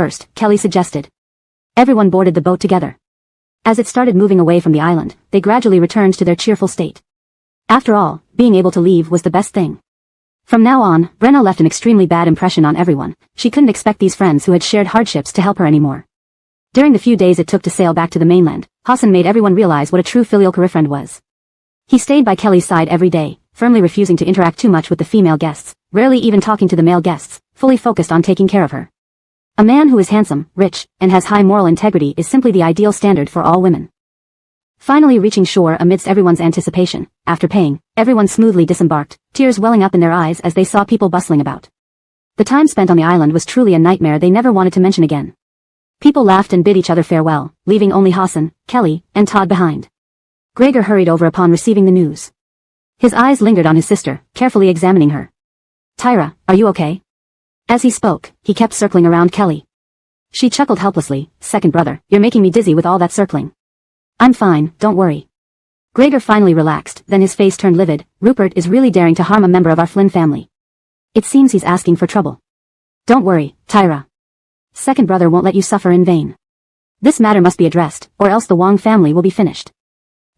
first, Kelly suggested. Everyone boarded the boat together. As it started moving away from the island, they gradually returned to their cheerful state. After all, being able to leave was the best thing. From now on, Brenna left an extremely bad impression on everyone. She couldn't expect these friends who had shared hardships to help her anymore. During the few days it took to sail back to the mainland, Hassan made everyone realize what a true filial friend was. He stayed by Kelly's side every day, firmly refusing to interact too much with the female guests, rarely even talking to the male guests, fully focused on taking care of her. A man who is handsome, rich, and has high moral integrity is simply the ideal standard for all women. Finally reaching shore amidst everyone's anticipation, after paying, everyone smoothly disembarked, tears welling up in their eyes as they saw people bustling about. The time spent on the island was truly a nightmare they never wanted to mention again. People laughed and bid each other farewell, leaving only Hassan, Kelly, and Todd behind. Gregor hurried over upon receiving the news. His eyes lingered on his sister, carefully examining her. "Tyra, are you okay?" As he spoke, he kept circling around Kelly. She chuckled helplessly. "Second brother, you're making me dizzy with all that circling." "I'm fine, don't worry." Gregor finally relaxed, then his face turned livid. "Rupert is really daring to harm a member of our Flynn family. It seems he's asking for trouble." "Don't worry, Tyra. Second brother won't let you suffer in vain. This matter must be addressed, or else the Wong family will be finished."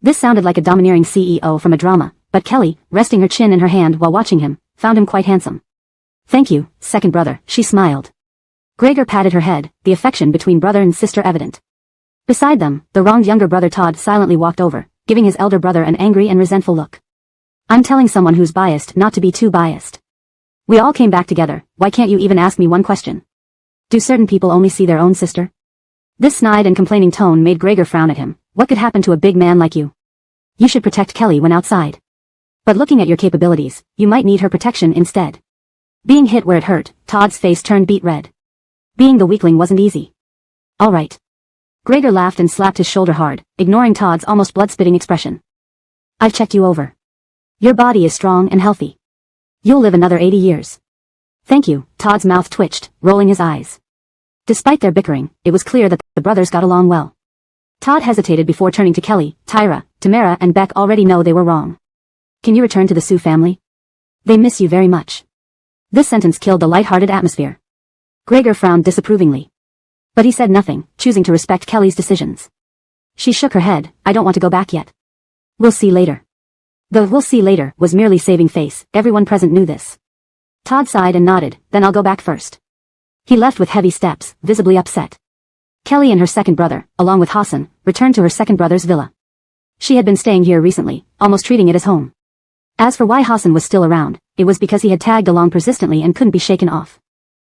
This sounded like a domineering CEO from a drama, but Kelly, resting her chin in her hand while watching him, found him quite handsome. "Thank you, second brother," she smiled. Gregor patted her head, the affection between brother and sister evident. Beside them, the wronged younger brother Todd silently walked over, giving his elder brother an angry and resentful look. "I'm telling someone who's biased not to be too biased. We all came back together, why can't you even ask me one question? Do certain people only see their own sister?" This snide and complaining tone made Gregor frown at him. "What could happen to a big man like you? You should protect Kelly when outside. But looking at your capabilities, you might need her protection instead." Being hit where it hurt, Todd's face turned beet red. Being the weakling wasn't easy. "All right." Gregor laughed and slapped his shoulder hard, ignoring Todd's almost blood-spitting expression. "I've checked you over. Your body is strong and healthy. You'll live another 80 years. "Thank you," Todd's mouth twitched, rolling his eyes. Despite their bickering, it was clear that the brothers got along well. Todd hesitated before turning to Kelly. "Tyra, Tamara and Beck already know they were wrong. Can you return to the Sioux family? They miss you very much." This sentence killed the light-hearted atmosphere. Gregor frowned disapprovingly. But he said nothing, choosing to respect Kelly's decisions. She shook her head. "I don't want to go back yet. We'll see later." The "we'll see later" was merely saving face. Everyone present knew this. Todd sighed and nodded. "Then I'll go back first." He left with heavy steps, visibly upset. Kelly and her second brother, along with Hassan, returned to her second brother's villa. She had been staying here recently, almost treating it as home. As for why Hassan was still around, it was because he had tagged along persistently and couldn't be shaken off.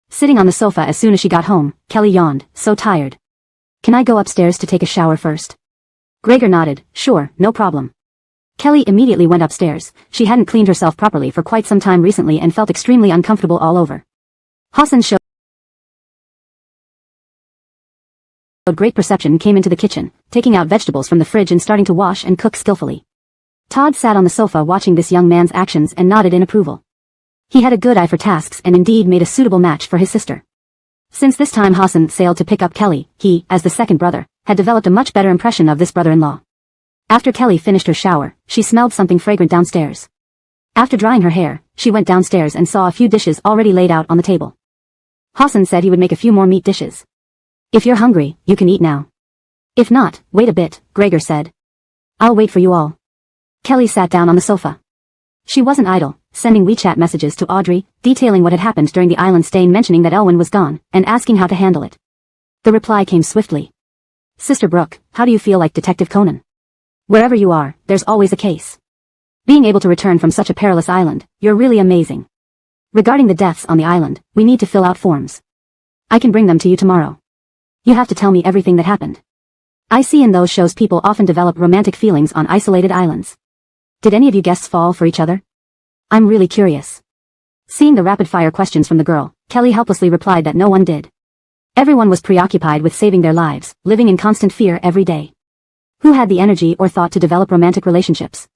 Sitting on the sofa as soon as she got home, Kelly yawned, so tired. "Can I go upstairs to take a shower first?" Gregor nodded. "Sure, no problem." Kelly immediately went upstairs. She hadn't cleaned herself properly for quite some time recently and felt extremely uncomfortable all over. Hassan showed great perception and came into the kitchen, taking out vegetables from the fridge and starting to wash and cook skillfully. Todd sat on the sofa watching this young man's actions and nodded in approval. He had a good eye for tasks and indeed made a suitable match for his sister. Since this time Hassan sailed to pick up Kelly, he, as the second brother, had developed a much better impression of this brother-in-law. After Kelly finished her shower, she smelled something fragrant downstairs. After drying her hair, she went downstairs and saw a few dishes already laid out on the table. Hassan said he would make a few more meat dishes. "If you're hungry, you can eat now. If not, wait a bit," Gregor said. "I'll wait for you all." Kelly sat down on the sofa. She wasn't idle, sending WeChat messages to Audrey, detailing what had happened during the island stay, mentioning that Elwyn was gone, and asking how to handle it. The reply came swiftly. "Sister Brooke, how do you feel like Detective Conan? Wherever you are, there's always a case. Being able to return from such a perilous island, you're really amazing. Regarding the deaths on the island, we need to fill out forms. I can bring them to you tomorrow. You have to tell me everything that happened. I see in those shows people often develop romantic feelings on isolated islands. Did any of you guests fall for each other? I'm really curious." Seeing the rapid-fire questions from the girl, Kelly helplessly replied that no one did. Everyone was preoccupied with saving their lives, living in constant fear every day. Who had the energy or thought to develop romantic relationships?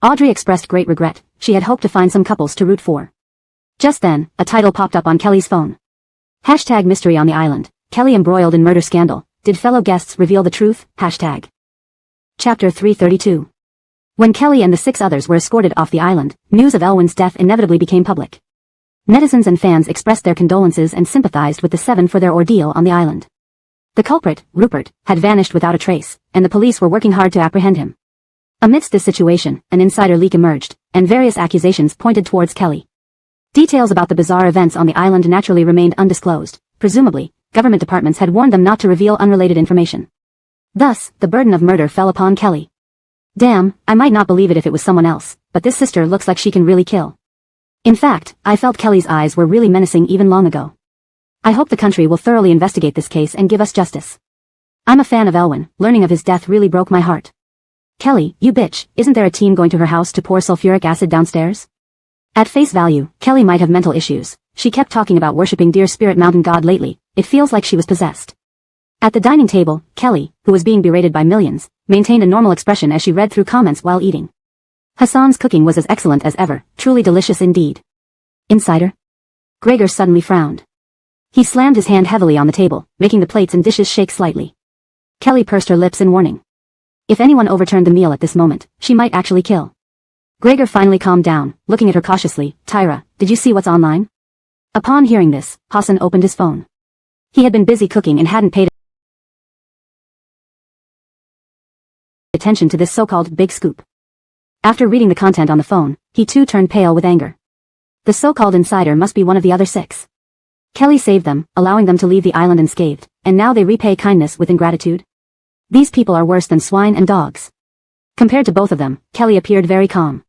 Audrey expressed great regret. She had hoped to find some couples to root for. Just then, a title popped up on Kelly's phone. Hashtag mystery on the island. Kelly embroiled in murder scandal. Did fellow guests reveal the truth? Hashtag. Chapter 332. When Kelly and the 6 others were escorted off the island, news of Elwyn's death inevitably became public. Netizens and fans expressed their condolences and sympathized with the seven for their ordeal on the island. The culprit, Rupert, had vanished without a trace, and the police were working hard to apprehend him. Amidst this situation, an insider leak emerged, and various accusations pointed towards Kelly. Details about the bizarre events on the island naturally remained undisclosed. Presumably, government departments had warned them not to reveal unrelated information. Thus, the burden of murder fell upon Kelly. Damn, I might not believe it if it was someone else, but this sister looks like she can really kill. In fact, I felt Kelly's eyes were really menacing even long ago. I hope the country will thoroughly investigate this case and give us justice. I'm a fan of Elwyn. Learning of his death really broke my heart. Kelly, you bitch, isn't there a team going to her house to pour sulfuric acid downstairs? At face value, Kelly might have mental issues. She kept talking about worshipping Deer Spirit Mountain God lately. It feels like she was possessed. At the dining table, Kelly, who was being berated by millions, maintained a normal expression as she read through comments while eating. Hassan's cooking was as excellent as ever, truly delicious indeed. Insider? Gregor suddenly frowned. He slammed his hand heavily on the table, making the plates and dishes shake slightly. Kelly pursed her lips in warning. If anyone overturned the meal at this moment, she might actually kill. Gregor finally calmed down, looking at her cautiously. Tyra, did you see what's online? Upon hearing this, Hassan opened his phone. He had been busy cooking and hadn't paid attention to this so-called big scoop. After reading the content on the phone, he too turned pale with anger. The so-called insider must be one of the other six. Kelly saved them, allowing them to leave the island unscathed, and now they repay kindness with ingratitude. These people are worse than swine and dogs. Compared to both of them, Kelly appeared very calm.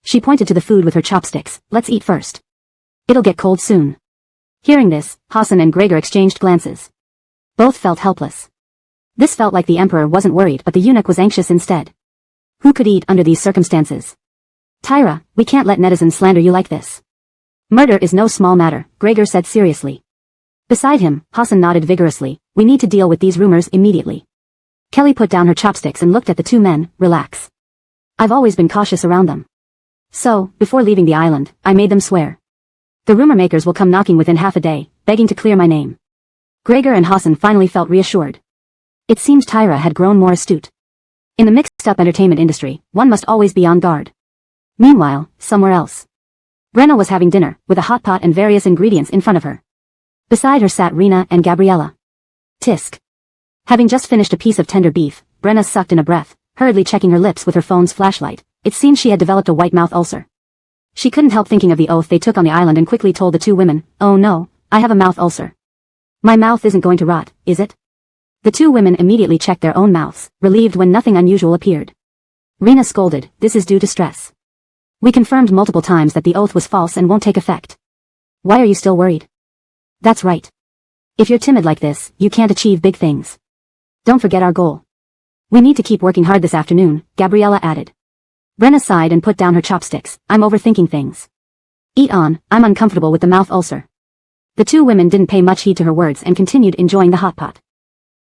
She pointed to the food with her chopsticks. Let's eat first. It'll get cold soon. Hearing this, Hassan and Gregor exchanged glances. Both felt helpless. This felt like the Emperor wasn't worried but the eunuch was anxious instead. Who could eat under these circumstances? Tyra, we can't let netizens slander you like this. Murder is no small matter, Gregor said seriously. Beside him, Hassan nodded vigorously. We need to deal with these rumors immediately. Kelly put down her chopsticks and looked at the two men. Relax. I've always been cautious around them. So, before leaving the island, I made them swear. The rumor makers will come knocking within half a day, begging to clear my name. Gregor and Hassan finally felt reassured. It seems Tyra had grown more astute. In the mixed-up entertainment industry, one must always be on guard. Meanwhile, somewhere else. Brenna was having dinner, with a hot pot and various ingredients in front of her. Beside her sat Rena and Gabriella. Tisk. Having just finished a piece of tender beef, Brenna sucked in a breath, hurriedly checking her lips with her phone's flashlight. It seemed she had developed a white mouth ulcer. She couldn't help thinking of the oath they took on the island and quickly told the two women, "Oh no, I have a mouth ulcer." My mouth isn't going to rot, is it? The two women immediately checked their own mouths, relieved when nothing unusual appeared. Rena scolded, "This is due to stress. We confirmed multiple times that the oath was false and won't take effect. Why are you still worried?" That's right. If you're timid like this, you can't achieve big things. Don't forget our goal. We need to keep working hard this afternoon, Gabriella added. Brenna sighed and put down her chopsticks. I'm overthinking things. Eat on, I'm uncomfortable with the mouth ulcer. The two women didn't pay much heed to her words and continued enjoying the hot pot.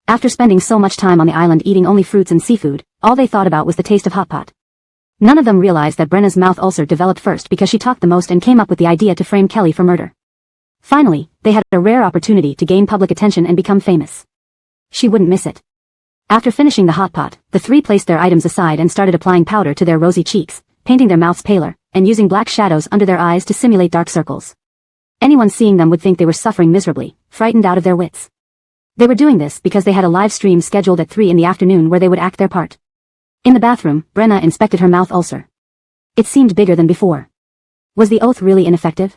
After spending so much time on the island eating only fruits and seafood, all they thought about was the taste of hot pot. None of them realized that Brenna's mouth ulcer developed first because she talked the most and came up with the idea to frame Kelly for murder. Finally, they had a rare opportunity to gain public attention and become famous. She wouldn't miss it. After finishing the hot pot, the three placed their items aside and started applying powder to their rosy cheeks, painting their mouths paler, and using black shadows under their eyes to simulate dark circles. Anyone seeing them would think they were suffering miserably, frightened out of their wits. They were doing this because they had a live stream scheduled at 3 in the afternoon where they would act their part. In the bathroom, Brenna inspected her mouth ulcer. It seemed bigger than before. Was the oath really ineffective?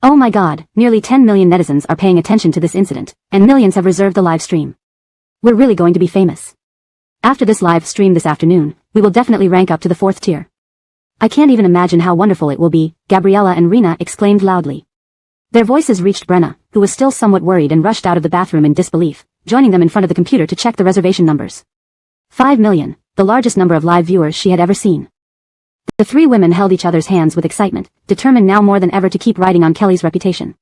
Oh my god, nearly 10 million netizens are paying attention to this incident, and millions have reserved the live stream. We're really going to be famous. After this live stream this afternoon, we will definitely rank up to the 4th tier. I can't even imagine how wonderful it will be, Gabriella and Rena exclaimed loudly. Their voices reached Brenna, who was still somewhat worried and rushed out of the bathroom in disbelief, joining them in front of the computer to check the reservation numbers. 5 million, the largest number of live viewers she had ever seen. The three women held each other's hands with excitement, determined now more than ever to keep riding on Kelly's reputation.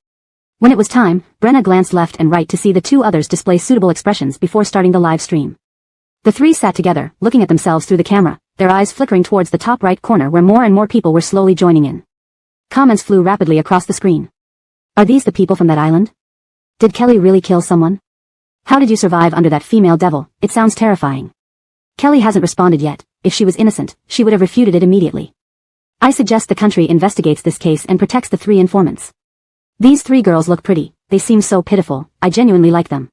When it was time, Brenna glanced left and right to see the two others display suitable expressions before starting the live stream. The three sat together, looking at themselves through the camera, their eyes flickering towards the top right corner where more and more people were slowly joining in. Comments flew rapidly across the screen. Are these the people from that island? Did Kelly really kill someone? How did you survive under that female devil? It sounds terrifying. Kelly hasn't responded yet. If she was innocent, she would have refuted it immediately. I suggest the country investigates this case and protects the three informants. These three girls look pretty, they seem so pitiful, I genuinely like them.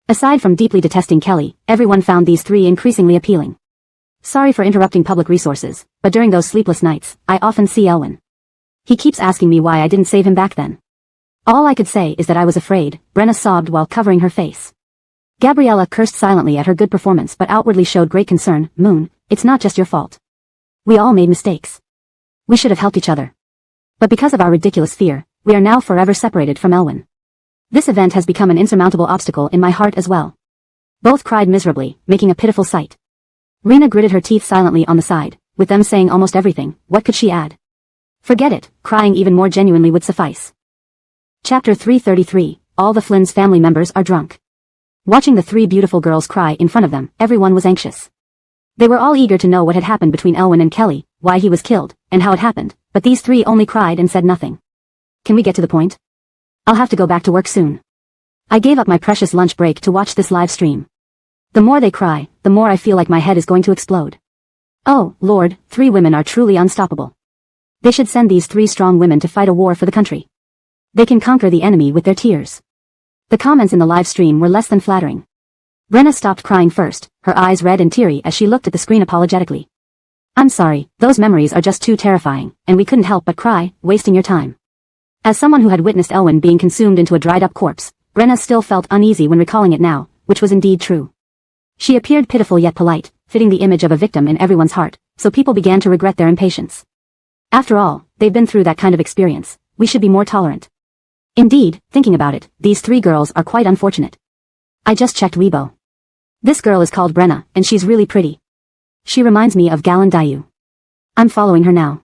Aside from deeply detesting Kelly, everyone found these three increasingly appealing. Sorry for interrupting public resources, but during those sleepless nights, I often see Elwin. He keeps asking me why I didn't save him back then. All I could say is that I was afraid, Brenna sobbed while covering her face. Gabriella cursed silently at her good performance but outwardly showed great concern. Moon, it's not just your fault. We all made mistakes. We should have helped each other. But because of our ridiculous fear, we are now forever separated from Elwin. This event has become an insurmountable obstacle in my heart as well. Both cried miserably, making a pitiful sight. Rena gritted her teeth silently on the side, with them saying almost everything. What could she add? Forget it, crying even more genuinely would suffice. Chapter 333, All the Flynn's family members are drunk. Watching the three beautiful girls cry in front of them, everyone was anxious. They were all eager to know what had happened between Elwin and Kelly, why he was killed, and how it happened, but these three only cried and said nothing. Can we get to the point? I'll have to go back to work soon. I gave up my precious lunch break to watch this live stream. The more they cry, the more I feel like my head is going to explode. Oh, Lord, three women are truly unstoppable. They should send these three strong women to fight a war for the country. They can conquer the enemy with their tears. The comments in the live stream were less than flattering. Brenna stopped crying first, her eyes red and teary as she looked at the screen apologetically. I'm sorry, those memories are just too terrifying, and we couldn't help but cry, wasting your time. As someone who had witnessed Elwin being consumed into a dried-up corpse, Brenna still felt uneasy when recalling it now, which was indeed true. She appeared pitiful yet polite, fitting the image of a victim in everyone's heart, so people began to regret their impatience. After all, they've been through that kind of experience, we should be more tolerant. Indeed, thinking about it, these three girls are quite unfortunate. I just checked Weibo. This girl is called Brenna, and she's really pretty. She reminds me of Galan Dayu. I'm following her now.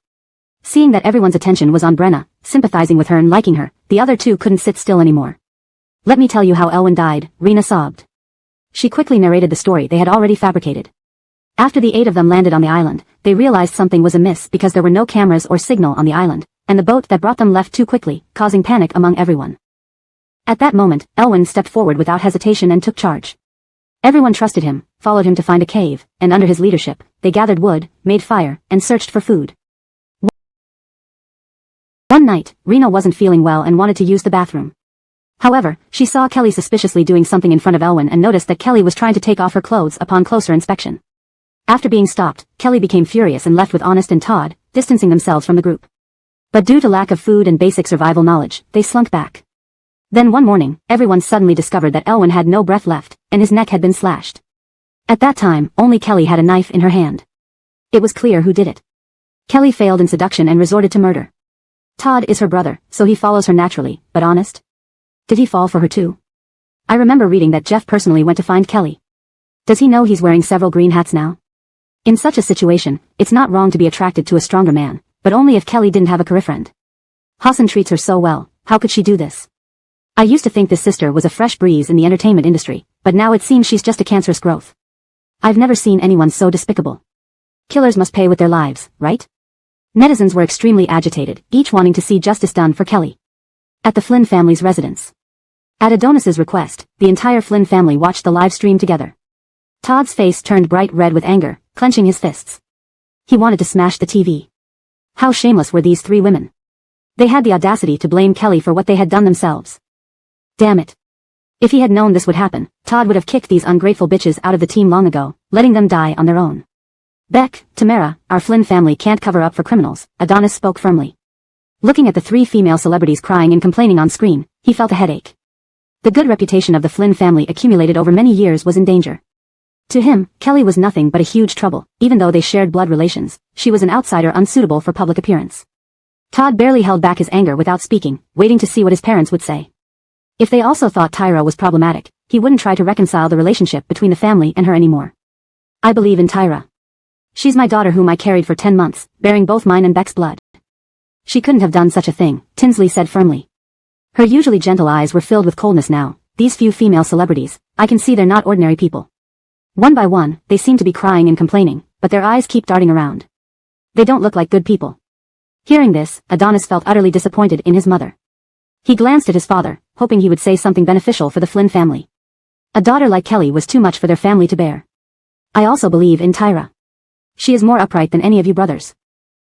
Seeing that everyone's attention was on Brenna, sympathizing with her and liking her, the other two couldn't sit still anymore. Let me tell you how Elwin died, Rena sobbed. She quickly narrated the story they had already fabricated. After the 8 of them landed on the island, they realized something was amiss because there were no cameras or signal on the island, and the boat that brought them left too quickly, causing panic among everyone. At that moment, Elwin stepped forward without hesitation and took charge. Everyone trusted him, followed him to find a cave, and under his leadership, they gathered wood, made fire, and searched for food. One night, Rena wasn't feeling well and wanted to use the bathroom. However, she saw Kelly suspiciously doing something in front of Elwin and noticed that Kelly was trying to take off her clothes upon closer inspection. After being stopped, Kelly became furious and left with Honest and Todd, distancing themselves from the group. But due to lack of food and basic survival knowledge, they slunk back. Then one morning, everyone suddenly discovered that Elwin had no breath left, and his neck had been slashed. At that time, only Kelly had a knife in her hand. It was clear who did it. Kelly failed in seduction and resorted to murder. Todd is her brother, so he follows her naturally, but Honest? Did he fall for her too? I remember reading that Jeff personally went to find Kelly. Does he know he's wearing several green hats now? In such a situation, it's not wrong to be attracted to a stronger man, but only if Kelly didn't have a career friend. Hassan treats her so well, how could she do this? I used to think this sister was a fresh breeze in the entertainment industry, but now it seems she's just a cancerous growth. I've never seen anyone so despicable. Killers must pay with their lives, right? Netizens were extremely agitated, each wanting to see justice done for Kelly. At the Flynn family's residence. At Adonis's request, the entire Flynn family watched the live stream together. Todd's face turned bright red with anger, clenching his fists. He wanted to smash the TV. How shameless were these three women? They had the audacity to blame Kelly for what they had done themselves. Damn it. If he had known this would happen, Todd would have kicked these ungrateful bitches out of the team long ago, letting them die on their own. Beck, Tamara, our Flynn family can't cover up for criminals, Adonis spoke firmly. Looking at the three female celebrities crying and complaining on screen, he felt a headache. The good reputation of the Flynn family accumulated over many years was in danger. To him, Kelly was nothing but a huge trouble, even though they shared blood relations, she was an outsider unsuitable for public appearance. Todd barely held back his anger without speaking, waiting to see what his parents would say. If they also thought Tyra was problematic, he wouldn't try to reconcile the relationship between the family and her anymore. I believe in Tyra. She's my daughter whom I carried for 10 months, bearing both mine and Beck's blood. She couldn't have done such a thing, Tinsley said firmly. Her usually gentle eyes were filled with coldness now. These few female celebrities, I can see they're not ordinary people. One by one, they seem to be crying and complaining, but their eyes keep darting around. They don't look like good people. Hearing this, Adonis felt utterly disappointed in his mother. He glanced at his father, hoping he would say something beneficial for the Flynn family. A daughter like Kelly was too much for their family to bear. I also believe in Tyra. She is more upright than any of you brothers.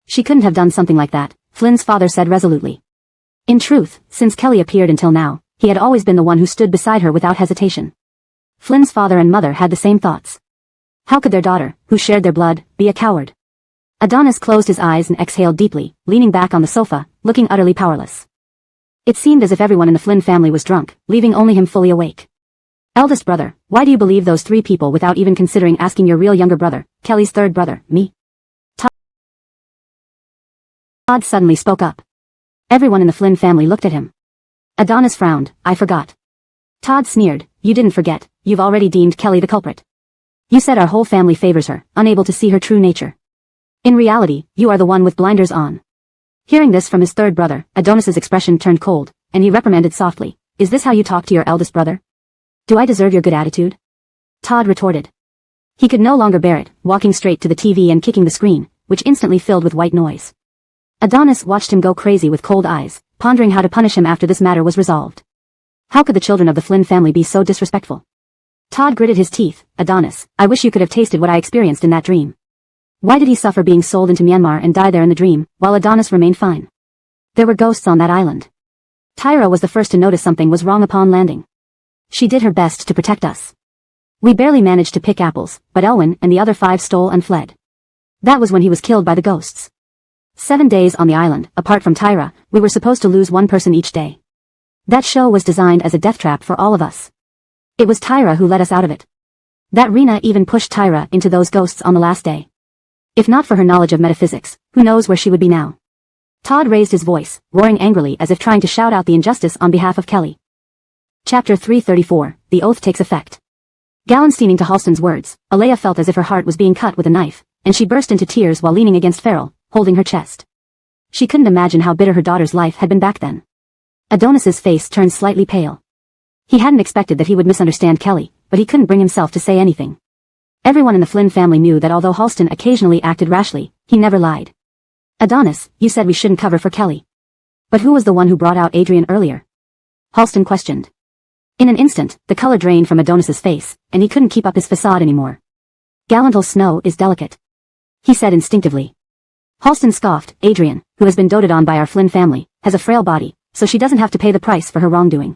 She couldn't have done something like that, Flynn's father said resolutely. In truth, since Kelly appeared until now, he had always been the one who stood beside her without hesitation. Flynn's father and mother had the same thoughts. How could their daughter, who shared their blood, be a coward? Adonis closed his eyes and exhaled deeply, leaning back on the sofa, looking utterly powerless. It seemed as if everyone in the Flynn family was drunk, leaving only him fully awake. Eldest brother, why do you believe those three people without even considering asking your real younger brother, Kelly's third brother, me? Todd suddenly spoke up. Everyone in the Flynn family looked at him. Adonis frowned. I forgot. Todd sneered. You didn't forget, you've already deemed Kelly the culprit. You said our whole family favors her, unable to see her true nature. In reality, you are the one with blinders on. Hearing this from his third brother, Adonis's expression turned cold, and he reprimanded softly. Is this how you talk to your eldest brother? Do I deserve your good attitude? Todd retorted. He could no longer bear it, walking straight to the TV and kicking the screen, which instantly filled with white noise. Adonis watched him go crazy with cold eyes, pondering how to punish him after this matter was resolved. How could the children of the Flynn family be so disrespectful? Todd gritted his teeth. Adonis, I wish you could have tasted what I experienced in that dream. Why did he suffer being sold into Myanmar and die there in the dream, while Adonis remained fine? There were ghosts on that island. Tyra was the first to notice something was wrong upon landing. She did her best to protect us. We barely managed to pick apples, but Elwyn and the other 5 stole and fled. That was when he was killed by the ghosts. 7 days on the island, apart from Tyra, we were supposed to lose one person each day. That show was designed as a death trap for all of us. It was Tyra who let us out of it. That Rena even pushed Tyra into those ghosts on the last day. If not for her knowledge of metaphysics, who knows where she would be now? Todd raised his voice, roaring angrily as if trying to shout out the injustice on behalf of Kelly. Chapter 334, The Oath Takes Effect. Gallensteining to Halston's words, Alea felt as if her heart was being cut with a knife, and she burst into tears while leaning against Farrell, holding her chest. She couldn't imagine how bitter her daughter's life had been back then. Adonis's face turned slightly pale. He hadn't expected that he would misunderstand Kelly, but he couldn't bring himself to say anything. Everyone in the Flynn family knew that although Halston occasionally acted rashly, he never lied. Adonis, you said we shouldn't cover for Kelly. But who was the one who brought out Adrian earlier? Halston questioned. In an instant, the color drained from Adonis's face, and he couldn't keep up his facade anymore. Gallantal snow is delicate, he said instinctively. Halston scoffed. Adrian, who has been doted on by our Flynn family, has a frail body, so she doesn't have to pay the price for her wrongdoing.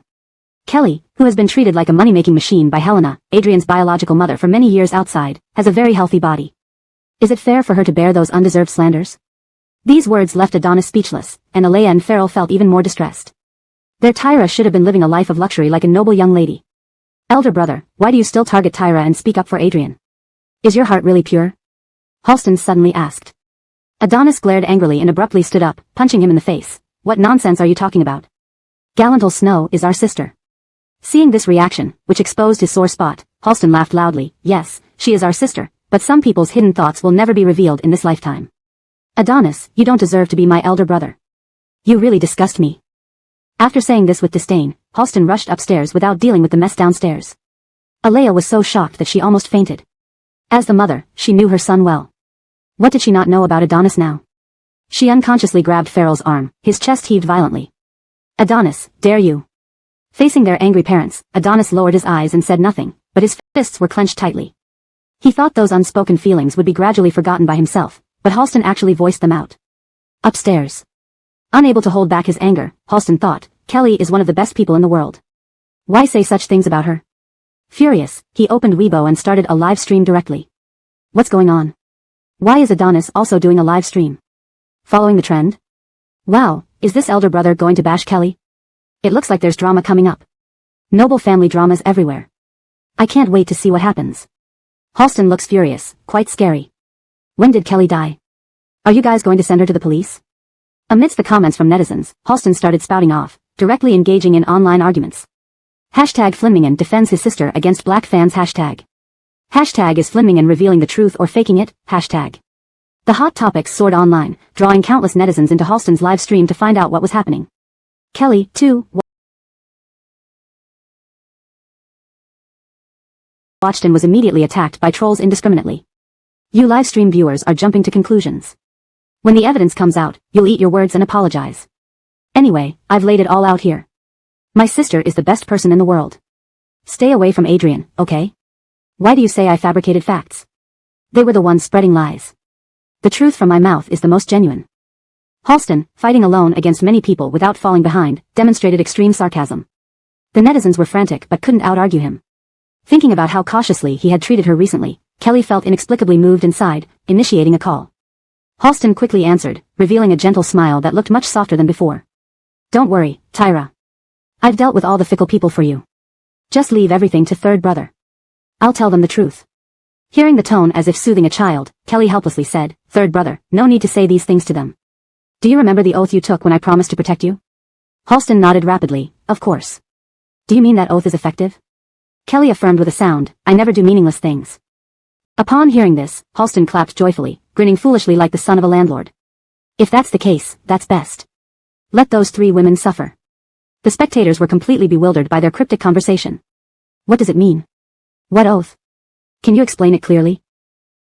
Kelly, who has been treated like a money-making machine by Helena, Adrian's biological mother for many years outside, has a very healthy body. Is it fair for her to bear those undeserved slanders? These words left Adonis speechless, and Alea and Farrell felt even more distressed. Their Tyra should have been living a life of luxury like a noble young lady. Elder brother, why do you still target Tyra and speak up for Adrian? Is your heart really pure? Halston suddenly asked. Adonis glared angrily and abruptly stood up, punching him in the face. What nonsense are you talking about? Gallantal Snow is our sister. Seeing this reaction, which exposed his sore spot, Halston laughed loudly. Yes, she is our sister, but some people's hidden thoughts will never be revealed in this lifetime. Adonis, you don't deserve to be my elder brother. You really disgust me. After saying this with disdain, Halston rushed upstairs without dealing with the mess downstairs. Alea was so shocked that she almost fainted. As the mother, she knew her son well. What did she not know about Adonis now? She unconsciously grabbed Farrell's arm, his chest heaved violently. Adonis, dare you? Facing their angry parents, Adonis lowered his eyes and said nothing, but his fists were clenched tightly. He thought those unspoken feelings would be gradually forgotten by himself, but Halston actually voiced them out. Upstairs. Unable to hold back his anger, Halston thought, Kelly is one of the best people in the world. Why say such things about her? Furious, he opened Weibo and started a live stream directly. What's going on? Why is Adonis also doing a live stream? Following the trend? Wow, is this elder brother going to bash Kelly? It looks like there's drama coming up. Noble family dramas everywhere. I can't wait to see what happens. Halston looks furious, quite scary. When did Kelly die? Are you guys going to send her to the police? Amidst the comments from netizens, Halston started spouting off, directly engaging in online arguments. Hashtag Flimmingen defends his sister against black fans. Hashtag is Flimmingen revealing the truth or faking it? Hashtag. The hot topics soared online, drawing countless netizens into Halston's live stream to find out what was happening. Kelly, too, watched and was immediately attacked by trolls indiscriminately. You livestream viewers are jumping to conclusions. When the evidence comes out, you'll eat your words and apologize. Anyway, I've laid it all out here. My sister is the best person in the world. Stay away from Adrian, okay? Why do you say I fabricated facts? They were the ones spreading lies. The truth from my mouth is the most genuine. Halston, fighting alone against many people without falling behind, demonstrated extreme sarcasm. The netizens were frantic but couldn't out-argue him. Thinking about how cautiously he had treated her recently, Kelly felt inexplicably moved inside, initiating a call. Halston quickly answered, revealing a gentle smile that looked much softer than before. Don't worry, Tyra. I've dealt with all the fickle people for you. Just leave everything to third brother. I'll tell them the truth. Hearing the tone as if soothing a child, Kelly helplessly said, Third brother, no need to say these things to them. Do you remember the oath you took when I promised to protect you? Halston nodded rapidly, of course. Do you mean that oath is effective? Kelly affirmed with a sound, I never do meaningless things. Upon hearing this, Halston clapped joyfully, grinning foolishly like the son of a landlord. If that's the case, that's best. Let those three women suffer. The spectators were completely bewildered by their cryptic conversation. What does it mean? What oath? Can you explain it clearly?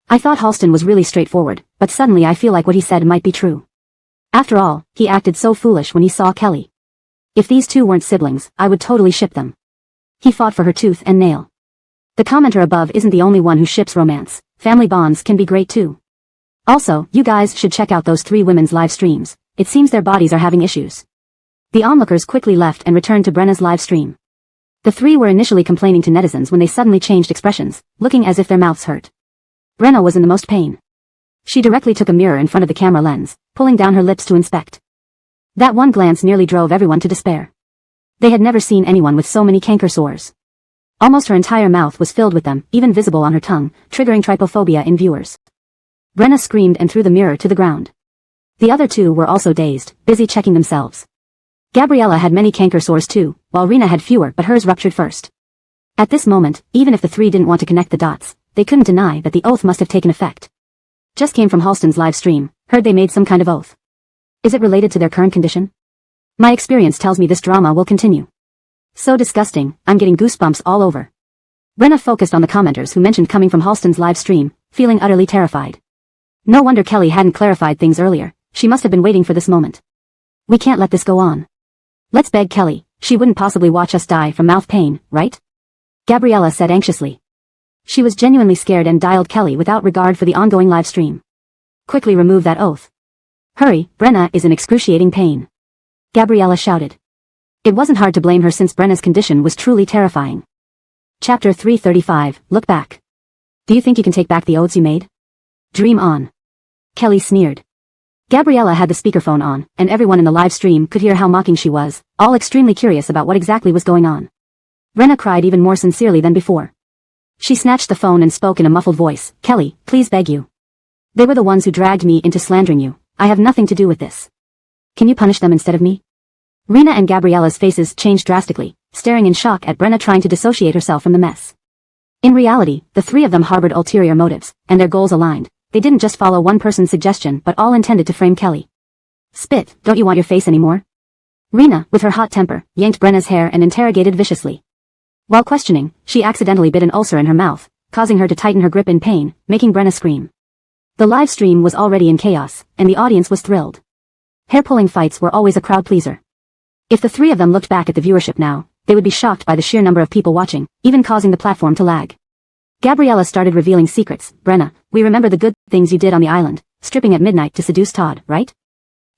I thought Halston was really straightforward, but suddenly I feel like what he said might be true. After all, he acted so foolish when he saw Kelly. If these two weren't siblings, I would totally ship them. He fought for her tooth and nail. The commenter above isn't the only one who ships romance. Family bonds can be great too. Also, you guys should check out those three women's live streams. It seems their bodies are having issues. The onlookers quickly left and returned to Brenna's live stream. The three were initially complaining to netizens when they suddenly changed expressions, looking as if their mouths hurt. Brenna was in the most pain. She directly took a mirror in front of the camera lens, pulling down her lips to inspect. That one glance nearly drove everyone to despair. They had never seen anyone with so many canker sores. Almost her entire mouth was filled with them, even visible on her tongue, triggering trypophobia in viewers. Brenna screamed and threw the mirror to the ground. The other two were also dazed, busy checking themselves. Gabriella had many canker sores too, while Rena had fewer but hers ruptured first. At this moment, even if the three didn't want to connect the dots, they couldn't deny that the oath must have taken effect. Just came from Halston's live stream, heard they made some kind of oath. Is it related to their current condition? My experience tells me this drama will continue. So disgusting, I'm getting goosebumps all over. Brenna focused on the commenters who mentioned coming from Halston's live stream, feeling utterly terrified. No wonder Kelly hadn't clarified things earlier, she must have been waiting for this moment. We can't let this go on. Let's beg Kelly, she wouldn't possibly watch us die from mouth pain, right? Gabriella said anxiously. She was genuinely scared and dialed Kelly without regard for the ongoing live stream. Quickly remove that oath. Hurry, Brenna is in excruciating pain. Gabriella shouted. It wasn't hard to blame her since Brenna's condition was truly terrifying. Chapter 335, Look Back. Do you think you can take back the oaths you made? Dream on. Kelly sneered. Gabriella had the speakerphone on, and everyone in the live stream could hear how mocking she was, all extremely curious about what exactly was going on. Brenna cried even more sincerely than before. She snatched the phone and spoke in a muffled voice, Kelly, please beg you. They were the ones who dragged me into slandering you. I have nothing to do with this. Can you punish them instead of me? Rena and Gabriella's faces changed drastically, staring in shock at Brenna trying to dissociate herself from the mess. In reality, the three of them harbored ulterior motives, and their goals aligned. They didn't just follow one person's suggestion but all intended to frame Kelly. Spit, don't you want your face anymore? Rena, with her hot temper, yanked Brenna's hair and interrogated viciously. While questioning, she accidentally bit an ulcer in her mouth, causing her to tighten her grip in pain, making Brenna scream. The live stream was already in chaos, and the audience was thrilled. Hair-pulling fights were always a crowd pleaser. If the three of them looked back at the viewership now, they would be shocked by the sheer number of people watching, even causing the platform to lag. Gabriella started revealing secrets. Brenna, we remember the good things you did on the island, stripping at midnight to seduce Todd, right?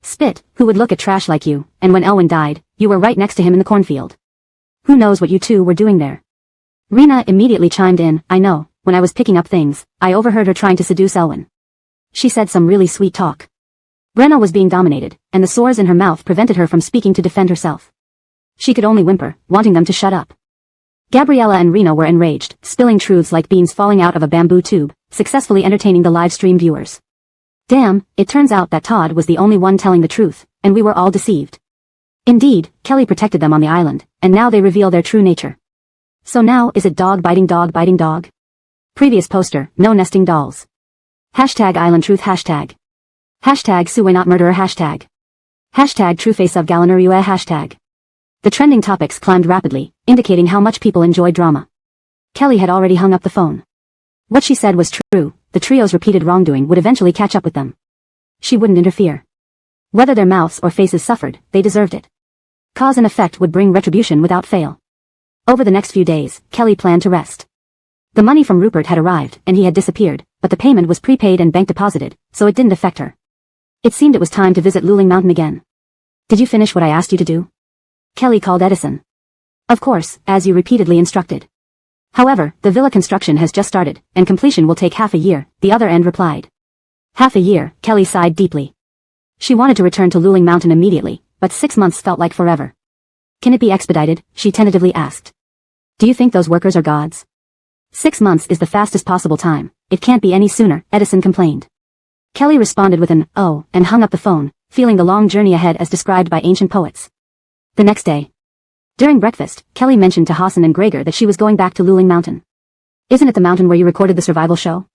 Spit, who would look at trash like you, and when Elwyn died, you were right next to him in the cornfield. Who knows what you two were doing there? Rena immediately chimed in, I know, when I was picking up things, I overheard her trying to seduce Elwyn. She said some really sweet talk. Brenna was being dominated, and the sores in her mouth prevented her from speaking to defend herself. She could only whimper, wanting them to shut up. Gabriella and Rena were enraged, spilling truths like beans falling out of a bamboo tube, successfully entertaining the live stream viewers. Damn, it turns out that Todd was the only one telling the truth, and we were all deceived. Indeed, Kelly protected them on the island, and now they reveal their true nature. So now is it dog biting dog biting dog? Previous poster, no nesting dolls. Hashtag island truth hashtag. Hashtag Suwe not murderer hashtag. Hashtag true face of Gallinurua hashtag. The trending topics climbed rapidly, indicating how much people enjoyed drama. Kelly had already hung up the phone. What she said was true, the trio's repeated wrongdoing would eventually catch up with them. She wouldn't interfere. Whether their mouths or faces suffered, they deserved it. Cause and effect would bring retribution without fail. Over the next few days, Kelly planned to rest. The money from Rupert had arrived, and he had disappeared, but the payment was prepaid and bank deposited, so it didn't affect her. It seemed it was time to visit Luling Mountain again. Did you finish what I asked you to do? Kelly called Edison. Of course, as you repeatedly instructed. However, the villa construction has just started, and completion will take half a year, the other end replied. Half a year, Kelly sighed deeply. She wanted to return to Luling Mountain immediately, but 6 months felt like forever. Can it be expedited? She tentatively asked. Do you think those workers are gods? 6 months is the fastest possible time. It can't be any sooner, Edison complained. Kelly responded with an, oh, and hung up the phone, feeling the long journey ahead as described by ancient poets. The next day. During breakfast, Kelly mentioned to Hassan and Gregor that she was going back to Luling Mountain. Isn't it the mountain where you recorded the survival show?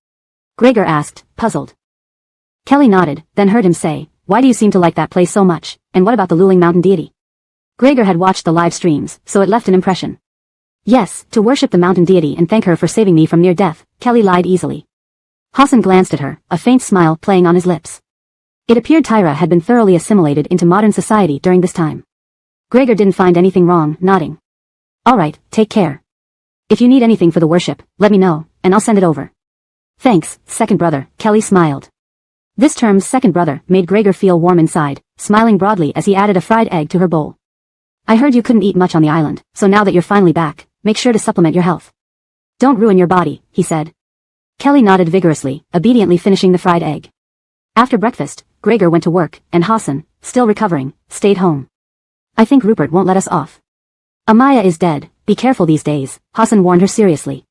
Gregor asked, puzzled. Kelly nodded, then heard him say, why do you seem to like that place so much, and what about the Luling Mountain deity? Gregor had watched the live streams, so it left an impression. Yes, to worship the mountain deity and thank her for saving me from near death, Kelly lied easily. Hassan glanced at her, a faint smile playing on his lips. It appeared Tyra had been thoroughly assimilated into modern society during this time. Gregor didn't find anything wrong, nodding. Alright, take care. If you need anything for the worship, let me know, and I'll send it over. Thanks, second brother, Kelly smiled. This term second brother made Gregor feel warm inside, smiling broadly as he added a fried egg to her bowl. I heard you couldn't eat much on the island, so now that you're finally back, make sure to supplement your health. Don't ruin your body, he said. Kelly nodded vigorously, obediently finishing the fried egg. After breakfast, Gregor went to work, and Hassan, still recovering, stayed home. I think Rupert won't let us off. Amaya is dead, be careful these days, Hassan warned her seriously.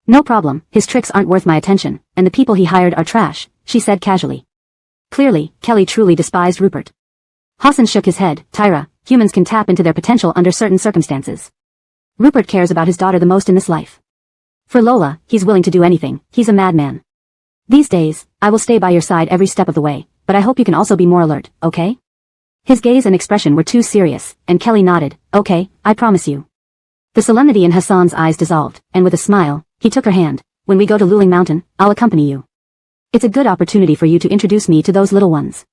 No problem, his tricks aren't worth my attention, and the people he hired are trash, she said casually. Clearly, Kelly truly despised Rupert. Hassan shook his head, Tyra, humans can tap into their potential under certain circumstances. Rupert cares about his daughter the most in this life. For Lola, he's willing to do anything, he's a madman. These days, I will stay by your side every step of the way, but I hope you can also be more alert, okay? His gaze and expression were too serious, and Kelly nodded, okay, I promise you. The solemnity in Hassan's eyes dissolved, and with a smile, he took her hand. When we go to Luling Mountain, I'll accompany you. It's a good opportunity for you to introduce me to those little ones.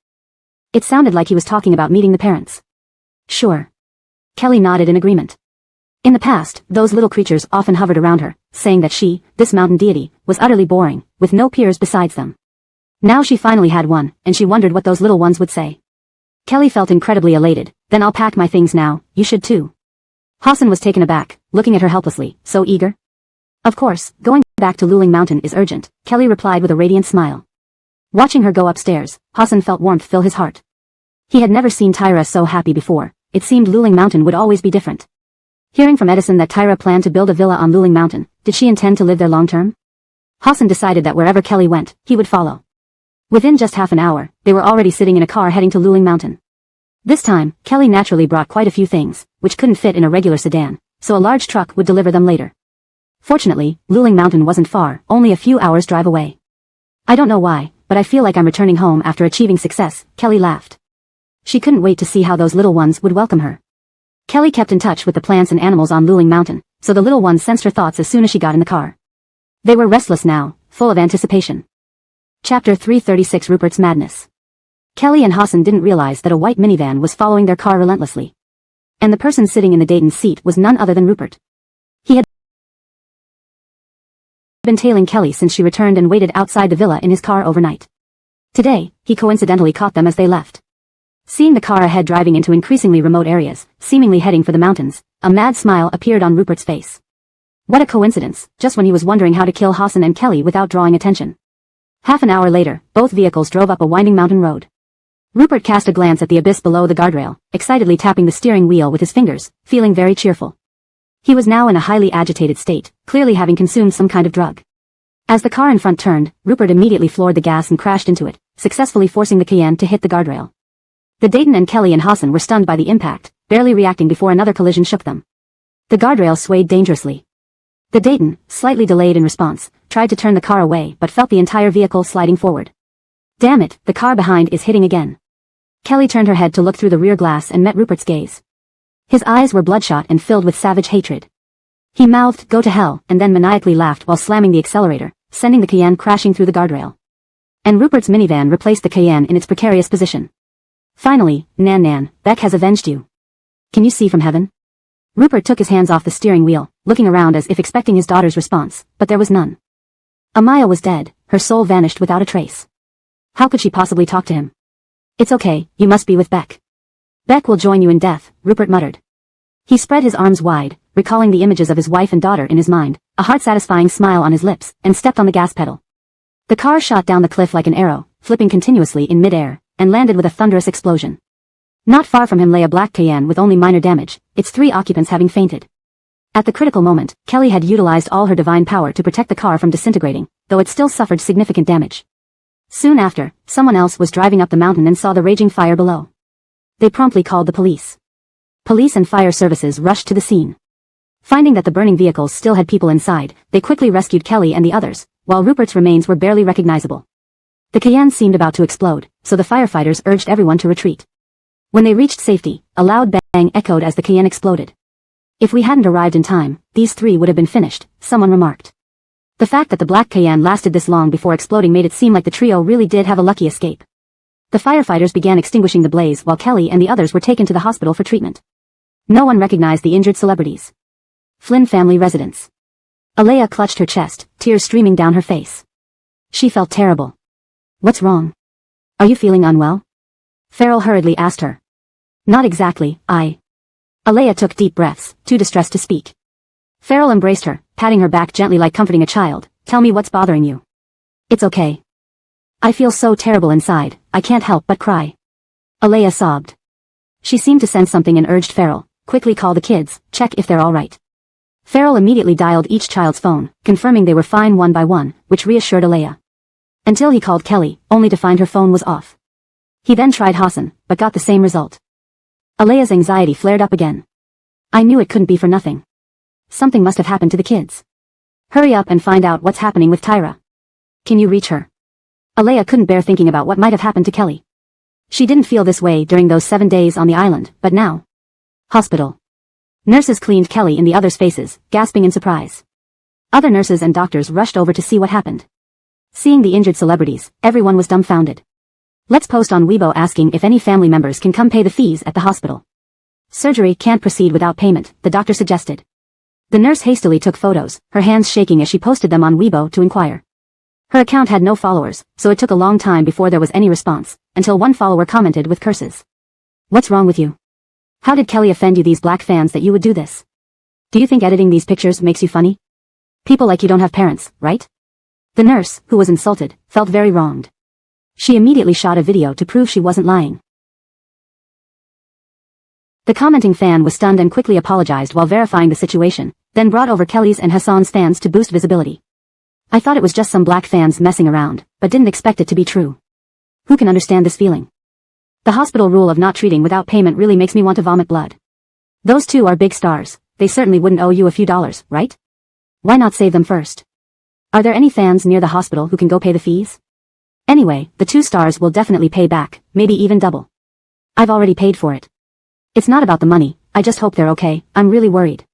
It sounded like he was talking about meeting the parents. Sure. Kelly nodded in agreement. In the past, those little creatures often hovered around her, saying that she, this mountain deity, was utterly boring, with no peers besides them. Now she finally had one, and she wondered what those little ones would say. Kelly felt incredibly elated. Then I'll pack my things now, you should too. Hassan was taken aback, looking at her helplessly, so eager. Of course, going back to Luling Mountain is urgent, Kelly replied with a radiant smile. Watching her go upstairs, Hassan felt warmth fill his heart. He had never seen Tyra so happy before. It seemed Luling Mountain would always be different. Hearing from Edison that Tyra planned to build a villa on Luling Mountain, did she intend to live there long term? Hassan decided that wherever Kelly went, he would follow. Within just half an hour, they were already sitting in a car heading to Luling Mountain. This time, Kelly naturally brought quite a few things, which couldn't fit in a regular sedan, so a large truck would deliver them later. Fortunately, Luling Mountain wasn't far, only a few hours' drive away. I don't know why, but I feel like I'm returning home after achieving success, Kelly laughed. She couldn't wait to see how those little ones would welcome her. Kelly kept in touch with the plants and animals on Luling Mountain, so the little ones sensed her thoughts as soon as she got in the car. They were restless now, full of anticipation. Chapter 336 Rupert's Madness. Kelly and Hassan didn't realize that a white minivan was following their car relentlessly. And the person sitting in the Dayton seat was none other than Rupert. He had been tailing Kelly since she returned and waited outside the villa in his car overnight. Today, he coincidentally caught them as they left. Seeing the car ahead driving into increasingly remote areas, seemingly heading for the mountains, a mad smile appeared on Rupert's face. What a coincidence, just when he was wondering how to kill Hassan and Kelly without drawing attention. Half an hour later, both vehicles drove up a winding mountain road. Rupert cast a glance at the abyss below the guardrail, excitedly tapping the steering wheel with his fingers, feeling very cheerful. He was now in a highly agitated state, clearly having consumed some kind of drug. As the car in front turned, Rupert immediately floored the gas and crashed into it, successfully forcing the Cayenne to hit the guardrail. The Dayton and Kelly and Hassan were stunned by the impact, barely reacting before another collision shook them. The guardrail swayed dangerously. The Dayton, slightly delayed in response, tried to turn the car away but felt the entire vehicle sliding forward. Damn it, the car behind is hitting again. Kelly turned her head to look through the rear glass and met Rupert's gaze. His eyes were bloodshot and filled with savage hatred. He mouthed, "Go to hell," and then maniacally laughed while slamming the accelerator, sending the Cayenne crashing through the guardrail. And Rupert's minivan replaced the Cayenne in its precarious position. Finally, Nan, Beck has avenged you. Can you see from heaven? Rupert took his hands off the steering wheel, looking around as if expecting his daughter's response, but there was none. Amaya was dead, her soul vanished without a trace. How could she possibly talk to him? It's okay, you must be with Beck. Beck will join you in death, Rupert muttered. He spread his arms wide, recalling the images of his wife and daughter in his mind, a heart-satisfying smile on his lips, and stepped on the gas pedal. The car shot down the cliff like an arrow, flipping continuously in mid-air, and landed with a thunderous explosion. Not far from him lay a black Cayenne with only minor damage, its 3 occupants having fainted. At the critical moment, Kelly had utilized all her divine power to protect the car from disintegrating, though it still suffered significant damage. Soon after, someone else was driving up the mountain and saw the raging fire below. They promptly called the police. Police and fire services rushed to the scene. Finding that the burning vehicles still had people inside, they quickly rescued Kelly and the others, while Rupert's remains were barely recognizable. The Cayenne seemed about to explode, so the firefighters urged everyone to retreat. When they reached safety, a loud bang echoed as the Cayenne exploded. If we hadn't arrived in time, these 3 would have been finished, someone remarked. The fact that the black Cayenne lasted this long before exploding made it seem like the trio really did have a lucky escape. The firefighters began extinguishing the blaze while Kelly and the others were taken to the hospital for treatment. No one recognized the injured celebrities. Flynn family residence. Alea clutched her chest, tears streaming down her face. She felt terrible. What's wrong? Are you feeling unwell? Farrell hurriedly asked her. Not exactly, Alea took deep breaths, too distressed to speak. Farrell embraced her, patting her back gently like comforting a child. Tell me what's bothering you. It's okay. I feel so terrible inside, I can't help but cry. Alea sobbed. She seemed to sense something and urged Farrell, quickly call the kids, check if they're all right. Farrell immediately dialed each child's phone, confirming they were fine one by one, which reassured Alea. Until he called Kelly, only to find her phone was off. He then tried Hassan, but got the same result. Alea's anxiety flared up again. I knew it couldn't be for nothing. Something must have happened to the kids. Hurry up and find out what's happening with Tyra. Can you reach her? Alea couldn't bear thinking about what might have happened to Kelly. She didn't feel this way during those 7 days on the island, but now. Hospital. Nurses cleaned Kelly and the others' faces, gasping in surprise. Other nurses and doctors rushed over to see what happened. Seeing the injured celebrities, everyone was dumbfounded. Let's post on Weibo asking if any family members can come pay the fees at the hospital. Surgery can't proceed without payment, the doctor suggested. The nurse hastily took photos, her hands shaking as she posted them on Weibo to inquire. Her account had no followers, so it took a long time before there was any response, until one follower commented with curses. What's wrong with you? How did Kelly offend you, these black fans, that you would do this? Do you think editing these pictures makes you funny? People like you don't have parents, right? The nurse, who was insulted, felt very wronged. She immediately shot a video to prove she wasn't lying. The commenting fan was stunned and quickly apologized while verifying the situation, then brought over Kelly's and Hassan's fans to boost visibility. I thought it was just some black fans messing around, but didn't expect it to be true. Who can understand this feeling? The hospital rule of not treating without payment really makes me want to vomit blood. Those 2 are big stars, they certainly wouldn't owe you a few dollars, right? Why not save them first? Are there any fans near the hospital who can go pay the fees? Anyway, the 2 stars will definitely pay back, maybe even double. I've already paid for it. It's not about the money, I just hope they're okay, I'm really worried.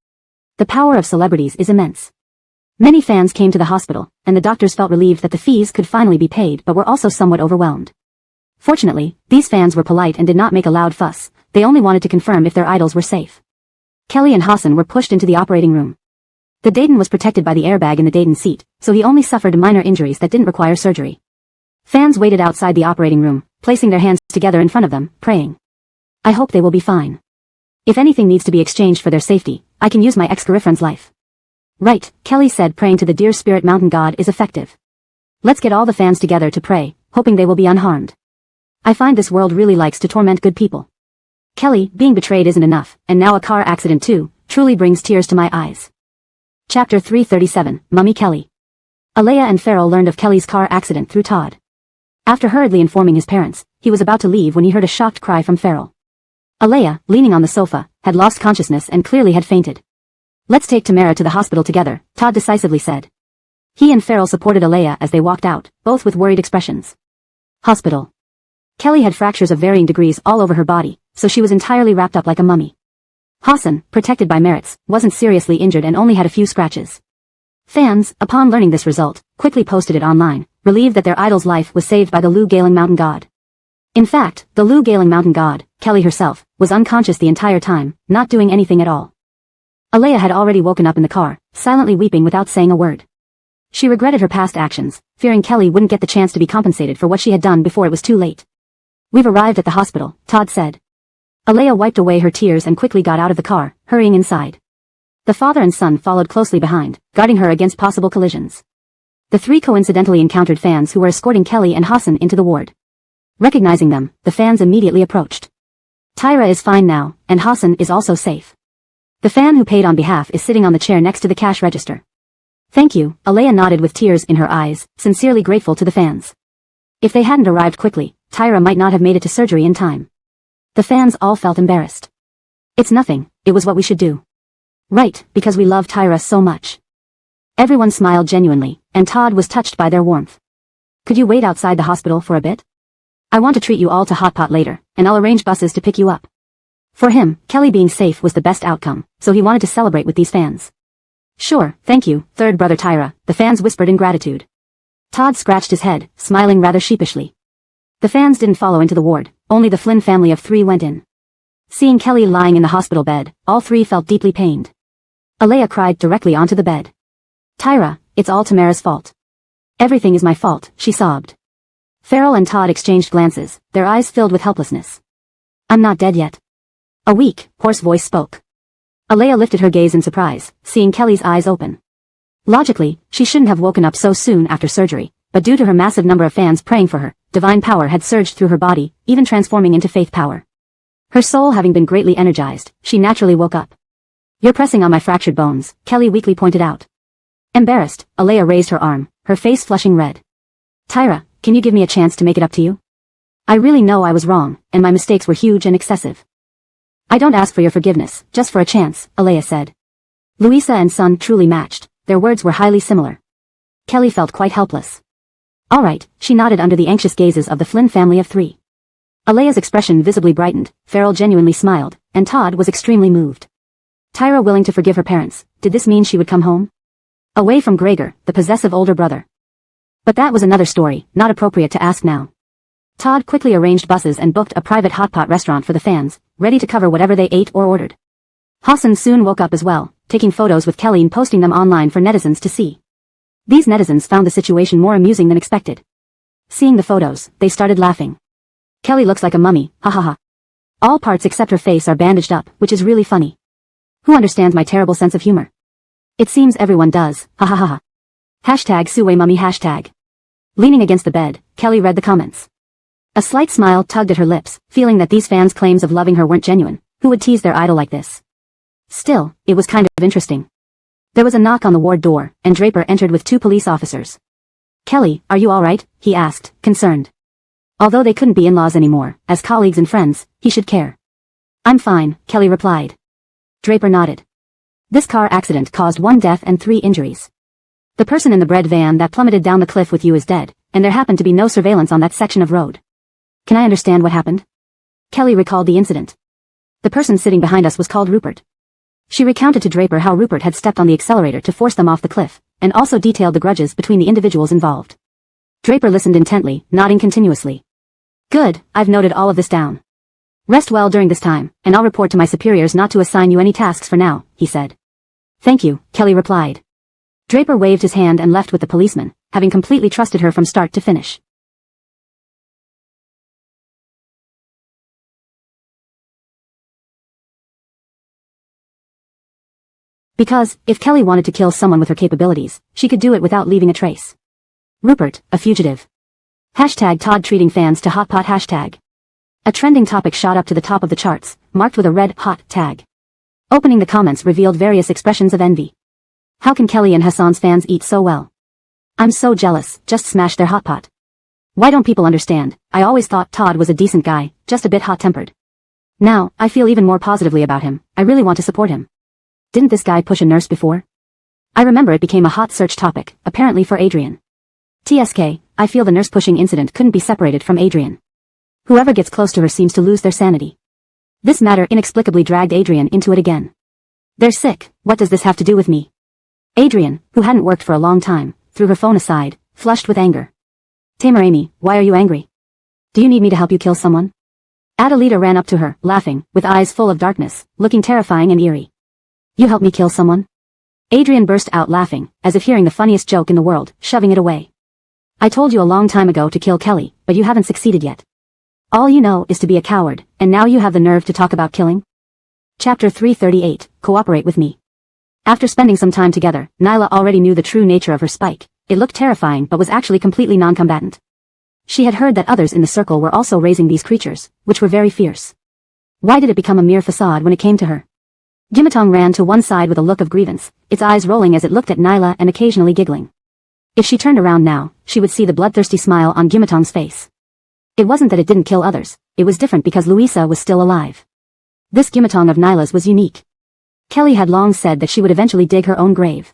The power of celebrities is immense. Many fans came to the hospital, and the doctors felt relieved that the fees could finally be paid but were also somewhat overwhelmed. Fortunately, these fans were polite and did not make a loud fuss, they only wanted to confirm if their idols were safe. Kelly and Hassan were pushed into the operating room. The Dayton was protected by the airbag in the Dayton seat, so he only suffered minor injuries that didn't require surgery. Fans waited outside the operating room, placing their hands together in front of them, praying. I hope they will be fine. If anything needs to be exchanged for their safety, I can use my ex-girlfriend's life. Right, Kelly said, praying to the dear spirit mountain god is effective. Let's get all the fans together to pray, hoping they will be unharmed. I find this world really likes to torment good people. Kelly, being betrayed isn't enough, and now a car accident too, truly brings tears to my eyes. Chapter 337, Mummy Kelly. Alea and Farrell learned of Kelly's car accident through Todd. After hurriedly informing his parents, he was about to leave when he heard a shocked cry from Farrell. Alea, leaning on the sofa, had lost consciousness and clearly had fainted. Let's take Tamara to the hospital together, Todd decisively said. He and Farrell supported Alea as they walked out, both with worried expressions. Hospital. Kelly had fractures of varying degrees all over her body, so she was entirely wrapped up like a mummy. Hassan, protected by merits, wasn't seriously injured and only had a few scratches. Fans, upon learning this result, quickly posted it online, relieved that their idol's life was saved by the Lou Galing mountain god. In fact, the Lou Galing mountain god, Kelly herself, was unconscious the entire time, not doing anything at all. Alea had already woken up in the car, silently weeping without saying a word. She regretted her past actions, fearing Kelly wouldn't get the chance to be compensated for what she had done before it was too late. We've arrived at the hospital, Todd said. Alea wiped away her tears and quickly got out of the car, hurrying inside. The father and son followed closely behind, guarding her against possible collisions. The three coincidentally encountered fans who were escorting Kelly and Hassan into the ward. Recognizing them, the fans immediately approached. Tyra is fine now, and Hassan is also safe. The fan who paid on behalf is sitting on the chair next to the cash register. Thank you, Alea nodded with tears in her eyes, sincerely grateful to the fans. If they hadn't arrived quickly, Tyra might not have made it to surgery in time. The fans all felt embarrassed. It's nothing, it was what we should do. Right, because we love Tyra so much. Everyone smiled genuinely, and Todd was touched by their warmth. Could you wait outside the hospital for a bit? I want to treat you all to hot pot later, and I'll arrange buses to pick you up. For him, Kelly being safe was the best outcome, so he wanted to celebrate with these fans. Sure, thank you, third brother Tyra, the fans whispered in gratitude. Todd scratched his head, smiling rather sheepishly. The fans didn't follow into the ward, only the Flynn family of three went in. Seeing Kelly lying in the hospital bed, all three felt deeply pained. Alea cried directly onto the bed. Tyra, it's all Tamara's fault. Everything is my fault, she sobbed. Farrell and Todd exchanged glances, their eyes filled with helplessness. I'm not dead yet. A weak, hoarse voice spoke. Alea lifted her gaze in surprise, seeing Kelly's eyes open. Logically, she shouldn't have woken up so soon after surgery, but due to her massive number of fans praying for her, divine power had surged through her body, even transforming into faith power. Her soul having been greatly energized, she naturally woke up. You're pressing on my fractured bones, Kelly weakly pointed out. Embarrassed, Alea raised her arm, her face flushing red. Tyra, can you give me a chance to make it up to you? I really know I was wrong, and my mistakes were huge and excessive. I don't ask for your forgiveness, just for a chance, Alea said. Louisa and son truly matched, their words were highly similar. Kelly felt quite helpless. All right, she nodded under the anxious gazes of the Flynn family of three. Alea's expression visibly brightened, Farrell genuinely smiled, and Todd was extremely moved. Tyra willing to forgive her parents, did this mean she would come home? Away from Gregor, the possessive older brother. But that was another story, not appropriate to ask now. Todd quickly arranged buses and booked a private hot pot restaurant for the fans, ready to cover whatever they ate or ordered. Hassan soon woke up as well, taking photos with Kelly and posting them online for netizens to see. These netizens found the situation more amusing than expected. Seeing the photos, they started laughing. Kelly looks like a mummy, ha ha ha. All parts except her face are bandaged up, which is really funny. Who understands my terrible sense of humor? It seems everyone does, ha ha ha ha. Hashtag Suwe mummy hashtag. Leaning against the bed, Kelly read the comments. A slight smile tugged at her lips, feeling that these fans' claims of loving her weren't genuine. Who would tease their idol like this? Still, it was kind of interesting. There was a knock on the ward door, and Draper entered with two police officers. Kelly, are you all right? He asked, concerned. Although they couldn't be in-laws anymore, as colleagues and friends, he should care. I'm fine, Kelly replied. Draper nodded. This car accident caused 1 death and 3 injuries. The person in the bread van that plummeted down the cliff with you is dead, and there happened to be no surveillance on that section of road. Can I understand what happened? Kelly recalled the incident. The person sitting behind us was called Rupert. She recounted to Draper how Rupert had stepped on the accelerator to force them off the cliff, and also detailed the grudges between the individuals involved. Draper listened intently, nodding continuously. Good, I've noted all of this down. Rest well during this time, and I'll report to my superiors not to assign you any tasks for now, he said. Thank you, Kelly replied. Draper waved his hand and left with the policeman, having completely trusted her from start to finish. Because, if Kelly wanted to kill someone with her capabilities, she could do it without leaving a trace. Rupert, a fugitive. Hashtag Todd treating fans to hot pot hashtag. A trending topic shot up to the top of the charts, marked with a red hot tag. Opening the comments revealed various expressions of envy. How can Kelly and Hassan's fans eat so well? I'm so jealous, just smash their hot pot. Why don't people understand? I always thought Todd was a decent guy, just a bit hot-tempered. Now, I feel even more positively about him. I really want to support him. Didn't this guy push a nurse before? I remember it became a hot search topic, apparently for Adrian. TSK, I feel the nurse pushing incident couldn't be separated from Adrian. Whoever gets close to her seems to lose their sanity. This matter inexplicably dragged Adrian into it again. They're sick, what does this have to do with me? Adrian, who hadn't worked for a long time, threw her phone aside, flushed with anger. Tamer Amy, why are you angry? Do you need me to help you kill someone? Adelita ran up to her, laughing, with eyes full of darkness, looking terrifying and eerie. You help me kill someone? Adrian burst out laughing, as if hearing the funniest joke in the world, shoving it away. I told you a long time ago to kill Kelly, but you haven't succeeded yet. All you know is to be a coward, and now you have the nerve to talk about killing? Chapter 338, Cooperate with me. After spending some time together, Nyla already knew the true nature of her spike. It looked terrifying but was actually completely non-combatant. She had heard that others in the circle were also raising these creatures, which were very fierce. Why did it become a mere facade when it came to her? Gimatong ran to one side with a look of grievance, its eyes rolling as it looked at Nyla and occasionally giggling. If she turned around now, she would see the bloodthirsty smile on Gimatong's face. It wasn't that it didn't kill others, it was different because Louisa was still alive. This Gimatong of Nyla's was unique. Kelly had long said that she would eventually dig her own grave.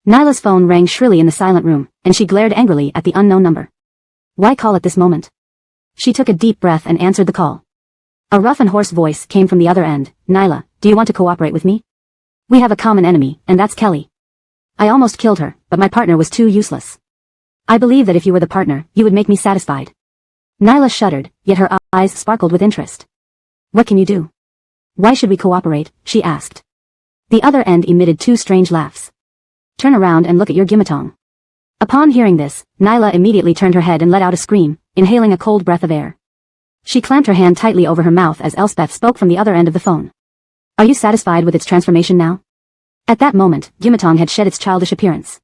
Nyla's phone rang shrilly in the silent room, and she glared angrily at the unknown number. Why call at this moment? She took a deep breath and answered the call. A rough and hoarse voice came from the other end. Nyla, do you want to cooperate with me? We have a common enemy, and that's Kelly. I almost killed her, but my partner was too useless. I believe that if you were the partner, you would make me satisfied. Nyla shuddered, yet her eyes sparkled with interest. What can you do? Why should we cooperate? She asked. The other end emitted two strange laughs. Turn around and look at your Gimatong. Upon hearing this, Nyla immediately turned her head and let out a scream, inhaling a cold breath of air. She clamped her hand tightly over her mouth as Elspeth spoke from the other end of the phone. Are you satisfied with its transformation now? At that moment, Gimatong had shed its childish appearance.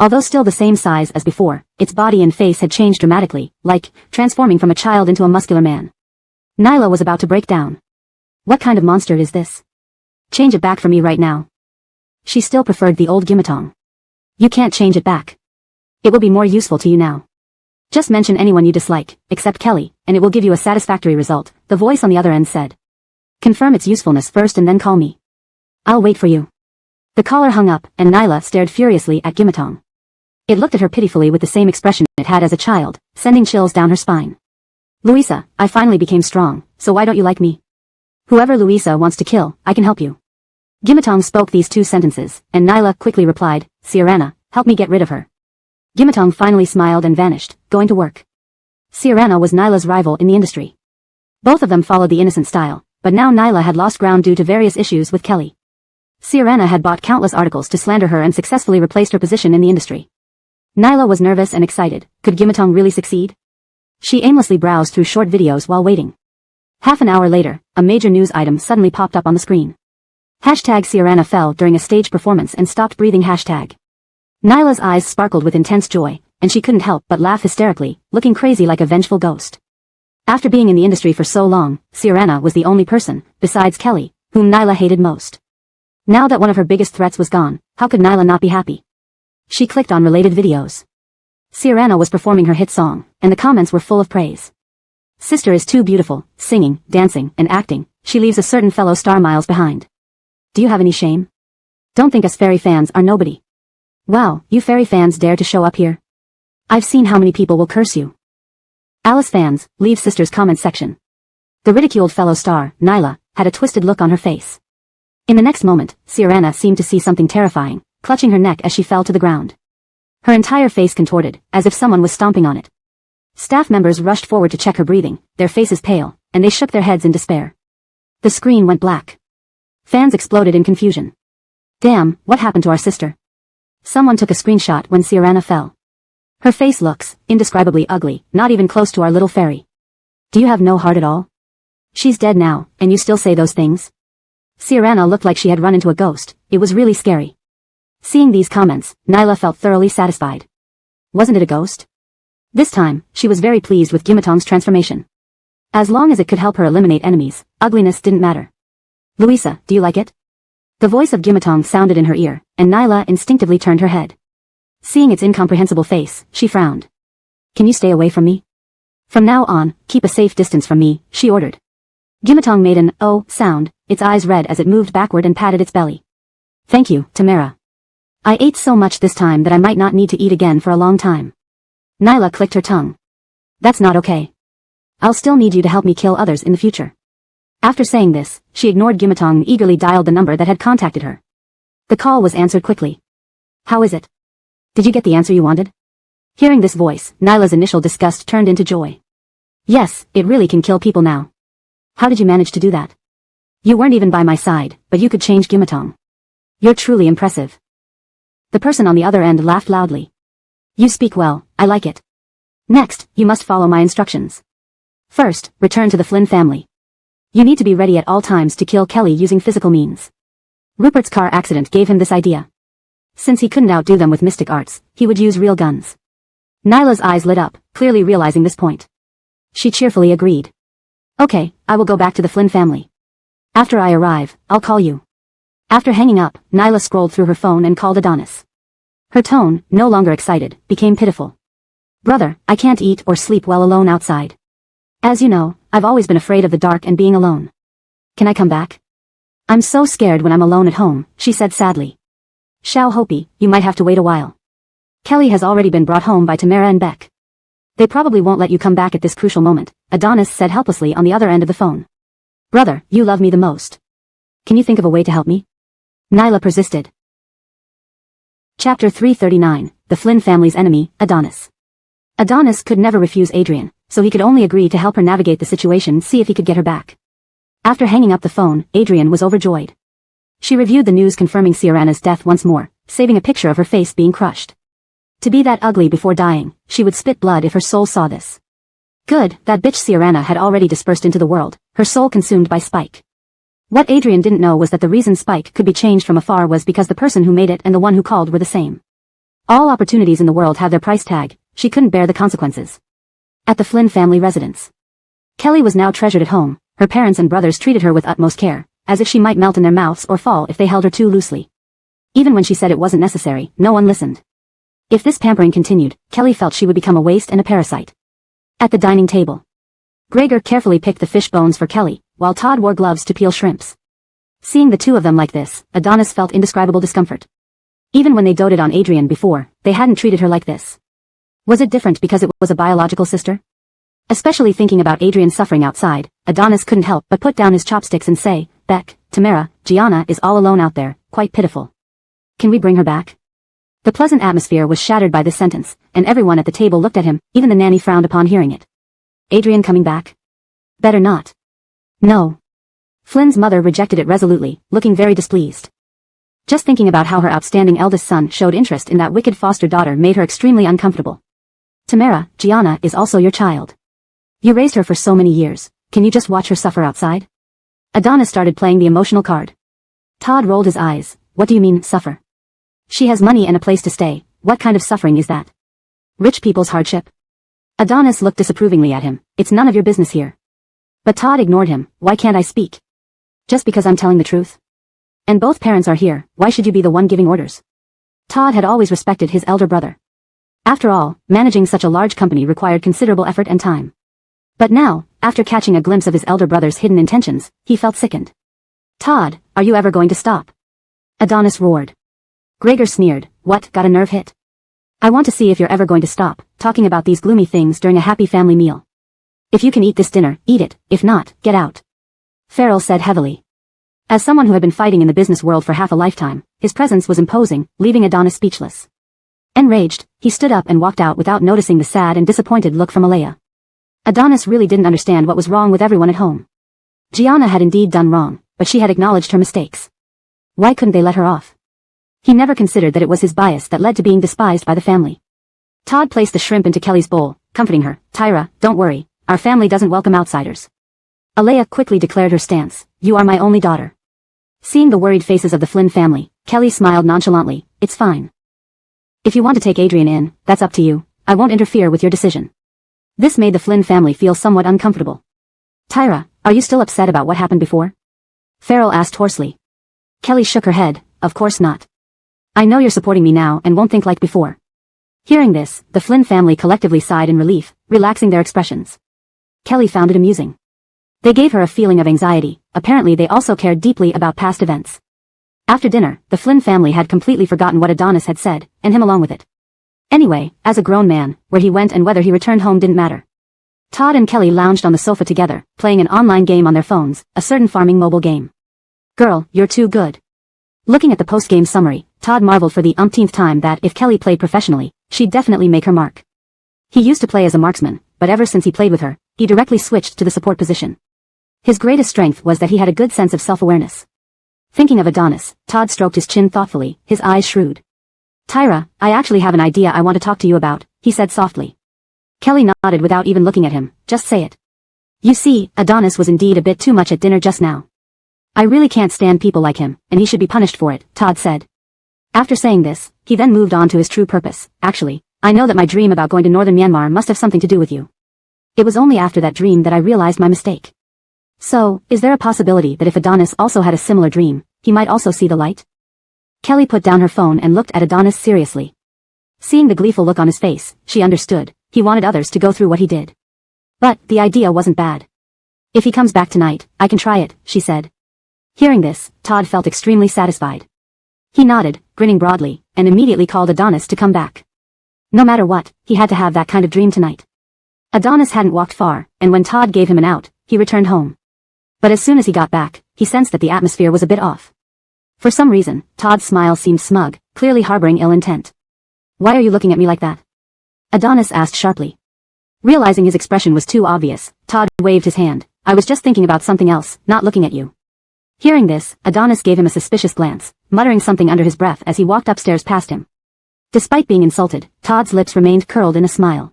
Although still the same size as before, its body and face had changed dramatically, like transforming from a child into a muscular man. Nyla was about to break down. What kind of monster is this? Change it back for me right now. She still preferred the old Gimatong. You can't change it back. It will be more useful to you now. Just mention anyone you dislike, except Kelly, and it will give you a satisfactory result, the voice on the other end said. Confirm its usefulness first and then call me. I'll wait for you. The caller hung up, and Nyla stared furiously at Gimatong. It looked at her pitifully with the same expression it had as a child, sending chills down her spine. Louisa, I finally became strong, so why don't you like me? Whoever Louisa wants to kill, I can help you. Gimatong spoke these two sentences, and Nyla quickly replied, Ciarana, help me get rid of her. Gimatong finally smiled and vanished, going to work. Ciarana was Nyla's rival in the industry. Both of them followed the innocent style, but now Nyla had lost ground due to various issues with Kelly. Ciarana had bought countless articles to slander her and successfully replaced her position in the industry. Nyla was nervous and excited. Could Gimatong really succeed? She aimlessly browsed through short videos while waiting. Half an hour later, a major news item suddenly popped up on the screen. Hashtag Ciarana fell during a stage performance and stopped breathing hashtag. Nyla's eyes sparkled with intense joy, and she couldn't help but laugh hysterically, looking crazy like a vengeful ghost. After being in the industry for so long, Ciarana was the only person, besides Kelly, whom Nyla hated most. Now that one of her biggest threats was gone, how could Nyla not be happy? She clicked on related videos. Ciarana was performing her hit song, and the comments were full of praise. Sister is too beautiful, singing, dancing, and acting, she leaves a certain fellow star miles behind. Do you have any shame? Don't think us fairy fans are nobody. Wow, you fairy fans dare to show up here? I've seen how many people will curse you. Alice fans, leave sister's comment section. The ridiculed fellow star, Nyla, had a twisted look on her face. In the next moment, Ciarana seemed to see something terrifying, clutching her neck as she fell to the ground. Her entire face contorted, as if someone was stomping on it. Staff members rushed forward to check her breathing, their faces pale, and they shook their heads in despair. The screen went black. Fans exploded in confusion. Damn, what happened to our sister? Someone took a screenshot when Ciarana fell. Her face looks indescribably ugly, not even close to our little fairy. Do you have no heart at all? She's dead now, and you still say those things? Ciarana looked like she had run into a ghost. It was really scary. Seeing these comments, Nyla felt thoroughly satisfied. Wasn't it a ghost? This time, she was very pleased with Gimatong's transformation. As long as it could help her eliminate enemies, ugliness didn't matter. Louisa, do you like it? The voice of Gimatong sounded in her ear, and Nyla instinctively turned her head. Seeing its incomprehensible face, she frowned. Can you stay away from me? From now on, keep a safe distance from me, she ordered. Gimatong made an oh sound, its eyes red as it moved backward and patted its belly. Thank you, Tamara. I ate so much this time that I might not need to eat again for a long time. Nyla clicked her tongue. That's not okay. I'll still need you to help me kill others in the future. After saying this, she ignored Gimatong and eagerly dialed the number that had contacted her. The call was answered quickly. How is it? Did you get the answer you wanted? Hearing this voice, Nyla's initial disgust turned into joy. Yes, it really can kill people now. How did you manage to do that? You weren't even by my side, but you could change Gimatong. You're truly impressive. The person on the other end laughed loudly. You speak well, I like it. Next, you must follow my instructions. First, return to the Flynn family. You need to be ready at all times to kill Kelly using physical means. Rupert's car accident gave him this idea. Since he couldn't outdo them with mystic arts, he would use real guns. Nyla's eyes lit up, clearly realizing this point. She cheerfully agreed. Okay, I will go back to the Flynn family. After I arrive, I'll call you. After hanging up, Nyla scrolled through her phone and called Adonis. Her tone, no longer excited, became pitiful. Brother, I can't eat or sleep well alone outside. As you know, I've always been afraid of the dark and being alone. Can I come back? I'm so scared when I'm alone at home, she said sadly. Xiao Hopi, you might have to wait a while. Kelly has already been brought home by Tamara and Beck. They probably won't let you come back at this crucial moment, Adonis said helplessly on the other end of the phone. Brother, you love me the most. Can you think of a way to help me? Nyla persisted. Chapter 339, The Flynn Family's Enemy, Adonis. Adonis could never refuse Adrian, so he could only agree to help her navigate the situation and see if he could get her back. After hanging up the phone, Adrian was overjoyed. She reviewed the news confirming Ciarana's death once more, saving a picture of her face being crushed. To be that ugly before dying, she would spit blood if her soul saw this. Good, that bitch Ciarana had already dispersed into the world, her soul consumed by Spike. What Adrian didn't know was that the reason Spike could be changed from afar was because the person who made it and the one who called were the same. All opportunities in the world have their price tag, she couldn't bear the consequences. At the Flynn family residence. Kelly was now treasured at home, her parents and brothers treated her with utmost care, as if she might melt in their mouths or fall if they held her too loosely. Even when she said it wasn't necessary, no one listened. If this pampering continued, Kelly felt she would become a waste and a parasite. At the dining table. Gregor carefully picked the fish bones for Kelly, while Todd wore gloves to peel shrimps. Seeing the two of them like this, Adonis felt indescribable discomfort. Even when they doted on Adrian before, they hadn't treated her like this. Was it different because it was a biological sister? Especially thinking about Adrian's suffering outside, Adonis couldn't help but put down his chopsticks and say, Beck, Tamara, Gianna is all alone out there, quite pitiful. Can we bring her back? The pleasant atmosphere was shattered by this sentence, and everyone at the table looked at him, even the nanny frowned upon hearing it. Adrian coming back? Better not. No. Flynn's mother rejected it resolutely, looking very displeased. Just thinking about how her outstanding eldest son showed interest in that wicked foster daughter made her extremely uncomfortable. Tamara, Gianna is also your child. You raised her for so many years, can you just watch her suffer outside? Adonis started playing the emotional card. Todd rolled his eyes, what do you mean, suffer? She has money and a place to stay, what kind of suffering is that? Rich people's hardship? Adonis looked disapprovingly at him, it's none of your business here. But Todd ignored him, why can't I speak? Just because I'm telling the truth? And both parents are here, why should you be the one giving orders? Todd had always respected his elder brother. After all, managing such a large company required considerable effort and time. But now, after catching a glimpse of his elder brother's hidden intentions, he felt sickened. Todd, are you ever going to stop? Adonis roared. Gregor sneered, what, got a nerve hit? I want to see if you're ever going to stop, talking about these gloomy things during a happy family meal. If you can eat this dinner, eat it, if not, get out. Farrell said heavily. As someone who had been fighting in the business world for half a lifetime, his presence was imposing, leaving Adonis speechless. Enraged, he stood up and walked out without noticing the sad and disappointed look from Alea. Adonis really didn't understand what was wrong with everyone at home. Gianna had indeed done wrong, but she had acknowledged her mistakes. Why couldn't they let her off? He never considered that it was his bias that led to being despised by the family. Todd placed the shrimp into Kelly's bowl, comforting her, Tyra, don't worry, our family doesn't welcome outsiders. Alea quickly declared her stance, you are my only daughter. Seeing the worried faces of the Flynn family, Kelly smiled nonchalantly, it's fine. If you want to take Adrian in, that's up to you, I won't interfere with your decision. This made the Flynn family feel somewhat uncomfortable. Tyra, are you still upset about what happened before? Farrell asked hoarsely. Kelly shook her head, of course not. I know you're supporting me now and won't think like before. Hearing this, the Flynn family collectively sighed in relief, relaxing their expressions. Kelly found it amusing. They gave her a feeling of anxiety, apparently they also cared deeply about past events. After dinner, the Flynn family had completely forgotten what Adonis had said, and him along with it. Anyway, as a grown man, where he went and whether he returned home didn't matter. Todd and Kelly lounged on the sofa together, playing an online game on their phones, a certain farming mobile game. Girl, you're too good. Looking at the post-game summary, Todd marveled for the umpteenth time that if Kelly played professionally, she'd definitely make her mark. He used to play as a marksman, but ever since he played with her, he directly switched to the support position. His greatest strength was that he had a good sense of self-awareness. Thinking of Adonis, Todd stroked his chin thoughtfully, his eyes shrewd. Tyra, I actually have an idea I want to talk to you about, he said softly. Kelly nodded without even looking at him, just say it. You see, Adonis was indeed a bit too much at dinner just now. I really can't stand people like him, and he should be punished for it, Todd said. After saying this, he then moved on to his true purpose. Actually, I know that my dream about going to northern Myanmar must have something to do with you. It was only after that dream that I realized my mistake. So, is there a possibility that if Adonis also had a similar dream, he might also see the light? Kelly put down her phone and looked at Adonis seriously. Seeing the gleeful look on his face, she understood. He wanted others to go through what he did. But, the idea wasn't bad. If he comes back tonight, I can try it, she said. Hearing this, Todd felt extremely satisfied. He nodded, grinning broadly, and immediately called Adonis to come back. No matter what, he had to have that kind of dream tonight. Adonis hadn't walked far, and when Todd gave him an out, he returned home. But as soon as he got back, he sensed that the atmosphere was a bit off. For some reason, Todd's smile seemed smug, clearly harboring ill intent. Why are you looking at me like that? Adonis asked sharply. Realizing his expression was too obvious, Todd waved his hand. I was just thinking about something else, not looking at you. Hearing this, Adonis gave him a suspicious glance, muttering something under his breath as he walked upstairs past him. Despite being insulted, Todd's lips remained curled in a smile.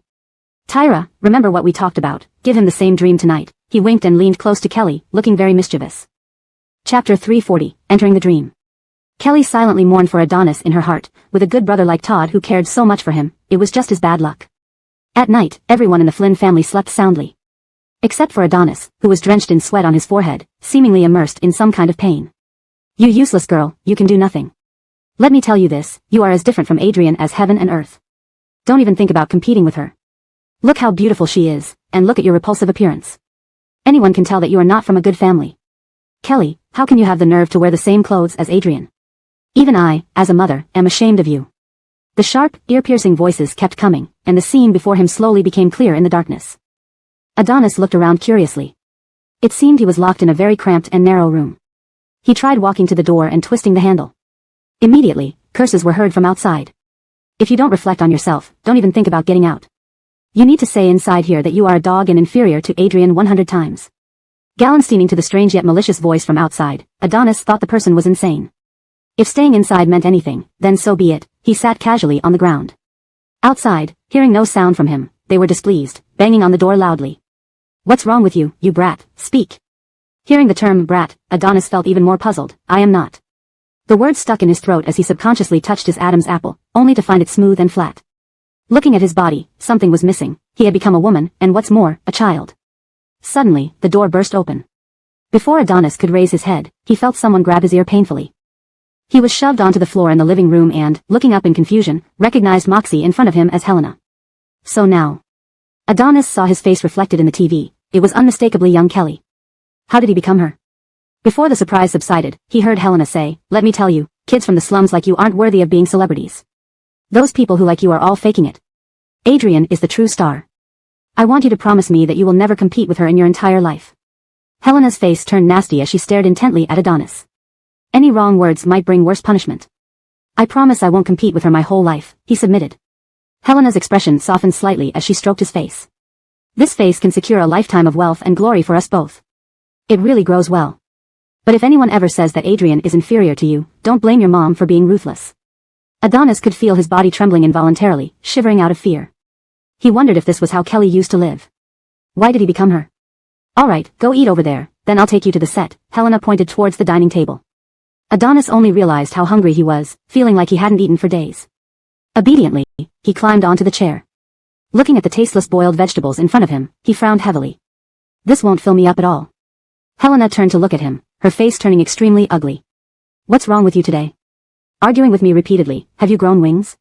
Tyra, remember what we talked about, give him the same dream tonight. He winked and leaned close to Kelly, looking very mischievous. Chapter 340, Entering the Dream. Kelly silently mourned for Adonis in her heart. With a good brother like Todd who cared so much for him, it was just his bad luck. At night, everyone in the Flynn family slept soundly. Except for Adonis, who was drenched in sweat on his forehead, seemingly immersed in some kind of pain. You useless girl, you can do nothing. Let me tell you this, you are as different from Adrian as heaven and earth. Don't even think about competing with her. Look how beautiful she is, and look at your repulsive appearance. Anyone can tell that you are not from a good family. Kelly, how can you have the nerve to wear the same clothes as Adrian? Even I, as a mother, am ashamed of you. The sharp, ear-piercing voices kept coming, and the scene before him slowly became clear in the darkness. Adonis looked around curiously. It seemed he was locked in a very cramped and narrow room. He tried walking to the door and twisting the handle. Immediately, curses were heard from outside. If you don't reflect on yourself, don't even think about getting out. You need to say inside here that you are a dog and inferior to Adrian 100 times. Gallensteining to the strange yet malicious voice from outside, Adonis thought the person was insane. If staying inside meant anything, then so be it. He sat casually on the ground. Outside, hearing no sound from him, they were displeased, banging on the door loudly. What's wrong with you, you brat? Speak. Hearing the term brat, Adonis felt even more puzzled. I am not. The word stuck in his throat as he subconsciously touched his Adam's apple, only to find it smooth and flat. Looking at his body, something was missing. He had become a woman, and what's more, a child. Suddenly, the door burst open. Before Adonis could raise his head, he felt someone grab his ear painfully. He was shoved onto the floor in the living room and, looking up in confusion, recognized Moxie in front of him as Helena. So now. Adonis saw his face reflected in the TV. It was unmistakably young Kelly. How did he become her? Before the surprise subsided, he heard Helena say, let me tell you, kids from the slums like you aren't worthy of being celebrities. Those people who like you are all faking it. Adrian is the true star. I want you to promise me that you will never compete with her in your entire life. Helena's face turned nasty as she stared intently at Adonis. Any wrong words might bring worse punishment. I promise I won't compete with her my whole life, he submitted. Helena's expression softened slightly as she stroked his face. This face can secure a lifetime of wealth and glory for us both. It really grows well. But if anyone ever says that Adrian is inferior to you, don't blame your mom for being ruthless. Adonis could feel his body trembling involuntarily, shivering out of fear. He wondered if this was how Kelly used to live. Why did he become her? Alright, go eat over there, then I'll take you to the set. Helena pointed towards the dining table. Adonis only realized how hungry he was, feeling like he hadn't eaten for days. Obediently, he climbed onto the chair. Looking at the tasteless boiled vegetables in front of him, he frowned heavily. This won't fill me up at all. Helena turned to look at him, her face turning extremely ugly. What's wrong with you today? Arguing with me repeatedly, have you grown wings?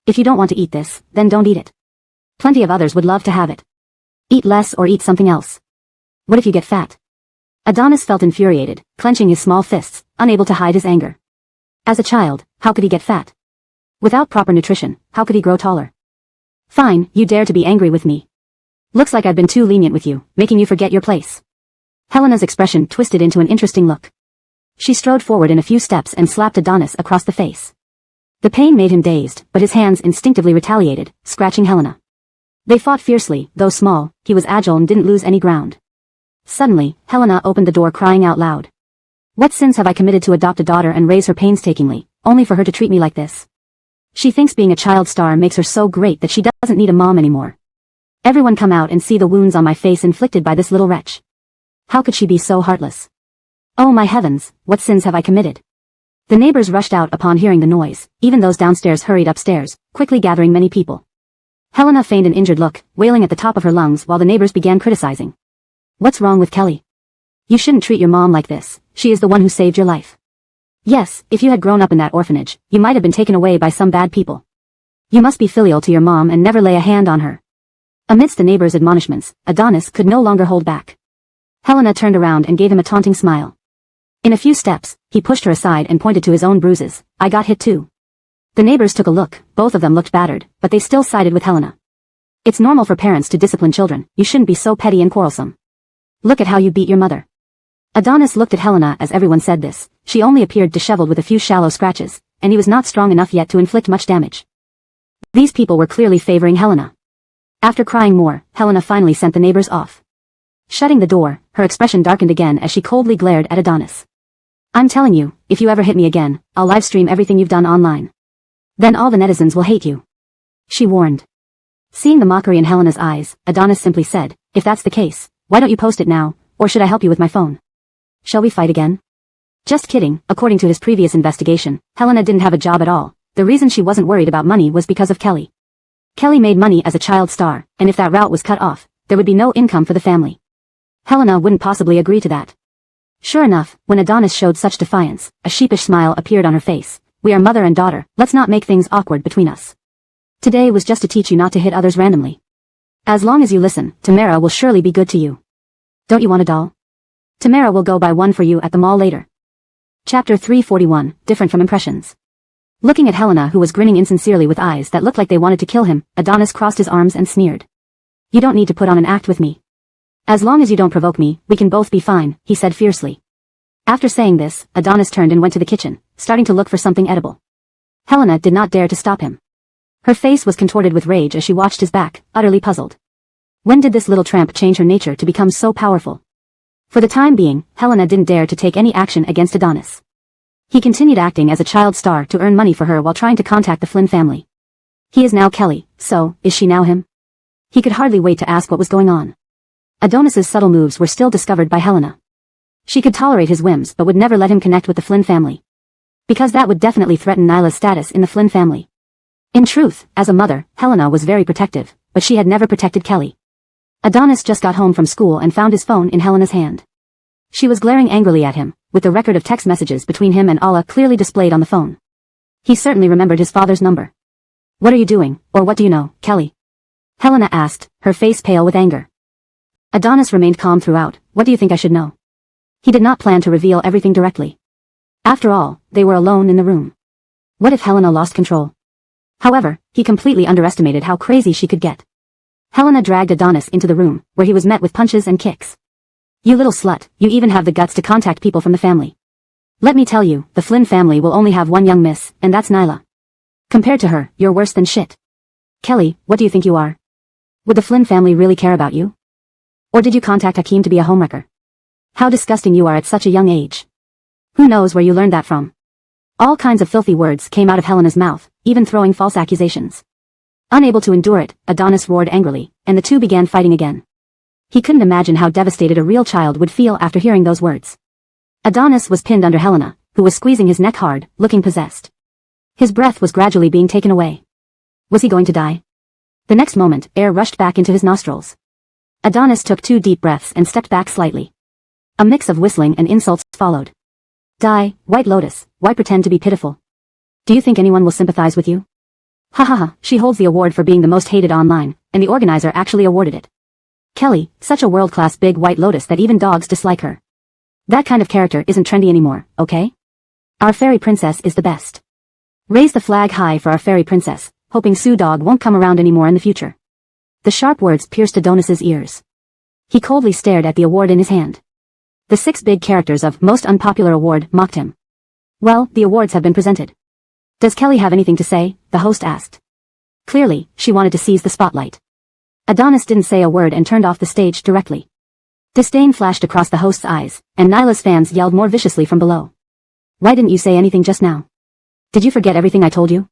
If you don't want to eat this, then don't eat it. Plenty of others would love to have it. Eat less or eat something else. What if you get fat? Adonis felt infuriated, clenching his small fists, unable to hide his anger. As a child, how could he get fat? Without proper nutrition, how could he grow taller? Fine, you dare to be angry with me. Looks like I've been too lenient with you, making you forget your place. Helena's expression twisted into an interesting look. She strode forward in a few steps and slapped Adonis across the face. The pain made him dazed, but his hands instinctively retaliated, scratching Helena. They fought fiercely, though small, he was agile and didn't lose any ground. Suddenly, Helena opened the door crying out loud. What sins have I committed to adopt a daughter and raise her painstakingly, only for her to treat me like this? She thinks being a child star makes her so great that she doesn't need a mom anymore. Everyone come out and see the wounds on my face inflicted by this little wretch. How could she be so heartless? Oh my heavens, what sins have I committed? The neighbors rushed out upon hearing the noise, even those downstairs hurried upstairs, quickly gathering many people. Helena feigned an injured look, wailing at the top of her lungs while the neighbors began criticizing. What's wrong with Kelly? You shouldn't treat your mom like this, she is the one who saved your life. Yes, if you had grown up in that orphanage, you might have been taken away by some bad people. You must be filial to your mom and never lay a hand on her. Amidst the neighbors' admonishments, Adonis could no longer hold back. Helena turned around and gave him a taunting smile. In a few steps, he pushed her aside and pointed to his own bruises. I got hit too. The neighbors took a look, both of them looked battered, but they still sided with Helena. It's normal for parents to discipline children, you shouldn't be so petty and quarrelsome. Look at how you beat your mother. Adonis looked at Helena as everyone said this. She only appeared disheveled with a few shallow scratches, and he was not strong enough yet to inflict much damage. These people were clearly favoring Helena. After crying more, Helena finally sent the neighbors off. Shutting the door, her expression darkened again as she coldly glared at Adonis. I'm telling you, if you ever hit me again, I'll livestream everything you've done online. Then all the netizens will hate you. She warned. Seeing the mockery in Helena's eyes, Adonis simply said, if that's the case, why don't you post it now, or should I help you with my phone? Shall we fight again? Just kidding, according to his previous investigation, Helena didn't have a job at all. The reason she wasn't worried about money was because of Kelly. Kelly made money as a child star, and if that route was cut off, there would be no income for the family. Helena wouldn't possibly agree to that. Sure enough, when Adonis showed such defiance, a sheepish smile appeared on her face. We are mother and daughter, let's not make things awkward between us. Today was just to teach you not to hit others randomly. As long as you listen, Tamara will surely be good to you. Don't you want a doll? Tamara will go buy one for you at the mall later. Chapter 341, Different from Impressions. Looking at Helena who was grinning insincerely with eyes that looked like they wanted to kill him, Adonis crossed his arms and sneered. You don't need to put on an act with me. As long as you don't provoke me, we can both be fine, he said fiercely. After saying this, Adonis turned and went to the kitchen, starting to look for something edible. Helena did not dare to stop him. Her face was contorted with rage as she watched his back, utterly puzzled. When did this little tramp change her nature to become so powerful? For the time being, Helena didn't dare to take any action against Adonis. He continued acting as a child star to earn money for her while trying to contact the Flynn family. He is now Kelly, so, is she now him? He could hardly wait to ask what was going on. Adonis's subtle moves were still discovered by Helena. She could tolerate his whims but would never let him connect with the Flynn family. Because that would definitely threaten Nyla's status in the Flynn family. In truth, as a mother, Helena was very protective, but she had never protected Kelly. Adonis just got home from school and found his phone in Helena's hand. She was glaring angrily at him, with the record of text messages between him and Allah clearly displayed on the phone. He certainly remembered his father's number. What are you doing, or what do you know, Kelly? Helena asked, her face pale with anger. Adonis remained calm throughout. What do you think I should know? He did not plan to reveal everything directly. After all, they were alone in the room. What if Helena lost control? However, he completely underestimated how crazy she could get. Helena dragged Adonis into the room, where he was met with punches and kicks. You little slut, you even have the guts to contact people from the family. Let me tell you, the Flynn family will only have one young miss, and that's Nyla. Compared to her, you're worse than shit. Kelly, what do you think you are? Would the Flynn family really care about you? Or did you contact Hakeem to be a homewrecker? How disgusting you are at such a young age. Who knows where you learned that from? All kinds of filthy words came out of Helena's mouth, even throwing false accusations. Unable to endure it, Adonis roared angrily, and the two began fighting again. He couldn't imagine how devastated a real child would feel after hearing those words. Adonis was pinned under Helena, who was squeezing his neck hard, looking possessed. His breath was gradually being taken away. Was he going to die? The next moment, air rushed back into his nostrils. Adonis took 2 deep breaths and stepped back slightly. A mix of whistling and insults followed. Die, White Lotus, why pretend to be pitiful? Do you think anyone will sympathize with you? Ha ha ha, she holds the award for being the most hated online, and the organizer actually awarded it. Kelly, such a world-class big White Lotus that even dogs dislike her. That kind of character isn't trendy anymore, okay? Our fairy princess is the best. Raise the flag high for our fairy princess, hoping Sue Dog won't come around anymore in the future. The sharp words pierced Adonis's ears. He coldly stared at the award in his hand. The 6 big characters of Most Unpopular Award mocked him. Well, the awards have been presented. Does Kelly have anything to say? The host asked. Clearly, she wanted to seize the spotlight. Adonis didn't say a word and turned off the stage directly. Disdain flashed across the host's eyes, and Nyla's fans yelled more viciously from below. Why didn't you say anything just now? Did you forget everything I told you?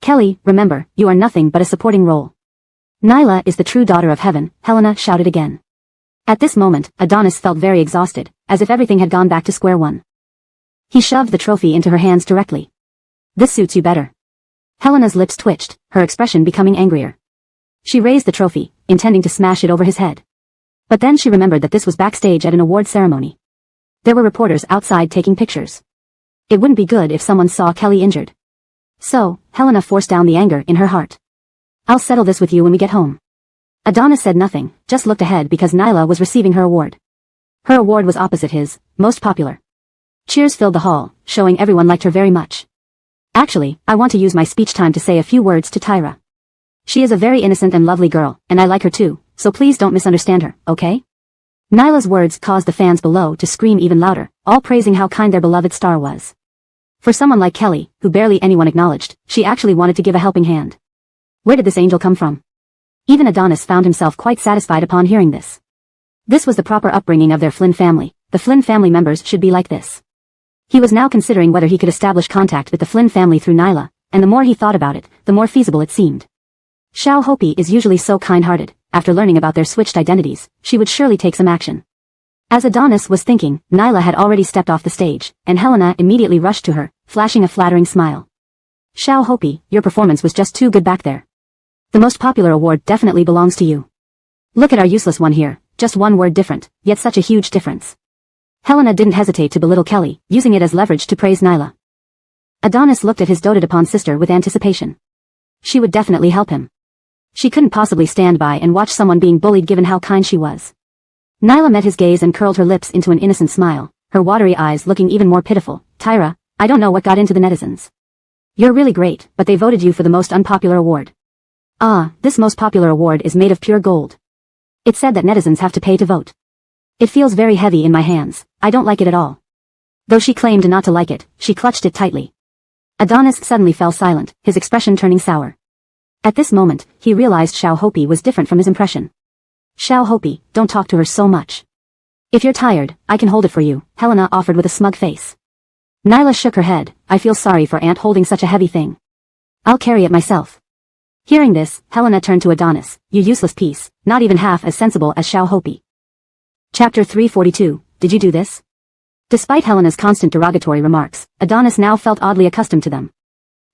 Kelly, remember, you are nothing but a supporting role. Nyla is the true daughter of heaven, Helena shouted again. At this moment, Adonis felt very exhausted, as if everything had gone back to square one. He shoved the trophy into her hands directly. This suits you better. Helena's lips twitched, her expression becoming angrier. She raised the trophy, intending to smash it over his head. But then she remembered that this was backstage at an award ceremony. There were reporters outside taking pictures. It wouldn't be good if someone saw Kelly injured. So, Helena forced down the anger in her heart. I'll settle this with you when we get home. Adonis said nothing, just looked ahead because Nyla was receiving her award. Her award was opposite his, most popular. Cheers filled the hall, showing everyone liked her very much. Actually, I want to use my speech time to say a few words to Tyra. She is a very innocent and lovely girl, and I like her too, so please don't misunderstand her, okay? Nyla's words caused the fans below to scream even louder, all praising how kind their beloved star was. For someone like Kelly, who barely anyone acknowledged, she actually wanted to give a helping hand. Where did this angel come from? Even Adonis found himself quite satisfied upon hearing this. This was the proper upbringing of their Flynn family. The Flynn family members should be like this. He was now considering whether he could establish contact with the Flynn family through Nyla, and the more he thought about it, the more feasible it seemed. Xiao Hopi is usually so kind-hearted. After learning about their switched identities, she would surely take some action. As Adonis was thinking, Nyla had already stepped off the stage, and Helena immediately rushed to her, flashing a flattering smile. Xiao Hopi, your performance was just too good back there. The most popular award definitely belongs to you. Look at our useless one here, just one word different, yet such a huge difference. Helena didn't hesitate to belittle Kelly, using it as leverage to praise Nyla. Adonis looked at his doted-upon sister with anticipation. She would definitely help him. She couldn't possibly stand by and watch someone being bullied given how kind she was. Nyla met his gaze and curled her lips into an innocent smile, her watery eyes looking even more pitiful. Tyra, I don't know what got into the netizens. You're really great, but they voted you for the most unpopular award. Ah, this most popular award is made of pure gold. It said that netizens have to pay to vote. It feels very heavy in my hands, I don't like it at all. Though she claimed not to like it, she clutched it tightly. Adonis suddenly fell silent, his expression turning sour. At this moment, he realized Xiao Hopi was different from his impression. Xiao Hopi, don't talk to her so much. If you're tired, I can hold it for you, Helena offered with a smug face. Nyla shook her head, I feel sorry for Aunt holding such a heavy thing. I'll carry it myself. Hearing this, Helena turned to Adonis, you useless piece, not even half as sensible as Xiao Hopi. Chapter 342, did you do this? Despite Helena's constant derogatory remarks, Adonis now felt oddly accustomed to them.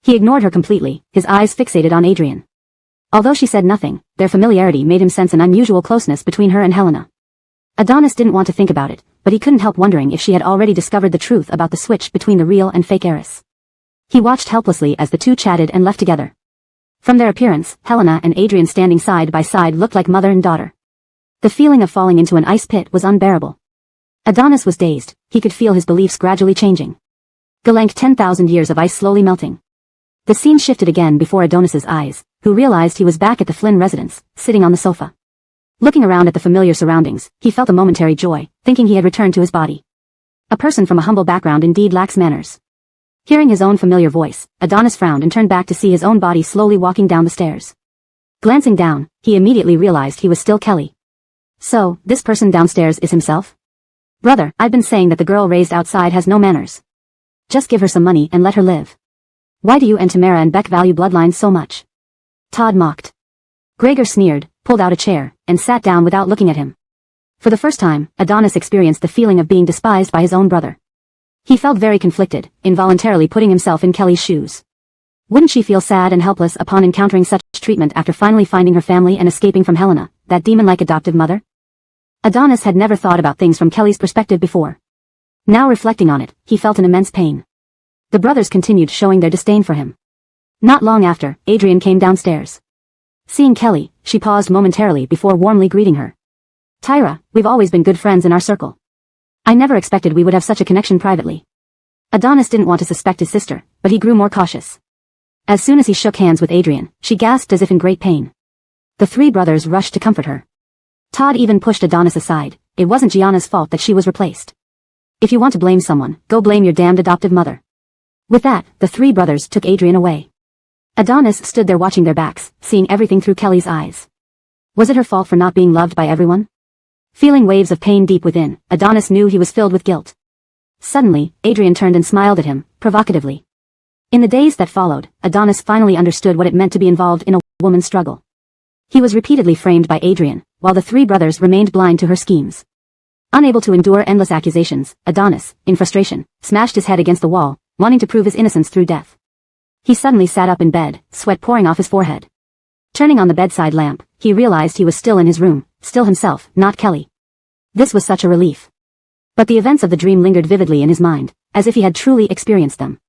He ignored her completely, his eyes fixated on Adrian. Although she said nothing, their familiarity made him sense an unusual closeness between her and Helena. Adonis didn't want to think about it, but he couldn't help wondering if she had already discovered the truth about the switch between the real and fake heiress. He watched helplessly as the two chatted and left together. From their appearance, Helena and Adrian standing side by side looked like mother and daughter. The feeling of falling into an ice pit was unbearable. Adonis was dazed, he could feel his beliefs gradually changing. Galank 10,000 years of ice slowly melting. The scene shifted again before Adonis's eyes, who realized he was back at the Flynn residence, sitting on the sofa. Looking around at the familiar surroundings, he felt a momentary joy, thinking he had returned to his body. A person from a humble background indeed lacks manners. Hearing his own familiar voice, Adonis frowned and turned back to see his own body slowly walking down the stairs. Glancing down, he immediately realized he was still Kelly. So, this person downstairs is himself? Brother, I've been saying that the girl raised outside has no manners. Just give her some money and let her live. Why do you and Tamara and Beck value bloodlines so much? Todd mocked. Gregor sneered, pulled out a chair, and sat down without looking at him. For the first time, Adonis experienced the feeling of being despised by his own brother. He felt very conflicted, involuntarily putting himself in Kelly's shoes. Wouldn't she feel sad and helpless upon encountering such treatment after finally finding her family and escaping from Helena, that demon-like adoptive mother? Adonis had never thought about things from Kelly's perspective before. Now reflecting on it, he felt an immense pain. The brothers continued showing their disdain for him. Not long after, Adrian came downstairs. Seeing Kelly, she paused momentarily before warmly greeting her. Tyra, we've always been good friends in our circle. I never expected we would have such a connection privately. Adonis didn't want to suspect his sister, but he grew more cautious. As soon as he shook hands with Adrian, she gasped as if in great pain. The three brothers rushed to comfort her. Todd even pushed Adonis aside. It wasn't Gianna's fault that she was replaced. If you want to blame someone, go blame your damned adoptive mother. With that, the three brothers took Adrian away. Adonis stood there watching their backs, seeing everything through Kelly's eyes. Was it her fault for not being loved by everyone? Feeling waves of pain deep within, Adonis knew he was filled with guilt. Suddenly, Adrian turned and smiled at him, provocatively. In the days that followed, Adonis finally understood what it meant to be involved in a woman's struggle. He was repeatedly framed by Adrian, while the three brothers remained blind to her schemes. Unable to endure endless accusations, Adonis, in frustration, smashed his head against the wall, wanting to prove his innocence through death. He suddenly sat up in bed, sweat pouring off his forehead. Turning on the bedside lamp, he realized he was still in his room, still himself, not Kelly. This was such a relief. But the events of the dream lingered vividly in his mind, as if he had truly experienced them.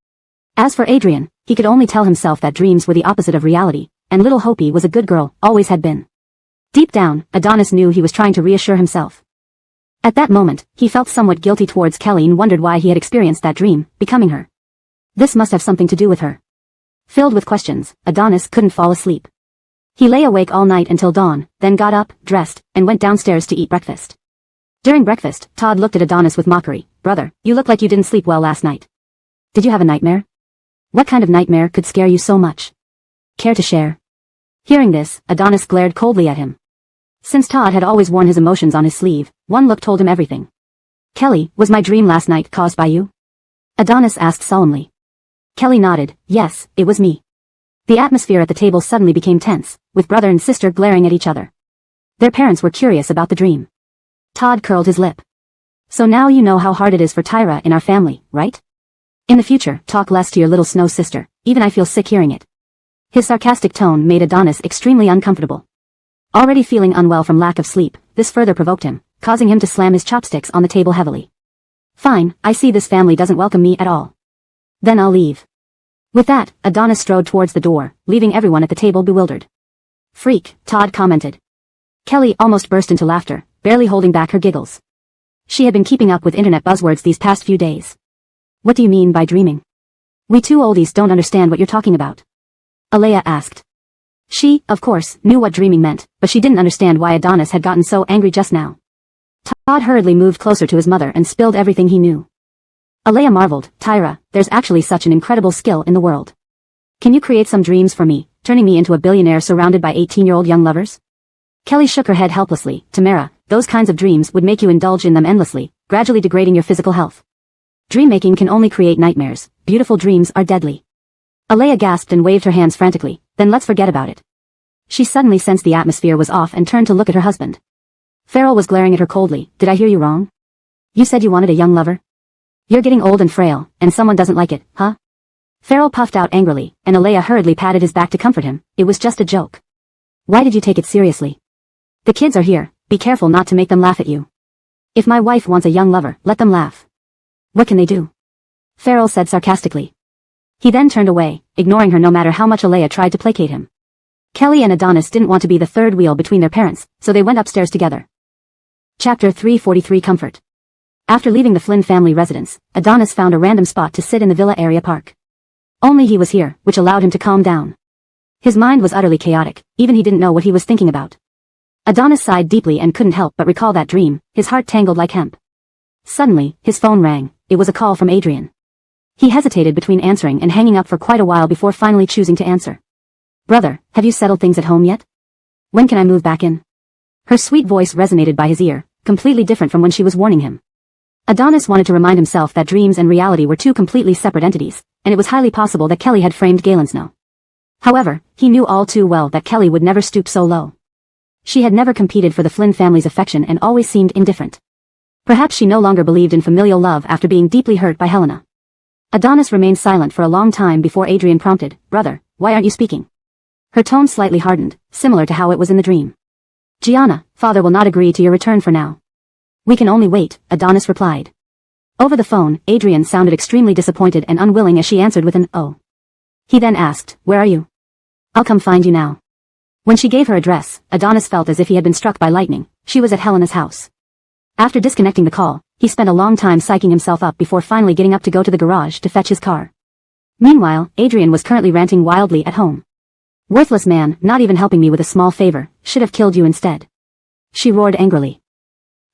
As for Adrian, he could only tell himself that dreams were the opposite of reality, and little Hopi was a good girl, always had been. Deep down, Adonis knew he was trying to reassure himself. At that moment, he felt somewhat guilty towards Kelly and wondered why he had experienced that dream, becoming her. This must have something to do with her. Filled with questions, Adonis couldn't fall asleep. He lay awake all night until dawn, then got up, dressed, and went downstairs to eat breakfast. During breakfast, Todd looked at Adonis with mockery. "Brother, you look like you didn't sleep well last night. Did you have a nightmare? What kind of nightmare could scare you so much? Care to share?" Hearing this, Adonis glared coldly at him. Since Todd had always worn his emotions on his sleeve, one look told him everything. "Kelly, was my dream last night caused by you?" Adonis asked solemnly. Kelly nodded. "Yes, it was me." The atmosphere at the table suddenly became tense, with brother and sister glaring at each other. Their parents were curious about the dream. Todd curled his lip. "So now you know how hard it is for Tyra in our family, right? In the future, talk less to your little snow sister, even I feel sick hearing it." His sarcastic tone made Adonis extremely uncomfortable. Already feeling unwell from lack of sleep, this further provoked him, causing him to slam his chopsticks on the table heavily. "Fine, I see this family doesn't welcome me at all. Then I'll leave." With that, Adonis strode towards the door, leaving everyone at the table bewildered. "Freak," Todd commented. Kelly almost burst into laughter, barely holding back her giggles. She had been keeping up with internet buzzwords these past few days. "What do you mean by dreaming? We two oldies don't understand what you're talking about," Alea asked. She, of course, knew what dreaming meant, but she didn't understand why Adonis had gotten so angry just now. Todd hurriedly moved closer to his mother and spilled everything he knew. Alea marveled. "Tyra, there's actually such an incredible skill in the world. Can you create some dreams for me, turning me into a billionaire surrounded by 18-year-old young lovers?" Kelly shook her head helplessly. "Tamara, those kinds of dreams would make you indulge in them endlessly, gradually degrading your physical health. Dream-making can only create nightmares. Beautiful dreams are deadly." Alea gasped and waved her hands frantically. "Then let's forget about it." She suddenly sensed the atmosphere was off and turned to look at her husband. Farrell was glaring at her coldly. "Did I hear you wrong? You said you wanted a young lover? You're getting old and frail, and someone doesn't like it, huh?" Farrell puffed out angrily, and Alea hurriedly patted his back to comfort him. "It was just a joke. Why did you take it seriously? The kids are here, be careful not to make them laugh at you. If my wife wants a young lover, let them laugh. What can they do?" Farrell said sarcastically. He then turned away, ignoring her no matter how much Alea tried to placate him. Kelly and Adonis didn't want to be the third wheel between their parents, so they went upstairs together. Chapter 343 Comfort. After leaving the Flynn family residence, Adonis found a random spot to sit in the villa area park. Only he was here, which allowed him to calm down. His mind was utterly chaotic, even he didn't know what he was thinking about. Adonis sighed deeply and couldn't help but recall that dream, his heart tangled like hemp. Suddenly, his phone rang. It was a call from Adrian. He hesitated between answering and hanging up for quite a while before finally choosing to answer. "Brother, have you settled things at home yet? When can I move back in?" Her sweet voice resonated by his ear, completely different from when she was warning him. Adonis wanted to remind himself that dreams and reality were two completely separate entities, and it was highly possible that Kelly had framed Galen Snow. However, he knew all too well that Kelly would never stoop so low. She had never competed for the Flynn family's affection and always seemed indifferent. Perhaps she no longer believed in familial love after being deeply hurt by Helena. Adonis remained silent for a long time before Adrian prompted, "Brother, why aren't you speaking?" Her tone slightly hardened, similar to how it was in the dream. "Gianna, father will not agree to your return for now. We can only wait," Adonis replied. Over the phone, Adrian sounded extremely disappointed and unwilling as she answered with an "oh." He then asked, "Where are you?" "I'll come find you now." When she gave her address, Adonis felt as if he had been struck by lightning. She was at Helena's house. After disconnecting the call, he spent a long time psyching himself up before finally getting up to go to the garage to fetch his car. Meanwhile, Adrian was currently ranting wildly at home. "Worthless man, not even helping me with a small favor, should have killed you instead," she roared angrily.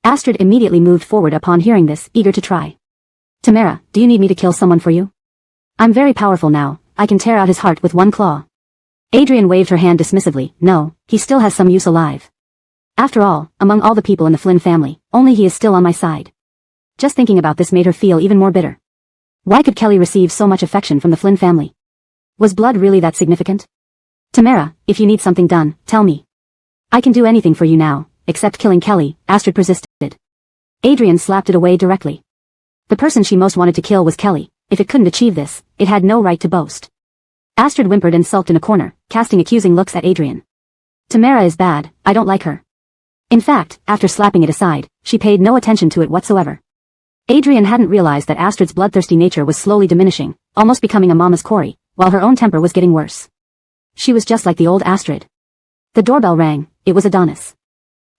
Astrid immediately moved forward upon hearing this, eager to try. "Tamara, do you need me to kill someone for you? I'm very powerful now, I can tear out his heart with one claw." Adrian waved her hand dismissively. "No, he still has some use alive. After all, among all the people in the Flynn family, only he is still on my side." Just thinking about this made her feel even more bitter. Why could Kelly receive so much affection from the Flynn family? Was blood really that significant? "Tamara, if you need something done, tell me. I can do anything for you now, except killing Kelly, Astrid persisted. Adrian slapped it away directly. The person she most wanted to kill was Kelly. If it couldn't achieve this, it had no right to boast. Astrid whimpered and sulked in a corner, casting accusing looks at Adrian. Tamara is bad, I don't like her. In fact, after slapping it aside, she paid no attention to it whatsoever. Adrian hadn't realized that Astrid's bloodthirsty nature was slowly diminishing, almost becoming a mama's Cory, while her own temper was getting worse. She was just like the old Astrid. The doorbell rang. It was Adonis.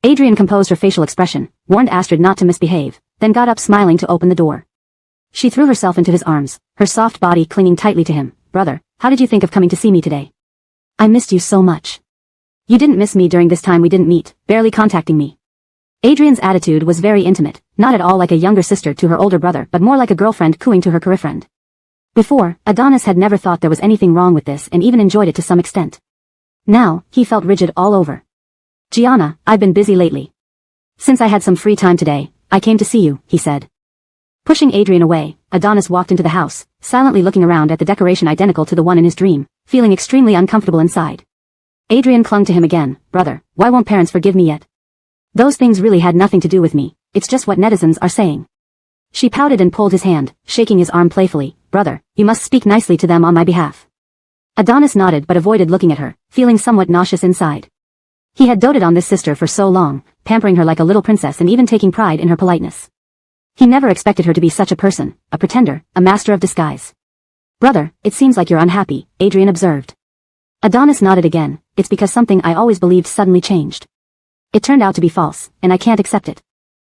Adrian composed her facial expression, warned Astrid not to misbehave, then got up smiling to open the door. She threw herself into his arms, her soft body clinging tightly to him. Brother, how did you think of coming to see me today? I missed you so much. You didn't miss me during this time we didn't meet, barely contacting me. Adrian's attitude was very intimate, not at all like a younger sister to her older brother but more like a girlfriend cooing to her career friend. Before, Adonis had never thought there was anything wrong with this and even enjoyed it to some extent. Now, he felt rigid all over. Gianna, I've been busy lately. Since I had some free time today, I came to see you, he said. Pushing Adrian away, Adonis walked into the house, silently looking around at the decoration identical to the one in his dream, feeling extremely uncomfortable inside. Adrian clung to him again. Brother, why won't parents forgive me yet? Those things really had nothing to do with me, it's just what netizens are saying. She pouted and pulled his hand, shaking his arm playfully. Brother, you must speak nicely to them on my behalf. Adonis nodded but avoided looking at her, feeling somewhat nauseous inside. He had doted on this sister for so long, pampering her like a little princess and even taking pride in her politeness. He never expected her to be such a person, a pretender, a master of disguise. Brother, it seems like you're unhappy, Adrian observed. Adonis nodded again. It's because something I always believed suddenly changed. It turned out to be false, and I can't accept it.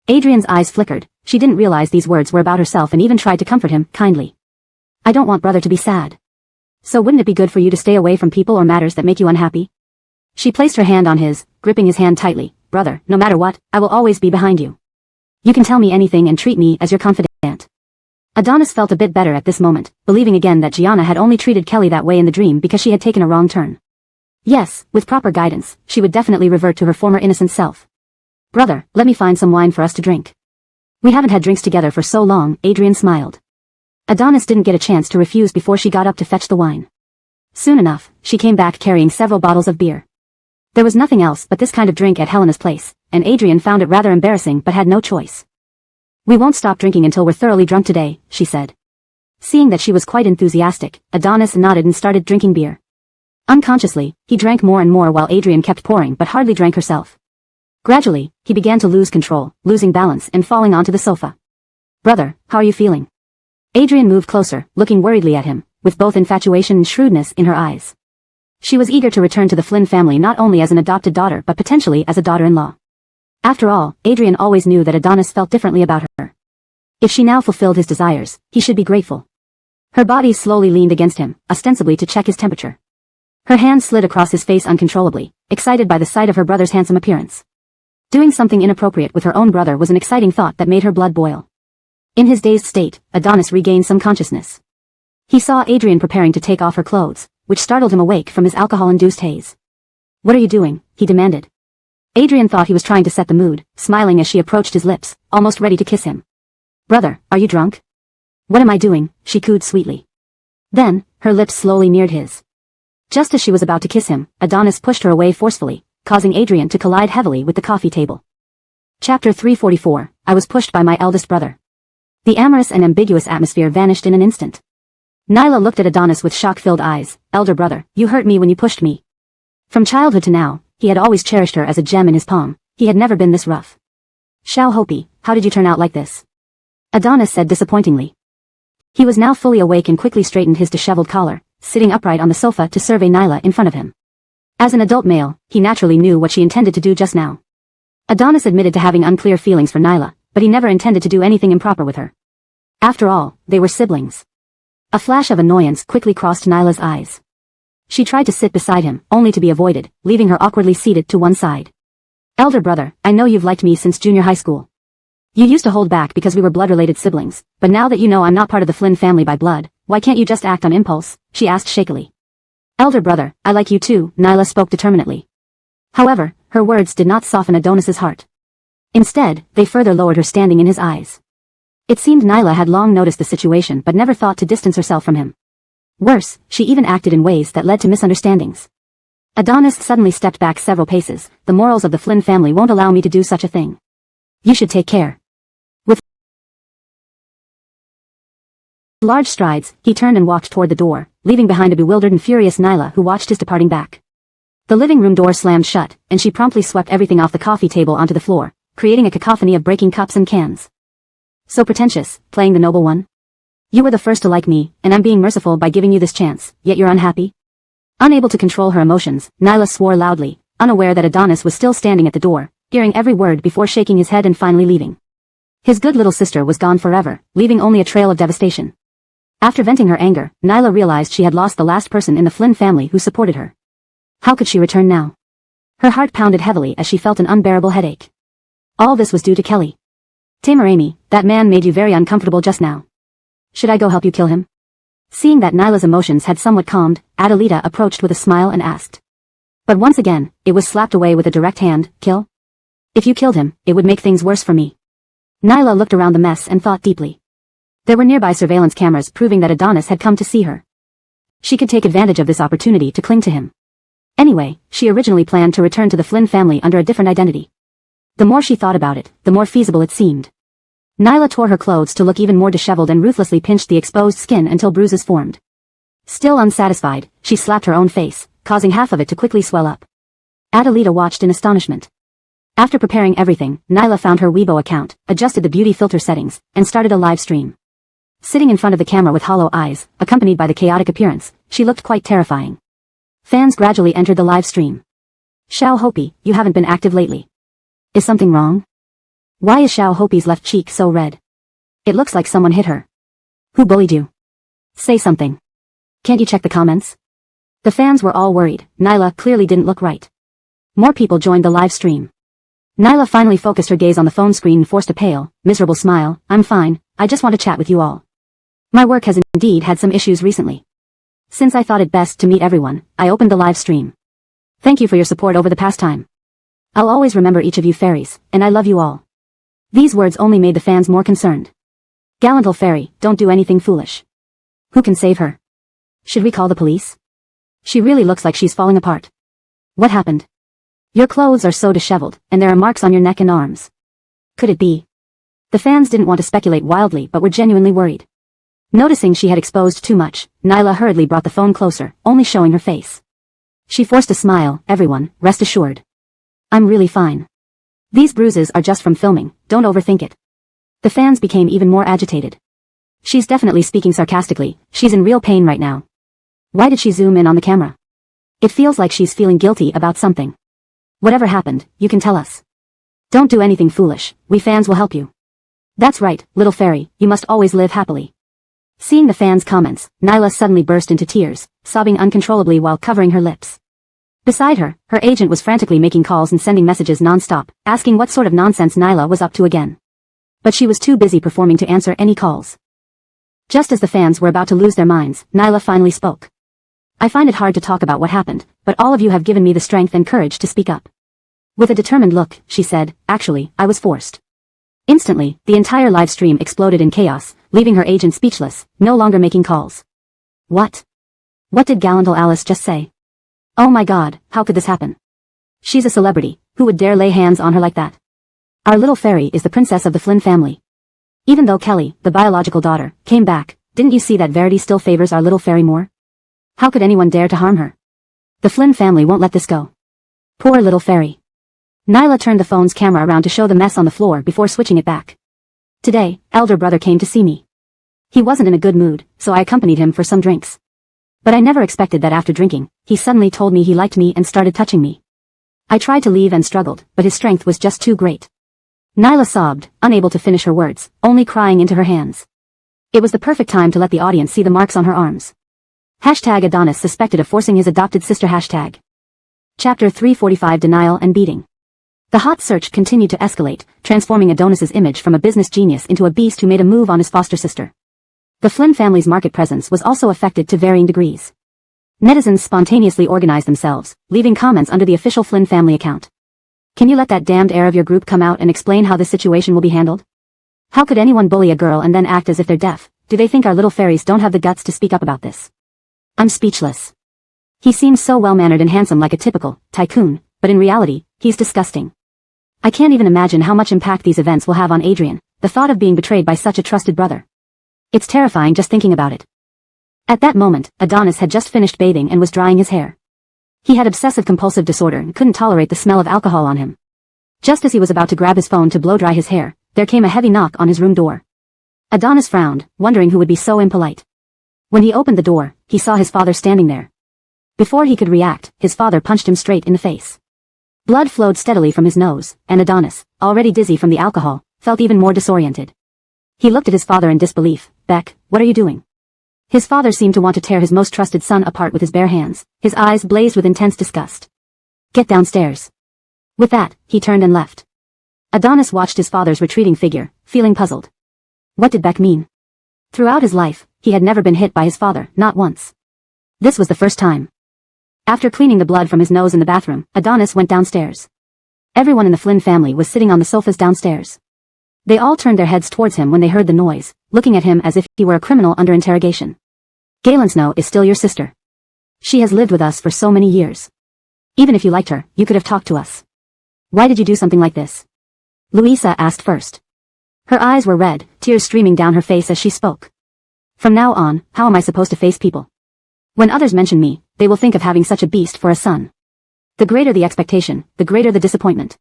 Adrian's eyes flickered. She didn't realize these words were about herself and even tried to comfort him, kindly. I don't want brother to be sad. So wouldn't it be good for you to stay away from people or matters that make you unhappy? She placed her hand on his, gripping his hand tightly. Brother, no matter what, I will always be behind you. You can tell me anything and treat me as your confidant. Adonis felt a bit better at this moment, believing again that Gianna had only treated Kelly that way in the dream because she had taken a wrong turn. Yes, with proper guidance, she would definitely revert to her former innocent self. Brother, let me find some wine for us to drink. We haven't had drinks together for so long, Adrian smiled. Adonis didn't get a chance to refuse before she got up to fetch the wine. Soon enough, she came back carrying several bottles of beer. There was nothing else but this kind of drink at Helena's place, and Adrian found it rather embarrassing but had no choice. We won't stop drinking until we're thoroughly drunk today, she said. Seeing that she was quite enthusiastic, Adonis nodded and started drinking beer. Unconsciously, he drank more and more while Adrian kept pouring but hardly drank herself. Gradually, he began to lose control, losing balance and falling onto the sofa. Brother, how are you feeling? Adrian moved closer, looking worriedly at him, with both infatuation and shrewdness in her eyes. She was eager to return to the Flynn family not only as an adopted daughter but potentially as a daughter-in-law. After all, Adrian always knew that Adonis felt differently about her. If she now fulfilled his desires, he should be grateful. Her body slowly leaned against him, ostensibly to check his temperature. Her hand slid across his face uncontrollably, excited by the sight of her brother's handsome appearance. Doing something inappropriate with her own brother was an exciting thought that made her blood boil. In his dazed state, Adonis regained some consciousness. He saw Adrian preparing to take off her clothes, which startled him awake from his alcohol-induced haze. What are you doing? He demanded. Adrian thought he was trying to set the mood, smiling as she approached his lips, almost ready to kiss him. Brother, are you drunk? What am I doing? She cooed sweetly. Then, her lips slowly neared his. Just as she was about to kiss him, Adonis pushed her away forcefully, causing Adrian to collide heavily with the coffee table. Chapter 344, I was pushed by my eldest brother. The amorous and ambiguous atmosphere vanished in an instant. Nyla looked at Adonis with shock-filled eyes. Elder brother, you hurt me when you pushed me. From childhood to now, he had always cherished her as a gem in his palm. He had never been this rough. Shao Hopi, how did you turn out like this? Adonis said disappointingly. He was now fully awake and quickly straightened his disheveled collar, sitting upright on the sofa to survey Nyla in front of him. As an adult male, he naturally knew what she intended to do just now. Adonis admitted to having unclear feelings for Nyla, but he never intended to do anything improper with her. After all, they were siblings. A flash of annoyance quickly crossed Nyla's eyes. She tried to sit beside him, only to be avoided, leaving her awkwardly seated to one side. Elder brother, I know you've liked me since junior high school. You used to hold back because we were blood-related siblings, but now that you know I'm not part of the Flynn family by blood, why can't you just act on impulse? She asked shakily. Elder brother, I like you too, Nyla spoke determinedly. However, her words did not soften Adonis's heart. Instead, they further lowered her standing in his eyes. It seemed Nyla had long noticed the situation but never thought to distance herself from him. Worse, she even acted in ways that led to misunderstandings. Adonis suddenly stepped back several paces. The morals of the Flynn family won't allow me to do such a thing. You should take care. With large strides, he turned and walked toward the door, leaving behind a bewildered and furious Nyla who watched his departing back. The living room door slammed shut, and she promptly swept everything off the coffee table onto the floor, creating a cacophony of breaking cups and cans. So pretentious, playing the noble one? You were the first to like me, and I'm being merciful by giving you this chance, yet you're unhappy? Unable to control her emotions, Nyla swore loudly, unaware that Adonis was still standing at the door, hearing every word before shaking his head and finally leaving. His good little sister was gone forever, leaving only a trail of devastation. After venting her anger, Nyla realized she had lost the last person in the Flynn family who supported her. How could she return now? Her heart pounded heavily as she felt an unbearable headache. All this was due to Kelly. Tamer Amy, that man made you very uncomfortable just now. Should I go help you kill him? Seeing that Nyla's emotions had somewhat calmed, Adelita approached with a smile and asked. But once again, it was slapped away with a direct hand. Kill? If you killed him, it would make things worse for me. Nyla looked around the mess and thought deeply. There were nearby surveillance cameras proving that Adonis had come to see her. She could take advantage of this opportunity to cling to him. Anyway, she originally planned to return to the Flynn family under a different identity. The more she thought about it, the more feasible it seemed. Nyla tore her clothes to look even more disheveled and ruthlessly pinched the exposed skin until bruises formed. Still unsatisfied, she slapped her own face, causing half of it to quickly swell up. Adelita watched in astonishment. After preparing everything, Nyla found her Weibo account, adjusted the beauty filter settings, and started a live stream. Sitting in front of the camera with hollow eyes, accompanied by the chaotic appearance, she looked quite terrifying. Fans gradually entered the live stream. Xiao Hopi, you haven't been active lately. Is something wrong? Why is Xiao Hopi's left cheek so red? It looks like someone hit her. Who bullied you? Say something. Can't you check the comments? The fans were all worried. Nyla clearly didn't look right. More people joined the live stream. Nyla finally focused her gaze on the phone screen and forced a pale, miserable smile. I'm fine, I just want to chat with you all. My work has indeed had some issues recently. Since I thought it best to meet everyone, I opened the live stream. Thank you for your support over the past time. I'll always remember each of you fairies, and I love you all. These words only made the fans more concerned. Gallant old fairy, don't do anything foolish. Who can save her? Should we call the police? She really looks like she's falling apart. What happened? Your clothes are so disheveled, and there are marks on your neck and arms. Could it be? The fans didn't want to speculate wildly but were genuinely worried. Noticing she had exposed too much, Nyla hurriedly brought the phone closer, only showing her face. She forced a smile. Everyone, rest assured. I'm really fine. These bruises are just from filming, don't overthink it. The fans became even more agitated. She's definitely speaking sarcastically, she's in real pain right now. Why did she zoom in on the camera? It feels like she's feeling guilty about something. Whatever happened, you can tell us. Don't do anything foolish, we fans will help you. That's right, little fairy, you must always live happily. Seeing the fans' comments, Nyla suddenly burst into tears, sobbing uncontrollably while covering her lips. Beside her, her agent was frantically making calls and sending messages non-stop, asking what sort of nonsense Nyla was up to again. But she was too busy performing to answer any calls. Just as the fans were about to lose their minds, Nyla finally spoke. I find it hard to talk about what happened, but all of you have given me the strength and courage to speak up. With a determined look, she said, actually, I was forced. Instantly, the entire live stream exploded in chaos, leaving her agent speechless, no longer making calls. What? What did gallant old Alice just say? Oh my god, how could this happen? She's a celebrity, who would dare lay hands on her like that? Our little fairy is the princess of the Flynn family. Even though Kelly, the biological daughter, came back, didn't you see that Verity still favors our little fairy more? How could anyone dare to harm her? The Flynn family won't let this go. Poor little fairy. Nyla turned the phone's camera around to show the mess on the floor before switching it back. Today, elder brother came to see me. He wasn't in a good mood, so I accompanied him for some drinks. But I never expected that after drinking, he suddenly told me he liked me and started touching me. I tried to leave and struggled, but his strength was just too great. Nyla sobbed, unable to finish her words, only crying into her hands. It was the perfect time to let the audience see the marks on her arms. Hashtag Adonis suspected of forcing his adopted sister. Hashtag. Chapter 345 Denial and Beating. The hot search continued to escalate, transforming Adonis's image from a business genius into a beast who made a move on his foster sister. The Flynn family's market presence was also affected to varying degrees. Netizens spontaneously organized themselves, leaving comments under the official Flynn family account. Can you let that damned heir of your group come out and explain how this situation will be handled? How could anyone bully a girl and then act as if they're deaf? Do they think our little fairies don't have the guts to speak up about this? I'm speechless. He seems so well-mannered and handsome like a typical tycoon, but in reality, he's disgusting. I can't even imagine how much impact these events will have on Adrian, the thought of being betrayed by such a trusted brother. It's terrifying just thinking about it. At that moment, Adonis had just finished bathing and was drying his hair. He had obsessive-compulsive disorder and couldn't tolerate the smell of alcohol on him. Just as he was about to grab his phone to blow-dry his hair, there came a heavy knock on his room door. Adonis frowned, wondering who would be so impolite. When he opened the door, he saw his father standing there. Before he could react, his father punched him straight in the face. Blood flowed steadily from his nose, and Adonis, already dizzy from the alcohol, felt even more disoriented. He looked at his father in disbelief. "Beck, what are you doing?" His father seemed to want to tear his most trusted son apart with his bare hands. His eyes blazed with intense disgust. "Get downstairs." With that, he turned and left. Adonis watched his father's retreating figure, feeling puzzled. What did Beck mean? Throughout his life, he had never been hit by his father, not once. This was the first time. After cleaning the blood from his nose in the bathroom, Adonis went downstairs. Everyone in the Flynn family was sitting on the sofas downstairs. They all turned their heads towards him when they heard the noise, looking at him as if he were a criminal under interrogation. "Galen Snow is still your sister. She has lived with us for so many years. Even if you liked her, you could have talked to us. Why did you do something like this?" Louisa asked first. Her eyes were red, tears streaming down her face as she spoke. "From now on, how am I supposed to face people? When others mention me, they will think of having such a beast for a son. The greater the expectation, the greater the disappointment."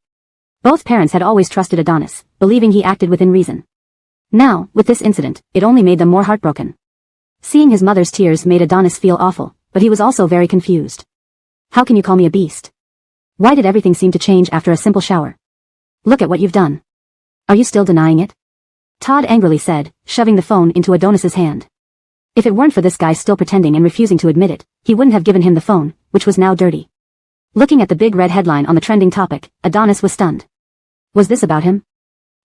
Both parents had always trusted Adonis, believing he acted within reason. Now, with this incident, it only made them more heartbroken. Seeing his mother's tears made Adonis feel awful, but he was also very confused. "How can you call me a beast? Why did everything seem to change after a simple shower? Look at what you've done. Are you still denying it?" Todd angrily said, shoving the phone into Adonis's hand. If it weren't for this guy still pretending and refusing to admit it, he wouldn't have given him the phone, which was now dirty. Looking at the big red headline on the trending topic, Adonis was stunned. Was this about him?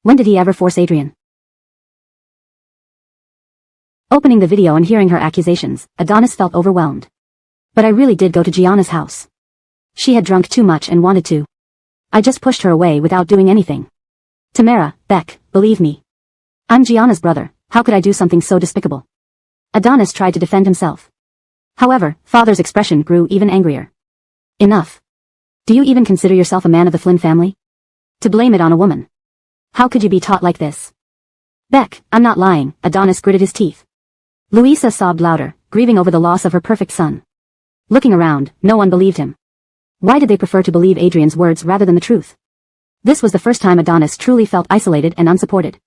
When did he ever force Adrian? Opening the video and hearing her accusations, Adonis felt overwhelmed. "But I really did go to Gianna's house. She had drunk too much and wanted to. I just pushed her away without doing anything. Tamara, Beck, believe me. I'm Gianna's brother, how could I do something so despicable?" Adonis tried to defend himself. However, father's expression grew even angrier. "Enough. Do you even consider yourself a man of the Flynn family? To blame it on a woman. How could you be taught like this?" "Beck, I'm not lying," Adonis gritted his teeth. Louisa sobbed louder, grieving over the loss of her perfect son. Looking around, no one believed him. Why did they prefer to believe Adrian's words rather than the truth? This was the first time Adonis truly felt isolated and unsupported.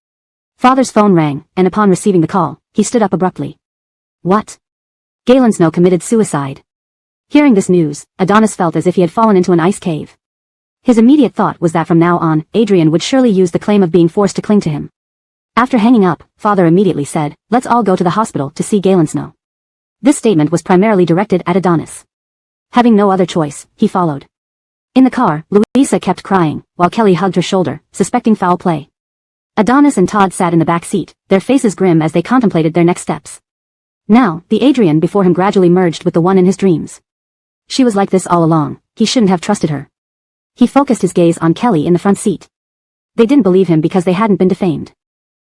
Father's phone rang, and upon receiving the call, he stood up abruptly. What? Galen Snow committed suicide. Hearing this news, Adonis felt as if he had fallen into an ice cave. His immediate thought was that from now on, Adrian would surely use the claim of being forced to cling to him. After hanging up, father immediately said, "Let's all go to the hospital to see Galen Snow." This statement was primarily directed at Adonis. Having no other choice, he followed. In the car, Louisa kept crying, while Kelly hugged her shoulder, suspecting foul play. Adonis and Todd sat in the back seat, their faces grim as they contemplated their next steps. Now, the Adrian before him gradually merged with the one in his dreams. She was like this all along, he shouldn't have trusted her. He focused his gaze on Kelly in the front seat. They didn't believe him because they hadn't been defamed.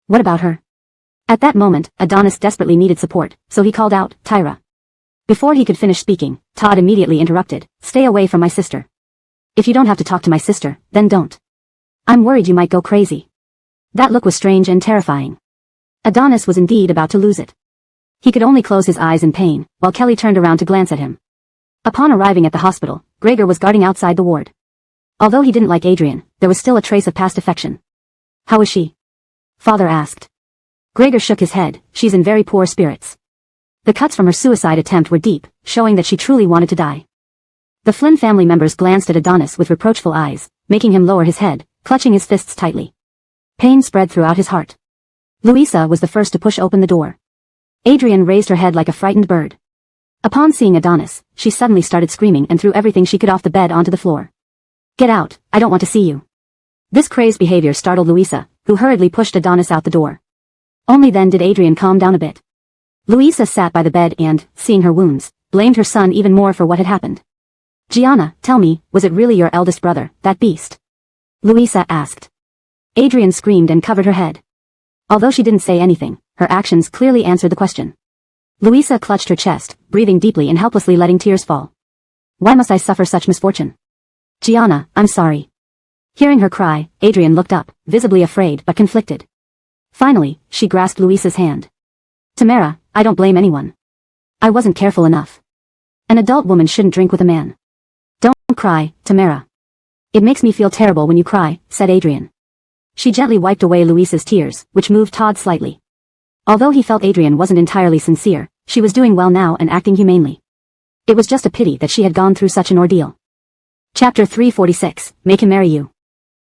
What about her? At that moment, Adonis desperately needed support, so he called out, "Tyra." Before he could finish speaking, Todd immediately interrupted, "Stay away from my sister. If you don't have to talk to my sister, then don't. I'm worried you might go crazy." That look was strange and terrifying. Adonis was indeed about to lose it. He could only close his eyes in pain, while Kelly turned around to glance at him. Upon arriving at the hospital, Gregor was guarding outside the ward. Although he didn't like Adrian, there was still a trace of past affection. "How is she?" Father asked. Gregor shook his head, "She's in very poor spirits." The cuts from her suicide attempt were deep, showing that she truly wanted to die. The Flynn family members glanced at Adonis with reproachful eyes, making him lower his head, clutching his fists tightly. Pain spread throughout his heart. Louisa was the first to push open the door. Adrian raised her head like a frightened bird. Upon seeing Adonis, she suddenly started screaming and threw everything she could off the bed onto the floor. "Get out, I don't want to see you." This crazed behavior startled Louisa, who hurriedly pushed Adonis out the door. Only then did Adrian calm down a bit. Louisa sat by the bed and, seeing her wounds, blamed her son even more for what had happened. "Gianna, tell me, was it really your eldest brother, that beast?" Louisa asked. Adrian screamed and covered her head. Although she didn't say anything, her actions clearly answered the question. Louisa clutched her chest, breathing deeply and helplessly letting tears fall. Why must I suffer such misfortune? Gianna, I'm sorry. Hearing her cry, Adrian looked up, visibly afraid but conflicted. Finally, she grasped Luisa's hand. Tamara, I don't blame anyone. I wasn't careful enough. An adult woman shouldn't drink with a man. Don't cry, Tamara. It makes me feel terrible when you cry, said Adrian. She gently wiped away Luisa's tears, which moved Todd slightly. Although he felt Adrian wasn't entirely sincere, she was doing well now and acting humanely. It was just a pity that she had gone through such an ordeal. Chapter 346, Make Him Marry You.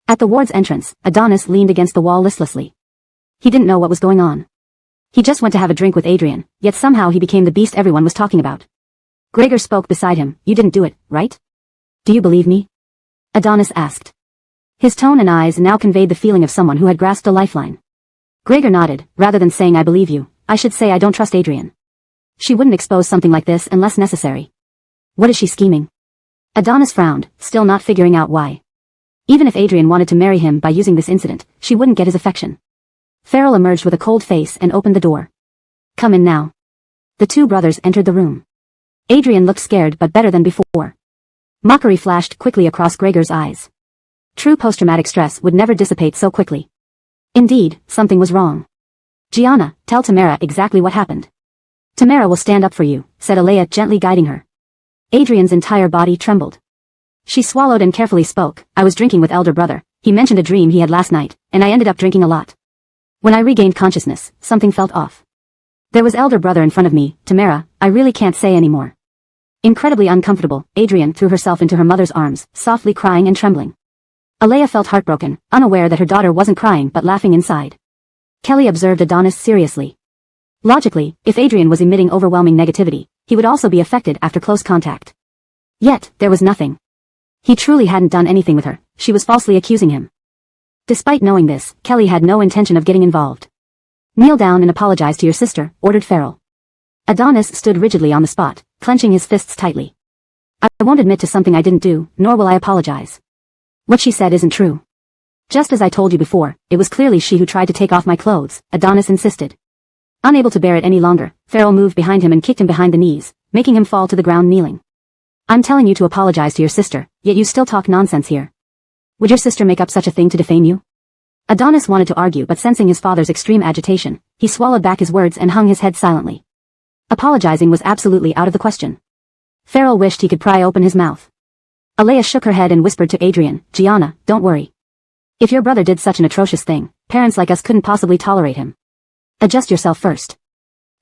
At the ward's entrance, Adonis leaned against the wall listlessly. He didn't know what was going on. He just went to have a drink with Adrian, yet somehow he became the beast everyone was talking about. Gregor spoke beside him. You didn't do it, right? Do you believe me? Adonis asked. His tone and eyes now conveyed the feeling of someone who had grasped a lifeline. Gregor nodded. Rather than saying I believe you, I should say I don't trust Adrian. She wouldn't expose something like this unless necessary. What is she scheming? Adonis frowned, still not figuring out why. Even if Adrian wanted to marry him by using this incident, she wouldn't get his affection. Farrell emerged with a cold face and opened the door. Come in now. The two brothers entered the room. Adrian looked scared but better than before. Mockery flashed quickly across Gregor's eyes. True post-traumatic stress would never dissipate so quickly. Indeed, something was wrong. Gianna, tell Tamara exactly what happened. Tamara will stand up for you, said Alea, gently guiding her. Adrian's entire body trembled. She swallowed and carefully spoke. I was drinking with elder brother. He mentioned a dream he had last night, and I ended up drinking a lot. When I regained consciousness, something felt off. There was elder brother in front of me. Tamara, I really can't say anymore. Incredibly uncomfortable, Adrian threw herself into her mother's arms, softly crying and trembling. Alea felt heartbroken, unaware that her daughter wasn't crying but laughing inside. Kelly observed Adonis seriously. Logically, if Adrian was emitting overwhelming negativity, he would also be affected after close contact. Yet, there was nothing. He truly hadn't done anything with her. She was falsely accusing him. Despite knowing this, Kelly had no intention of getting involved. Kneel down and apologize to your sister, ordered Farrell. Adonis stood rigidly on the spot, clenching his fists tightly. I won't admit to something I didn't do, nor will I apologize. What she said isn't true. Just as I told you before, it was clearly she who tried to take off my clothes, Adonis insisted. Unable to bear it any longer, Farrell moved behind him and kicked him behind the knees, making him fall to the ground kneeling. I'm telling you to apologize to your sister, yet you still talk nonsense here. Would your sister make up such a thing to defame you? Adonis wanted to argue but sensing his father's extreme agitation, he swallowed back his words and hung his head silently. Apologizing was absolutely out of the question. Farrell wished he could pry open his mouth. Alea shook her head and whispered to Adrian, Gianna, don't worry. If your brother did such an atrocious thing, parents like us couldn't possibly tolerate him. Adjust yourself first.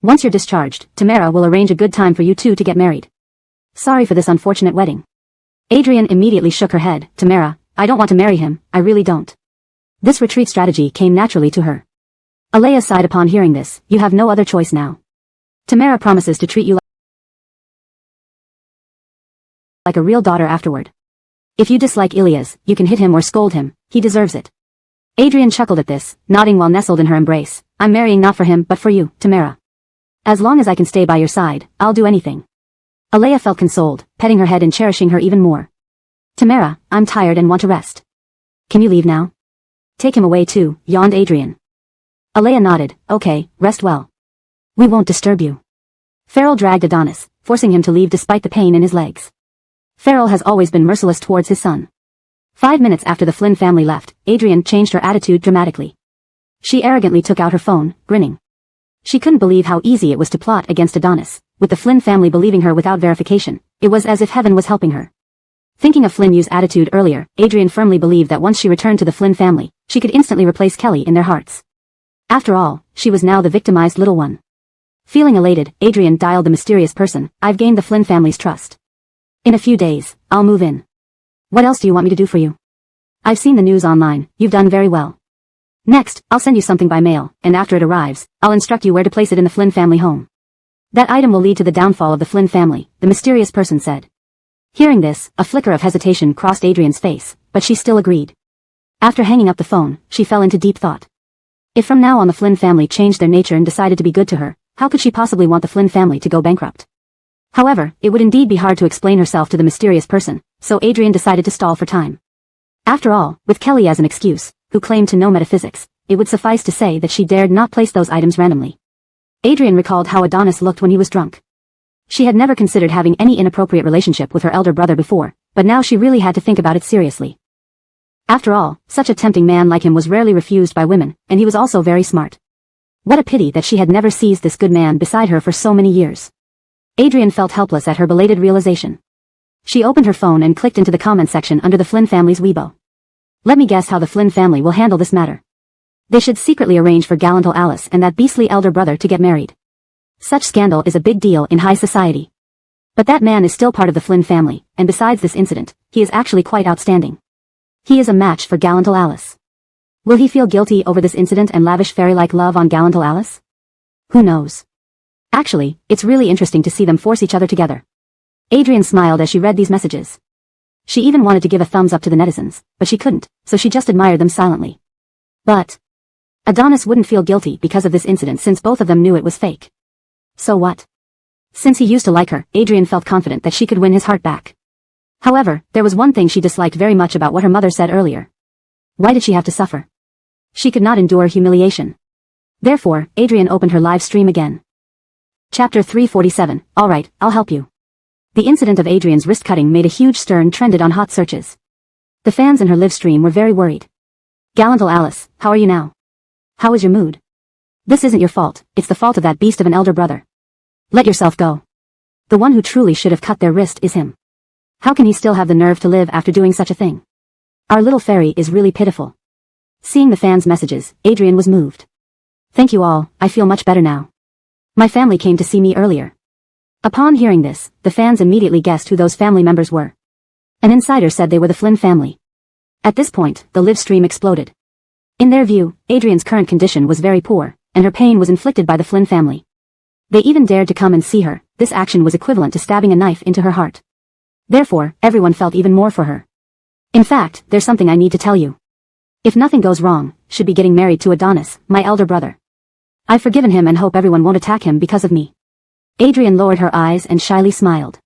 Once you're discharged, Tamara will arrange a good time for you two to get married. Sorry for this unfortunate wedding. Adrian immediately shook her head. Tamara, I don't want to marry him, I really don't. This retreat strategy came naturally to her. Alea sighed upon hearing this. You have no other choice now. Tamara promises to treat you like a real daughter afterward. If you dislike Ilias, you can hit him or scold him, he deserves it. Adrian chuckled at this, nodding while nestled in her embrace. I'm marrying not for him but for you, Tamara. As long as I can stay by your side, I'll do anything. Alea felt consoled, petting her head and cherishing her even more. Tamara, I'm tired and want to rest. Can you leave now? Take him away too, yawned Adrian. Alea nodded. Okay, rest well. We won't disturb you. Farrell dragged Adonis, forcing him to leave despite the pain in his legs. Farrell has always been merciless towards his son. 5 minutes after the Flynn family left, Adrian changed her attitude dramatically. She arrogantly took out her phone, grinning. She couldn't believe how easy it was to plot against Adonis, with the Flynn family believing her without verification. It was as if heaven was helping her. Thinking of Flynn's attitude earlier, Adrian firmly believed that once she returned to the Flynn family, she could instantly replace Kelly in their hearts. After all, she was now the victimized little one. Feeling elated, Adrian dialed the mysterious person. I've gained the Flynn family's trust. In a few days, I'll move in. What else do you want me to do for you? I've seen the news online. You've done very well. Next, I'll send you something by mail, and after it arrives, I'll instruct you where to place it in the Flynn family home. That item will lead to the downfall of the Flynn family, the mysterious person said. Hearing this, a flicker of hesitation crossed Adrian's face, but she still agreed. After hanging up the phone, she fell into deep thought. If from now on the Flynn family changed their nature and decided to be good to her, how could she possibly want the Flynn family to go bankrupt? However, it would indeed be hard to explain herself to the mysterious person, so Adrian decided to stall for time. After all, with Kelly as an excuse, who claimed to know metaphysics, it would suffice to say that she dared not place those items randomly. Adrian recalled how Adonis looked when he was drunk. She had never considered having any inappropriate relationship with her elder brother before, but now she really had to think about it seriously. After all, such a tempting man like him was rarely refused by women, and he was also very smart. What a pity that she had never seized this good man beside her for so many years. Adrian felt helpless at her belated realization. She opened her phone and clicked into the comment section under the Flynn family's Weibo. Let me guess how the Flynn family will handle this matter. They should secretly arrange for gallant Alice and that beastly elder brother to get married. Such scandal is a big deal in high society. But that man is still part of the Flynn family, and besides this incident, he is actually quite outstanding. He is a match for gallant Alice. Will he feel guilty over this incident and lavish fairy-like love on gallant Alice? Who knows? Actually, it's really interesting to see them force each other together. Adrian smiled as she read these messages. She even wanted to give a thumbs up to the netizens, but she couldn't, so she just admired them silently. But Adonis wouldn't feel guilty because of this incident since both of them knew it was fake. So what? Since he used to like her, Adrian felt confident that she could win his heart back. However, there was one thing she disliked very much about what her mother said earlier. Why did she have to suffer? She could not endure humiliation. Therefore, Adrian opened her live stream again. Chapter 347, Alright, I'll help you. The incident of Adrian's wrist cutting made a huge stir and trended on hot searches. The fans in her live stream were very worried. Gallant Alice, how are you now? How is your mood? This isn't your fault, it's the fault of that beast of an elder brother. Let yourself go. The one who truly should have cut their wrist is him. How can he still have the nerve to live after doing such a thing? Our little fairy is really pitiful. Seeing the fans' messages, Adrian was moved. Thank you all, I feel much better now. My family came to see me earlier. Upon hearing this, the fans immediately guessed who those family members were. An insider said they were the Flynn family. At this point, the live stream exploded. In their view, Adrian's current condition was very poor, and her pain was inflicted by the Flynn family. They even dared to come and see her. This action was equivalent to stabbing a knife into her heart. Therefore, everyone felt even more for her. In fact, there's something I need to tell you. If nothing goes wrong, should be getting married to Adonis, my elder brother. I've forgiven him and hope everyone won't attack him because of me. Adrian lowered her eyes and shyly smiled.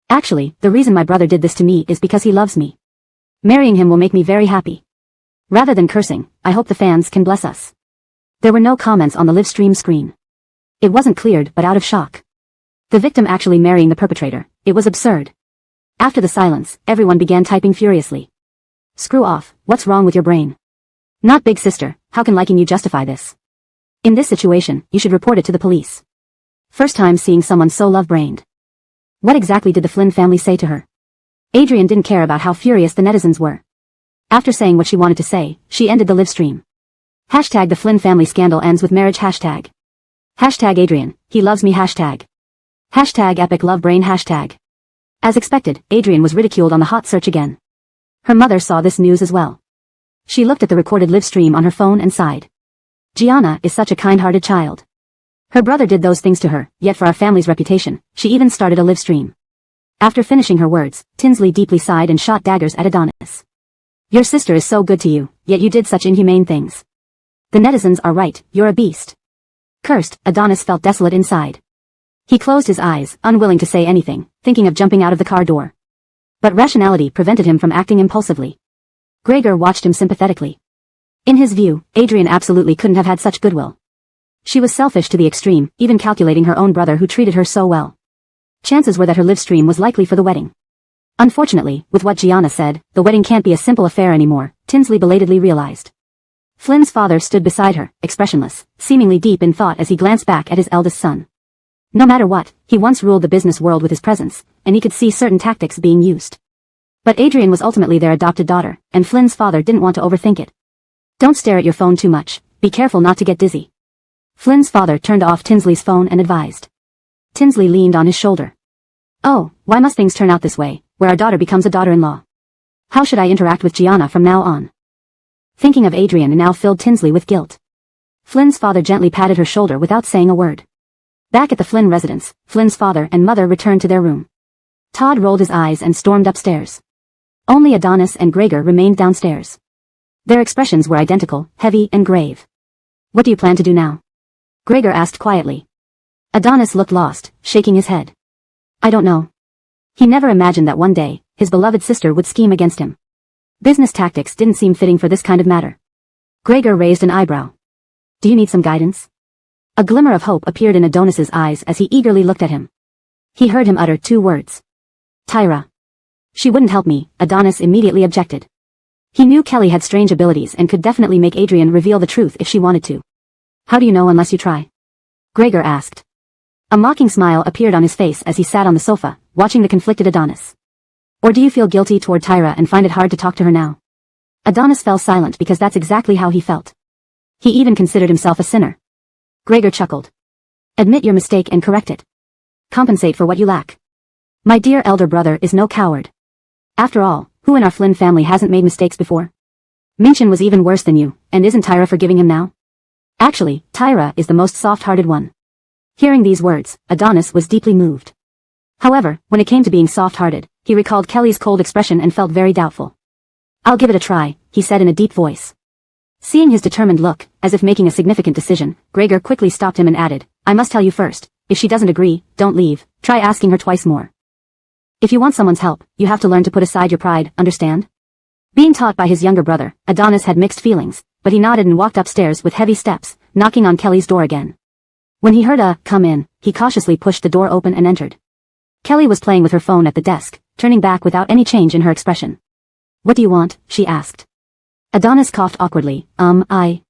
Actually, the reason my brother did this to me is because he loves me. Marrying him will make me very happy. Rather than cursing, I hope the fans can bless us. There were no comments on the live stream screen. It wasn't cleared but out of shock. The victim actually marrying the perpetrator, it was absurd. After the silence, everyone began typing furiously. Screw off, what's wrong with your brain? Not big sister, how can liking you justify this? In this situation, you should report it to the police. First time seeing someone so love-brained. What exactly did the Flynn family say to her? Adrian didn't care about how furious the netizens were. After saying what she wanted to say, she ended the live stream. Hashtag the Flynn family scandal ends with marriage hashtag. Hashtag Adrian, he loves me hashtag. Hashtag epic love brain hashtag. As expected, Adrian was ridiculed on the hot search again. Her mother saw this news as well. She looked at the recorded live stream on her phone and sighed. Gianna is such a kind-hearted child. Her brother did those things to her, yet for our family's reputation, she even started a live stream. After finishing her words, Tinsley deeply sighed and shot daggers at Adonis. Your sister is so good to you, yet you did such inhumane things. The netizens are right, you're a beast. Cursed, Adonis felt desolate inside. He closed his eyes, unwilling to say anything, thinking of jumping out of the car door. But rationality prevented him from acting impulsively. Gregor watched him sympathetically. In his view, Adrian absolutely couldn't have had such goodwill. She was selfish to the extreme, even calculating her own brother who treated her so well. Chances were that her live stream was likely for the wedding. Unfortunately, with what Gianna said, the wedding can't be a simple affair anymore, Tinsley belatedly realized. Flynn's father stood beside her, expressionless, seemingly deep in thought as he glanced back at his eldest son. No matter what, he once ruled the business world with his presence, and he could see certain tactics being used. But Adrian was ultimately their adopted daughter, and Flynn's father didn't want to overthink it. Don't stare at your phone too much, be careful not to get dizzy. Flynn's father turned off Tinsley's phone and advised. Tinsley leaned on his shoulder. Oh, why must things turn out this way, where our daughter becomes a daughter-in-law? How should I interact with Gianna from now on? Thinking of Adrian now filled Tinsley with guilt. Flynn's father gently patted her shoulder without saying a word. Back at the Flynn residence, Flynn's father and mother returned to their room. Todd rolled his eyes and stormed upstairs. Only Adonis and Gregor remained downstairs. Their expressions were identical, heavy and grave. What do you plan to do now? Gregor asked quietly. Adonis looked lost, shaking his head. I don't know. He never imagined that one day, his beloved sister would scheme against him. Business tactics didn't seem fitting for this kind of matter. Gregor raised an eyebrow. Do you need some guidance? A glimmer of hope appeared in Adonis's eyes as he eagerly looked at him. He heard him utter 2 words. Tyra. She wouldn't help me, Adonis immediately objected. He knew Kelly had strange abilities and could definitely make Adrian reveal the truth if she wanted to. How do you know unless you try? Gregor asked. A mocking smile appeared on his face as he sat on the sofa, watching the conflicted Adonis. Or do you feel guilty toward Tyra and find it hard to talk to her now? Adonis fell silent because that's exactly how he felt. He even considered himself a sinner. Gregor chuckled. Admit your mistake and correct it. Compensate for what you lack. My dear elder brother is no coward. After all, who in our Flynn family hasn't made mistakes before? Minchin was even worse than you, and isn't Tyra forgiving him now? Actually, Tyra is the most soft-hearted one. Hearing these words, Adonis was deeply moved. However, when it came to being soft-hearted, he recalled Kelly's cold expression and felt very doubtful. I'll give it a try, he said in a deep voice. Seeing his determined look, as if making a significant decision, Gregor quickly stopped him and added, I must tell you first, if she doesn't agree, don't leave, try asking her twice more. If you want someone's help, you have to learn to put aside your pride, understand? Being taught by his younger brother, Adonis had mixed feelings, but he nodded and walked upstairs with heavy steps, knocking on Kelly's door again. When he heard a come in, he cautiously pushed the door open and entered. Kelly was playing with her phone at the desk, turning back without any change in her expression. What do you want? She asked. Adonis coughed awkwardly. I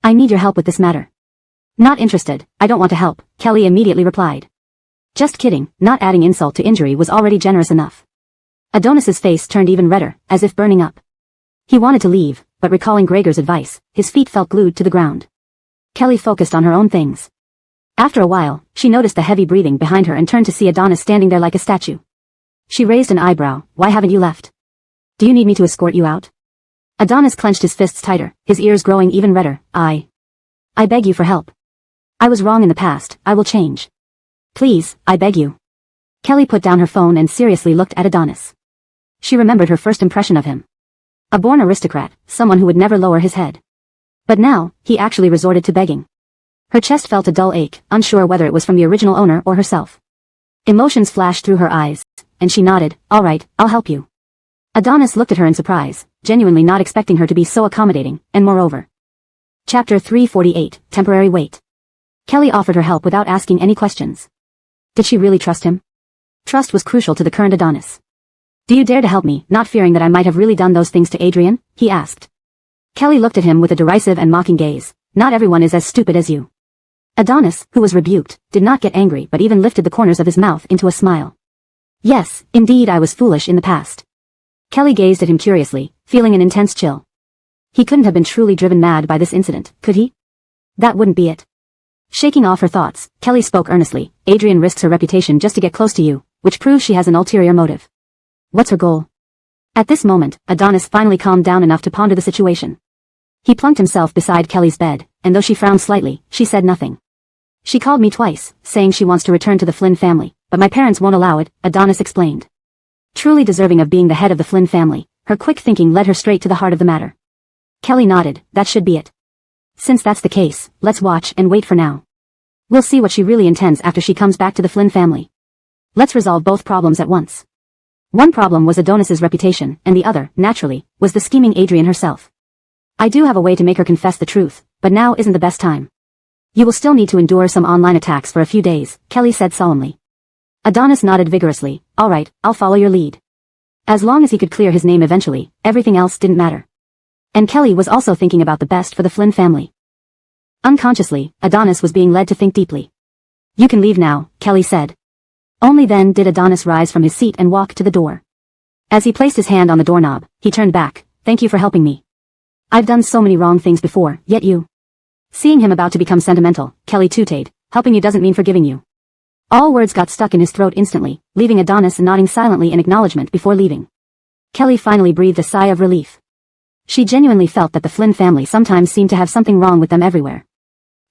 need your help with this matter. Not interested, I don't want to help, Kelly immediately replied. Just kidding, not adding insult to injury was already generous enough. Adonis's face turned even redder, as if burning up. He wanted to leave, but recalling Gregor's advice, his feet felt glued to the ground. Kelly focused on her own things. After a while, she noticed the heavy breathing behind her and turned to see Adonis standing there like a statue. She raised an eyebrow. Why haven't you left? Do you need me to escort you out? Adonis clenched his fists tighter, his ears growing even redder. I beg you for help. I was wrong in the past, I will change. Please, I beg you. Kelly put down her phone and seriously looked at Adonis. She remembered her first impression of him. A born aristocrat, someone who would never lower his head. But now, he actually resorted to begging. Her chest felt a dull ache, unsure whether it was from the original owner or herself. Emotions flashed through her eyes, and she nodded, all right, I'll help you. Adonis looked at her in surprise, genuinely not expecting her to be so accommodating, and moreover. Chapter 348, Temporary Wait. Kelly offered her help without asking any questions. Did she really trust him? Trust was crucial to the current Adonis. Do you dare to help me, not fearing that I might have really done those things to Adrian? He asked. Kelly looked at him with a derisive and mocking gaze. Not everyone is as stupid as you. Adonis, who was rebuked, did not get angry but even lifted the corners of his mouth into a smile. Yes, indeed I was foolish in the past. Kelly gazed at him curiously, feeling an intense chill. He couldn't have been truly driven mad by this incident, could he? That wouldn't be it. Shaking off her thoughts, Kelly spoke earnestly. Adrian risks her reputation just to get close to you, which proves she has an ulterior motive. What's her goal? At this moment, Adonis finally calmed down enough to ponder the situation. He plunked himself beside Kelly's bed, and though she frowned slightly, she said nothing. She called me twice, saying she wants to return to the Flynn family, but my parents won't allow it, Adonis explained. Truly deserving of being the head of the Flynn family, her quick thinking led her straight to the heart of the matter. Kelly nodded, that should be it. Since that's the case, let's watch and wait for now. We'll see what she really intends after she comes back to the Flynn family. Let's resolve both problems at once. One problem was Adonis's reputation, and the other, naturally, was the scheming Adrian herself. I do have a way to make her confess the truth, but now isn't the best time. You will still need to endure some online attacks for a few days, Kelly said solemnly. Adonis nodded vigorously. All right, I'll follow your lead. As long as he could clear his name eventually, everything else didn't matter. And Kelly was also thinking about the best for the Flynn family. Unconsciously, Adonis was being led to think deeply. You can leave now, Kelly said. Only then did Adonis rise from his seat and walk to the door. As he placed his hand on the doorknob, he turned back. Thank you for helping me. I've done so many wrong things before, yet you. Seeing him about to become sentimental, Kelly tooted, helping you doesn't mean forgiving you. All words got stuck in his throat instantly, leaving Adonis nodding silently in acknowledgement before leaving. Kelly finally breathed a sigh of relief. She genuinely felt that the Flynn family sometimes seemed to have something wrong with them everywhere.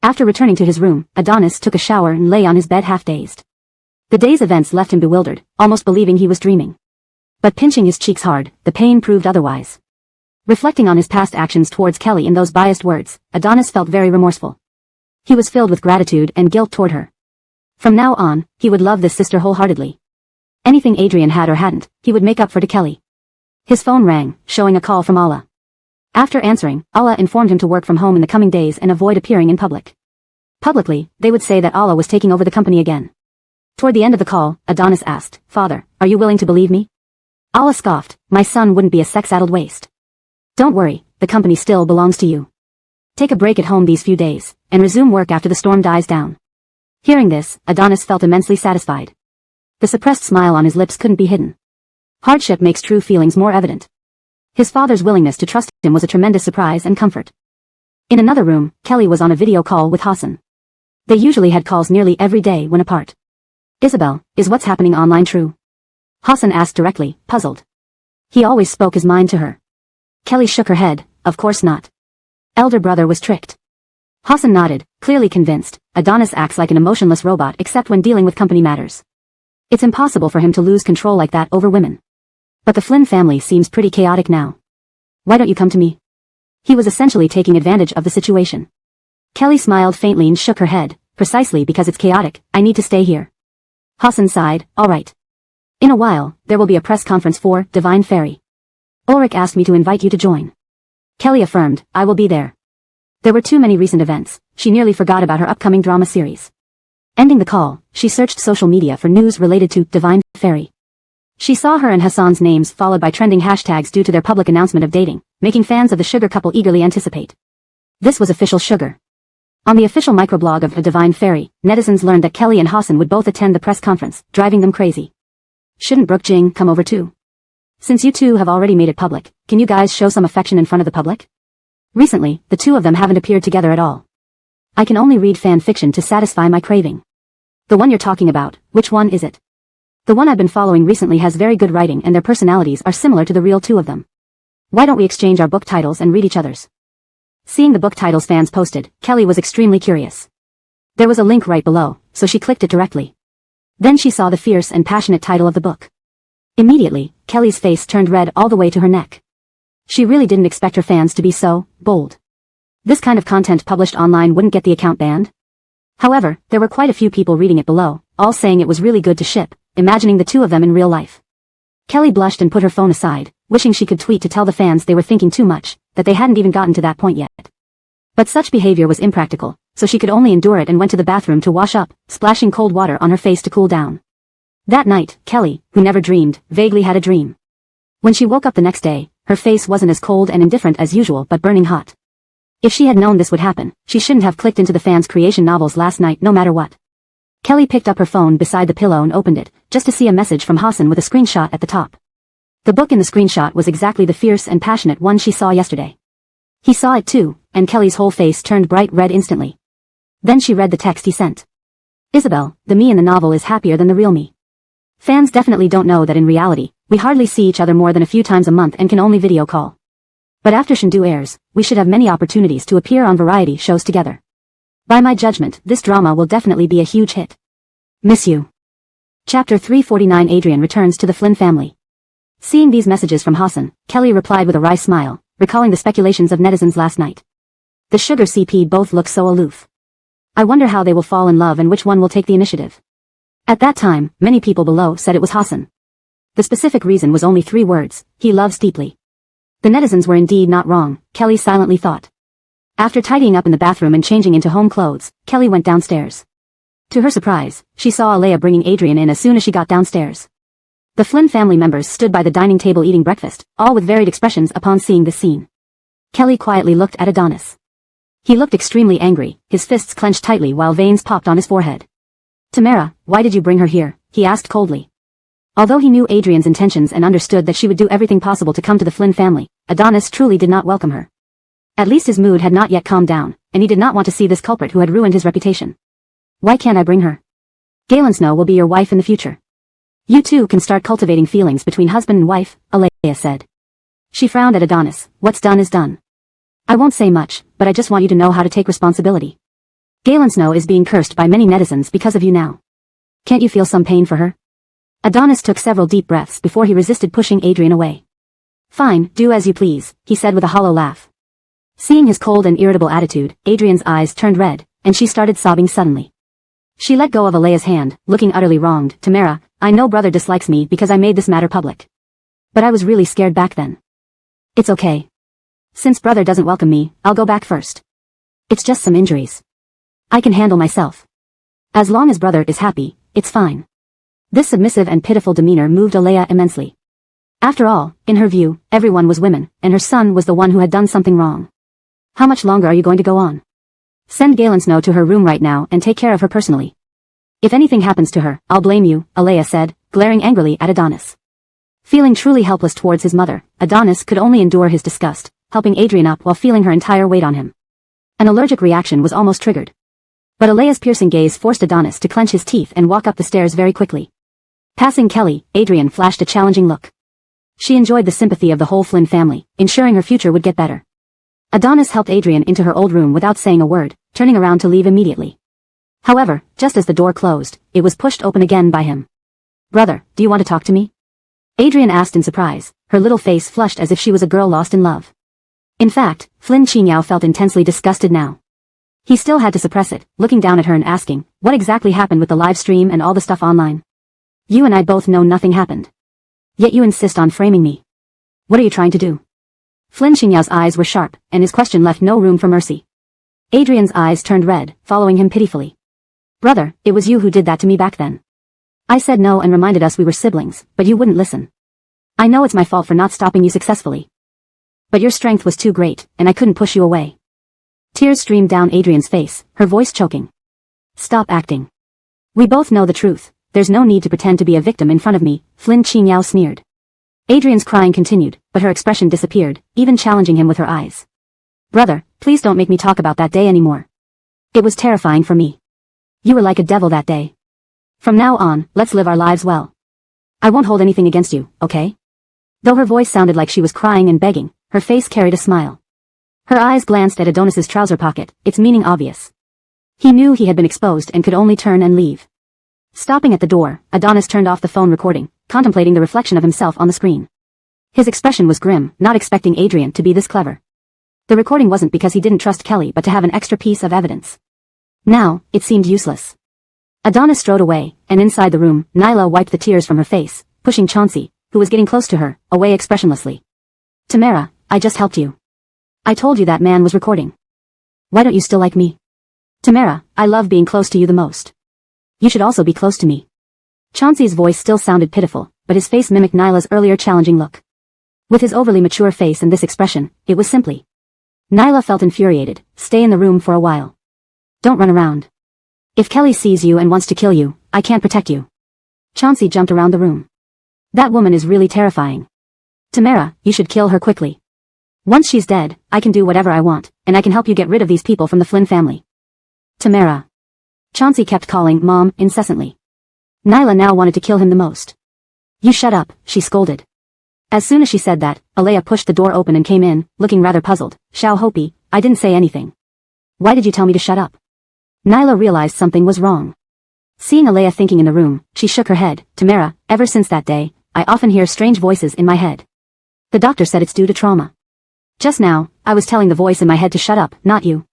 After returning to his room, Adonis took a shower and lay on his bed half-dazed. The day's events left him bewildered, almost believing he was dreaming. But pinching his cheeks hard, the pain proved otherwise. Reflecting on his past actions towards Kelly in those biased words, Adonis felt very remorseful. He was filled with gratitude and guilt toward her. From now on, he would love this sister wholeheartedly. Anything Adrian had or hadn't, he would make up for to Kelly. His phone rang, showing a call from Allah. After answering, Allah informed him to work from home in the coming days and avoid appearing in public. Publicly, they would say that Allah was taking over the company again. Toward the end of the call, Adonis asked, "Father, are you willing to believe me?" Allah scoffed, "My son wouldn't be a sex-addled waste. Don't worry, the company still belongs to you. Take a break at home these few days, and resume work after the storm dies down." Hearing this, Adonis felt immensely satisfied. The suppressed smile on his lips couldn't be hidden. Hardship makes true feelings more evident. His father's willingness to trust him was a tremendous surprise and comfort. In another room, Kelly was on a video call with Hassan. They usually had calls nearly every day when apart. "Isabel, is what's happening online true?" Hassan asked directly, puzzled. He always spoke his mind to her. Kelly shook her head, "Of course not. Elder brother was tricked." Hassan nodded, clearly convinced. Adonis acts like an emotionless robot except when dealing with company matters. It's impossible for him to lose control like that over women. But the Flynn family seems pretty chaotic now. "Why don't you come to me?" He was essentially taking advantage of the situation. Kelly smiled faintly and shook her head, "Precisely because it's chaotic, I need to stay here." Hassan sighed, "All right. In a while, there will be a press conference for Divine Fairy. Ulrich asked me to invite you to join." Kelly affirmed, "I will be there." There were too many recent events, she nearly forgot about her upcoming drama series. Ending the call, she searched social media for news related to Divine Fairy. She saw her and Hassan's names followed by trending hashtags due to their public announcement of dating, making fans of the Sugar couple eagerly anticipate. This was official Sugar. On the official microblog of the Divine Fairy, netizens learned that Kelly and Hassan would both attend the press conference, driving them crazy. "Shouldn't Brooke Jing come over too? Since you two have already made it public, can you guys show some affection in front of the public? Recently, the two of them haven't appeared together at all. I can only read fan fiction to satisfy my craving." "The one you're talking about, which one is it?" "The one I've been following recently has very good writing and their personalities are similar to the real two of them. Why don't we exchange our book titles and read each other's?" Seeing the book titles fans posted, Kelly was extremely curious. There was a link right below, so she clicked it directly. Then she saw the fierce and passionate title of the book. Immediately, Kelly's face turned red all the way to her neck. She really didn't expect her fans to be so bold. This kind of content published online wouldn't get the account banned. However, there were quite a few people reading it below, all saying it was really good to ship, imagining the two of them in real life. Kelly blushed and put her phone aside, wishing she could tweet to tell the fans they were thinking too much, that they hadn't even gotten to that point yet. But such behavior was impractical, so she could only endure it and went to the bathroom to wash up, splashing cold water on her face to cool down. That night, Kelly, who never dreamed, vaguely had a dream. When she woke up the next day, her face wasn't as cold and indifferent as usual but burning hot. If she had known this would happen, she shouldn't have clicked into the fans' creation novels last night no matter what. Kelly picked up her phone beside the pillow and opened it, just to see a message from Hassan with a screenshot at the top. The book in the screenshot was exactly the fierce and passionate one she saw yesterday. He saw it too, and Kelly's whole face turned bright red instantly. Then she read the text he sent. "Isabel, the me in the novel is happier than the real me. Fans definitely don't know that in reality, we hardly see each other more than a few times a month and can only video call. But after Shindu airs, we should have many opportunities to appear on variety shows together. By my judgment, this drama will definitely be a huge hit. Miss you." Chapter 349. Adrian returns to the Flynn family. Seeing these messages from Hassan, Kelly replied with a wry smile, recalling the speculations of netizens last night. The Sugar CP both look so aloof. I wonder how they will fall in love and which one will take the initiative. At that time, many people below said it was Hassan. The specific reason was only 3 words: he loves deeply. The netizens were indeed not wrong, Kelly silently thought. After tidying up in the bathroom and changing into home clothes, Kelly went downstairs. To her surprise, she saw Alea bringing Adrian in as soon as she got downstairs. The Flynn family members stood by the dining table eating breakfast, all with varied expressions upon seeing this scene. Kelly quietly looked at Adonis. He looked extremely angry, his fists clenched tightly while veins popped on his forehead. "Tamara, why did you bring her here?" he asked coldly. Although he knew Adrian's intentions and understood that she would do everything possible to come to the Flynn family, Adonis truly did not welcome her. At least his mood had not yet calmed down, and he did not want to see this culprit who had ruined his reputation. "Why can't I bring her? Galen Snow will be your wife in the future. You two can start cultivating feelings between husband and wife," Alea said. She frowned at Adonis. "What's done is done. I won't say much, but I just want you to know how to take responsibility. Galen Snow is being cursed by many netizens because of you now. Can't you feel some pain for her?" Adonis took several deep breaths before he resisted pushing Adrian away. "Fine, do as you please," he said with a hollow laugh. Seeing his cold and irritable attitude, Adrian's eyes turned red, and she started sobbing suddenly. She let go of Alea's hand, looking utterly wronged. "Tamara, I know brother dislikes me because I made this matter public. But I was really scared back then. It's okay. Since brother doesn't welcome me, I'll go back first. It's just some injuries. I can handle myself. As long as brother is happy, it's fine." This submissive and pitiful demeanor moved Alea immensely. After all, in her view, everyone was women, and her son was the one who had done something wrong. How much longer are you going to go on? Send Galensno to her room right now and take care of her personally. If anything happens to her, I'll blame you, Alea said, glaring angrily at Adonis. Feeling truly helpless towards his mother, Adonis could only endure his disgust, helping Adrian up while feeling her entire weight on him. An allergic reaction was almost triggered. But Alea's piercing gaze forced Adonis to clench his teeth and walk up the stairs very quickly. Passing Kelly, Adrian flashed a challenging look. She enjoyed the sympathy of the whole Flynn family, ensuring her future would get better. Adonis helped Adrian into her old room without saying a word, turning around to leave immediately. However, just as the door closed, it was pushed open again by him. Brother, do you want to talk to me? Adrian asked in surprise, her little face flushed as if she was a girl lost in love. In fact, Flynn Qingao felt intensely disgusted now. He still had to suppress it, looking down at her and asking, what exactly happened with the live stream and all the stuff online? You and I both know nothing happened. Yet you insist on framing me. What are you trying to do? Flynn Qingyao's eyes were sharp, and his question left no room for mercy. Adrian's eyes turned red, following him pitifully. Brother, it was you who did that to me back then. I said no and reminded us we were siblings, but you wouldn't listen. I know it's my fault for not stopping you successfully. But your strength was too great, and I couldn't push you away. Tears streamed down Adrian's face, her voice choking. Stop acting. We both know the truth. There's no need to pretend to be a victim in front of me, Flynn Qingao sneered. Adrian's crying continued, but her expression disappeared, even challenging him with her eyes. Brother, please don't make me talk about that day anymore. It was terrifying for me. You were like a devil that day. From now on, let's live our lives well. I won't hold anything against you, okay? Though her voice sounded like she was crying and begging, her face carried a smile. Her eyes glanced at Adonis's trouser pocket, its meaning obvious. He knew he had been exposed and could only turn and leave. Stopping at the door, Adonis turned off the phone recording, contemplating the reflection of himself on the screen. His expression was grim, not expecting Adrian to be this clever. The recording wasn't because he didn't trust Kelly but to have an extra piece of evidence. Now, it seemed useless. Adonis strode away, and inside the room, Nyla wiped the tears from her face, pushing Chauncey, who was getting close to her, away expressionlessly. Tamara, I just helped you. I told you that man was recording. Why don't you still like me? Tamara, I love being close to you the most. You should also be close to me. Chauncey's voice still sounded pitiful, but his face mimicked Nyla's earlier challenging look. With his overly mature face and this expression, it was simply. Nyla felt infuriated. Stay in the room for a while. Don't run around. If Kelly sees you and wants to kill you, I can't protect you. Chauncey jumped around the room. That woman is really terrifying. Tamara, you should kill her quickly. Once she's dead, I can do whatever I want, and I can help you get rid of these people from the Flynn family. Tamara. Chauncey kept calling Mom incessantly. Nyla now wanted to kill him the most. You shut up, she scolded. As soon as she said that, Alea pushed the door open and came in, looking rather puzzled. Xiao Hopi, I didn't say anything. Why did you tell me to shut up? Nyla realized something was wrong. Seeing Alea thinking in the room, she shook her head. Tamara, ever since that day, I often hear strange voices in my head. The doctor said it's due to trauma. Just now, I was telling the voice in my head to shut up, not you.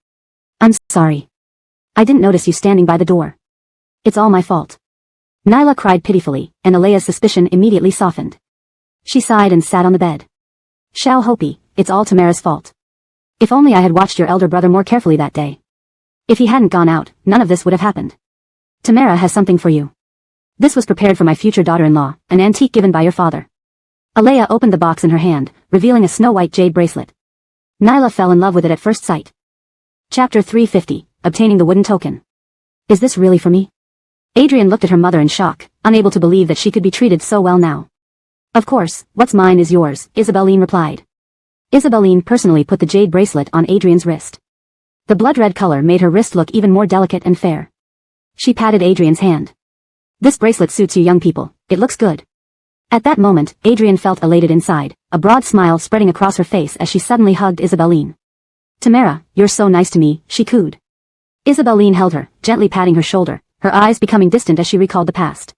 I'm sorry. I didn't notice you standing by the door. It's all my fault. Nyla cried pitifully, and Alea's suspicion immediately softened. She sighed and sat on the bed. Xiao Hopi, it's all Tamara's fault. If only I had watched your elder brother more carefully that day. If he hadn't gone out, none of this would have happened. Tamara has something for you. This was prepared for my future daughter-in-law, an antique given by your father. Alea opened the box in her hand, revealing a snow-white jade bracelet. Nyla fell in love with it at first sight. Chapter 350, Obtaining the Wooden Token. Is this really for me? Adrian looked at her mother in shock, unable to believe that she could be treated so well now. Of course, what's mine is yours, Isabeline replied. Isabeline personally put the jade bracelet on Adrian's wrist. The blood-red color made her wrist look even more delicate and fair. She patted Adrian's hand. This bracelet suits you young people, it looks good. At that moment, Adrian felt elated inside, a broad smile spreading across her face as she suddenly hugged Isabeline. Tamara, you're so nice to me, she cooed. Isabeline held her, gently patting her shoulder, her eyes becoming distant as she recalled the past.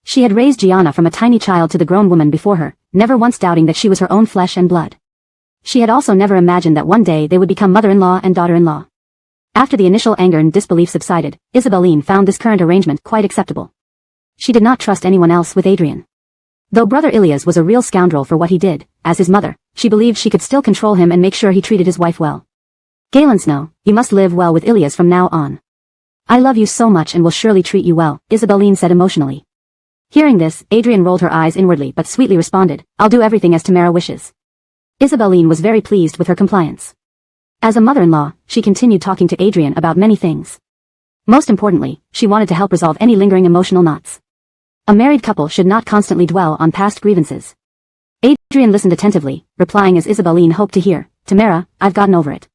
She had raised Gianna from a tiny child to the grown woman before her, never once doubting that she was her own flesh and blood. She had also never imagined that one day they would become mother-in-law and daughter-in-law. After the initial anger and disbelief subsided, Isabeline found this current arrangement quite acceptable. She did not trust anyone else with Adrian. Though brother Ilias was a real scoundrel for what he did, as his mother, she believed she could still control him and make sure he treated his wife well. Galensno, you must live well with Ilias from now on. I love you so much and will surely treat you well, Isabeline said emotionally. Hearing this, Adrian rolled her eyes inwardly but sweetly responded, I'll do everything as Tamara wishes. Isabeline was very pleased with her compliance. As a mother-in-law, she continued talking to Adrian about many things. Most importantly, she wanted to help resolve any lingering emotional knots. A married couple should not constantly dwell on past grievances. Adrian listened attentively, replying as Isabeline hoped to hear, Tamara, I've gotten over it.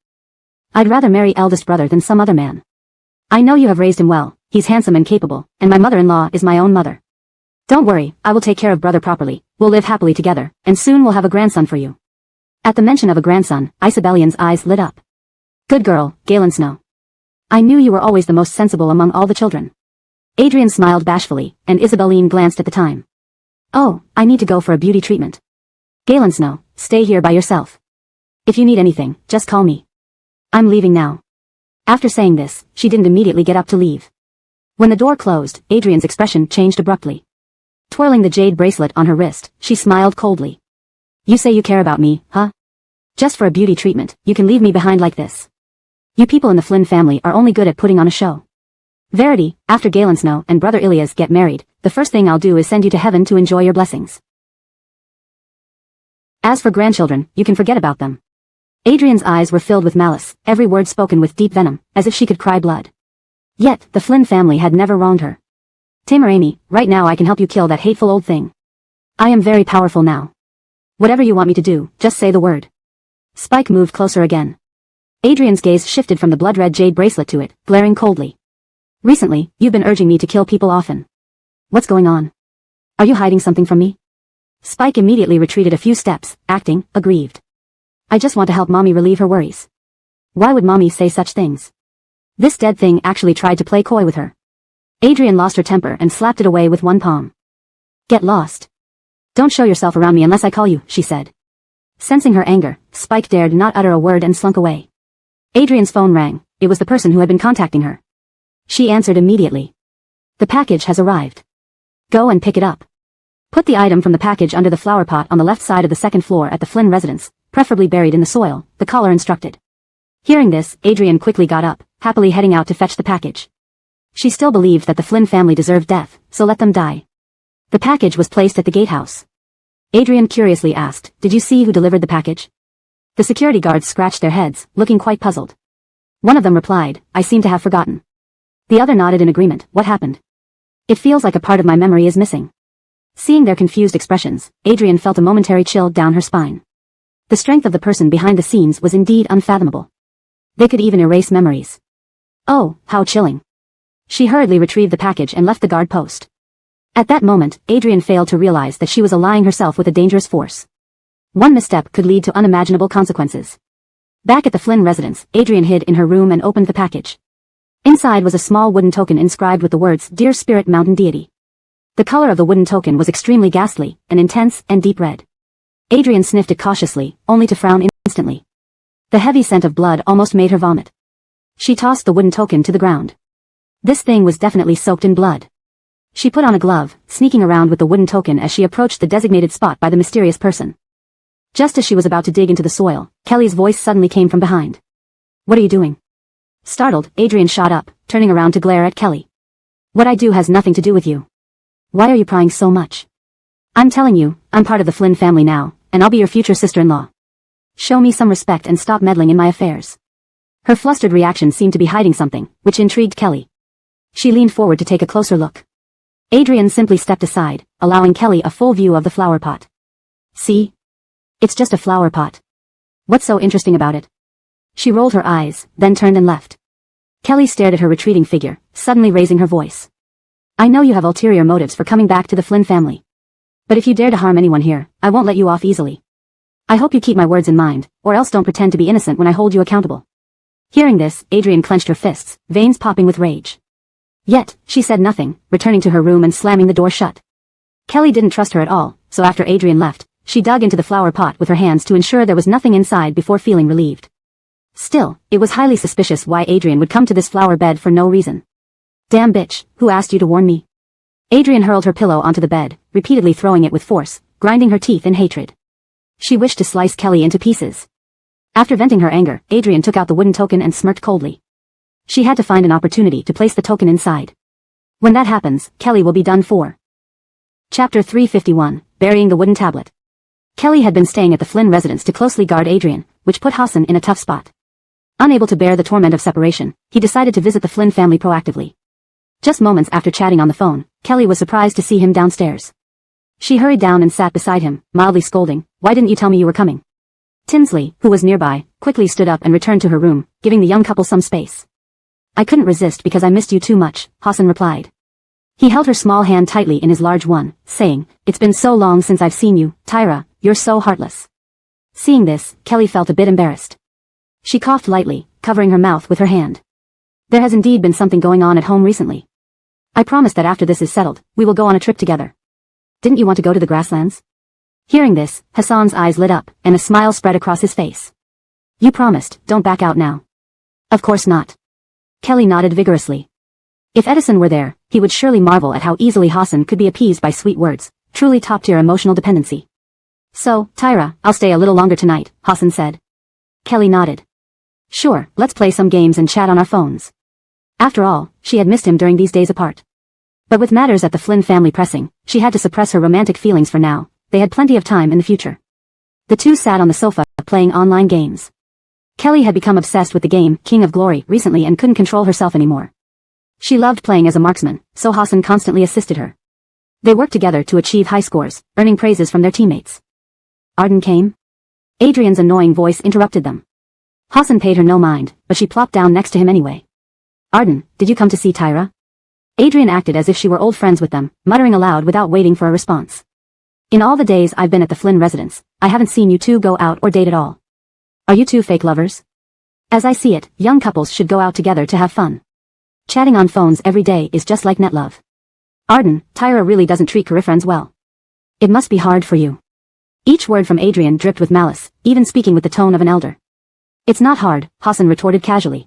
I'd rather marry eldest brother than some other man. I know you have raised him well, he's handsome and capable, and my mother-in-law is my own mother. Don't worry, I will take care of brother properly, we'll live happily together, and soon we'll have a grandson for you. At the mention of a grandson, Isabellian's eyes lit up. Good girl, Galen Snow. I knew you were always the most sensible among all the children. Adrian smiled bashfully, and Isabeline glanced at the time. Oh, I need to go for a beauty treatment. Galen Snow, stay here by yourself. If you need anything, just call me. I'm leaving now. After saying this, she didn't immediately get up to leave. When the door closed, Adrian's expression changed abruptly. Twirling the jade bracelet on her wrist, she smiled coldly. You say you care about me, huh? Just for a beauty treatment, you can leave me behind like this. You people in the Flynn family are only good at putting on a show. Verity, after Galen Snow and brother Ilias get married, the first thing I'll do is send you to heaven to enjoy your blessings. As for grandchildren, you can forget about them. Adrian's eyes were filled with malice, every word spoken with deep venom, as if she could cry blood. Yet, the Flynn family had never wronged her. Tamarami, right now I can help you kill that hateful old thing. I am very powerful now. Whatever you want me to do, just say the word. Spike moved closer again. Adrian's gaze shifted from the blood-red jade bracelet to it, glaring coldly. Recently, you've been urging me to kill people often. What's going on? Are you hiding something from me? Spike immediately retreated a few steps, acting aggrieved. I just want to help Mommy relieve her worries. Why would Mommy say such things? This dead thing actually tried to play coy with her. Adrian lost her temper and slapped it away with one palm. Get lost. Don't show yourself around me unless I call you, she said. Sensing her anger, Spike dared not utter a word and slunk away. Adrian's phone rang. It was the person who had been contacting her. She answered immediately. The package has arrived. Go and pick it up. Put the item from the package under the flower pot on the left side of the second floor at the Flynn residence, preferably buried in the soil, the caller instructed. Hearing this, Adrian quickly got up, happily heading out to fetch the package. She still believed that the Flynn family deserved death, so let them die. The package was placed at the gatehouse. Adrian curiously asked, Did you see who delivered the package? The security guards scratched their heads, looking quite puzzled. One of them replied, I seem to have forgotten. The other nodded in agreement. What happened? It feels like a part of my memory is missing. Seeing their confused expressions, Adrian felt a momentary chill down her spine. The strength of the person behind the scenes was indeed unfathomable. They could even erase memories. Oh, how chilling. She hurriedly retrieved the package and left the guard post. At that moment, Adrian failed to realize that she was allying herself with a dangerous force. One misstep could lead to unimaginable consequences. Back at the Flynn residence, Adrian hid in her room and opened the package. Inside was a small wooden token inscribed with the words, Dear Spirit Mountain Deity. The color of the wooden token was extremely ghastly, an intense and deep red. Adrian sniffed it cautiously, only to frown instantly. The heavy scent of blood almost made her vomit. She tossed the wooden token to the ground. This thing was definitely soaked in blood. She put on a glove, sneaking around with the wooden token as she approached the designated spot by the mysterious person. Just as she was about to dig into the soil, Kelly's voice suddenly came from behind. What are you doing? Startled, Adrian shot up, turning around to glare at Kelly. What I do has nothing to do with you. Why are you prying so much? I'm telling you, I'm part of the Flynn family now, and I'll be your future sister-in-law. Show me some respect and stop meddling in my affairs. Her flustered reaction seemed to be hiding something, which intrigued Kelly. She leaned forward to take a closer look. Adrian simply stepped aside, allowing Kelly a full view of the flower pot. See? It's just a flower pot. What's so interesting about it? She rolled her eyes, then turned and left. Kelly stared at her retreating figure, suddenly raising her voice. I know you have ulterior motives for coming back to the Flynn family. But if you dare to harm anyone here, I won't let you off easily. I hope you keep my words in mind, or else don't pretend to be innocent when I hold you accountable. Hearing this, Adrian clenched her fists, veins popping with rage. Yet, she said nothing, returning to her room and slamming the door shut. Kelly didn't trust her at all, so after Adrian left, she dug into the flower pot with her hands to ensure there was nothing inside before feeling relieved. Still, it was highly suspicious why Adrian would come to this flower bed for no reason. Damn bitch, who asked you to warn me? Adrian hurled her pillow onto the bed, repeatedly throwing it with force, grinding her teeth in hatred. She wished to slice Kelly into pieces. After venting her anger, Adrian took out the wooden token and smirked coldly. She had to find an opportunity to place the token inside. When that happens, Kelly will be done for. Chapter 351, Burying the Wooden Tablet. Kelly had been staying at the Flynn residence to closely guard Adrian, which put Hassan in a tough spot. Unable to bear the torment of separation, he decided to visit the Flynn family proactively. Just moments after chatting on the phone, Kelly was surprised to see him downstairs. She hurried down and sat beside him, mildly scolding, "Why didn't you tell me you were coming?" Tinsley, who was nearby, quickly stood up and returned to her room, giving the young couple some space. "I couldn't resist because I missed you too much," Hassan replied. He held her small hand tightly in his large one, saying, "It's been so long since I've seen you, Tyra, you're so heartless." Seeing this, Kelly felt a bit embarrassed. She coughed lightly, covering her mouth with her hand. "There has indeed been something going on at home recently. I promise that after this is settled, we will go on a trip together. Didn't you want to go to the grasslands?" Hearing this, Hassan's eyes lit up, and a smile spread across his face. "You promised, don't back out now." "Of course not." Kelly nodded vigorously. If Edison were there, he would surely marvel at how easily Hassan could be appeased by sweet words, truly top-tier emotional dependency. "So, Tyra, I'll stay a little longer tonight," Hassan said. Kelly nodded. "Sure, let's play some games and chat on our phones." After all, she had missed him during these days apart. But with matters at the Flynn family pressing, she had to suppress her romantic feelings for now. They had plenty of time in the future. The two sat on the sofa, playing online games. Kelly had become obsessed with the game, King of Glory, recently and couldn't control herself anymore. She loved playing as a marksman, so Hassan constantly assisted her. They worked together to achieve high scores, earning praises from their teammates. Arden came? Adrian's annoying voice interrupted them. Hassan paid her no mind, but she plopped down next to him anyway. "Arden, did you come to see Tyra?" Adrian acted as if she were old friends with them, muttering aloud without waiting for a response. "In all the days I've been at the Flynn residence, I haven't seen you two go out or date at all. Are you two fake lovers? As I see it, young couples should go out together to have fun. Chatting on phones every day is just like net love. Arden, Tyra really doesn't treat career friends well. It must be hard for you." Each word from Adrian dripped with malice, even speaking with the tone of an elder. "It's not hard," Hassan retorted casually.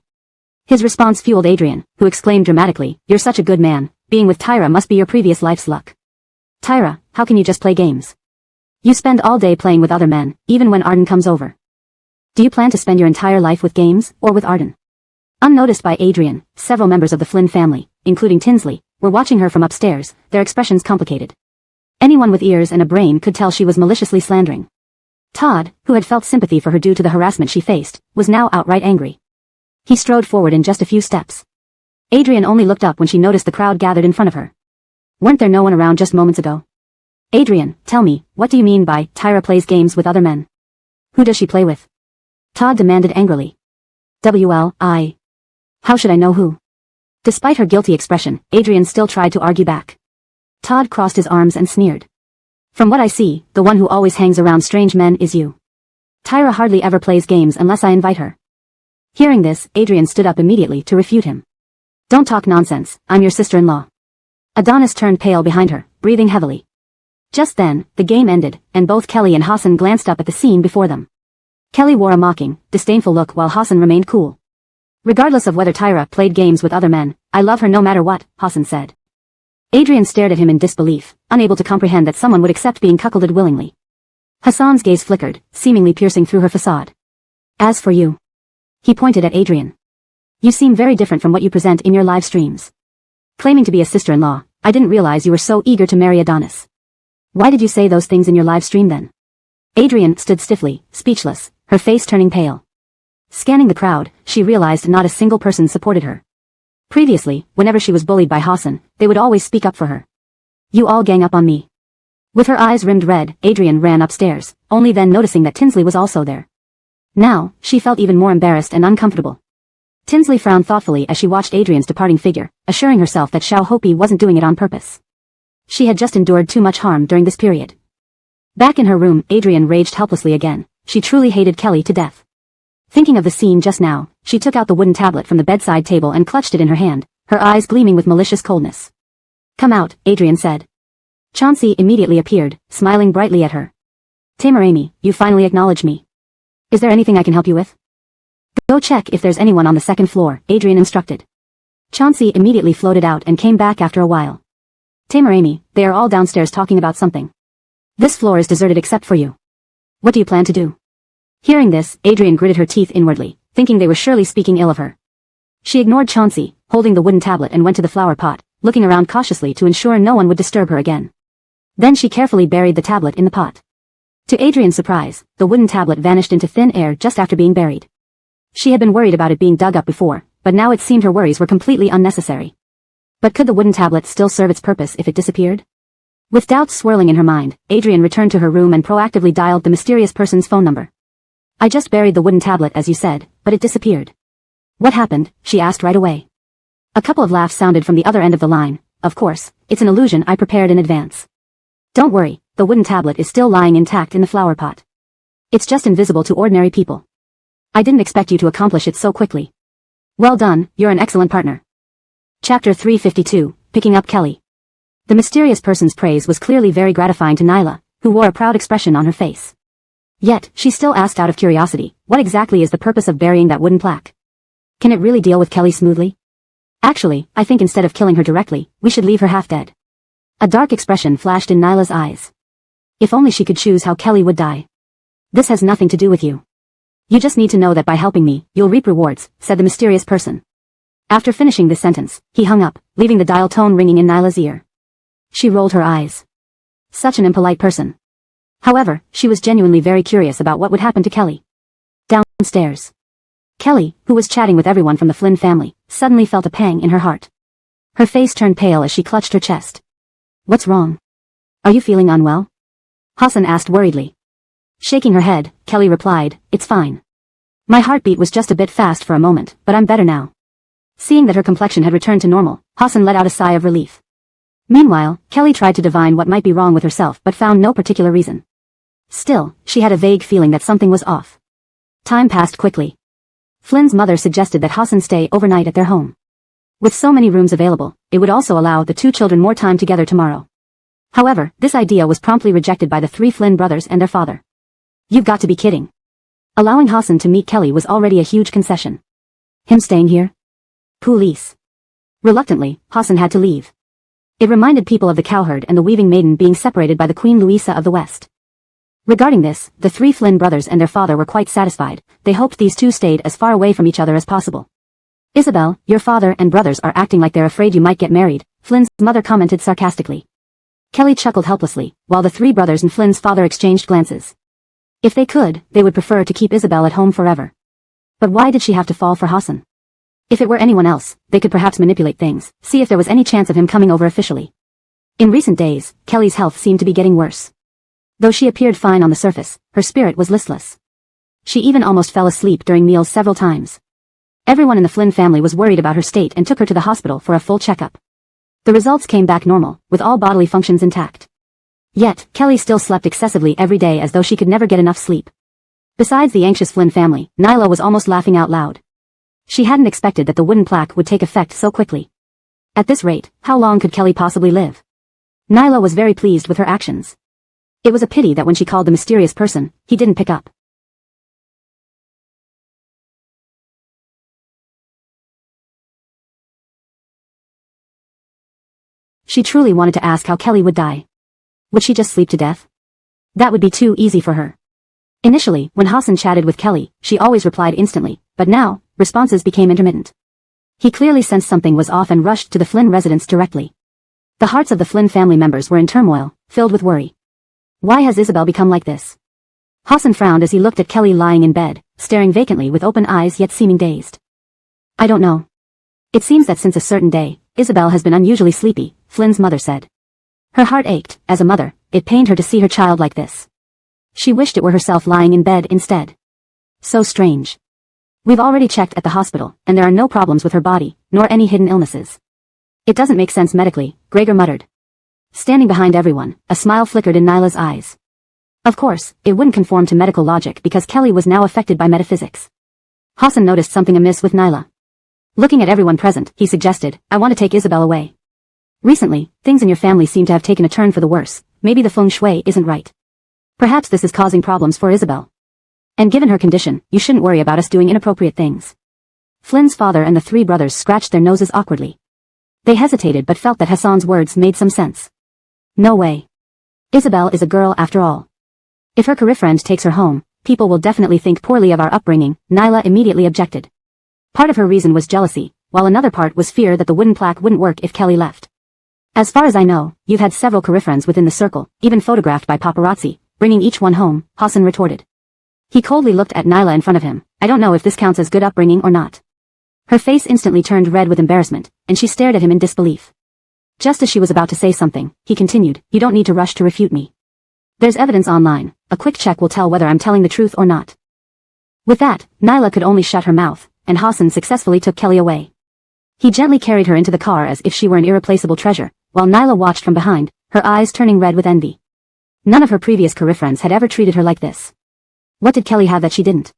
His response fueled Adrian, who exclaimed dramatically, "You're such a good man, being with Tyra must be your previous life's luck. Tyra, how can you just play games? You spend all day playing with other men, even when Arden comes over. Do you plan to spend your entire life with games, or with Arden?" Unnoticed by Adrian, several members of the Flynn family, including Tinsley, were watching her from upstairs, their expressions complicated. Anyone with ears and a brain could tell she was maliciously slandering. Todd, who had felt sympathy for her due to the harassment she faced, was now outright angry. He strode forward in just a few steps. Adrian only looked up when she noticed the crowd gathered in front of her. Weren't there no one around just moments ago? "Adrian, tell me, what do you mean by Tyra plays games with other men? Who does she play with?" Todd demanded angrily. "I. How should I know who?" Despite her guilty expression, Adrian still tried to argue back. Todd crossed his arms and sneered. "From what I see, the one who always hangs around strange men is you. Tyra hardly ever plays games unless I invite her." Hearing this, Adrian stood up immediately to refute him. "Don't talk nonsense, I'm your sister-in-law." Adonis turned pale behind her, breathing heavily. Just then, the game ended, and both Kelly and Hassan glanced up at the scene before them. Kelly wore a mocking, disdainful look while Hassan remained cool. "Regardless of whether Tyra played games with other men, I love her no matter what," Hassan said. Adrian stared at him in disbelief, unable to comprehend that someone would accept being cuckolded willingly. Hassan's gaze flickered, seemingly piercing through her facade. "As for you," he pointed at Adrian. "You seem very different from what you present in your live streams. Claiming to be a sister-in-law, I didn't realize you were so eager to marry Adonis. Why did you say those things in your live stream then?" Adrian stood stiffly, speechless, her face turning pale. Scanning the crowd, she realized not a single person supported her. Previously, whenever she was bullied by Hassan, they would always speak up for her. "You all gang up on me." With her eyes rimmed red, Adrian ran upstairs, only then noticing that Tinsley was also there. Now, she felt even more embarrassed and uncomfortable. Tinsley frowned thoughtfully as she watched Adrian's departing figure, assuring herself that Xiao Hopi wasn't doing it on purpose. She had just endured too much harm during this period. Back in her room, Adrian raged helplessly again. She truly hated Kelly to death. Thinking of the scene just now, she took out the wooden tablet from the bedside table and clutched it in her hand, her eyes gleaming with malicious coldness. "Come out," Adrian said. Chauncey immediately appeared, smiling brightly at her. "Tamer-Amy, you finally acknowledge me. Is there anything I can help you with?" "Go check if there's anyone on the second floor," Adrian instructed. Chauncey immediately floated out and came back after a while. "Tamer-Amy, they are all downstairs talking about something. This floor is deserted except for you. What do you plan to do?" Hearing this, Adrian gritted her teeth inwardly, thinking they were surely speaking ill of her. She ignored Chauncey, holding the wooden tablet, and went to the flower pot, looking around cautiously to ensure no one would disturb her again. Then she carefully buried the tablet in the pot. To Adrian's surprise, the wooden tablet vanished into thin air just after being buried. She had been worried about it being dug up before, but now it seemed her worries were completely unnecessary. But could the wooden tablet still serve its purpose if it disappeared? With doubts swirling in her mind, Adrian returned to her room and proactively dialed the mysterious person's phone number. I just buried the wooden tablet as you said, but it disappeared. What happened? She asked right away. A couple of laughs sounded from the other end of the line. Of course, it's an illusion I prepared in advance. Don't worry, the wooden tablet is still lying intact in the flower pot. It's just invisible to ordinary people. I didn't expect you to accomplish it so quickly. Well done, you're an excellent partner. Chapter 352, Picking Up Kelly. The mysterious person's praise was clearly very gratifying to Nyla, who wore a proud expression on her face. Yet, she still asked out of curiosity, what exactly is the purpose of burying that wooden plaque? Can it really deal with Kelly smoothly? Actually, I think instead of killing her directly, we should leave her half dead. A dark expression flashed in Nyla's eyes. If only she could choose how Kelly would die. This has nothing to do with you. You just need to know that by helping me, you'll reap rewards, said the mysterious person. After finishing this sentence, he hung up, leaving the dial tone ringing in Nyla's ear. She rolled her eyes. Such an impolite person. However, she was genuinely very curious about what would happen to Kelly. Downstairs. Kelly, who was chatting with everyone from the Flynn family, suddenly felt a pang in her heart. Her face turned pale as she clutched her chest. What's wrong? Are you feeling unwell? Hassan asked worriedly. Shaking her head, Kelly replied, it's fine. My heartbeat was just a bit fast for a moment, but I'm better now. Seeing that her complexion had returned to normal, Hassan let out a sigh of relief. Meanwhile, Kelly tried to divine what might be wrong with herself but found no particular reason. Still, she had a vague feeling that something was off. Time passed quickly. Flynn's mother suggested that Hassan stay overnight at their home. With so many rooms available, it would also allow the two children more time together tomorrow. However, this idea was promptly rejected by the three Flynn brothers and their father. You've got to be kidding. Allowing Hassan to meet Kelly was already a huge concession. Him staying here? Police. Reluctantly, Hassan had to leave. It reminded people of the cowherd and the weaving maiden being separated by the Queen Louisa of the West. Regarding this, the three Flynn brothers and their father were quite satisfied. They hoped these two stayed as far away from each other as possible. Isabel, your father and brothers are acting like they're afraid you might get married, Flynn's mother commented sarcastically. Kelly chuckled helplessly, while the three brothers and Flynn's father exchanged glances. If they could, they would prefer to keep Isabel at home forever. But why did she have to fall for Hassan? If it were anyone else, they could perhaps manipulate things, see if there was any chance of him coming over officially. In recent days, Kelly's health seemed to be getting worse. Though she appeared fine on the surface, her spirit was listless. She even almost fell asleep during meals several times. Everyone in the Flynn family was worried about her state and took her to the hospital for a full checkup. The results came back normal, with all bodily functions intact. Yet, Kelly still slept excessively every day as though she could never get enough sleep. Besides the anxious Flynn family, Nyla was almost laughing out loud. She hadn't expected that the wooden plaque would take effect so quickly. At this rate, how long could Kelly possibly live? Nyla was very pleased with her actions. It was a pity that when she called the mysterious person, he didn't pick up. She truly wanted to ask how Kelly would die. Would she just sleep to death? That would be too easy for her. Initially, when Hassan chatted with Kelly, she always replied instantly, but now, responses became intermittent. He clearly sensed something was off and rushed to the Flynn residence directly. The hearts of the Flynn family members were in turmoil, filled with worry. Why has Isabel become like this? Hassan frowned as he looked at Kelly lying in bed, staring vacantly with open eyes yet seeming dazed. I don't know. It seems that since a certain day, Isabel has been unusually sleepy, Flynn's mother said. Her heart ached. As a mother, it pained her to see her child like this. She wished it were herself lying in bed instead. So strange. We've already checked at the hospital, and there are no problems with her body, nor any hidden illnesses. It doesn't make sense medically, Gregor muttered. Standing behind everyone, a smile flickered in Nyla's eyes. Of course, it wouldn't conform to medical logic because Kelly was now affected by metaphysics. Hassan noticed something amiss with Nyla. Looking at everyone present, he suggested, I want to take Isabel away. Recently, things in your family seem to have taken a turn for the worse. Maybe the feng shui isn't right. Perhaps this is causing problems for Isabel. And given her condition, you shouldn't worry about us doing inappropriate things. Flynn's father and the three brothers scratched their noses awkwardly. They hesitated but felt that Hassan's words made some sense. No way. Isabel is a girl after all. If her career friend takes her home, people will definitely think poorly of our upbringing, Nyla immediately objected. Part of her reason was jealousy, while another part was fear that the wooden plaque wouldn't work if Kelly left. As far as I know, you've had several career-friends within the circle, even photographed by paparazzi, bringing each one home, Hassan retorted. He coldly looked at Nyla in front of him. I don't know if this counts as good upbringing or not. Her face instantly turned red with embarrassment, and she stared at him in disbelief. Just as she was about to say something, he continued, you don't need to rush to refute me. There's evidence online. A quick check will tell whether I'm telling the truth or not. With that, Nyla could only shut her mouth, and Hassan successfully took Kelly away. He gently carried her into the car as if she were an irreplaceable treasure, while Nyla watched from behind, her eyes turning red with envy. None of her previous career friends had ever treated her like this. What did Kelly have that she didn't?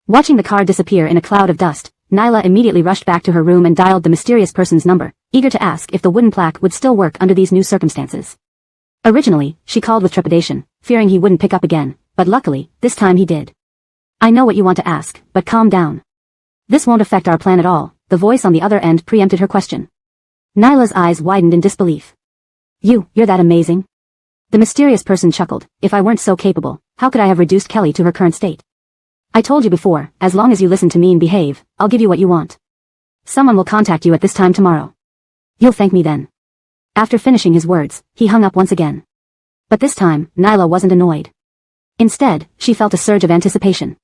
Watching the car disappear in a cloud of dust, Nyla immediately rushed back to her room and dialed the mysterious person's number, eager to ask if the wooden plaque would still work under these new circumstances. Originally, she called with trepidation, fearing he wouldn't pick up again, but luckily, this time he did. I know what you want to ask, but calm down. This won't affect our plan at all, the voice on the other end preempted her question. Nyla's eyes widened in disbelief. You're that amazing? The mysterious person chuckled, if I weren't so capable, how could I have reduced Kelly to her current state? I told you before, as long as you listen to me and behave, I'll give you what you want. Someone will contact you at this time tomorrow. You'll thank me then. After finishing his words, he hung up once again. But this time, Nyla wasn't annoyed. Instead, she felt a surge of anticipation.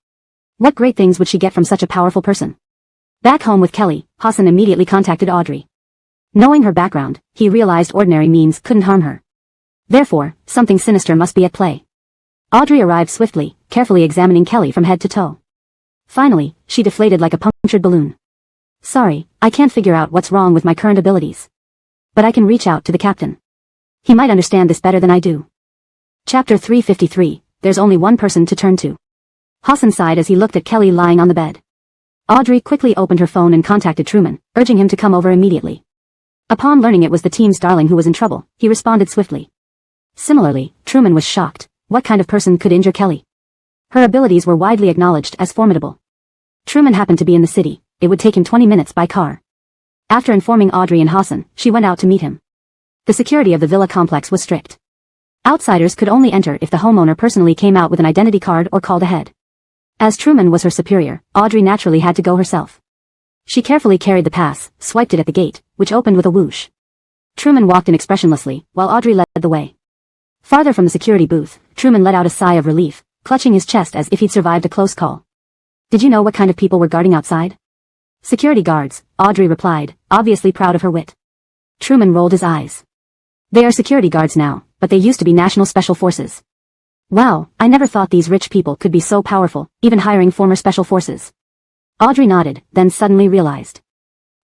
What great things would she get from such a powerful person? Back home with Kelly, Hassan immediately contacted Audrey. Knowing her background, he realized ordinary means couldn't harm her. Therefore, something sinister must be at play. Audrey arrived swiftly, carefully examining Kelly from head to toe. Finally, she deflated like a punctured balloon. Sorry, I can't figure out what's wrong with my current abilities. But I can reach out to the captain. He might understand this better than I do. Chapter 353, There's only one person to turn to. Hassan sighed as he looked at Kelly lying on the bed. Audrey quickly opened her phone and contacted Truman, urging him to come over immediately. Upon learning it was the team's darling who was in trouble, he responded swiftly. Similarly, Truman was shocked. What kind of person could injure Kelly? Her abilities were widely acknowledged as formidable. Truman happened to be in the city. It would take him 20 minutes by car. After informing Audrey and Hassan, she went out to meet him. The security of the villa complex was strict. Outsiders could only enter if the homeowner personally came out with an identity card or called ahead. As Truman was her superior, Audrey naturally had to go herself. She carefully carried the pass, swiped it at the gate, which opened with a whoosh. Truman walked in expressionlessly, while Audrey led the way. Farther from the security booth, Truman let out a sigh of relief, clutching his chest as if he'd survived a close call. Did you know what kind of people were guarding outside? Security guards, Audrey replied, obviously proud of her wit. Truman rolled his eyes. They are security guards now, but they used to be National Special Forces. Wow, I never thought these rich people could be so powerful, even hiring former Special Forces. Audrey nodded, then suddenly realized.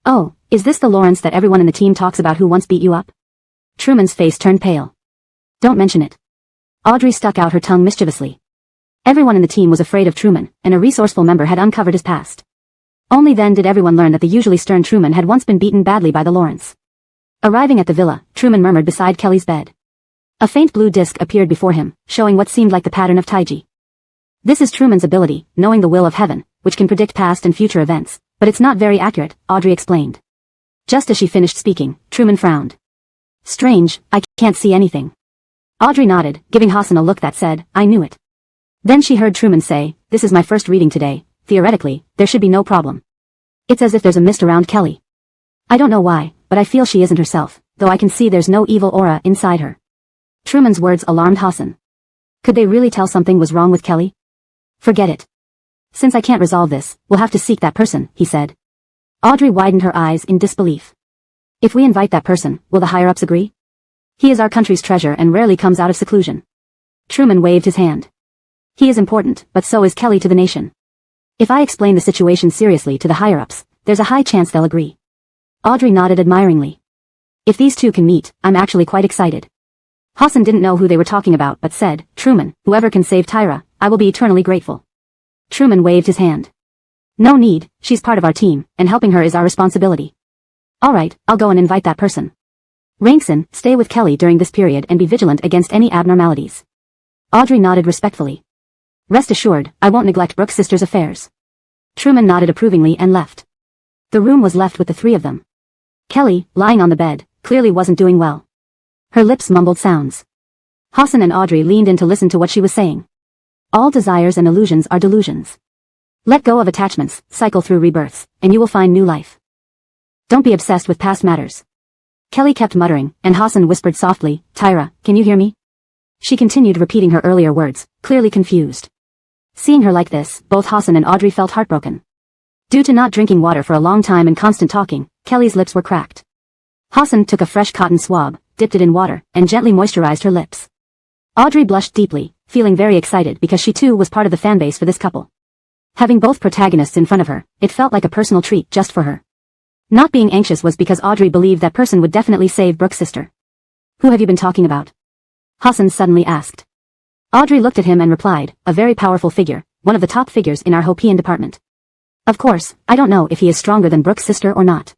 Oh, is this the Lawrence that everyone in the team talks about who once beat you up? Truman's face turned pale. Don't mention it. Audrey stuck out her tongue mischievously. Everyone in the team was afraid of Truman, and a resourceful member had uncovered his past. Only then did everyone learn that the usually stern Truman had once been beaten badly by the Lawrence. Arriving at the villa, Truman murmured beside Kelly's bed. A faint blue disc appeared before him, showing what seemed like the pattern of Taiji. This is Truman's ability, knowing the will of heaven, which can predict past and future events, but it's not very accurate, Audrey explained. Just as she finished speaking, Truman frowned. Strange, I can't see anything. Audrey nodded, giving Hassan a look that said, I knew it. Then she heard Truman say, this is my first reading today, theoretically, there should be no problem. It's as if there's a mist around Kelly. I don't know why, but I feel she isn't herself, though I can see there's no evil aura inside her. Truman's words alarmed Hassan. Could they really tell something was wrong with Kelly? Forget it. Since I can't resolve this, we'll have to seek that person, he said. Audrey widened her eyes in disbelief. If we invite that person, will the higher-ups agree? He is our country's treasure and rarely comes out of seclusion. Truman waved his hand. He is important, but so is Kelly to the nation. If I explain the situation seriously to the higher-ups, there's a high chance they'll agree. Audrey nodded admiringly. If these two can meet, I'm actually quite excited. Hassan didn't know who they were talking about but said, Truman, whoever can save Tyra, I will be eternally grateful. Truman waved his hand. No need, she's part of our team, and helping her is our responsibility. Alright, I'll go and invite that person. Rankson, stay with Kelly during this period and be vigilant against any abnormalities. Audrey nodded respectfully. Rest assured, I won't neglect Brooke's sister's affairs. Truman nodded approvingly and left. The room was left with the three of them. Kelly, lying on the bed, clearly wasn't doing well. Her lips mumbled sounds. Hassan and Audrey leaned in to listen to what she was saying. All desires and illusions are delusions. Let go of attachments, cycle through rebirths, and you will find new life. Don't be obsessed with past matters. Kelly kept muttering, and Hassan whispered softly, Tyra, can you hear me? She continued repeating her earlier words, clearly confused. Seeing her like this, both Hassan and Audrey felt heartbroken. Due to not drinking water for a long time and constant talking, Kelly's lips were cracked. Hassan took a fresh cotton swab, dipped it in water, and gently moisturized her lips. Audrey blushed deeply, feeling very excited because she too was part of the fanbase for this couple. Having both protagonists in front of her, it felt like a personal treat just for her. Not being anxious was because Audrey believed that person would definitely save Brooke's sister. Who have you been talking about? Hassan suddenly asked. Audrey looked at him and replied, a very powerful figure, one of the top figures in our Hopian department. Of course, I don't know if he is stronger than Brooke's sister or not.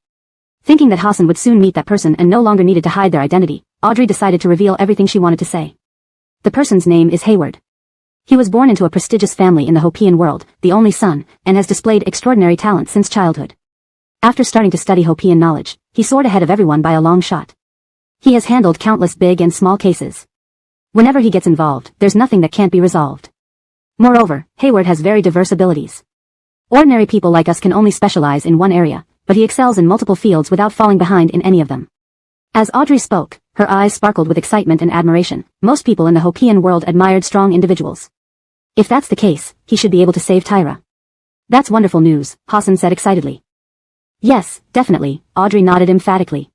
Thinking that Hassan would soon meet that person and no longer needed to hide their identity, Audrey decided to reveal everything she wanted to say. The person's name is Hayward. He was born into a prestigious family in the Hopian world, the only son, and has displayed extraordinary talent since childhood. After starting to study Hopian knowledge, he soared ahead of everyone by a long shot. He has handled countless big and small cases. Whenever he gets involved, there's nothing that can't be resolved. Moreover, Hayward has very diverse abilities. Ordinary people like us can only specialize in one area, but he excels in multiple fields without falling behind in any of them. As Audrey spoke, her eyes sparkled with excitement and admiration. Most people in the Hopian world admired strong individuals. If that's the case, he should be able to save Tyra. That's wonderful news, Hassan said excitedly. Yes, definitely, Audrey nodded emphatically.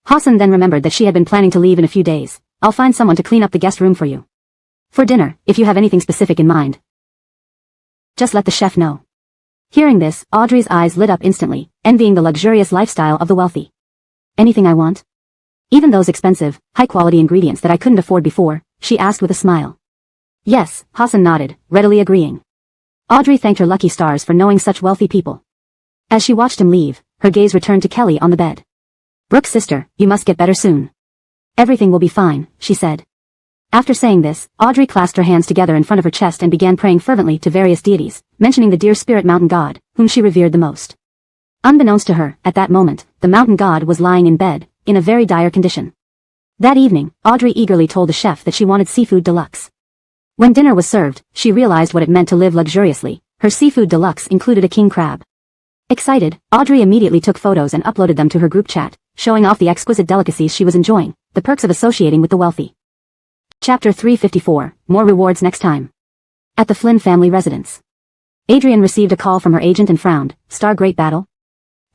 Hassan then remembered that she had been planning to leave in a few days. I'll find someone to clean up the guest room for you. For dinner, if you have anything specific in mind. Just let the chef know. Hearing this, Audrey's eyes lit up instantly, envying the luxurious lifestyle of the wealthy. Anything I want? Even those expensive, high-quality ingredients that I couldn't afford before, she asked with a smile. Yes, Hassan nodded, readily agreeing. Audrey thanked her lucky stars for knowing such wealthy people. As she watched him leave, her gaze returned to Kelly on the bed. Brooke's sister, you must get better soon. Everything will be fine, she said. After saying this, Audrey clasped her hands together in front of her chest and began praying fervently to various deities, mentioning the dear spirit mountain god, whom she revered the most. Unbeknownst to her, at that moment, the mountain god was lying in bed, in a very dire condition. That evening, Audrey eagerly told the chef that she wanted seafood deluxe. When dinner was served, she realized what it meant to live luxuriously. Her seafood deluxe included a king crab. Excited, Audrey immediately took photos and uploaded them to her group chat, showing off the exquisite delicacies she was enjoying, the perks of associating with the wealthy. Chapter 354, More Rewards Next Time. At the Flynn family residence. Adrian received a call from her agent and frowned. Star Great Battle?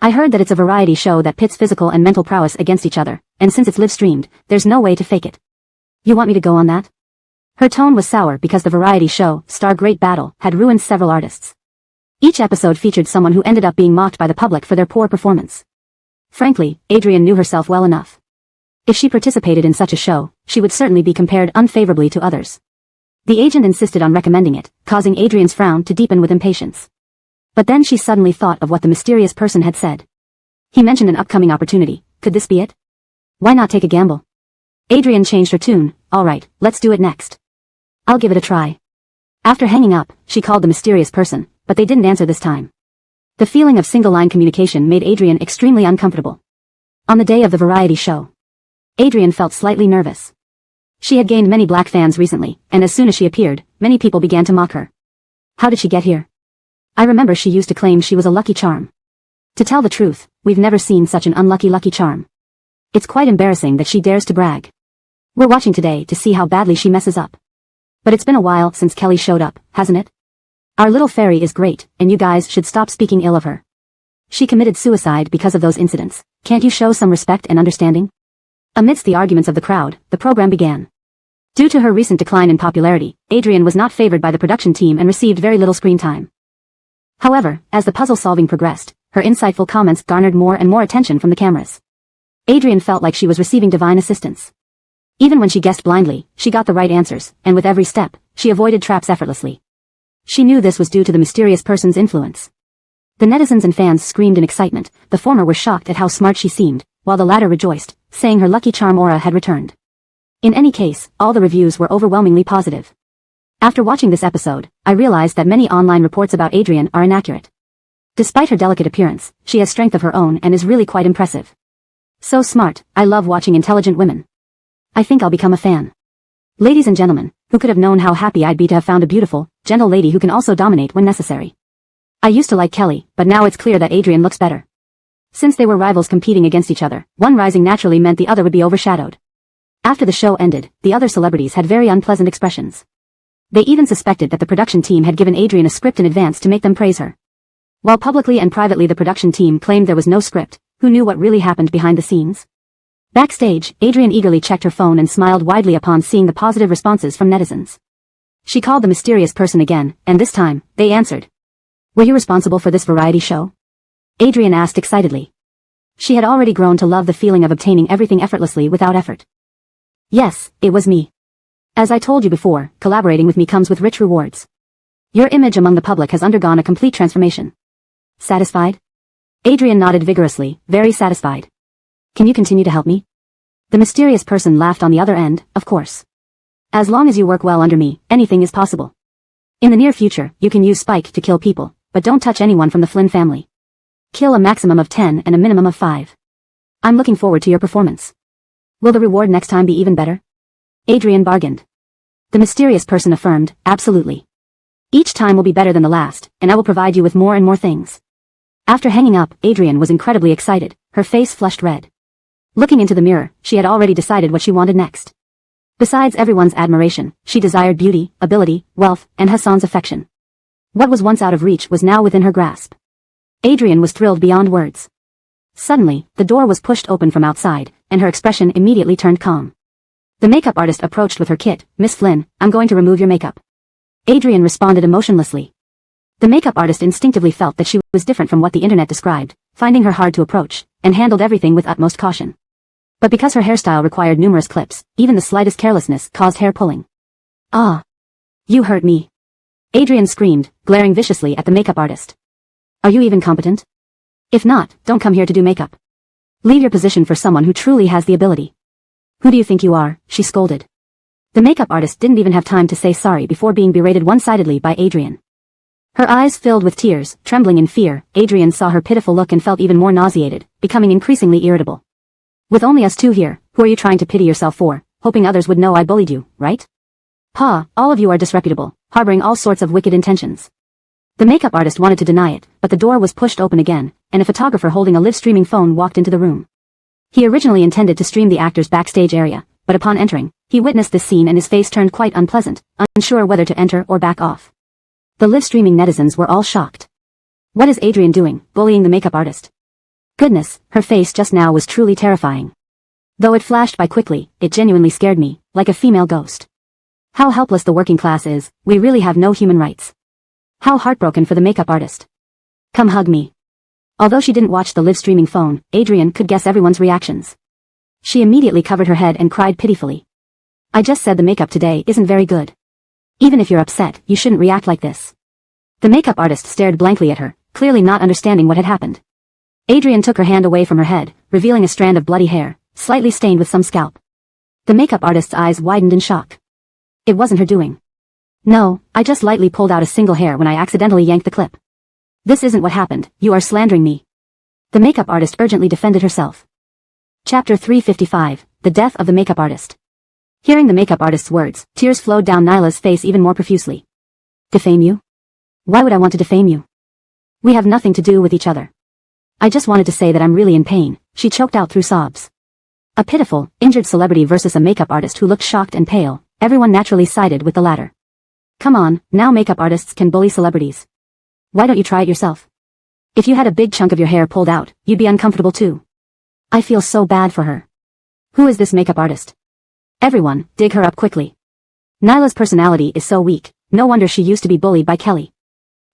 I heard that it's a variety show that pits physical and mental prowess against each other, and since it's live-streamed, there's no way to fake it. You want me to go on that? Her tone was sour because the variety show, Star Great Battle, had ruined several artists. Each episode featured someone who ended up being mocked by the public for their poor performance. Frankly, Adrian knew herself well enough. If she participated in such a show, she would certainly be compared unfavorably to others. The agent insisted on recommending it, causing Adrian's frown to deepen with impatience. But then she suddenly thought of what the mysterious person had said. He mentioned an upcoming opportunity. Could this be it? Why not take a gamble? Adrian changed her tune. Alright, let's do it next. I'll give it a try. After hanging up, she called the mysterious person, but they didn't answer this time. The feeling of single-line communication made Adrian extremely uncomfortable. On the day of the variety show, Adrian felt slightly nervous. She had gained many black fans recently, and as soon as she appeared, many people began to mock her. How did she get here? I remember she used to claim she was a lucky charm. To tell the truth, we've never seen such an unlucky lucky charm. It's quite embarrassing that she dares to brag. We're watching today to see how badly she messes up. But it's been a while since Kelly showed up, hasn't it? Our little fairy is great, and you guys should stop speaking ill of her. She committed suicide because of those incidents. Can't you show some respect and understanding? Amidst the arguments of the crowd, the program began. Due to her recent decline in popularity, Adrian was not favored by the production team and received very little screen time. However, as the puzzle solving progressed, her insightful comments garnered more and more attention from the cameras. Adrian felt like she was receiving divine assistance. Even when she guessed blindly, she got the right answers, and with every step, she avoided traps effortlessly. She knew this was due to the mysterious person's influence. The netizens and fans screamed in excitement. The former were shocked at how smart she seemed, while the latter rejoiced, saying her lucky charm aura had returned. In any case, all the reviews were overwhelmingly positive. After watching this episode, I realized that many online reports about Adrian are inaccurate. Despite her delicate appearance, she has strength of her own and is really quite impressive. So smart, I love watching intelligent women. I think I'll become a fan. Ladies and gentlemen, who could have known how happy I'd be to have found a beautiful, gentle lady who can also dominate when necessary. I used to like Kelly, but now it's clear that Adrian looks better. Since they were rivals competing against each other, one rising naturally meant the other would be overshadowed. After the show ended, the other celebrities had very unpleasant expressions. They even suspected that the production team had given Adrian a script in advance to make them praise her. While publicly and privately the production team claimed there was no script, who knew what really happened behind the scenes? Backstage, Adrian eagerly checked her phone and smiled widely upon seeing the positive responses from netizens. She called the mysterious person again, and this time, they answered. Were you responsible for this variety show? Adrian asked excitedly. She had already grown to love the feeling of obtaining everything effortlessly without effort. Yes, it was me. As I told you before, collaborating with me comes with rich rewards. Your image among the public has undergone a complete transformation. Satisfied? Adrian nodded vigorously, very satisfied. Can you continue to help me? The mysterious person laughed on the other end, of course. As long as you work well under me, anything is possible. In the near future, you can use Spike to kill people, but don't touch anyone from the Flynn family. Kill a maximum of 10 and a minimum of 5. I'm looking forward to your performance. Will the reward next time be even better? Adrian bargained. The mysterious person affirmed, absolutely. Each time will be better than the last, and I will provide you with more and more things. After hanging up, Adrian was incredibly excited, her face flushed red. Looking into the mirror, she had already decided what she wanted next. Besides everyone's admiration, she desired beauty, ability, wealth, and Hassan's affection. What was once out of reach was now within her grasp. Adrian was thrilled beyond words. Suddenly, the door was pushed open from outside, and her expression immediately turned calm. The makeup artist approached with her kit. Miss Flynn, I'm going to remove your makeup. Adrian responded emotionlessly. The makeup artist instinctively felt that she was different from what the internet described, finding her hard to approach, and handled everything with utmost caution. But because her hairstyle required numerous clips, even the slightest carelessness caused hair pulling. Ah! You hurt me! Adrian screamed, glaring viciously at the makeup artist. Are you even competent? If not, don't come here to do makeup. Leave your position for someone who truly has the ability. Who do you think you are? She scolded. The makeup artist didn't even have time to say sorry before being berated one-sidedly by Adrian. Her eyes filled with tears, trembling in fear. Adrian saw her pitiful look and felt even more nauseated, becoming increasingly irritable. With only us two here, who are you trying to pity yourself for, hoping others would know I bullied you, right? Pa, all of you are disreputable, harboring all sorts of wicked intentions. The makeup artist wanted to deny it, but the door was pushed open again, and a photographer holding a live-streaming phone walked into the room. He originally intended to stream the actor's backstage area, but upon entering, he witnessed this scene and his face turned quite unpleasant, unsure whether to enter or back off. The live-streaming netizens were all shocked. What is Adrian doing, bullying the makeup artist? Goodness, her face just now was truly terrifying. Though it flashed by quickly, it genuinely scared me, like a female ghost. How helpless the working class is, we really have no human rights. How heartbroken for the makeup artist. Come hug me. Although she didn't watch the live-streaming phone, Adrian could guess everyone's reactions. She immediately covered her head and cried pitifully. I just said the makeup today isn't very good. Even if you're upset, you shouldn't react like this. The makeup artist stared blankly at her, clearly not understanding what had happened. Adrian took her hand away from her head, revealing a strand of bloody hair, slightly stained with some scalp. The makeup artist's eyes widened in shock. It wasn't her doing. No, I just lightly pulled out a single hair when I accidentally yanked the clip. This isn't what happened, you are slandering me. The makeup artist urgently defended herself. Chapter 355, The Death of the Makeup Artist. Hearing the makeup artist's words, tears flowed down Nyla's face even more profusely. Defame you? Why would I want to defame you? We have nothing to do with each other. I just wanted to say that I'm really in pain, she choked out through sobs. A pitiful, injured celebrity versus a makeup artist who looked shocked and pale, everyone naturally sided with the latter. Come on, now makeup artists can bully celebrities. Why don't you try it yourself? If you had a big chunk of your hair pulled out, you'd be uncomfortable too. I feel so bad for her. Who is this makeup artist? Everyone, dig her up quickly. Nyla's personality is so weak, no wonder she used to be bullied by Kelly.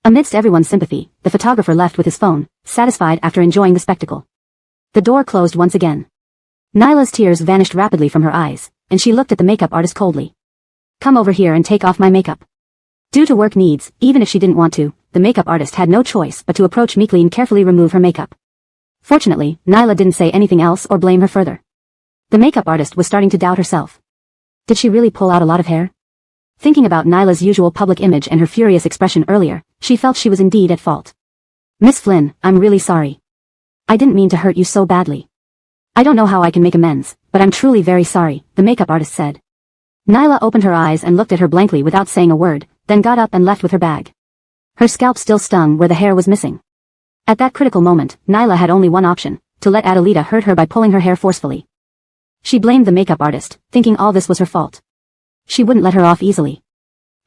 Amidst everyone's sympathy, the photographer left with his phone, satisfied after enjoying the spectacle. The door closed once again. Nyla's tears vanished rapidly from her eyes, and she looked at the makeup artist coldly. Come over here and take off my makeup. Due to work needs, even if she didn't want to, the makeup artist had no choice but to approach meekly and carefully remove her makeup. Fortunately, Nyla didn't say anything else or blame her further. The makeup artist was starting to doubt herself. Did she really pull out a lot of hair? Thinking about Nyla's usual public image and her furious expression earlier, she felt she was indeed at fault. Miss Flynn, I'm really sorry. I didn't mean to hurt you so badly. I don't know how I can make amends, but I'm truly very sorry, the makeup artist said. Nyla opened her eyes and looked at her blankly without saying a word, then got up and left with her bag. Her scalp still stung where the hair was missing. At that critical moment, Nyla had only one option, to let Adelita hurt her by pulling her hair forcefully. She blamed the makeup artist, thinking all this was her fault. She wouldn't let her off easily.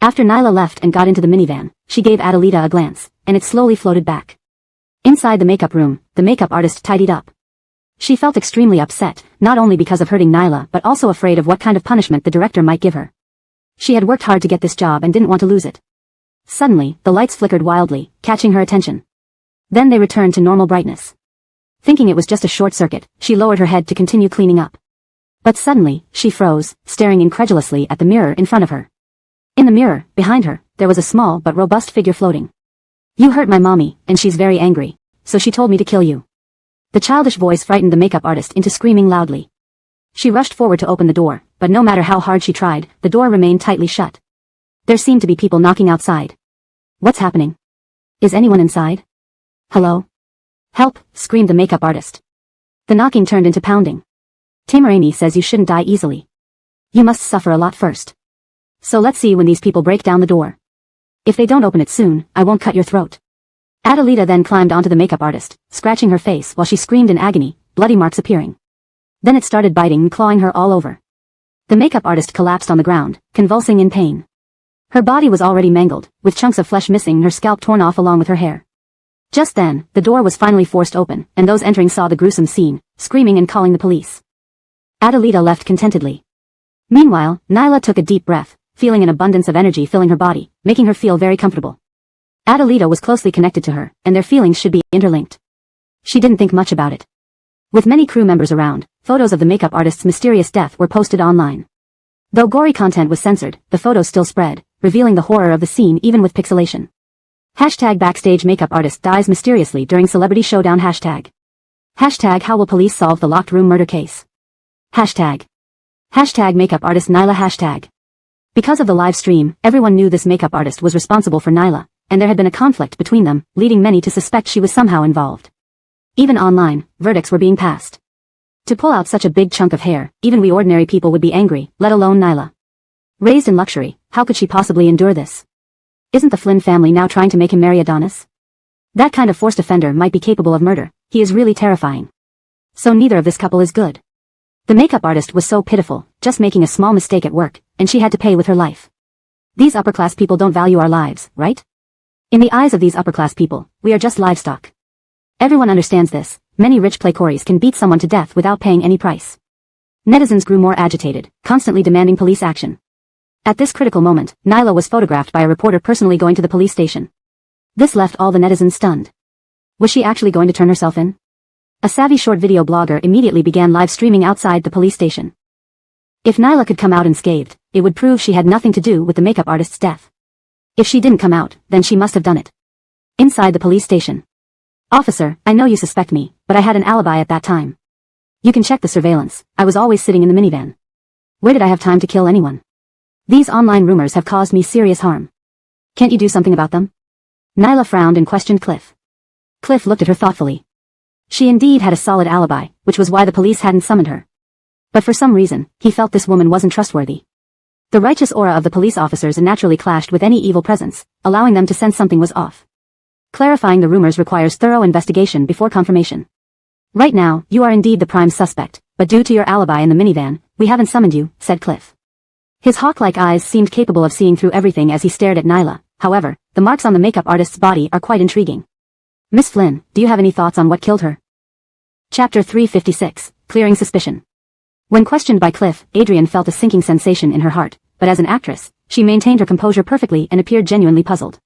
After Nyla left and got into the minivan, she gave Adelita a glance, and it slowly floated back. Inside the makeup room, the makeup artist tidied up. She felt extremely upset, not only because of hurting Nyla but also afraid of what kind of punishment the director might give her. She had worked hard to get this job and didn't want to lose it. Suddenly, the lights flickered wildly, catching her attention. Then they returned to normal brightness. Thinking it was just a short circuit, she lowered her head to continue cleaning up. But suddenly, she froze, staring incredulously at the mirror in front of her. In the mirror, behind her, there was a small but robust figure floating. "You hurt my mommy, and she's very angry, so she told me to kill you." The childish voice frightened the makeup artist into screaming loudly. She rushed forward to open the door, but no matter how hard she tried, the door remained tightly shut. There seemed to be people knocking outside. "What's happening? Is anyone inside? Hello? Help!" screamed the makeup artist. The knocking turned into pounding. "Tamarani says you shouldn't die easily. You must suffer a lot first. So let's see when these people break down the door. If they don't open it soon, I won't cut your throat." Adelita then climbed onto the makeup artist, scratching her face while she screamed in agony, bloody marks appearing. Then it started biting and clawing her all over. The makeup artist collapsed on the ground, convulsing in pain. Her body was already mangled, with chunks of flesh missing and her scalp torn off along with her hair. Just then, the door was finally forced open, and those entering saw the gruesome scene, screaming and calling the police. Adelita left contentedly. Meanwhile, Nyla took a deep breath, feeling an abundance of energy filling her body, making her feel very comfortable. Adelita was closely connected to her, and their feelings should be interlinked. She didn't think much about it. With many crew members around, photos of the makeup artist's mysterious death were posted online. Though gory content was censored, the photos still spread, revealing the horror of the scene even with pixelation. #backstage makeup artist dies mysteriously during celebrity showdown #. #how will police solve the locked room murder case? #. #makeup artist Nyla #. Because of the live stream, everyone knew this makeup artist was responsible for Nyla, and there had been a conflict between them, leading many to suspect she was somehow involved. Even online, verdicts were being passed. To pull out such a big chunk of hair, even we ordinary people would be angry, let alone Nyla. Raised in luxury, how could she possibly endure this? Isn't the Flynn family now trying to make him marry Adonis? That kind of forced offender might be capable of murder. He is really terrifying. So neither of this couple is good. The makeup artist was so pitiful, just making a small mistake at work, and she had to pay with her life. These upper-class people don't value our lives, right? In the eyes of these upper-class people, we are just livestock. Everyone understands this. Many rich playcories can beat someone to death without paying any price. Netizens grew more agitated, constantly demanding police action. At this critical moment, Nyla was photographed by a reporter personally going to the police station. This left all the netizens stunned. Was she actually going to turn herself in? A savvy short video blogger immediately began live streaming outside the police station. If Nyla could come out unscathed, it would prove she had nothing to do with the makeup artist's death. If she didn't come out, then she must have done it. Inside the police station. "Officer, I know you suspect me, but I had an alibi at that time. You can check the surveillance. I was always sitting in the minivan. Where did I have time to kill anyone? These online rumors have caused me serious harm. Can't you do something about them?" Nyla frowned and questioned Cliff. Cliff looked at her thoughtfully. She indeed had a solid alibi, which was why the police hadn't summoned her. But for some reason, he felt this woman wasn't trustworthy. The righteous aura of the police officers naturally clashed with any evil presence, allowing them to sense something was off. Clarifying the rumors requires thorough investigation before confirmation. "Right now, you are indeed the prime suspect, but due to your alibi in the minivan, we haven't summoned you," said Cliff. His hawk-like eyes seemed capable of seeing through everything as he stared at Nyla. However, the marks on the makeup artist's body are quite intriguing. "Miss Flynn, do you have any thoughts on what killed her?" Chapter 356, Clearing Suspicion. When questioned by Cliff, Adrian felt a sinking sensation in her heart, but as an actress, she maintained her composure perfectly and appeared genuinely puzzled.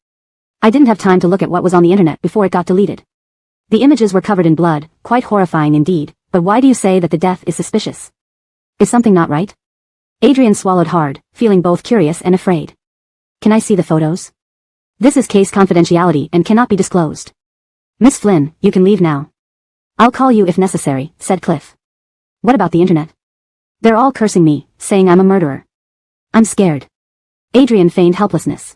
"I didn't have time to look at what was on the internet before it got deleted. The images were covered in blood, quite horrifying indeed, but why do you say that the death is suspicious? Is something not right?" Adrian swallowed hard, feeling both curious and afraid. "Can I see the photos? This is case confidentiality and cannot be disclosed. Miss Flynn, you can leave now." "I'll call you if necessary," said Cliff. "What about the internet? They're all cursing me, saying I'm a murderer. I'm scared." Adrian feigned helplessness.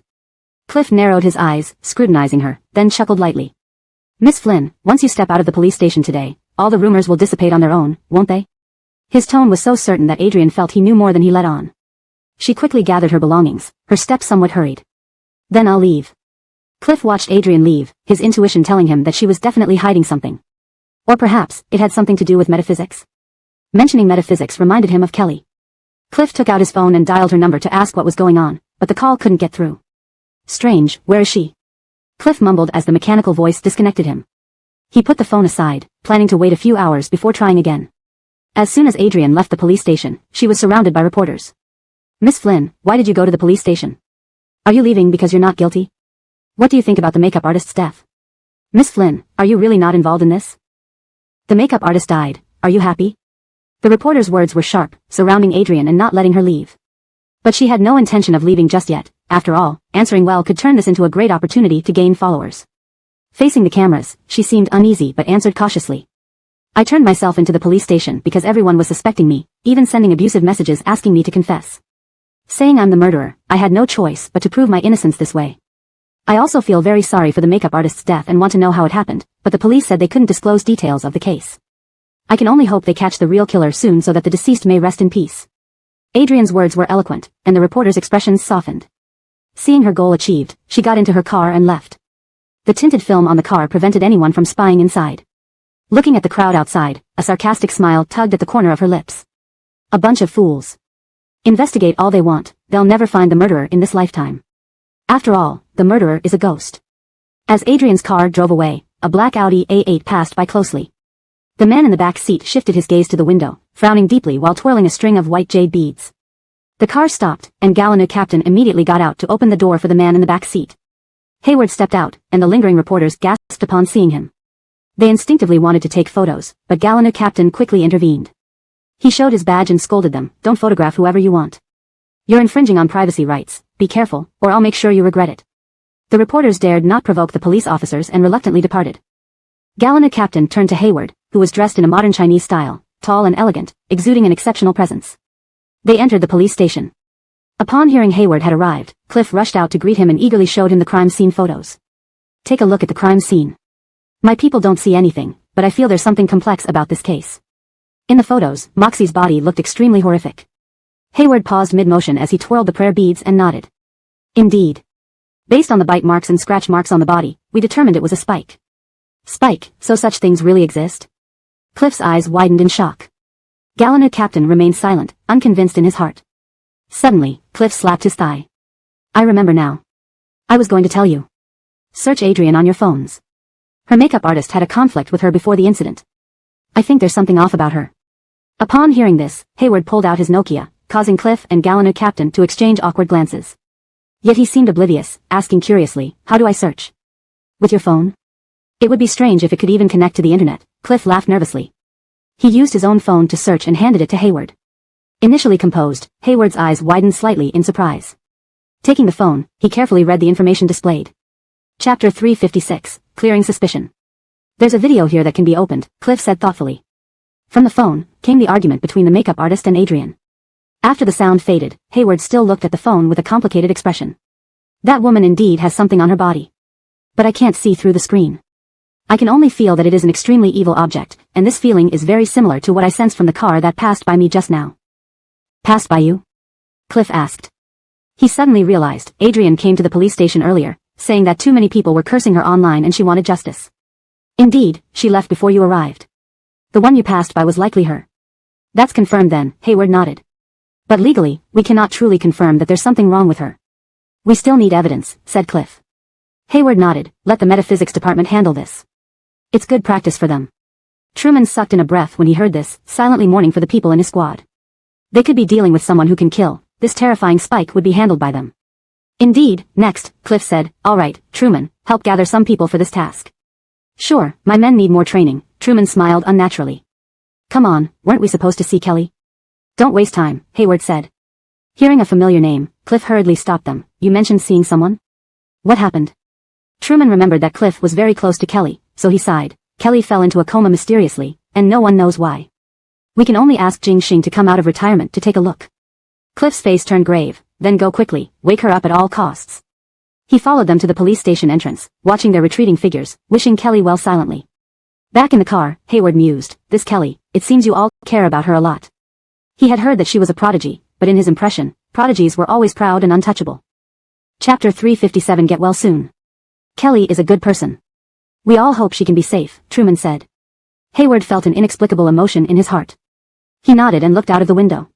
Cliff narrowed his eyes, scrutinizing her, then chuckled lightly. "Miss Flynn, once you step out of the police station today, all the rumors will dissipate on their own, won't they?" His tone was so certain that Adrian felt he knew more than he let on. She quickly gathered her belongings, her steps somewhat hurried. "Then I'll leave." Cliff watched Adrian leave, his intuition telling him that she was definitely hiding something. Or perhaps, it had something to do with metaphysics. Mentioning metaphysics reminded him of Kelly. Cliff took out his phone and dialed her number to ask what was going on, but the call couldn't get through. Strange, where is she? Cliff mumbled as the mechanical voice disconnected him. He put the phone aside, planning to wait a few hours before trying again. As soon as Adrian left the police station, she was surrounded by reporters. Miss Flynn, why did you go to the police station? Are you leaving because you're not guilty? What do you think about the makeup artist's death? Miss Flynn, are you really not involved in this? The makeup artist died, are you happy? The reporter's words were sharp, surrounding Adrian and not letting her leave. But she had no intention of leaving just yet. After all, answering well could turn this into a great opportunity to gain followers. Facing the cameras, she seemed uneasy but answered cautiously. I turned myself into the police station because everyone was suspecting me, even sending abusive messages asking me to confess. Saying I'm the murderer, I had no choice but to prove my innocence this way. I also feel very sorry for the makeup artist's death and want to know how it happened, but the police said they couldn't disclose details of the case. I can only hope they catch the real killer soon so that the deceased may rest in peace. Adrian's words were eloquent, and the reporter's expressions softened. Seeing her goal achieved, she got into her car and left. The tinted film on the car prevented anyone from spying inside. Looking at the crowd outside, a sarcastic smile tugged at the corner of her lips. A bunch of fools. Investigate all they want, they'll never find the murderer in this lifetime. After all, the murderer is a ghost. As Adrian's car drove away, a black Audi A8 passed by closely. The man in the back seat shifted his gaze to the window, frowning deeply while twirling a string of white jade beads. The car stopped, and Gallineau Captain immediately got out to open the door for the man in the back seat. Hayward stepped out, and the lingering reporters gasped upon seeing him. They instinctively wanted to take photos, but Gallineau Captain quickly intervened. He showed his badge and scolded them, "Don't photograph whoever you want. You're infringing on privacy rights, be careful, or I'll make sure you regret it." The reporters dared not provoke the police officers and reluctantly departed. Gallineau Captain turned to Hayward, who was dressed in a modern Chinese style, tall and elegant, exuding an exceptional presence. They entered the police station. Upon hearing Hayward had arrived, Cliff rushed out to greet him and eagerly showed him the crime scene photos. Take a look at the crime scene. My people don't see anything, but I feel there's something complex about this case. In the photos, Moxie's body looked extremely horrific. Hayward paused mid-motion as he twirled the prayer beads and nodded. Indeed. Based on the bite marks and scratch marks on the body, we determined it was a spike. Spike, so such things really exist? Cliff's eyes widened in shock. Gallineau Captain remained silent, unconvinced in his heart. Suddenly, Cliff slapped his thigh. I remember now. I was going to tell you. Search Adrian on your phones. Her makeup artist had a conflict with her before the incident. I think there's something off about her. Upon hearing this, Hayward pulled out his Nokia, causing Cliff and Gallineau Captain to exchange awkward glances. Yet he seemed oblivious, asking curiously, how do I search? With your phone? It would be strange if it could even connect to the internet. Cliff laughed nervously. He used his own phone to search and handed it to Hayward. Initially composed, Hayward's eyes widened slightly in surprise. Taking the phone, he carefully read the information displayed. Chapter 356, Clearing Suspicion. There's a video here that can be opened, Cliff said thoughtfully. From the phone, came the argument between the makeup artist and Adrian. After the sound faded, Hayward still looked at the phone with a complicated expression. That woman indeed has something on her body. But I can't see through the screen. I can only feel that it is an extremely evil object, and this feeling is very similar to what I sensed from the car that passed by me just now. Passed by you? Cliff asked. He suddenly realized Adrian came to the police station earlier, saying that too many people were cursing her online and she wanted justice. Indeed, she left before you arrived. The one you passed by was likely her. That's confirmed then, Hayward nodded. But legally, we cannot truly confirm that there's something wrong with her. We still need evidence, said Cliff. Hayward nodded, let the metaphysics department handle this. It's good practice for them. Truman sucked in a breath when he heard this, silently mourning for the people in his squad. They could be dealing with someone who can kill. This terrifying spike would be handled by them. Indeed, next, Cliff said, all right, Truman, help gather some people for this task. Sure, my men need more training, Truman smiled unnaturally. Come on, weren't we supposed to see Kelly? Don't waste time, Hayward said. Hearing a familiar name, Cliff hurriedly stopped them. You mentioned seeing someone? What happened? Truman remembered that Cliff was very close to Kelly, so he sighed. Kelly fell into a coma mysteriously, and no one knows why. We can only ask Jing Xing to come out of retirement to take a look. Cliff's face turned grave. Then go quickly, wake her up at all costs. He followed them to the police station entrance, watching their retreating figures, wishing Kelly well silently. Back in the car, Hayward mused, this Kelly, it seems you all care about her a lot. He had heard that she was a prodigy, but in his impression, prodigies were always proud and untouchable. Chapter 357 Get well soon. Kelly is a good person. We all hope she can be safe, Truman said. Hayward felt an inexplicable emotion in his heart. He nodded and looked out of the window.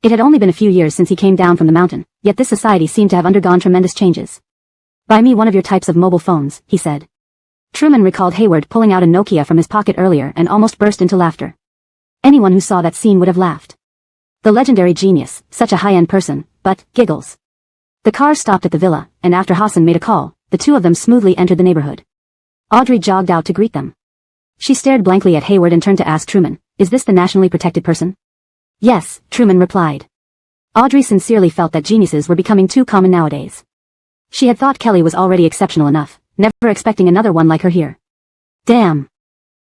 It had only been a few years since he came down from the mountain, yet this society seemed to have undergone tremendous changes. Buy me one of your types of mobile phones, he said. Truman recalled Hayward pulling out a Nokia from his pocket earlier and almost burst into laughter. Anyone who saw that scene would have laughed. The legendary genius, such a high-end person, but, giggles. The car stopped at the villa, and after Hassan made a call, the two of them smoothly entered the neighborhood. Audrey jogged out to greet them. She stared blankly at Hayward and turned to ask Truman, "Is this the nationally protected person?" "Yes," Truman replied. Audrey sincerely felt that geniuses were becoming too common nowadays. She had thought Kelly was already exceptional enough, never expecting another one like her here. Damn.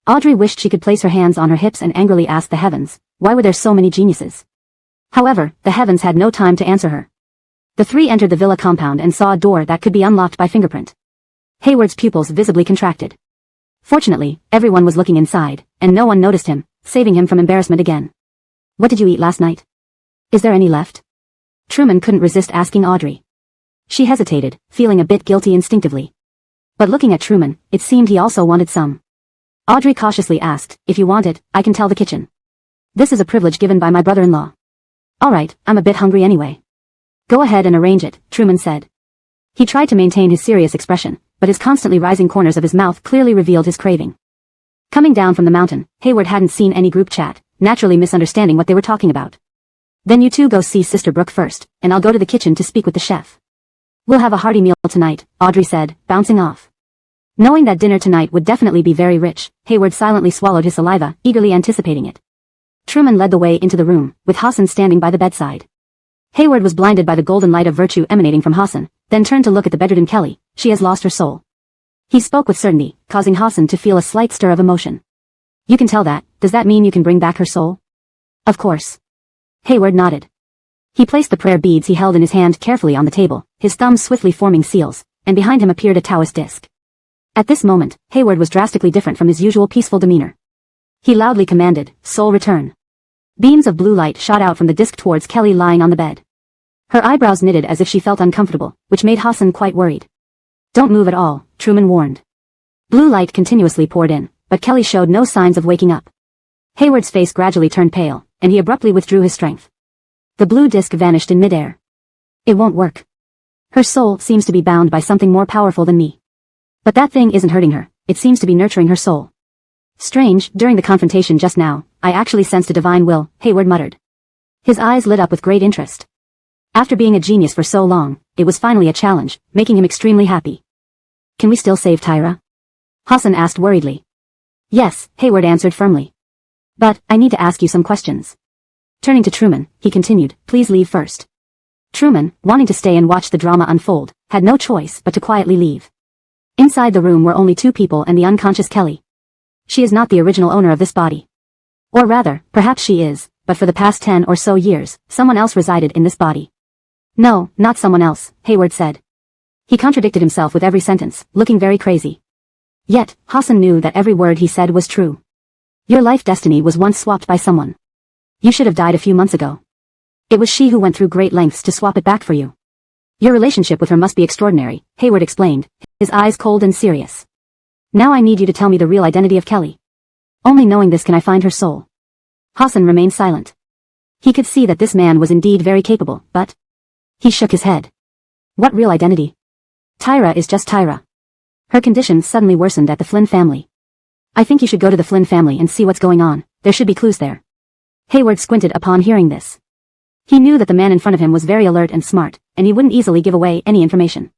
Audrey wished she could place her hands on her hips and angrily ask the heavens, why were there so many geniuses? However, the heavens had no time to answer her. The three entered the villa compound and saw a door that could be unlocked by fingerprint. Hayward's pupils visibly contracted. Fortunately, everyone was looking inside, and no one noticed him, saving him from embarrassment again. "What did you eat last night? Is there any left?" Truman couldn't resist asking Audrey. She hesitated, feeling a bit guilty instinctively. But looking at Truman, it seemed he also wanted some. Audrey cautiously asked, "If you want it, I can tell the kitchen. This is a privilege given by my brother-in-law." "Alright, I'm a bit hungry anyway." "Go ahead and arrange it," Truman said. He tried to maintain his serious expression, but his constantly rising corners of his mouth clearly revealed his craving. Coming down from the mountain, Hayward hadn't seen any group chat, naturally misunderstanding what they were talking about. "Then you two go see Sister Brooke first, and I'll go to the kitchen to speak with the chef. We'll have a hearty meal tonight," Audrey said, bouncing off. Knowing that dinner tonight would definitely be very rich, Hayward silently swallowed his saliva, eagerly anticipating it. Truman led the way into the room, with Hassan standing by the bedside. Hayward was blinded by the golden light of virtue emanating from Hassan, then turned to look at the bedridden Kelly. "She has lost her soul." He spoke with certainty, causing Hassan to feel a slight stir of emotion. "You can tell that. Does that mean you can bring back her soul?" "Of course." Hayward nodded. He placed the prayer beads he held in his hand carefully on the table, his thumbs swiftly forming seals, and behind him appeared a Taoist disc. At this moment, Hayward was drastically different from his usual peaceful demeanor. He loudly commanded, "Soul return." Beams of blue light shot out from the disc towards Kelly lying on the bed. Her eyebrows knitted as if she felt uncomfortable, which made Hassan quite worried. "Don't move at all," Truman warned. Blue light continuously poured in, but Kelly showed no signs of waking up. Hayward's face gradually turned pale, and he abruptly withdrew his strength. The blue disc vanished in midair. "It won't work. Her soul seems to be bound by something more powerful than me. But that thing isn't hurting her, it seems to be nurturing her soul. Strange, during the confrontation just now, I actually sensed a divine will," Hayward muttered. His eyes lit up with great interest. After being a genius for so long, it was finally a challenge, making him extremely happy. "Can we still save Tyra?" Hassan asked worriedly. "Yes," Hayward answered firmly. "But, I need to ask you some questions." Turning to Truman, he continued, "Please leave first." Truman, wanting to stay and watch the drama unfold, had no choice but to quietly leave. Inside the room were only two people and the unconscious Kelly. She is not the original owner of this body. Or rather, perhaps she is, but for the past 10 or so years, someone else resided in this body. "No, not someone else," Hayward said. He contradicted himself with every sentence, looking very crazy. Yet, Hassan knew that every word he said was true. "Your life destiny was once swapped by someone. You should have died a few months ago. It was she who went through great lengths to swap it back for you. Your relationship with her must be extraordinary," Hayward explained, his eyes cold and serious. "Now I need you to tell me the real identity of Kelly. Only knowing this can I find her soul." Hassan remained silent. He could see that this man was indeed very capable, but... He shook his head. "What real identity? Tyra is just Tyra. Her condition suddenly worsened at the Flynn family. I think you should go to the Flynn family and see what's going on, there should be clues there." Hayward squinted upon hearing this. He knew that the man in front of him was very alert and smart, and he wouldn't easily give away any information.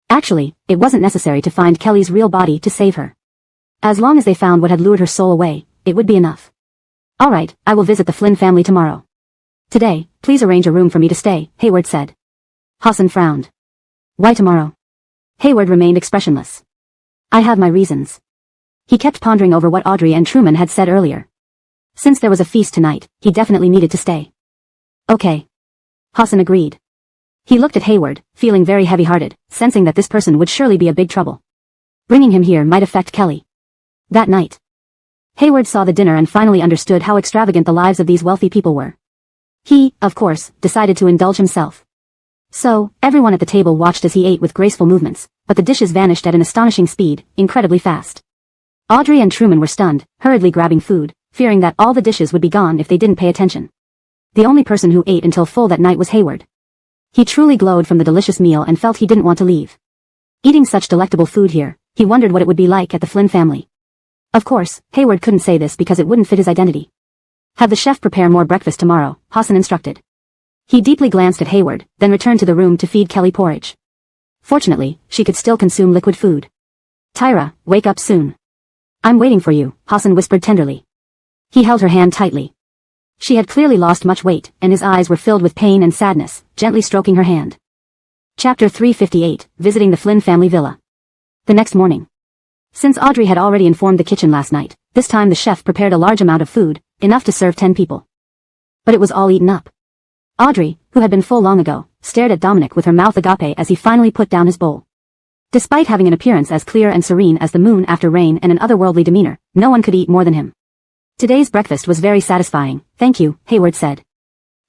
Actually, it wasn't necessary to find Kelly's real body to save her. As long as they found what had lured her soul away, it would be enough. "Alright, I will visit the Flynn family tomorrow. Today, please arrange a room for me to stay," Hayward said. Hassan frowned. "Why tomorrow?" Hayward remained expressionless. "I have my reasons." He kept pondering over what Audrey and Truman had said earlier. Since there was a feast tonight, he definitely needed to stay. "Okay." Hassan agreed. He looked at Hayward, feeling very heavy-hearted, sensing that this person would surely be a big trouble. Bringing him here might affect Kelly. That night, Hayward saw the dinner and finally understood how extravagant the lives of these wealthy people were. He, of course, decided to indulge himself. So, everyone at the table watched as he ate with graceful movements, but the dishes vanished at an astonishing speed, incredibly fast. Audrey and Truman were stunned, hurriedly grabbing food, fearing that all the dishes would be gone if they didn't pay attention. The only person who ate until full that night was Hayward. He truly glowed from the delicious meal and felt he didn't want to leave. Eating such delectable food here, he wondered what it would be like at the Flynn family. Of course, Hayward couldn't say this because it wouldn't fit his identity. Have the chef prepare more breakfast tomorrow, Hassan instructed. He deeply glanced at Hayward, then returned to the room to feed Kelly porridge. Fortunately, she could still consume liquid food. Tyra, wake up soon. I'm waiting for you, Hassan whispered tenderly. He held her hand tightly. She had clearly lost much weight, and his eyes were filled with pain and sadness, gently stroking her hand. Chapter 358, Visiting the Flynn family villa. The next morning. Since Audrey had already informed the kitchen last night, this time the chef prepared a large amount of food, enough to serve 10 people. But it was all eaten up. Audrey, who had been full long ago, stared at Dominic with her mouth agape as he finally put down his bowl. Despite having an appearance as clear and serene as the moon after rain and an otherworldly demeanor, no one could eat more than him. Today's breakfast was very satisfying, thank you, Hayward said.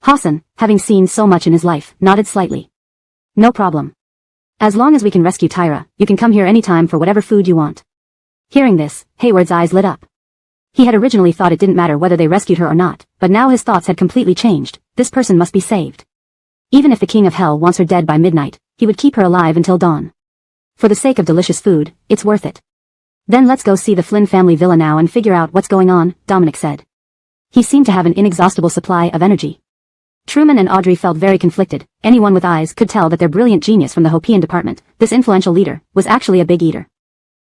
Hassan, having seen so much in his life, nodded slightly. No problem. As long as we can rescue Tyra, you can come here anytime for whatever food you want. Hearing this, Hayward's eyes lit up. He had originally thought it didn't matter whether they rescued her or not, but now his thoughts had completely changed. This person must be saved. Even if the King of Hell wants her dead by midnight, he would keep her alive until dawn. For the sake of delicious food, it's worth it. Then let's go see the Flynn family villa now and figure out what's going on, Dominic said. He seemed to have an inexhaustible supply of energy. Truman and Audrey felt very conflicted. Anyone with eyes could tell that their brilliant genius from the Hopian department, this influential leader, was actually a big eater.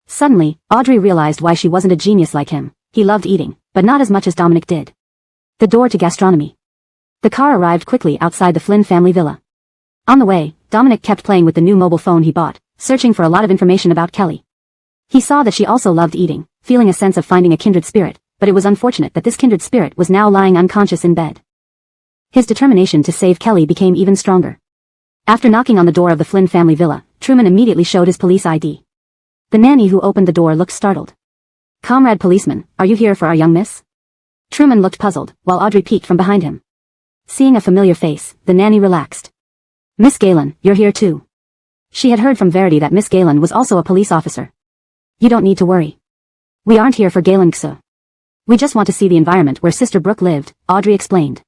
Suddenly, Audrey realized why she wasn't a genius like him. He loved eating, but not as much as Dominic did. The door to gastronomy. The car arrived quickly outside the Flynn family villa. On the way, Dominic kept playing with the new mobile phone he bought, searching for a lot of information about Kelly. He saw that she also loved eating, feeling a sense of finding a kindred spirit, but it was unfortunate that this kindred spirit was now lying unconscious in bed. His determination to save Kelly became even stronger. After knocking on the door of the Flynn family villa, Truman immediately showed his police ID. The nanny who opened the door looked startled. Comrade policeman, are you here for our young miss? Truman looked puzzled, while Audrey peeked from behind him. Seeing a familiar face, the nanny relaxed. Miss Galen, you're here too. She had heard from Verity that Miss Galen was also a police officer. You don't need to worry. We aren't here for Galen engsub. We just want to see the environment where Sister Brooke lived, Audrey explained.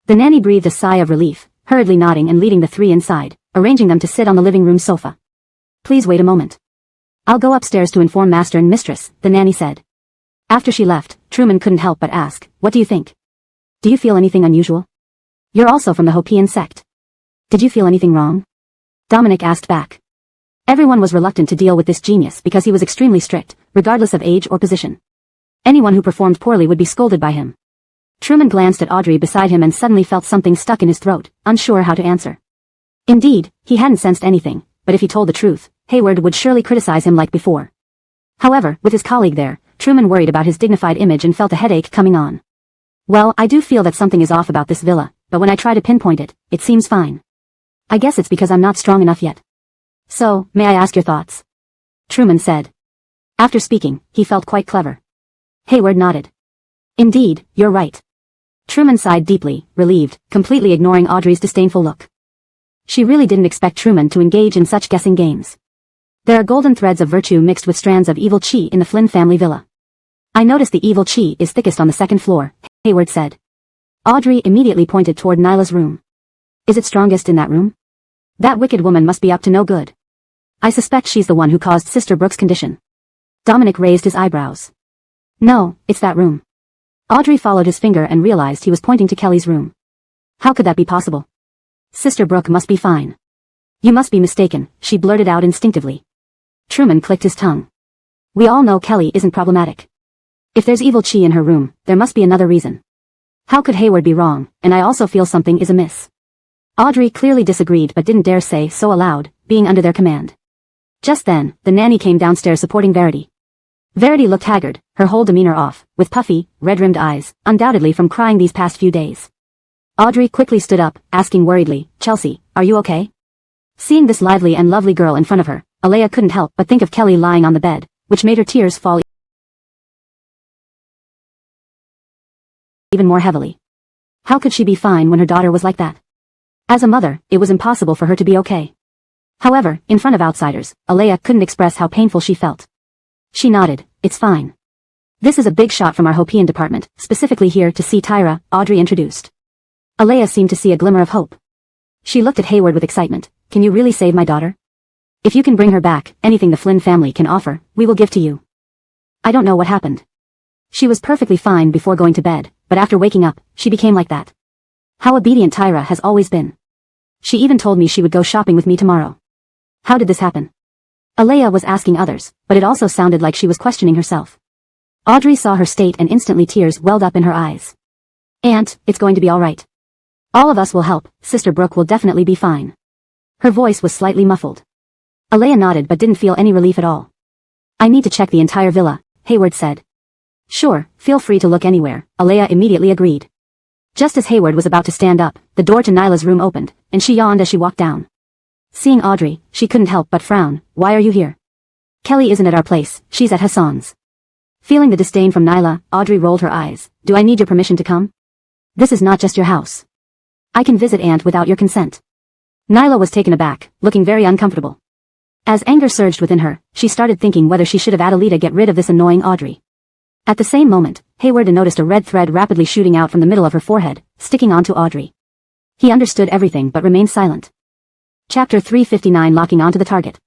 The nanny breathed a sigh of relief, hurriedly nodding and leading the three inside, arranging them to sit on the living room sofa. Please wait a moment. I'll go upstairs to inform Master and Mistress, the nanny said. After she left, Truman couldn't help but ask, what do you think? Do you feel anything unusual? You're also from the Hopian sect. Did you feel anything wrong? Dominic asked back. Everyone was reluctant to deal with this genius because he was extremely strict, regardless of age or position. Anyone who performed poorly would be scolded by him. Truman glanced at Audrey beside him and suddenly felt something stuck in his throat, unsure how to answer. Indeed, he hadn't sensed anything, but if he told the truth, Hayward would surely criticize him like before. However, with his colleague there, Truman worried about his dignified image and felt a headache coming on. Well, I do feel that something is off about this villa, but when I try to pinpoint it, it seems fine. I guess it's because I'm not strong enough yet. So, may I ask your thoughts? Truman said. After speaking, he felt quite clever. Hayward nodded. Indeed, you're right. Truman sighed deeply, relieved, completely ignoring Audrey's disdainful look. She really didn't expect Truman to engage in such guessing games. There are golden threads of virtue mixed with strands of evil chi in the Flynn family villa. I noticed the evil chi is thickest on the second floor, Hayward said. Audrey immediately pointed toward Nyla's room. Is it strongest in that room? That wicked woman must be up to no good. I suspect she's the one who caused Sister Brooke's condition. Dominic raised his eyebrows. No, it's that room. Audrey followed his finger and realized he was pointing to Kelly's room. How could that be possible? Sister Brooke must be fine. You must be mistaken, she blurted out instinctively. Truman clicked his tongue. We all know Kelly isn't problematic. If there's evil chi in her room, there must be another reason. How could Hayward be wrong, and I also feel something is amiss. Audrey clearly disagreed but didn't dare say so aloud, being under their command. Just then, the nanny came downstairs supporting Verity. Verity looked haggard, her whole demeanor off, with puffy, red-rimmed eyes, undoubtedly from crying these past few days. Audrey quickly stood up, asking worriedly, Chelsea, are you okay? Seeing this lively and lovely girl in front of her, Alea couldn't help but think of Kelly lying on the bed, which made her tears fall even more heavily. How could she be fine when her daughter was like that? As a mother, it was impossible for her to be okay. However, in front of outsiders, Alea couldn't express how painful she felt. She nodded. It's fine. This is a big shot from our Hopian department, specifically here to see Tyra, Audrey introduced. Alea seemed to see a glimmer of hope. She looked at Hayward with excitement. Can you really save my daughter? If you can bring her back, anything the Flynn family can offer, we will give to you. I don't know what happened. She was perfectly fine before going to bed, but after waking up, she became like that. How obedient Tyra has always been. She even told me she would go shopping with me tomorrow. How did this happen? Alea was asking others, but it also sounded like she was questioning herself. Audrey saw her state and instantly tears welled up in her eyes. Aunt, it's going to be all right. All of us will help, Sister Brooke will definitely be fine. Her voice was slightly muffled. Alea nodded but didn't feel any relief at all. I need to check the entire villa, Hayward said. Sure, feel free to look anywhere, Alea immediately agreed. Just as Hayward was about to stand up, the door to Nyla's room opened, and she yawned as she walked down. Seeing Audrey, she couldn't help but frown. Why are you here? Kelly isn't at our place, she's at Hassan's. Feeling the disdain from Nyla, Audrey rolled her eyes. Do I need your permission to come? This is not just your house. I can visit Aunt without your consent. Nyla was taken aback, looking very uncomfortable. As anger surged within her, she started thinking whether she should have Adelita get rid of this annoying Audrey. At the same moment, Hayward noticed a red thread rapidly shooting out from the middle of her forehead, sticking onto Audrey. He understood everything but remained silent. Chapter 359 Locking onto the target.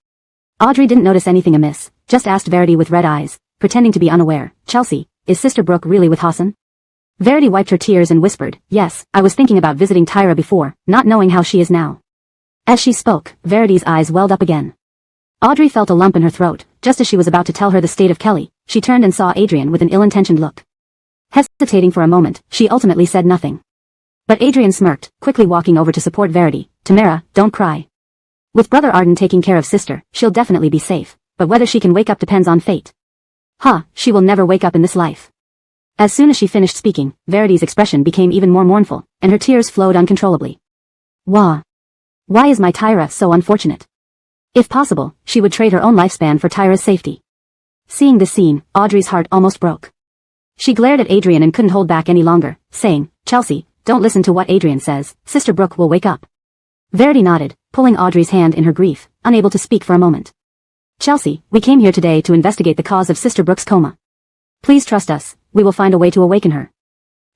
Audrey didn't notice anything amiss, just asked Verity with red eyes, pretending to be unaware. Chelsea, is Sister Brooke really with Hassan? Verity wiped her tears and whispered, yes, I was thinking about visiting Tyra before, not knowing how she is now. As she spoke, Verity's eyes welled up again. Audrey felt a lump in her throat. Just as she was about to tell her the state of Kelly, she turned and saw Adrian with an ill-intentioned look. Hesitating for a moment, she ultimately said nothing. But Adrian smirked, quickly walking over to support Verity. Tamara, don't cry. With Brother Arden taking care of Sister, she'll definitely be safe, but whether she can wake up depends on fate. She will never wake up in this life. As soon as she finished speaking, Verity's expression became even more mournful, and her tears flowed uncontrollably. Why is my Tyra so unfortunate? If possible, she would trade her own lifespan for Tyra's safety. Seeing this scene, Audrey's heart almost broke. She glared at Adrian and couldn't hold back any longer, saying, Chelsea, don't listen to what Adrian says, Sister Brooke will wake up. Verity nodded, pulling Audrey's hand in her grief, unable to speak for a moment. Chelsea, we came here today to investigate the cause of Sister Brooke's coma. Please trust us, we will find a way to awaken her.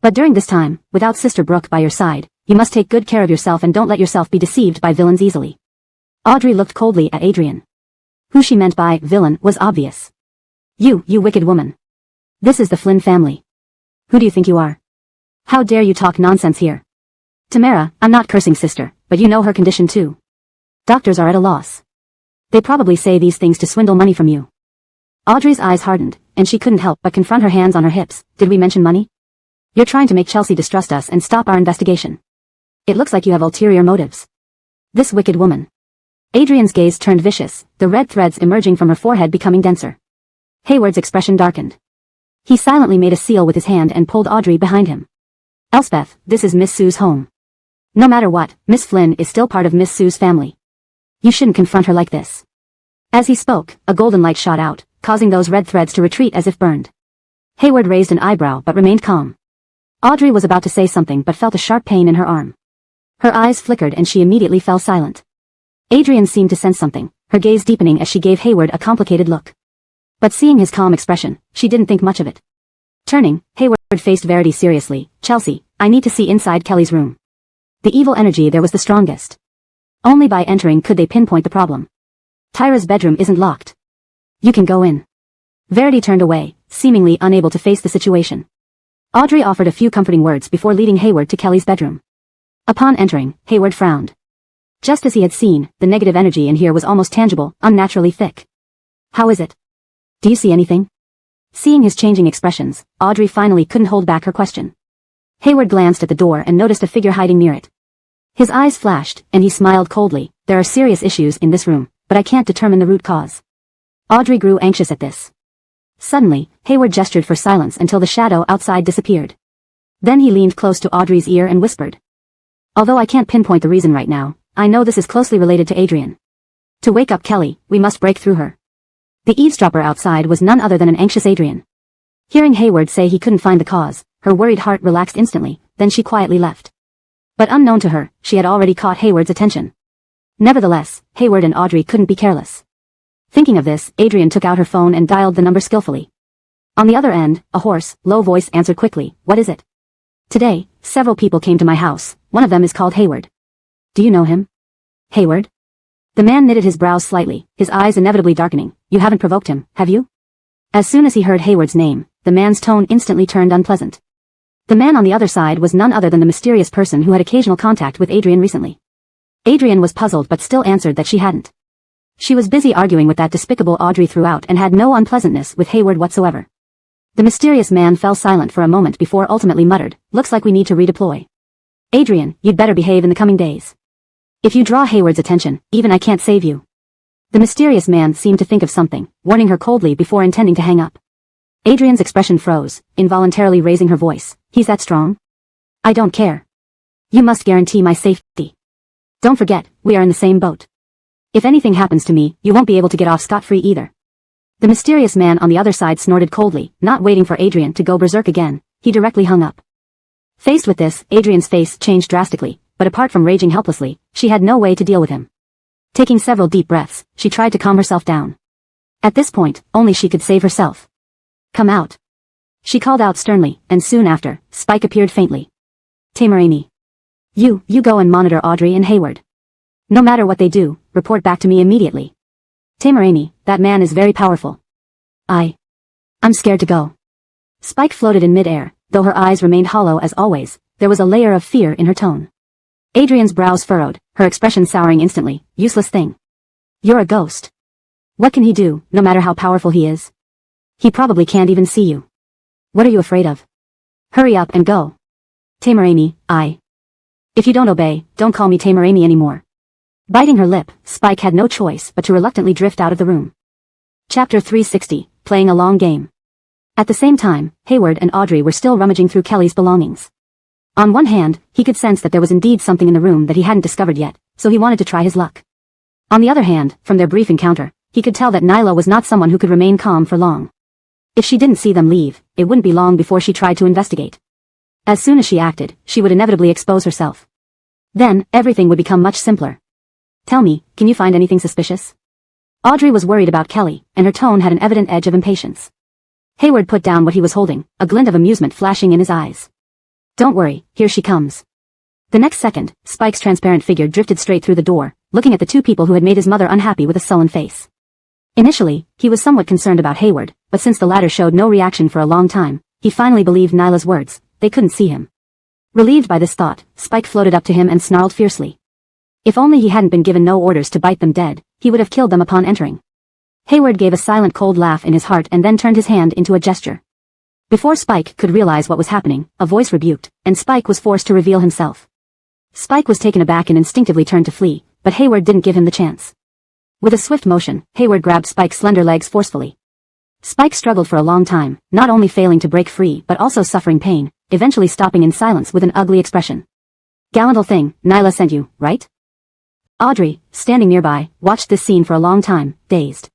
But during this time, without Sister Brooke by your side, you must take good care of yourself and don't let yourself be deceived by villains easily. Audrey looked coldly at Adrian. Who she meant by villain was obvious. You wicked woman. This is the Flynn family. Who do you think you are? How dare you talk nonsense here? Tamara, I'm not cursing Sister, but you know her condition too. Doctors are at a loss. They probably say these things to swindle money from you. Audrey's eyes hardened, and she couldn't help but confront her hands on her hips. Did we mention money? You're trying to make Chelsea distrust us and stop our investigation. It looks like you have ulterior motives. This wicked woman. Adrian's gaze turned vicious, the red threads emerging from her forehead becoming denser. Hayward's expression darkened. He silently made a seal with his hand and pulled Audrey behind him. Elspeth, this is Miss Sue's home. No matter what, Miss Flynn is still part of Miss Sue's family. You shouldn't confront her like this. As he spoke, a golden light shot out, causing those red threads to retreat as if burned. Hayward raised an eyebrow but remained calm. Audrey was about to say something but felt a sharp pain in her arm. Her eyes flickered and she immediately fell silent. Adrian seemed to sense something, her gaze deepening as she gave Hayward a complicated look. But seeing his calm expression, she didn't think much of it. Turning, Hayward faced Verity seriously. Chelsea, I need to see inside Kelly's room. The evil energy there was the strongest. Only by entering could they pinpoint the problem. Tyra's bedroom isn't locked. You can go in. Verity turned away, seemingly unable to face the situation. Audrey offered a few comforting words before leading Hayward to Kelly's bedroom. Upon entering, Hayward frowned. Just as he had seen, the negative energy in here was almost tangible, unnaturally thick. How is it? Do you see anything? Seeing his changing expressions, Audrey finally couldn't hold back her question. Hayward glanced at the door and noticed a figure hiding near it. His eyes flashed, and he smiled coldly. There are serious issues in this room, but I can't determine the root cause. Audrey grew anxious at this. Suddenly, Hayward gestured for silence until the shadow outside disappeared. Then he leaned close to Audrey's ear and whispered. Although I can't pinpoint the reason right now, I know this is closely related to Adrian. To wake up Kelly, we must break through her. The eavesdropper outside was none other than an anxious Adrian. Hearing Hayward say he couldn't find the cause, her worried heart relaxed instantly, then she quietly left. But unknown to her, she had already caught Hayward's attention. Nevertheless, Hayward and Audrey couldn't be careless. Thinking of this, Adrian took out her phone and dialed the number skillfully. On the other end, a hoarse, low voice answered quickly. What is it? Today, several people came to my house. One of them is called Hayward. Do you know him? Hayward? The man knitted his brows slightly, his eyes inevitably darkening. You haven't provoked him, have you? As soon as he heard Hayward's name, the man's tone instantly turned unpleasant. The man on the other side was none other than the mysterious person who had occasional contact with Adrian recently. Adrian was puzzled but still answered that she hadn't. She was busy arguing with that despicable Audrey throughout and had no unpleasantness with Hayward whatsoever. The mysterious man fell silent for a moment before ultimately muttered, looks like we need to redeploy. Adrian, you'd better behave in the coming days. If you draw Hayward's attention, even I can't save you. The mysterious man seemed to think of something, warning her coldly before intending to hang up. Adrian's expression froze, involuntarily raising her voice. He's that strong? I don't care. You must guarantee my safety. Don't forget, we are in the same boat. If anything happens to me, you won't be able to get off scot-free either. The mysterious man on the other side snorted coldly, not waiting for Adrian to go berserk again. He directly hung up. Faced with this, Adrian's face changed drastically, but apart from raging helplessly, she had no way to deal with him. Taking several deep breaths, she tried to calm herself down. At this point, only she could save herself. Come out. She called out sternly, and soon after, Spike appeared faintly. Tamarani. You go and monitor Audrey and Hayward. No matter what they do, report back to me immediately. Tamarani, that man is very powerful. I'm scared to go. Spike floated in mid-air, though her eyes remained hollow as always, there was a layer of fear in her tone. Adrian's brows furrowed, her expression souring instantly. Useless thing. You're a ghost. What can he do, no matter how powerful he is? He probably can't even see you. What are you afraid of? Hurry up and go. Tamarani, If you don't obey, don't call me Tamarani anymore. Biting her lip, Spike had no choice but to reluctantly drift out of the room. Chapter 360, Playing a Long Game. At the same time, Hayward and Audrey were still rummaging through Kelly's belongings. On one hand, he could sense that there was indeed something in the room that he hadn't discovered yet, so he wanted to try his luck. On the other hand, from their brief encounter, he could tell that Nyla was not someone who could remain calm for long. If she didn't see them leave, it wouldn't be long before she tried to investigate. As soon as she acted, she would inevitably expose herself. Then, everything would become much simpler. Tell me, can you find anything suspicious? Audrey was worried about Kelly, and her tone had an evident edge of impatience. Hayward put down what he was holding, a glint of amusement flashing in his eyes. Don't worry, here she comes. The next second, Spike's transparent figure drifted straight through the door, looking at the two people who had made his mother unhappy with a sullen face. Initially, he was somewhat concerned about Hayward, but since the latter showed no reaction for a long time, he finally believed Nyla's words. They couldn't see him. Relieved by this thought, Spike floated up to him and snarled fiercely. If only he hadn't been given no orders to bite them dead, he would have killed them upon entering. Hayward gave a silent cold laugh in his heart and then turned his hand into a gesture. Before Spike could realize what was happening, a voice rebuked, and Spike was forced to reveal himself. Spike was taken aback and instinctively turned to flee, but Hayward didn't give him the chance. With a swift motion, Hayward grabbed Spike's slender legs forcefully. Spike struggled for a long time, not only failing to break free but also suffering pain, eventually stopping in silence with an ugly expression. Gallant old thing, Nyla sent you, right? Audrey, standing nearby, watched this scene for a long time, dazed.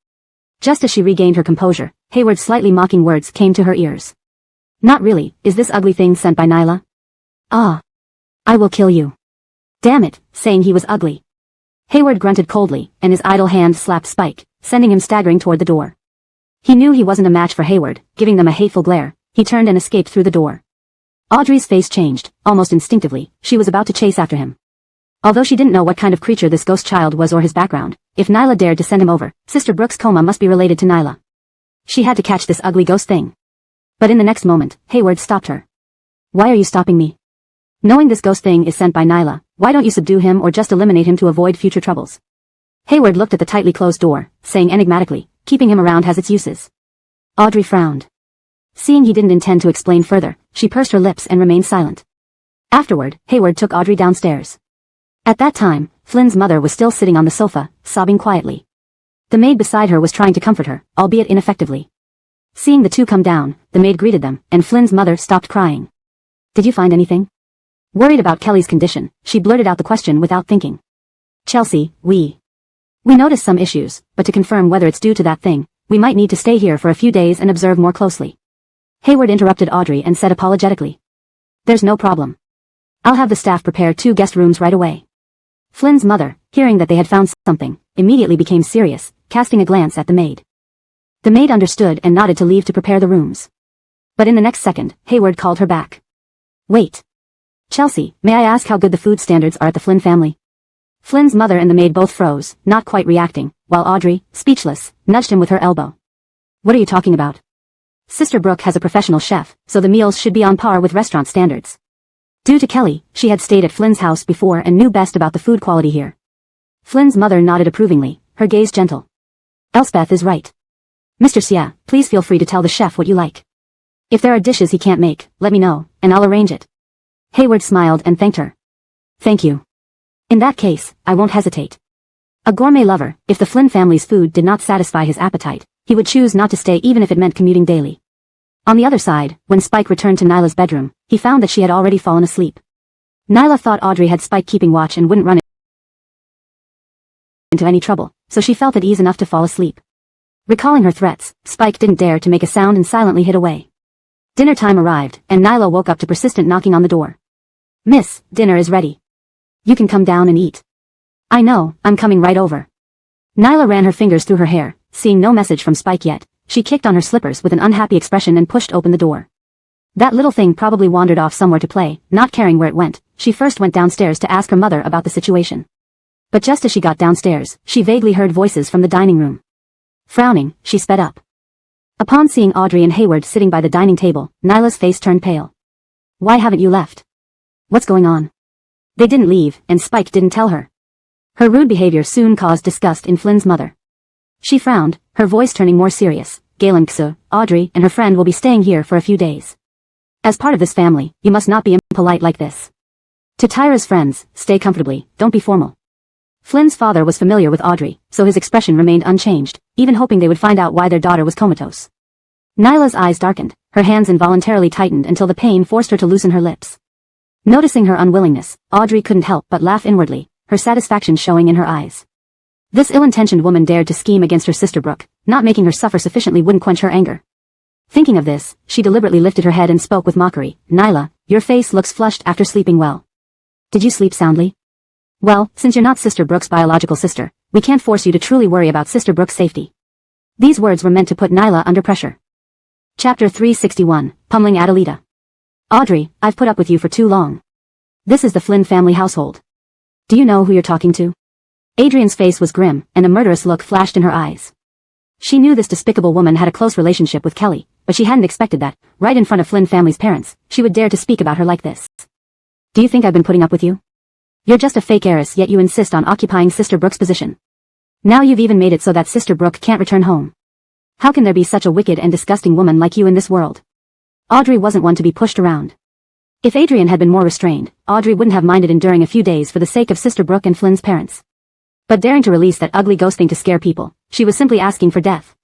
Just as she regained her composure, Hayward's slightly mocking words came to her ears. Not really, is this ugly thing sent by Nyla? I will kill you. Damn it, saying he was ugly. Hayward grunted coldly, and his idle hand slapped Spike, sending him staggering toward the door. He knew he wasn't a match for Hayward, giving them a hateful glare. He turned and escaped through the door. Audrey's face changed, almost instinctively. She was about to chase after him. Although she didn't know what kind of creature this ghost child was or his background, if Nyla dared to send him over, Sister Brooke's coma must be related to Nyla. She had to catch this ugly ghost thing. But in the next moment, Hayward stopped her. Why are you stopping me? Knowing this ghost thing is sent by Nyla, why don't you subdue him or just eliminate him to avoid future troubles? Hayward looked at the tightly closed door, saying enigmatically, keeping him around has its uses. Audrey frowned. Seeing he didn't intend to explain further, she pursed her lips and remained silent. Afterward, Hayward took Audrey downstairs. At that time, Flynn's mother was still sitting on the sofa, sobbing quietly. The maid beside her was trying to comfort her, albeit ineffectively. Seeing the two come down, the maid greeted them, and Flynn's mother stopped crying. Did you find anything? Worried about Kelly's condition, she blurted out the question without thinking. Chelsea, we noticed some issues, but to confirm whether it's due to that thing, we might need to stay here for a few days and observe more closely. Hayward interrupted Audrey and said apologetically. There's no problem. I'll have the staff prepare 2 guest rooms right away. Flynn's mother, hearing that they had found something, immediately became serious, casting a glance at the maid. The maid understood and nodded to leave to prepare the rooms. But in the next second, Hayward called her back. Wait. Chelsea, may I ask how good the food standards are at the Flynn family? Flynn's mother and the maid both froze, not quite reacting, while Audrey, speechless, nudged him with her elbow. What are you talking about? Sister Brooke has a professional chef, so the meals should be on par with restaurant standards. Due to Kelly, she had stayed at Flynn's house before and knew best about the food quality here. Flynn's mother nodded approvingly, her gaze gentle. Elspeth is right. Mr. Sia, please feel free to tell the chef what you like. If there are dishes he can't make, let me know, and I'll arrange it. Hayward smiled and thanked her. Thank you. In that case, I won't hesitate. A gourmet lover, if the Flynn family's food did not satisfy his appetite, he would choose not to stay even if it meant commuting daily. On the other side, when Spike returned to Nyla's bedroom, he found that she had already fallen asleep. Nyla thought Audrey had Spike keeping watch and wouldn't run into any trouble, so she felt at ease enough to fall asleep. Recalling her threats, Spike didn't dare to make a sound and silently hid away. Dinner time arrived, and Nyla woke up to persistent knocking on the door. Miss, dinner is ready. You can come down and eat. I know, I'm coming right over. Nyla ran her fingers through her hair, seeing no message from Spike yet. She kicked on her slippers with an unhappy expression and pushed open the door. That little thing probably wandered off somewhere to play, not caring where it went. She first went downstairs to ask her mother about the situation. But just as she got downstairs, she vaguely heard voices from the dining room. Frowning, she sped up. Upon seeing Audrey and Hayward sitting by the dining table, Nyla's face turned pale. Why haven't you left? What's going on? They didn't leave, and Spike didn't tell her. Her rude behavior soon caused disgust in Flynn's mother. She frowned, her voice turning more serious. Galen Ksu, Audrey and her friend will be staying here for a few days. As part of this family, you must not be impolite like this. To Tyra's friends, stay comfortably, don't be formal. Flynn's father was familiar with Audrey, so his expression remained unchanged, even hoping they would find out why their daughter was comatose. Nyla's eyes darkened, her hands involuntarily tightened until the pain forced her to loosen her lips. Noticing her unwillingness, Audrey couldn't help but laugh inwardly, her satisfaction showing in her eyes. This ill-intentioned woman dared to scheme against her sister Brooke, not making her suffer sufficiently wouldn't quench her anger. Thinking of this, she deliberately lifted her head and spoke with mockery. Nyla, your face looks flushed after sleeping well. Did you sleep soundly? Well, since you're not Sister Brooke's biological sister, we can't force you to truly worry about Sister Brooke's safety. These words were meant to put Nyla under pressure. Chapter 361, Pummeling Adelita. Audrey, I've put up with you for too long. This is the Flynn family household. Do you know who you're talking to? Adrian's face was grim, and a murderous look flashed in her eyes. She knew this despicable woman had a close relationship with Kelly, but she hadn't expected that, right in front of Flynn family's parents, she would dare to speak about her like this. Do you think I've been putting up with you? You're just a fake heiress, yet you insist on occupying Sister Brooke's position. Now you've even made it so that Sister Brooke can't return home. How can there be such a wicked and disgusting woman like you in this world? Audrey wasn't one to be pushed around. If Adrian had been more restrained, Audrey wouldn't have minded enduring a few days for the sake of Sister Brooke and Flynn's parents. But daring to release that ugly ghost thing to scare people, she was simply asking for death.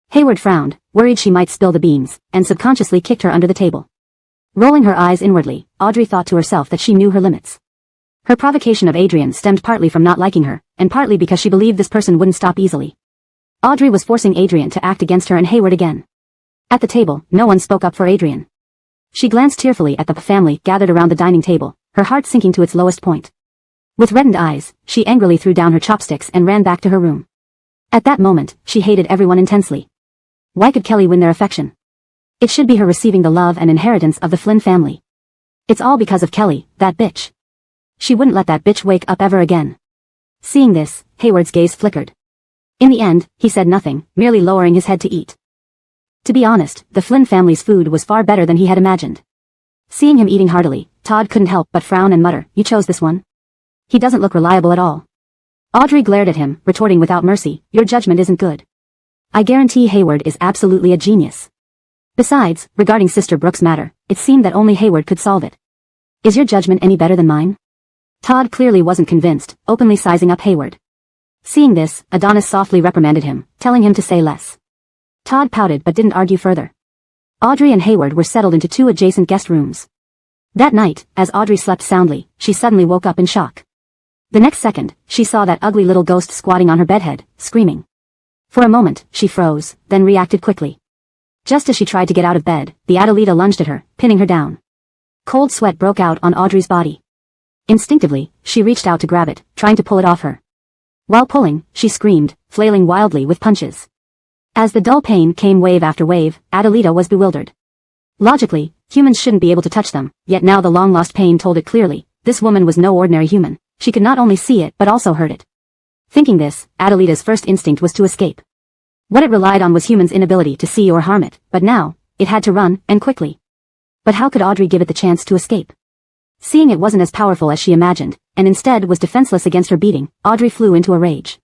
Hayward frowned, worried she might spill the beans, and subconsciously kicked her under the table. Rolling her eyes inwardly, Audrey thought to herself that she knew her limits. Her provocation of Adrian stemmed partly from not liking her, and partly because she believed this person wouldn't stop easily. Audrey was forcing Adrian to act against her and Hayward again. At the table, no one spoke up for Adrian. She glanced tearfully at the family gathered around the dining table, her heart sinking to its lowest point. With reddened eyes, she angrily threw down her chopsticks and ran back to her room. At that moment, she hated everyone intensely. Why could Kelly win their affection? It should be her receiving the love and inheritance of the Flynn family. It's all because of Kelly, that bitch. She wouldn't let that bitch wake up ever again. Seeing this, Hayward's gaze flickered. In the end, he said nothing, merely lowering his head to eat. To be honest, the Flynn family's food was far better than he had imagined. Seeing him eating heartily, Todd couldn't help but frown and mutter, "You chose this one? He doesn't look reliable at all." Audrey glared at him, retorting without mercy, "Your judgment isn't good. I guarantee Hayward is absolutely a genius. Besides, regarding Sister Brooke's matter, it seemed that only Hayward could solve it. Is your judgment any better than mine?" Todd clearly wasn't convinced, openly sizing up Hayward. Seeing this, Adonis softly reprimanded him, telling him to say less. Todd pouted but didn't argue further. Audrey and Hayward were settled into two adjacent guest rooms. That night, as Audrey slept soundly, she suddenly woke up in shock. The next second, she saw that ugly little ghost squatting on her bedhead, screaming. For a moment, she froze, then reacted quickly. Just as she tried to get out of bed, the Adelita lunged at her, pinning her down. Cold sweat broke out on Audrey's body. Instinctively, she reached out to grab it, trying to pull it off her. While pulling, she screamed, flailing wildly with punches. As the dull pain came wave after wave, Adelita was bewildered. Logically, humans shouldn't be able to touch them, yet now the long-lost pain told it clearly. This woman was no ordinary human. She could not only see it but also hurt it. Thinking this, Adelita's first instinct was to escape. What it relied on was humans' inability to see or harm it, but now, it had to run, and quickly. But how could Audrey give it the chance to escape? Seeing it wasn't as powerful as she imagined, and instead was defenseless against her beating, Audrey flew into a rage.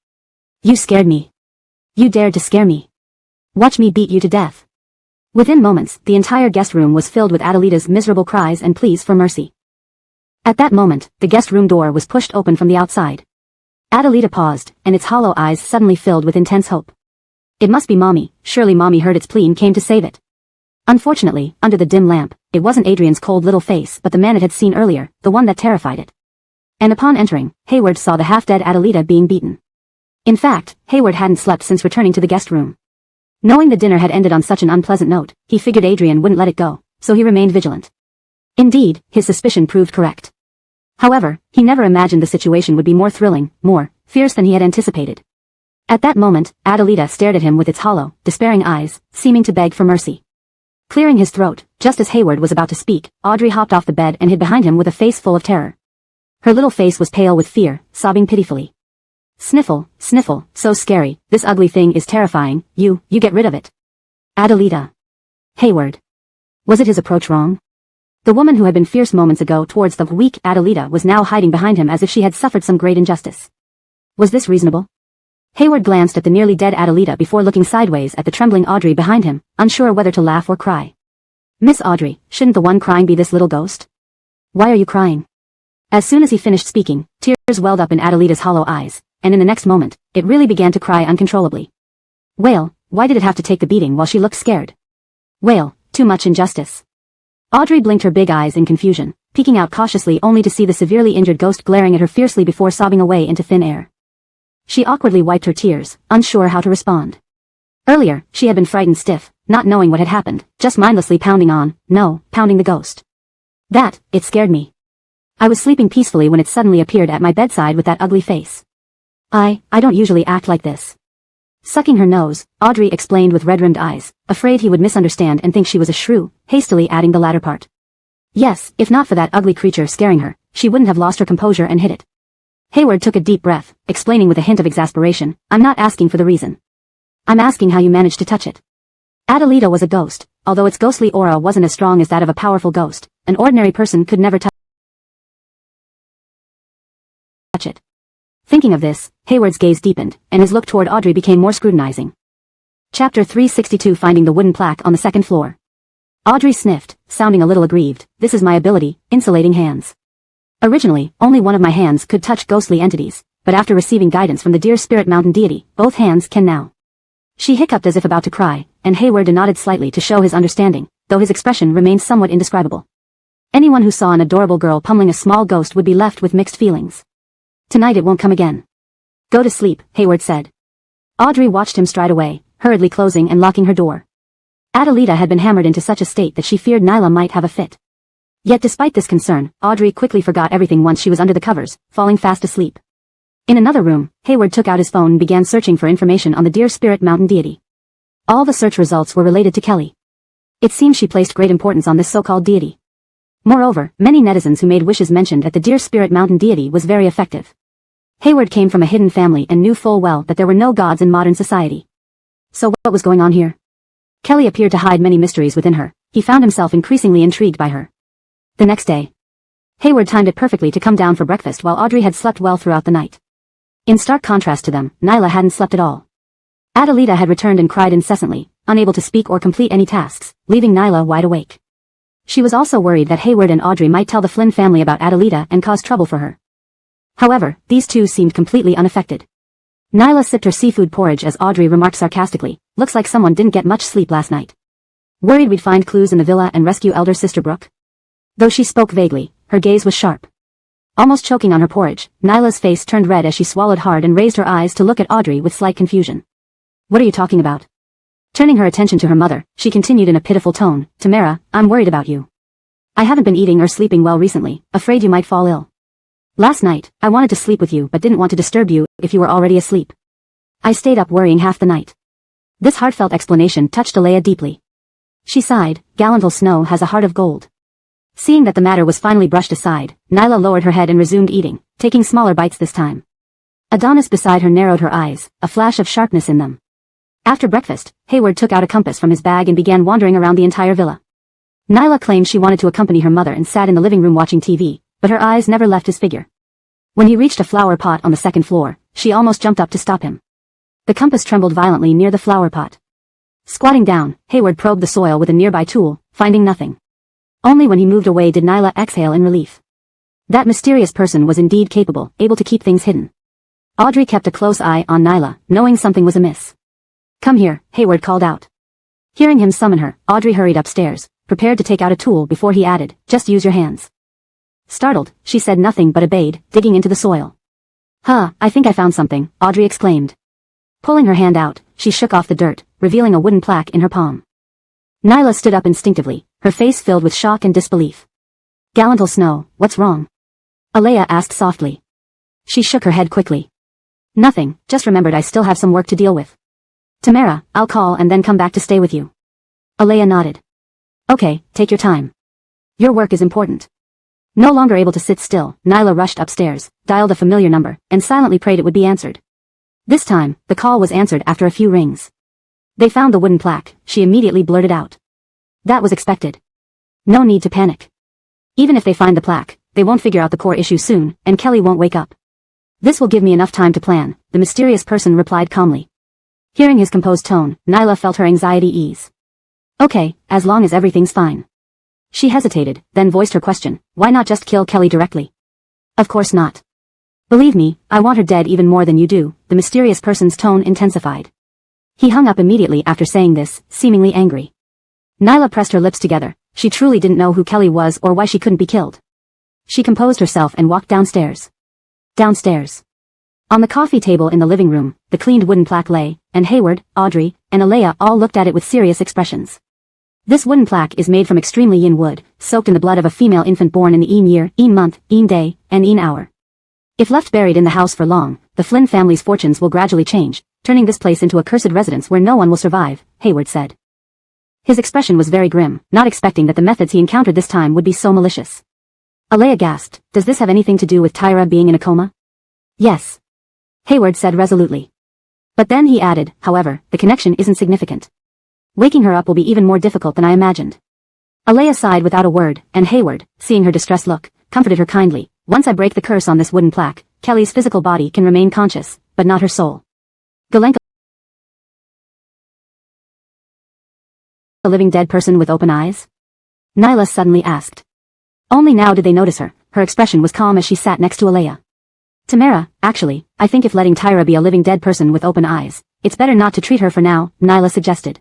You scared me. You dared to scare me. Watch me beat you to death. Within moments, the entire guest room was filled with Adelita's miserable cries and pleas for mercy. At that moment, the guest room door was pushed open from the outside. Adelita paused, and its hollow eyes suddenly filled with intense hope. It must be Mommy. Surely Mommy heard its plea and came to save it. Unfortunately, under the dim lamp, it wasn't Adrian's cold little face but the man it had seen earlier, the one that terrified it. And upon entering, Hayward saw the half-dead Adelita being beaten. In fact, Hayward hadn't slept since returning to the guest room. Knowing the dinner had ended on such an unpleasant note, he figured Adrian wouldn't let it go, so he remained vigilant. Indeed, his suspicion proved correct. However, he never imagined the situation would be more thrilling, more fierce than he had anticipated. At that moment, Adelita stared at him with its hollow, despairing eyes, seeming to beg for mercy. Clearing his throat, just as Hayward was about to speak, Audrey hopped off the bed and hid behind him with a face full of terror. Her little face was pale with fear, sobbing pitifully. Sniffle, sniffle, so scary, this ugly thing is terrifying, you get rid of it. Adelita. Hayward. Was it his approach wrong? The woman who had been fierce moments ago towards the weak Adelita was now hiding behind him as if she had suffered some great injustice. Was this reasonable? Hayward glanced at the nearly dead Adelita before looking sideways at the trembling Audrey behind him, unsure whether to laugh or cry. Miss Audrey, shouldn't the one crying be this little ghost? Why are you crying? As soon as he finished speaking, tears welled up in Adelita's hollow eyes, and in the next moment, it really began to cry uncontrollably. Wail, why did it have to take the beating while she looked scared? Wail, too much injustice. Audrey blinked her big eyes in confusion, peeking out cautiously only to see the severely injured ghost glaring at her fiercely before sobbing away into thin air. She awkwardly wiped her tears, unsure how to respond. Earlier, she had been frightened stiff, not knowing what had happened, just mindlessly pounding the ghost. It scared me. I was sleeping peacefully when it suddenly appeared at my bedside with that ugly face. I don't usually act like this. Sucking her nose, Audrey explained with red-rimmed eyes, afraid he would misunderstand and think she was a shrew, hastily adding the latter part. Yes, if not for that ugly creature scaring her, she wouldn't have lost her composure and hid it. Hayward took a deep breath, explaining with a hint of exasperation, I'm not asking for the reason. I'm asking how you managed to touch it. Adelita was a ghost, although its ghostly aura wasn't as strong as that of a powerful ghost. An ordinary person could never touch it. Thinking of this, Hayward's gaze deepened, and his look toward Audrey became more scrutinizing. Chapter 362 Finding the wooden plaque on the second floor. Audrey sniffed, sounding a little aggrieved. This is my ability, insulating hands. Originally, only one of my hands could touch ghostly entities, but after receiving guidance from the dear spirit mountain deity, both hands can now. She hiccuped as if about to cry, and Hayward nodded slightly to show his understanding, though his expression remained somewhat indescribable. Anyone who saw an adorable girl pummeling a small ghost would be left with mixed feelings. Tonight it won't come again. Go to sleep, Hayward said. Audrey watched him stride away, hurriedly closing and locking her door. Adelita had been hammered into such a state that she feared Nyla might have a fit. Yet despite this concern, Audrey quickly forgot everything once she was under the covers, falling fast asleep. In another room, Hayward took out his phone and began searching for information on the dear spirit mountain deity. All the search results were related to Kelly. It seemed she placed great importance on this so-called deity. Moreover, many netizens who made wishes mentioned that the dear spirit mountain deity was very effective. Hayward came from a hidden family and knew full well that there were no gods in modern society. So what was going on here? Kelly appeared to hide many mysteries within her. He found himself increasingly intrigued by her. The next day, Hayward timed it perfectly to come down for breakfast while Audrey had slept well throughout the night. In stark contrast to them, Nyla hadn't slept at all. Adelita had returned and cried incessantly, unable to speak or complete any tasks, leaving Nyla wide awake. She was also worried that Hayward and Audrey might tell the Flynn family about Adelita and cause trouble for her. However, these two seemed completely unaffected. Nyla sipped her seafood porridge as Audrey remarked sarcastically, looks like someone didn't get much sleep last night. Worried we'd find clues in the villa and rescue elder sister Brooke? Though she spoke vaguely, her gaze was sharp. Almost choking on her porridge, Nyla's face turned red as she swallowed hard and raised her eyes to look at Audrey with slight confusion. What are you talking about? Turning her attention to her mother, she continued in a pitiful tone, Tamara, I'm worried about you. I haven't been eating or sleeping well recently, afraid you might fall ill. Last night, I wanted to sleep with you but didn't want to disturb you if you were already asleep. I stayed up worrying half the night. This heartfelt explanation touched Alea deeply. She sighed, Gallantal Snow has a heart of gold. Seeing that the matter was finally brushed aside, Nyla lowered her head and resumed eating, taking smaller bites this time. Adonis beside her narrowed her eyes, a flash of sharpness in them. After breakfast, Hayward took out a compass from his bag and began wandering around the entire villa. Nyla claimed she wanted to accompany her mother and sat in the living room watching TV, but her eyes never left his figure. When he reached a flower pot on the second floor, she almost jumped up to stop him. The compass trembled violently near the flower pot. Squatting down, Hayward probed the soil with a nearby tool, finding nothing. Only when he moved away did Nyla exhale in relief. That mysterious person was indeed capable, able to keep things hidden. Audrey kept a close eye on Nyla, knowing something was amiss. Come here, Hayward called out. Hearing him summon her, Audrey hurried upstairs, prepared to take out a tool before he added, just use your hands. Startled, she said nothing but obeyed, digging into the soil. Huh, I think I found something, Audrey exclaimed. Pulling her hand out, she shook off the dirt, revealing a wooden plaque in her palm. Nyla stood up instinctively, her face filled with shock and disbelief. Gallantal Snow, what's wrong? Alea asked softly. She shook her head quickly. Nothing, just remembered I still have some work to deal with. Tamara, I'll call and then come back to stay with you. Alea nodded. Okay, take your time. Your work is important. No longer able to sit still, Nyla rushed upstairs, dialed a familiar number, and silently prayed it would be answered. This time, the call was answered after a few rings. They found the wooden plaque, she immediately blurted out. That was expected. No need to panic. Even if they find the plaque, they won't figure out the core issue soon, and Kelly won't wake up. This will give me enough time to plan, the mysterious person replied calmly. Hearing his composed tone, Nyla felt her anxiety ease. Okay, as long as everything's fine. She hesitated, then voiced her question, why not just kill Kelly directly? Of course not. Believe me, I want her dead even more than you do, the mysterious person's tone intensified. He hung up immediately after saying this, seemingly angry. Nyla pressed her lips together, she truly didn't know who Kelly was or why she couldn't be killed. She composed herself and walked downstairs. Downstairs. On the coffee table in the living room, the cleaned wooden plaque lay, and Hayward, Audrey, and Alea all looked at it with serious expressions. This wooden plaque is made from extremely yin wood, soaked in the blood of a female infant born in the yin year, yin month, yin day, and yin hour. If left buried in the house for long, the Flynn family's fortunes will gradually change, turning this place into a cursed residence where no one will survive, Hayward said. His expression was very grim, not expecting that the methods he encountered this time would be so malicious. Alea gasped, does this have anything to do with Tyra being in a coma? Yes. Hayward said resolutely. But then he added, however, the connection isn't significant. Waking her up will be even more difficult than I imagined. Alea sighed without a word, and Hayward, seeing her distressed look, comforted her kindly. Once I break the curse on this wooden plaque, Kelly's physical body can remain conscious, but not her soul. Galenka, a living dead person with open eyes? Nyla suddenly asked. Only now did they notice her, her expression was calm as she sat next to Alea. Tamara, actually, I think if letting Tyra be a living dead person with open eyes, it's better not to treat her for now, Nyla suggested.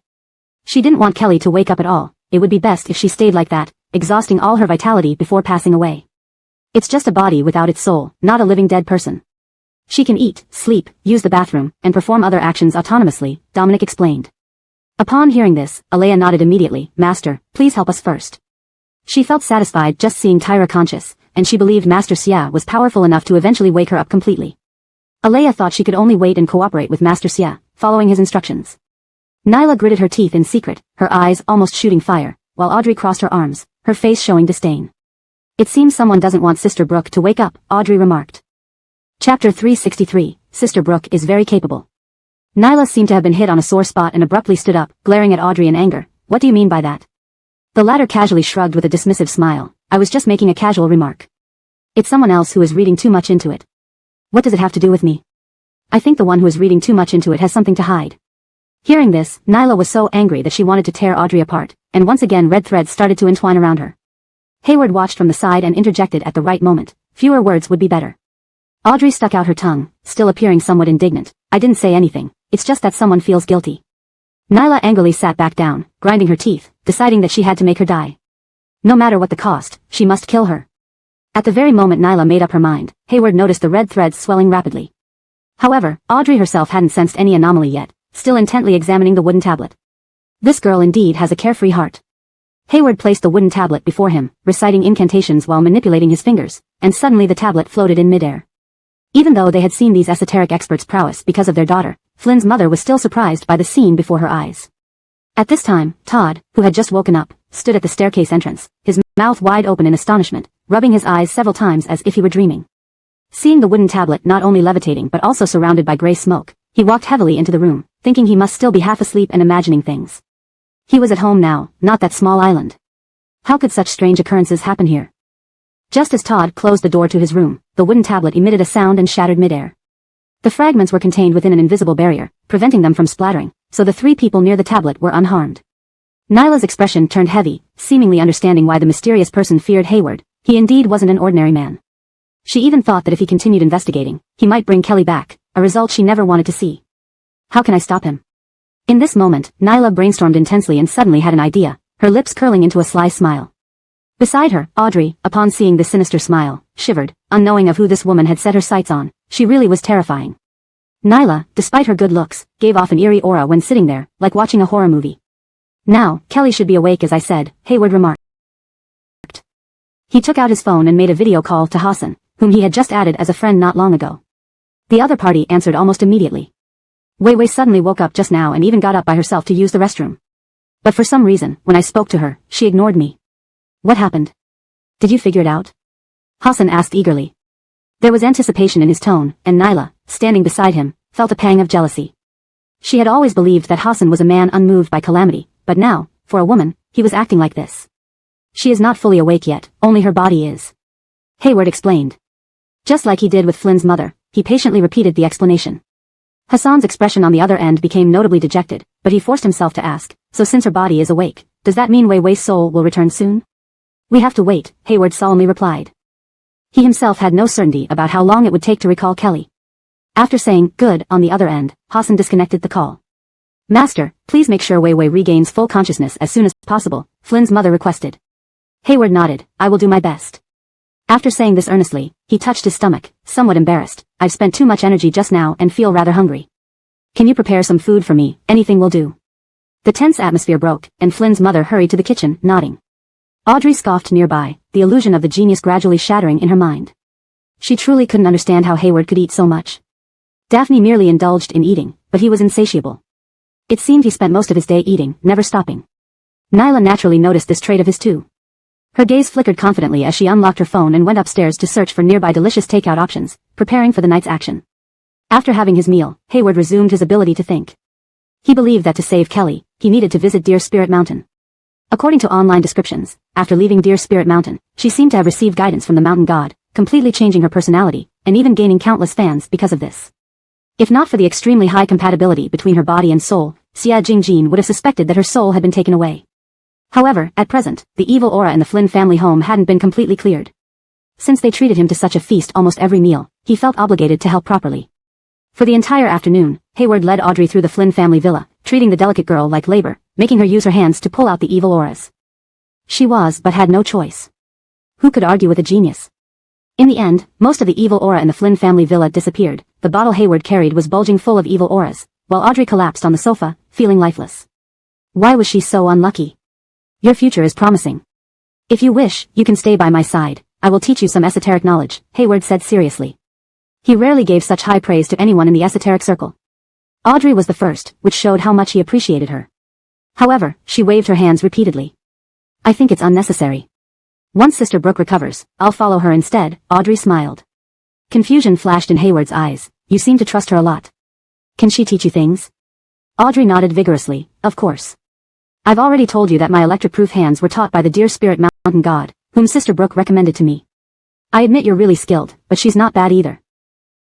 She didn't want Kelly to wake up at all, it would be best if she stayed like that, exhausting all her vitality before passing away. It's just a body without its soul, not a living dead person. She can eat, sleep, use the bathroom, and perform other actions autonomously, Dominic explained. Upon hearing this, Alea nodded immediately, Master, please help us first. She felt satisfied just seeing Tyra conscious, and she believed Master Xia was powerful enough to eventually wake her up completely. Alea thought she could only wait and cooperate with Master Xia, following his instructions. Nyla gritted her teeth in secret, her eyes almost shooting fire, while Audrey crossed her arms, her face showing disdain. It seems someone doesn't want Sister Brooke to wake up, Audrey remarked. Chapter 363, Sister Brooke is very capable. Nyla seemed to have been hit on a sore spot and abruptly stood up, glaring at Audrey in anger. What do you mean by that? The latter casually shrugged with a dismissive smile. I was just making a casual remark. It's someone else who is reading too much into it. What does it have to do with me? I think the one who is reading too much into it has something to hide. Hearing this, Nyla was so angry that she wanted to tear Audrey apart, and once again red threads started to entwine around her. Hayward watched from the side and interjected at the right moment. Fewer words would be better. Audrey stuck out her tongue, still appearing somewhat indignant. I didn't say anything, it's just that someone feels guilty. Nyla angrily sat back down, grinding her teeth, deciding that she had to make her die. No matter what the cost, she must kill her. At the very moment Nyla made up her mind, Hayward noticed the red threads swelling rapidly. However, Audrey herself hadn't sensed any anomaly yet, still intently examining the wooden tablet. This girl indeed has a carefree heart. Hayward placed the wooden tablet before him, reciting incantations while manipulating his fingers, and suddenly the tablet floated in midair. Even though they had seen these esoteric experts' prowess because of their daughter, Flynn's mother was still surprised by the scene before her eyes. At this time, Todd, who had just woken up, stood at the staircase entrance, his mouth wide open in astonishment, rubbing his eyes several times as if he were dreaming. Seeing the wooden tablet not only levitating but also surrounded by gray smoke, he walked heavily into the room, thinking he must still be half asleep and imagining things. He was at home now, not that small island. How could such strange occurrences happen here? Just as Todd closed the door to his room, the wooden tablet emitted a sound and shattered midair. The fragments were contained within an invisible barrier, preventing them from splattering, so the three people near the tablet were unharmed. Nyla's expression turned heavy, seemingly understanding why the mysterious person feared Hayward. He indeed wasn't an ordinary man. She even thought that if he continued investigating, he might bring Kelly back, a result she never wanted to see. How can I stop him? In this moment, Nyla brainstormed intensely and suddenly had an idea, her lips curling into a sly smile. Beside her, Audrey, upon seeing the sinister smile, shivered, unknowing of who this woman had set her sights on. She really was terrifying. Nyla, despite her good looks, gave off an eerie aura when sitting there, like watching a horror movie. Now, Kelly should be awake as I said, Hayward remarked. He took out his phone and made a video call to Hassan, whom he had just added as a friend not long ago. The other party answered almost immediately. Wei Wei suddenly woke up just now and even got up by herself to use the restroom. But for some reason, when I spoke to her, she ignored me. What happened? Did you figure it out? Hassan asked eagerly. There was anticipation in his tone, and Nyla, standing beside him, felt a pang of jealousy. She had always believed that Hassan was a man unmoved by calamity, but now, for a woman, he was acting like this. She is not fully awake yet, only her body is. Hayward explained. Just like he did with Flynn's mother, he patiently repeated the explanation. Hassan's expression on the other end became notably dejected, but he forced himself to ask, so since her body is awake, does that mean Wei Wei's soul will return soon? We have to wait, Hayward solemnly replied. He himself had no certainty about how long it would take to recall Kelly. After saying, good, on the other end, Hassan disconnected the call. Master, please make sure Wei Wei regains full consciousness as soon as possible, Flynn's mother requested. Hayward nodded, I will do my best. After saying this earnestly, he touched his stomach, somewhat embarrassed. I've spent too much energy just now and feel rather hungry. Can you prepare some food for me? Anything will do. The tense atmosphere broke, and Flynn's mother hurried to the kitchen, nodding. Audrey scoffed nearby, the illusion of the genius gradually shattering in her mind. She truly couldn't understand how Hayward could eat so much. Daphne merely indulged in eating, but he was insatiable. It seemed he spent most of his day eating, never stopping. Nyla naturally noticed this trait of his too. Her gaze flickered confidently as she unlocked her phone and went upstairs to search for nearby delicious takeout options, preparing for the night's action. After having his meal, Hayward resumed his ability to think. He believed that to save Kelly, he needed to visit Deer Spirit Mountain. According to online descriptions, after leaving Deer Spirit Mountain, she seemed to have received guidance from the mountain god, completely changing her personality, and even gaining countless fans because of this. If not for the extremely high compatibility between her body and soul, Xia Jingjin would have suspected that her soul had been taken away. However, at present, the evil aura in the Flynn family home hadn't been completely cleared. Since they treated him to such a feast almost every meal, he felt obligated to help properly. For the entire afternoon, Hayward led Audrey through the Flynn family villa, treating the delicate girl like labor, making her use her hands to pull out the evil auras. She was but had no choice. Who could argue with a genius? In the end, most of the evil aura in the Flynn family villa disappeared. The bottle Hayward carried was bulging full of evil auras, while Audrey collapsed on the sofa, feeling lifeless. Why was she so unlucky? Your future is promising. If you wish, you can stay by my side. I will teach you some esoteric knowledge, Hayward said seriously. He rarely gave such high praise to anyone in the esoteric circle. Audrey was the first, which showed how much he appreciated her. However, she waved her hands repeatedly. I think it's unnecessary. Once Sister Brooke recovers, I'll follow her instead, Audrey smiled. Confusion flashed in Hayward's eyes. You seem to trust her a lot. Can she teach you things? Audrey nodded vigorously, of course. I've already told you that my electric-proof hands were taught by the Deer Spirit Mountain God, whom Sister Brooke recommended to me. I admit you're really skilled, but she's not bad either.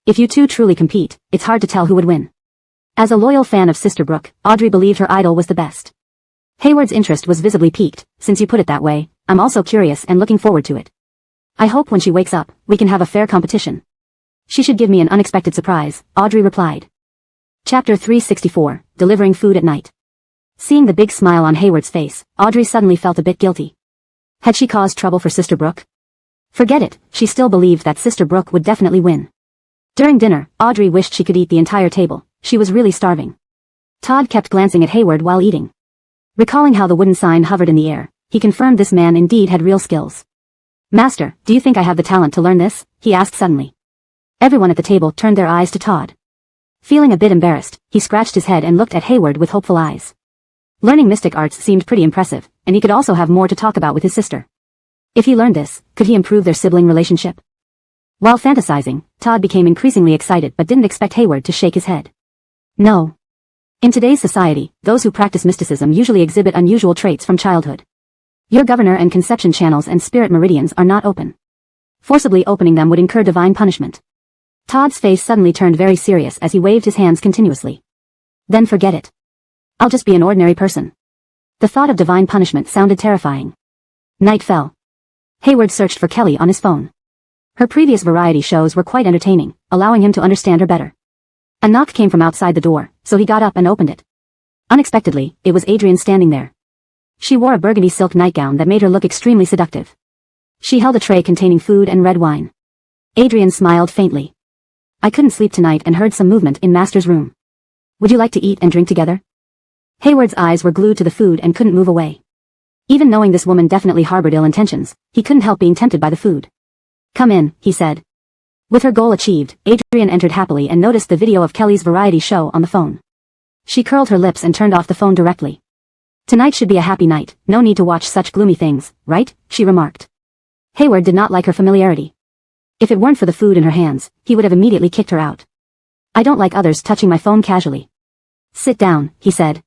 If you two truly compete, it's hard to tell who would win. As a loyal fan of Sister Brooke, Audrey believed her idol was the best. Hayward's interest was visibly piqued. Since you put it that way, I'm also curious and looking forward to it. I hope when she wakes up, we can have a fair competition. She should give me an unexpected surprise, Audrey replied. Chapter 364, Delivering Food at Night. Seeing the big smile on Hayward's face, Audrey suddenly felt a bit guilty. Had she caused trouble for Sister Brooke? Forget it, she still believed that Sister Brooke would definitely win. During dinner, Audrey wished she could eat the entire table. She was really starving. Todd kept glancing at Hayward while eating. Recalling how the wooden sign hovered in the air, he confirmed this man indeed had real skills. "Master, do you think I have the talent to learn this?" he asked suddenly. Everyone at the table turned their eyes to Todd. Feeling a bit embarrassed, he scratched his head and looked at Hayward with hopeful eyes. Learning mystic arts seemed pretty impressive, and he could also have more to talk about with his sister. If he learned this, could he improve their sibling relationship? While fantasizing, Todd became increasingly excited but didn't expect Hayward to shake his head. No. In today's society, those who practice mysticism usually exhibit unusual traits from childhood. Your governor and conception channels and spirit meridians are not open. Forcibly opening them would incur divine punishment. Todd's face suddenly turned very serious as he waved his hands continuously. Then forget it. I'll just be an ordinary person. The thought of divine punishment sounded terrifying. Night fell. Hayward searched for Kelly on his phone. Her previous variety shows were quite entertaining, allowing him to understand her better. A knock came from outside the door, so he got up and opened it. Unexpectedly, it was Adrian standing there. She wore a burgundy silk nightgown that made her look extremely seductive. She held a tray containing food and red wine. Adrian smiled faintly. "I couldn't sleep tonight and heard some movement in Master's room. Would you like to eat and drink together?" Hayward's eyes were glued to the food and couldn't move away. Even knowing this woman definitely harbored ill intentions, he couldn't help being tempted by the food. "Come in," he said. With her goal achieved, Adrian entered happily and noticed the video of Kelly's variety show on the phone. She curled her lips and turned off the phone directly. "Tonight should be a happy night, no need to watch such gloomy things, right?" she remarked. Hayward did not like her familiarity. If it weren't for the food in her hands, he would have immediately kicked her out. "I don't like others touching my phone casually." "Sit down," he said.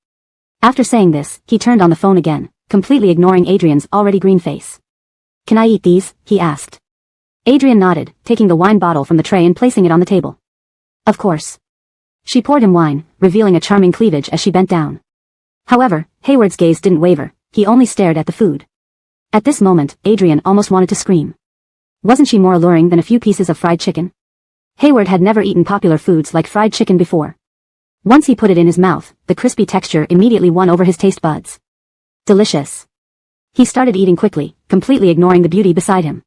After saying this, he turned on the phone again, completely ignoring Adrian's already green face. "Can I eat these?" he asked. Adrian nodded, taking the wine bottle from the tray and placing it on the table. "Of course." She poured him wine, revealing a charming cleavage as she bent down. However, Hayward's gaze didn't waver, he only stared at the food. At this moment, Adrian almost wanted to scream. Wasn't she more alluring than a few pieces of fried chicken? Hayward had never eaten popular foods like fried chicken before. Once he put it in his mouth, the crispy texture immediately won over his taste buds. Delicious. He started eating quickly, completely ignoring the beauty beside him.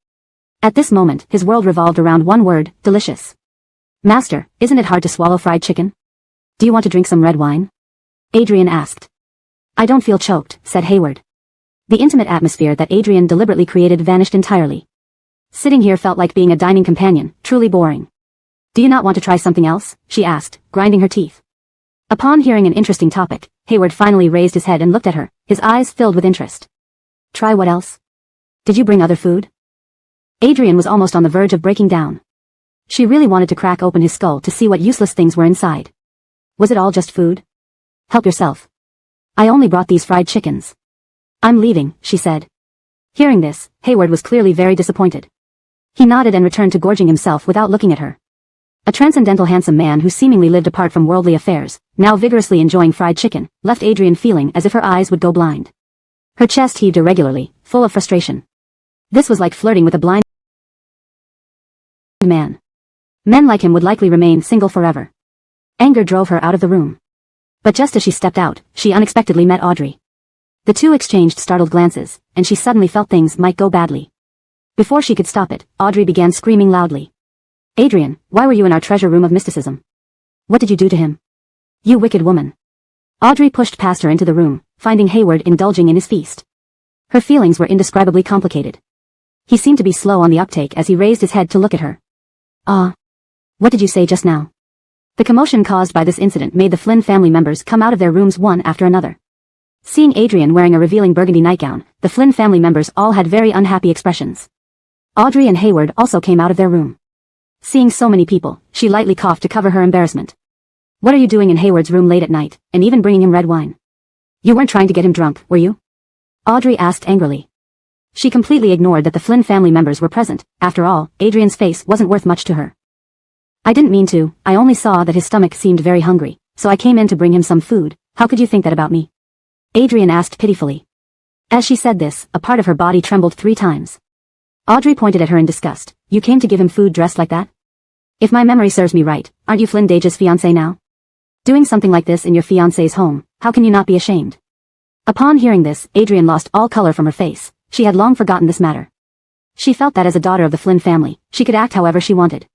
At this moment, his world revolved around one word, delicious. "Master, isn't it hard to swallow fried chicken? Do you want to drink some red wine?" Adrian asked. "I don't feel choked," said Hayward. The intimate atmosphere that Adrian deliberately created vanished entirely. Sitting here felt like being a dining companion, truly boring. "Do you not want to try something else?" she asked, grinding her teeth. Upon hearing an interesting topic, Hayward finally raised his head and looked at her, his eyes filled with interest. "Try what else? Did you bring other food?" Adrian was almost on the verge of breaking down. She really wanted to crack open his skull to see what useless things were inside. Was it all just food? "Help yourself. I only brought these fried chickens." "I'm leaving," she said. Hearing this, Hayward was clearly very disappointed. He nodded and returned to gorging himself without looking at her. A transcendental handsome man who seemingly lived apart from worldly affairs, now vigorously enjoying fried chicken, left Adrian feeling as if her eyes would go blind. Her chest heaved irregularly, full of frustration. This was like flirting with a blind man. Men like him would likely remain single forever. Anger drove her out of the room. But just as she stepped out, she unexpectedly met Audrey. The two exchanged startled glances, and she suddenly felt things might go badly. Before she could stop it, Audrey began screaming loudly. "Adrian, why were you in our treasure room of mysticism? What did you do to him? You wicked woman." Audrey pushed past her into the room, finding Hayward indulging in his feast. Her feelings were indescribably complicated. He seemed to be slow on the uptake as he raised his head to look at her. What did you say just now?" The commotion caused by this incident made the Flynn family members come out of their rooms one after another. Seeing Adrian wearing a revealing burgundy nightgown, the Flynn family members all had very unhappy expressions. Audrey and Hayward also came out of their room. Seeing so many people, she lightly coughed to cover her embarrassment. "What are you doing in Hayward's room late at night, and even bringing him red wine? You weren't trying to get him drunk, were you?" Audrey asked angrily. She completely ignored that the Flynn family members were present. After all, Adrian's face wasn't worth much to her. "I didn't mean to, I only saw that his stomach seemed very hungry, so I came in to bring him some food. How could you think that about me?" Adrian asked pitifully. As she said this, a part of her body trembled 3 times. Audrey pointed at her in disgust. "You came to give him food dressed like that? If my memory serves me right, aren't you Flynn Dage's fiancé now? Doing something like this in your fiancé's home, how can you not be ashamed?" Upon hearing this, Adrian lost all color from her face. She had long forgotten this matter. She felt that as a daughter of the Flynn family, she could act however she wanted.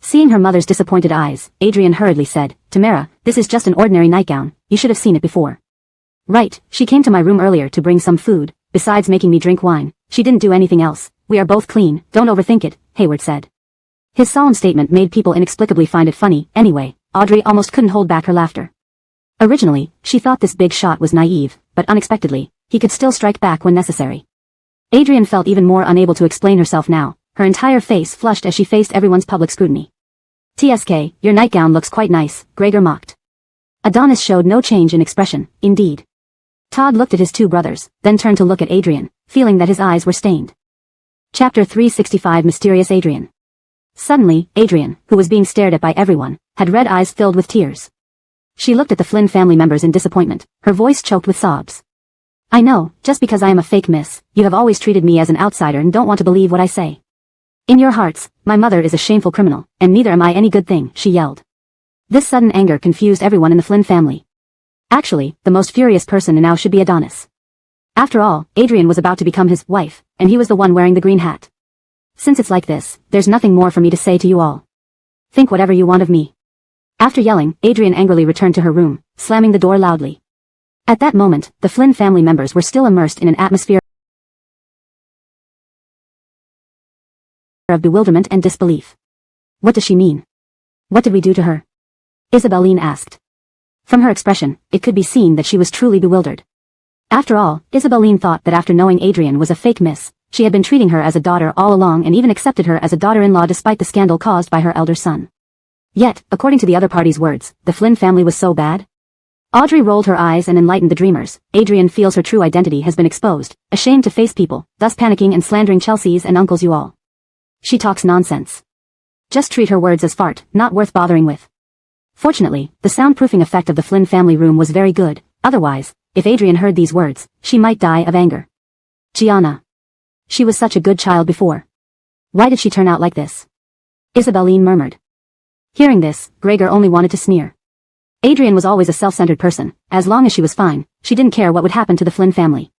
Seeing her mother's disappointed eyes, Adrian hurriedly said, "Tamara, this is just an ordinary nightgown, you should have seen it before." "Right, she came to my room earlier to bring some food, besides making me drink wine, she didn't do anything else. We are both clean, don't overthink it, Hayward said. His solemn statement made people inexplicably find it funny. Anyway, Audrey almost couldn't hold back her laughter. Originally, she thought this big shot was naive, but unexpectedly, he could still strike back when necessary. Adrian felt even more unable to explain herself now. Her entire face flushed as she faced everyone's public scrutiny. "TSK, your nightgown looks quite nice," Gregor mocked. Adonis showed no change in expression, indeed. Todd looked at his two brothers, then turned to look at Adrian, feeling that his eyes were stained. Chapter 365 Mysterious Adrian. Suddenly, Adrian, who was being stared at by everyone, had red eyes filled with tears. She looked at the Flynn family members in disappointment, her voice choked with sobs. "I know, just because I am a fake miss, you have always treated me as an outsider and don't want to believe what I say. In your hearts, my mother is a shameful criminal, and neither am I any good thing," she yelled. This sudden anger confused everyone in the Flynn family. Actually, the most furious person now should be Adonis. After all, Adrian was about to become his wife, and he was the one wearing the green hat. "Since it's like this, there's nothing more for me to say to you all. Think whatever you want of me." After yelling, Adrian angrily returned to her room, slamming the door loudly. At that moment, the Flynn family members were still immersed in an atmosphere of bewilderment and disbelief. "What does she mean? What did we do to her?" Isabeline asked. From her expression, it could be seen that she was truly bewildered. After all, Isabeline thought that after knowing Adrian was a fake miss, she had been treating her as a daughter all along and even accepted her as a daughter-in-law despite the scandal caused by her elder son. Yet, according to the other party's words, the Flynn family was so bad? Audrey rolled her eyes and enlightened the dreamers. Adrian feels her true identity has been exposed, ashamed to face people, thus panicking and slandering Chelsea's and uncles you all. She talks nonsense. Just treat her words as fart, not worth bothering with. Fortunately, the soundproofing effect of the Flynn family room was very good, otherwise, if Adrian heard these words, she might die of anger. Gianna. She was such a good child before. Why did she turn out like this? Isabeline murmured. Hearing this, Gregor only wanted to sneer. Adrian was always a self-centered person. As long as she was fine, she didn't care what would happen to the Flynn family.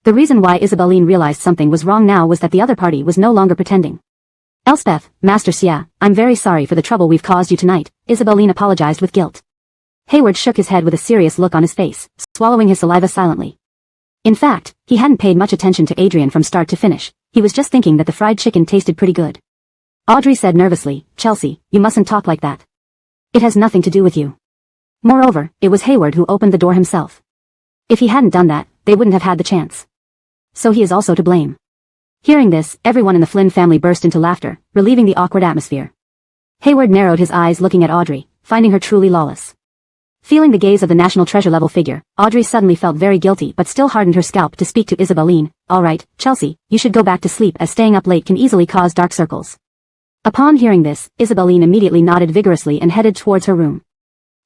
The reason why Isabeline realized something was wrong now was that the other party was no longer pretending. "Elspeth, Master Sia, I'm very sorry for the trouble we've caused you tonight," Isabeline apologized with guilt. Hayward shook his head with a serious look on his face, swallowing his saliva silently. In fact, he hadn't paid much attention to Adrian from start to finish. He was just thinking that the fried chicken tasted pretty good. Audrey said nervously, "Chelsea, you mustn't talk like that. It has nothing to do with you." Moreover, it was Hayward who opened the door himself. If he hadn't done that, they wouldn't have had the chance. So he is also to blame. Hearing this, everyone in the Flynn family burst into laughter, relieving the awkward atmosphere. Hayward narrowed his eyes looking at Audrey, finding her truly lawless. Feeling the gaze of the national treasure-level figure, Audrey suddenly felt very guilty but still hardened her scalp to speak to Isabeline. "All right, Chelsea, you should go back to sleep as staying up late can easily cause dark circles." Upon hearing this, Isabeline immediately nodded vigorously and headed towards her room.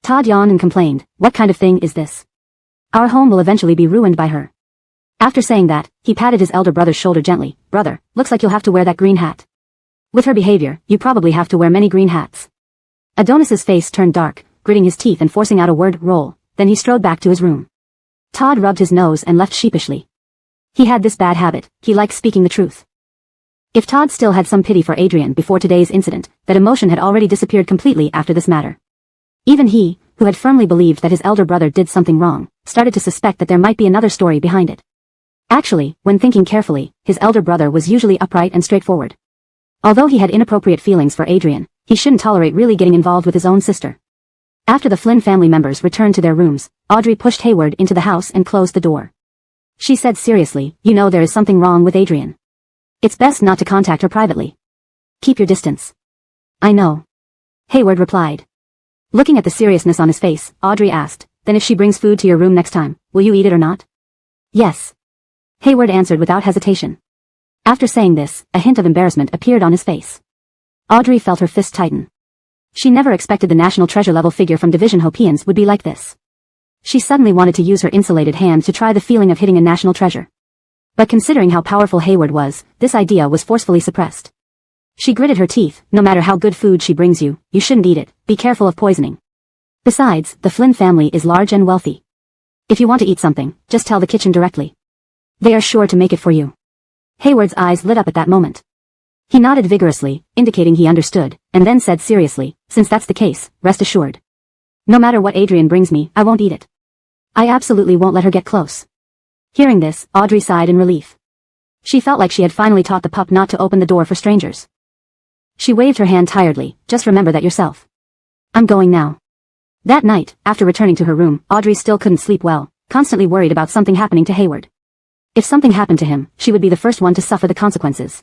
Todd yawned and complained, "What kind of thing is this? Our home will eventually be ruined by her." After saying that, he patted his elder brother's shoulder gently. "Brother, looks like you'll have to wear that green hat. With her behavior, you probably have to wear many green hats." Adonis's face turned dark, gritting his teeth and forcing out a word, "roll," then he strode back to his room. Todd rubbed his nose and left sheepishly. He had this bad habit, he liked speaking the truth. If Todd still had some pity for Adrian before today's incident, that emotion had already disappeared completely after this matter. Even he, who had firmly believed that his elder brother did something wrong, started to suspect that there might be another story behind it. Actually, when thinking carefully, his elder brother was usually upright and straightforward. Although he had inappropriate feelings for Adrian, he shouldn't tolerate really getting involved with his own sister. After the Flynn family members returned to their rooms, Audrey pushed Hayward into the house and closed the door. She said seriously, "You know there is something wrong with Adrian. It's best not to contact her privately. Keep your distance." "I know," Hayward replied. Looking at the seriousness on his face, Audrey asked, "Then if she brings food to your room next time, will you eat it or not?" "Yes," Hayward answered without hesitation. After saying this, a hint of embarrassment appeared on his face. Audrey felt her fist tighten. She never expected the national treasure-level figure from Division Hopians would be like this. She suddenly wanted to use her insulated hand to try the feeling of hitting a national treasure. But considering how powerful Hayward was, this idea was forcefully suppressed. She gritted her teeth. "No matter how good food she brings you, you shouldn't eat it. Be careful of poisoning. Besides, the Flynn family is large and wealthy. If you want to eat something, just tell the kitchen directly. They are sure to make it for you." Hayward's eyes lit up at that moment. He nodded vigorously, indicating he understood, and then said seriously, "Since that's the case, rest assured. No matter what Adrian brings me, I won't eat it. I absolutely won't let her get close." Hearing this, Audrey sighed in relief. She felt like she had finally taught the pup not to open the door for strangers. She waved her hand tiredly. Just remember that yourself. I'm going now. That night, after returning to her room, Audrey still couldn't sleep well, constantly worried about something happening to Hayward. If something happened to him, she would be the first one to suffer the consequences.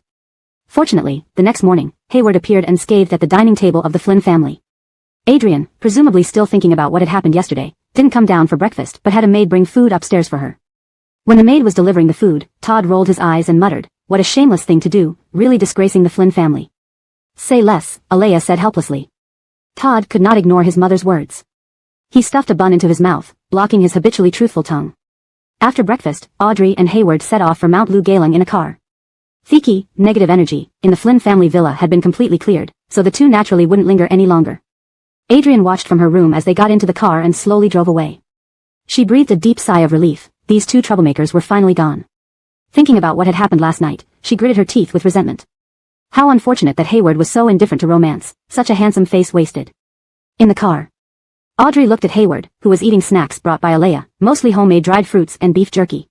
Fortunately, the next morning, Hayward appeared unscathed at the dining table of the Flynn family. Adrian, presumably still thinking about what had happened yesterday, didn't come down for breakfast but had a maid bring food upstairs for her. When the maid was delivering the food, Todd rolled his eyes and muttered, "What a shameless thing to do, really disgracing the Flynn family." "Say less," Alea said helplessly. Todd could not ignore his mother's words. He stuffed a bun into his mouth, blocking his habitually truthful tongue. After breakfast, Audrey and Hayward set off for Mount Lou Galing in a car. Theiki, negative energy, in the Flynn family villa had been completely cleared, so the two naturally wouldn't linger any longer. Adrian watched from her room as they got into the car and slowly drove away. She breathed a deep sigh of relief. These two troublemakers were finally gone. Thinking about what had happened last night, she gritted her teeth with resentment. How unfortunate that Hayward was so indifferent to romance, such a handsome face wasted. In the car, Audrey looked at Hayward, who was eating snacks brought by Alea, mostly homemade dried fruits and beef jerky.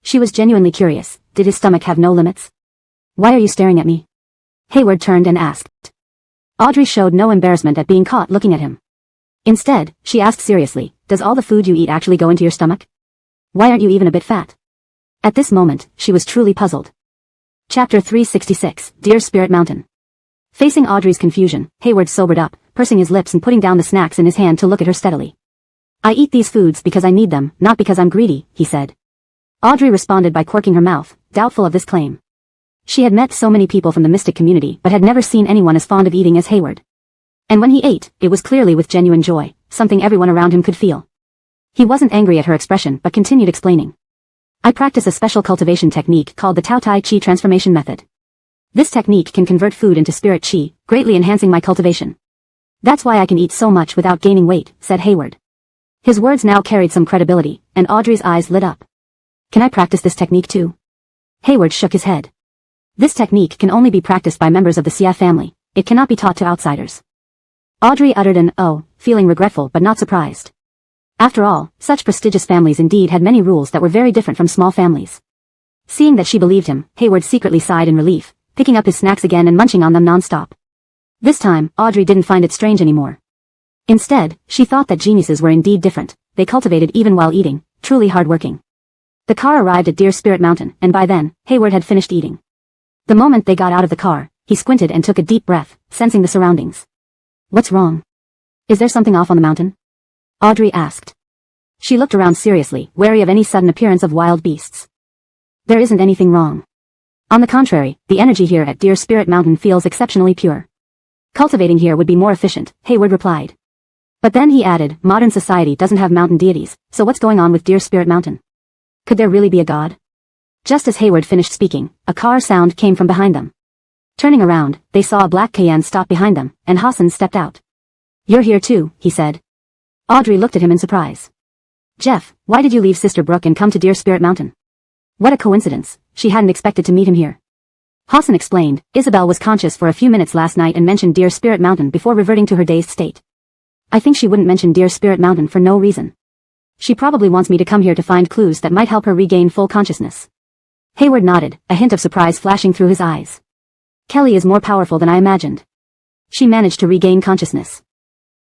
She was genuinely curious. Did his stomach have no limits? "Why are you staring at me?" Hayward turned and asked. Audrey showed no embarrassment at being caught looking at him. Instead, she asked seriously, "Does all the food you eat actually go into your stomach? Why aren't you even a bit fat?" At this moment, she was truly puzzled. Chapter 366, Dear Spirit Mountain. Facing Audrey's confusion, Hayward sobered up, pursing his lips and putting down the snacks in his hand to look at her steadily. "I eat these foods because I need them, not because I'm greedy," he said. Audrey responded by quirking her mouth, doubtful of this claim. She had met so many people from the mystic community but had never seen anyone as fond of eating as Hayward. And when he ate, it was clearly with genuine joy, something everyone around him could feel. He wasn't angry at her expression but continued explaining. "I practice a special cultivation technique called the Tao Tai Chi transformation method. This technique can convert food into spirit chi, greatly enhancing my cultivation. That's why I can eat so much without gaining weight," said Hayward. His words now carried some credibility, and Audrey's eyes lit up. "Can I practice this technique too?" Hayward shook his head. "This technique can only be practiced by members of the Xia family. It cannot be taught to outsiders." Audrey uttered an "oh," feeling regretful but not surprised. After all, such prestigious families indeed had many rules that were very different from small families. Seeing that she believed him, Hayward secretly sighed in relief, picking up his snacks again and munching on them non-stop. This time, Audrey didn't find it strange anymore. Instead, she thought that geniuses were indeed different. They cultivated even while eating, truly hard-working. The car arrived at Deer Spirit Mountain, and by then, Hayward had finished eating. The moment they got out of the car, he squinted and took a deep breath, sensing the surroundings. "What's wrong? Is there something off on the mountain?" Audrey asked. She looked around seriously, wary of any sudden appearance of wild beasts. "There isn't anything wrong. On the contrary, the energy here at Deer Spirit Mountain feels exceptionally pure. Cultivating here would be more efficient," Hayward replied. But then he added, "Modern society doesn't have mountain deities, so what's going on with Deer Spirit Mountain? Could there really be a god?" Just as Hayward finished speaking, a car sound came from behind them. Turning around, they saw a black Cayenne stop behind them, and Hassan stepped out. "You're here too," he said. Audrey looked at him in surprise. "Jeff, why did you leave Sister Brooke and come to Deer Spirit Mountain?" What a coincidence, she hadn't expected to meet him here. Hassan explained, "Isabel was conscious for a few minutes last night and mentioned Deer Spirit Mountain before reverting to her dazed state. I think she wouldn't mention Deer Spirit Mountain for no reason. She probably wants me to come here to find clues that might help her regain full consciousness." Hayward nodded, a hint of surprise flashing through his eyes. "Kelly is more powerful than I imagined. She managed to regain consciousness.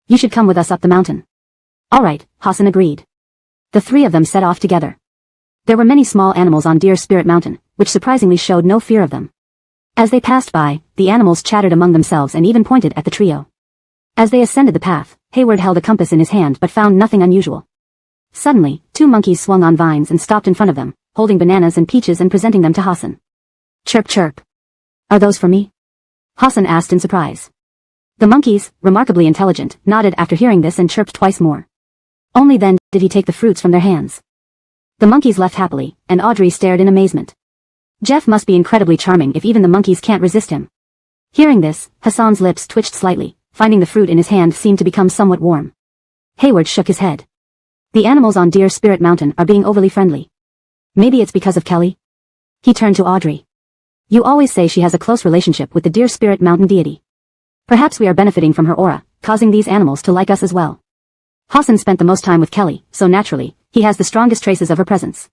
You should come with us up the mountain." "All right," Hassan agreed. The three of them set off together. There were many small animals on Deer Spirit Mountain, which surprisingly showed no fear of them. As they passed by, the animals chattered among themselves and even pointed at the trio. As they ascended the path, Hayward held a compass in his hand but found nothing unusual. Suddenly, two monkeys swung on vines and stopped in front of them, holding bananas and peaches and presenting them to Hassan. "Chirp chirp. Are those for me?" Hassan asked in surprise. The monkeys, remarkably intelligent, nodded after hearing this and chirped twice more. Only then did he take the fruits from their hands. The monkeys left happily, and Audrey stared in amazement. Jeff must be incredibly charming if even the monkeys can't resist him. Hearing this, Hassan's lips twitched slightly, finding the fruit in his hand seemed to become somewhat warm. Hayward shook his head. The animals on Deer Spirit Mountain are being overly friendly. Maybe it's because of Kelly? He turned to Audrey. "You always say she has a close relationship with the Deer Spirit Mountain deity. Perhaps we are benefiting from her aura, causing these animals to like us as well. Hassan spent the most time with Kelly, so naturally, he has the strongest traces of her presence."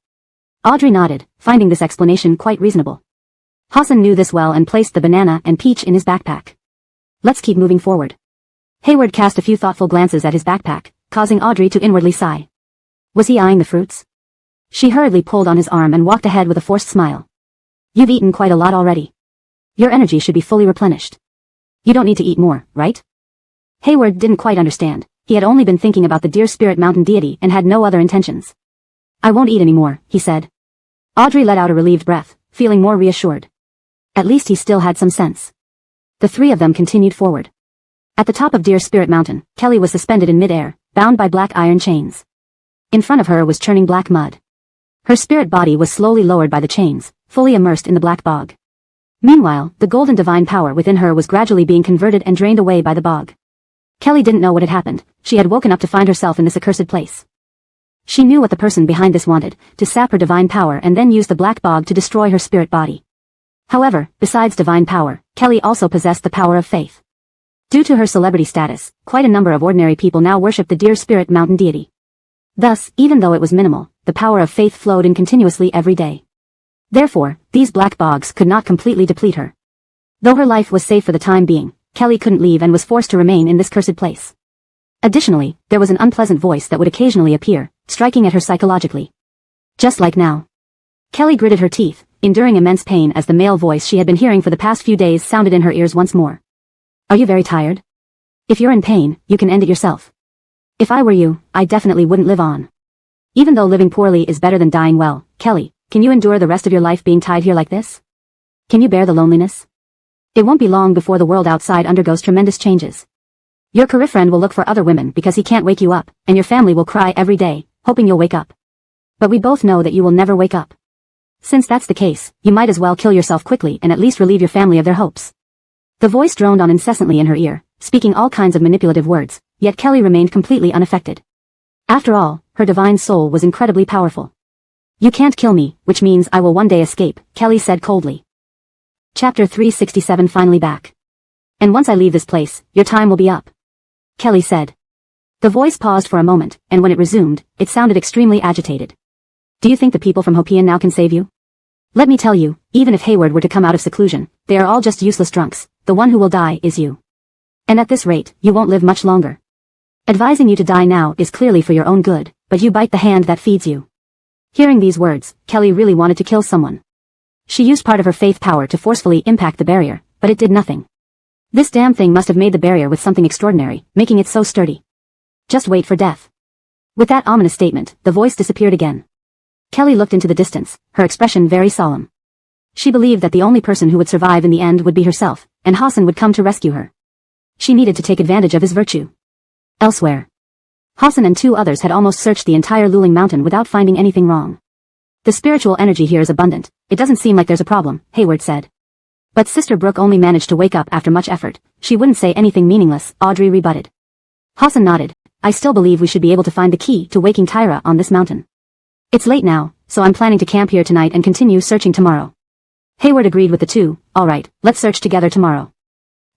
Audrey nodded, finding this explanation quite reasonable. Hassan knew this well and placed the banana and peach in his backpack. Let's keep moving forward. Hayward cast a few thoughtful glances at his backpack, causing Audrey to inwardly sigh. Was he eyeing the fruits? She hurriedly pulled on his arm and walked ahead with a forced smile. You've eaten quite a lot already. Your energy should be fully replenished. You don't need to eat more, right? Hayward didn't quite understand. He had only been thinking about the deer spirit mountain deity and had no other intentions. I won't eat any more, he said. Audrey let out a relieved breath, feeling more reassured. At least he still had some sense. The three of them continued forward. At the top of Deer Spirit Mountain, Kelly was suspended in midair, bound by black iron chains. In front of her was churning black mud. Her spirit body was slowly lowered by the chains, fully immersed in the black bog. Meanwhile, the golden divine power within her was gradually being converted and drained away by the bog. Kelly didn't know what had happened. She had woken up to find herself in this accursed place. She knew what the person behind this wanted, to sap her divine power and then use the black bog to destroy her spirit body. However, besides divine power, Kelly also possessed the power of faith. Due to her celebrity status, quite a number of ordinary people now worshipped the Deer Spirit Mountain deity. Thus, even though it was minimal, the power of faith flowed in continuously every day. Therefore, these black bogs could not completely deplete her. Though her life was safe for the time being, Kelly couldn't leave and was forced to remain in this cursed place. Additionally, there was an unpleasant voice that would occasionally appear, striking at her psychologically. Just like now. Kelly gritted her teeth, enduring immense pain as the male voice she had been hearing for the past few days sounded in her ears once more. Are you very tired? If you're in pain, you can end it yourself. If I were you, I definitely wouldn't live on. Even though living poorly is better than dying well, Kelly, can you endure the rest of your life being tied here like this? Can you bear the loneliness? It won't be long before the world outside undergoes tremendous changes. Your career friend will look for other women because he can't wake you up, and your family will cry every day, hoping you'll wake up. But we both know that you will never wake up. Since that's the case, you might as well kill yourself quickly and at least relieve your family of their hopes. The voice droned on incessantly in her ear, speaking all kinds of manipulative words, yet Kelly remained completely unaffected. After all, her divine soul was incredibly powerful. You can't kill me, which means I will one day escape, Kelly said coldly. Chapter 367 Finally back. And once I leave this place, your time will be up. Kelly said. The voice paused for a moment, and when it resumed, it sounded extremely agitated. Do you think the people from Hopian now can save you? Let me tell you, even if Hayward were to come out of seclusion, they are all just useless drunks. The one who will die is you. And at this rate, you won't live much longer. Advising you to die now is clearly for your own good, but you bite the hand that feeds you. Hearing these words, Kelly really wanted to kill someone. She used part of her faith power to forcefully impact the barrier, but it did nothing. This damn thing must have made the barrier with something extraordinary, making it so sturdy. Just wait for death. With that ominous statement, the voice disappeared again. Kelly looked into the distance, her expression very solemn. She believed that the only person who would survive in the end would be herself, and Hassan would come to rescue her. She needed to take advantage of his virtue. Elsewhere. Hassan and two others had almost searched the entire Luling Mountain without finding anything wrong. The spiritual energy here is abundant. It doesn't seem like there's a problem, Hayward said. But Sister Brooke only managed to wake up after much effort. She wouldn't say anything meaningless, Audrey rebutted. Hassan nodded. I still believe we should be able to find the key to waking Tyra on this mountain. It's late now, so I'm planning to camp here tonight and continue searching tomorrow. Hayward agreed with the two. Alright, let's search together tomorrow.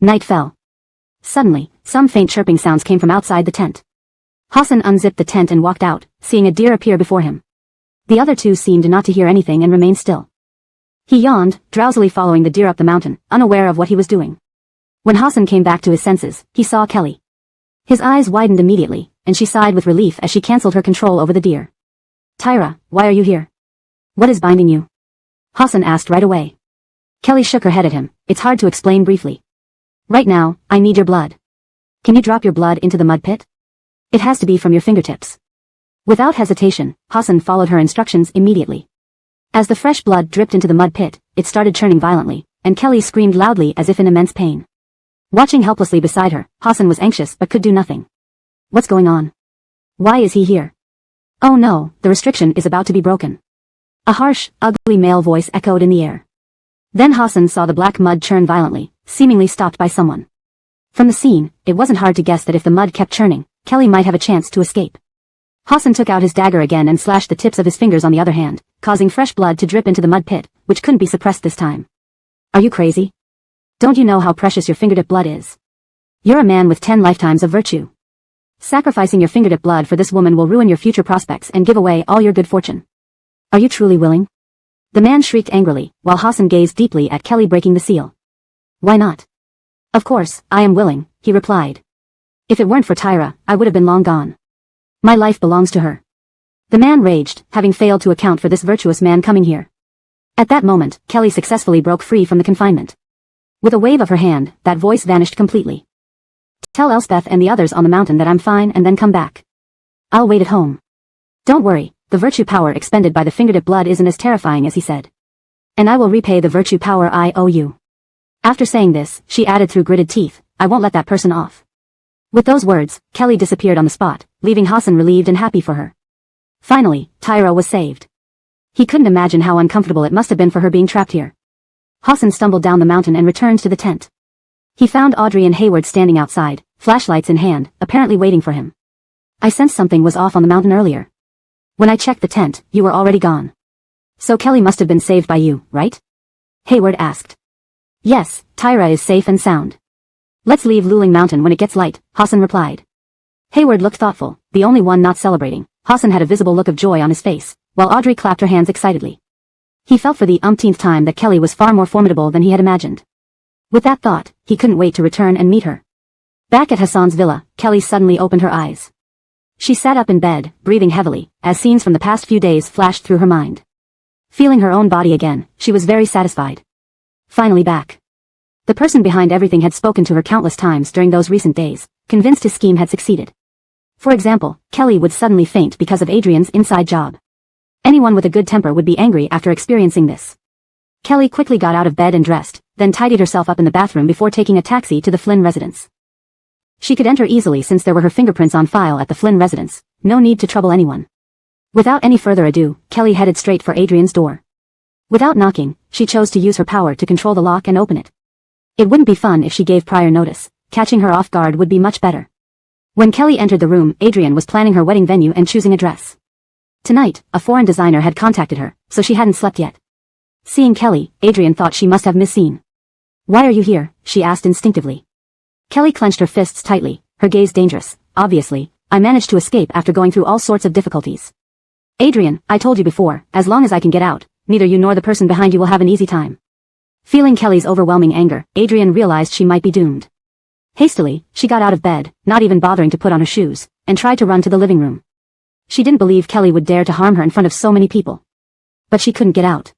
Night fell. Suddenly, some faint chirping sounds came from outside the tent. Hassan unzipped the tent and walked out, seeing a deer appear before him. The other two seemed not to hear anything and remained still. He yawned, drowsily following the deer up the mountain, unaware of what he was doing. When Hassan came back to his senses, he saw Kelly. His eyes widened immediately, and she sighed with relief as she cancelled her control over the deer. Tyra, why are you here? What is binding you? Hassan asked right away. Kelly shook her head at him. It's hard to explain briefly. Right now, I need your blood. Can you drop your blood into the mud pit? It has to be from your fingertips. Without hesitation, Hassan followed her instructions immediately. As the fresh blood dripped into the mud pit, it started churning violently, and Kelly screamed loudly as if in immense pain. Watching helplessly beside her, Hassan was anxious but could do nothing. What's going on? Why is he here? Oh no, the restriction is about to be broken. A harsh, ugly male voice echoed in the air. Then Hassan saw the black mud churn violently, seemingly stopped by someone. From the scene, it wasn't hard to guess that if the mud kept churning, Kelly might have a chance to escape. Hassan took out his dagger again and slashed the tips of his fingers on the other hand, causing fresh blood to drip into the mud pit, which couldn't be suppressed this time. Are you crazy? Don't you know how precious your fingertip blood is? You're a man with 10 lifetimes of virtue. Sacrificing your fingertip blood for this woman will ruin your future prospects and give away all your good fortune. Are you truly willing? The man shrieked angrily, while Hassan gazed deeply at Kelly breaking the seal. Why not? Of course, I am willing, he replied. If it weren't for Tyra, I would have been long gone. My life belongs to her. The man raged, having failed to account for this virtuous man coming here. At that moment, Kelly successfully broke free from the confinement. With a wave of her hand, that voice vanished completely. Tell Elspeth and the others on the mountain that I'm fine and then come back. I'll wait at home. Don't worry, the virtue power expended by the fingertip blood isn't as terrifying as he said. And I will repay the virtue power I owe you. After saying this, she added through gritted teeth, I won't let that person off. With those words, Kelly disappeared on the spot, leaving Hassan relieved and happy for her. Finally, Tyra was saved. He couldn't imagine how uncomfortable it must have been for her being trapped here. Hassan stumbled down the mountain and returned to the tent. He found Audrey and Hayward standing outside, flashlights in hand, apparently waiting for him. I sensed something was off on the mountain earlier. When I checked the tent, you were already gone. So Kelly must have been saved by you, right? Hayward asked. Yes, Tyra is safe and sound. Let's leave Luling Mountain when it gets light, Hassan replied. Hayward looked thoughtful, the only one not celebrating. Hassan had a visible look of joy on his face, while Audrey clapped her hands excitedly. He felt for the umpteenth time that Kelly was far more formidable than he had imagined. With that thought, he couldn't wait to return and meet her. Back at Hassan's villa, Kelly suddenly opened her eyes. She sat up in bed, breathing heavily, as scenes from the past few days flashed through her mind. Feeling her own body again, she was very satisfied. Finally back. The person behind everything had spoken to her countless times during those recent days, convinced his scheme had succeeded. For example, Kelly would suddenly faint because of Adrian's inside job. Anyone with a good temper would be angry after experiencing this. Kelly quickly got out of bed and dressed, then tidied herself up in the bathroom before taking a taxi to the Flynn residence. She could enter easily since there were her fingerprints on file at the Flynn residence, no need to trouble anyone. Without any further ado, Kelly headed straight for Adrian's door. Without knocking, she chose to use her power to control the lock and open it. It wouldn't be fun if she gave prior notice, catching her off guard would be much better. When Kelly entered the room, Adrian was planning her wedding venue and choosing a dress. Tonight, a foreign designer had contacted her, so she hadn't slept yet. Seeing Kelly, Adrian thought she must have misseen. Why are you here? She asked instinctively. Kelly clenched her fists tightly, her gaze dangerous. Obviously, I managed to escape after going through all sorts of difficulties. Adrian, I told you before, as long as I can get out, neither you nor the person behind you will have an easy time. Feeling Kelly's overwhelming anger, Adrian realized she might be doomed. Hastily, she got out of bed, not even bothering to put on her shoes, and tried to run to the living room. She didn't believe Kelly would dare to harm her in front of so many people. But she couldn't get out.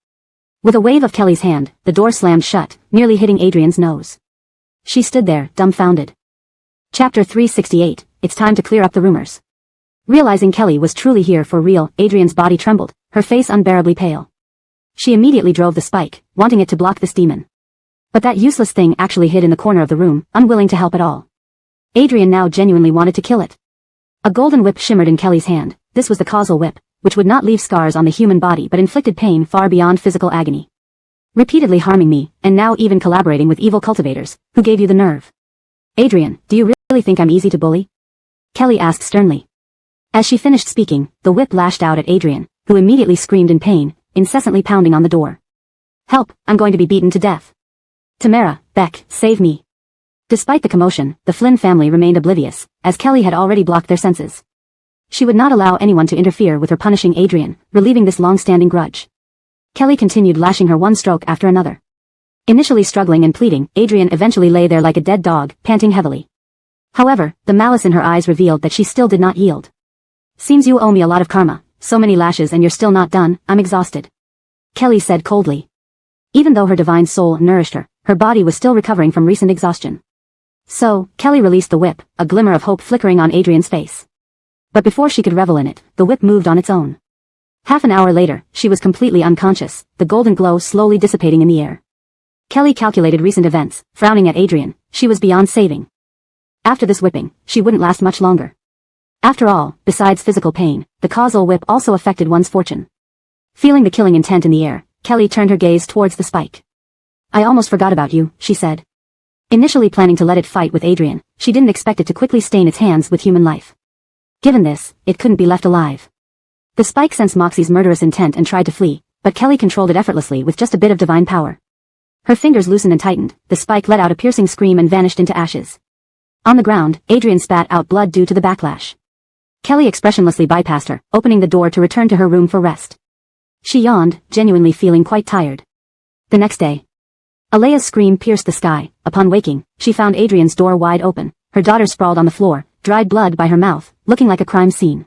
With a wave of Kelly's hand, the door slammed shut, nearly hitting Adrian's nose. She stood there, dumbfounded. Chapter 368, It's time to clear up the rumors. Realizing Kelly was truly here for real, Adrian's body trembled, her face unbearably pale. She immediately drove the spike, wanting it to block this demon. But that useless thing actually hid in the corner of the room, unwilling to help at all. Adrian now genuinely wanted to kill it. A golden whip shimmered in Kelly's hand. This was the causal whip, which would not leave scars on the human body but inflicted pain far beyond physical agony. Repeatedly harming me, and now even collaborating with evil cultivators, who gave you the nerve? Adrian, do you really think I'm easy to bully? Kelly asked sternly. As she finished speaking, the whip lashed out at Adrian, who immediately screamed in pain, incessantly pounding on the door. Help, I'm going to be beaten to death. Tamara, Beck, save me. Despite the commotion, the Flynn family remained oblivious, as Kelly had already blocked their senses. She would not allow anyone to interfere with her punishing Adrian, relieving this long-standing grudge. Kelly continued lashing her one stroke after another. Initially struggling and pleading, Adrian eventually lay there like a dead dog, panting heavily. However, the malice in her eyes revealed that she still did not yield. Seems you owe me a lot of karma, so many lashes and you're still not done, I'm exhausted. Kelly said coldly. Even though her divine soul nourished her, her body was still recovering from recent exhaustion. So, Kelly released the whip, a glimmer of hope flickering on Adrian's face. But before she could revel in it, the whip moved on its own. Half an hour later, she was completely unconscious, the golden glow slowly dissipating in the air. Kelly calculated recent events, frowning at Adrian. She was beyond saving. After this whipping, she wouldn't last much longer. After all, besides physical pain, the causal whip also affected one's fortune. Feeling the killing intent in the air, Kelly turned her gaze towards the spike. I almost forgot about you, she said. Initially planning to let it fight with Adrian, she didn't expect it to quickly stain its hands with human life. Given this, it couldn't be left alive. The spike sensed Moxie's murderous intent and tried to flee, but Kelly controlled it effortlessly with just a bit of divine power. Her fingers loosened and tightened, the spike let out a piercing scream and vanished into ashes. On the ground, Adrian spat out blood due to the backlash. Kelly expressionlessly bypassed her, opening the door to return to her room for rest. She yawned, genuinely feeling quite tired. The next day. Alea's scream pierced the sky. Upon waking, she found Adrian's door wide open, her daughter sprawled on the floor, dried blood by her mouth, looking like a crime scene.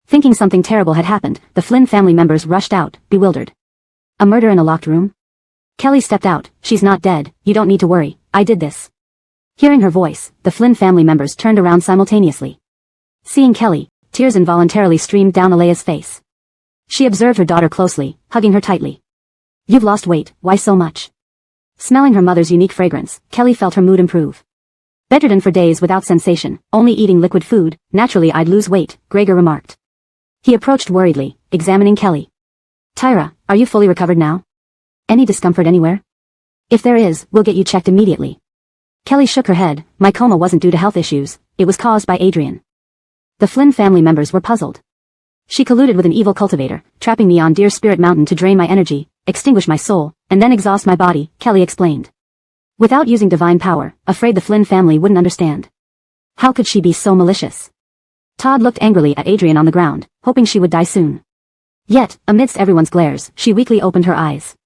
Thinking something terrible had happened, the Flynn family members rushed out, bewildered. A murder in a locked room? Kelly stepped out. She's not dead, you don't need to worry, I did this. Hearing her voice, the Flynn family members turned around simultaneously. Seeing Kelly, tears involuntarily streamed down Alea's face. She observed her daughter closely, hugging her tightly. You've lost weight, why so much? Smelling her mother's unique fragrance, Kelly felt her mood improve. Bedridden for days without sensation, only eating liquid food, naturally I'd lose weight, Gregor remarked. He approached worriedly, examining Kelly. Tyra, are you fully recovered now? Any discomfort anywhere? If there is, we'll get you checked immediately. Kelly shook her head. My coma wasn't due to health issues, it was caused by Adrian. The Flynn family members were puzzled. She colluded with an evil cultivator, trapping me on Deer Spirit Mountain to drain my energy, extinguish my soul, and then exhaust my body, Kelly explained. Without using divine power, afraid the Flynn family wouldn't understand. How could she be so malicious? Todd looked angrily at Adrian on the ground, hoping she would die soon. Yet, amidst everyone's glares, she weakly opened her eyes.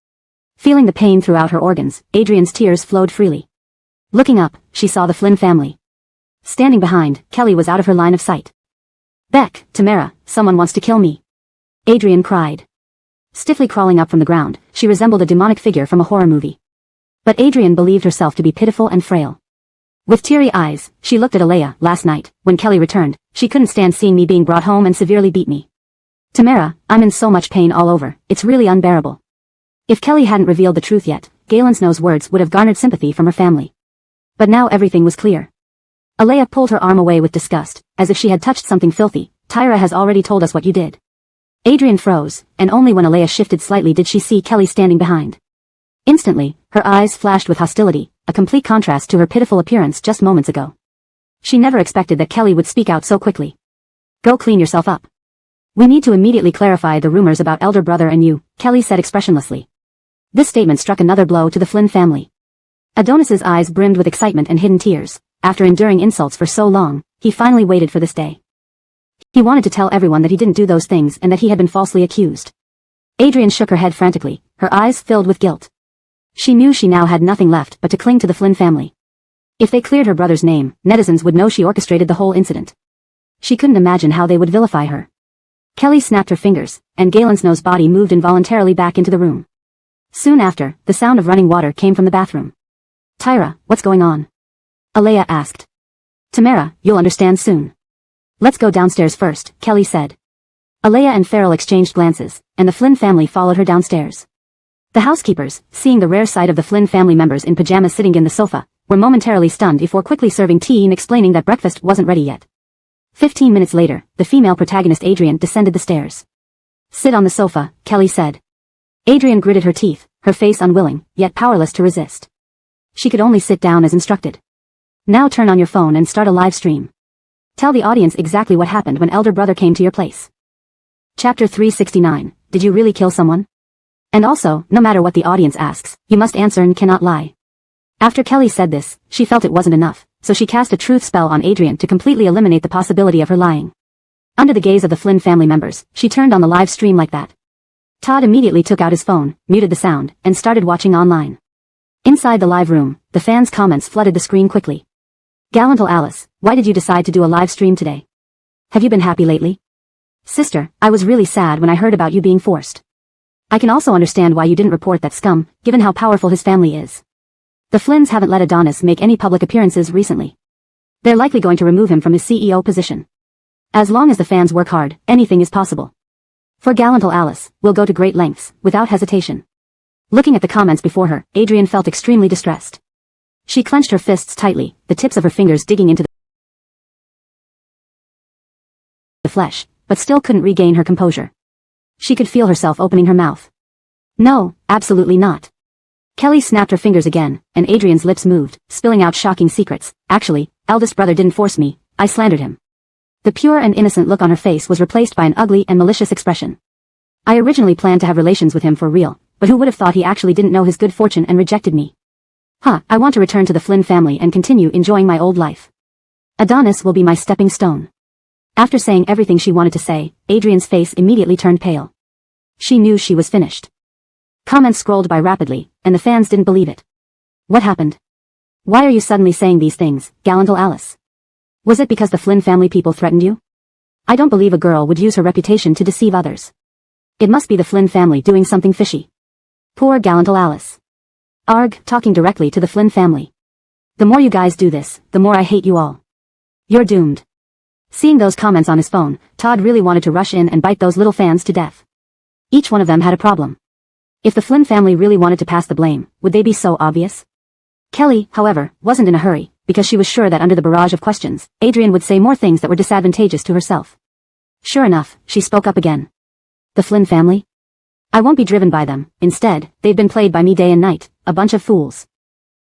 Feeling the pain throughout her organs, Adrian's tears flowed freely. Looking up, she saw the Flynn family. Standing behind, Kelly was out of her line of sight. Beck, Tamara, someone wants to kill me. Adrian cried. Stiffly crawling up from the ground, she resembled a demonic figure from a horror movie. But Adrian believed herself to be pitiful and frail. With teary eyes, she looked at Alea. Last night, when Kelly returned, she couldn't stand seeing me being brought home and severely beat me. Tamara, I'm in so much pain all over, it's really unbearable. If Kelly hadn't revealed the truth yet, Galen Snow's words would have garnered sympathy from her family. But now everything was clear. Alea pulled her arm away with disgust, as if she had touched something filthy. Tyra has already told us what you did. Adrian froze, and only when Alea shifted slightly did she see Kelly standing behind. Instantly, her eyes flashed with hostility, a complete contrast to her pitiful appearance just moments ago. She never expected that Kelly would speak out so quickly. Go clean yourself up. We need to immediately clarify the rumors about elder brother and you, Kelly said expressionlessly. This statement struck another blow to the Flynn family. Adonis's eyes brimmed with excitement and hidden tears. After enduring insults for so long, he finally waited for this day. He wanted to tell everyone that he didn't do those things and that he had been falsely accused. Adrian shook her head frantically, her eyes filled with guilt. She knew she now had nothing left but to cling to the Flynn family. If they cleared her brother's name, netizens would know she orchestrated the whole incident. She couldn't imagine how they would vilify her. Kelly snapped her fingers, and Galen Snow's body moved involuntarily back into the room. Soon after, the sound of running water came from the bathroom. Tyra, what's going on? Alea asked. Tamara, you'll understand soon. Let's go downstairs first, Kelly said. Alea and Farrell exchanged glances, and the Flynn family followed her downstairs. The housekeepers, seeing the rare sight of the Flynn family members in pajamas sitting in the sofa, were momentarily stunned before quickly serving tea and explaining that breakfast wasn't ready yet. 15 minutes later, the female protagonist Adrian descended the stairs. Sit on the sofa, Kelly said. Adrian gritted her teeth, her face unwilling, yet powerless to resist. She could only sit down as instructed. Now turn on your phone and start a live stream. Tell the audience exactly what happened when elder brother came to your place. Chapter 369, Did you really kill someone? And also, no matter what the audience asks, you must answer and cannot lie. After Kelly said this, she felt it wasn't enough, so she cast a truth spell on Adrian to completely eliminate the possibility of her lying. Under the gaze of the Flynn family members, she turned on the live stream like that. Todd immediately took out his phone, muted the sound, and started watching online. Inside the live room, the fans' comments flooded the screen quickly. Galantal Alice, why did you decide to do a live stream today? Have you been happy lately? Sister, I was really sad when I heard about you being forced. I can also understand why you didn't report that scum, given how powerful his family is. The Flynns haven't let Adonis make any public appearances recently. They're likely going to remove him from his CEO position. As long as the fans work hard, anything is possible. For Galantal Alice, we'll go to great lengths, without hesitation. Looking at the comments before her, Adrian felt extremely distressed. She clenched her fists tightly, the tips of her fingers digging into the flesh, but still couldn't regain her composure. She could feel herself opening her mouth. No, absolutely not. Kelly snapped her fingers again, and Adrian's lips moved, spilling out shocking secrets. Actually, eldest brother didn't force me, I slandered him. The pure and innocent look on her face was replaced by an ugly and malicious expression. I originally planned to have relations with him for real, but who would have thought he actually didn't know his good fortune and rejected me? I want to return to the Flynn family and continue enjoying my old life. Adonis will be my stepping stone. After saying everything she wanted to say, Adrian's face immediately turned pale. She knew she was finished. Comments scrolled by rapidly, and the fans didn't believe it. What happened? Why are you suddenly saying these things, gallant Alice? Was it because the Flynn family people threatened you? I don't believe a girl would use her reputation to deceive others. It must be the Flynn family doing something fishy. Poor gallant Alice. Arg, talking directly to the Flynn family. The more you guys do this, the more I hate you all. You're doomed. Seeing those comments on his phone, Todd really wanted to rush in and bite those little fans to death. Each one of them had a problem. If the Flynn family really wanted to pass the blame, would they be so obvious? Kelly, however, wasn't in a hurry, because she was sure that under the barrage of questions, Adrian would say more things that were disadvantageous to herself. Sure enough, she spoke up again. The Flynn family? I won't be driven by them. Instead, they've been played by me day and night, a bunch of fools.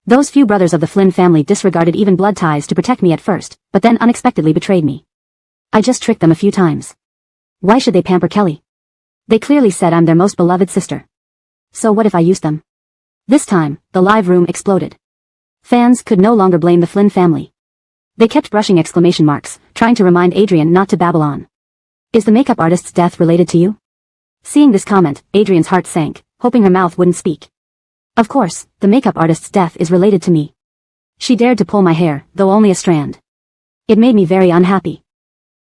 Those few brothers of the Flynn family disregarded even blood ties to protect me at first, but then unexpectedly betrayed me. I just tricked them a few times. Why should they pamper Kelly? They clearly said I'm their most beloved sister. So what if I used them? This time, the live room exploded. Fans could no longer blame the Flynn family. They kept brushing exclamation marks, trying to remind Adrian not to babble on. Is the makeup artist's death related to you? Seeing this comment, Adrian's heart sank, hoping her mouth wouldn't speak. Of course, the makeup artist's death is related to me. She dared to pull my hair, though only a strand. It made me very unhappy.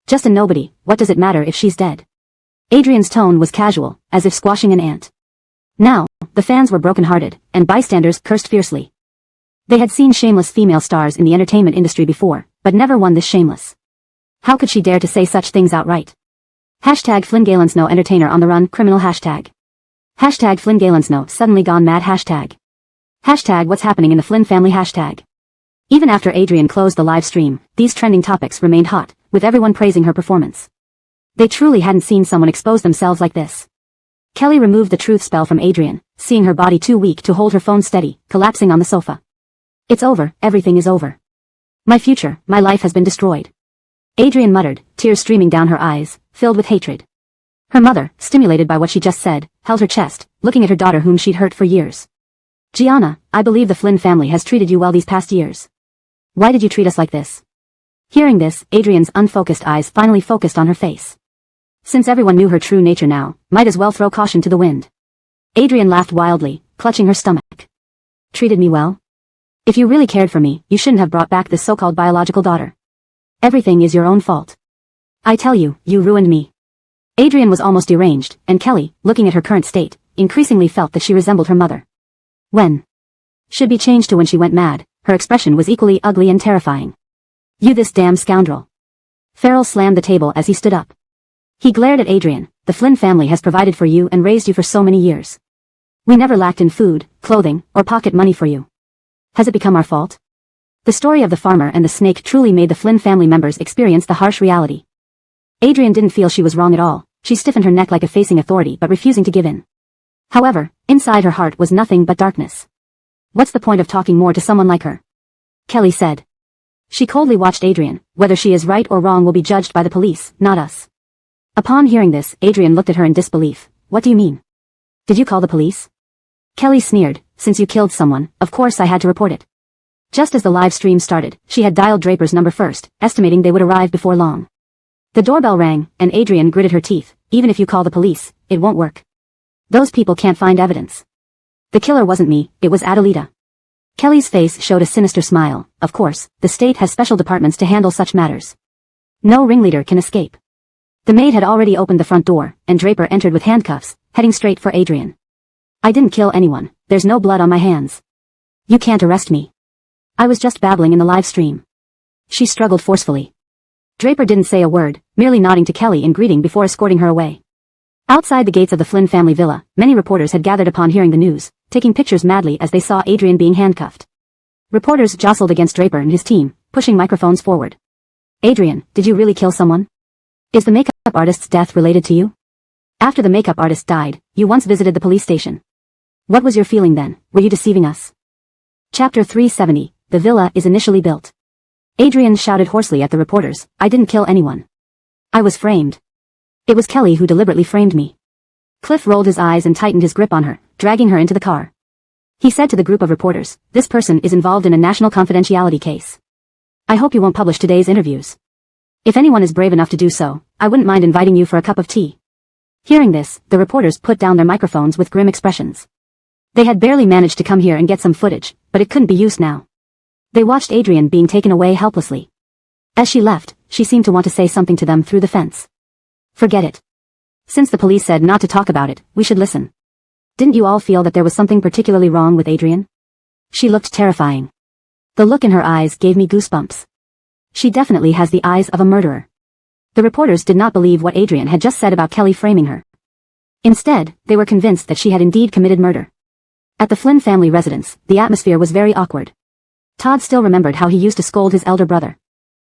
Just a nobody, what does it matter if she's dead? Adrian's tone was casual, as if squashing an ant. Now, the fans were broken-hearted, and bystanders cursed fiercely. They had seen shameless female stars in the entertainment industry before, but never one this shameless. How could she dare to say such things outright? Hashtag Flynn Galensno entertainer on the run, criminal hashtag. Hashtag Flynn Galensno suddenly gone mad hashtag. Hashtag what's happening in the Flynn family hashtag. Even after Adrian closed the live stream, these trending topics remained hot, with everyone praising her performance. They truly hadn't seen someone expose themselves like this. Kelly removed the truth spell from Adrian, seeing her body too weak to hold her phone steady, collapsing on the sofa. It's over, everything is over. My future, my life has been destroyed. Adrian muttered, tears streaming down her eyes, filled with hatred. Her mother, stimulated by what she just said, held her chest, looking at her daughter whom she'd hurt for years. Gianna, I believe the Flynn family has treated you well these past years. Why did you treat us like this? Hearing this, Adrian's unfocused eyes finally focused on her face. Since everyone knew her true nature now, might as well throw caution to the wind. Adrian laughed wildly, clutching her stomach. Treated me well? If you really cared for me, you shouldn't have brought back this so-called biological daughter. Everything is your own fault. I tell you, you ruined me. Adrian was almost deranged, and Kelly, looking at her current state, increasingly felt that she resembled her mother. When? Should be changed to when she went mad, her expression was equally ugly and terrifying. You this damn scoundrel. Farrell slammed the table as he stood up. He glared at Adrian. The Flynn family has provided for you and raised you for so many years. We never lacked in food, clothing, or pocket money for you. Has it become our fault? The story of the farmer and the snake truly made the Flynn family members experience the harsh reality. Adrian didn't feel she was wrong at all. She stiffened her neck like a facing authority but refusing to give in. However, inside her heart was nothing but darkness. What's the point of talking more to someone like her? Kelly said. She coldly watched Adrian. Whether she is right or wrong will be judged by the police, not us. Upon hearing this, Adrian looked at her in disbelief. What do you mean? Did you call the police? Kelly sneered. Since you killed someone, of course I had to report it. Just as the live stream started, she had dialed Draper's number first, estimating they would arrive before long. The doorbell rang, and Adrian gritted her teeth. Even if you call the police, it won't work. Those people can't find evidence. The killer wasn't me, it was Adelita. Kelly's face showed a sinister smile. Of course, the state has special departments to handle such matters. No ringleader can escape. The maid had already opened the front door, and Draper entered with handcuffs, heading straight for Adrian. I didn't kill anyone. There's no blood on my hands. You can't arrest me. I was just babbling in the live stream. She struggled forcefully. Draper didn't say a word, merely nodding to Kelly in greeting before escorting her away. Outside the gates of the Flynn family villa, many reporters had gathered upon hearing the news, taking pictures madly as they saw Adrian being handcuffed. Reporters jostled against Draper and his team, pushing microphones forward. Adrian, did you really kill someone? Is the makeup artist's death related to you? After the makeup artist died, you once visited the police station. What was your feeling then? Were you deceiving us? Chapter 370, The Villa is Initially Built. Adrian shouted hoarsely at the reporters, I didn't kill anyone. I was framed. It was Kelly who deliberately framed me. Cliff rolled his eyes and tightened his grip on her, dragging her into the car. He said to the group of reporters, this person is involved in a national confidentiality case. I hope you won't publish today's interviews. If anyone is brave enough to do so, I wouldn't mind inviting you for a cup of tea. Hearing this, the reporters put down their microphones with grim expressions. They had barely managed to come here and get some footage, but it couldn't be used now. They watched Adrian being taken away helplessly. As she left, she seemed to want to say something to them through the fence. Forget it. Since the police said not to talk about it, we should listen. Didn't you all feel that there was something particularly wrong with Adrian? She looked terrifying. The look in her eyes gave me goosebumps. She definitely has the eyes of a murderer. The reporters did not believe what Adrian had just said about Kelly framing her. Instead, they were convinced that she had indeed committed murder. At the Flynn family residence, the atmosphere was very awkward. Todd still remembered how he used to scold his elder brother.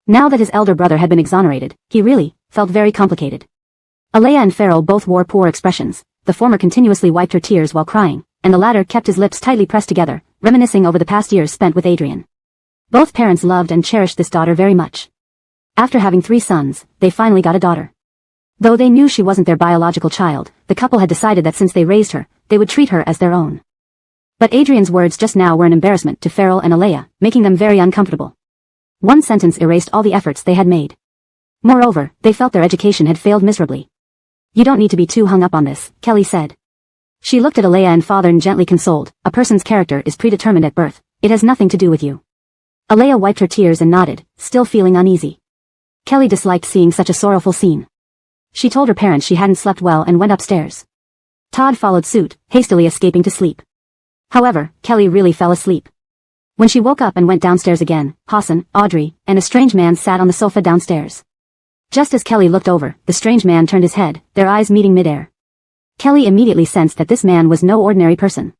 Now that his elder brother had been exonerated, he really felt very complicated. Alea and Farrell both wore poor expressions. The former continuously wiped her tears while crying, and the latter kept his lips tightly pressed together, reminiscing over the past years spent with Adrian. Both parents loved and cherished this daughter very much. After having 3 sons, they finally got a daughter. Though they knew she wasn't their biological child, the couple had decided that since they raised her, they would treat her as their own. But Adrian's words just now were an embarrassment to Farrell and Alea, making them very uncomfortable. One sentence erased all the efforts they had made. Moreover, they felt their education had failed miserably. You don't need to be too hung up on this, Kelly said. She looked at Alea and father and gently consoled, a person's character is predetermined at birth, it has nothing to do with you. Alea wiped her tears and nodded, still feeling uneasy. Kelly disliked seeing such a sorrowful scene. She told her parents she hadn't slept well and went upstairs. Todd followed suit, hastily escaping to sleep. However, Kelly really fell asleep. When she woke up and went downstairs again, Hassan, Audrey, and a strange man sat on the sofa downstairs. Just as Kelly looked over, the strange man turned his head, their eyes meeting midair. Kelly immediately sensed that this man was no ordinary person.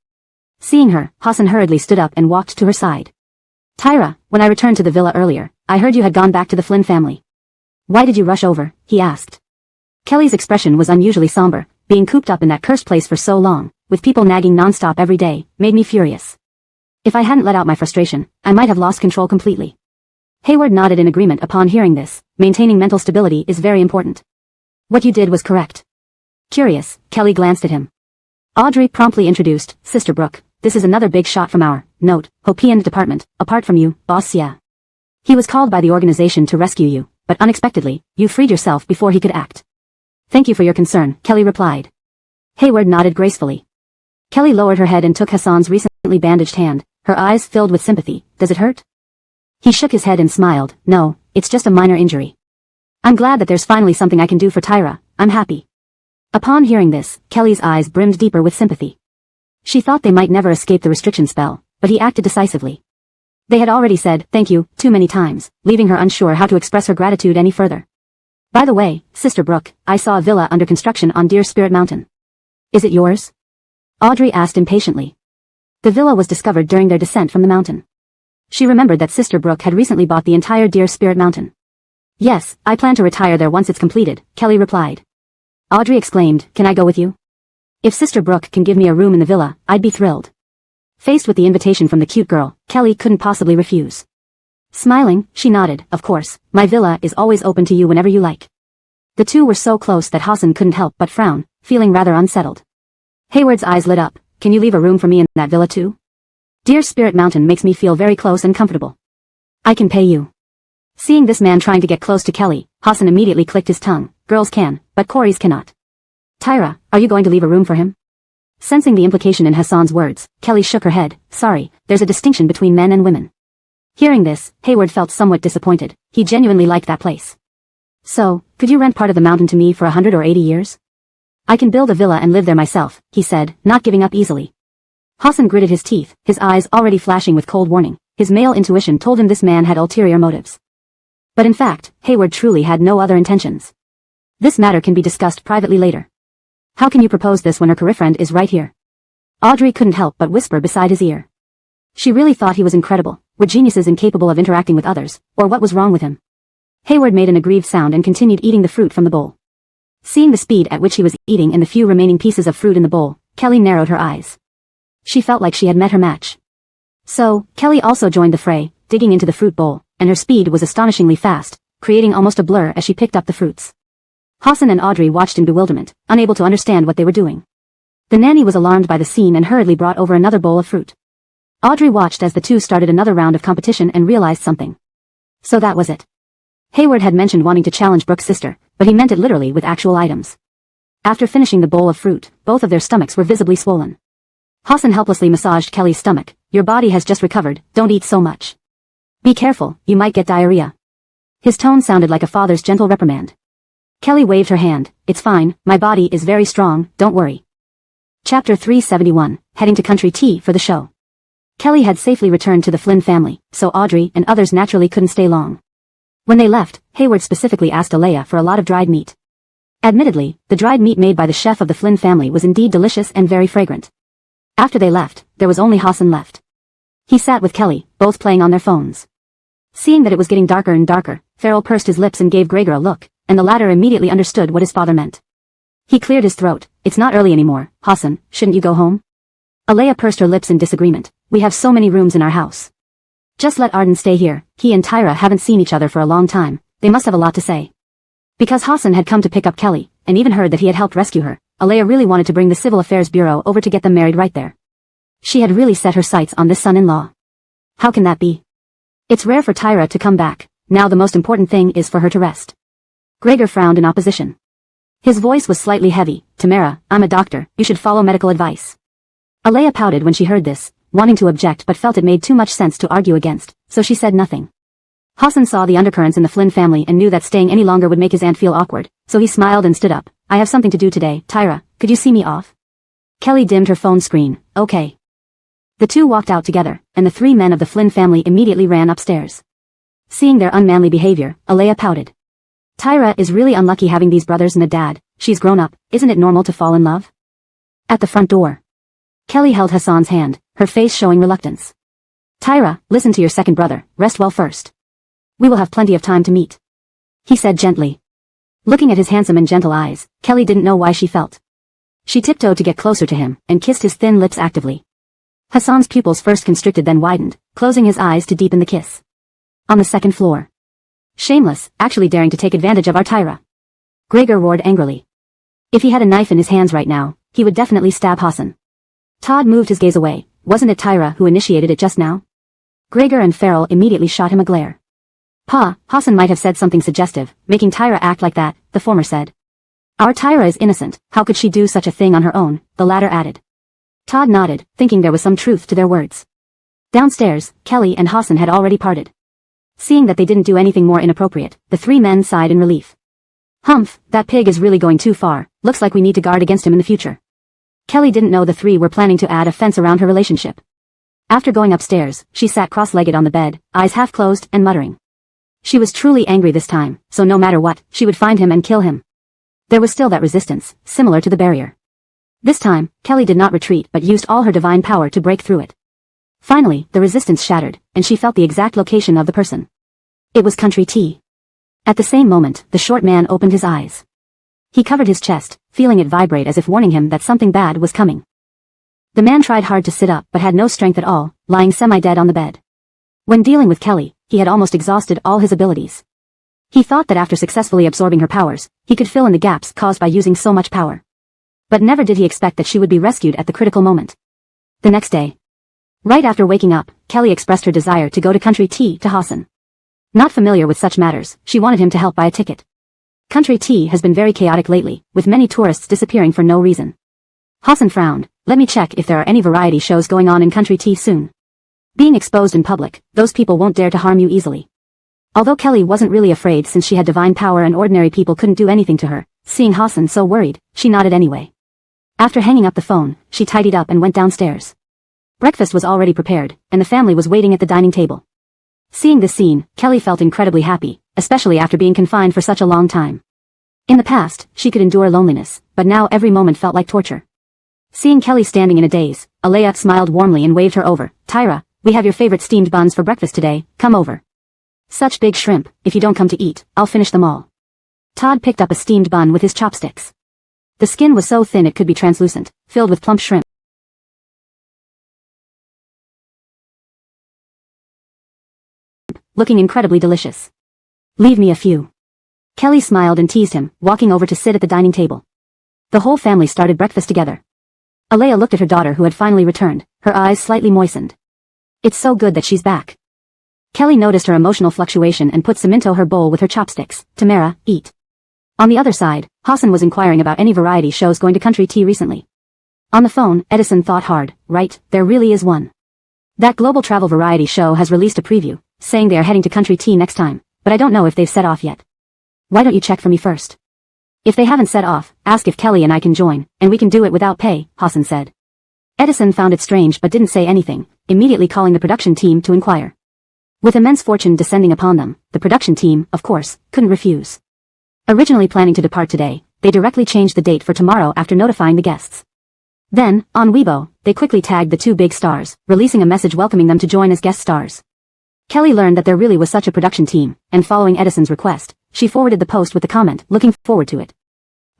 Seeing her, Hassan hurriedly stood up and walked to her side. Tyra, when I returned to the villa earlier, I heard you had gone back to the Flynn family. Why did you rush over? He asked. Kelly's expression was unusually somber. Being cooped up in that cursed place for so long, with people nagging non-stop every day, made me furious. If I hadn't let out my frustration, I might have lost control completely. Hayward nodded in agreement upon hearing this. Maintaining mental stability is very important. What you did was correct. Curious, Kelly glanced at him. Audrey promptly introduced, Sister Brooke, this is another big shot from our, Hopian department, apart from you, boss. Yeah. He was called by the organization to rescue you, but unexpectedly, you freed yourself before he could act. Thank you for your concern, Kelly replied. Hayward nodded gracefully. Kelly lowered her head and took Hassan's recently bandaged hand, her eyes filled with sympathy. Does it hurt? He shook his head and smiled. No, it's just a minor injury. I'm glad that there's finally something I can do for Tyra. I'm happy. Upon hearing this, Kelly's eyes brimmed deeper with sympathy. She thought they might never escape the restriction spell, but he acted decisively. They had already said thank you too many times, leaving her unsure how to express her gratitude any further. By the way, Sister Brooke, I saw a villa under construction on Deer Spirit Mountain. Is it yours? Audrey asked impatiently. The villa was discovered during their descent from the mountain. She remembered that Sister Brooke had recently bought the entire Deer Spirit Mountain. Yes, I plan to retire there once it's completed, Kelly replied. Audrey exclaimed, can I go with you? If Sister Brooke can give me a room in the villa, I'd be thrilled. Faced with the invitation from the cute girl, Kelly couldn't possibly refuse. Smiling, she nodded, of course, my villa is always open to you whenever you like. The two were so close that Hassan couldn't help but frown, feeling rather unsettled. Hayward's eyes lit up, can you leave a room for me in that villa too? Deer Spirit Mountain makes me feel very close and comfortable. I can pay you. Seeing this man trying to get close to Kelly, Hassan immediately clicked his tongue, girls can, but Corey's cannot. Tyra, are you going to leave a room for him? Sensing the implication in Hassan's words, Kelly shook her head, sorry, there's a distinction between men and women. Hearing this, Hayward felt somewhat disappointed. He genuinely liked that place. So, could you rent part of the mountain to me for 100 or 80 years? I can build a villa and live there myself, he said, not giving up easily. Hassan gritted his teeth, his eyes already flashing with cold warning. His male intuition told him this man had ulterior motives. But in fact, Hayward truly had no other intentions. This matter can be discussed privately later. How can you propose this when her career friend is right here? Audrey couldn't help but whisper beside his ear. She really thought he was incredible. Were geniuses incapable of interacting with others, or what was wrong with him? Hayward made an aggrieved sound and continued eating the fruit from the bowl. Seeing the speed at which he was eating and the few remaining pieces of fruit in the bowl, Kelly narrowed her eyes. She felt like she had met her match. So, Kelly also joined the fray, digging into the fruit bowl, and her speed was astonishingly fast, creating almost a blur as she picked up the fruits. Hassan and Audrey watched in bewilderment, unable to understand what they were doing. The nanny was alarmed by the scene and hurriedly brought over another bowl of fruit. Audrey watched as the two started another round of competition and realized something. So that was it. Hayward had mentioned wanting to challenge Brooke's sister, but he meant it literally with actual items. After finishing the bowl of fruit, both of their stomachs were visibly swollen. Hassan helplessly massaged Kelly's stomach. Your body has just recovered, don't eat so much. Be careful, you might get diarrhea. His tone sounded like a father's gentle reprimand. Kelly waved her hand. It's fine, my body is very strong, don't worry. Chapter 371, heading to Country Tea for the show. Kelly had safely returned to the Flynn family, so Audrey and others naturally couldn't stay long. When they left, Hayward specifically asked Alea for a lot of dried meat. Admittedly, the dried meat made by the chef of the Flynn family was indeed delicious and very fragrant. After they left, there was only Hassan left. He sat with Kelly, both playing on their phones. Seeing that it was getting darker and darker, Farrell pursed his lips and gave Gregor a look, and the latter immediately understood what his father meant. He cleared his throat. It's not early anymore, Hassan, shouldn't you go home? Alea pursed her lips in disagreement. We have so many rooms in our house. Just let Arden stay here. He and Tyra haven't seen each other for a long time. They must have a lot to say. Because Hassan had come to pick up Kelly, and even heard that he had helped rescue her, Alea really wanted to bring the Civil Affairs Bureau over to get them married right there. She had really set her sights on this son-in-law. How can that be? It's rare for Tyra to come back. Now the most important thing is for her to rest. Gregor frowned in opposition. His voice was slightly heavy. Tamara, I'm a doctor, you should follow medical advice. Alea pouted when she heard this, wanting to object but felt it made too much sense to argue against, so she said nothing. Hassan saw the undercurrents in the Flynn family and knew that staying any longer would make his aunt feel awkward, so he smiled and stood up. I have something to do today. Tyra, could you see me off? Kelly dimmed her phone screen. Okay. The two walked out together, and the three men of the Flynn family immediately ran upstairs. Seeing their unmanly behavior, Alea pouted. Tyra is really unlucky having these brothers and a dad. She's grown up, isn't it normal to fall in love? At the front door. Kelly held Hassan's hand, her face showing reluctance. Tyra, listen to your second brother, rest well first. We will have plenty of time to meet. He said gently. Looking at his handsome and gentle eyes, Kelly didn't know why she felt. She tiptoed to get closer to him, and kissed his thin lips actively. Hassan's pupils first constricted then widened, closing his eyes to deepen the kiss. On the second floor. Shameless, actually daring to take advantage of our Tyra. Gregor roared angrily. If he had a knife in his hands right now, he would definitely stab Hassan. Todd moved his gaze away. Wasn't it Tyra who initiated it just now? Gregor and Farrell immediately shot him a glare. Pa, Hassan might have said something suggestive, making Tyra act like that, the former said. Our Tyra is innocent, how could she do such a thing on her own, the latter added. Todd nodded, thinking there was some truth to their words. Downstairs, Kelly and Hassan had already parted. Seeing that they didn't do anything more inappropriate, the three men sighed in relief. Humph, that pig is really going too far, looks like we need to guard against him in the future. Kelly didn't know the three were planning to add a fence around her relationship. After going upstairs, she sat cross-legged on the bed, eyes half closed and muttering. She was truly angry this time, so no matter what, she would find him and kill him. There was still that resistance, similar to the barrier. This time, Kelly did not retreat but used all her divine power to break through it. Finally, the resistance shattered, and she felt the exact location of the person. It was Country Tea. At the same moment, the short man opened his eyes. He covered his chest, feeling it vibrate as if warning him that something bad was coming. The man tried hard to sit up but had no strength at all, lying semi-dead on the bed. When dealing with Kelly, he had almost exhausted all his abilities. He thought that after successfully absorbing her powers, he could fill in the gaps caused by using so much power. But never did he expect that she would be rescued at the critical moment. The next day. Right after waking up, Kelly expressed her desire to go to Country Tea to Hassan. Not familiar with such matters, she wanted him to help buy a ticket. Country Tea has been very chaotic lately, with many tourists disappearing for no reason. Hassan frowned. Let me check if there are any variety shows going on in Country Tea soon. Being exposed in public, those people won't dare to harm you easily. Although Kelly wasn't really afraid since she had divine power and ordinary people couldn't do anything to her, seeing Hassan so worried, she nodded anyway. After hanging up the phone, she tidied up and went downstairs. Breakfast was already prepared, and the family was waiting at the dining table. Seeing this scene, Kelly felt incredibly happy, especially after being confined for such a long time. In the past, she could endure loneliness, but now every moment felt like torture. Seeing Kelly standing in a daze, Alea smiled warmly and waved her over. Tyra, we have your favorite steamed buns for breakfast today, come over. Such big shrimp, if you don't come to eat, I'll finish them all. Todd picked up a steamed bun with his chopsticks. The skin was so thin it could be translucent, filled with plump shrimp. Looking incredibly delicious. Leave me a few. Kelly smiled and teased him, walking over to sit at the dining table. The whole family started breakfast together. Alea looked at her daughter who had finally returned, her eyes slightly moistened. It's so good that she's back. Kelly noticed her emotional fluctuation and put some into her bowl with her chopsticks. Tamara, eat. On the other side, Hassan was inquiring about any variety shows going to Country T recently. On the phone, Edison thought hard. Right, there really is one. That global travel variety show has released a preview, saying they are heading to Country T next time, but I don't know if they've set off yet. Why don't you check for me first? If they haven't set off, ask if Kelly and I can join, and we can do it without pay, Hassan said. Edison found it strange but didn't say anything, immediately calling the production team to inquire. With immense fortune descending upon them, the production team, of course, couldn't refuse. Originally planning to depart today, they directly changed the date for tomorrow after notifying the guests. Then, on Weibo, they quickly tagged the two big stars, releasing a message welcoming them to join as guest stars. Kelly learned that there really was such a production team, and following Edison's request, she forwarded the post with the comment, looking forward to it.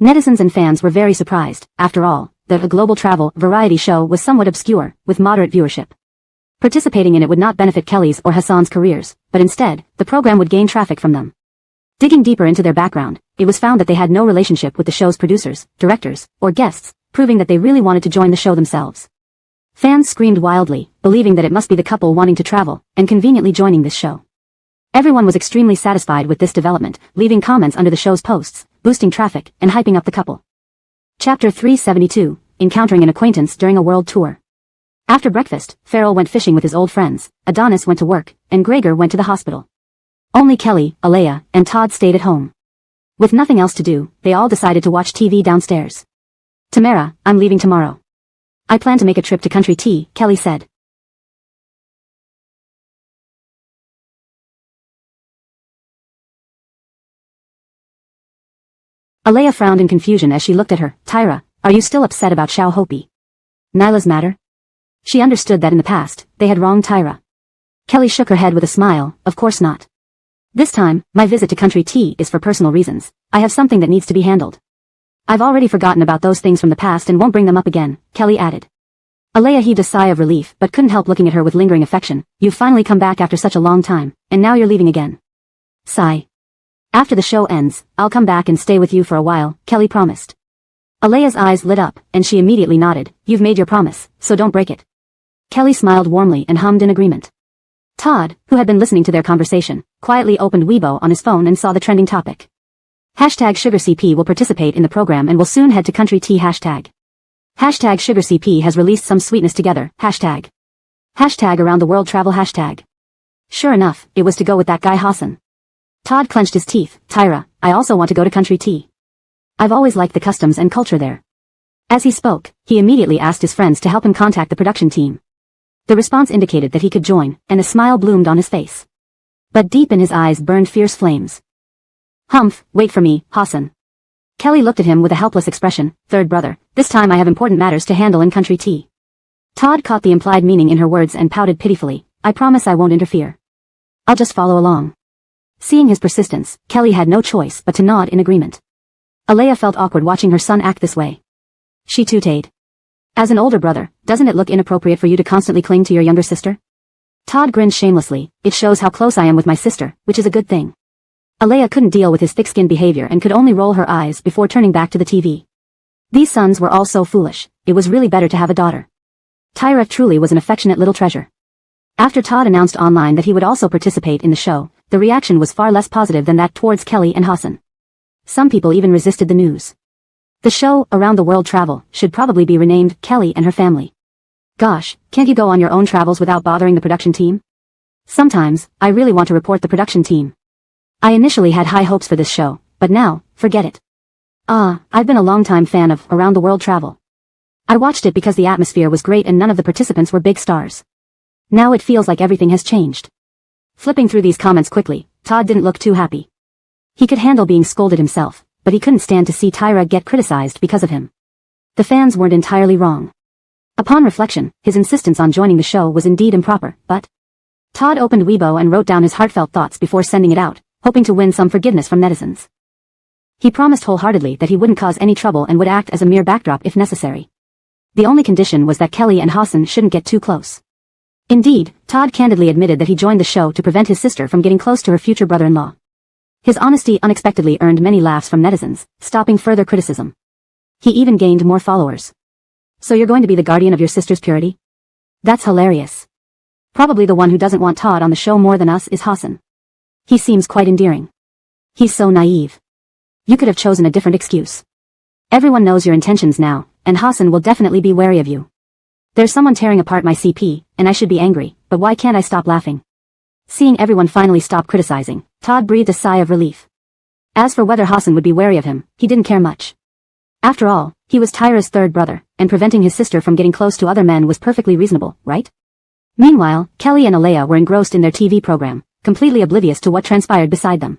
Netizens and fans were very surprised. After all, the global travel variety show was somewhat obscure, with moderate viewership. Participating in it would not benefit Kelly's or Hassan's careers, but instead, the program would gain traffic from them. Digging deeper into their background, it was found that they had no relationship with the show's producers, directors, or guests, proving that they really wanted to join the show themselves. Fans screamed wildly, believing that it must be the couple wanting to travel, and conveniently joining this show. Everyone was extremely satisfied with this development, leaving comments under the show's posts, boosting traffic, and hyping up the couple. Chapter 372, Encountering an Acquaintance During a World Tour. After breakfast, Farrell went fishing with his old friends, Adonis went to work, and Gregor went to the hospital. Only Kelly, Alea, and Todd stayed at home. With nothing else to do, they all decided to watch TV downstairs. Tamara, I'm leaving tomorrow. I plan to make a trip to Country T, Kelly said. Alea frowned in confusion as she looked at her. Tyra, are you still upset about Xiao Hopi? Nyla's matter? She understood that in the past, they had wronged Tyra. Kelly shook her head with a smile. Of course not. This time, my visit to Country T is for personal reasons. I have something that needs to be handled. I've already forgotten about those things from the past and won't bring them up again, Kelly added. Alea heaved a sigh of relief but couldn't help looking at her with lingering affection. You've finally come back after such a long time, and now you're leaving again. Sigh. After the show ends, I'll come back and stay with you for a while, Kelly promised. Alea's eyes lit up, and she immediately nodded. You've made your promise, so don't break it. Kelly smiled warmly and hummed in agreement. Todd, who had been listening to their conversation, quietly opened Weibo on his phone and saw the trending topic. Hashtag SugarCP will participate in the program and will soon head to Country T hashtag. Hashtag SugarCP has released some sweetness together, hashtag. Hashtag around the world travel hashtag. Sure enough, it was to go with that guy Hassan. Todd clenched his teeth. Tyra, I also want to go to Country T. I've always liked the customs and culture there. As he spoke, he immediately asked his friends to help him contact the production team. The response indicated that he could join, and a smile bloomed on his face. But deep in his eyes burned fierce flames. Humph, wait for me, Hassan. Kelly looked at him with a helpless expression. Third brother, this time I have important matters to handle in Country T. Todd caught the implied meaning in her words and pouted pitifully. I promise I won't interfere. I'll just follow along. Seeing his persistence, Kelly had no choice but to nod in agreement. Alea felt awkward watching her son act this way. She tooted. As an older brother, doesn't it look inappropriate for you to constantly cling to your younger sister? Todd grinned shamelessly. It shows how close I am with my sister, which is a good thing. Alea couldn't deal with his thick-skinned behavior and could only roll her eyes before turning back to the TV. These sons were all so foolish. It was really better to have a daughter. Tyra truly was an affectionate little treasure. After Todd announced online that he would also participate in the show, the reaction was far less positive than that towards Kelly and Hassan. Some people even resisted the news. The show, Around the World Travel, should probably be renamed Kelly and Her Family. Gosh, can't you go on your own travels without bothering the production team? Sometimes, I really want to report the production team. I initially had high hopes for this show, but now, forget it. I've been a long-time fan of Around the World Travel. I watched it because the atmosphere was great and none of the participants were big stars. Now it feels like everything has changed. Flipping through these comments quickly, Todd didn't look too happy. He could handle being scolded himself, but he couldn't stand to see Tyra get criticized because of him. The fans weren't entirely wrong. Upon reflection, his insistence on joining the show was indeed improper, but... Todd opened Weibo and wrote down his heartfelt thoughts before sending it out, hoping to win some forgiveness from netizens. He promised wholeheartedly that he wouldn't cause any trouble and would act as a mere backdrop if necessary. The only condition was that Kelly and Hassan shouldn't get too close. Indeed, Todd candidly admitted that he joined the show to prevent his sister from getting close to her future brother-in-law. His honesty unexpectedly earned many laughs from netizens, stopping further criticism. He even gained more followers. So you're going to be the guardian of your sister's purity? That's hilarious. Probably the one who doesn't want Todd on the show more than us is Hassan. He seems quite endearing. He's so naive. You could have chosen a different excuse. Everyone knows your intentions now, and Hassan will definitely be wary of you. There's someone tearing apart my CP, and I should be angry, but why can't I stop laughing? Seeing everyone finally stop criticizing, Todd breathed a sigh of relief. As for whether Hassan would be wary of him, he didn't care much. After all, he was Tyra's third brother, and preventing his sister from getting close to other men was perfectly reasonable, right? Meanwhile, Kelly and Alea were engrossed in their TV program, completely oblivious to what transpired beside them.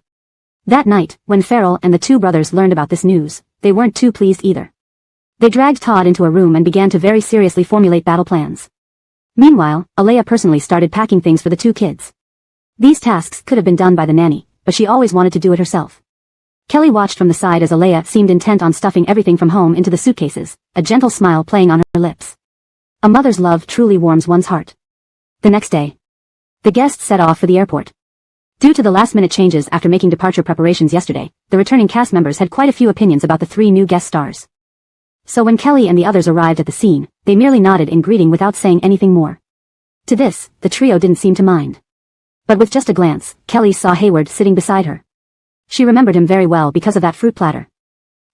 That night, when Farrell and the two brothers learned about this news, they weren't too pleased either. They dragged Todd into a room and began to very seriously formulate battle plans. Meanwhile, Alea personally started packing things for the two kids. These tasks could have been done by the nanny, but she always wanted to do it herself. Kelly watched from the side as Alea seemed intent on stuffing everything from home into the suitcases, a gentle smile playing on her lips. A mother's love truly warms one's heart. The next day, the guests set off for the airport. Due to the last-minute changes after making departure preparations yesterday, the returning cast members had quite a few opinions about the three new guest stars. So when Kelly and the others arrived at the scene, they merely nodded in greeting without saying anything more. To this, the trio didn't seem to mind. But with just a glance, Kelly saw Hayward sitting beside her. She remembered him very well because of that fruit platter.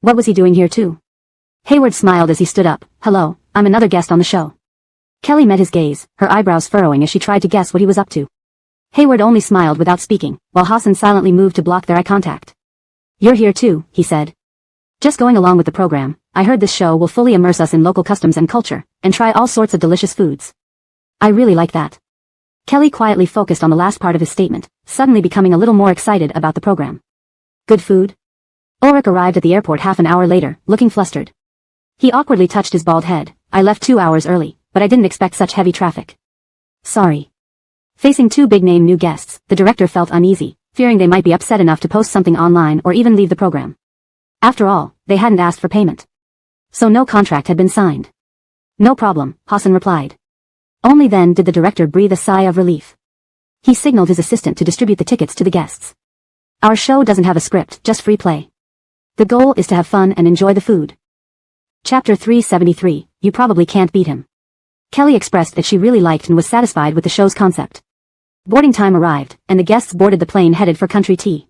What was he doing here too? Hayward smiled as he stood up. Hello, I'm another guest on the show. Kelly met his gaze, her eyebrows furrowing as she tried to guess what he was up to. Hayward only smiled without speaking, while Hassan silently moved to block their eye contact. You're here too, he said. Just going along with the program, I heard this show will fully immerse us in local customs and culture, and try all sorts of delicious foods. I really like that. Kelly quietly focused on the last part of his statement, suddenly becoming a little more excited about the program. Good food? Ulrich arrived at the airport half an hour later, looking flustered. He awkwardly touched his bald head. I left 2 hours early, but I didn't expect such heavy traffic. Sorry. Facing two big-name new guests, the director felt uneasy, fearing they might be upset enough to post something online or even leave the program. After all, they hadn't asked for payment. So no contract had been signed. No problem, Hassan replied. Only then did the director breathe a sigh of relief. He signaled his assistant to distribute the tickets to the guests. Our show doesn't have a script, just free play. The goal is to have fun and enjoy the food. Chapter 373, You Probably Can't Beat Him. Kelly expressed that she really liked and was satisfied with the show's concept. Boarding time arrived, and the guests boarded the plane headed for Country Tea.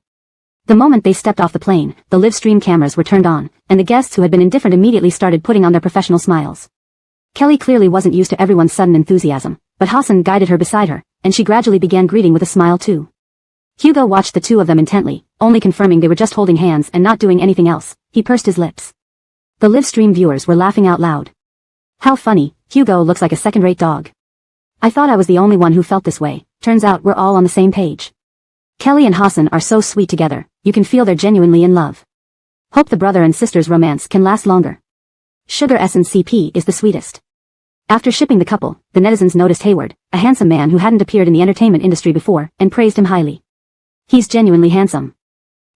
The moment they stepped off the plane, the live stream cameras were turned on, and the guests who had been indifferent immediately started putting on their professional smiles. Kelly clearly wasn't used to everyone's sudden enthusiasm, but Hassan guided her beside her, and she gradually began greeting with a smile too. Hugo watched the two of them intently, only confirming they were just holding hands and not doing anything else. He pursed his lips. The live stream viewers were laughing out loud. How funny, Hugo looks like a second-rate dog. I thought I was the only one who felt this way. Turns out we're all on the same page. Kelly and Hassan are so sweet together, you can feel they're genuinely in love. Hope the brother and sister's romance can last longer. Sugar Essence CP is the sweetest. After shipping the couple, the netizens noticed Hayward, a handsome man who hadn't appeared in the entertainment industry before, and praised him highly. He's genuinely handsome.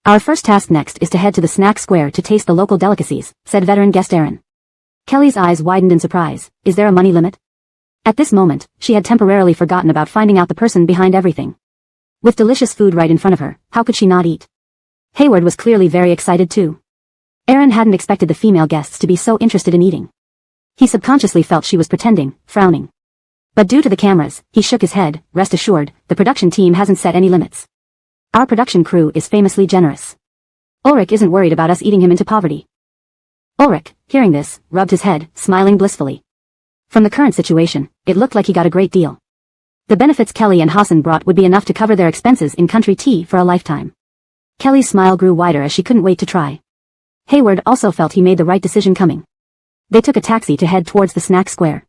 Our first task next is to head to the snack square to taste the local delicacies, said veteran guest Aaron. Kelly's eyes widened in surprise. Is there a money limit? At this moment, she had temporarily forgotten about finding out the person behind everything. With delicious food right in front of her, how could she not eat? Hayward was clearly very excited too. Aaron hadn't expected the female guests to be so interested in eating. He subconsciously felt she was pretending, frowning. But due to the cameras, he shook his head. Rest assured, the production team hasn't set any limits. Our production crew is famously generous. Ulrich isn't worried about us eating him into poverty. Ulrich, hearing this, rubbed his head, smiling blissfully. From the current situation, it looked like he got a great deal. The benefits Kelly and Hassan brought would be enough to cover their expenses in Country Tea for a lifetime. Kelly's smile grew wider as she couldn't wait to try. Hayward also felt he made the right decision coming. They took a taxi to head towards the snack square.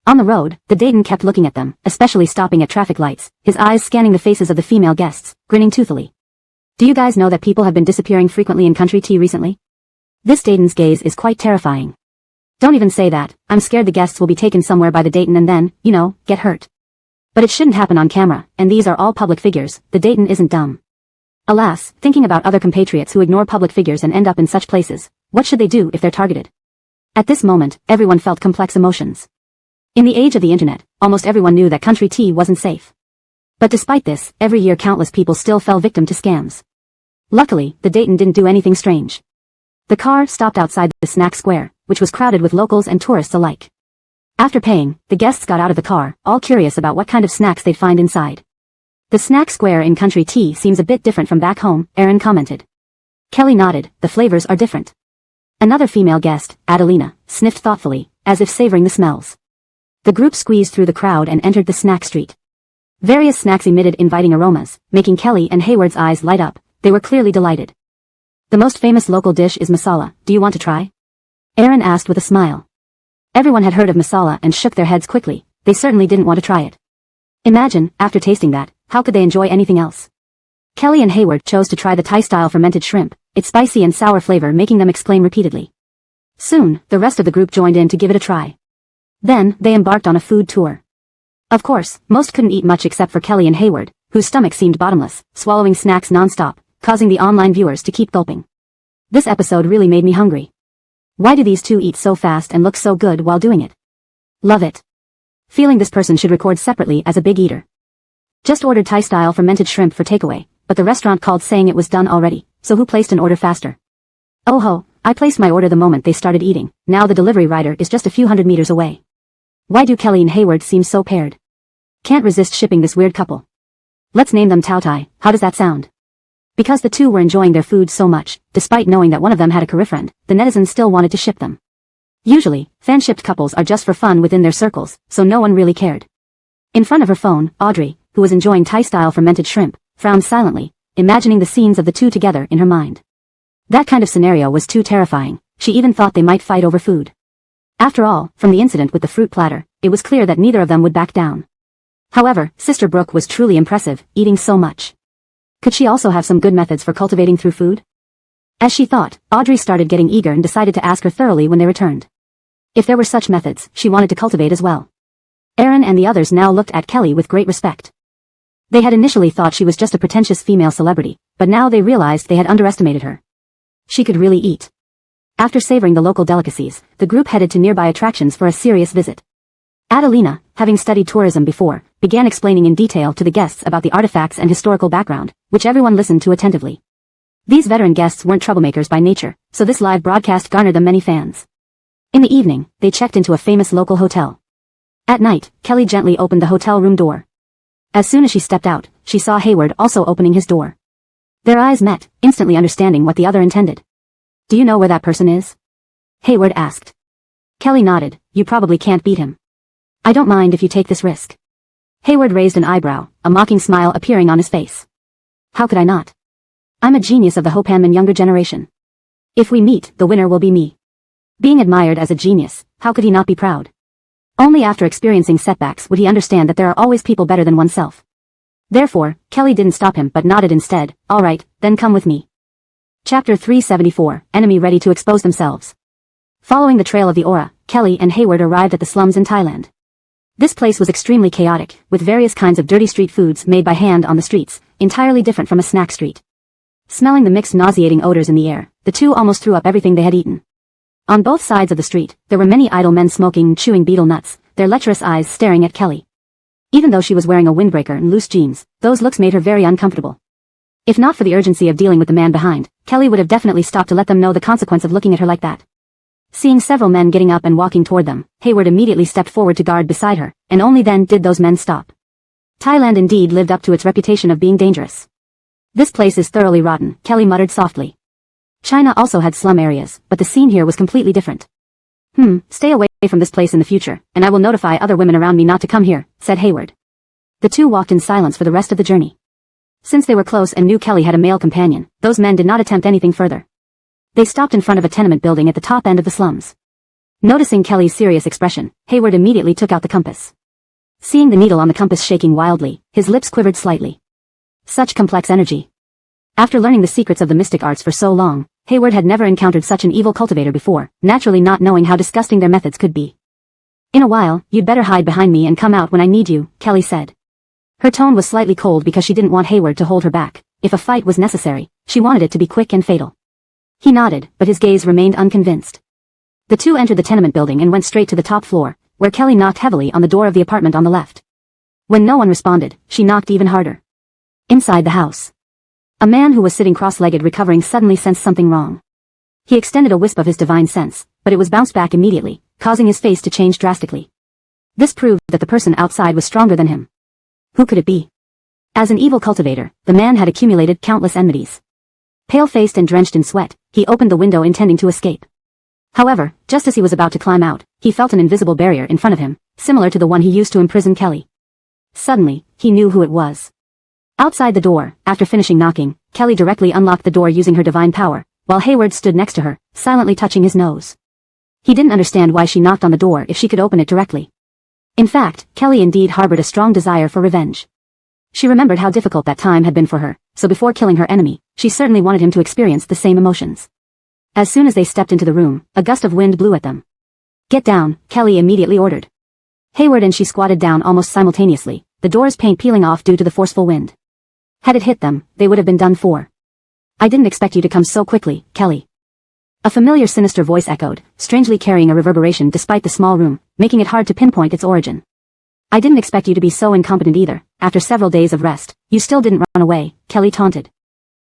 On the road, the Dayton kept looking at them, especially stopping at traffic lights, his eyes scanning the faces of the female guests, grinning toothily. Do you guys know that people have been disappearing frequently in Country Tea recently? This Dayton's gaze is quite terrifying. Don't even say that, I'm scared the guests will be taken somewhere by the Dayton and then, get hurt. But it shouldn't happen on camera, and these are all public figures, the Dayton isn't dumb. Alas, thinking about other compatriots who ignore public figures and end up in such places, what should they do if they're targeted? At this moment, everyone felt complex emotions. In the age of the internet, almost everyone knew that Country Tea wasn't safe. But despite this, every year countless people still fell victim to scams. Luckily, the Dayton didn't do anything strange. The car stopped outside the snack square, which was crowded with locals and tourists alike. After paying, the guests got out of the car, all curious about what kind of snacks they'd find inside. The snack square in Country Tea seems a bit different from back home, Aaron commented. Kelly nodded. The flavors are different. Another female guest, Adelina, sniffed thoughtfully, as if savoring the smells. The group squeezed through the crowd and entered the snack street. Various snacks emitted inviting aromas, making Kelly and Hayward's eyes light up. They were clearly delighted. The most famous local dish is masala. Do you want to try? Aaron asked with a smile. Everyone had heard of masala and shook their heads quickly. They certainly didn't want to try it. Imagine, after tasting that, how could they enjoy anything else? Kelly and Hayward chose to try the Thai-style fermented shrimp, its spicy and sour flavor making them exclaim repeatedly. Soon, the rest of the group joined in to give it a try. Then, they embarked on a food tour. Of course, most couldn't eat much except for Kelly and Hayward, whose stomachs seemed bottomless, swallowing snacks non-stop, causing the online viewers to keep gulping. This episode really made me hungry. Why do these two eat so fast and look so good while doing it? Love it. Feeling this person should record separately as a big eater. Just ordered Thai-style fermented shrimp for takeaway, but the restaurant called saying it was done already, so who placed an order faster? Oh ho, I placed my order the moment they started eating. Now the delivery rider is just a few hundred meters away. Why do Kelly and Hayward seem so paired? Can't resist shipping this weird couple. Let's name them Tao Tai. How does that sound? Because the two were enjoying their food so much, despite knowing that one of them had a career friend, the netizens still wanted to ship them. Usually, fan-shipped couples are just for fun within their circles, so no one really cared. In front of her phone, Audrey, who was enjoying Thai-style fermented shrimp, frowned silently, imagining the scenes of the two together in her mind. That kind of scenario was too terrifying. She even thought they might fight over food. After all, from the incident with the fruit platter, it was clear that neither of them would back down. However, Sister Brooke was truly impressive, eating so much. Could she also have some good methods for cultivating through food? As she thought, Audrey started getting eager and decided to ask her thoroughly when they returned. If there were such methods, she wanted to cultivate as well. Aaron and the others now looked at Kelly with great respect. They had initially thought she was just a pretentious female celebrity, but now they realized they had underestimated her. She could really eat. After savoring the local delicacies, the group headed to nearby attractions for a serious visit. Adelina, having studied tourism before, began explaining in detail to the guests about the artifacts and historical background, which everyone listened to attentively. These veteran guests weren't troublemakers by nature, so this live broadcast garnered them many fans. In the evening, they checked into a famous local hotel. At night, Kelly gently opened the hotel room door. As soon as she stepped out, she saw Hayward also opening his door. Their eyes met, instantly understanding what the other intended. Do you know where that person is? Hayward asked. Kelly nodded. You probably can't beat him. I don't mind if you take this risk. Hayward raised an eyebrow, a mocking smile appearing on his face. How could I not? I'm a genius of the Hopanman younger generation. If we meet, the winner will be me. Being admired as a genius, how could he not be proud? Only after experiencing setbacks would he understand that there are always people better than oneself. Therefore, Kelly didn't stop him but nodded instead. All right, then come with me. Chapter 374, Enemy Ready to Expose Themselves. Following the trail of the aura, Kelly and Hayward arrived at the slums in Thailand. This place was extremely chaotic, with various kinds of dirty street foods made by hand on the streets, entirely different from a snack street. Smelling the mixed nauseating odors in the air, the two almost threw up everything they had eaten. On both sides of the street, there were many idle men smoking and chewing betel nuts, their lecherous eyes staring at Kelly. Even though she was wearing a windbreaker and loose jeans, those looks made her very uncomfortable. If not for the urgency of dealing with the man behind, Kelly would have definitely stopped to let them know the consequence of looking at her like that. Seeing several men getting up and walking toward them, Hayward immediately stepped forward to guard beside her, and only then did those men stop. Thailand indeed lived up to its reputation of being dangerous. This place is thoroughly rotten, Kelly muttered softly. China also had slum areas, but the scene here was completely different. Stay away from this place in the future, and I will notify other women around me not to come here, said Hayward. The two walked in silence for the rest of the journey. Since they were close and knew Kelly had a male companion, those men did not attempt anything further. They stopped in front of a tenement building at the top end of the slums. Noticing Kelly's serious expression, Hayward immediately took out the compass. Seeing the needle on the compass shaking wildly, his lips quivered slightly. Such complex energy. After learning the secrets of the mystic arts for so long, Hayward had never encountered such an evil cultivator before, naturally not knowing how disgusting their methods could be. In a while, you'd better hide behind me and come out when I need you, Kelly said. Her tone was slightly cold because she didn't want Hayward to hold her back. If a fight was necessary, she wanted it to be quick and fatal. He nodded, but his gaze remained unconvinced. The two entered the tenement building and went straight to the top floor, where Kelly knocked heavily on the door of the apartment on the left. When no one responded, she knocked even harder. Inside the house, a man who was sitting cross-legged recovering suddenly sensed something wrong. He extended a wisp of his divine sense, but it was bounced back immediately, causing his face to change drastically. This proved that the person outside was stronger than him. Who could it be? As an evil cultivator, the man had accumulated countless enmities. Pale-faced and drenched in sweat, he opened the window intending to escape. However, just as he was about to climb out, he felt an invisible barrier in front of him, similar to the one he used to imprison Kelly. Suddenly, he knew who it was. Outside the door, after finishing knocking, Kelly directly unlocked the door using her divine power, while Hayward stood next to her, silently touching his nose. He didn't understand why she knocked on the door if she could open it directly. In fact, Kelly indeed harbored a strong desire for revenge. She remembered how difficult that time had been for her, so before killing her enemy, she certainly wanted him to experience the same emotions. As soon as they stepped into the room, a gust of wind blew at them. "Get down," Kelly immediately ordered. Hayward and she squatted down almost simultaneously, the door's paint peeling off due to the forceful wind. Had it hit them, they would have been done for. "I didn't expect you to come so quickly, Kelly." A familiar sinister voice echoed, strangely carrying a reverberation despite the small room, making it hard to pinpoint its origin. "I didn't expect you to be so incompetent either. After several days of rest, you still didn't run away," Kelly taunted.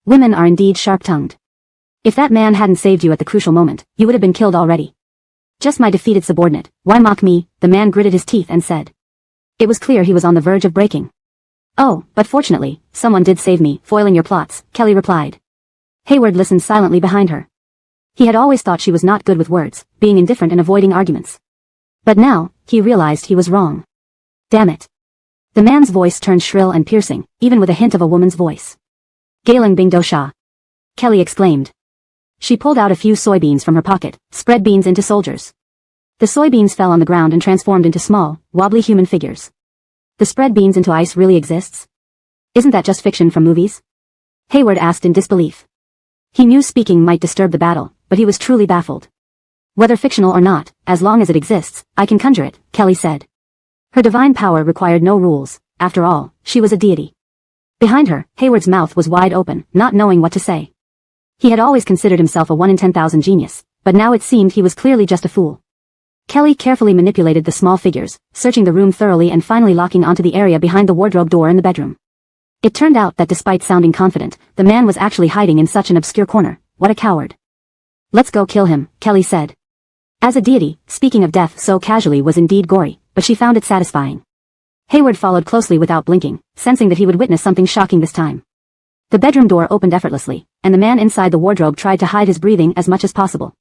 Women are indeed sharp-tongued. "If that man hadn't saved you at the crucial moment, you would have been killed already." "Just my defeated subordinate, why mock me?" the man gritted his teeth and said. It was clear he was on the verge of breaking. "Oh, but fortunately, someone did save me, foiling your plots," Kelly replied. Hayward listened silently behind her. He had always thought she was not good with words, being indifferent and avoiding arguments. But now, he realized he was wrong. "Damn it." The man's voice turned shrill and piercing, even with a hint of a woman's voice. "Galen Bing Do Sha," Kelly exclaimed. She pulled out a few soybeans from her pocket, spread beans into soldiers. The soybeans fell on the ground and transformed into small, wobbly human figures. "The spread beans into ice really exists? Isn't that just fiction from movies?" Hayward asked in disbelief. He knew speaking might disturb the battle, but he was truly baffled. "Whether fictional or not, as long as it exists, I can conjure it," Kelly said. Her divine power required no rules. After all, she was a deity. Behind her, Hayward's mouth was wide open, not knowing what to say. He had always considered himself a 1 in 10,000 genius, but now it seemed he was clearly just a fool. Kelly carefully manipulated the small figures, searching the room thoroughly and finally locking onto the area behind the wardrobe door in the bedroom. It turned out that despite sounding confident, the man was actually hiding in such an obscure corner. What a coward. "Let's go kill him," Kelly said. As a deity, speaking of death so casually was indeed gory, but she found it satisfying. Hayward followed closely without blinking, sensing that he would witness something shocking this time. The bedroom door opened effortlessly, and the man inside the wardrobe tried to hide his breathing as much as possible.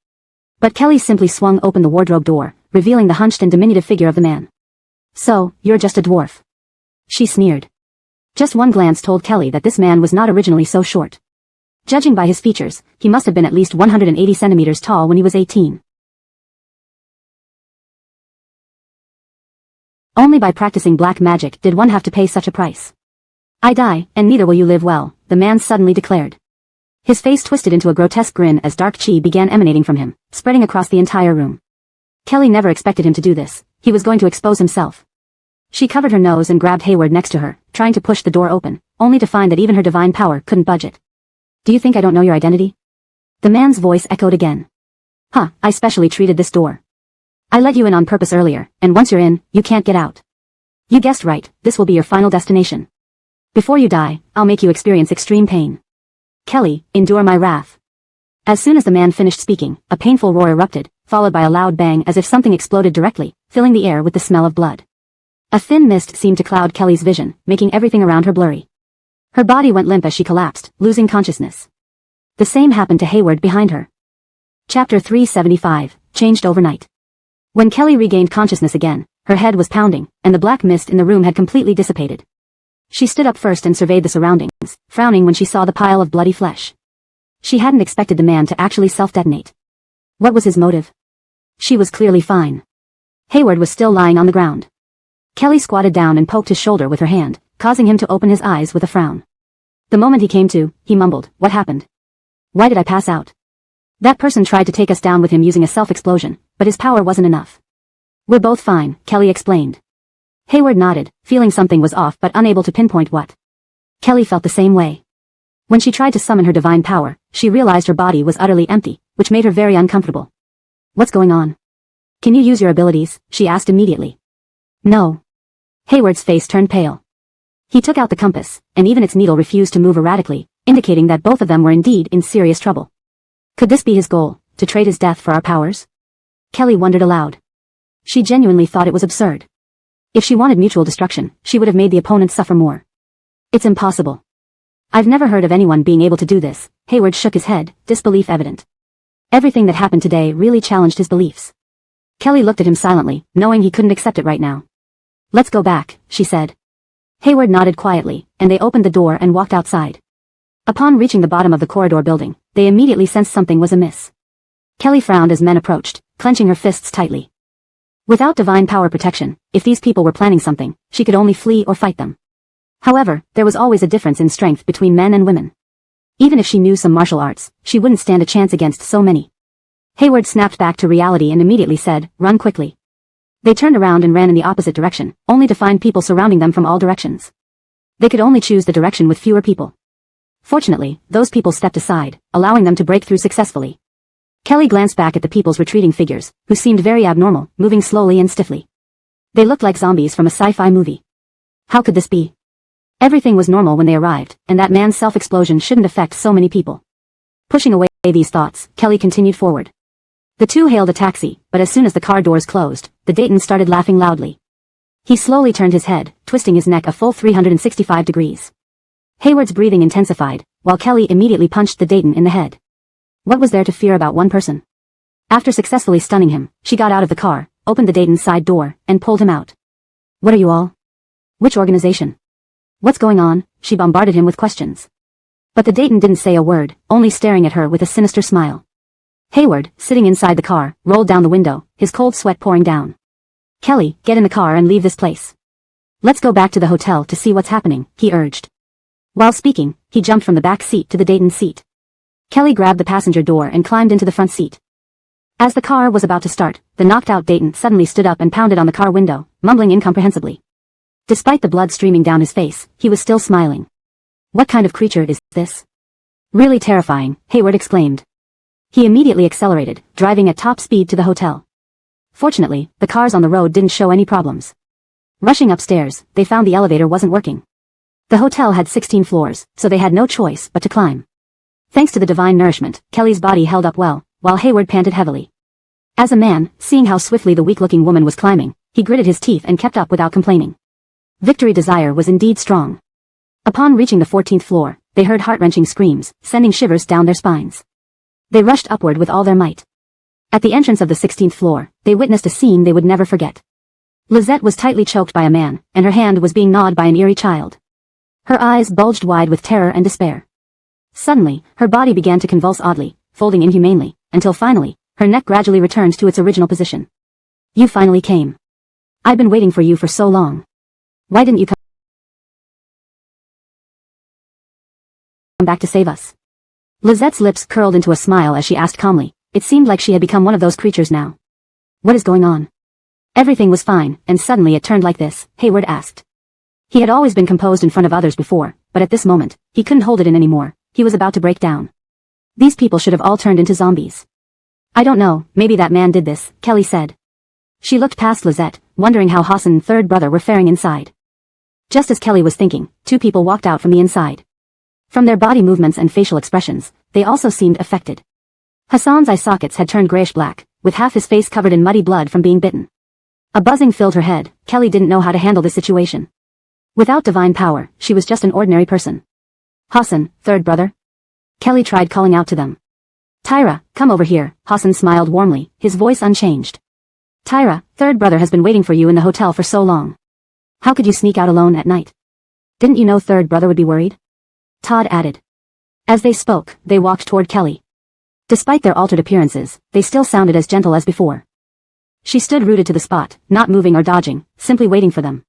But Kelly simply swung open the wardrobe door, revealing the hunched and diminutive figure of the man. "So, you're just a dwarf," she sneered. Just one glance told Kelly that this man was not originally so short. Judging by his features, he must have been at least 180 centimeters tall when he was 18. Only by practicing black magic did one have to pay such a price. "I die, and neither will you live well," the man suddenly declared. His face twisted into a grotesque grin as dark chi began emanating from him, spreading across the entire room. Kelly never expected him to do this. He was going to expose himself. She covered her nose and grabbed Hayward next to her, trying to push the door open, only to find that even her divine power couldn't budge it. "Do you think I don't know your identity?" The man's voice echoed again. "Huh, I specially treated this door. I let you in on purpose earlier, and once you're in, you can't get out. You guessed right, this will be your final destination. Before you die, I'll make you experience extreme pain. Kelly, endure my wrath." As soon as the man finished speaking, a painful roar erupted, followed by a loud bang as if something exploded directly, filling the air with the smell of blood. A thin mist seemed to cloud Kelly's vision, making everything around her blurry. Her body went limp as she collapsed, losing consciousness. The same happened to Hayward behind her. Chapter 375, changed overnight. When Kelly regained consciousness again, her head was pounding, and the black mist in the room had completely dissipated. She stood up first and surveyed the surroundings, frowning when she saw the pile of bloody flesh. She hadn't expected the man to actually self-detonate. What was his motive? She was clearly fine. Hayward was still lying on the ground. Kelly squatted down and poked his shoulder with her hand, causing him to open his eyes with a frown. The moment he came to, he mumbled, "What happened? Why did I pass out?" "That person tried to take us down with him using a self-explosion, but his power wasn't enough." "We're both fine," Kelly explained. Hayward nodded, feeling something was off but unable to pinpoint what. Kelly felt the same way. When she tried to summon her divine power, she realized her body was utterly empty, which made her very uncomfortable. "What's going on? Can you use your abilities?" she asked immediately. "No." Hayward's face turned pale. He took out the compass, and even its needle refused to move erratically, indicating that both of them were indeed in serious trouble. Could this be his goal, to trade his death for our powers? Kelly wondered aloud. She genuinely thought it was absurd. If she wanted mutual destruction, she would have made the opponent suffer more. "It's impossible. I've never heard of anyone being able to do this," Hayward shook his head, disbelief evident. Everything that happened today really challenged his beliefs. Kelly looked at him silently, knowing he couldn't accept it right now. Let's go back, she said. Hayward nodded quietly, and they opened the door and walked outside. Upon reaching the bottom of the corridor building, they immediately sensed something was amiss. Kelly frowned as men approached, clenching her fists tightly. Without divine power protection, if these people were planning something, she could only flee or fight them. However, there was always a difference in strength between men and women. Even if she knew some martial arts, she wouldn't stand a chance against so many. Hayward snapped back to reality and immediately said, "Run quickly." They turned around and ran in the opposite direction, only to find people surrounding them from all directions. They could only choose the direction with fewer people. Fortunately, those people stepped aside, allowing them to break through successfully. Kelly glanced back at the people's retreating figures, who seemed very abnormal, moving slowly and stiffly. They looked like zombies from a sci-fi movie. How could this be? Everything was normal when they arrived, and that man's self-explosion shouldn't affect so many people. Pushing away these thoughts, Kelly continued forward. The two hailed a taxi, but as soon as the car doors closed, the Dayton started laughing loudly. He slowly turned his head, twisting his neck a full 365 degrees. Hayward's breathing intensified, while Kelly immediately punched the Dayton in the head. What was there to fear about one person? After successfully stunning him, she got out of the car, opened the Dayton's side door, and pulled him out. What are you all? Which organization? What's going on? She bombarded him with questions. But the Dayton didn't say a word, only staring at her with a sinister smile. Hayward, sitting inside the car, rolled down the window, his cold sweat pouring down. Kelly, get in the car and leave this place. Let's go back to the hotel to see what's happening, he urged. While speaking, he jumped from the back seat to the Dayton's seat. Kelly grabbed the passenger door and climbed into the front seat. As the car was about to start, the knocked-out Dayton suddenly stood up and pounded on the car window, mumbling incomprehensibly. Despite the blood streaming down his face, he was still smiling. What kind of creature is this? Really terrifying, Hayward exclaimed. He immediately accelerated, driving at top speed to the hotel. Fortunately, the cars on the road didn't show any problems. Rushing upstairs, they found the elevator wasn't working. The hotel had 16 floors, so they had no choice but to climb. Thanks to the divine nourishment, Kelly's body held up well, while Hayward panted heavily. As a man, seeing how swiftly the weak-looking woman was climbing, he gritted his teeth and kept up without complaining. Victory desire was indeed strong. Upon reaching the 14th floor, they heard heart-wrenching screams, sending shivers down their spines. They rushed upward with all their might. At the entrance of the 16th floor, they witnessed a scene they would never forget. Lizette was tightly choked by a man, and her hand was being gnawed by an eerie child. Her eyes bulged wide with terror and despair. Suddenly, her body began to convulse oddly, folding inhumanely, until finally, her neck gradually returned to its original position. You finally came. I've been waiting for you for so long. Why didn't you come back to save us? Lizette's lips curled into a smile as she asked calmly. It seemed like she had become one of those creatures now. What is going on? Everything was fine, and suddenly it turned like this, Hayward asked. He had always been composed in front of others before, but at this moment, he couldn't hold it in anymore. He was about to break down. These people should have all turned into zombies. I don't know, maybe that man did this, Kelly said. She looked past Lizette, wondering how Hassan and third brother were faring inside. Just as Kelly was thinking, two people walked out from the inside. From their body movements and facial expressions, they also seemed affected. Hassan's eye sockets had turned grayish-black, with half his face covered in muddy blood from being bitten. A buzzing filled her head. Kelly didn't know how to handle this situation. Without divine power, she was just an ordinary person. Hassan, third brother? Kelly tried calling out to them. Tyra, come over here, Hassan smiled warmly, his voice unchanged. Tyra, third brother has been waiting for you in the hotel for so long. How could you sneak out alone at night? Didn't you know third brother would be worried? Todd added. As they spoke, they walked toward Kelly. Despite their altered appearances, they still sounded as gentle as before. She stood rooted to the spot, not moving or dodging, simply waiting for them.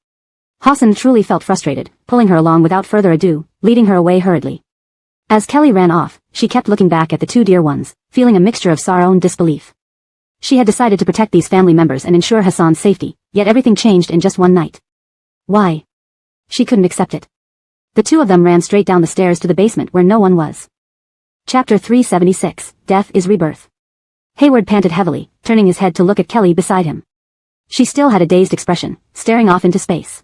Hassan truly felt frustrated, pulling her along without further ado, leading her away hurriedly. As Kelly ran off, she kept looking back at the two dear ones, feeling a mixture of sorrow and disbelief. She had decided to protect these family members and ensure Hassan's safety, yet everything changed in just one night. Why? She couldn't accept it. The two of them ran straight down the stairs to the basement where no one was. Chapter 376, Death is Rebirth. Hayward panted heavily, turning his head to look at Kelly beside him. She still had a dazed expression, staring off into space.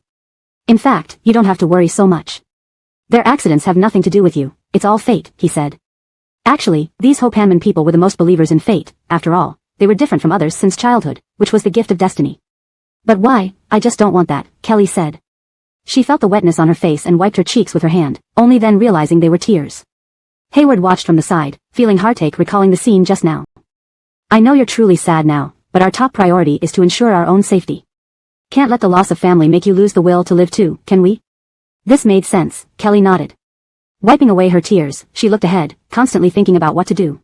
In fact, you don't have to worry so much. Their accidents have nothing to do with you, it's all fate, he said. Actually, these Hopanman people were the most believers in fate, after all, they were different from others since childhood, which was the gift of destiny. But why? I just don't want that, Kelly said. She felt the wetness on her face and wiped her cheeks with her hand, only then realizing they were tears. Hayward watched from the side, feeling heartache recalling the scene just now. I know you're truly sad now, but our top priority is to ensure our own safety. Can't let the loss of family make you lose the will to live too, can we? This made sense, Kelly nodded. Wiping away her tears, she looked ahead, constantly thinking about what to do.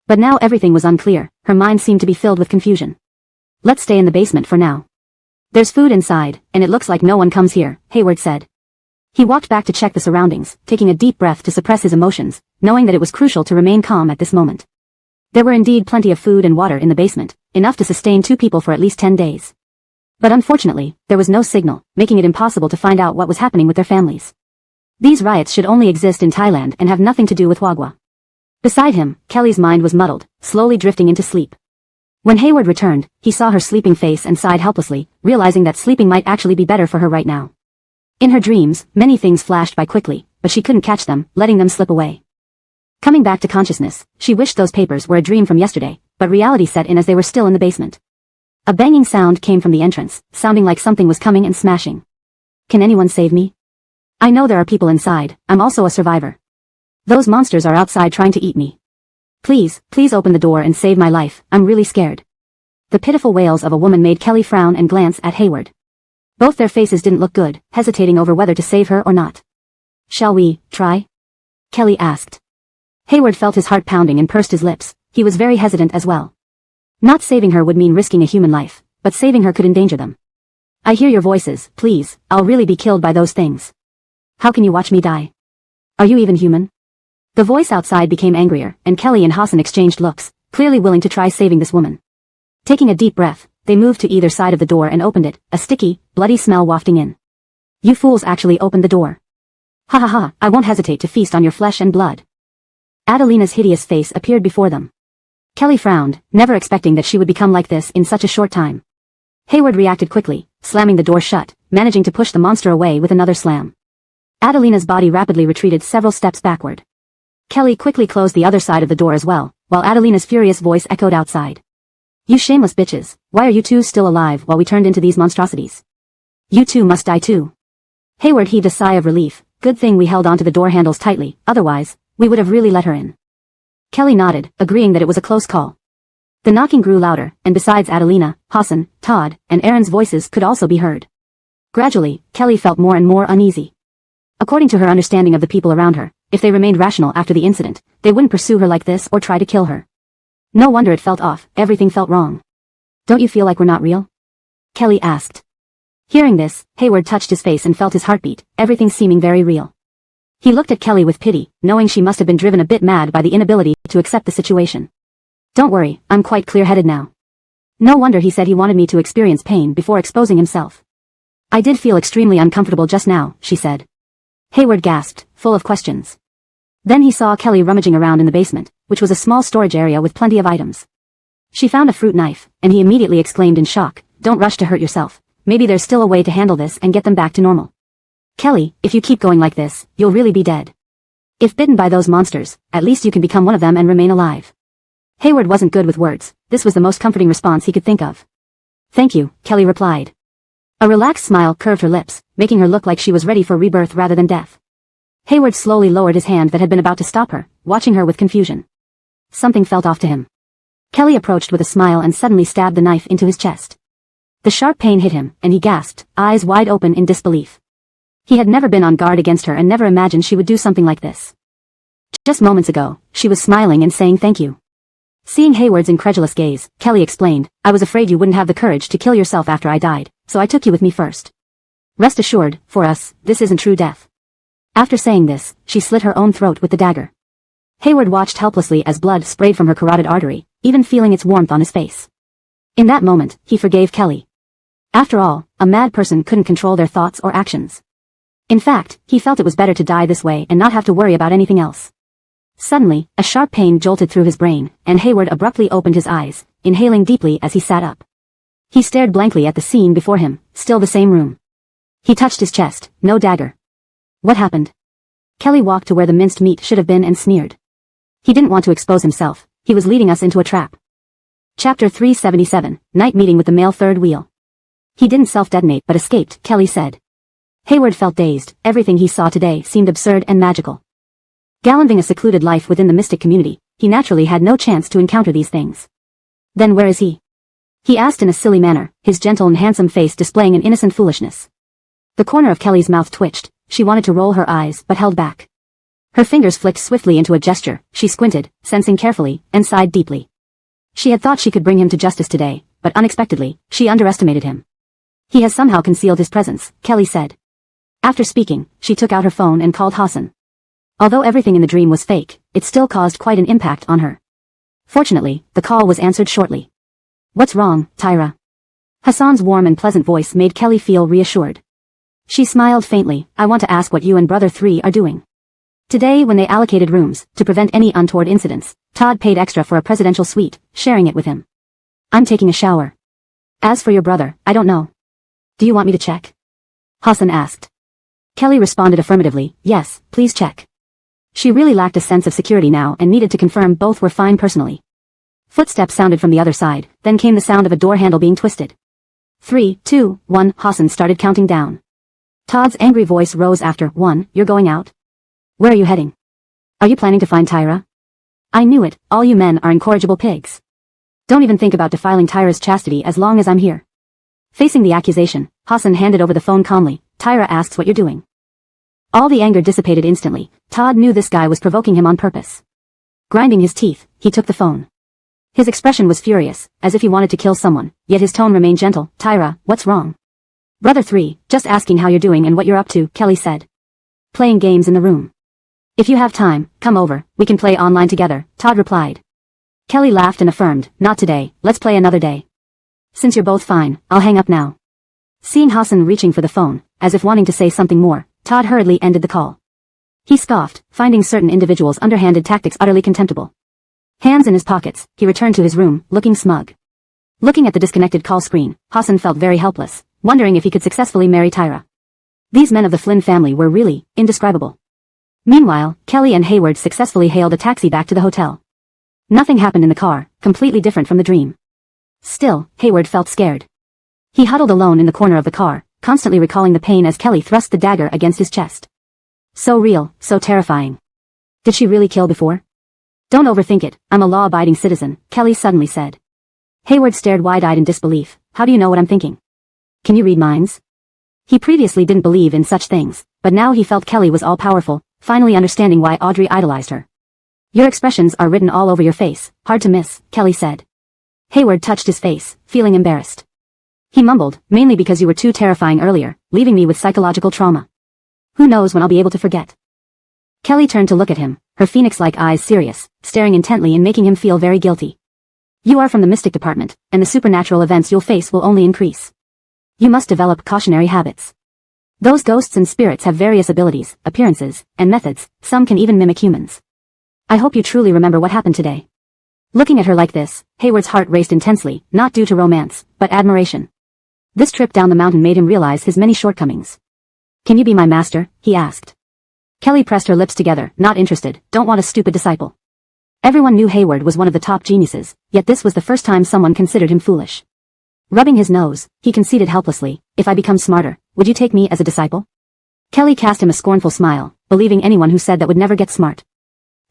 But now everything was unclear, her mind seemed to be filled with confusion. Let's stay in the basement for now. There's food inside, and it looks like no one comes here, Hayward said. He walked back to check the surroundings, taking a deep breath to suppress his emotions, knowing that it was crucial to remain calm at this moment. There were indeed plenty of food and water in the basement, enough to sustain 2 people for at least 10 days. But unfortunately, there was no signal, making it impossible to find out what was happening with their families. These riots should only exist in Thailand and have nothing to do with Wagwa. Beside him, Kelly's mind was muddled, slowly drifting into sleep. When Hayward returned, he saw her sleeping face and sighed helplessly, realizing that sleeping might actually be better for her right now. In her dreams, many things flashed by quickly, but she couldn't catch them, letting them slip away. Coming back to consciousness, she wished those papers were a dream from yesterday, but reality set in as they were still in the basement. A banging sound came from the entrance, sounding like something was coming and smashing. Can anyone save me? I know there are people inside, I'm also a survivor. Those monsters are outside trying to eat me. Please, please open the door and save my life, I'm really scared. The pitiful wails of a woman made Kelly frown and glance at Hayward. Both their faces didn't look good, hesitating over whether to save her or not. Shall we try? Kelly asked. Hayward felt his heart pounding and pursed his lips. He was very hesitant as well. Not saving her would mean risking a human life, but saving her could endanger them. I hear your voices, please, I'll really be killed by those things. How can you watch me die? Are you even human? The voice outside became angrier, and Kelly and Hassan exchanged looks, clearly willing to try saving this woman. Taking a deep breath, they moved to either side of the door and opened it, a sticky, bloody smell wafting in. You fools actually opened the door. Ha ha ha, I won't hesitate to feast on your flesh and blood. Adelina's hideous face appeared before them. Kelly frowned, never expecting that she would become like this in such a short time. Hayward reacted quickly, slamming the door shut, managing to push the monster away with another slam. Adelina's body rapidly retreated several steps backward. Kelly quickly closed the other side of the door as well, while Adelina's furious voice echoed outside. You shameless bitches, why are you two still alive while we turned into these monstrosities? You two must die too. Hayward heaved a sigh of relief, good thing we held onto the door handles tightly, otherwise, we would have really let her in. Kelly nodded, agreeing that it was a close call. The knocking grew louder, and besides Adelina, Hassan, Todd, and Aaron's voices could also be heard. Gradually, Kelly felt more and more uneasy. According to her understanding of the people around her, if they remained rational after the incident, they wouldn't pursue her like this or try to kill her. No wonder it felt off, everything felt wrong. Don't you feel like we're not real? Kelly asked. Hearing this, Hayward touched his face and felt his heartbeat, everything seeming very real. He looked at Kelly with pity, knowing she must have been driven a bit mad by the inability to accept the situation. Don't worry, I'm quite clear-headed now. No wonder he said he wanted me to experience pain before exposing himself. I did feel extremely uncomfortable just now, she said. Hayward gasped, full of questions. Then he saw Kelly rummaging around in the basement, which was a small storage area with plenty of items. She found a fruit knife, and he immediately exclaimed in shock, don't rush to hurt yourself, maybe there's still a way to handle this and get them back to normal. Kelly, if you keep going like this, you'll really be dead. If bitten by those monsters, at least you can become one of them and remain alive. Hayward wasn't good with words, this was the most comforting response he could think of. Thank you, Kelly replied. A relaxed smile curved her lips, making her look like she was ready for rebirth rather than death. Hayward slowly lowered his hand that had been about to stop her, watching her with confusion. Something felt off to him. Kelly approached with a smile and suddenly stabbed the knife into his chest. The sharp pain hit him, and he gasped, eyes wide open in disbelief. He had never been on guard against her and never imagined she would do something like this. Just moments ago, she was smiling and saying thank you. Seeing Hayward's incredulous gaze, Kelly explained, I was afraid you wouldn't have the courage to kill yourself after I died, so I took you with me first. Rest assured, for us, this isn't true death. After saying this, she slit her own throat with the dagger. Hayward watched helplessly as blood sprayed from her carotid artery, even feeling its warmth on his face. In that moment, he forgave Kelly. After all, a mad person couldn't control their thoughts or actions. In fact, he felt it was better to die this way and not have to worry about anything else. Suddenly, a sharp pain jolted through his brain, and Hayward abruptly opened his eyes, inhaling deeply as he sat up. He stared blankly at the scene before him, still the same room. He touched his chest, no dagger. What happened? Kelly walked to where the minced meat should have been and sneered. He didn't want to expose himself, he was leading us into a trap. Chapter 377, Night Meeting with the Male Third Wheel. He didn't self-detonate but escaped, Kelly said. Hayward felt dazed, everything he saw today seemed absurd and magical. Living a secluded life within the mystic community, he naturally had no chance to encounter these things. Then where is he? He asked in a silly manner, his gentle and handsome face displaying an innocent foolishness. The corner of Kelly's mouth twitched. She wanted to roll her eyes, but held back. Her fingers flicked swiftly into a gesture. She squinted, sensing carefully, and sighed deeply. She had thought she could bring him to justice today, but unexpectedly, she underestimated him. He has somehow concealed his presence, Kelly said. After speaking, she took out her phone and called Hassan. Although everything in the dream was fake, it still caused quite an impact on her. Fortunately, the call was answered shortly. What's wrong, Tyra? Hassan's warm and pleasant voice made Kelly feel reassured. She smiled faintly. I want to ask what you and Brother 3 are doing. Today when they allocated rooms, to prevent any untoward incidents, Todd paid extra for a presidential suite, sharing it with him. I'm taking a shower. As for your brother, I don't know. Do you want me to check? Hassan asked. Kelly responded affirmatively, yes, please check. She really lacked a sense of security now and needed to confirm both were fine personally. Footsteps sounded from the other side, then came the sound of a door handle being twisted. 3, 2, 1, Hassan started counting down. Todd's angry voice rose after 1, you're going out? Where are you heading? Are you planning to find Tyra? I knew it, all you men are incorrigible pigs. Don't even think about defiling Tyra's chastity as long as I'm here. Facing the accusation, Hassan handed over the phone calmly. Tyra asks what you're doing. All the anger dissipated instantly. Todd knew this guy was provoking him on purpose. Grinding his teeth, he took the phone. His expression was furious, as if he wanted to kill someone, yet his tone remained gentle. Tyra, what's wrong? Brother 3, just asking how you're doing and what you're up to, Kelly said. Playing games in the room. If you have time, come over, we can play online together, Todd replied. Kelly laughed and affirmed, not today, let's play another day. Since you're both fine, I'll hang up now. Seeing Hassan reaching for the phone, as if wanting to say something more, Todd hurriedly ended the call. He scoffed, finding certain individuals' underhanded tactics utterly contemptible. Hands in his pockets, he returned to his room, looking smug. Looking at the disconnected call screen, Hassan felt very helpless, wondering if he could successfully marry Tyra. These men of the Flynn family were really indescribable. Meanwhile, Kelly and Hayward successfully hailed a taxi back to the hotel. Nothing happened in the car, completely different from the dream. Still, Hayward felt scared. He huddled alone in the corner of the car, constantly recalling the pain as Kelly thrust the dagger against his chest. So real, so terrifying. Did she really kill before? Don't overthink it, I'm a law-abiding citizen, Kelly suddenly said. Hayward stared wide-eyed in disbelief. How do you know what I'm thinking? Can you read minds? He previously didn't believe in such things, but now he felt Kelly was all-powerful, finally understanding why Audrey idolized her. Your expressions are written all over your face, hard to miss, Kelly said. Hayward touched his face, feeling embarrassed. He mumbled, mainly because you were too terrifying earlier, leaving me with psychological trauma. Who knows when I'll be able to forget? Kelly turned to look at him, her phoenix-like eyes serious, staring intently and making him feel very guilty. You are from the mystic department, and the supernatural events you'll face will only increase. You must develop cautionary habits. Those ghosts and spirits have various abilities, appearances, and methods, some can even mimic humans. I hope you truly remember what happened today. Looking at her like this, Hayward's heart raced intensely, not due to romance, but admiration. This trip down the mountain made him realize his many shortcomings. Can you be my master? He asked. Kelly pressed her lips together, not interested, don't want a stupid disciple. Everyone knew Hayward was one of the top geniuses, yet this was the first time someone considered him foolish. Rubbing his nose, he conceded helplessly, if I become smarter, would you take me as a disciple? Kelly cast him a scornful smile, believing anyone who said that would never get smart.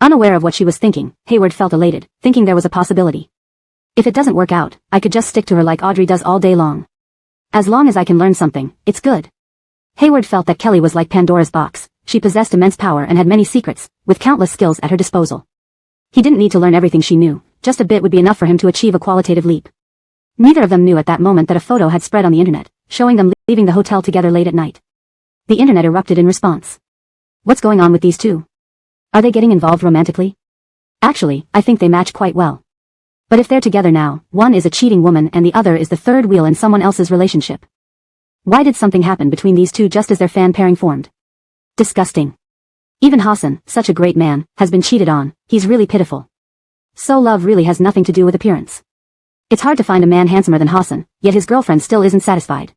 Unaware of what she was thinking, Hayward felt elated, thinking there was a possibility. If it doesn't work out, I could just stick to her like Audrey does all day long. As long as I can learn something, it's good. Hayward felt that Kelly was like Pandora's box. She possessed immense power and had many secrets, with countless skills at her disposal. He didn't need to learn everything she knew, just a bit would be enough for him to achieve a qualitative leap. Neither of them knew at that moment that a photo had spread on the internet, showing them leaving the hotel together late at night. The internet erupted in response. What's going on with these two? Are they getting involved romantically? Actually, I think they match quite well. But if they're together now, one is a cheating woman and the other is the third wheel in someone else's relationship. Why did something happen between these two just as their fan pairing formed? Disgusting. Even Hassan, such a great man, has been cheated on, he's really pitiful. So love really has nothing to do with appearance. It's hard to find a man handsomer than Hassan, yet his girlfriend still isn't satisfied.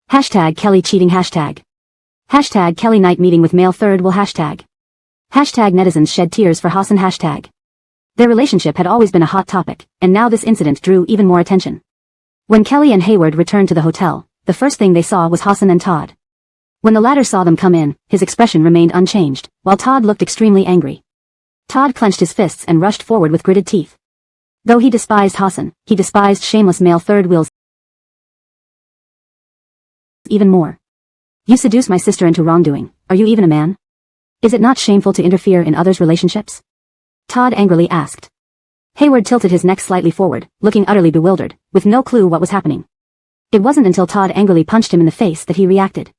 Hashtag Kelly cheating hashtag. Hashtag Kelly night meeting with male third wheel hashtag. Hashtag netizens shed tears for Hassan hashtag. Their relationship had always been a hot topic, and now this incident drew even more attention. When Kelly and Hayward returned to the hotel, the first thing they saw was Hassan and Todd. When the latter saw them come in, his expression remained unchanged, while Todd looked extremely angry. Todd clenched his fists and rushed forward with gritted teeth. Though he despised Hassan, he despised shameless male third wheels even more. You seduced my sister into wrongdoing. Are you even a man? Is it not shameful to interfere in others' relationships? Todd angrily asked. Hayward tilted his neck slightly forward, looking utterly bewildered, with no clue what was happening. It wasn't until Todd angrily punched him in the face that he reacted.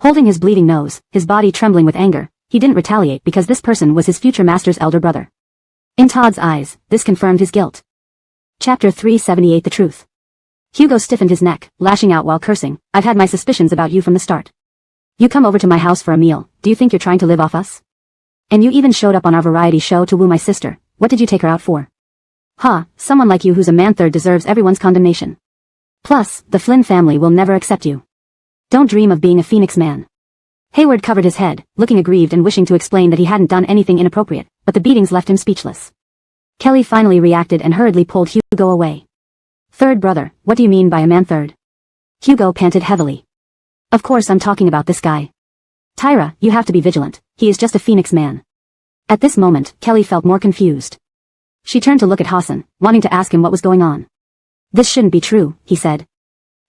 Holding his bleeding nose, his body trembling with anger, he didn't retaliate because this person was his future master's elder brother. In Todd's eyes, this confirmed his guilt. Chapter 378 The Truth. Hugo stiffened his neck, lashing out while cursing. I've had my suspicions about you from the start. You come over to my house for a meal. Do you think you're trying to live off us? And you even showed up on our variety show to woo my sister. What did you take her out for? Someone like you who's a man-third deserves everyone's condemnation. Plus, the Flynn family will never accept you. Don't dream of being a Phoenix man. Hayward covered his head, looking aggrieved and wishing to explain that he hadn't done anything inappropriate, but the beatings left him speechless. Kelly finally reacted and hurriedly pulled Hugo away. Third brother, what do you mean by a man-third? Hugo panted heavily. Of course I'm talking about this guy. Tyra, you have to be vigilant. He is just a Phoenix man. At this moment, Kelly felt more confused. She turned to look at Hassan, wanting to ask him what was going on. This shouldn't be true, he said.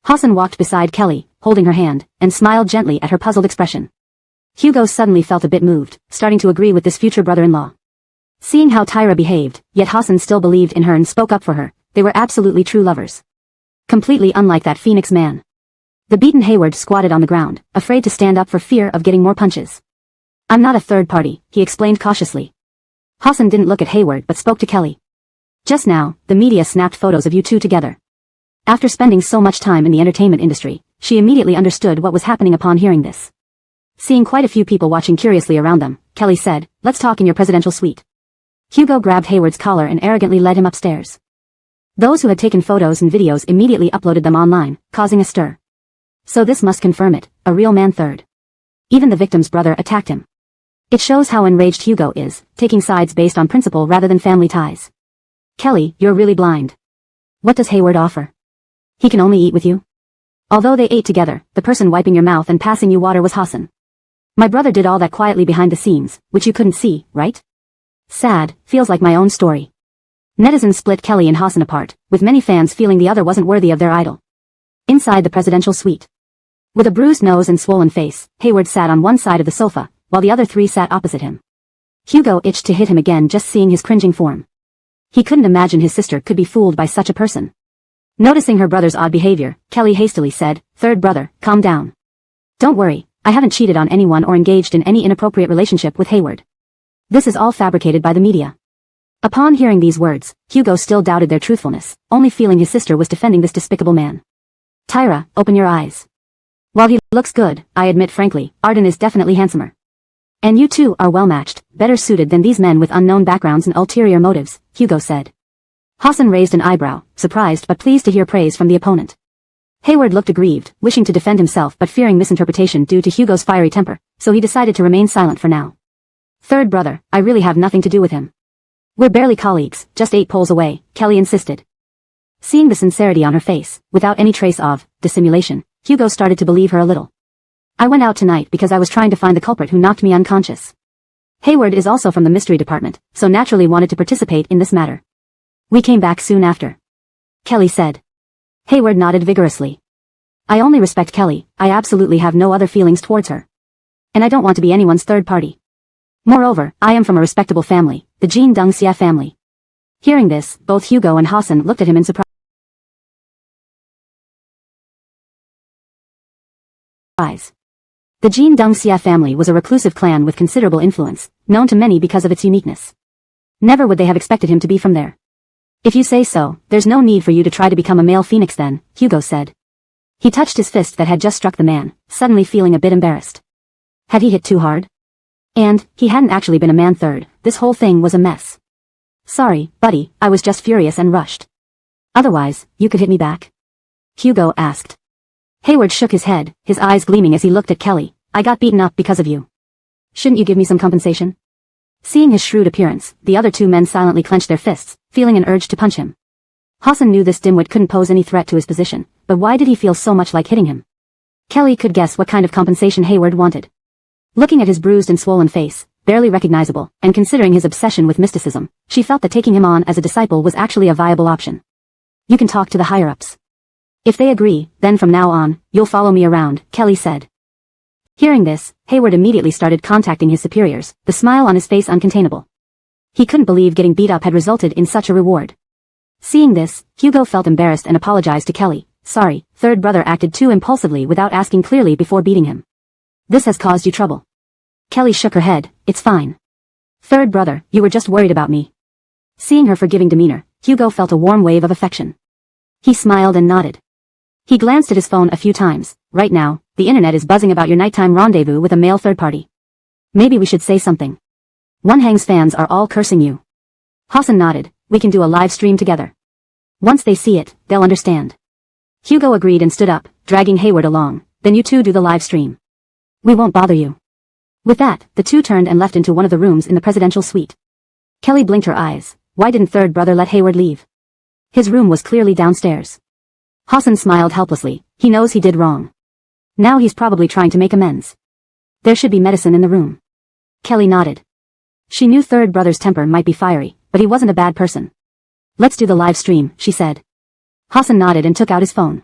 Hassan walked beside Kelly, holding her hand, and smiled gently at her puzzled expression. Hugo suddenly felt a bit moved, starting to agree with this future brother-in-law. Seeing how Tyra behaved, yet Hassan still believed in her and spoke up for her, they were absolutely true lovers. Completely unlike that Phoenix man. The beaten Hayward squatted on the ground, afraid to stand up for fear of getting more punches. I'm not a third party, he explained cautiously. Hassan didn't look at Hayward but spoke to Kelly. Just now, the media snapped photos of you two together. After spending so much time in the entertainment industry, she immediately understood what was happening upon hearing this. Seeing quite a few people watching curiously around them, Kelly said, let's talk in your presidential suite. Hugo grabbed Hayward's collar and arrogantly led him upstairs. Those who had taken photos and videos immediately uploaded them online, causing a stir. So this must confirm it, a real man-third. Even the victim's brother attacked him. It shows how enraged Hugo is, taking sides based on principle rather than family ties. Kelly, you're really blind. What does Hayward offer? He can only eat with you? Although they ate together, the person wiping your mouth and passing you water was Hassan. My brother did all that quietly behind the scenes, which you couldn't see, right? Sad, feels like my own story. Netizens split Kelly and Hassan apart, with many fans feeling the other wasn't worthy of their idol. Inside the presidential suite. With a bruised nose and swollen face, Hayward sat on one side of the sofa, while the other three sat opposite him. Hugo itched to hit him again just seeing his cringing form. He couldn't imagine his sister could be fooled by such a person. Noticing her brother's odd behavior, Kelly hastily said, Third brother, calm down. Don't worry, I haven't cheated on anyone or engaged in any inappropriate relationship with Hayward. This is all fabricated by the media. Upon hearing these words, Hugo still doubted their truthfulness, only feeling his sister was defending this despicable man. Tyra, open your eyes. While he looks good, I admit frankly, Arden is definitely handsomer. And you two are well-matched, better suited than these men with unknown backgrounds and ulterior motives, Hugo said. Hassan raised an eyebrow, surprised but pleased to hear praise from the opponent. Hayward looked aggrieved, wishing to defend himself but fearing misinterpretation due to Hugo's fiery temper, so he decided to remain silent for now. Third brother, I really have nothing to do with him. We're barely colleagues, just 8 poles away, Kelly insisted. Seeing the sincerity on her face, without any trace of dissimulation, Hugo started to believe her a little. I went out tonight because I was trying to find the culprit who knocked me unconscious. Hayward is also from the mystery department, so naturally wanted to participate in this matter. We came back soon after. Kelly said. Hayward nodded vigorously. I only respect Kelly, I absolutely have no other feelings towards her. And I don't want to be anyone's third party. Moreover, I am from a respectable family, the Jin Dongxia family. Hearing this, both Hugo and Hassan looked at him in surprise. The Jin Dongxia family was a reclusive clan with considerable influence, known to many because of its uniqueness. Never would they have expected him to be from there. If you say so, there's no need for you to try to become a male phoenix then, Hugo said. He touched his fist that had just struck the man, suddenly feeling a bit embarrassed. Had he hit too hard? And, he hadn't actually been a man-third, this whole thing was a mess. Sorry, buddy, I was just furious and rushed. Otherwise, you could hit me back? Hugo asked. Hayward shook his head, his eyes gleaming as he looked at Kelly. I got beaten up because of you. Shouldn't you give me some compensation? Seeing his shrewd appearance, the other 2 men silently clenched their fists, feeling an urge to punch him. Hassan knew this dimwit couldn't pose any threat to his position, but why did he feel so much like hitting him? Kelly could guess what kind of compensation Hayward wanted. Looking at his bruised and swollen face, barely recognizable, and considering his obsession with mysticism, she felt that taking him on as a disciple was actually a viable option. You can talk to the higher-ups. If they agree, then from now on, you'll follow me around, Kelly said. Hearing this, Hayward immediately started contacting his superiors, the smile on his face uncontainable. He couldn't believe getting beat up had resulted in such a reward. Seeing this, Hugo felt embarrassed and apologized to Kelly. Sorry, third brother acted too impulsively without asking clearly before beating him. This has caused you trouble. Kelly shook her head. It's fine. Third brother, you were just worried about me. Seeing her forgiving demeanor, Hugo felt a warm wave of affection. He smiled and nodded. He glanced at his phone a few times. Right now, the internet is buzzing about your nighttime rendezvous with a male third party. Maybe we should say something. One Hang's fans are all cursing you. Hassan nodded. We can do a live stream together. Once they see it, they'll understand. Hugo agreed and stood up, dragging Hayward along. Then you two do the live stream. We won't bother you. With that, the two turned and left into one of the rooms in the presidential suite. Kelly blinked her eyes. Why didn't third brother let Hayward leave? His room was clearly downstairs. Hassan smiled helplessly. He knows he did wrong. Now he's probably trying to make amends. There should be medicine in the room. Kelly nodded. She knew third brother's temper might be fiery, but he wasn't a bad person. Let's do the live stream, she said. Hassan nodded and took out his phone.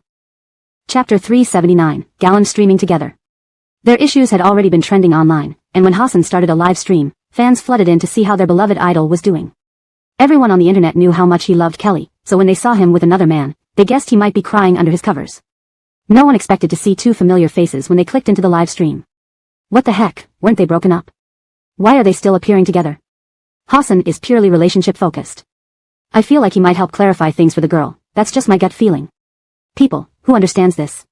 Chapter 379, Gallon streaming together. Their issues had already been trending online, and when Hassan started a live stream, fans flooded in to see how their beloved idol was doing. Everyone on the internet knew how much he loved Kelly, so when they saw him with another man, they guessed he might be crying under his covers. No one expected to see two familiar faces when they clicked into the live stream. What the heck, weren't they broken up? Why are they still appearing together? Hassan is purely relationship focused. I feel like he might help clarify things for the girl, that's just my gut feeling. People, who understands this?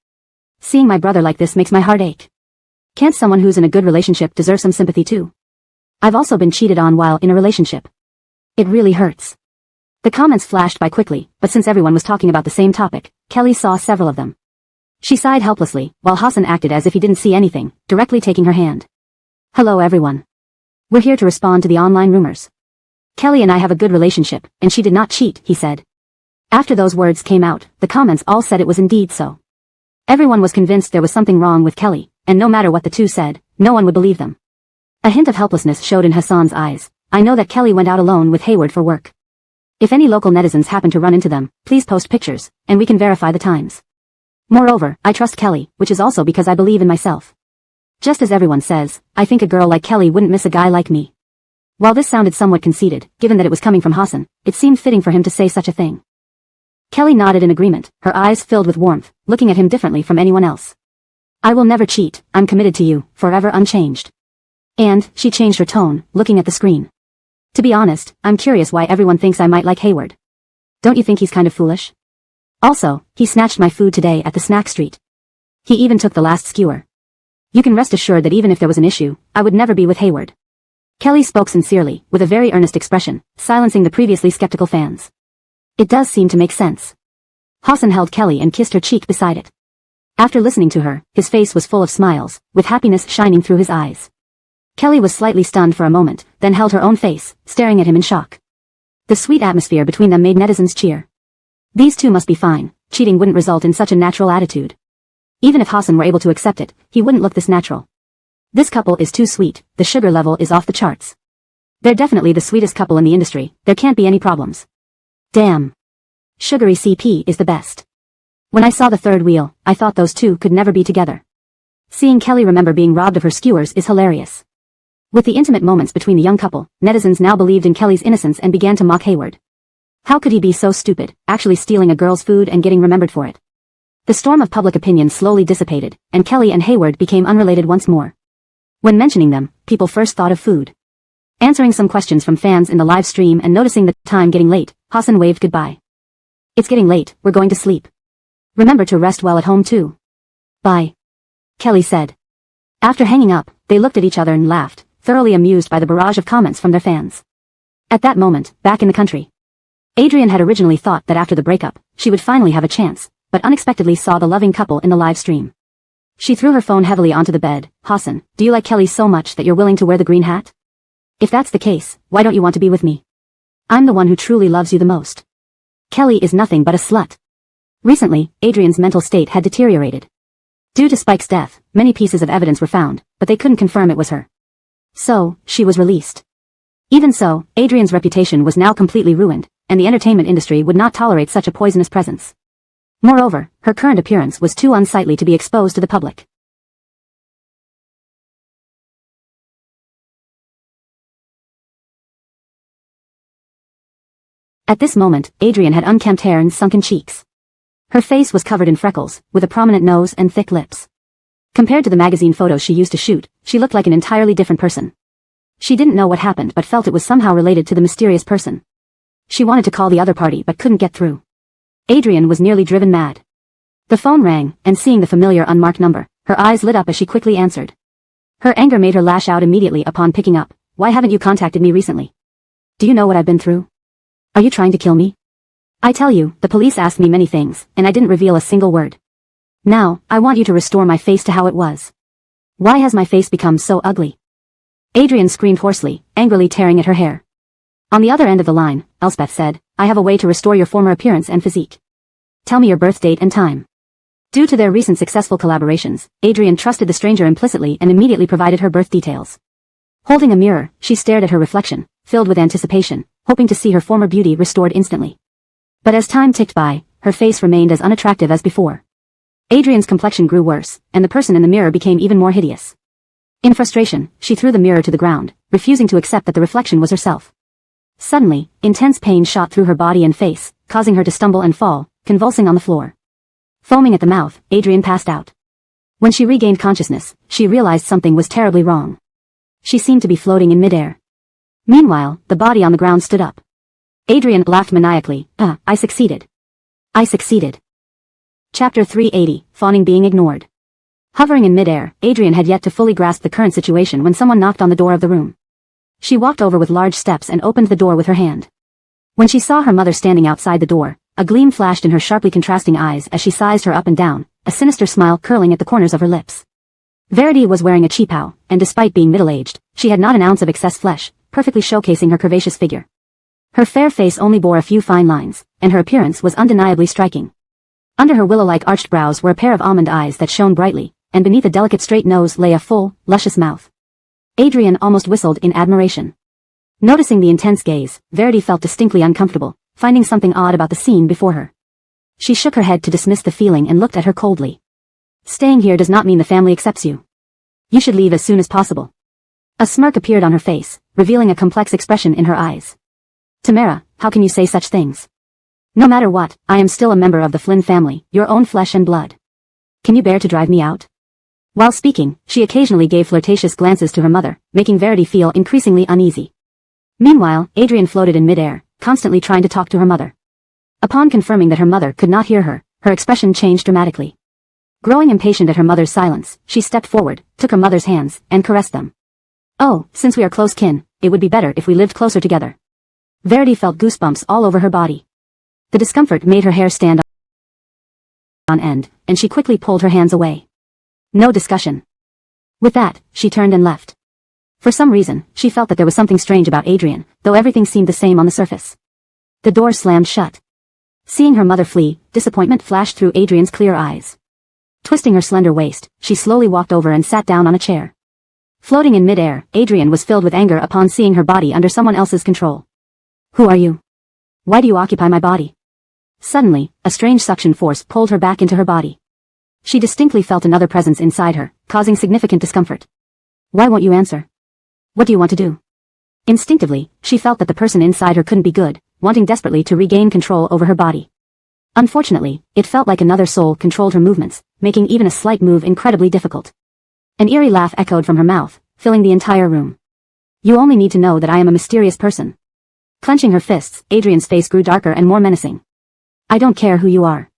Seeing my brother like this makes my heart ache. Can't someone who's in a good relationship deserve some sympathy too? I've also been cheated on while in a relationship. It really hurts. The comments flashed by quickly, but since everyone was talking about the same topic, Kelly saw several of them. She sighed helplessly, while Hassan acted as if he didn't see anything, directly taking her hand. Hello everyone. We're here to respond to the online rumors. Kelly and I have a good relationship, and she did not cheat, he said. After those words came out, the comments all said it was indeed so. Everyone was convinced there was something wrong with Kelly, and no matter what the two said, no one would believe them. A hint of helplessness showed in Hassan's eyes. I know that Kelly went out alone with Hayward for work. If any local netizens happen to run into them, please post pictures, and we can verify the times. Moreover, I trust Kelly, which is also because I believe in myself. Just as everyone says, I think a girl like Kelly wouldn't miss a guy like me. While this sounded somewhat conceited, given that it was coming from Hassan, it seemed fitting for him to say such a thing. Kelly nodded in agreement, her eyes filled with warmth, looking at him differently from anyone else. I will never cheat, I'm committed to you, forever unchanged. And, she changed her tone, looking at the screen. To be honest, I'm curious why everyone thinks I might like Hayward. Don't you think he's kind of foolish? Also, he snatched my food today at the snack street. He even took the last skewer. You can rest assured that even if there was an issue, I would never be with Hayward. Kelly spoke sincerely, with a very earnest expression, silencing the previously skeptical fans. It does seem to make sense. Hassan held Kelly and kissed her cheek beside it. After listening to her, his face was full of smiles, with happiness shining through his eyes. Kelly was slightly stunned for a moment, then held her own face, staring at him in shock. The sweet atmosphere between them made netizens cheer. These two must be fine, cheating wouldn't result in such a natural attitude. Even if Hassan were able to accept it, he wouldn't look this natural. This couple is too sweet, the sugar level is off the charts. They're definitely the sweetest couple in the industry, there can't be any problems. Damn. Sugary CP is the best. When I saw the third wheel, I thought those two could never be together. Seeing Kelly remember being robbed of her skewers is hilarious. With the intimate moments between the young couple, netizens now believed in Kelly's innocence and began to mock Hayward. How could he be so stupid, actually stealing a girl's food and getting remembered for it? The storm of public opinion slowly dissipated, and Kelly and Hayward became unrelated once more. When mentioning them, people first thought of food. Answering some questions from fans in the live stream and noticing the time getting late, Hassan waved goodbye. It's getting late, we're going to sleep. Remember to rest well at home too. Bye. Kelly said. After hanging up, they looked at each other and laughed, thoroughly amused by the barrage of comments from their fans. At that moment, back in the country, Adrian had originally thought that after the breakup, she would finally have a chance, but unexpectedly saw the loving couple in the live stream. She threw her phone heavily onto the bed. Hassan, do you like Kelly so much that you're willing to wear the green hat? If that's the case, why don't you want to be with me? I'm the one who truly loves you the most. Kelly is nothing but a slut. Recently, Adrian's mental state had deteriorated. Due to Spike's death, many pieces of evidence were found, but they couldn't confirm it was her. So, she was released. Even so, Adrian's reputation was now completely ruined, and the entertainment industry would not tolerate such a poisonous presence. Moreover, her current appearance was too unsightly to be exposed to the public. At this moment, Adrian had unkempt hair and sunken cheeks. Her face was covered in freckles, with a prominent nose and thick lips. Compared to the magazine photos she used to shoot, she looked like an entirely different person. She didn't know what happened but felt it was somehow related to the mysterious person. She wanted to call the other party but couldn't get through. Adrian was nearly driven mad. The phone rang, and seeing the familiar unmarked number, her eyes lit up as she quickly answered. Her anger made her lash out immediately upon picking up. Why haven't you contacted me recently? Do you know what I've been through? Are you trying to kill me? I tell you, the police asked me many things, and I didn't reveal a single word. Now, I want you to restore my face to how it was. Why has my face become so ugly? Adrian screamed hoarsely, angrily tearing at her hair. On the other end of the line, Elspeth said, I have a way to restore your former appearance and physique. Tell me your birth date and time. Due to their recent successful collaborations, Adrian trusted the stranger implicitly and immediately provided her birth details. Holding a mirror, she stared at her reflection, filled with anticipation, hoping to see her former beauty restored instantly. But as time ticked by, her face remained as unattractive as before. Adrian's complexion grew worse, and the person in the mirror became even more hideous. In frustration, she threw the mirror to the ground, refusing to accept that the reflection was herself. Suddenly, intense pain shot through her body and face, causing her to stumble and fall, convulsing on the floor. Foaming at the mouth, Adrian passed out. When she regained consciousness, she realized something was terribly wrong. She seemed to be floating in midair. Meanwhile, the body on the ground stood up. Adrian laughed maniacally. I succeeded. I succeeded. Chapter 380, Fawning Being Ignored. Hovering in midair, Adrian had yet to fully grasp the current situation when someone knocked on the door of the room. She walked over with large steps and opened the door with her hand. When she saw her mother standing outside the door, a gleam flashed in her sharply contrasting eyes as she sized her up and down, a sinister smile curling at the corners of her lips. Verity was wearing a cheapao, and despite being middle-aged, she had not an ounce of excess flesh, perfectly showcasing her curvaceous figure. Her fair face only bore a few fine lines, and her appearance was undeniably striking. Under her willow-like arched brows were a pair of almond eyes that shone brightly, and beneath a delicate straight nose lay a full, luscious mouth. Adrian almost whistled in admiration. Noticing the intense gaze, Verity felt distinctly uncomfortable, finding something odd about the scene before her. She shook her head to dismiss the feeling and looked at her coldly. Staying here does not mean the family accepts you. You should leave as soon as possible. A smirk appeared on her face, revealing a complex expression in her eyes. Tamara, how can you say such things? No matter what, I am still a member of the Flynn family, your own flesh and blood. Can you bear to drive me out? While speaking, she occasionally gave flirtatious glances to her mother, making Verity feel increasingly uneasy. Meanwhile, Adrian floated in midair, constantly trying to talk to her mother. Upon confirming that her mother could not hear her, her expression changed dramatically. Growing impatient at her mother's silence, she stepped forward, took her mother's hands, and caressed them. Oh, since we are close kin, it would be better if we lived closer together. Verity felt goosebumps all over her body. The discomfort made her hair stand on end, and she quickly pulled her hands away. No discussion. With that, she turned and left. For some reason, she felt that there was something strange about Adrian, though everything seemed the same on the surface. The door slammed shut. Seeing her mother flee, disappointment flashed through Adrian's clear eyes. Twisting her slender waist, she slowly walked over and sat down on a chair. Floating in midair, Adrian was filled with anger upon seeing her body under someone else's control. Who are you? Why do you occupy my body? Suddenly, a strange suction force pulled her back into her body. She distinctly felt another presence inside her, causing significant discomfort. Why won't you answer? What do you want to do? Instinctively, she felt that the person inside her couldn't be good, wanting desperately to regain control over her body. Unfortunately, it felt like another soul controlled her movements, making even a slight move incredibly difficult. An eerie laugh echoed from her mouth, filling the entire room. You only need to know that I am a mysterious person. Clenching her fists, Adrian's face grew darker and more menacing. I don't care who you are.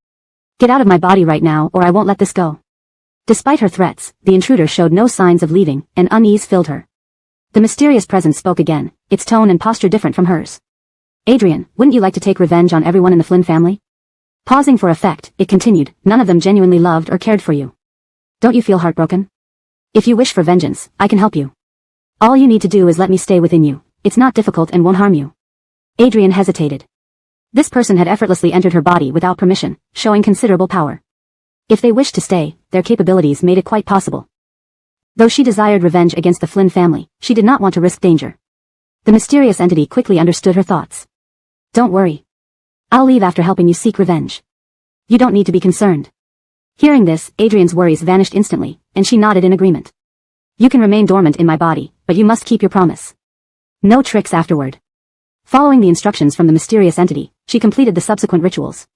Get out of my body right now or I won't let this go. Despite her threats, the intruder showed no signs of leaving, and unease filled her. The mysterious presence spoke again, its tone and posture different from hers. Adrian, wouldn't you like to take revenge on everyone in the Flynn family? Pausing for effect, it continued, none of them genuinely loved or cared for you. Don't you feel heartbroken? If you wish for vengeance, I can help you. All you need to do is let me stay within you. It's not difficult and won't harm you. Adrian hesitated. This person had effortlessly entered her body without permission, showing considerable power. If they wished to stay, their capabilities made it quite possible. Though she desired revenge against the Flynn family, she did not want to risk danger. The mysterious entity quickly understood her thoughts. Don't worry. I'll leave after helping you seek revenge. You don't need to be concerned. Hearing this, Adrian's worries vanished instantly, and she nodded in agreement. You can remain dormant in my body, but you must keep your promise. No tricks afterward. Following the instructions from the mysterious entity, she completed the subsequent rituals.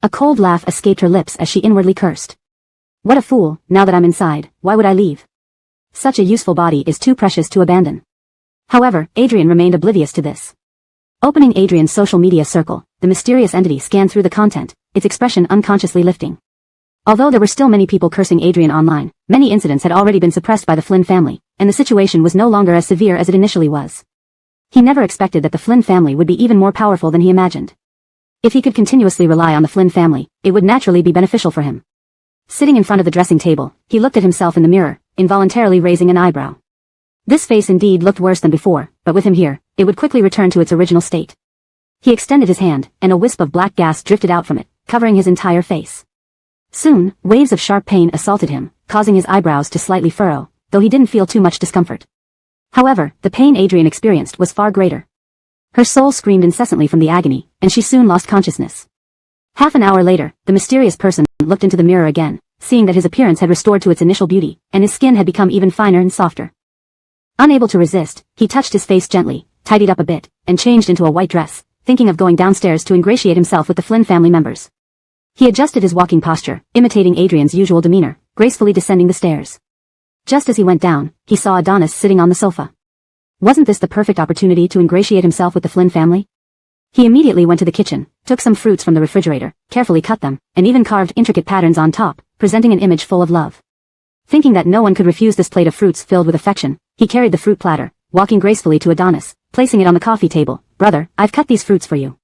A cold laugh escaped her lips as she inwardly cursed. What a fool, now that I'm inside, why would I leave? Such a useful body is too precious to abandon. However, Adrian remained oblivious to this. Opening Adrian's social media circle, the mysterious entity scanned through the content, its expression unconsciously lifting. Although there were still many people cursing Adrian online, many incidents had already been suppressed by the Flynn family, and the situation was no longer as severe as it initially was. He never expected that the Flynn family would be even more powerful than he imagined. If he could continuously rely on the Flynn family, it would naturally be beneficial for him. Sitting in front of the dressing table, he looked at himself in the mirror, involuntarily raising an eyebrow. This face indeed looked worse than before, but with him here, it would quickly return to its original state. He extended his hand, and a wisp of black gas drifted out from it, covering his entire face. Soon, waves of sharp pain assaulted him, causing his eyebrows to slightly furrow, though he didn't feel too much discomfort. However, the pain Adrian experienced was far greater. Her soul screamed incessantly from the agony, and she soon lost consciousness. Half an hour later, the mysterious person looked into the mirror again, seeing that his appearance had restored to its initial beauty, and his skin had become even finer and softer. Unable to resist, he touched his face gently, tidied up a bit, and changed into a white dress, thinking of going downstairs to ingratiate himself with the Flynn family members. He adjusted his walking posture, imitating Adrian's usual demeanor, gracefully descending the stairs. Just as he went down, he saw Adonis sitting on the sofa. Wasn't this the perfect opportunity to ingratiate himself with the Flynn family? He immediately went to the kitchen, took some fruits from the refrigerator, carefully cut them, and even carved intricate patterns on top, presenting an image full of love. Thinking that no one could refuse this plate of fruits filled with affection, he carried the fruit platter, walking gracefully to Adonis, placing it on the coffee table. Brother, I've cut these fruits for you.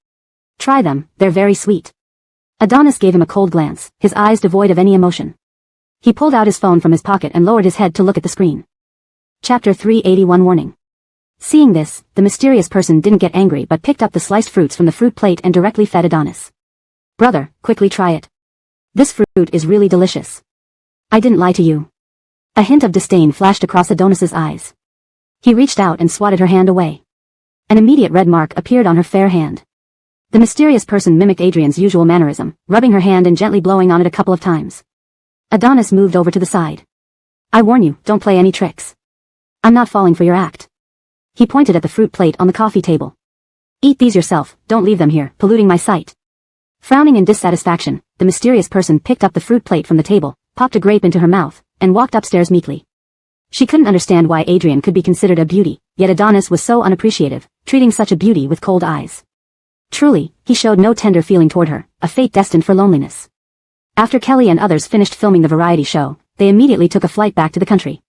Try them, they're very sweet. Adonis gave him a cold glance, his eyes devoid of any emotion. He pulled out his phone from his pocket and lowered his head to look at the screen. Chapter 381 Warning. Seeing this, the mysterious person didn't get angry but picked up the sliced fruits from the fruit plate and directly fed Adonis. Brother, quickly try it. This fruit is really delicious. I didn't lie to you. A hint of disdain flashed across Adonis's eyes. He reached out and swatted her hand away. An immediate red mark appeared on her fair hand. The mysterious person mimicked Adrian's usual mannerism, rubbing her hand and gently blowing on it a couple of times. Adonis moved over to the side. I warn you, don't play any tricks. I'm not falling for your act. He pointed at the fruit plate on the coffee table. Eat these yourself, don't leave them here, polluting my sight. Frowning in dissatisfaction, the mysterious person picked up the fruit plate from the table, popped a grape into her mouth, and walked upstairs meekly. She couldn't understand why Adrian could be considered a beauty, yet Adonis was so unappreciative, treating such a beauty with cold eyes. Truly, he showed no tender feeling toward her, a fate destined for loneliness. After Kelly and others finished filming the variety show, they immediately took a flight back to the country.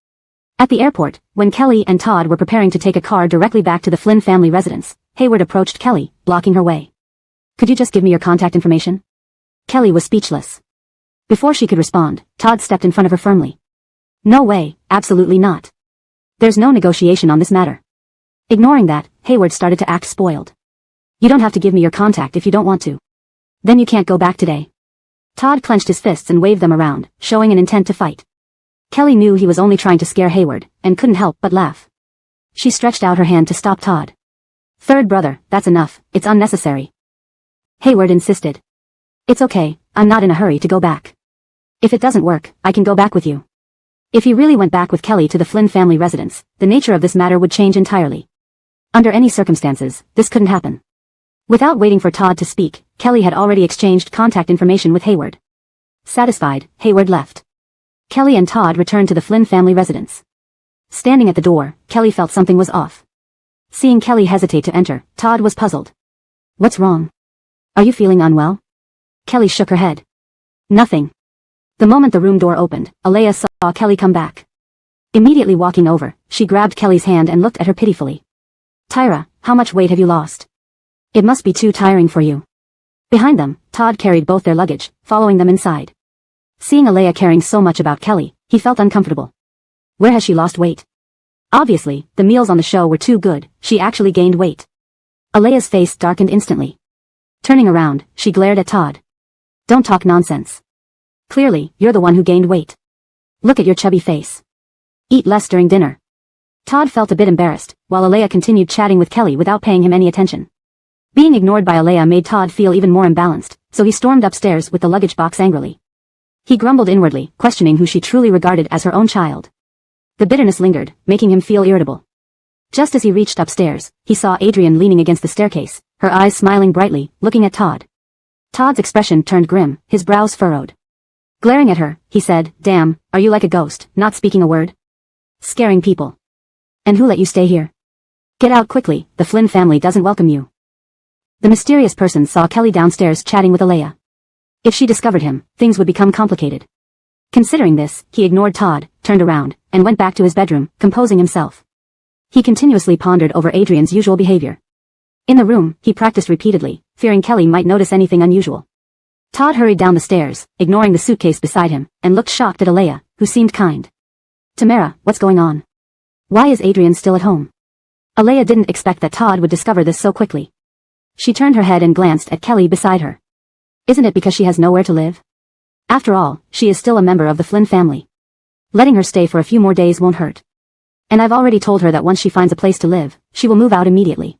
At the airport, when Kelly and Todd were preparing to take a car directly back to the Flynn family residence, Hayward approached Kelly, blocking her way. Could you just give me your contact information? Kelly was speechless. Before she could respond, Todd stepped in front of her firmly. No way, absolutely not. There's no negotiation on this matter. Ignoring that, Hayward started to act spoiled. You don't have to give me your contact if you don't want to. Then you can't go back today. Todd clenched his fists and waved them around, showing an intent to fight. Kelly knew he was only trying to scare Hayward, and couldn't help but laugh. She stretched out her hand to stop Todd. Third brother, that's enough, it's unnecessary. Hayward insisted. It's okay, I'm not in a hurry to go back. If it doesn't work, I can go back with you. If he really went back with Kelly to the Flynn family residence, the nature of this matter would change entirely. Under any circumstances, this couldn't happen. Without waiting for Todd to speak, Kelly had already exchanged contact information with Hayward. Satisfied, Hayward left. Kelly and Todd returned to the Flynn family residence. Standing at the door, Kelly felt something was off. Seeing Kelly hesitate to enter, Todd was puzzled. What's wrong? Are you feeling unwell? Kelly shook her head. Nothing. The moment the room door opened, Alea saw Kelly come back. Immediately walking over, she grabbed Kelly's hand and looked at her pitifully. Tyra, how much weight have you lost? It must be too tiring for you. Behind them, Todd carried both their luggage, following them inside. Seeing Alea caring so much about Kelly, he felt uncomfortable. Where has she lost weight? Obviously, the meals on the show were too good, she actually gained weight. Alea's face darkened instantly. Turning around, she glared at Todd. Don't talk nonsense. Clearly, you're the one who gained weight. Look at your chubby face. Eat less during dinner. Todd felt a bit embarrassed, while Alea continued chatting with Kelly without paying him any attention. Being ignored by Alea made Todd feel even more imbalanced, so he stormed upstairs with the luggage box angrily. He grumbled inwardly, questioning who she truly regarded as her own child. The bitterness lingered, making him feel irritable. Just as he reached upstairs, he saw Adrian leaning against the staircase, her eyes smiling brightly, looking at Todd. Todd's expression turned grim, his brows furrowed. Glaring at her, he said, "Damn, are you like a ghost, not speaking a word? Scaring people. And who let you stay here? Get out quickly, the Flynn family doesn't welcome you." The mysterious person saw Kelly downstairs chatting with Alea. If she discovered him, things would become complicated. Considering this, he ignored Todd, turned around, and went back to his bedroom, composing himself. He continuously pondered over Adrian's usual behavior. In the room, he practiced repeatedly, fearing Kelly might notice anything unusual. Todd hurried down the stairs, ignoring the suitcase beside him, and looked shocked at Alea, who seemed kind. "Tamara, what's going on? Why is Adrian still at home?" Alea didn't expect that Todd would discover this so quickly. She turned her head and glanced at Kelly beside her. Isn't it because she has nowhere to live? After all, she is still a member of the Flynn family. Letting her stay for a few more days won't hurt. And I've already told her that once she finds a place to live, she will move out immediately.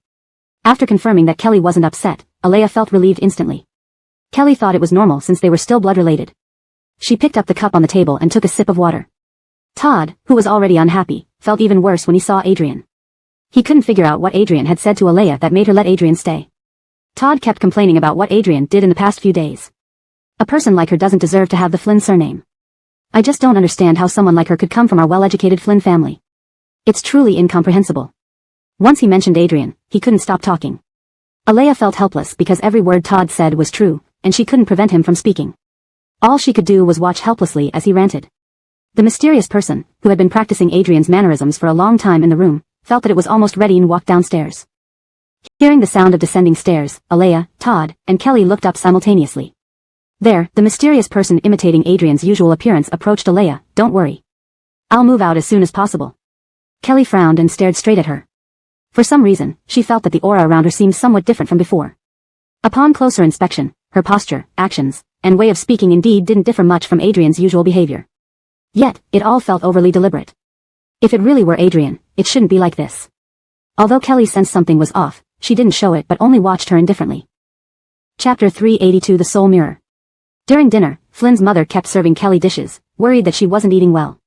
After confirming that Kelly wasn't upset, Alea felt relieved instantly. Kelly thought it was normal since they were still blood-related. She picked up the cup on the table and took a sip of water. Todd, who was already unhappy, felt even worse when he saw Adrian. He couldn't figure out what Adrian had said to Alea that made her let Adrian stay. Todd kept complaining about what Adrian did in the past few days. A person like her doesn't deserve to have the Flynn surname. I just don't understand how someone like her could come from our well-educated Flynn family. It's truly incomprehensible. Once he mentioned Adrian, he couldn't stop talking. Alea felt helpless because every word Todd said was true, and she couldn't prevent him from speaking. All she could do was watch helplessly as he ranted. The mysterious person, who had been practicing Adrian's mannerisms for a long time in the room, felt that it was almost ready and walked downstairs. Hearing the sound of descending stairs, Alea, Todd, and Kelly looked up simultaneously. There, the mysterious person imitating Adrian's usual appearance approached Alea. "Don't worry. I'll move out as soon as possible." Kelly frowned and stared straight at her. For some reason, she felt that the aura around her seemed somewhat different from before. Upon closer inspection, her posture, actions, and way of speaking indeed didn't differ much from Adrian's usual behavior. Yet, it all felt overly deliberate. If it really were Adrian, it shouldn't be like this. Although Kelly sensed something was off, she didn't show it but only watched her indifferently. Chapter 382 The Soul Mirror. During dinner, Flynn's mother kept serving Kelly dishes, worried that she wasn't eating well.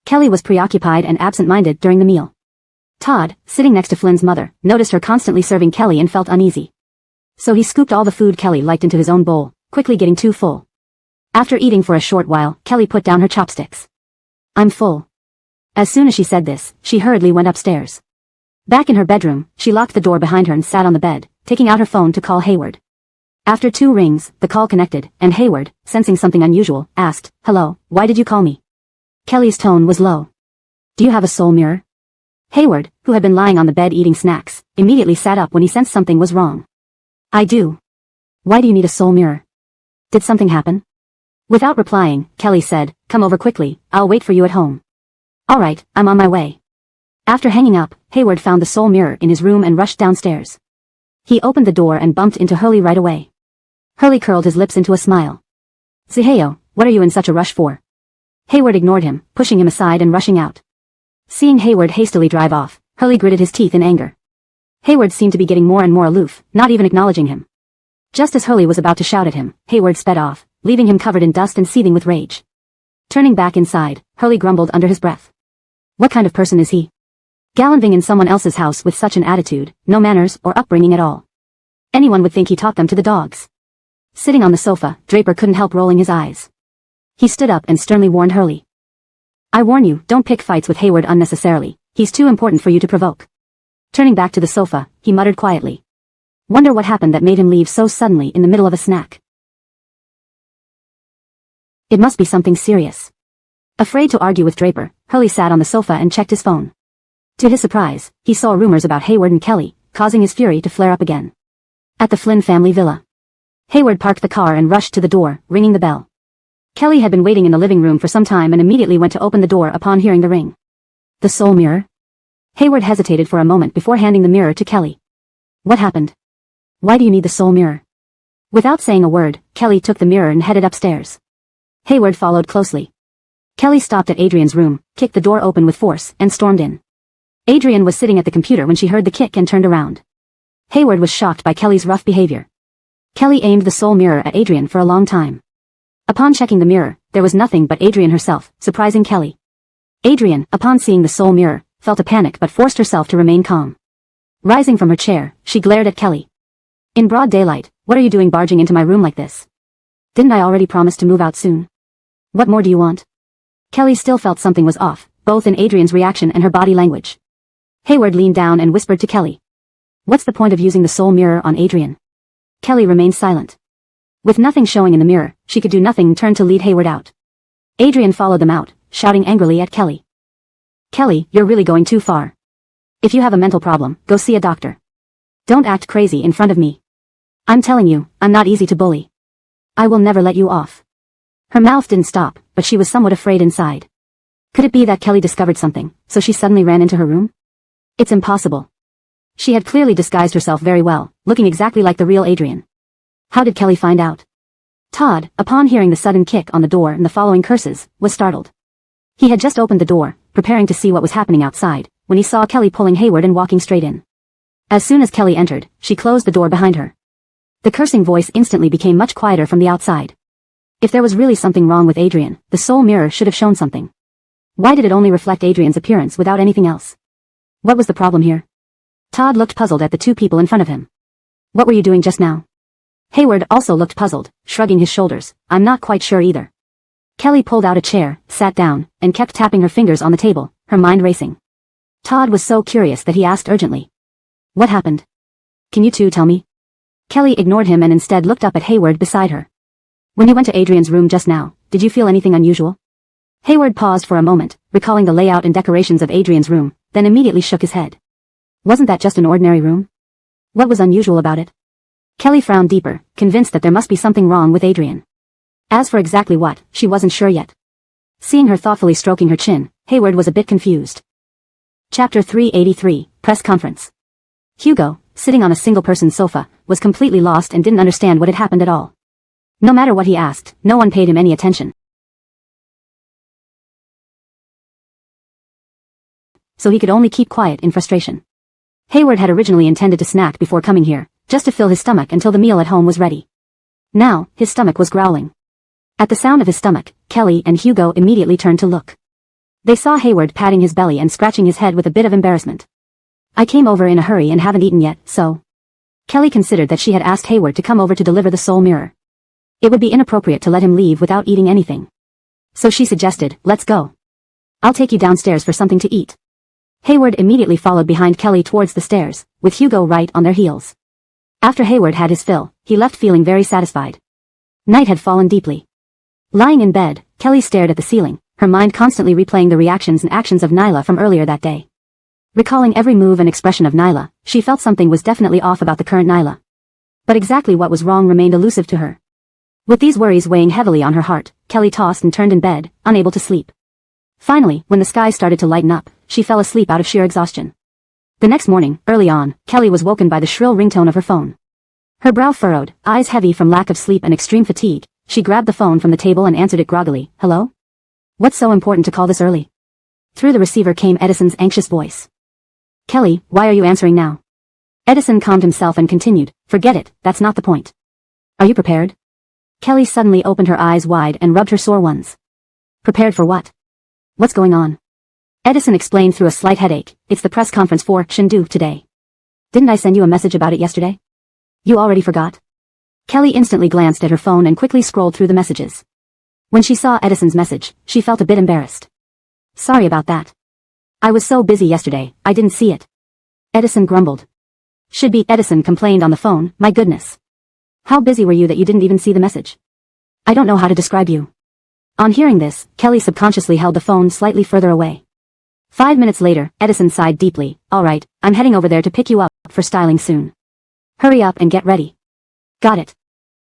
Kelly was preoccupied and absent-minded during the meal. Todd, sitting next to Flynn's mother, noticed her constantly serving Kelly and felt uneasy. So he scooped all the food Kelly liked into his own bowl, quickly getting too full. After eating for a short while, Kelly put down her chopsticks. "I'm full." As soon as she said this, she hurriedly went upstairs. Back in her bedroom, she locked the door behind her and sat on the bed, taking out her phone to call Hayward. After 2 rings, the call connected, and Hayward, sensing something unusual, asked, "Hello, why did you call me?" Kelly's tone was low. "Do you have a soul mirror?" Hayward, who had been lying on the bed eating snacks, immediately sat up when he sensed something was wrong. "I do." "Why do you need a soul mirror? Did something happen?" Without replying, Kelly said, "Come over quickly, I'll wait for you at home." "Alright, I'm on my way." After hanging up, Hayward found the soul mirror in his room and rushed downstairs. He opened the door and bumped into Hurley right away. Hurley curled his lips into a smile. "Ziheyo, what are you in such a rush for?" Hayward ignored him, pushing him aside and rushing out. Seeing Hayward hastily drive off, Hurley gritted his teeth in anger. Hayward seemed to be getting more and more aloof, not even acknowledging him. Just as Hurley was about to shout at him, Hayward sped off, leaving him covered in dust and seething with rage. Turning back inside, Hurley grumbled under his breath. What kind of person is he? Gallivanting in someone else's house with such an attitude, no manners or upbringing at all. Anyone would think he taught them to the dogs. Sitting on the sofa, Draper couldn't help rolling his eyes. He stood up and sternly warned Hurley. "I warn you, don't pick fights with Hayward unnecessarily. He's too important for you to provoke." Turning back to the sofa, he muttered quietly. Wonder what happened that made him leave so suddenly in the middle of a snack. It must be something serious. Afraid to argue with Draper, Hurley sat on the sofa and checked his phone. To his surprise, he saw rumors about Hayward and Kelly, causing his fury to flare up again. At the Flynn family villa. Hayward parked the car and rushed to the door, ringing the bell. Kelly had been waiting in the living room for some time and immediately went to open the door upon hearing the ring. The soul mirror? Hayward hesitated for a moment before handing the mirror to Kelly. What happened? Why do you need the soul mirror? Without saying a word, Kelly took the mirror and headed upstairs. Hayward followed closely. Kelly stopped at Adrian's room, kicked the door open with force, and stormed in. Adrian was sitting at the computer when she heard the kick and turned around. Hayward was shocked by Kelly's rough behavior. Kelly aimed the soul mirror at Adrian for a long time. Upon checking the mirror, there was nothing but Adrian herself, surprising Kelly. Adrian, upon seeing the soul mirror, felt a panic but forced herself to remain calm. Rising from her chair, she glared at Kelly. In broad daylight, what are you doing barging into my room like this? Didn't I already promise to move out soon? What more do you want? Kelly still felt something was off, both in Adrian's reaction and her body language. Hayward leaned down and whispered to Kelly. What's the point of using the soul mirror on Adrian? Kelly remained silent. With nothing showing in the mirror, she could do nothing and turned to lead Hayward out. Adrian followed them out, shouting angrily at Kelly. Kelly, you're really going too far. If you have a mental problem, go see a doctor. Don't act crazy in front of me. I'm telling you, I'm not easy to bully. I will never let you off. Her mouth didn't stop, but she was somewhat afraid inside. Could it be that Kelly discovered something, so she suddenly ran into her room? It's impossible. She had clearly disguised herself very well, looking exactly like the real Adrian. How did Kelly find out? Todd, upon hearing the sudden kick on the door and the following curses, was startled. He had just opened the door, preparing to see what was happening outside, when he saw Kelly pulling Hayward and walking straight in. As soon as Kelly entered, she closed the door behind her. The cursing voice instantly became much quieter from the outside. If there was really something wrong with Adrian, the soul mirror should have shown something. Why did it only reflect Adrian's appearance without anything else? What was the problem here? Todd looked puzzled at the two people in front of him. What were you doing just now? Hayward also looked puzzled, shrugging his shoulders. I'm not quite sure either. Kelly pulled out a chair, sat down, and kept tapping her fingers on the table, her mind racing. Todd was so curious that he asked urgently. What happened? Can you two tell me? Kelly ignored him and instead looked up at Hayward beside her. When you went to Adrian's room just now, did you feel anything unusual? Hayward paused for a moment, recalling the layout and decorations of Adrian's room, then immediately shook his head. Wasn't that just an ordinary room? What was unusual about it? Kelly frowned deeper, convinced that there must be something wrong with Adrian. As for exactly what, she wasn't sure yet. Seeing her thoughtfully stroking her chin, Hayward was a bit confused. Chapter 383, Press Conference. Hugo, sitting on a single-person sofa, was completely lost and didn't understand what had happened at all. No matter what he asked, no one paid him any attention. So he could only keep quiet in frustration. Hayward had originally intended to snack before coming here, just to fill his stomach until the meal at home was ready. Now, his stomach was growling. At the sound of his stomach, Kelly and Hugo immediately turned to look. They saw Hayward patting his belly and scratching his head with a bit of embarrassment. I came over in a hurry and haven't eaten yet, so... Kelly considered that she had asked Hayward to come over to deliver the soul mirror. It would be inappropriate to let him leave without eating anything. So she suggested, let's go. I'll take you downstairs for something to eat. Hayward immediately followed behind Kelly towards the stairs, with Hugo right on their heels. After Hayward had his fill, he left feeling very satisfied. Night had fallen deeply. Lying in bed, Kelly stared at the ceiling, her mind constantly replaying the reactions and actions of Nyla from earlier that day. Recalling every move and expression of Nyla, she felt something was definitely off about the current Nyla. But exactly what was wrong remained elusive to her. With these worries weighing heavily on her heart, Kelly tossed and turned in bed, unable to sleep. Finally, when the sky started to lighten up, she fell asleep out of sheer exhaustion. The next morning, early on, Kelly was woken by the shrill ringtone of her phone. Her brow furrowed, eyes heavy from lack of sleep and extreme fatigue, she grabbed the phone from the table and answered it groggily. Hello? What's so important to call this early? Through the receiver came Edison's anxious voice. Kelly, why are you answering now? Edison calmed himself and continued, forget it, that's not the point. Are you prepared? Kelly suddenly opened her eyes wide and rubbed her sore ones. Prepared for what? What's going on? Edison explained through a slight headache, it's the press conference for Shindu today. Didn't I send you a message about it yesterday? You already forgot? Kelly instantly glanced at her phone and quickly scrolled through the messages. When she saw Edison's message, she felt a bit embarrassed. Sorry about that. I was so busy yesterday, I didn't see it. Edison grumbled. Should be, Edison complained on the phone, my goodness. How busy were you that you didn't even see the message? I don't know how to describe you. On hearing this, Kelly subconsciously held the phone slightly further away. 5 minutes later, Edison sighed deeply. All right, I'm heading over there to pick you up for styling soon. Hurry up and get ready. Got it.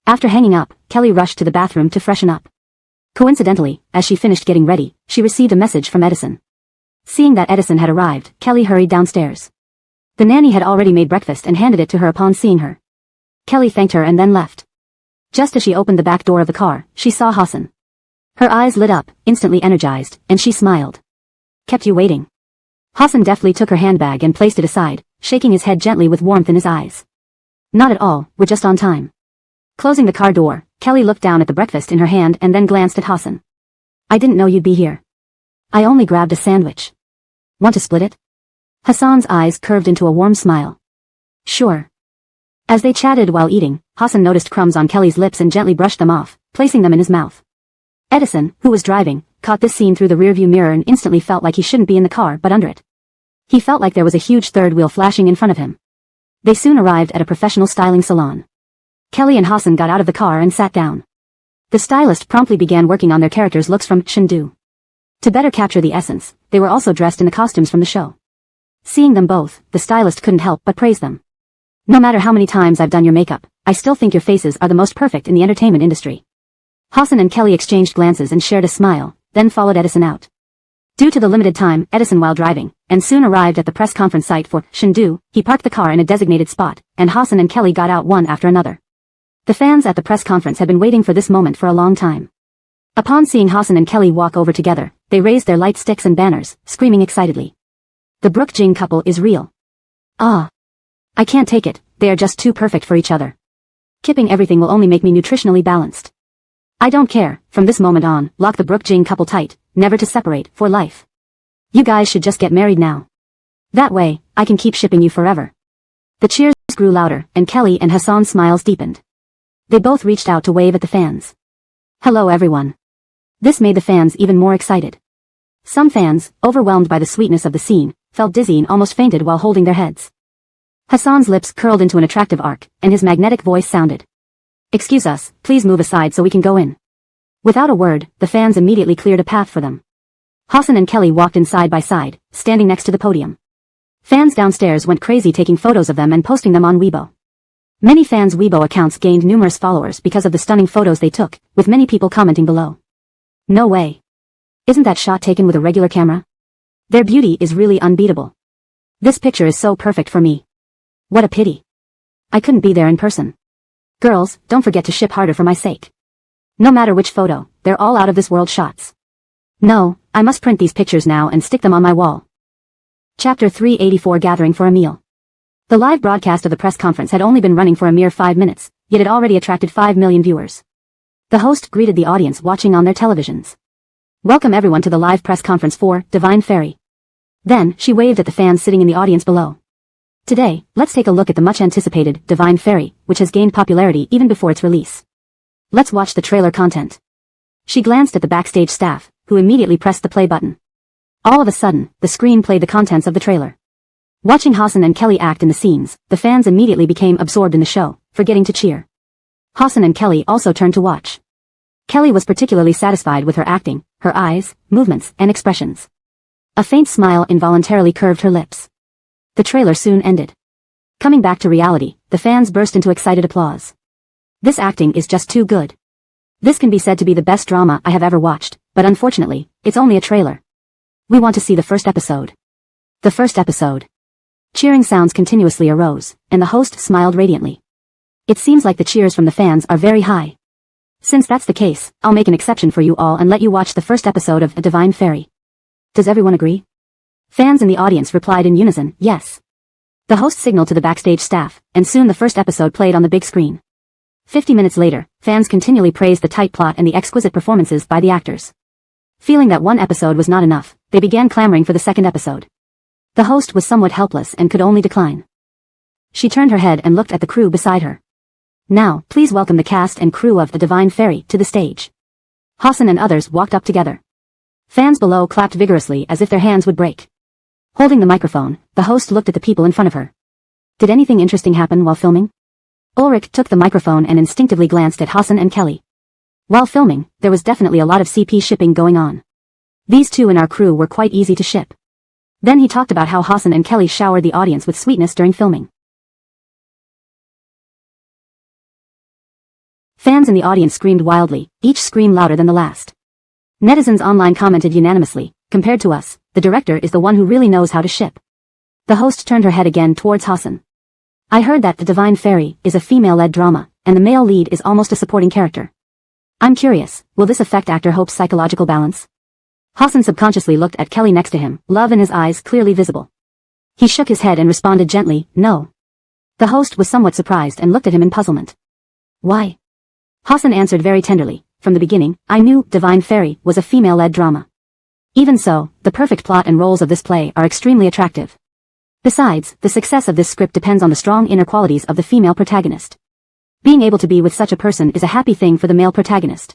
After hanging up, Kelly rushed to the bathroom to freshen up. Coincidentally, as she finished getting ready, she received a message from Edison. Seeing that Edison had arrived, Kelly hurried downstairs. The nanny had already made breakfast and handed it to her upon seeing her. Kelly thanked her and then left. Just as she opened the back door of the car, she saw Hassan. Her eyes lit up, instantly energized, and she smiled. Kept you waiting. Hassan deftly took her handbag and placed it aside, shaking his head gently with warmth in his eyes. Not at all, we're just on time. Closing the car door, Kelly looked down at the breakfast in her hand and then glanced at Hassan. I didn't know you'd be here. I only grabbed a sandwich. Want to split it? Hassan's eyes curved into a warm smile. Sure. As they chatted while eating, Hassan noticed crumbs on Kelly's lips and gently brushed them off, placing them in his mouth. Edison, who was driving, caught this scene through the rearview mirror and instantly felt like he shouldn't be in the car but under it. He felt like there was a huge third wheel flashing in front of him. They soon arrived at a professional styling salon. Kelly and Hassan got out of the car and sat down. The stylist promptly began working on their characters' looks from Chengdu. To better capture the essence, they were also dressed in the costumes from the show. Seeing them both, the stylist couldn't help but praise them. No matter how many times I've done your makeup, I still think your faces are the most perfect in the entertainment industry. Hassan and Kelly exchanged glances and shared a smile, then followed Edison out. Due to the limited time, Edison while driving, and soon arrived at the press conference site for Chengdu, he parked the car in a designated spot, and Hassan and Kelly got out one after another. The fans at the press conference had been waiting for this moment for a long time. Upon seeing Hassan and Kelly walk over together, they raised their light sticks and banners, screaming excitedly. The Brook Jing couple is real. Ah. I can't take it, they are just too perfect for each other. Kipping everything will only make me nutritionally balanced. I don't care, from this moment on, lock the Brook Jing couple tight, never to separate, for life. You guys should just get married now. That way, I can keep shipping you forever. The cheers grew louder, and Kelly and Hassan's smiles deepened. They both reached out to wave at the fans. Hello everyone. This made the fans even more excited. Some fans, overwhelmed by the sweetness of the scene, felt dizzy and almost fainted while holding their heads. Hassan's lips curled into an attractive arc, and his magnetic voice sounded. Excuse us, please move aside so we can go in. Without a word, the fans immediately cleared a path for them. Hassan and Kelly walked in side by side, standing next to the podium. Fans downstairs went crazy taking photos of them and posting them on Weibo. Many fans' Weibo accounts gained numerous followers because of the stunning photos they took, with many people commenting below. No way. Isn't that shot taken with a regular camera? Their beauty is really unbeatable. This picture is so perfect for me. What a pity. I couldn't be there in person. Girls, don't forget to ship harder for my sake. No matter which photo, they're all out of this world shots. No, I must print these pictures now and stick them on my wall. Chapter 384 Gathering for a Meal. The live broadcast of the press conference had only been running for a mere 5 minutes, yet it already attracted 5 million viewers. The host greeted the audience watching on their televisions. Welcome everyone to the live press conference for Divine Fairy. Then, she waved at the fans sitting in the audience below. Today, let's take a look at the much-anticipated Divine Fairy, which has gained popularity even before its release. Let's watch the trailer content. She glanced at the backstage staff, who immediately pressed the play button. All of a sudden, the screen played the contents of the trailer. Watching Hassan and Kelly act in the scenes, the fans immediately became absorbed in the show, forgetting to cheer. Hassan and Kelly also turned to watch. Kelly was particularly satisfied with her acting, her eyes, movements, and expressions. A faint smile involuntarily curved her lips. The trailer soon ended. Coming back to reality, the fans burst into excited applause. This acting is just too good. This can be said to be the best drama I have ever watched, but unfortunately, it's only a trailer. We want to see the first episode. The first episode. Cheering sounds continuously arose, and the host smiled radiantly. It seems like the cheers from the fans are very high. Since that's the case, I'll make an exception for you all and let you watch the first episode of A Divine Fairy. Does everyone agree? Fans in the audience replied in unison, yes. The host signaled to the backstage staff, and soon the first episode played on the big screen. 50 minutes later, fans continually praised the tight plot and the exquisite performances by the actors. Feeling that one episode was not enough, they began clamoring for the second episode. The host was somewhat helpless and could only decline. She turned her head and looked at the crew beside her. Now, please welcome the cast and crew of The Divine Fairy to the stage. Hassan and others walked up together. Fans below clapped vigorously as if their hands would break. Holding the microphone, the host looked at the people in front of her. Did anything interesting happen while filming? Ulrich took the microphone and instinctively glanced at Hassan and Kelly. While filming, there was definitely a lot of CP shipping going on. These two in our crew were quite easy to ship. Then he talked about how Hassan and Kelly showered the audience with sweetness during filming. Fans in the audience screamed wildly, each scream louder than the last. Netizens online commented unanimously, compared to us, the director is the one who really knows how to ship. The host turned her head again towards Hassan. I heard that The Divine Fairy is a female-led drama, and the male lead is almost a supporting character. I'm curious, will this affect actor Hope's psychological balance? Hassan subconsciously looked at Kelly next to him, love in his eyes clearly visible. He shook his head and responded gently, no. The host was somewhat surprised and looked at him in puzzlement. Why? Hassan answered very tenderly, from the beginning, I knew Divine Fairy was a female-led drama. Even so, the perfect plot and roles of this play are extremely attractive. Besides, the success of this script depends on the strong inner qualities of the female protagonist. Being able to be with such a person is a happy thing for the male protagonist.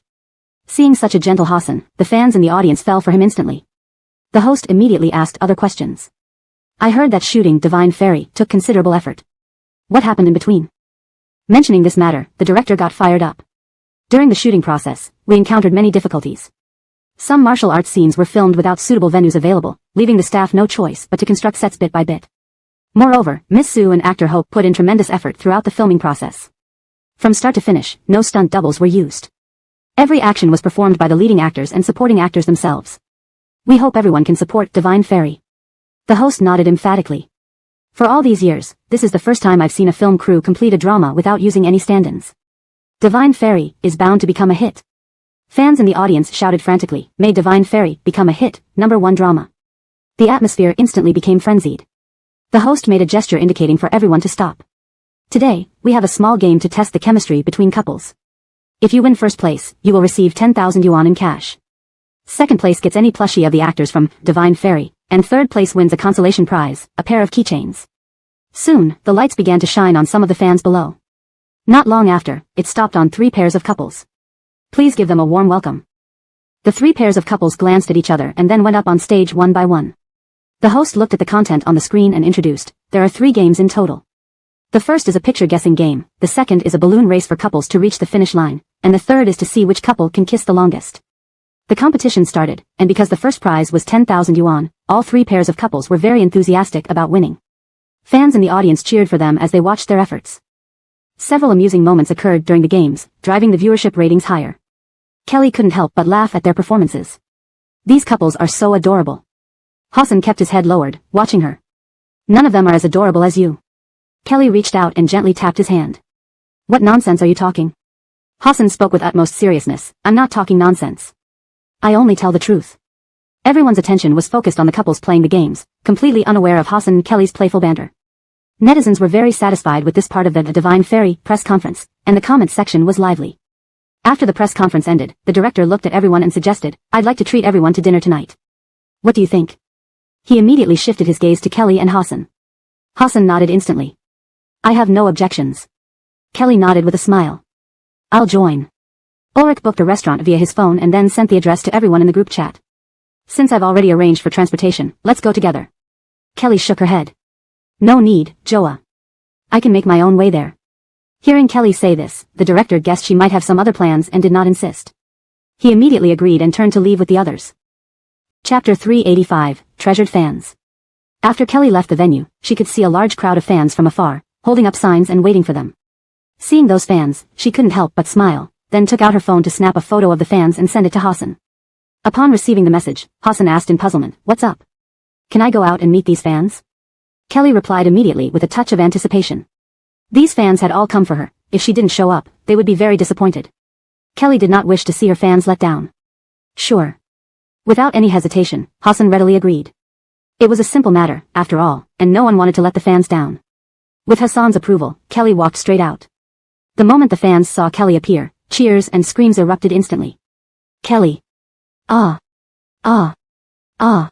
Seeing such a gentle Hassan, the fans in the audience fell for him instantly. The host immediately asked other questions. I heard that shooting Divine Fairy took considerable effort. What happened in between? Mentioning this matter, the director got fired up. During the shooting process, we encountered many difficulties. Some martial arts scenes were filmed without suitable venues available, leaving the staff no choice but to construct sets bit by bit. Moreover, Miss Sue and actor Hope put in tremendous effort throughout the filming process. From start to finish, no stunt doubles were used. Every action was performed by the leading actors and supporting actors themselves. We hope everyone can support Divine Fairy. The host nodded emphatically. For all these years, this is the first time I've seen a film crew complete a drama without using any stand-ins. Divine Fairy is bound to become a hit. Fans in the audience shouted frantically, may Divine Fairy become a hit, #1 drama. The atmosphere instantly became frenzied. The host made a gesture indicating for everyone to stop. Today, we have a small game to test the chemistry between couples. If you win first place, you will receive 10,000 yuan in cash. Second place gets any plushie of the actors from Divine Fairy, and third place wins a consolation prize, a pair of keychains. Soon, the lights began to shine on some of the fans below. Not long after, it stopped on 3 pairs of couples. Please give them a warm welcome. The 3 pairs of couples glanced at each other and then went up on stage one by one. The host looked at the content on the screen and introduced, there are 3 games in total. The first is a picture-guessing game, the second is a balloon race for couples to reach the finish line, and the third is to see which couple can kiss the longest. The competition started, and because the first prize was 10,000 yuan, all 3 pairs of couples were very enthusiastic about winning. Fans in the audience cheered for them as they watched their efforts. Several amusing moments occurred during the games, driving the viewership ratings higher. Kelly couldn't help but laugh at their performances. These couples are so adorable. Hassan kept his head lowered, watching her. None of them are as adorable as you. Kelly reached out and gently tapped his hand. What nonsense are you talking? Hassan spoke with utmost seriousness, I'm not talking nonsense. I only tell the truth. Everyone's attention was focused on the couples playing the games, completely unaware of Hassan and Kelly's playful banter. Netizens were very satisfied with this part of the Divine Fairy press conference, and the comment section was lively. After the press conference ended, the director looked at everyone and suggested, I'd like to treat everyone to dinner tonight. What do you think? He immediately shifted his gaze to Kelly and Hassan. Hassan nodded instantly. I have no objections. Kelly nodded with a smile. I'll join. Ulrich booked a restaurant via his phone and then sent the address to everyone in the group chat. Since I've already arranged for transportation, let's go together. Kelly shook her head. No need, Joa. I can make my own way there. Hearing Kelly say this, the director guessed she might have some other plans and did not insist. He immediately agreed and turned to leave with the others. Chapter 385, Treasured Fans. After Kelly left the venue, she could see a large crowd of fans from afar, holding up signs and waiting for them. Seeing those fans, she couldn't help but smile, then took out her phone to snap a photo of the fans and send it to Hassan. Upon receiving the message, Hassan asked in puzzlement, what's up? Can I go out and meet these fans? Kelly replied immediately with a touch of anticipation. These fans had all come for her. If she didn't show up, they would be very disappointed. Kelly did not wish to see her fans let down. Sure. Without any hesitation, Hassan readily agreed. It was a simple matter, after all, and no one wanted to let the fans down. With Hassan's approval, Kelly walked straight out. The moment the fans saw Kelly appear, cheers and screams erupted instantly. Kelly. Ah. Ah. Ah.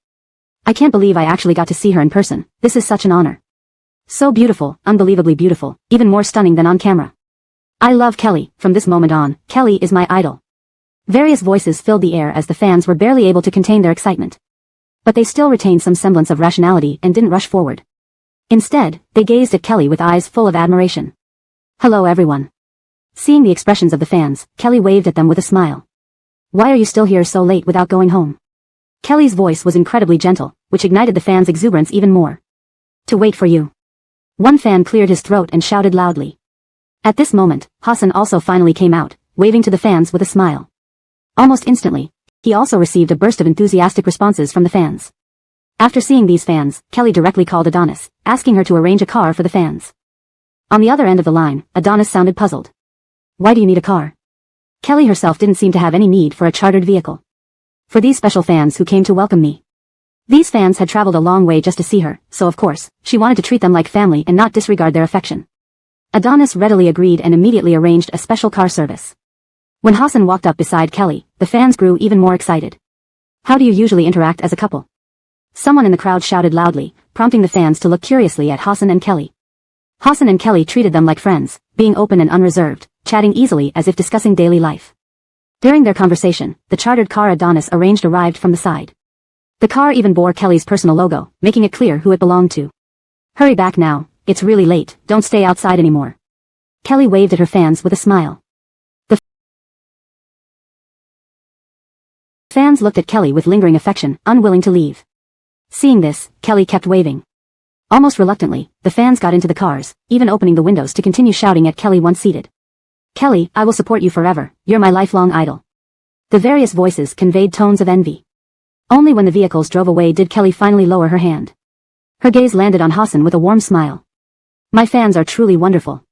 I can't believe I actually got to see her in person, this is such an honor. So beautiful, unbelievably beautiful, even more stunning than on camera. I love Kelly, from this moment on, Kelly is my idol. Various voices filled the air as the fans were barely able to contain their excitement. But they still retained some semblance of rationality and didn't rush forward. Instead, they gazed at Kelly with eyes full of admiration. Hello everyone. Seeing the expressions of the fans, Kelly waved at them with a smile. Why are you still here so late without going home? Kelly's voice was incredibly gentle, which ignited the fans' exuberance even more. To wait for you. One fan cleared his throat and shouted loudly. At this moment, Hassan also finally came out, waving to the fans with a smile. Almost instantly, he also received a burst of enthusiastic responses from the fans. After seeing these fans, Kelly directly called Adonis, asking her to arrange a car for the fans. On the other end of the line, Adonis sounded puzzled. Why do you need a car? Kelly herself didn't seem to have any need for a chartered vehicle. For these special fans who came to welcome me. These fans had traveled a long way just to see her, so of course, she wanted to treat them like family and not disregard their affection. Adonis readily agreed and immediately arranged a special car service. When Hassan walked up beside Kelly, the fans grew even more excited. How do you usually interact as a couple? Someone in the crowd shouted loudly, prompting the fans to look curiously at Hassan and Kelly. Hassan and Kelly treated them like friends, being open and unreserved, chatting easily as if discussing daily life. During their conversation, the chartered car Adonis arranged arrived from the side. The car even bore Kelly's personal logo, making it clear who it belonged to. Hurry back now, it's really late, don't stay outside anymore. Kelly waved at her fans with a smile. The fans looked at Kelly with lingering affection, unwilling to leave. Seeing this, Kelly kept waving. Almost reluctantly, the fans got into the cars, even opening the windows to continue shouting at Kelly once seated. Kelly, I will support you forever, you're my lifelong idol. The various voices conveyed tones of envy. Only when the vehicles drove away did Kelly finally lower her hand. Her gaze landed on Hassan with a warm smile. My fans are truly wonderful.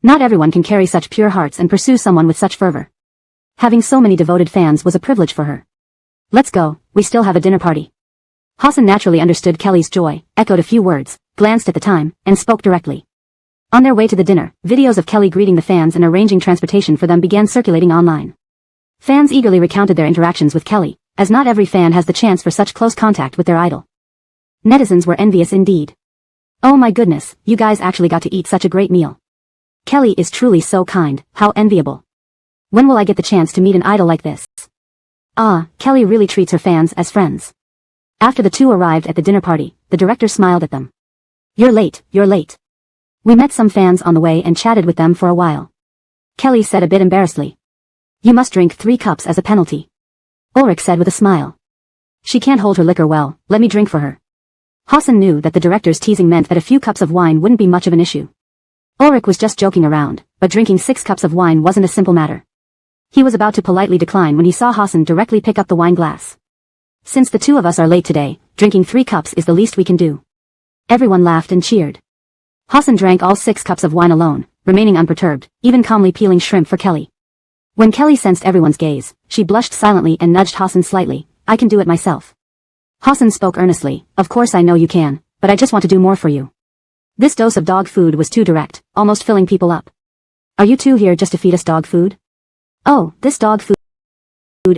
Not everyone can carry such pure hearts and pursue someone with such fervor. Having so many devoted fans was a privilege for her. Let's go, we still have a dinner party. Hassan naturally understood Kelly's joy, echoed a few words, glanced at the time, and spoke directly. On their way to the dinner, videos of Kelly greeting the fans and arranging transportation for them began circulating online. Fans eagerly recounted their interactions with Kelly, as not every fan has the chance for such close contact with their idol. Netizens were envious indeed. Oh my goodness, you guys actually got to eat such a great meal. Kelly is truly so kind, how enviable. When will I get the chance to meet an idol like this? Ah, Kelly really treats her fans as friends. After the two arrived at the dinner party, the director smiled at them. You're late, you're late. We met some fans on the way and chatted with them for a while. Kelly said a bit embarrassedly. You must drink 3 cups as a penalty. Ulrich said with a smile. She can't hold her liquor well, let me drink for her. Hassan knew that the director's teasing meant that a few cups of wine wouldn't be much of an issue. Ulrich was just joking around, but drinking 6 cups of wine wasn't a simple matter. He was about to politely decline when he saw Hassan directly pick up the wine glass. Since the two of us are late today, drinking 3 cups is the least we can do. Everyone laughed and cheered. Hassan drank all 6 cups of wine alone, remaining unperturbed, even calmly peeling shrimp for Kelly. When Kelly sensed everyone's gaze, she blushed silently and nudged Hassan slightly. I can do it myself. Hassan spoke earnestly, of course I know you can, but I just want to do more for you. This dose of dog food was too direct, almost filling people up. Are you two here just to feed us dog food? Oh, this dog food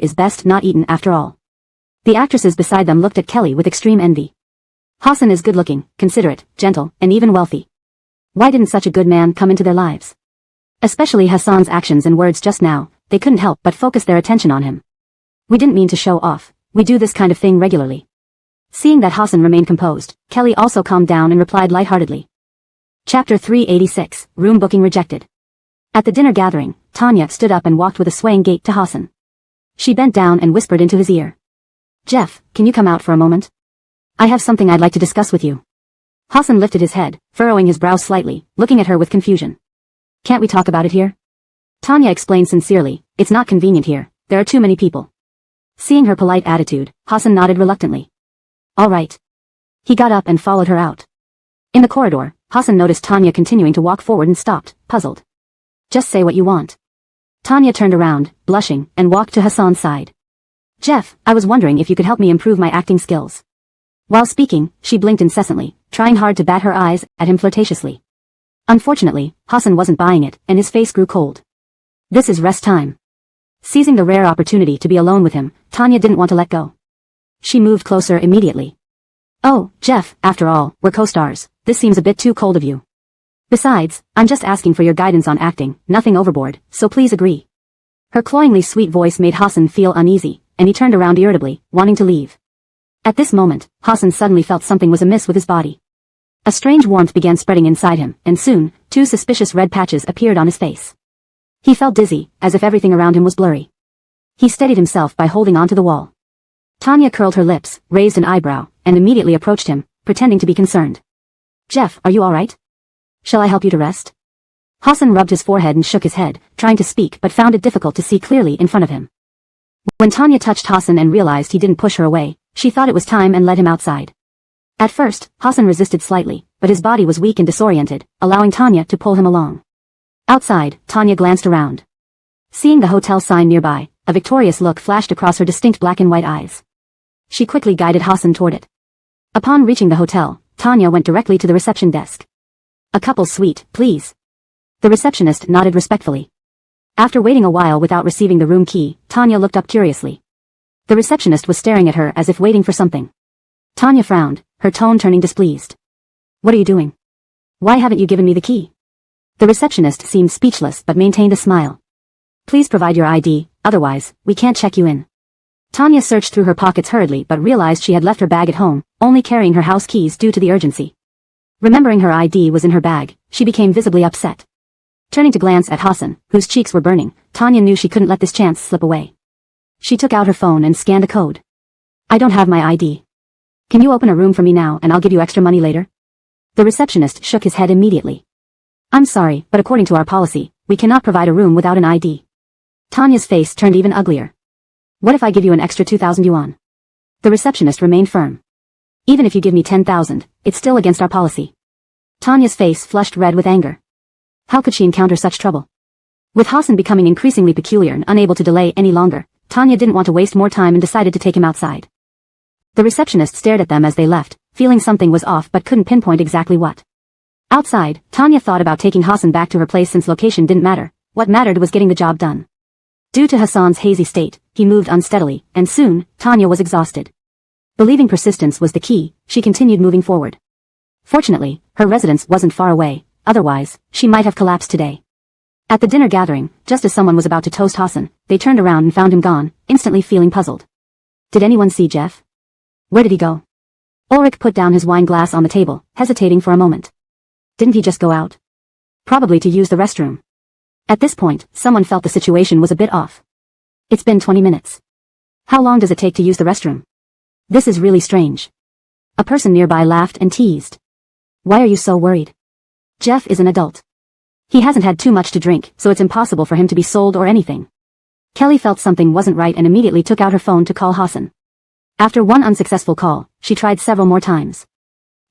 is best not eaten after all. The actresses beside them looked at Kelly with extreme envy. Hassan is good-looking, considerate, gentle, and even wealthy. Why didn't such a good man come into their lives? Especially Hassan's actions and words just now, they couldn't help but focus their attention on him. We didn't mean to show off, we do this kind of thing regularly. Seeing that Hassan remained composed, Kelly also calmed down and replied lightheartedly. Chapter 386, Room Booking Rejected. At the dinner gathering, Tanya stood up and walked with a swaying gait to Hassan. She bent down and whispered into his ear. Jeff, can you come out for a moment? I have something I'd like to discuss with you. Hassan lifted his head, furrowing his brows slightly, looking at her with confusion. Can't we talk about it here? Tanya explained sincerely, it's not convenient here, there are too many people. Seeing her polite attitude, Hassan nodded reluctantly. All right. He got up and followed her out. In the corridor, Hassan noticed Tanya continuing to walk forward and stopped, puzzled. Just say what you want. Tanya turned around, blushing, and walked to Hassan's side. Jeff, I was wondering if you could help me improve my acting skills. While speaking, she blinked incessantly, trying hard to bat her eyes at him flirtatiously. Unfortunately, Hassan wasn't buying it, and his face grew cold. This is rest time. Seizing the rare opportunity to be alone with him, Tanya didn't want to let go. She moved closer immediately. Oh, Jeff, after all, we're co-stars, this seems a bit too cold of you. Besides, I'm just asking for your guidance on acting, nothing overboard, so please agree. Her cloyingly sweet voice made Hassan feel uneasy, and he turned around irritably, wanting to leave. At this moment, Hassan suddenly felt something was amiss with his body. A strange warmth began spreading inside him, and soon, 2 suspicious red patches appeared on his face. He felt dizzy, as if everything around him was blurry. He steadied himself by holding onto the wall. Tanya curled her lips, raised an eyebrow, and immediately approached him, pretending to be concerned. Jeff, are you all right? Shall I help you to rest? Hassan rubbed his forehead and shook his head, trying to speak but found it difficult to see clearly in front of him. When Tanya touched Hassan and realized he didn't push her away, she thought it was time and led him outside. At first, Hassan resisted slightly, but his body was weak and disoriented, allowing Tanya to pull him along. Outside, Tanya glanced around. Seeing the hotel sign nearby, a victorious look flashed across her distinct black and white eyes. She quickly guided Hassan toward it. Upon reaching the hotel, Tanya went directly to the reception desk. "A couple's suite, please." The receptionist nodded respectfully. After waiting a while without receiving the room key, Tanya looked up curiously. The receptionist was staring at her as if waiting for something. Tanya frowned, her tone turning displeased. "What are you doing? Why haven't you given me the key?" The receptionist seemed speechless but maintained a smile. "Please provide your ID, otherwise, we can't check you in." Tanya searched through her pockets hurriedly but realized she had left her bag at home, only carrying her house keys due to the urgency. Remembering her ID was in her bag, she became visibly upset. Turning to glance at Hassan, whose cheeks were burning, Tanya knew she couldn't let this chance slip away. She took out her phone and scanned a code. "I don't have my ID. Can you open a room for me now and I'll give you extra money later?" The receptionist shook his head immediately. "I'm sorry, but according to our policy, we cannot provide a room without an ID." Tanya's face turned even uglier. "What if I give you an extra 2,000 yuan? The receptionist remained firm. "Even if you give me 10,000, it's still against our policy." Tanya's face flushed red with anger. How could she encounter such trouble? With Hassan becoming increasingly peculiar and unable to delay any longer, Tanya didn't want to waste more time and decided to take him outside. The receptionist stared at them as they left, feeling something was off but couldn't pinpoint exactly what. Outside, Tanya thought about taking Hassan back to her place since location didn't matter. What mattered was getting the job done. Due to Hassan's hazy state, he moved unsteadily, and soon, Tanya was exhausted. Believing persistence was the key, she continued moving forward. Fortunately, her residence wasn't far away, otherwise, she might have collapsed today. At the dinner gathering, just as someone was about to toast Hassan, they turned around and found him gone, instantly feeling puzzled. Did anyone see Jeff? Where did he go? Ulrich put down his wine glass on the table, hesitating for a moment. Didn't he just go out? Probably to use the restroom. At this point, someone felt the situation was a bit off. It's been 20 minutes. How long does it take to use the restroom? This is really strange. A person nearby laughed and teased. Why are you so worried? Jeff is an adult. He hasn't had too much to drink, so it's impossible for him to be sold or anything. Kelly felt something wasn't right and immediately took out her phone to call Hassan. After one unsuccessful call, she tried several more times.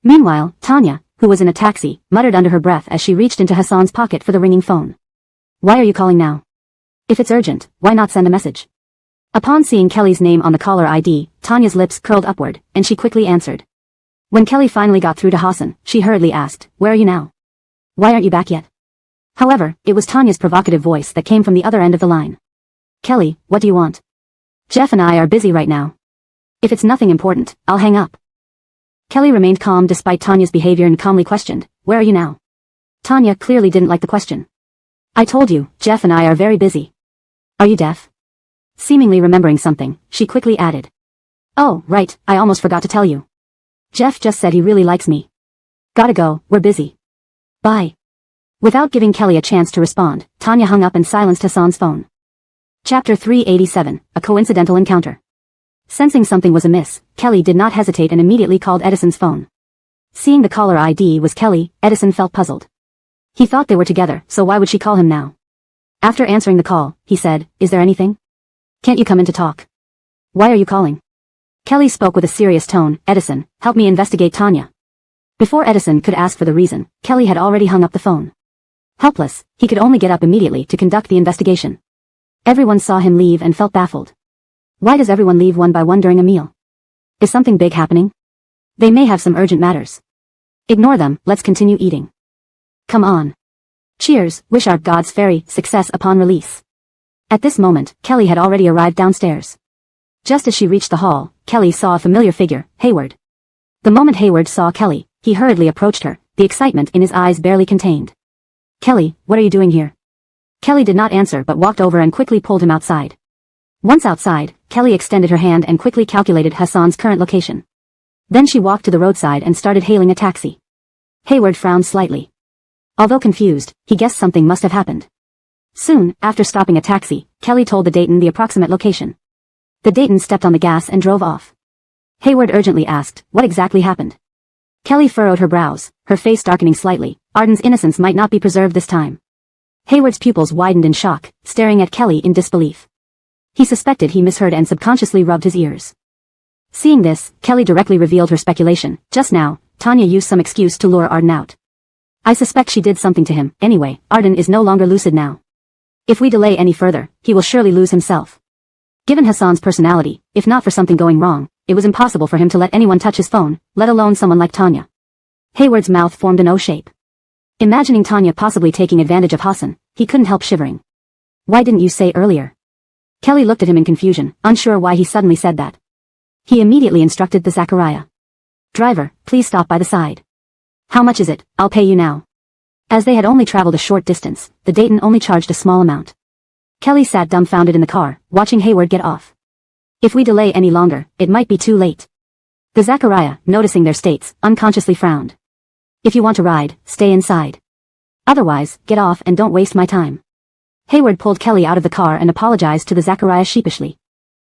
Meanwhile, Tanya, who was in a taxi, muttered under her breath as she reached into Hassan's pocket for the ringing phone. Why are you calling now? If it's urgent, why not send a message? Upon seeing Kelly's name on the caller ID, Tanya's lips curled upward, and she quickly answered. When Kelly finally got through to Hassan, she hurriedly asked, Where are you now? Why aren't you back yet? However, it was Tanya's provocative voice that came from the other end of the line. Kelly, what do you want? Jeff and I are busy right now. If it's nothing important, I'll hang up. Kelly remained calm despite Tanya's behavior and calmly questioned, Where are you now? Tanya clearly didn't like the question. I told you, Jeff and I are very busy. Are you deaf? Seemingly remembering something, she quickly added. Oh, right, I almost forgot to tell you. Jeff just said he really likes me. Gotta go, we're busy. Bye. Without giving Kelly a chance to respond, Tanya hung up and silenced Hassan's phone. Chapter 387, A Coincidental Encounter. Sensing something was amiss, Kelly did not hesitate and immediately called Edison's phone. Seeing the caller ID was Kelly, Edison felt puzzled. He thought they were together, so why would she call him now? After answering the call, he said, Is there anything? Can't you come in to talk? Why are you calling? Kelly spoke with a serious tone, Edison, help me investigate Tanya. Before Edison could ask for the reason, Kelly had already hung up the phone. Helpless, he could only get up immediately to conduct the investigation. Everyone saw him leave and felt baffled. Why does everyone leave one by one during a meal? Is something big happening? They may have some urgent matters. Ignore them, let's continue eating. Come on. Cheers, wish our God's fairy success upon release. At this moment, Kelly had already arrived downstairs. Just as she reached the hall, Kelly saw a familiar figure, Hayward. The moment Hayward saw Kelly, he hurriedly approached her, the excitement in his eyes barely contained. Kelly, what are you doing here? Kelly did not answer but walked over and quickly pulled him outside. Once outside, Kelly extended her hand and quickly calculated Hassan's current location. Then she walked to the roadside and started hailing a taxi. Hayward frowned slightly. Although confused, he guessed something must have happened. Soon, after stopping a taxi, Kelly told the Dayton the approximate location. The Dayton stepped on the gas and drove off. Hayward urgently asked, what exactly happened? Kelly furrowed her brows, her face darkening slightly. Arden's innocence might not be preserved this time. Hayward's pupils widened in shock, staring at Kelly in disbelief. He suspected he misheard and subconsciously rubbed his ears. Seeing this, Kelly directly revealed her speculation. Just now, Tanya used some excuse to lure Arden out. I suspect she did something to him. Anyway, Arden is no longer lucid now. If we delay any further, he will surely lose himself. Given Hassan's personality, if not for something going wrong, it was impossible for him to let anyone touch his phone, let alone someone like Tanya. Hayward's mouth formed an O shape. Imagining Tanya possibly taking advantage of Hassan, he couldn't help shivering. Why didn't you say earlier? Kelly looked at him in confusion, unsure why he suddenly said that. He immediately instructed the Zachariah. Driver, please stop by the side. How much is it? I'll pay you now. As they had only traveled a short distance, the Dayton only charged a small amount. Kelly sat dumbfounded in the car, watching Hayward get off. If we delay any longer, it might be too late. The Zachariah, noticing their states, unconsciously frowned. If you want to ride, stay inside. Otherwise, get off and don't waste my time. Hayward pulled Kelly out of the car and apologized to the Zachariah sheepishly.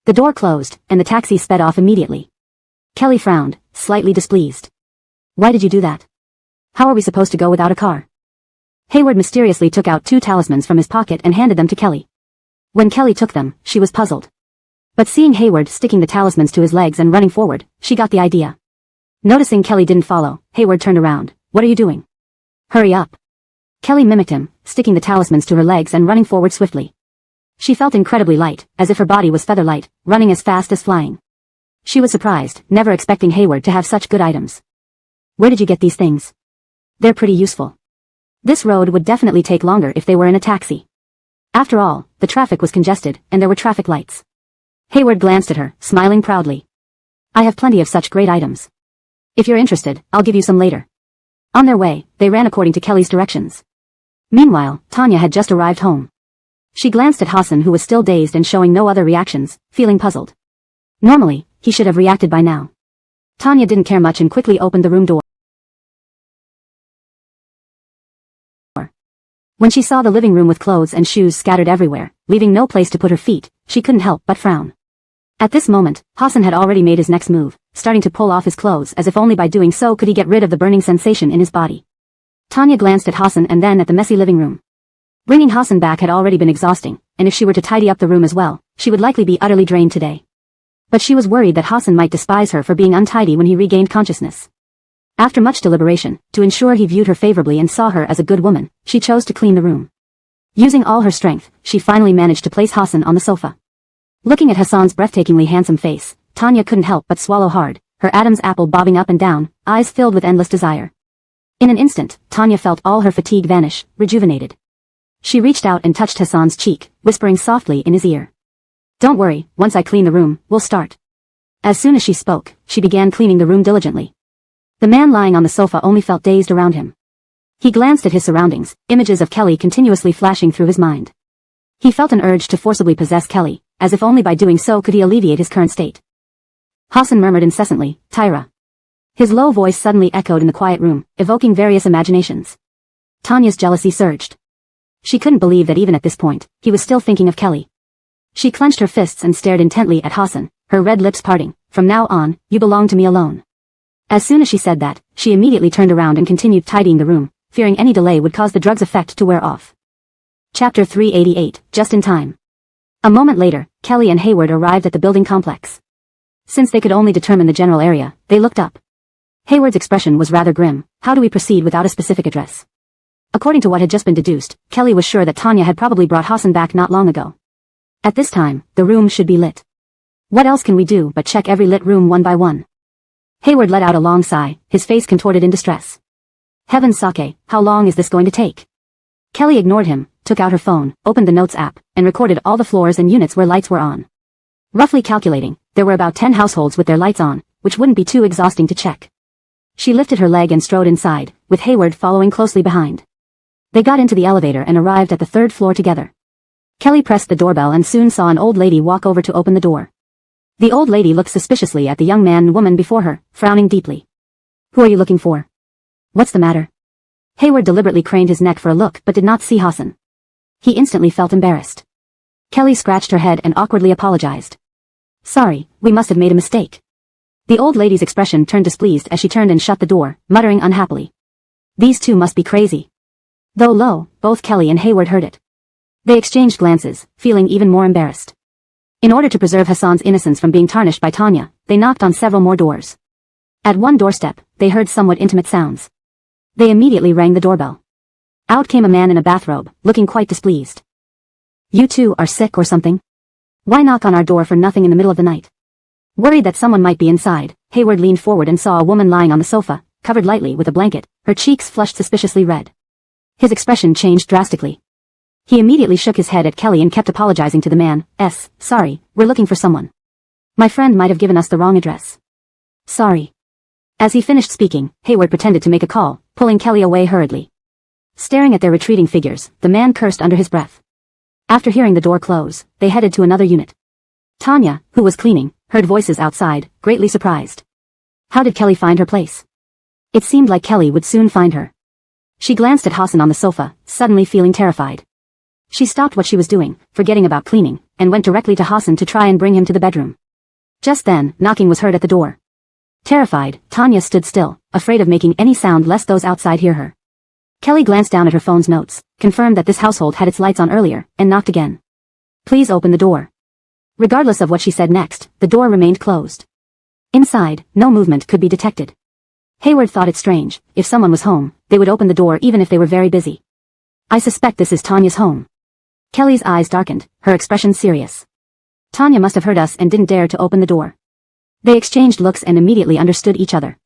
The door closed, and the taxi sped off immediately. Kelly frowned, slightly displeased. Why did you do that? How are we supposed to go without a car? Hayward mysteriously took out 2 talismans from his pocket and handed them to Kelly. When Kelly took them, she was puzzled. But seeing Hayward sticking the talismans to his legs and running forward, she got the idea. Noticing Kelly didn't follow, Hayward turned around. What are you doing? Hurry up. Kelly mimicked him, sticking the talismans to her legs and running forward swiftly. She felt incredibly light, as if her body was feather light, running as fast as flying. She was surprised, never expecting Hayward to have such good items. Where did you get these things? They're pretty useful. This road would definitely take longer if they were in a taxi. After all, the traffic was congested, and there were traffic lights. Hayward glanced at her, smiling proudly. I have plenty of such great items. If you're interested, I'll give you some later. On their way, they ran according to Kelly's directions. Meanwhile, Tanya had just arrived home. She glanced at Hassan, who was still dazed and showing no other reactions, feeling puzzled. Normally, he should have reacted by now. Tanya didn't care much and quickly opened the room door. When she saw the living room with clothes and shoes scattered everywhere, leaving no place to put her feet, she couldn't help but frown. At this moment, Hassan had already made his next move, starting to pull off his clothes as if only by doing so could he get rid of the burning sensation in his body. Tanya glanced at Hassan and then at the messy living room. Bringing Hassan back had already been exhausting, and if she were to tidy up the room as well, she would likely be utterly drained today. But she was worried that Hassan might despise her for being untidy when he regained consciousness. After much deliberation, to ensure he viewed her favorably and saw her as a good woman, she chose to clean the room. Using all her strength, she finally managed to place Hassan on the sofa. Looking at Hassan's breathtakingly handsome face, Tanya couldn't help but swallow hard, her Adam's apple bobbing up and down, eyes filled with endless desire. In an instant, Tanya felt all her fatigue vanish, rejuvenated. She reached out and touched Hassan's cheek, whispering softly in his ear. Don't worry, once I clean the room, we'll start. As soon as she spoke, she began cleaning the room diligently. The man lying on the sofa only felt dazed around him. He glanced at his surroundings, images of Kelly continuously flashing through his mind. He felt an urge to forcibly possess Kelly, as if only by doing so could he alleviate his current state. Hassan murmured incessantly, Tyra. His low voice suddenly echoed in the quiet room, evoking various imaginations. Tanya's jealousy surged. She couldn't believe that even at this point, he was still thinking of Kelly. She clenched her fists and stared intently at Hassan, her red lips parting. From now on, you belong to me alone. As soon as she said that, she immediately turned around and continued tidying the room, fearing any delay would cause the drug's effect to wear off. Chapter 388, just in time. A moment later, Kelly and Hayward arrived at the building complex. Since they could only determine the general area, they looked up. Hayward's expression was rather grim. How do we proceed without a specific address? According to what had just been deduced, Kelly was sure that Tanya had probably brought Hassan back not long ago. At this time, the room should be lit. What else can we do but check every lit room one by one? Hayward let out a long sigh, his face contorted in distress. Heavens sake, how long is this going to take? Kelly ignored him, took out her phone, opened the Notes app, and recorded all the floors and units where lights were on. Roughly calculating, there were about 10 households with their lights on, which wouldn't be too exhausting to check. She lifted her leg and strode inside, with Hayward following closely behind. They got into the elevator and arrived at the 3rd floor together. Kelly pressed the doorbell and soon saw an old lady walk over to open the door. The old lady looked suspiciously at the young man and woman before her, frowning deeply. Who are you looking for? What's the matter? Hayward deliberately craned his neck for a look but did not see Hassan. He instantly felt embarrassed. Kelly scratched her head and awkwardly apologized. Sorry, we must have made a mistake. The old lady's expression turned displeased as she turned and shut the door, muttering unhappily. These two must be crazy. Though low, both Kelly and Hayward heard it. They exchanged glances, feeling even more embarrassed. In order to preserve Hassan's innocence from being tarnished by Tanya, they knocked on several more doors. At one doorstep, they heard somewhat intimate sounds. They immediately rang the doorbell. Out came a man in a bathrobe, looking quite displeased. You two are sick or something? Why knock on our door for nothing in the middle of the night? Worried that someone might be inside, Hayward leaned forward and saw a woman lying on the sofa, covered lightly with a blanket, her cheeks flushed suspiciously red. His expression changed drastically. He immediately shook his head at Kelly and kept apologizing to the man. Sorry, we're looking for someone. My friend might have given us the wrong address. Sorry. As he finished speaking, Hayward pretended to make a call, pulling Kelly away hurriedly. Staring at their retreating figures, the man cursed under his breath. After hearing the door close, they headed to another unit. Tanya, who was cleaning, heard voices outside, greatly surprised. How did Kelly find her place? It seemed like Kelly would soon find her. She glanced at Hassan on the sofa, suddenly feeling terrified. She stopped what she was doing, forgetting about cleaning, and went directly to Hassan to try and bring him to the bedroom. Just then, knocking was heard at the door. Terrified, Tanya stood still, afraid of making any sound lest those outside hear her. Kelly glanced down at her phone's notes, confirmed that this household had its lights on earlier, and knocked again. Please open the door. Regardless of what she said next, the door remained closed. Inside, no movement could be detected. Hayward thought it strange. If someone was home, they would open the door even if they were very busy. I suspect this is Tanya's home. Kelly's eyes darkened, her expression serious. Tanya must have heard us and didn't dare to open the door. They exchanged looks and immediately understood each other.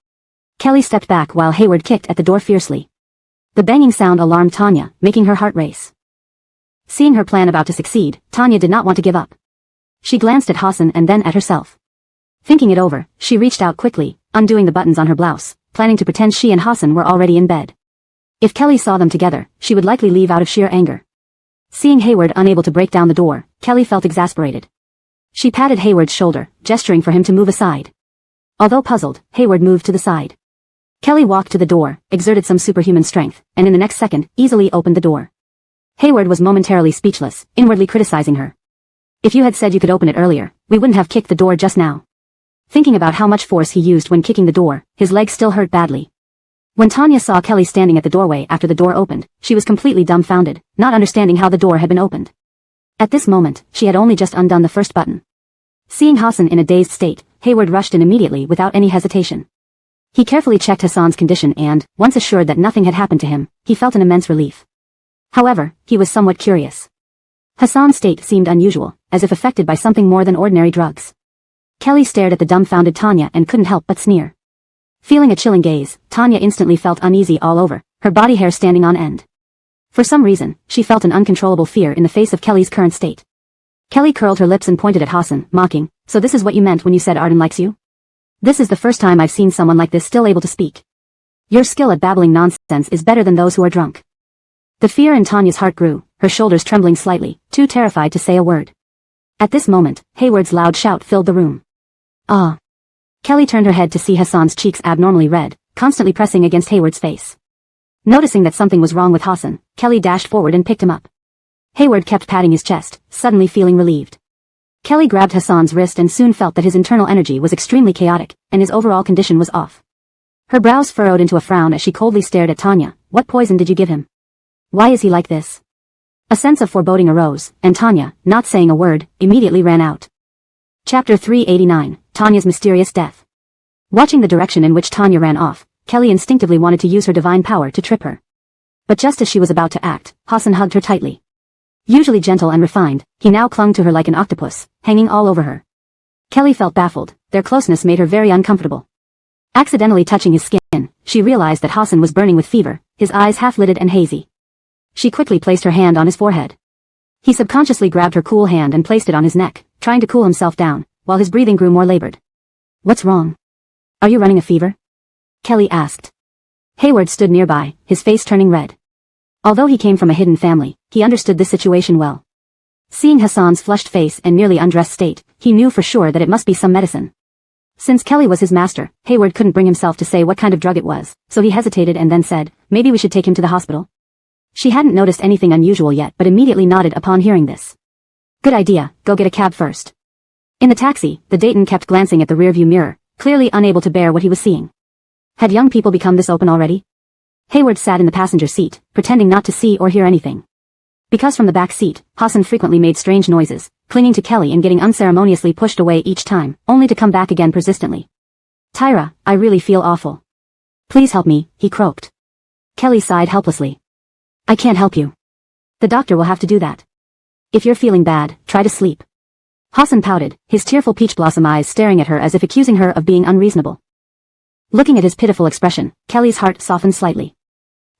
Kelly stepped back while Hayward kicked at the door fiercely. The banging sound alarmed Tanya, making her heart race. Seeing her plan about to succeed, Tanya did not want to give up. She glanced at Hassan and then at herself. Thinking it over, she reached out quickly, undoing the buttons on her blouse, planning to pretend she and Hassan were already in bed. If Kelly saw them together, she would likely leave out of sheer anger. Seeing Hayward unable to break down the door, Kelly felt exasperated. She patted Hayward's shoulder, gesturing for him to move aside. Although puzzled, Hayward moved to the side. Kelly walked to the door, exerted some superhuman strength, and in the next second, easily opened the door. Hayward was momentarily speechless, inwardly criticizing her. If you had said you could open it earlier, we wouldn't have kicked the door just now. Thinking about how much force he used when kicking the door, his leg still hurt badly. When Tanya saw Kelly standing at the doorway after the door opened, she was completely dumbfounded, not understanding how the door had been opened. At this moment, she had only just undone the first button. Seeing Hassan in a dazed state, Hayward rushed in immediately without any hesitation. He carefully checked Hassan's condition and, once assured that nothing had happened to him, he felt an immense relief. However, he was somewhat curious. Hassan's state seemed unusual, as if affected by something more than ordinary drugs. Kelly stared at the dumbfounded Tanya and couldn't help but sneer. Feeling a chilling gaze, Tanya instantly felt uneasy all over, her body hair standing on end. For some reason, she felt an uncontrollable fear in the face of Kelly's current state. Kelly curled her lips and pointed at Hassan, mocking, "So this is what you meant when you said Arden likes you? This is the first time I've seen someone like this still able to speak. Your skill at babbling nonsense is better than those who are drunk." The fear in Tanya's heart grew, her shoulders trembling slightly, too terrified to say a word. At this moment, Hayward's loud shout filled the room. "Ah!" Kelly turned her head to see Hassan's cheeks abnormally red, constantly pressing against Hayward's face. Noticing that something was wrong with Hassan, Kelly dashed forward and picked him up. Hayward kept patting his chest, suddenly feeling relieved. Kelly grabbed Hassan's wrist and soon felt that his internal energy was extremely chaotic, and his overall condition was off. Her brows furrowed into a frown as she coldly stared at Tanya. "What poison did you give him? Why is he like this?" A sense of foreboding arose, and Tanya, not saying a word, immediately ran out. Chapter 389, Tanya's Mysterious Death. Watching the direction in which Tanya ran off, Kelly instinctively wanted to use her divine power to trip her. But just as she was about to act, Hassan hugged her tightly. Usually gentle and refined, he now clung to her like an octopus, hanging all over her. Kelly felt baffled, their closeness made her very uncomfortable. Accidentally touching his skin, she realized that Hassan was burning with fever, his eyes half-lidded and hazy. She quickly placed her hand on his forehead. He subconsciously grabbed her cool hand and placed it on his neck, trying to cool himself down, while his breathing grew more labored. "What's wrong? Are you running a fever?" Kelly asked. Hayward stood nearby, his face turning red. Although he came from a hidden family, he understood this situation well. Seeing Hassan's flushed face and nearly undressed state, he knew for sure that it must be some medicine. Since Kelly was his master, Hayward couldn't bring himself to say what kind of drug it was, so he hesitated and then said, "Maybe we should take him to the hospital." She hadn't noticed anything unusual yet but immediately nodded upon hearing this. "Good idea, go get a cab first." In the taxi, the Dayton kept glancing at the rearview mirror, clearly unable to bear what he was seeing. Had young people become this open already? Hayward sat in the passenger seat, pretending not to see or hear anything. Because from the back seat, Hassan frequently made strange noises, clinging to Kelly and getting unceremoniously pushed away each time, only to come back again persistently. "Tyra, I really feel awful. Please help me," he croaked. Kelly sighed helplessly. "I can't help you. The doctor will have to do that." If you're feeling bad, try to sleep. Hassan pouted, his tearful peach blossom eyes staring at her as if accusing her of being unreasonable. Looking at his pitiful expression, Kelly's heart softened slightly.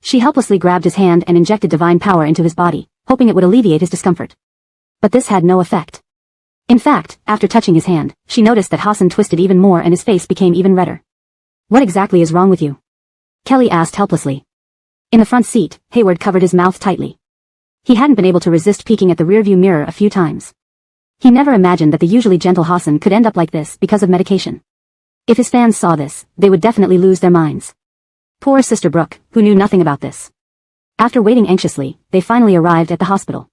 She helplessly grabbed his hand and injected divine power into his body, hoping it would alleviate his discomfort. But this had no effect. In fact, after touching his hand, she noticed that Hassan twisted even more and his face became even redder. What exactly is wrong with you? Kelly asked helplessly. In the front seat, Hayward covered his mouth tightly. He hadn't been able to resist peeking at the rearview mirror a few times. He never imagined that the usually gentle Hassan could end up like this because of medication. If his fans saw this, they would definitely lose their minds. Poor Sister Brooke, who knew nothing about this. After waiting anxiously, they finally arrived at the hospital.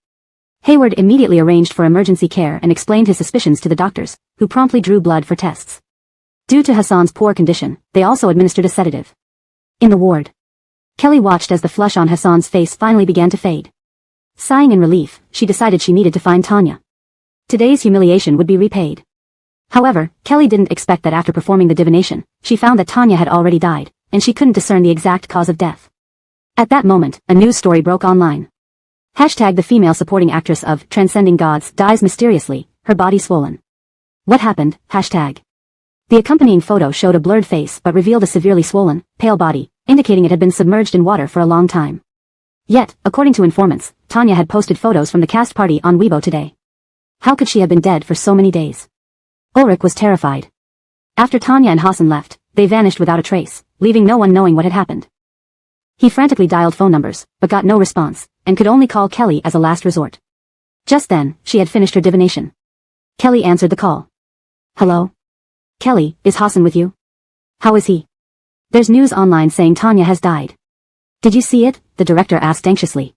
Hayward immediately arranged for emergency care and explained his suspicions to the doctors, who promptly drew blood for tests. Due to Hassan's poor condition, they also administered a sedative. In the ward, Kelly watched as the flush on Hassan's face finally began to fade. Sighing in relief, she decided she needed to find Tanya. Today's humiliation would be repaid. However, Kelly didn't expect that after performing the divination, she found that Tanya had already died, and she couldn't discern the exact cause of death. At that moment, a news story broke online. Hashtag the female supporting actress of Transcending Gods dies mysteriously, her body swollen. What happened? Hashtag. The accompanying photo showed a blurred face but revealed a severely swollen, pale body, indicating it had been submerged in water for a long time. Yet, according to informants, Tanya had posted photos from the cast party on Weibo today. How could she have been dead for so many days? Ulrich was terrified. After Tanya and Hassan left, they vanished without a trace, leaving no one knowing what had happened. He frantically dialed phone numbers, but got no response, and could only call Kelly as a last resort. Just then, she had finished her divination. Kelly answered the call. Hello? Kelly, is Hassan with you? How is he? There's news online saying Tanya has died. Did you see it? The director asked anxiously.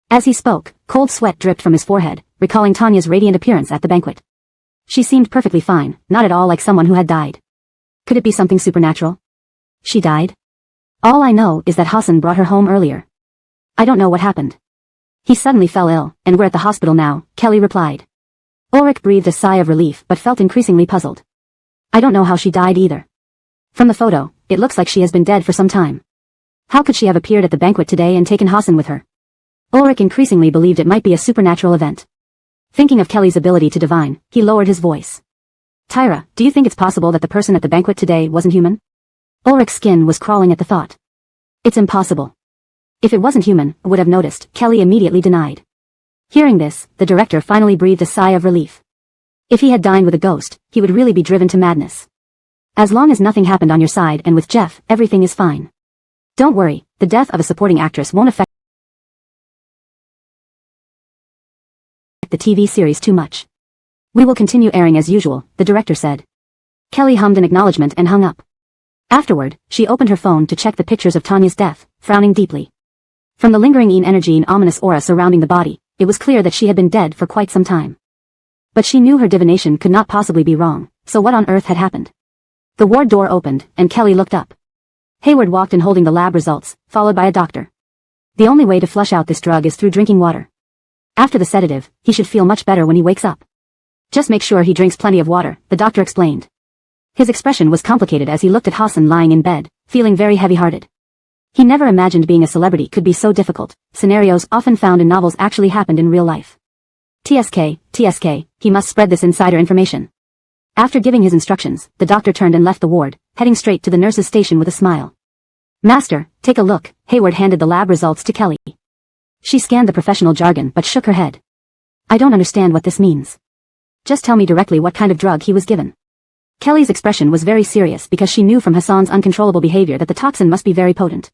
As he spoke, cold sweat dripped from his forehead, recalling Tanya's radiant appearance at the banquet. She seemed perfectly fine, not at all like someone who had died. Could it be something supernatural? She died? All I know is that Hassan brought her home earlier. I don't know what happened. He suddenly fell ill, and we're at the hospital now, Kelly replied. Ulrich breathed a sigh of relief but felt increasingly puzzled. I don't know how she died either. From the photo, it looks like she has been dead for some time. How could she have appeared at the banquet today and taken Hassan with her? Ulrich increasingly believed it might be a supernatural event. Thinking of Kelly's ability to divine, he lowered his voice. Tyra, do you think it's possible that the person at the banquet today wasn't human? Ulrich's skin was crawling at the thought. It's impossible. If it wasn't human, I would have noticed, Kelly immediately denied. Hearing this, the director finally breathed a sigh of relief. If he had dined with a ghost, he would really be driven to madness. As long as nothing happened on your side and with Jeff, everything is fine. Don't worry, the death of a supporting actress won't affect the TV series too much. We will continue airing as usual, the director said. Kelly hummed an acknowledgement and hung up. Afterward, she opened her phone to check the pictures of Tanya's death, frowning deeply. From the lingering energy and ominous aura surrounding the body, it was clear that she had been dead for quite some time. But she knew her divination could not possibly be wrong, so what on earth had happened? The ward door opened, and Kelly looked up. Hayward walked in holding the lab results, followed by a doctor. The only way to flush out this drug is through drinking water. After the sedative, he should feel much better when he wakes up. Just make sure he drinks plenty of water, the doctor explained. His expression was complicated as he looked at Hassan lying in bed, feeling very heavy-hearted. He never imagined being a celebrity could be so difficult. Scenarios often found in novels actually happened in real life. TSK, he must spread this insider information. After giving his instructions, the doctor turned and left the ward, heading straight to the nurse's station with a smile. Master, take a look, Hayward handed the lab results to Kelly. She scanned the professional jargon but shook her head. I don't understand what this means. Just tell me directly what kind of drug he was given. Kelly's expression was very serious because she knew from Hassan's uncontrollable behavior that the toxin must be very potent.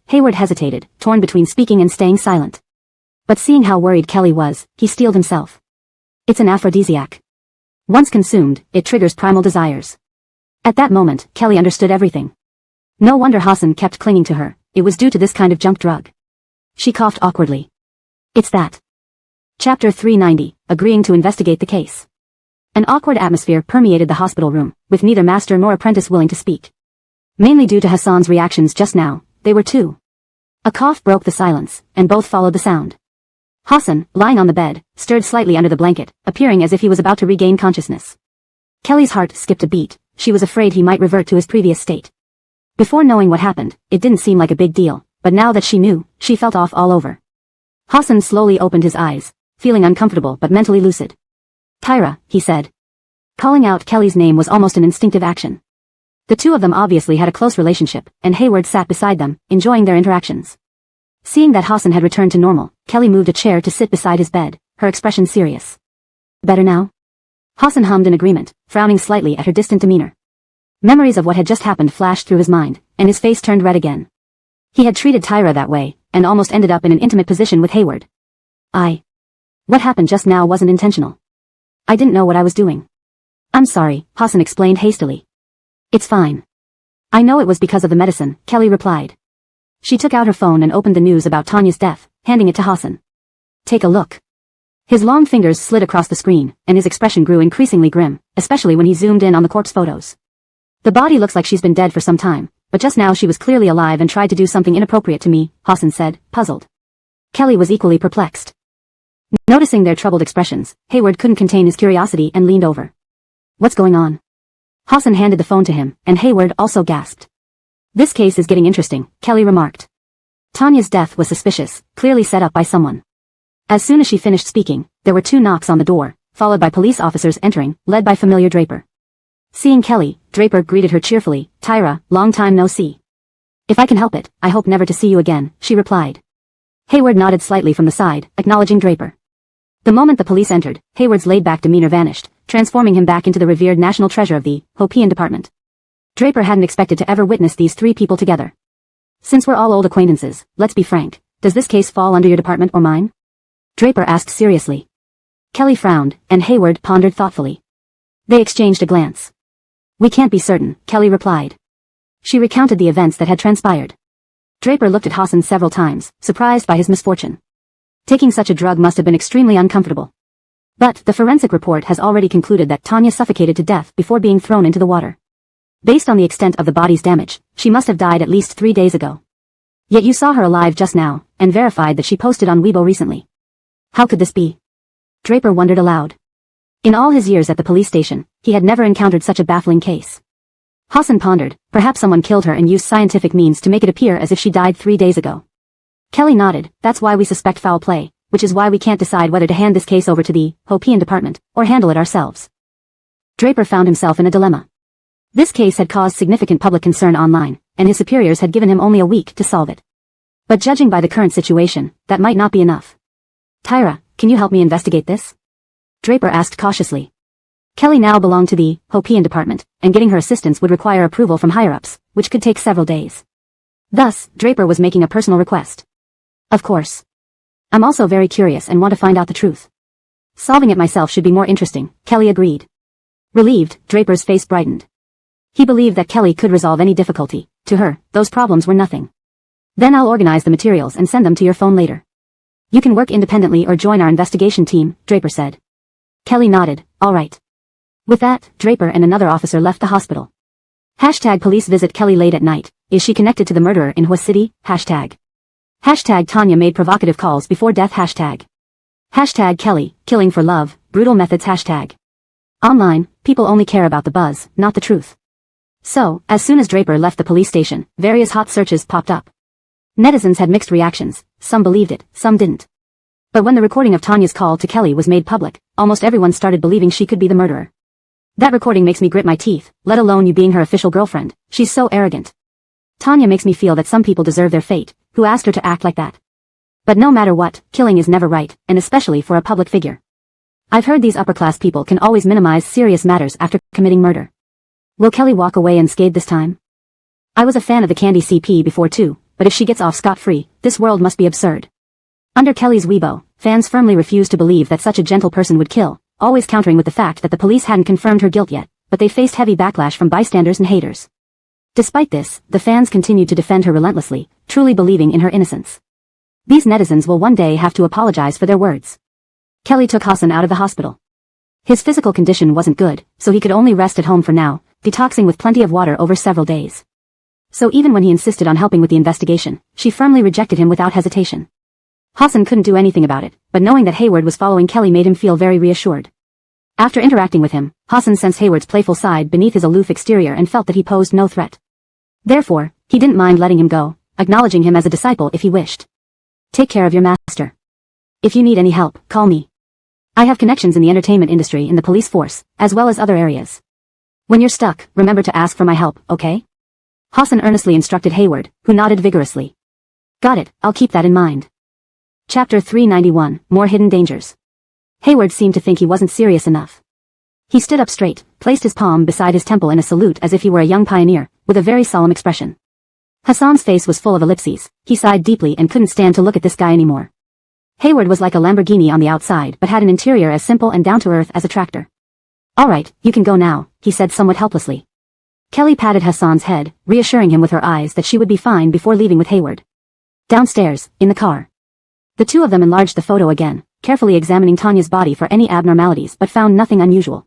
Hayward hesitated, torn between speaking and staying silent. But seeing how worried Kelly was, he steeled himself. It's an aphrodisiac. Once consumed, it triggers primal desires. At that moment, Kelly understood everything. No wonder Hassan kept clinging to her, it was due to this kind of junk drug. She coughed awkwardly. It's that. Chapter 390, agreeing to investigate the case. An awkward atmosphere permeated the hospital room, with neither master nor apprentice willing to speak. Mainly due to Hassan's reactions just now, they were too. A cough broke the silence, and both followed the sound. Hassan, lying on the bed, stirred slightly under the blanket, appearing as if he was about to regain consciousness. Kelly's heart skipped a beat, she was afraid he might revert to his previous state. Before knowing what happened, it didn't seem like a big deal, but now that she knew, she felt off all over. Hassan slowly opened his eyes, feeling uncomfortable but mentally lucid. Tyra, he said. Calling out Kelly's name was almost an instinctive action. The two of them obviously had a close relationship, and Hayward sat beside them, enjoying their interactions. Seeing that Hassan had returned to normal, Kelly moved a chair to sit beside his bed, her expression serious. Better now? Hassan hummed in agreement, frowning slightly at her distant demeanor. Memories of what had just happened flashed through his mind, and his face turned red again. He had treated Tyra that way, and almost ended up in an intimate position with Hayward. What happened just now wasn't intentional. I didn't know what I was doing. I'm sorry, Hassan explained hastily. It's fine. I know it was because of the medicine, Kelly replied. She took out her phone and opened the news about Tanya's death, handing it to Hassan. Take a look. His long fingers slid across the screen, and his expression grew increasingly grim, especially when he zoomed in on the corpse photos. The body looks like she's been dead for some time, but just now she was clearly alive and tried to do something inappropriate to me, Hassan said, puzzled. Kelly was equally perplexed. Noticing their troubled expressions, Hayward couldn't contain his curiosity and leaned over. What's going on? Hassan handed the phone to him, and Hayward also gasped. This case is getting interesting, Kelly remarked. Tanya's death was suspicious, clearly set up by someone. As soon as she finished speaking, there were 2 knocks on the door, followed by police officers entering, led by familiar Draper. Seeing Kelly, Draper greeted her cheerfully, Tyra, long time no see. If I can help it, I hope never to see you again, she replied. Hayward nodded slightly from the side, acknowledging Draper. The moment the police entered, Hayward's laid-back demeanor vanished, transforming him back into the revered national treasure of the Hopian department. Draper hadn't expected to ever witness these 3 people together. Since we're all old acquaintances, let's be frank, does this case fall under your department or mine? Draper asked seriously. Kelly frowned, and Hayward pondered thoughtfully. They exchanged a glance. We can't be certain, Kelly replied. She recounted the events that had transpired. Draper looked at Hassan several times, surprised by his misfortune. Taking such a drug must have been extremely uncomfortable. But the forensic report has already concluded that Tanya suffocated to death before being thrown into the water. Based on the extent of the body's damage, she must have died at least 3 days ago. Yet you saw her alive just now, and verified that she posted on Weibo recently. How could this be? Draper wondered aloud. In all his years at the police station, he had never encountered such a baffling case. Hassan pondered, perhaps someone killed her and used scientific means to make it appear as if she died 3 days ago. Kelly nodded, that's why we suspect foul play, which is why we can't decide whether to hand this case over to the Hopian department, or handle it ourselves. Draper found himself in a dilemma. This case had caused significant public concern online, and his superiors had given him only a week to solve it. But judging by the current situation, that might not be enough. Tyra, can you help me investigate this? Draper asked cautiously. Kelly now belonged to the Hopian department, and getting her assistance would require approval from higher-ups, which could take several days. Thus, Draper was making a personal request. Of course. I'm also very curious and want to find out the truth. Solving it myself should be more interesting, Kelly agreed. Relieved, Draper's face brightened. He believed that Kelly could resolve any difficulty. To her, those problems were nothing. Then I'll organize the materials and send them to your phone later. You can work independently or join our investigation team, Draper said. Kelly nodded, all right. With that, Draper and another officer left the hospital. Police visit Kelly late at night. Is she connected to the murderer in Hua City? Hashtag Tanya made provocative calls before death. Hashtag Kelly, killing for love, brutal methods. Hashtag online, people only care about the buzz, not the truth. So, as soon as Draper left the police station, various hot searches popped up. Netizens had mixed reactions, some believed it, some didn't. But when the recording of Tanya's call to Kelly was made public, almost everyone started believing she could be the murderer. That recording makes me grit my teeth, let alone you being her official girlfriend. She's so arrogant. Tanya makes me feel that some people deserve their fate, who asked her to act like that. But no matter what, killing is never right, and especially for a public figure. I've heard these upper-class people can always minimize serious matters after committing murder. Will Kelly walk away unscathed this time? I was a fan of the Candy CP before too, but if she gets off scot-free, this world must be absurd. Under Kelly's Weibo, fans firmly refused to believe that such a gentle person would kill, always countering with the fact that the police hadn't confirmed her guilt yet, but they faced heavy backlash from bystanders and haters. Despite this, the fans continued to defend her relentlessly, truly believing in her innocence. These netizens will one day have to apologize for their words. Kelly took Hassan out of the hospital. His physical condition wasn't good, so he could only rest at home for now, detoxing with plenty of water over several days. So even when he insisted on helping with the investigation, she firmly rejected him without hesitation. Hassan couldn't do anything about it, but knowing that Hayward was following Kelly made him feel very reassured. After interacting with him, Hassan sensed Hayward's playful side beneath his aloof exterior and felt that he posed no threat. Therefore, he didn't mind letting him go, acknowledging him as a disciple if he wished. Take care of your master. If you need any help, call me. I have connections in the entertainment industry and the police force, as well as other areas. When you're stuck, remember to ask for my help, okay? Hassan earnestly instructed Hayward, who nodded vigorously. Got it, I'll keep that in mind. Chapter 391, More Hidden Dangers. Hayward seemed to think he wasn't serious enough. He stood up straight, placed his palm beside his temple in a salute as if he were a young pioneer, with a very solemn expression. Hassan's face was full of ellipses. He sighed deeply and couldn't stand to look at this guy anymore. Hayward was like a Lamborghini on the outside but had an interior as simple and down-to-earth as a tractor. Alright, you can go now, he said somewhat helplessly. Kelly patted Hassan's head, reassuring him with her eyes that she would be fine before leaving with Hayward. Downstairs, in the car. The two of them enlarged the photo again, carefully examining Tanya's body for any abnormalities but found nothing unusual.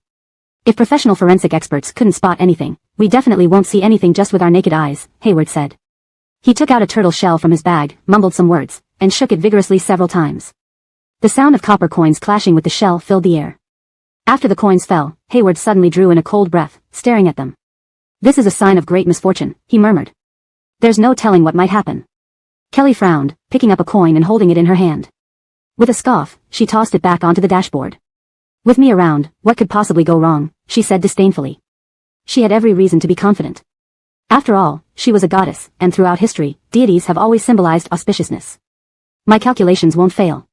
If professional forensic experts couldn't spot anything, we definitely won't see anything just with our naked eyes, Hayward said. He took out a turtle shell from his bag, mumbled some words, and shook it vigorously several times. The sound of copper coins clashing with the shell filled the air. After the coins fell, Hayward suddenly drew in a cold breath, staring at them. This is a sign of great misfortune, he murmured. There's no telling what might happen. Kelly frowned, picking up a coin and holding it in her hand. With a scoff, she tossed it back onto the dashboard. With me around, what could possibly go wrong, she said disdainfully. She had every reason to be confident. After all, she was a goddess, and throughout history, deities have always symbolized auspiciousness. My calculations won't fail.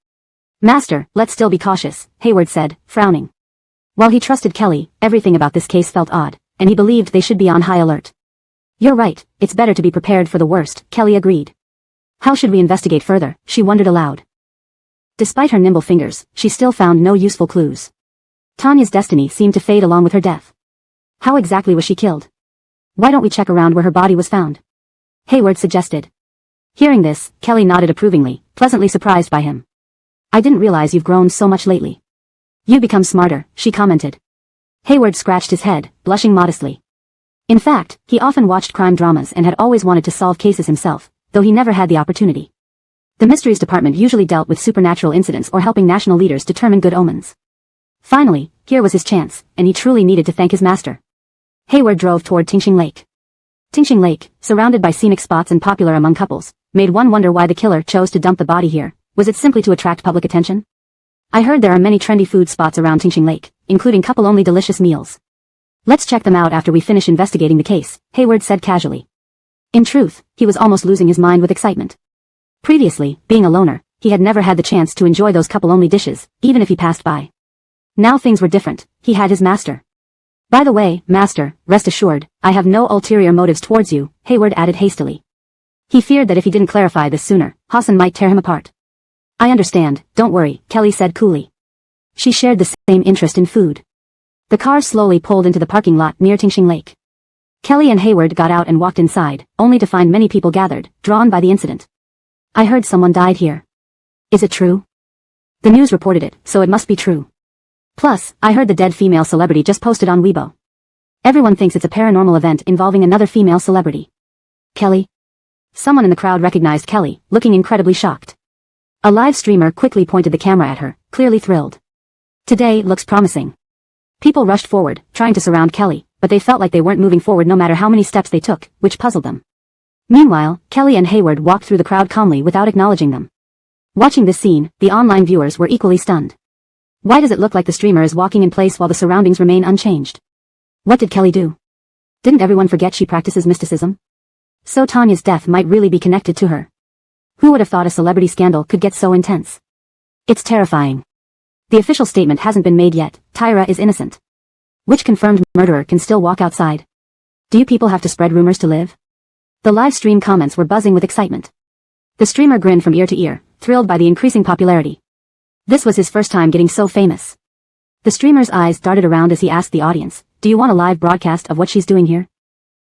Master, let's still be cautious, Hayward said, frowning. While he trusted Kelly, everything about this case felt odd, and he believed they should be on high alert. You're right, it's better to be prepared for the worst, Kelly agreed. How should we investigate further, she wondered aloud. Despite her nimble fingers, she still found no useful clues. Tanya's destiny seemed to fade along with her death. How exactly was she killed? Why don't we check around where her body was found? Hayward suggested. Hearing this, Kelly nodded approvingly, pleasantly surprised by him. I didn't realize you've grown so much lately. You become smarter, she commented. Hayward scratched his head, blushing modestly. In fact, he often watched crime dramas and had always wanted to solve cases himself, though he never had the opportunity. The Mysteries Department usually dealt with supernatural incidents or helping national leaders determine good omens. Finally, here was his chance, and he truly needed to thank his master. Hayward drove toward Tingxing Lake. Tingxing Lake, surrounded by scenic spots and popular among couples, made one wonder why the killer chose to dump the body here. Was it simply to attract public attention? I heard there are many trendy food spots around Tingxing Lake, including couple-only delicious meals. Let's check them out after we finish investigating the case, Hayward said casually. In truth, he was almost losing his mind with excitement. Previously, being a loner, he had never had the chance to enjoy those couple-only dishes, even if he passed by. Now things were different. He had his master. By the way, master, rest assured, I have no ulterior motives towards you, Hayward added hastily. He feared that if he didn't clarify this sooner, Hassan might tear him apart. I understand, don't worry, Kelly said coolly. She shared the same interest in food. The car slowly pulled into the parking lot near Tingxing Lake. Kelly and Hayward got out and walked inside, only to find many people gathered, drawn by the incident. I heard someone died here. Is it true? The news reported it, so it must be true. Plus, I heard the dead female celebrity just posted on Weibo. Everyone thinks it's a paranormal event involving another female celebrity. Kelly? Someone in the crowd recognized Kelly, looking incredibly shocked. A live streamer quickly pointed the camera at her, clearly thrilled. Today looks promising. People rushed forward, trying to surround Kelly, but they felt like they weren't moving forward no matter how many steps they took, which puzzled them. Meanwhile, Kelly and Hayward walked through the crowd calmly without acknowledging them. Watching this scene, the online viewers were equally stunned. Why does it look like the streamer is walking in place while the surroundings remain unchanged? What did Kelly do? Didn't everyone forget she practices mysticism? So Tanya's death might really be connected to her. Who would have thought a celebrity scandal could get so intense? It's terrifying. The official statement hasn't been made yet. Tyra is innocent. Which confirmed murderer can still walk outside? Do you people have to spread rumors to live? The live stream comments were buzzing with excitement. The streamer grinned from ear to ear, thrilled by the increasing popularity. This was his first time getting so famous. The streamer's eyes darted around as he asked the audience, do you want a live broadcast of what she's doing here?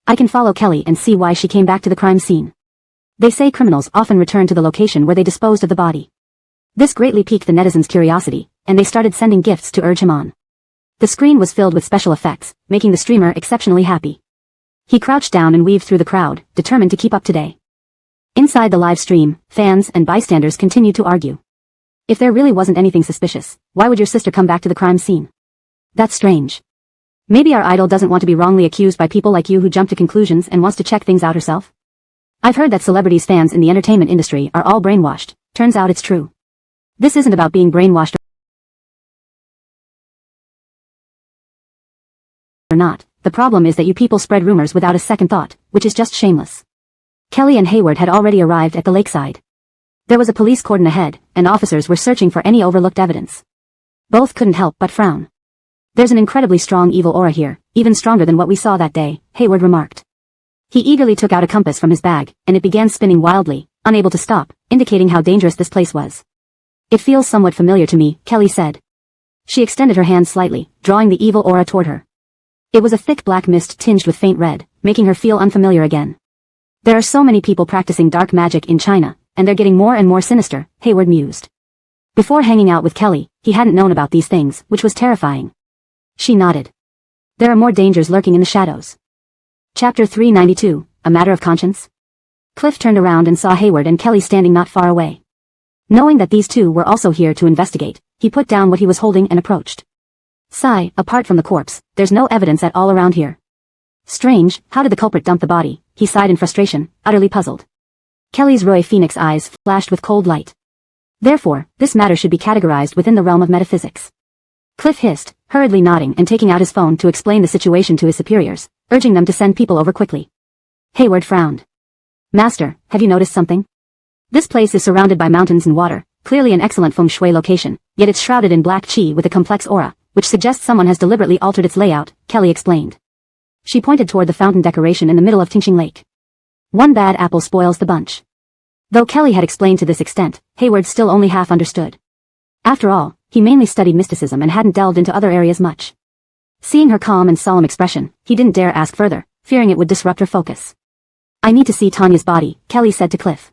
I can follow Kelly and see why she came back to the crime scene. They say criminals often return to the location where they disposed of the body. This greatly piqued the netizens' curiosity, and they started sending gifts to urge him on. The screen was filled with special effects, making the streamer exceptionally happy. He crouched down and weaved through the crowd, determined to keep up today. Inside the live stream, fans and bystanders continued to argue. If there really wasn't anything suspicious, why would your sister come back to the crime scene? That's strange. Maybe our idol doesn't want to be wrongly accused by people like you who jump to conclusions and wants to check things out herself. I've heard that celebrities' fans in the entertainment industry are all brainwashed. Turns out it's true. This isn't about being brainwashed or not, the problem is that you people spread rumors without a second thought, which is just shameless. Kelly and Hayward had already arrived at the lakeside. There was a police cordon ahead, and officers were searching for any overlooked evidence. Both couldn't help but frown. There's an incredibly strong evil aura here, even stronger than what we saw that day, Hayward remarked. He eagerly took out a compass from his bag, and it began spinning wildly, unable to stop, indicating how dangerous this place was. It feels somewhat familiar to me, Kelly said. She extended her hand slightly, drawing the evil aura toward her. It was a thick black mist tinged with faint red, making her feel unfamiliar again. There are so many people practicing dark magic in China, and they're getting more and more sinister, Hayward mused. Before hanging out with Kelly, he hadn't known about these things, which was terrifying. She nodded. There are more dangers lurking in the shadows. Chapter 392, A Matter of Conscience? Cliff turned around and saw Hayward and Kelly standing not far away. Knowing that these two were also here to investigate, he put down what he was holding and approached. Sigh, apart from the corpse, there's no evidence at all around here. Strange, how did the culprit dump the body? He sighed in frustration, utterly puzzled. Kelly's Roy Phoenix eyes flashed with cold light. Therefore, this matter should be categorized within the realm of metaphysics. Cliff hissed, hurriedly nodding and taking out his phone to explain the situation to his superiors, urging them to send people over quickly. Hayward frowned. Master, have you noticed something? This place is surrounded by mountains and water, clearly an excellent feng shui location, yet it's shrouded in black qi with a complex aura, which suggests someone has deliberately altered its layout, Kelly explained. She pointed toward the fountain decoration in the middle of Tingqing Lake. One bad apple spoils the bunch. Though Kelly had explained to this extent, Hayward still only half understood. After all, he mainly studied mysticism and hadn't delved into other areas much. Seeing her calm and solemn expression, he didn't dare ask further, fearing it would disrupt her focus. I need to see Tanya's body, Kelly said to Cliff.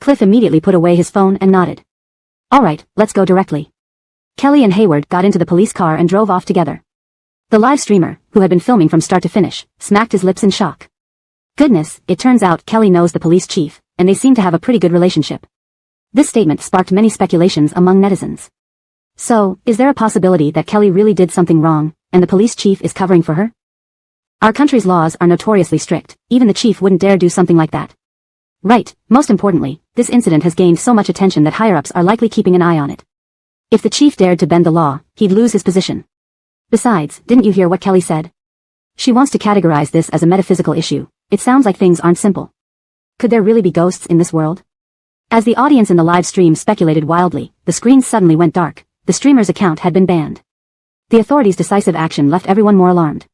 Cliff immediately put away his phone and nodded. Alright, let's go directly. Kelly and Hayward got into the police car and drove off together. The live streamer, who had been filming from start to finish, smacked his lips in shock. Goodness, it turns out Kelly knows the police chief, and they seem to have a pretty good relationship. This statement sparked many speculations among netizens. So, is there a possibility that Kelly really did something wrong, and the police chief is covering for her? Our country's laws are notoriously strict, even the chief wouldn't dare do something like that. Right, most importantly, this incident has gained so much attention that higher-ups are likely keeping an eye on it. If the chief dared to bend the law, he'd lose his position. Besides, didn't you hear what Kelly said? She wants to categorize this as a metaphysical issue. It sounds like things aren't simple. Could there really be ghosts in this world? As the audience in the live stream speculated wildly, the screen suddenly went dark. The streamer's account had been banned. The authorities' decisive action left everyone more alarmed.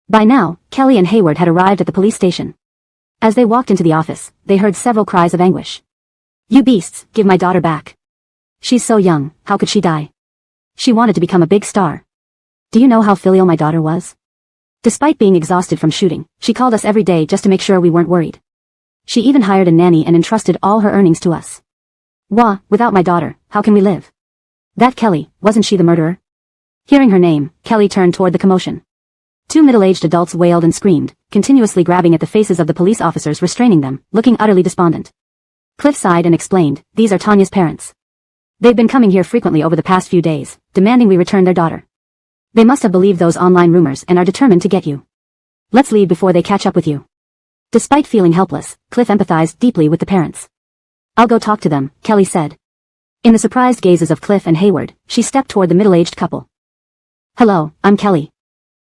By now, Kelly and Hayward had arrived at the police station. As they walked into the office, they heard several cries of anguish. You beasts, give my daughter back. She's so young, how could she die? She wanted to become a big star. Do you know how filial my daughter was? Despite being exhausted from shooting, she called us every day just to make sure we weren't worried. She even hired a nanny and entrusted all her earnings to us. Wah, without my daughter, how can we live? That Kelly, wasn't she the murderer? Hearing her name, Kelly turned toward the commotion. Two middle-aged adults wailed and screamed, continuously grabbing at the faces of the police officers restraining them, looking utterly despondent. Cliff sighed and explained, these are Tanya's parents. They've been coming here frequently over the past few days, demanding we return their daughter. They must have believed those online rumors and are determined to get you. Let's leave before they catch up with you. Despite feeling helpless, Cliff empathized deeply with the parents. I'll go talk to them, Kelly said. In the surprised gazes of Cliff and Hayward, she stepped toward the middle-aged couple. Hello, I'm Kelly.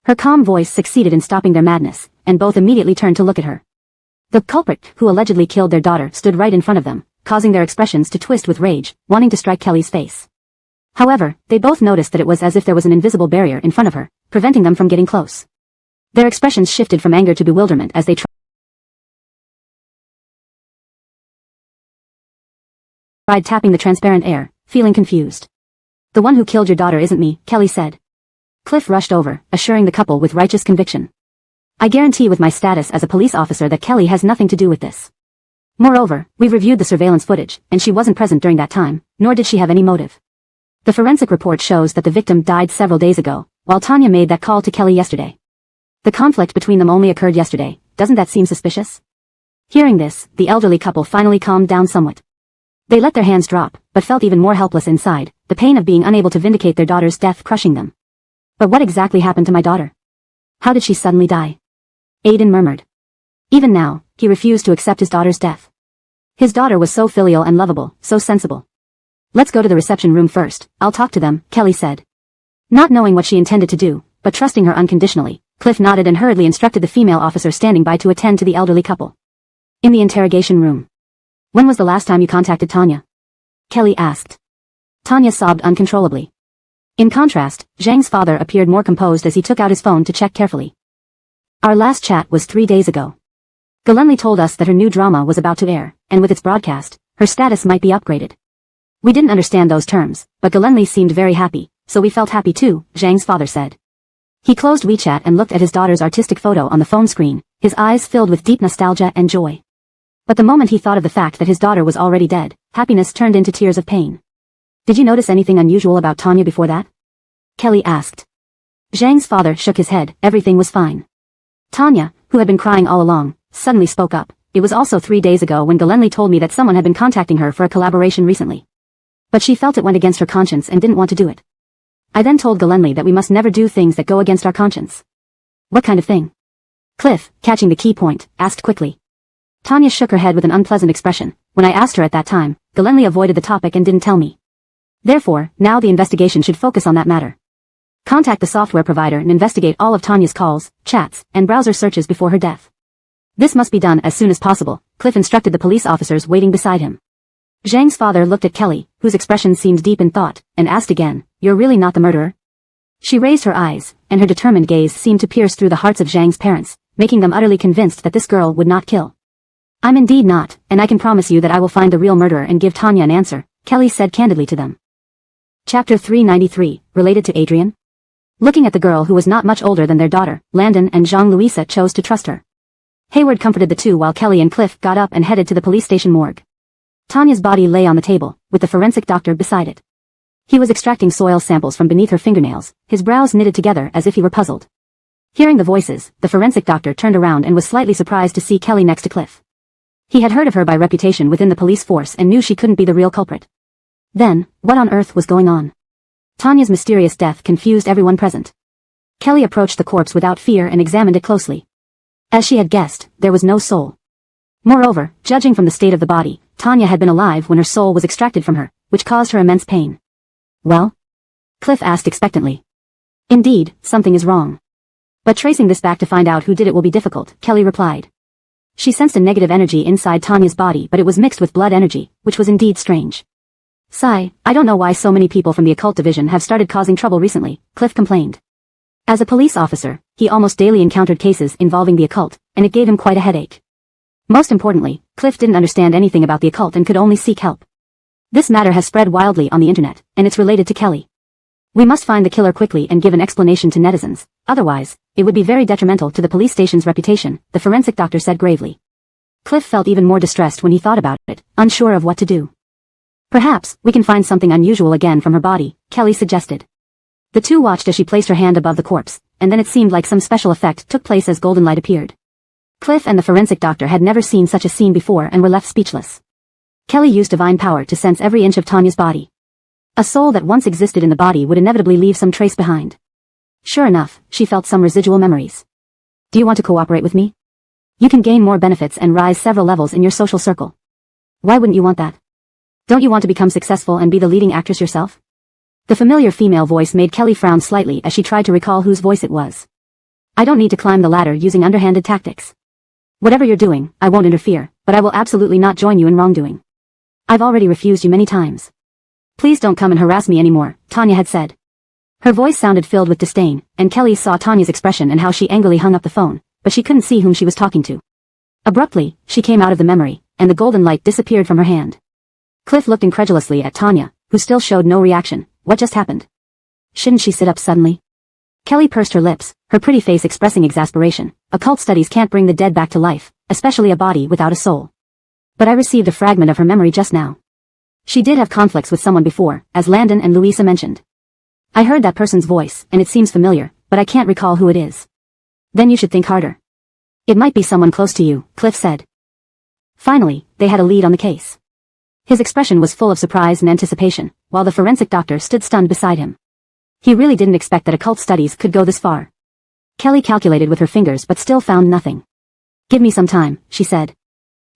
Her calm voice succeeded in stopping their madness, and both immediately turned to look at her. The culprit, who allegedly killed their daughter, stood right in front of them, causing their expressions to twist with rage, wanting to strike Kelly's face. However, they both noticed that it was as if there was an invisible barrier in front of her, preventing them from getting close. Their expressions shifted from anger to bewilderment as they tried tapping the transparent air, feeling confused. The one who killed your daughter isn't me, Kelly said. Cliff rushed over, assuring the couple with righteous conviction. I guarantee with my status as a police officer that Kelly has nothing to do with this. Moreover, we've reviewed the surveillance footage, and she wasn't present during that time, nor did she have any motive. The forensic report shows that the victim died several days ago, while Tanya made that call to Kelly yesterday. The conflict between them only occurred yesterday, doesn't that seem suspicious? Hearing this, the elderly couple finally calmed down somewhat. They let their hands drop, but felt even more helpless inside, the pain of being unable to vindicate their daughter's death crushing them. But what exactly happened to my daughter? How did she suddenly die? Aiden murmured. Even now, he refused to accept his daughter's death. His daughter was so filial and lovable, so sensible. Let's go to the reception room first, I'll talk to them, Kelly said. Not knowing what she intended to do, but trusting her unconditionally, Cliff nodded and hurriedly instructed the female officer standing by to attend to the elderly couple. In the interrogation room. When was the last time you contacted Tanya? Kelly asked. Tanya sobbed uncontrollably. In contrast, Zhang's father appeared more composed as he took out his phone to check carefully. Our last chat was 3 days ago. Galenli told us that her new drama was about to air, and with its broadcast, her status might be upgraded. We didn't understand those terms, but Galenli seemed very happy, so we felt happy too, Zhang's father said. He closed WeChat and looked at his daughter's artistic photo on the phone screen, his eyes filled with deep nostalgia and joy. But the moment he thought of the fact that his daughter was already dead, happiness turned into tears of pain. Did you notice anything unusual about Tanya before that? Kelly asked. Zhang's father shook his head, everything was fine. Tanya, who had been crying all along, suddenly spoke up. It was also 3 days ago when Galenli told me that someone had been contacting her for a collaboration recently. But she felt it went against her conscience and didn't want to do it. I then told Galenli that we must never do things that go against our conscience. What kind of thing? Cliff, catching the key point, asked quickly. Tanya shook her head with an unpleasant expression. When I asked her at that time, Galenli avoided the topic and didn't tell me. Therefore, now the investigation should focus on that matter. Contact the software provider and investigate all of Tanya's calls, chats, and browser searches before her death. This must be done as soon as possible, Cliff instructed the police officers waiting beside him. Zhang's father looked at Kelly, whose expression seemed deep in thought, and asked again, "You're really not the murderer?" She raised her eyes, and her determined gaze seemed to pierce through the hearts of Zhang's parents, making them utterly convinced that this girl would not kill. "I'm indeed not, and I can promise you that I will find the real murderer and give Tanya an answer," Kelly said candidly to them. Chapter 393, related to Adrian? Looking at the girl who was not much older than their daughter, Landon and Jean-Louisa chose to trust her. Hayward comforted the two while Kelly and Cliff got up and headed to the police station morgue. Tanya's body lay on the table, with the forensic doctor beside it. He was extracting soil samples from beneath her fingernails, his brows knitted together as if he were puzzled. Hearing the voices, the forensic doctor turned around and was slightly surprised to see Kelly next to Cliff. He had heard of her by reputation within the police force and knew she couldn't be the real culprit. Then, what on earth was going on? Tanya's mysterious death confused everyone present. Kelly approached the corpse without fear and examined it closely. As she had guessed, there was no soul. Moreover, judging from the state of the body, Tanya had been alive when her soul was extracted from her, which caused her immense pain. Well? Cliff asked expectantly. Indeed, something is wrong. But tracing this back to find out who did it will be difficult, Kelly replied. She sensed a negative energy inside Tanya's body, but it was mixed with blood energy, which was indeed strange. Sigh, I don't know why so many people from the occult division have started causing trouble recently, Cliff complained. As a police officer, he almost daily encountered cases involving the occult, and it gave him quite a headache. Most importantly, Cliff didn't understand anything about the occult and could only seek help. This matter has spread wildly on the internet, and it's related to Kelly. We must find the killer quickly and give an explanation to netizens, otherwise, it would be very detrimental to the police station's reputation, the forensic doctor said gravely. Cliff felt even more distressed when he thought about it, unsure of what to do. Perhaps, we can find something unusual again from her body, Kelly suggested. The two watched as she placed her hand above the corpse, and then it seemed like some special effect took place as golden light appeared. Cliff and the forensic doctor had never seen such a scene before and were left speechless. Kelly used divine power to sense every inch of Tanya's body. A soul that once existed in the body would inevitably leave some trace behind. Sure enough, she felt some residual memories. Do you want to cooperate with me? You can gain more benefits and rise several levels in your social circle. Why wouldn't you want that? Don't you want to become successful and be the leading actress yourself? The familiar female voice made Kelly frown slightly as she tried to recall whose voice it was. I don't need to climb the ladder using underhanded tactics. Whatever you're doing, I won't interfere, but I will absolutely not join you in wrongdoing. I've already refused you many times. Please don't come and harass me anymore, Tanya had said. Her voice sounded filled with disdain, and Kelly saw Tanya's expression and how she angrily hung up the phone, but she couldn't see whom she was talking to. Abruptly, she came out of the memory, and the golden light disappeared from her hand. Cliff looked incredulously at Tanya, who still showed no reaction. What just happened? Shouldn't she sit up suddenly? Kelly pursed her lips, her pretty face expressing exasperation. Occult studies can't bring the dead back to life, especially a body without a soul. But I received a fragment of her memory just now. She did have conflicts with someone before, as Landon and Louisa mentioned. I heard that person's voice, and it seems familiar, but I can't recall who it is. Then you should think harder. It might be someone close to you, Cliff said. Finally, they had a lead on the case. His expression was full of surprise and anticipation, while the forensic doctor stood stunned beside him. He really didn't expect that occult studies could go this far. Kelly calculated with her fingers but still found nothing. Give me some time, she said.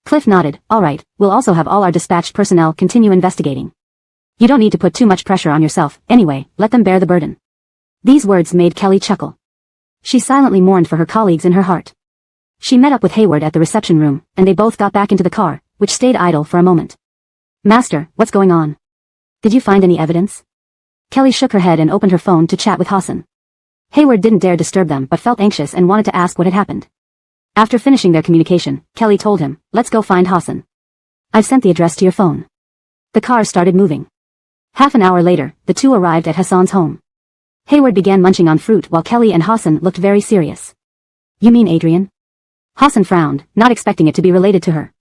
Cliff nodded. All right, we'll also have all our dispatched personnel continue investigating. You don't need to put too much pressure on yourself, anyway, let them bear the burden. These words made Kelly chuckle. She silently mourned for her colleagues in her heart. She met up with Hayward at the reception room, and they both got back into the car, which stayed idle for a moment. Master, what's going on? Did you find any evidence? Kelly shook her head and opened her phone to chat with Hassan. Hayward didn't dare disturb them but felt anxious and wanted to ask what had happened. After finishing their communication, Kelly told him, let's go find Hassan. I've sent the address to your phone. The car started moving. Half an hour later, the two arrived at Hassan's home. Hayward began munching on fruit while Kelly and Hassan looked very serious. You mean Adrian? Hassan frowned, not expecting it to be related to her.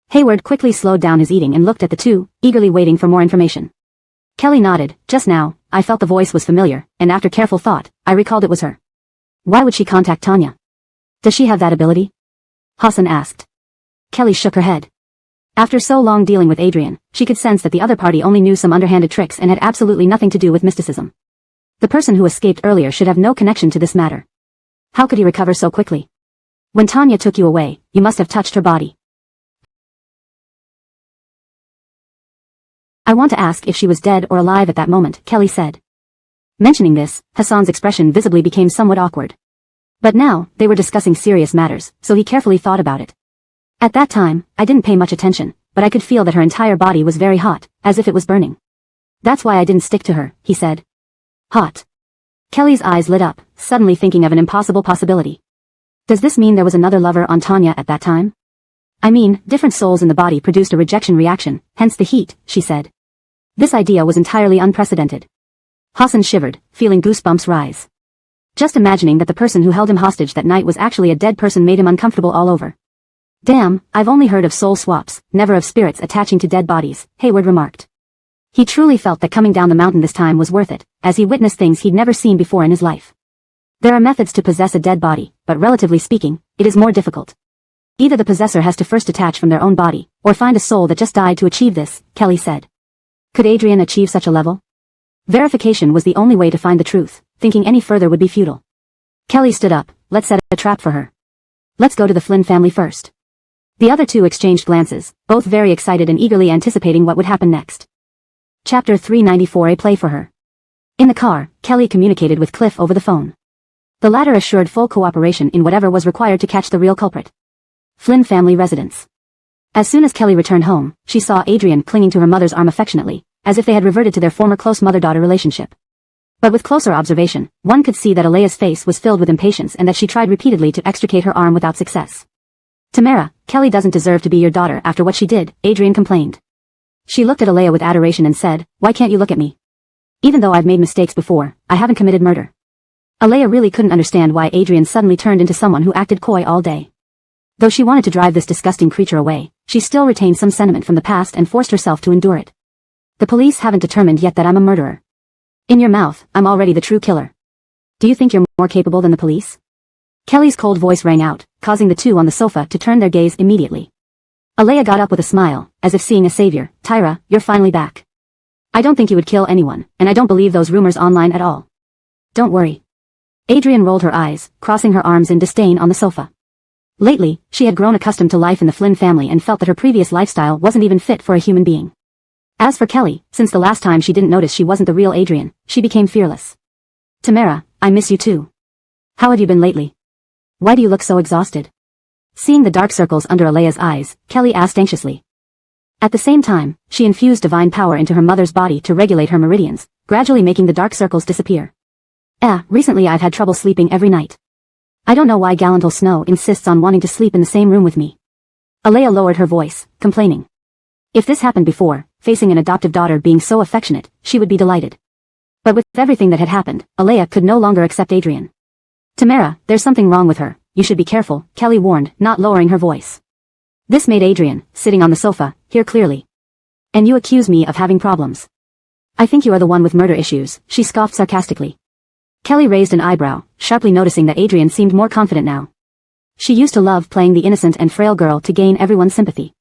Hayward quickly slowed down his eating and looked at the two, eagerly waiting for more information. Kelly nodded. Just now, I felt the voice was familiar, and after careful thought, I recalled it was her. Why would she contact Tanya? Does she have that ability? Hassan asked. Kelly shook her head. After so long dealing with Adrian, she could sense that the other party only knew some underhanded tricks and had absolutely nothing to do with mysticism. The person who escaped earlier should have no connection to this matter. How could he recover so quickly? When Tanya took you away, you must have touched her body. I want to ask if she was dead or alive at that moment, Kelly said. Mentioning this, Hassan's expression visibly became somewhat awkward. But now, they were discussing serious matters, so he carefully thought about it. At that time, I didn't pay much attention, but I could feel that her entire body was very hot, as if it was burning. That's why I didn't stick to her, he said. Hot. Kelly's eyes lit up, suddenly thinking of an impossible possibility. Does this mean there was another lover on Tanya at that time? I mean, different souls in the body produced a rejection reaction, hence the heat, she said. This idea was entirely unprecedented. Hassan shivered, feeling goosebumps rise. Just imagining that the person who held him hostage that night was actually a dead person made him uncomfortable all over. Damn, I've only heard of soul swaps, never of spirits attaching to dead bodies, Hayward remarked. He truly felt that coming down the mountain this time was worth it, as he witnessed things he'd never seen before in his life. There are methods to possess a dead body, but relatively speaking, it is more difficult. Either the possessor has to first detach from their own body, or find a soul that just died to achieve this, Kelly said. Could Adrian achieve such a level? Verification was the only way to find the truth, thinking any further would be futile. Kelly stood up. Let's set a trap for her. Let's go to the Flynn family first. The other two exchanged glances, both very excited and eagerly anticipating what would happen next. Chapter 394. A play for her. In the car, Kelly communicated with Cliff over the phone. The latter assured full cooperation in whatever was required to catch the real culprit. Flynn family residence. As soon as Kelly returned home, she saw Adrian clinging to her mother's arm affectionately, as if they had reverted to their former close mother-daughter relationship. But with closer observation, one could see that Alea's face was filled with impatience and that she tried repeatedly to extricate her arm without success. Tamara, Kelly doesn't deserve to be your daughter after what she did, Adrian complained. She looked at Alea with adoration and said, why can't you look at me? Even though I've made mistakes before, I haven't committed murder. Alea really couldn't understand why Adrian suddenly turned into someone who acted coy all day. Though she wanted to drive this disgusting creature away, she still retained some sentiment from the past and forced herself to endure it. The police haven't determined yet that I'm a murderer. In your mouth, I'm already the true killer. Do you think you're more capable than the police? Kelly's cold voice rang out, causing the two on the sofa to turn their gaze immediately. Alea got up with a smile, as if seeing a savior. Tyra, you're finally back. I don't think you would kill anyone, and I don't believe those rumors online at all. Don't worry. Adrian rolled her eyes, crossing her arms in disdain on the sofa. Lately, she had grown accustomed to life in the Flynn family and felt that her previous lifestyle wasn't even fit for a human being. As for Kelly, since the last time she didn't notice she wasn't the real Adrian, she became fearless. Tamara, I miss you too. How have you been lately? Why do you look so exhausted? Seeing the dark circles under Alea's eyes, Kelly asked anxiously. At the same time, she infused divine power into her mother's body to regulate her meridians, gradually making the dark circles disappear. Recently I've had trouble sleeping every night. I don't know why Galantal Snow insists on wanting to sleep in the same room with me. Alea lowered her voice, complaining. If this happened before, facing an adoptive daughter being so affectionate, she would be delighted. But with everything that had happened, Alea could no longer accept Adrian. Tamara, there's something wrong with her, you should be careful, Kelly warned, not lowering her voice. This made Adrian, sitting on the sofa, hear clearly. And you accuse me of having problems. I think you are the one with murder issues, she scoffed sarcastically. Kelly raised an eyebrow, sharply noticing that Adrian seemed more confident now. She used to love playing the innocent and frail girl to gain everyone's sympathy.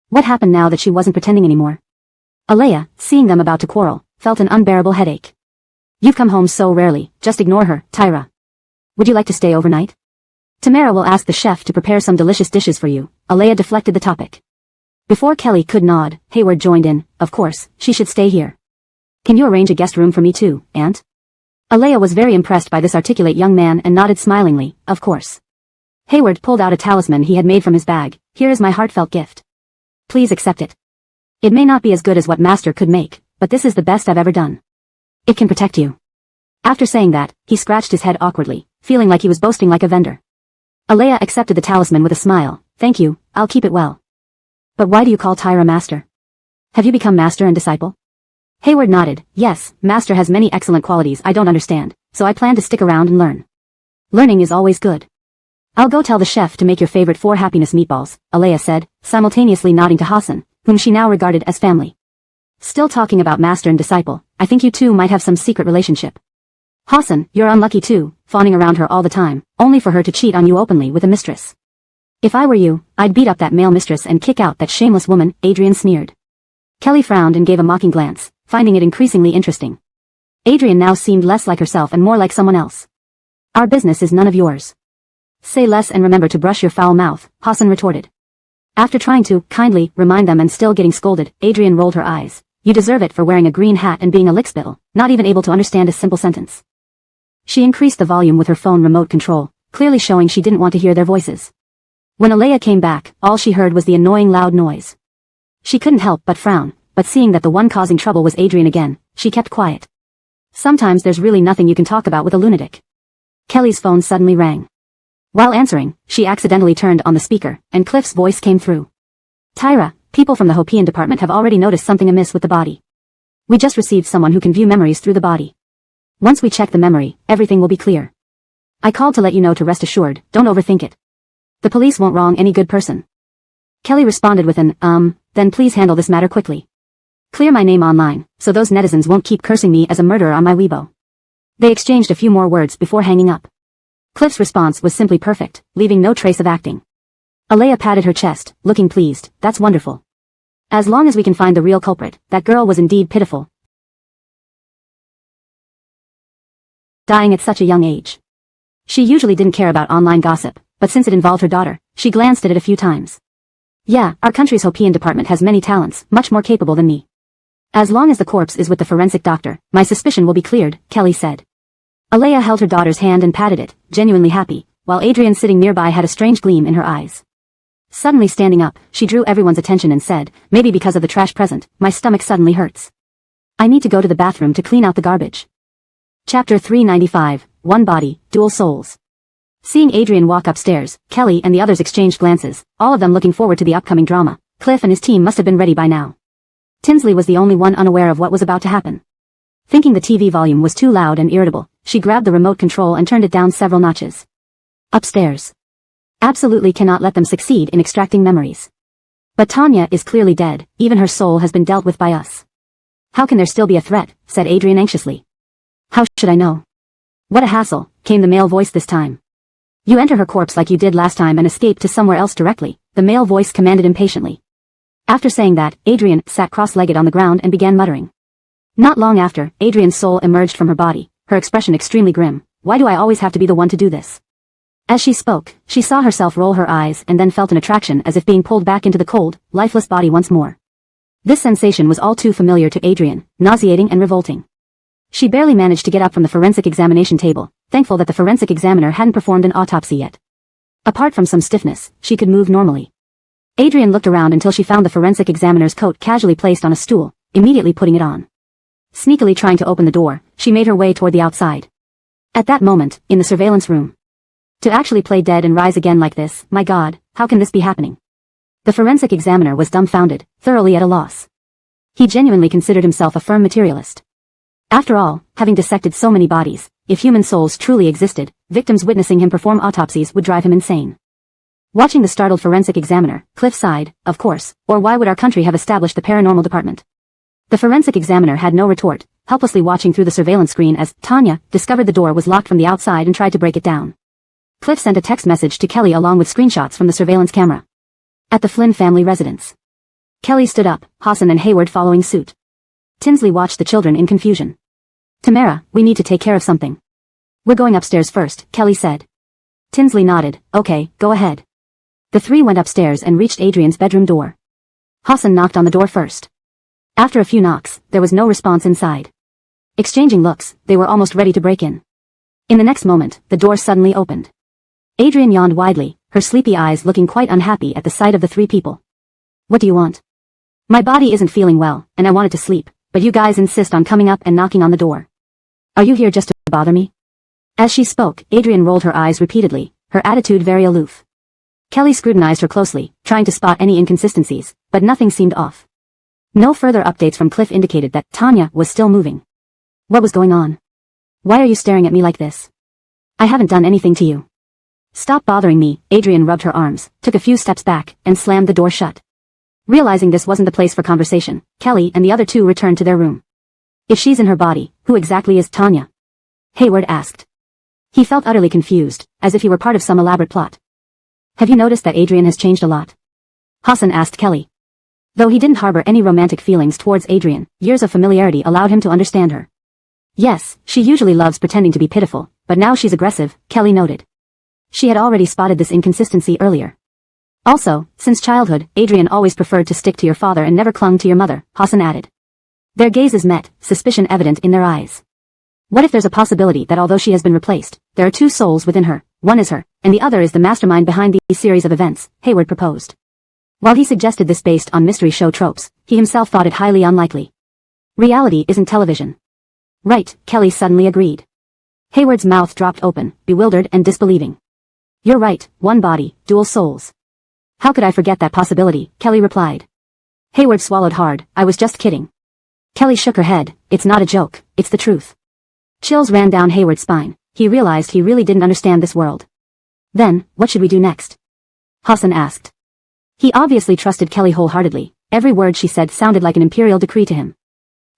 What happened now that she wasn't pretending anymore? Alea, seeing them about to quarrel, felt an unbearable headache. You've come home so rarely, just ignore her, Tyra. Would you like to stay overnight? Tamara will ask the chef to prepare some delicious dishes for you, Alea deflected the topic. Before Kelly could nod, Hayward joined in, of course, she should stay here. Can you arrange a guest room for me too, Aunt? Alea was very impressed by this articulate young man and nodded smilingly, of course. Hayward pulled out a talisman he had made from his bag. Here is my heartfelt gift. Please accept it. It may not be as good as what Master could make, but this is the best I've ever done. It can protect you. After saying that, he scratched his head awkwardly, feeling like he was boasting like a vendor. Alea accepted the talisman with a smile. Thank you, I'll keep it well. But why do you call Tyra Master? Have you become Master and Disciple? Hayward nodded. Yes, Master has many excellent qualities I don't understand, so I plan to stick around and learn. Learning is always good. I'll go tell the chef to make your favorite 4 happiness meatballs, Alea said, simultaneously nodding to Hassan, whom she now regarded as family. Still talking about Master and Disciple, I think you two might have some secret relationship. Hassan, you're unlucky too, fawning around her all the time, only for her to cheat on you openly with a mistress. If I were you, I'd beat up that male mistress and kick out that shameless woman, Adrian sneered. Kelly frowned and gave a mocking glance, finding it increasingly interesting. Adrian now seemed less like herself and more like someone else. Our business is none of yours. Say less and remember to brush your foul mouth, Hassan retorted. After trying to, kindly, remind them and still getting scolded, Adrian rolled her eyes. You deserve it for wearing a green hat and being a lickspittle, not even able to understand a simple sentence. She increased the volume with her phone remote control, clearly showing she didn't want to hear their voices. When Alea came back, all she heard was the annoying loud noise. She couldn't help but frown, but seeing that the one causing trouble was Adrian again, she kept quiet. Sometimes there's really nothing you can talk about with a lunatic. Kelly's phone suddenly rang. While answering, she accidentally turned on the speaker, and Cliff's voice came through. Tyra, people from the Hopian department have already noticed something amiss with the body. We just received someone who can view memories through the body. Once we check the memory, everything will be clear. I called to let you know to rest assured, don't overthink it. The police won't wrong any good person. Kelly responded with an, then please handle this matter quickly. Clear my name online, so those netizens won't keep cursing me as a murderer on my Weibo. They exchanged a few more words before hanging up. Cliff's response was simply perfect, leaving no trace of acting. Alea patted her chest, looking pleased. That's wonderful. As long as we can find the real culprit, that girl was indeed pitiful. Dying at such a young age. She usually didn't care about online gossip, but since it involved her daughter, she glanced at it a few times. Yeah, our country's Hopian department has many talents, much more capable than me. As long as the corpse is with the forensic doctor, my suspicion will be cleared, Kelly said. Alea held her daughter's hand and patted it, genuinely happy, while Adrian sitting nearby had a strange gleam in her eyes. Suddenly standing up, she drew everyone's attention and said, maybe because of the trash present, my stomach suddenly hurts. I need to go to the bathroom to clean out the garbage. Chapter 395, One Body, Dual Souls. Seeing Adrian walk upstairs, Kelly and the others exchanged glances, all of them looking forward to the upcoming drama. Cliff and his team must have been ready by now. Tinsley was the only one unaware of what was about to happen. Thinking the TV volume was too loud and irritable, she grabbed the remote control and turned it down several notches. Upstairs. Absolutely cannot let them succeed in extracting memories. But Tanya is clearly dead, even her soul has been dealt with by us. How can there still be a threat, said Adrian anxiously. How should I know? What a hassle, came the male voice this time. You enter her corpse like you did last time and escape to somewhere else directly, the male voice commanded impatiently. After saying that, Adrian sat cross-legged on the ground and began muttering. Not long after, Adrian's soul emerged from her body, her expression extremely grim. Why do I always have to be the one to do this? As she spoke, she saw herself roll her eyes and then felt an attraction as if being pulled back into the cold, lifeless body once more. This sensation was all too familiar to Adrian, nauseating and revolting. She barely managed to get up from the forensic examination table, thankful that the forensic examiner hadn't performed an autopsy yet. Apart from some stiffness, she could move normally. Adrian looked around until she found the forensic examiner's coat casually placed on a stool, immediately putting it on. Sneakily trying to open the door, she made her way toward the outside. At that moment, in the surveillance room. To actually play dead and rise again like this, my God, how can this be happening? The forensic examiner was dumbfounded, thoroughly at a loss. He genuinely considered himself a firm materialist. After all, having dissected so many bodies, if human souls truly existed, victims witnessing him perform autopsies would drive him insane. Watching the startled forensic examiner, Cliff sighed, of course, or why would our country have established the paranormal department? The forensic examiner had no retort, helplessly watching through the surveillance screen as Tanya discovered the door was locked from the outside and tried to break it down. Cliff sent a text message to Kelly along with screenshots from the surveillance camera. At the Flynn family residence. Kelly stood up, Hassan and Hayward following suit. Tinsley watched the children in confusion. Tamara, we need to take care of something. We're going upstairs first, Kelly said. Tinsley nodded, okay, go ahead. The three went upstairs and reached Adrian's bedroom door. Hassan knocked on the door first. After a few knocks, there was no response inside. Exchanging looks, they were almost ready to break in. In the next moment, the door suddenly opened. Adrian yawned widely, her sleepy eyes looking quite unhappy at the sight of the three people. What do you want? My body isn't feeling well, and I wanted to sleep, but you guys insist on coming up and knocking on the door. Are you here just to bother me? As she spoke, Adrian rolled her eyes repeatedly, her attitude very aloof. Kelly scrutinized her closely, trying to spot any inconsistencies, but nothing seemed off. No further updates from Cliff indicated that Tanya was still moving. What was going on? Why are you staring at me like this? I haven't done anything to you. Stop bothering me. Adrian rubbed her arms, took a few steps back, and slammed the door shut. Realizing this wasn't the place for conversation, Kelly and the other two returned to their room. If she's in her body, who exactly is Tanya? Hayward asked. He felt utterly confused, as if he were part of some elaborate plot. Have you noticed that Adrian has changed a lot? Hassan asked Kelly. Though he didn't harbor any romantic feelings towards Adrian, years of familiarity allowed him to understand her. Yes, she usually loves pretending to be pitiful, but now she's aggressive, Kelly noted. She had already spotted this inconsistency earlier. Also, since childhood, Adrian always preferred to stick to your father and never clung to your mother, Hassan added. Their gazes met, suspicion evident in their eyes. What if there's a possibility that although she has been replaced, there are two souls within her, one is her, and the other is the mastermind behind these series of events, Hayward proposed. While he suggested this based on mystery show tropes, he himself thought it highly unlikely. Reality isn't television. Right, Kelly suddenly agreed. Hayward's mouth dropped open, bewildered and disbelieving. You're right, one body, dual souls. How could I forget that possibility, Kelly replied. Hayward swallowed hard. I was just kidding. Kelly shook her head. It's not a joke, it's the truth. Chills ran down Hayward's spine. He realized he really didn't understand this world. Then, what should we do next? Hassan asked. He obviously trusted Kelly wholeheartedly. Every word she said sounded like an imperial decree to him.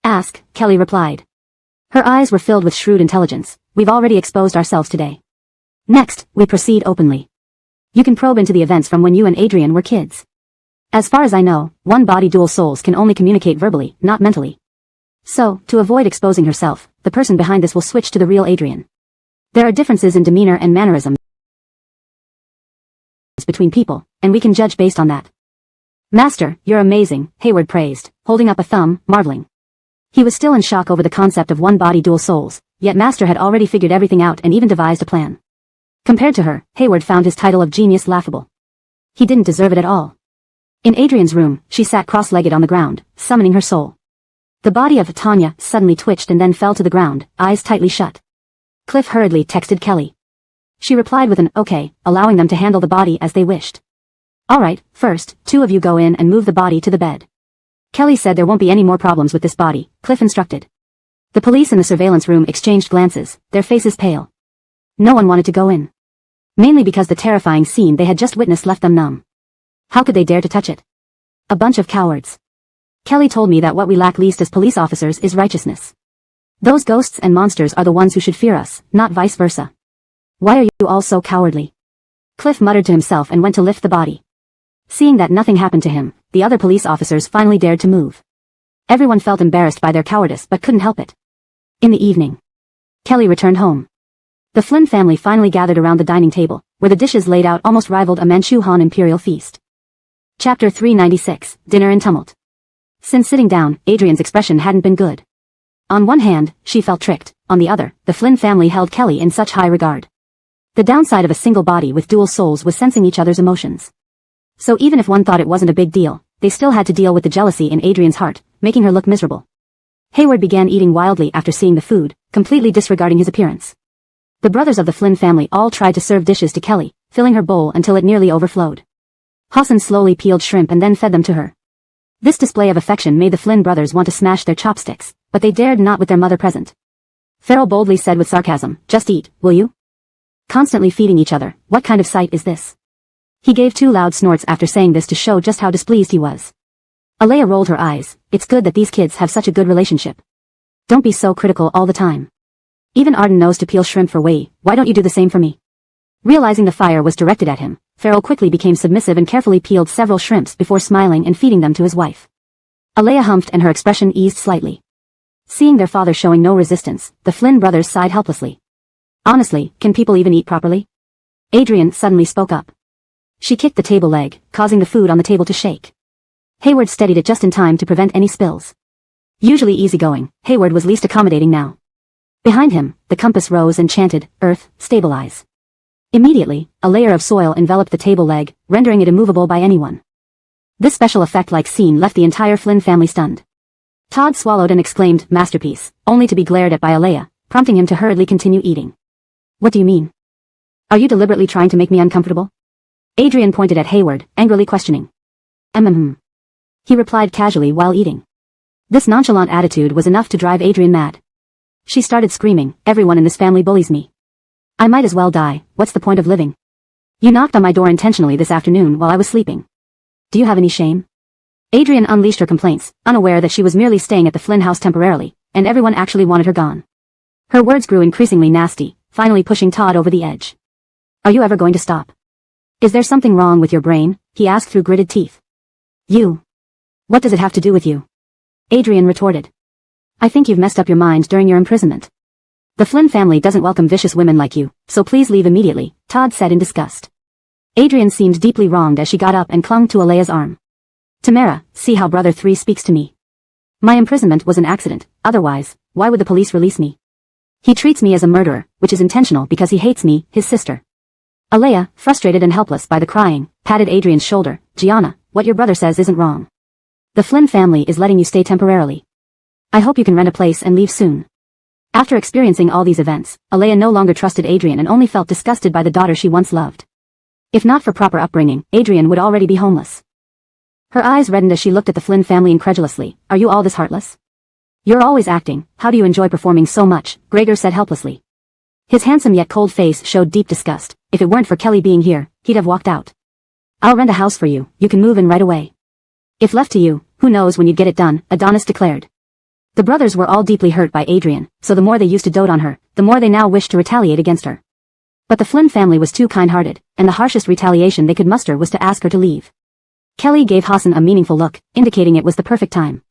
Ask, Kelly replied. Her eyes were filled with shrewd intelligence. We've already exposed ourselves today. Next, we proceed openly. You can probe into the events from when you and Adrian were kids. As far as I know, one body dual souls can only communicate verbally, not mentally. So, to avoid exposing herself, the person behind this will switch to the real Adrian. There are differences in demeanor and mannerisms between people, and we can judge based on that. Master, you're amazing, Hayward praised, holding up a thumb, marveling. He was still in shock over the concept of one body dual souls, yet Master had already figured everything out and even devised a plan. Compared to her, Hayward found his title of genius laughable. He didn't deserve it at all. In Adrian's room, she sat cross-legged on the ground, summoning her soul. The body of Tanya suddenly twitched and then fell to the ground, eyes tightly shut. Cliff hurriedly texted Kelly. She replied with an okay, allowing them to handle the body as they wished. Alright, first, two of you go in and move the body to the bed. Kelly said there won't be any more problems with this body, Cliff instructed. The police in the surveillance room exchanged glances, their faces pale. No one wanted to go in. Mainly because the terrifying scene they had just witnessed left them numb. How could they dare to touch it? A bunch of cowards. Kelly told me that what we lack least as police officers is righteousness. Those ghosts and monsters are the ones who should fear us, not vice versa. Why are you all so cowardly? Cliff muttered to himself and went to lift the body. Seeing that nothing happened to him, the other police officers finally dared to move. Everyone felt embarrassed by their cowardice but couldn't help it. In the evening, Kelly returned home. The Flynn family finally gathered around the dining table, where the dishes laid out almost rivaled a Manchu Han imperial feast. Chapter 396, Dinner in Tumult. Since sitting down, Adrian's expression hadn't been good. On one hand, she felt tricked, on the other, the Flynn family held Kelly in such high regard. The downside of a single body with dual souls was sensing each other's emotions. So even if one thought it wasn't a big deal, they still had to deal with the jealousy in Adrian's heart, making her look miserable. Hayward began eating wildly after seeing the food, completely disregarding his appearance. The brothers of the Flynn family all tried to serve dishes to Kelly, filling her bowl until it nearly overflowed. Hassan slowly peeled shrimp and then fed them to her. This display of affection made the Flynn brothers want to smash their chopsticks, but they dared not with their mother present. Farrell boldly said with sarcasm, "Just eat, will you? Constantly feeding each other, what kind of sight is this?" He gave two loud snorts after saying this to show just how displeased he was. Alea rolled her eyes. It's good that these kids have such a good relationship. Don't be so critical all the time. Even Arden knows to peel shrimp for Wei, why don't you do the same for me? Realizing the fire was directed at him, Farrell quickly became submissive and carefully peeled several shrimps before smiling and feeding them to his wife. Alea humphed and her expression eased slightly. Seeing their father showing no resistance, the Flynn brothers sighed helplessly. Honestly, can people even eat properly? Adrian suddenly spoke up. She kicked the table leg, causing the food on the table to shake. Hayward steadied it just in time to prevent any spills. Usually easygoing, Hayward was least accommodating now. Behind him, the compass rose and chanted, "Earth, stabilize." Immediately, a layer of soil enveloped the table leg, rendering it immovable by anyone. This special effect-like scene left the entire Flynn family stunned. Todd swallowed and exclaimed, "Masterpiece," only to be glared at by Alea, prompting him to hurriedly continue eating. "What do you mean? Are you deliberately trying to make me uncomfortable?" Adrian pointed at Hayward, angrily questioning. He replied casually while eating. This nonchalant attitude was enough to drive Adrian mad. She started screaming, "Everyone in this family bullies me. I might as well die, what's the point of living? You knocked on my door intentionally this afternoon while I was sleeping. Do you have any shame?" Adrian unleashed her complaints, unaware that she was merely staying at the Flynn house temporarily, and everyone actually wanted her gone. Her words grew increasingly nasty, finally pushing Todd over the edge. "Are you ever going to stop? Is there something wrong with your brain?" he asked through gritted teeth. "You. What does it have to do with you?" Adrian retorted. "I think you've messed up your mind during your imprisonment. The Flynn family doesn't welcome vicious women like you, so please leave immediately," Todd said in disgust. Adrian seemed deeply wronged as she got up and clung to Alea's arm. "Tamara, see how Brother 3 speaks to me. My imprisonment was an accident, otherwise, why would the police release me? He treats me as a murderer, which is intentional because he hates me, his sister." Alea, frustrated and helpless by the crying, patted Adrian's shoulder. "Gianna, what your brother says isn't wrong. The Flynn family is letting you stay temporarily. I hope you can rent a place and leave soon." After experiencing all these events, Alea no longer trusted Adrian and only felt disgusted by the daughter she once loved. If not for proper upbringing, Adrian would already be homeless. Her eyes reddened as she looked at the Flynn family incredulously. "Are you all this heartless? You're always acting, how do you enjoy performing so much?" Gregor said helplessly. His handsome yet cold face showed deep disgust. If it weren't for Kelly being here, he'd have walked out. "I'll rent a house for you, you can move in right away." "If left to you, who knows when you'd get it done," Adonis declared. The brothers were all deeply hurt by Adrian, so the more they used to dote on her, the more they now wished to retaliate against her. But the Flynn family was too kind-hearted, and the harshest retaliation they could muster was to ask her to leave. Kelly gave Hassan a meaningful look, indicating it was the perfect time.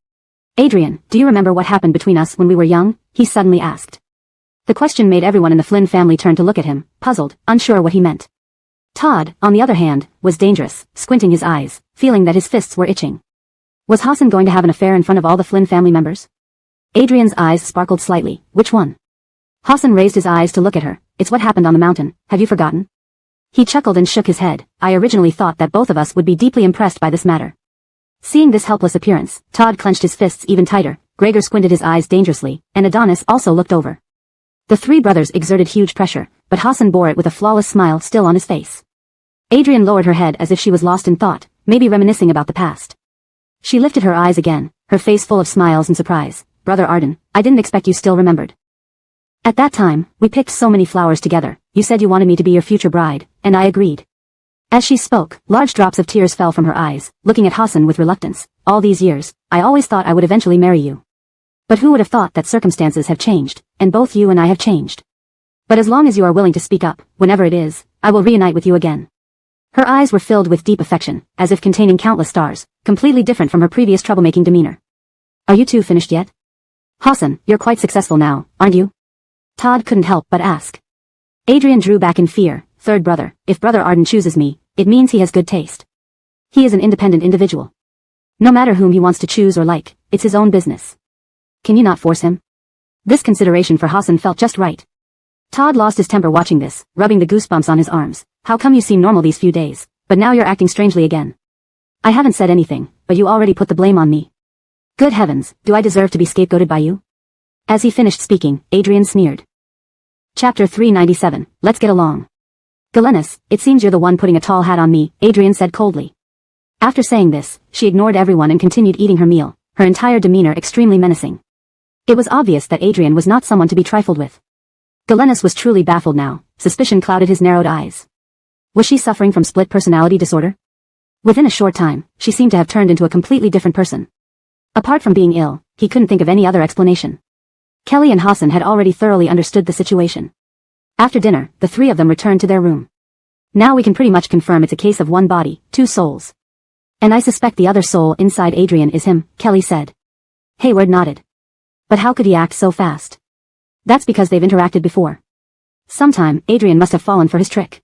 "Adrian, do you remember what happened between us when we were young?" he suddenly asked. The question made everyone in the Flynn family turn to look at him, puzzled, unsure what he meant. Todd, on the other hand, was dangerous, squinting his eyes, feeling that his fists were itching. Was Hassan going to have an affair in front of all the Flynn family members? Adrian's eyes sparkled slightly. "Which one?" Hassan raised his eyes to look at her. "It's what happened on the mountain, have you forgotten?" He chuckled and shook his head. "I originally thought that both of us would be deeply impressed by this matter." Seeing this helpless appearance, Todd clenched his fists even tighter, Gregor squinted his eyes dangerously, and Adonis also looked over. The three brothers exerted huge pressure, but Hassan bore it with a flawless smile still on his face. Adrian lowered her head as if she was lost in thought, maybe reminiscing about the past. She lifted her eyes again, her face full of smiles and surprise. "Brother Arden, I didn't expect you still remembered. At that time, we picked so many flowers together, you said you wanted me to be your future bride, and I agreed." As she spoke, large drops of tears fell from her eyes, looking at Hassan with reluctance. "All these years, I always thought I would eventually marry you. But who would have thought that circumstances have changed, and both you and I have changed. But as long as you are willing to speak up, whenever it is, I will reunite with you again." Her eyes were filled with deep affection, as if containing countless stars, completely different from her previous troublemaking demeanor. "Are you two finished yet? Hassan, you're quite successful now, aren't you?" Todd couldn't help but ask. Adrian drew back in fear. "Third brother, if Brother Arden chooses me, it means he has good taste. He is an independent individual. No matter whom he wants to choose or like, it's his own business. Can you not force him?" This consideration for Hassan felt just right. Todd lost his temper watching this, rubbing the goosebumps on his arms. "How come you seem normal these few days, but now you're acting strangely again?" "I haven't said anything, but you already put the blame on me. Good heavens, do I deserve to be scapegoated by you?" As he finished speaking, Adrian sneered. Chapter 397, Let's Get Along. "Galenis, it seems you're the one putting a tall hat on me," Adrian said coldly. After saying this, she ignored everyone and continued eating her meal, her entire demeanor extremely menacing. It was obvious that Adrian was not someone to be trifled with. Galenis was truly baffled now, suspicion clouded his narrowed eyes. Was she suffering from split personality disorder? Within a short time, she seemed to have turned into a completely different person. Apart from being ill, he couldn't think of any other explanation. Kelly and Hassan had already thoroughly understood the situation. After dinner, the three of them returned to their room. "Now we can pretty much confirm it's a case of one body, two souls. And I suspect the other soul inside Adrian is him," Kelly said. Hayward nodded. "But how could he act so fast?" "That's because they've interacted before. Sometime, Adrian must have fallen for his trick."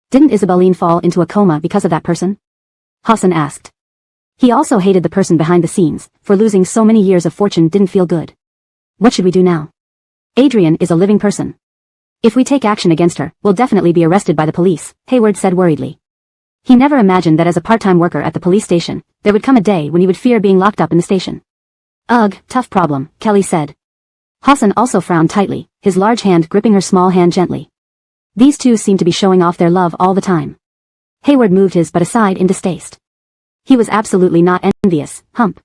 "Didn't Isabeline fall into a coma because of that person?" Hassan asked. He also hated the person behind the scenes, for losing so many years of fortune didn't feel good. What should we do now? Adrian is a living person. If we take action against her, we'll definitely be arrested by the police, Hayward said worriedly. He never imagined that as a part-time worker at the police station, there would come a day when he would fear being locked up in the station. Ugh, tough problem, Kelly said. Hassan also frowned tightly, his large hand gripping her small hand gently. These two seemed to be showing off their love all the time. Hayward moved his butt aside in distaste. He was absolutely not envious, hump.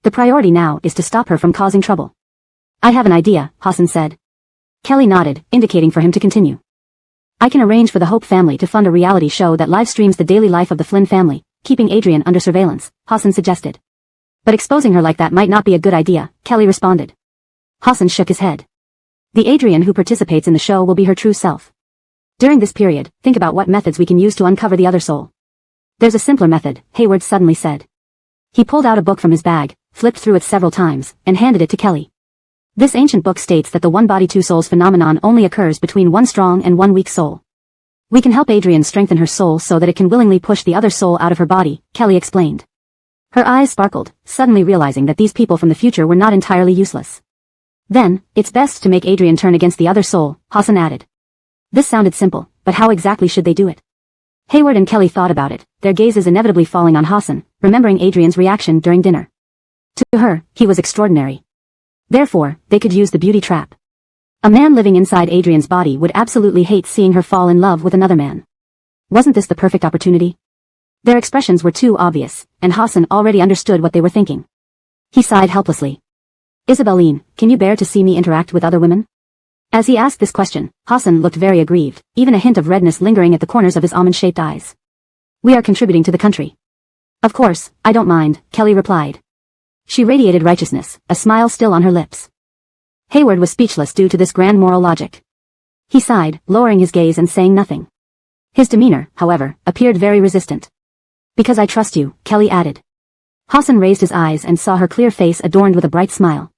The priority now is to stop her from causing trouble. I have an idea, Hassan said. Kelly nodded, indicating for him to continue. I can arrange for the Hope family to fund a reality show that live streams the daily life of the Flynn family, keeping Adrian under surveillance, Hassan suggested. But exposing her like that might not be a good idea, Kelly responded. Hassan shook his head. The Adrian who participates in the show will be her true self. During this period, think about what methods we can use to uncover the other soul. There's a simpler method, Hayward suddenly said. He pulled out a book from his bag, flipped through it several times, and handed it to Kelly. This ancient book states that the one body two souls phenomenon only occurs between one strong and one weak soul. We can help Adrian strengthen her soul so that it can willingly push the other soul out of her body, Kelly explained. Her eyes sparkled, suddenly realizing that these people from the future were not entirely useless. Then, it's best to make Adrian turn against the other soul, Hassan added. This sounded simple, but how exactly should they do it? Hayward and Kelly thought about it, their gazes inevitably falling on Hassan, remembering Adrian's reaction during dinner. To her, he was extraordinary. Therefore, they could use the beauty trap. A man living inside Adrian's body would absolutely hate seeing her fall in love with another man. Wasn't this the perfect opportunity? Their expressions were too obvious, and Hassan already understood what they were thinking. He sighed helplessly. Isabeline, can you bear to see me interact with other women? As he asked this question, Hassan looked very aggrieved, even a hint of redness lingering at the corners of his almond-shaped eyes. We are contributing to the country. Of course, I don't mind, Kelly replied. She radiated righteousness, a smile still on her lips. Hayward was speechless due to this grand moral logic. He sighed, lowering his gaze and saying nothing. His demeanor, however, appeared very resistant. Because I trust you, Kelly added. Hassan raised his eyes and saw her clear face adorned with a bright smile.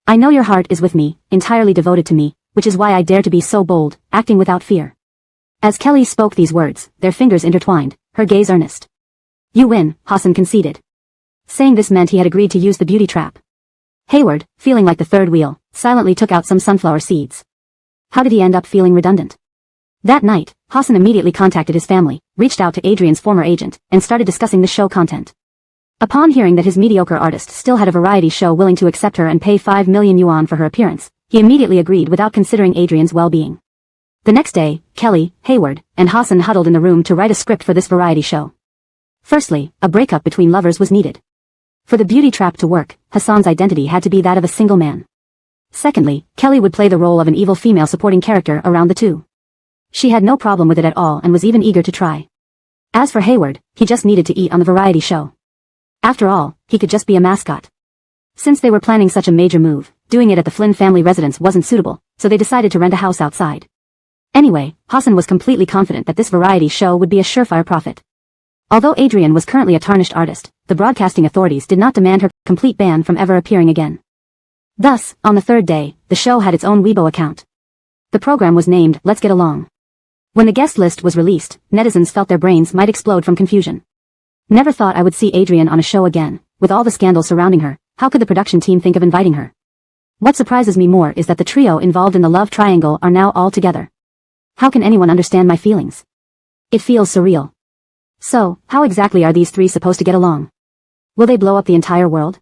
I know your heart is with me, entirely devoted to me, which is why I dare to be so bold, acting without fear. As Kelly spoke these words, their fingers intertwined, her gaze earnest. You win, Hassan conceded. Saying this meant he had agreed to use the beauty trap. Hayward, feeling like the third wheel, silently took out some sunflower seeds. How did he end up feeling redundant? That night, Hassan immediately contacted his family, reached out to Adrian's former agent, and started discussing the show content. Upon hearing that his mediocre artist still had a variety show willing to accept her and pay 5 million yuan for her appearance, he immediately agreed without considering Adrian's well-being. The next day, Kelly, Hayward, and Hassan huddled in the room to write a script for this variety show. Firstly, a breakup between lovers was needed. For the beauty trap to work, Hassan's identity had to be that of a single man. Secondly, Kelly would play the role of an evil female supporting character around the two. She had no problem with it at all and was even eager to try. As for Hayward, he just needed to eat on the variety show. After all, he could just be a mascot. Since they were planning such a major move, doing it at the Flynn family residence wasn't suitable, so they decided to rent a house outside. Anyway, Hassan was completely confident that this variety show would be a surefire profit. Although Adrian was currently a tarnished artist, the broadcasting authorities did not demand her complete ban from ever appearing again. Thus, on the third day, the show had its own Weibo account. The program was named Let's Get Along. When the guest list was released, netizens felt their brains might explode from confusion. Never thought I would see Adrian on a show again. With all the scandal surrounding her, how could the production team think of inviting her? What surprises me more is that the trio involved in the love triangle are now all together. How can anyone understand my feelings? It feels surreal. So, how exactly are these three supposed to get along? Will they blow up the entire world?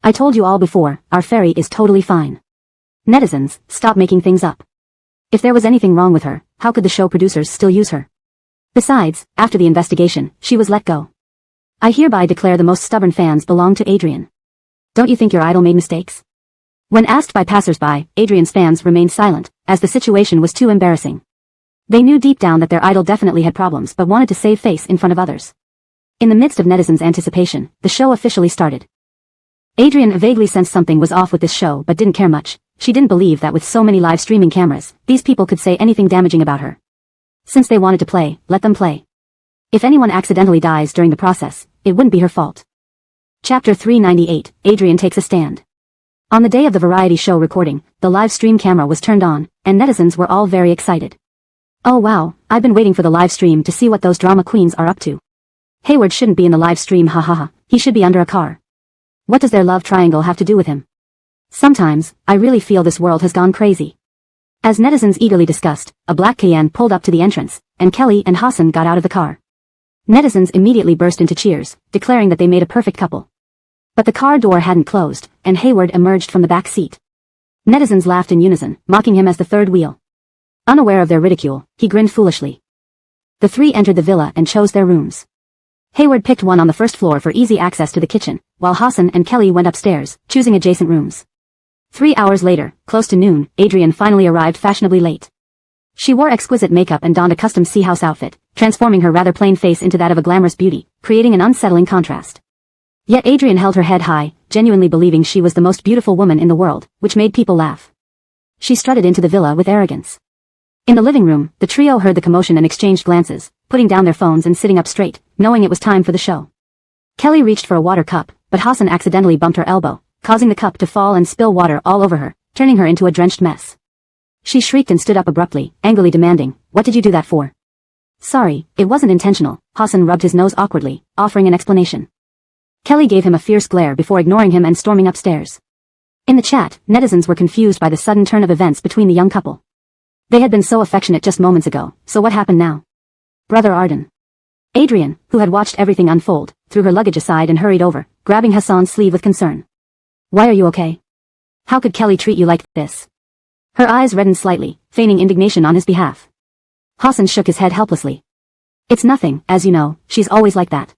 I told you all before, our fairy is totally fine. Netizens, stop making things up. If there was anything wrong with her, how could the show producers still use her? Besides, after the investigation, she was let go. I hereby declare the most stubborn fans belong to Adrian. Don't you think your idol made mistakes? When asked by passers-by, Adrian's fans remained silent, as the situation was too embarrassing. They knew deep down that their idol definitely had problems but wanted to save face in front of others. In the midst of netizens' anticipation, the show officially started. Adrian vaguely sensed something was off with this show but didn't care much. She didn't believe that with so many live streaming cameras, these people could say anything damaging about her. Since they wanted to play, let them play. If anyone accidentally dies during the process, it wouldn't be her fault. Chapter 398, Adrian takes a stand. On the day of the variety show recording, the live stream camera was turned on, and netizens were all very excited. Oh wow, I've been waiting for the live stream to see what those drama queens are up to. Hayward shouldn't be in the live stream, hahaha. He should be under a car. What does their love triangle have to do with him? Sometimes, I really feel this world has gone crazy. As netizens eagerly discussed, a black Cayenne pulled up to the entrance, and Kelly and Hassan got out of the car. Netizens immediately burst into cheers, declaring that they made a perfect couple. But the car door hadn't closed, and Hayward emerged from the back seat. Netizens laughed in unison, mocking him as the third wheel. Unaware of their ridicule, he grinned foolishly. The three entered the villa and chose their rooms. Hayward picked one on the first floor for easy access to the kitchen, while Hassan and Kelly went upstairs, choosing adjacent rooms. 3 hours later, close to noon, Adrian finally arrived fashionably late. She wore exquisite makeup and donned a custom sea house outfit, transforming her rather plain face into that of a glamorous beauty, creating an unsettling contrast. Yet Adrian held her head high, genuinely believing she was the most beautiful woman in the world, which made people laugh. She strutted into the villa with arrogance. In the living room, the trio heard the commotion and exchanged glances, putting down their phones and sitting up straight, knowing it was time for the show. Kelly reached for a water cup, but Hassan accidentally bumped her elbow, causing the cup to fall and spill water all over her, turning her into a drenched mess. She shrieked and stood up abruptly, angrily demanding, "What did you do that for?" "Sorry, it wasn't intentional," Hassan rubbed his nose awkwardly, offering an explanation. Kelly gave him a fierce glare before ignoring him and storming upstairs. In the chat, netizens were confused by the sudden turn of events between the young couple. They had been so affectionate just moments ago, so what happened now? Brother Arden. Adrian, who had watched everything unfold, threw her luggage aside and hurried over, grabbing Hassan's sleeve with concern. "Why are you okay? How could Kelly treat you like this?" Her eyes reddened slightly, feigning indignation on his behalf. Hassan shook his head helplessly. "It's nothing, as you know, she's always like that.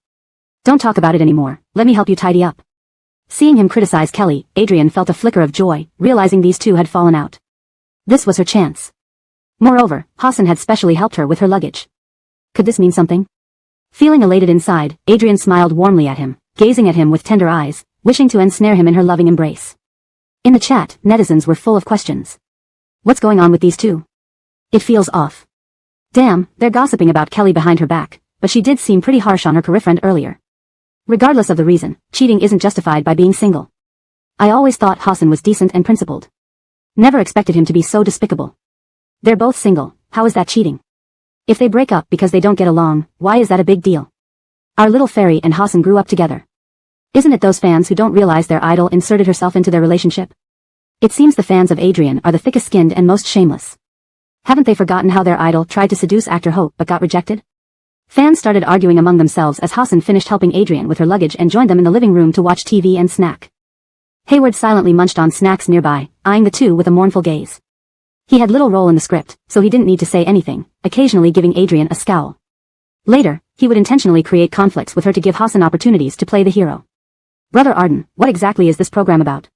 Don't talk about it anymore, let me help you tidy up." Seeing him criticize Kelly, Adrian felt a flicker of joy, realizing these two had fallen out. This was her chance. Moreover, Hassan had specially helped her with her luggage. Could this mean something? Feeling elated inside, Adrian smiled warmly at him, gazing at him with tender eyes, wishing to ensnare him in her loving embrace. In the chat, netizens were full of questions. What's going on with these two? It feels off. Damn, they're gossiping about Kelly behind her back, but she did seem pretty harsh on her girlfriend earlier. Regardless of the reason, cheating isn't justified by being single. I always thought Hassan was decent and principled. Never expected him to be so despicable. They're both single, how is that cheating? If they break up because they don't get along, why is that a big deal? Our little fairy and Hassan grew up together. Isn't it those fans who don't realize their idol inserted herself into their relationship? It seems the fans of Adrian are the thickest-skinned and most shameless. Haven't they forgotten how their idol tried to seduce actor Hope but got rejected? Fans started arguing among themselves as Hassan finished helping Adrian with her luggage and joined them in the living room to watch TV and snack. Hayward silently munched on snacks nearby, eyeing the two with a mournful gaze. He had little role in the script, so he didn't need to say anything, occasionally giving Adrian a scowl. Later, he would intentionally create conflicts with her to give Hassan opportunities to play the hero. Brother Arden, what exactly is this program about?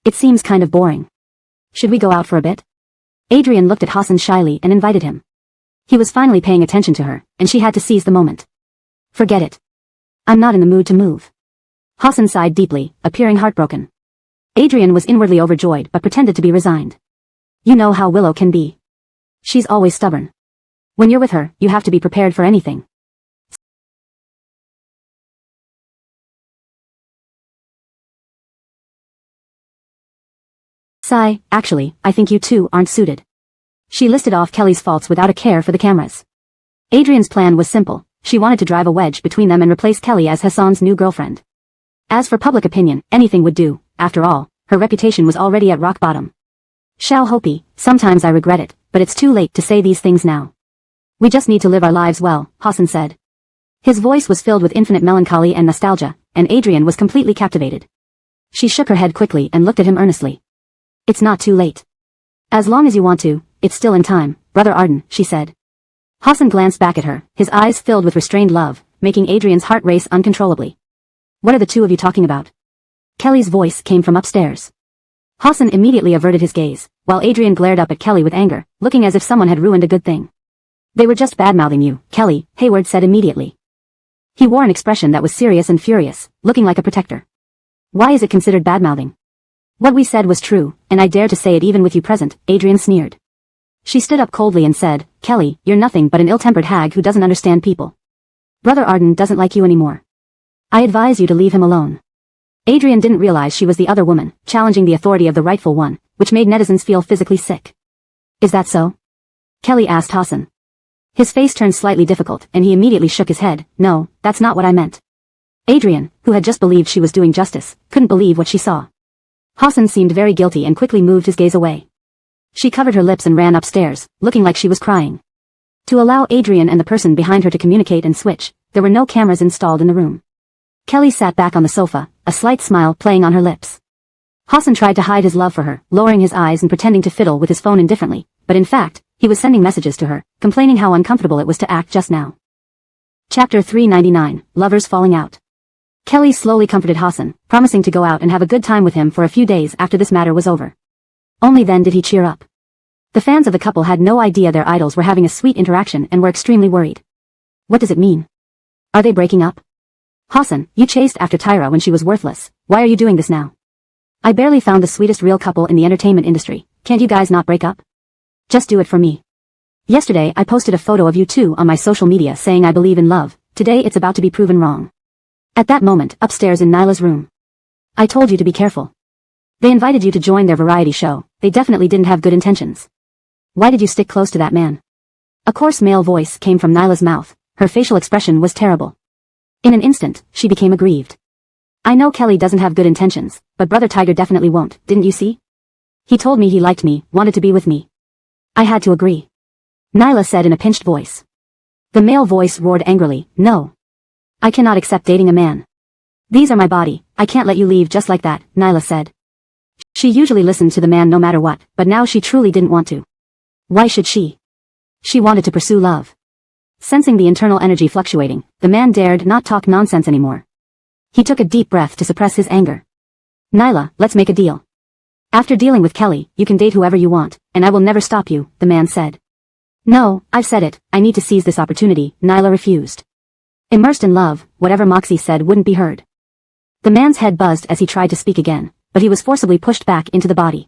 It seems kind of boring. Should we go out for a bit? Adrian looked at Hassan shyly and invited him. He was finally paying attention to her, and she had to seize the moment. Forget it. I'm not in the mood to move. Hassan sighed deeply, appearing heartbroken. Adrian was inwardly overjoyed but pretended to be resigned. You know how Willow can be. She's always stubborn. When you're with her, you have to be prepared for anything. Sigh, actually, I think you two aren't suited. She listed off Kelly's faults without a care for the cameras. Adrian's plan was simple. She wanted to drive a wedge between them and replace Kelly as Hassan's new girlfriend. As for public opinion, anything would do. After all, her reputation was already at rock bottom. Shall Hopi, sometimes I regret it, but it's too late to say these things now. We just need to live our lives well, Hassan said. His voice was filled with infinite melancholy and nostalgia, and Adrian was completely captivated. She shook her head quickly and looked at him earnestly. It's not too late. As long as you want to, it's still in time, Brother Arden, she said. Hassan glanced back at her, his eyes filled with restrained love, making Adrian's heart race uncontrollably. What are the two of you talking about? Kelly's voice came from upstairs. Hassan immediately averted his gaze, while Adrian glared up at Kelly with anger, looking as if someone had ruined a good thing. They were just bad-mouthing you, Kelly, Hayward said immediately. He wore an expression that was serious and furious, looking like a protector. Why is it considered bad-mouthing? What we said was true, and I dare to say it even with you present, Adrian sneered. She stood up coldly and said, Kelly, you're nothing but an ill-tempered hag who doesn't understand people. Brother Arden doesn't like you anymore. I advise you to leave him alone. Adrian didn't realize she was the other woman, challenging the authority of the rightful one, which made netizens feel physically sick. Is that so? Kelly asked Hassan. His face turned slightly difficult, and he immediately shook his head. No, that's not what I meant. Adrian, who had just believed she was doing justice, couldn't believe what she saw. Hassan seemed very guilty and quickly moved his gaze away. She covered her lips and ran upstairs, looking like she was crying. To allow Adrian and the person behind her to communicate and switch, there were no cameras installed in the room. Kelly sat back on the sofa, a slight smile playing on her lips. Hassan tried to hide his love for her, lowering his eyes and pretending to fiddle with his phone indifferently, but in fact, he was sending messages to her, complaining how uncomfortable it was to act just now. Chapter 399, Lovers Falling Out. Kelly slowly comforted Hassan, promising to go out and have a good time with him for a few days after this matter was over. Only then did he cheer up. The fans of the couple had no idea their idols were having a sweet interaction and were extremely worried. What does it mean? Are they breaking up? Hassan, you chased after Tyra when she was worthless. Why are you doing this now? I barely found the sweetest real couple in the entertainment industry. Can't you guys not break up? Just do it for me. Yesterday I posted a photo of you two on my social media saying I believe in love. Today it's about to be proven wrong. At that moment, upstairs in Nyla's room. I told you to be careful. They invited you to join their variety show. They definitely didn't have good intentions. Why did you stick close to that man? A coarse male voice came from Nyla's mouth. Her facial expression was terrible. In an instant, she became aggrieved. I know Kelly doesn't have good intentions, but Brother Tiger definitely won't, didn't you see? He told me he liked me, wanted to be with me. I had to agree. Nyla said in a pinched voice. The male voice roared angrily, no. I cannot accept dating a man. These are my body, I can't let you leave just like that, Nyla said. She usually listened to the man no matter what, but now she truly didn't want to. Why should she? She wanted to pursue love. Sensing the internal energy fluctuating, the man dared not talk nonsense anymore. He took a deep breath to suppress his anger. Nyla, let's make a deal. After dealing with Kelly, you can date whoever you want, and I will never stop you, the man said. No, I've said it, I need to seize this opportunity, Nyla refused. Immersed in love, whatever Moxie said wouldn't be heard. The man's head buzzed as he tried to speak again, but he was forcibly pushed back into the body.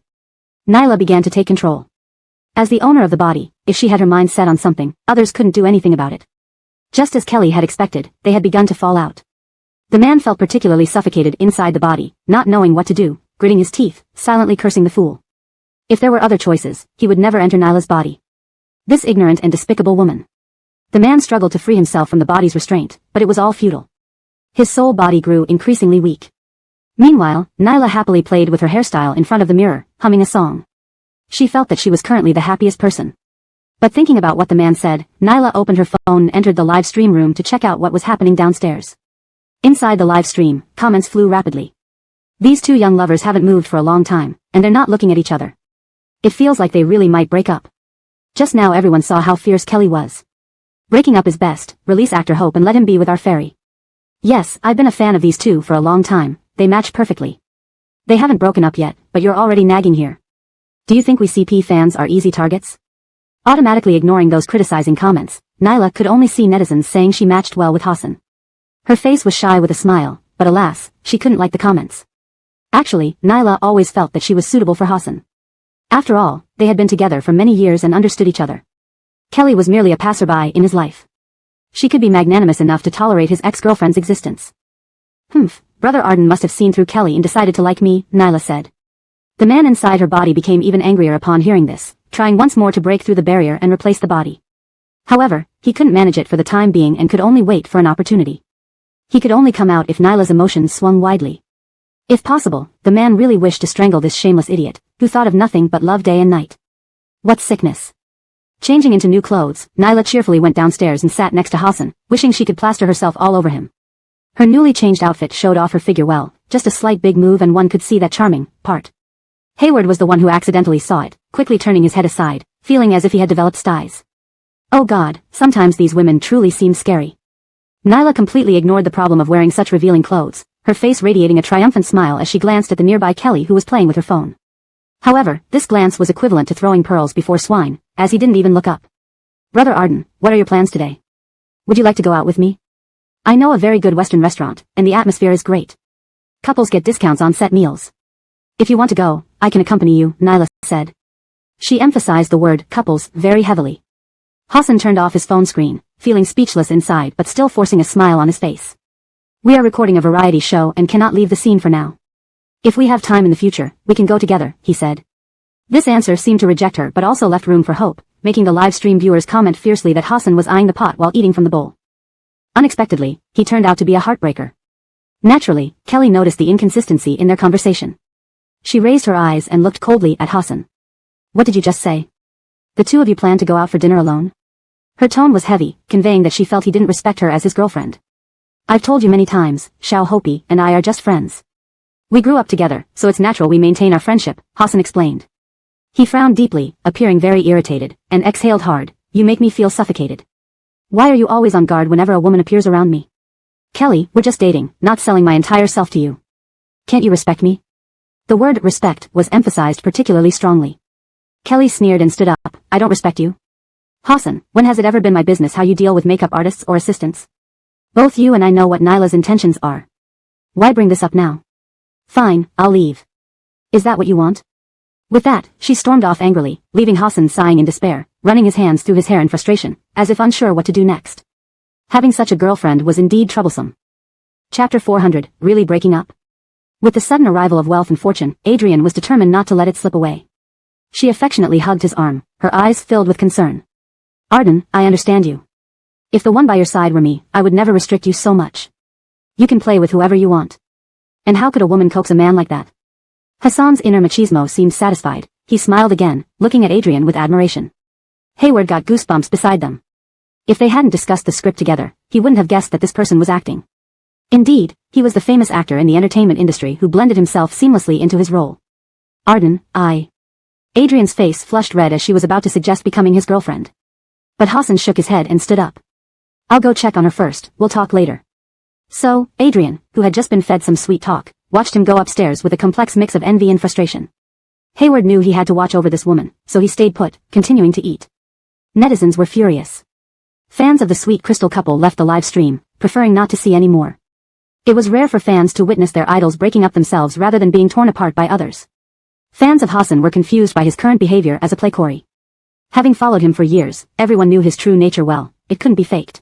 Nyla began to take control. As the owner of the body, if she had her mind set on something, others couldn't do anything about it. Just as Kelly had expected, they had begun to fall out. The man felt particularly suffocated inside the body, not knowing what to do, gritting his teeth, silently cursing the fool. If there were other choices, he would never enter Nyla's body. This ignorant and despicable woman. The man struggled to free himself from the body's restraint, but it was all futile. His soul body grew increasingly weak. Meanwhile, Nyla happily played with her hairstyle in front of the mirror, humming a song. She felt that she was currently the happiest person. But thinking about what the man said, Nyla opened her phone and entered the live stream room to check out what was happening downstairs. Inside the live stream, comments flew rapidly. These two young lovers haven't moved for a long time, and they're not looking at each other. It feels like they really might break up. Just now everyone saw how fierce Kelly was. Breaking up is best, release actor Hope and let him be with our fairy. Yes, I've been a fan of these two for a long time, they match perfectly. They haven't broken up yet, but you're already nagging here. Do you think we CP fans are easy targets? Automatically ignoring those criticizing comments, Nyla could only see netizens saying she matched well with Hassan. Her face was shy with a smile, but alas, she couldn't like the comments. Actually, Nyla always felt that she was suitable for Hassan. After all, they had been together for many years and understood each other. Kelly was merely a passerby in his life. She could be magnanimous enough to tolerate his ex-girlfriend's existence. Brother Arden must have seen through Kelly and decided to like me, Nyla said. The man inside her body became even angrier upon hearing this, trying once more to break through the barrier and replace the body. However, he couldn't manage it for the time being and could only wait for an opportunity. He could only come out if Nyla's emotions swung widely. If possible, the man really wished to strangle this shameless idiot, who thought of nothing but love day and night. What sickness. Changing into new clothes, Nyla cheerfully went downstairs and sat next to Hassan, wishing she could plaster herself all over him. Her newly changed outfit showed off her figure well, just a slight big move and one could see that charming part. Hayward was the one who accidentally saw it, quickly turning his head aside, feeling as if he had developed styes. Oh God, sometimes these women truly seem scary. Nyla completely ignored the problem of wearing such revealing clothes, her face radiating a triumphant smile as she glanced at the nearby Kelly who was playing with her phone. However, this glance was equivalent to throwing pearls before swine, as he didn't even look up. Brother Arden, what are your plans today? Would you like to go out with me? I know a very good Western restaurant, and the atmosphere is great. Couples get discounts on set meals. If you want to go, I can accompany you, Nyla said. She emphasized the word couples very heavily. Hassan turned off his phone screen, feeling speechless inside but still forcing a smile on his face. We are recording a variety show and cannot leave the scene for now. If we have time in the future, we can go together, he said. This answer seemed to reject her but also left room for hope, making the live stream viewers comment fiercely that Hassan was eyeing the pot while eating from the bowl. Unexpectedly, he turned out to be a heartbreaker. Naturally, Kelly noticed the inconsistency in their conversation. She raised her eyes and looked coldly at Hassan. What did you just say? The two of you plan to go out for dinner alone? Her tone was heavy, conveying that she felt he didn't respect her as his girlfriend. I've told you many times, Xiao Hopi and I are just friends. We grew up together, so it's natural we maintain our friendship, Hassan explained. He frowned deeply, appearing very irritated, and exhaled hard. You make me feel suffocated. Why are you always on guard whenever a woman appears around me? Kelly, we're just dating, not selling my entire self to you. Can't you respect me? The word respect was emphasized particularly strongly. Kelly sneered and stood up. I don't respect you. Hassan, when has it ever been my business how you deal with makeup artists or assistants? Both you and I know what Nyla's intentions are. Why bring this up now? Fine, I'll leave. Is that what you want? With that, she stormed off angrily, leaving Hassan sighing in despair, running his hands through his hair in frustration, as if unsure what to do next. Having such a girlfriend was indeed troublesome. Chapter 400, Really Breaking Up? With the sudden arrival of wealth and fortune, Adrian was determined not to let it slip away. She affectionately hugged his arm, her eyes filled with concern. Arden, I understand you. If the one by your side were me, I would never restrict you so much. You can play with whoever you want. And how could a woman coax a man like that? Hassan's inner machismo seemed satisfied. He smiled again, looking at Adrian with admiration. Hayward got goosebumps beside them. If they hadn't discussed the script together, he wouldn't have guessed that this person was acting. Indeed, he was the famous actor in the entertainment industry who blended himself seamlessly into his role. Arden, Adrian's face flushed red as she was about to suggest becoming his girlfriend. But Hassan shook his head and stood up. I'll go check on her first, we'll talk later. So, Adrian, who had just been fed some sweet talk, watched him go upstairs with a complex mix of envy and frustration. Hayward knew he had to watch over this woman, so he stayed put, continuing to eat. Netizens were furious. Fans of the sweet crystal couple left the live stream, preferring not to see any more. It was rare for fans to witness their idols breaking up themselves rather than being torn apart by others. Fans of Hassan were confused by his current behavior as a playcory. Having followed him for years, everyone knew his true nature well. It couldn't be faked.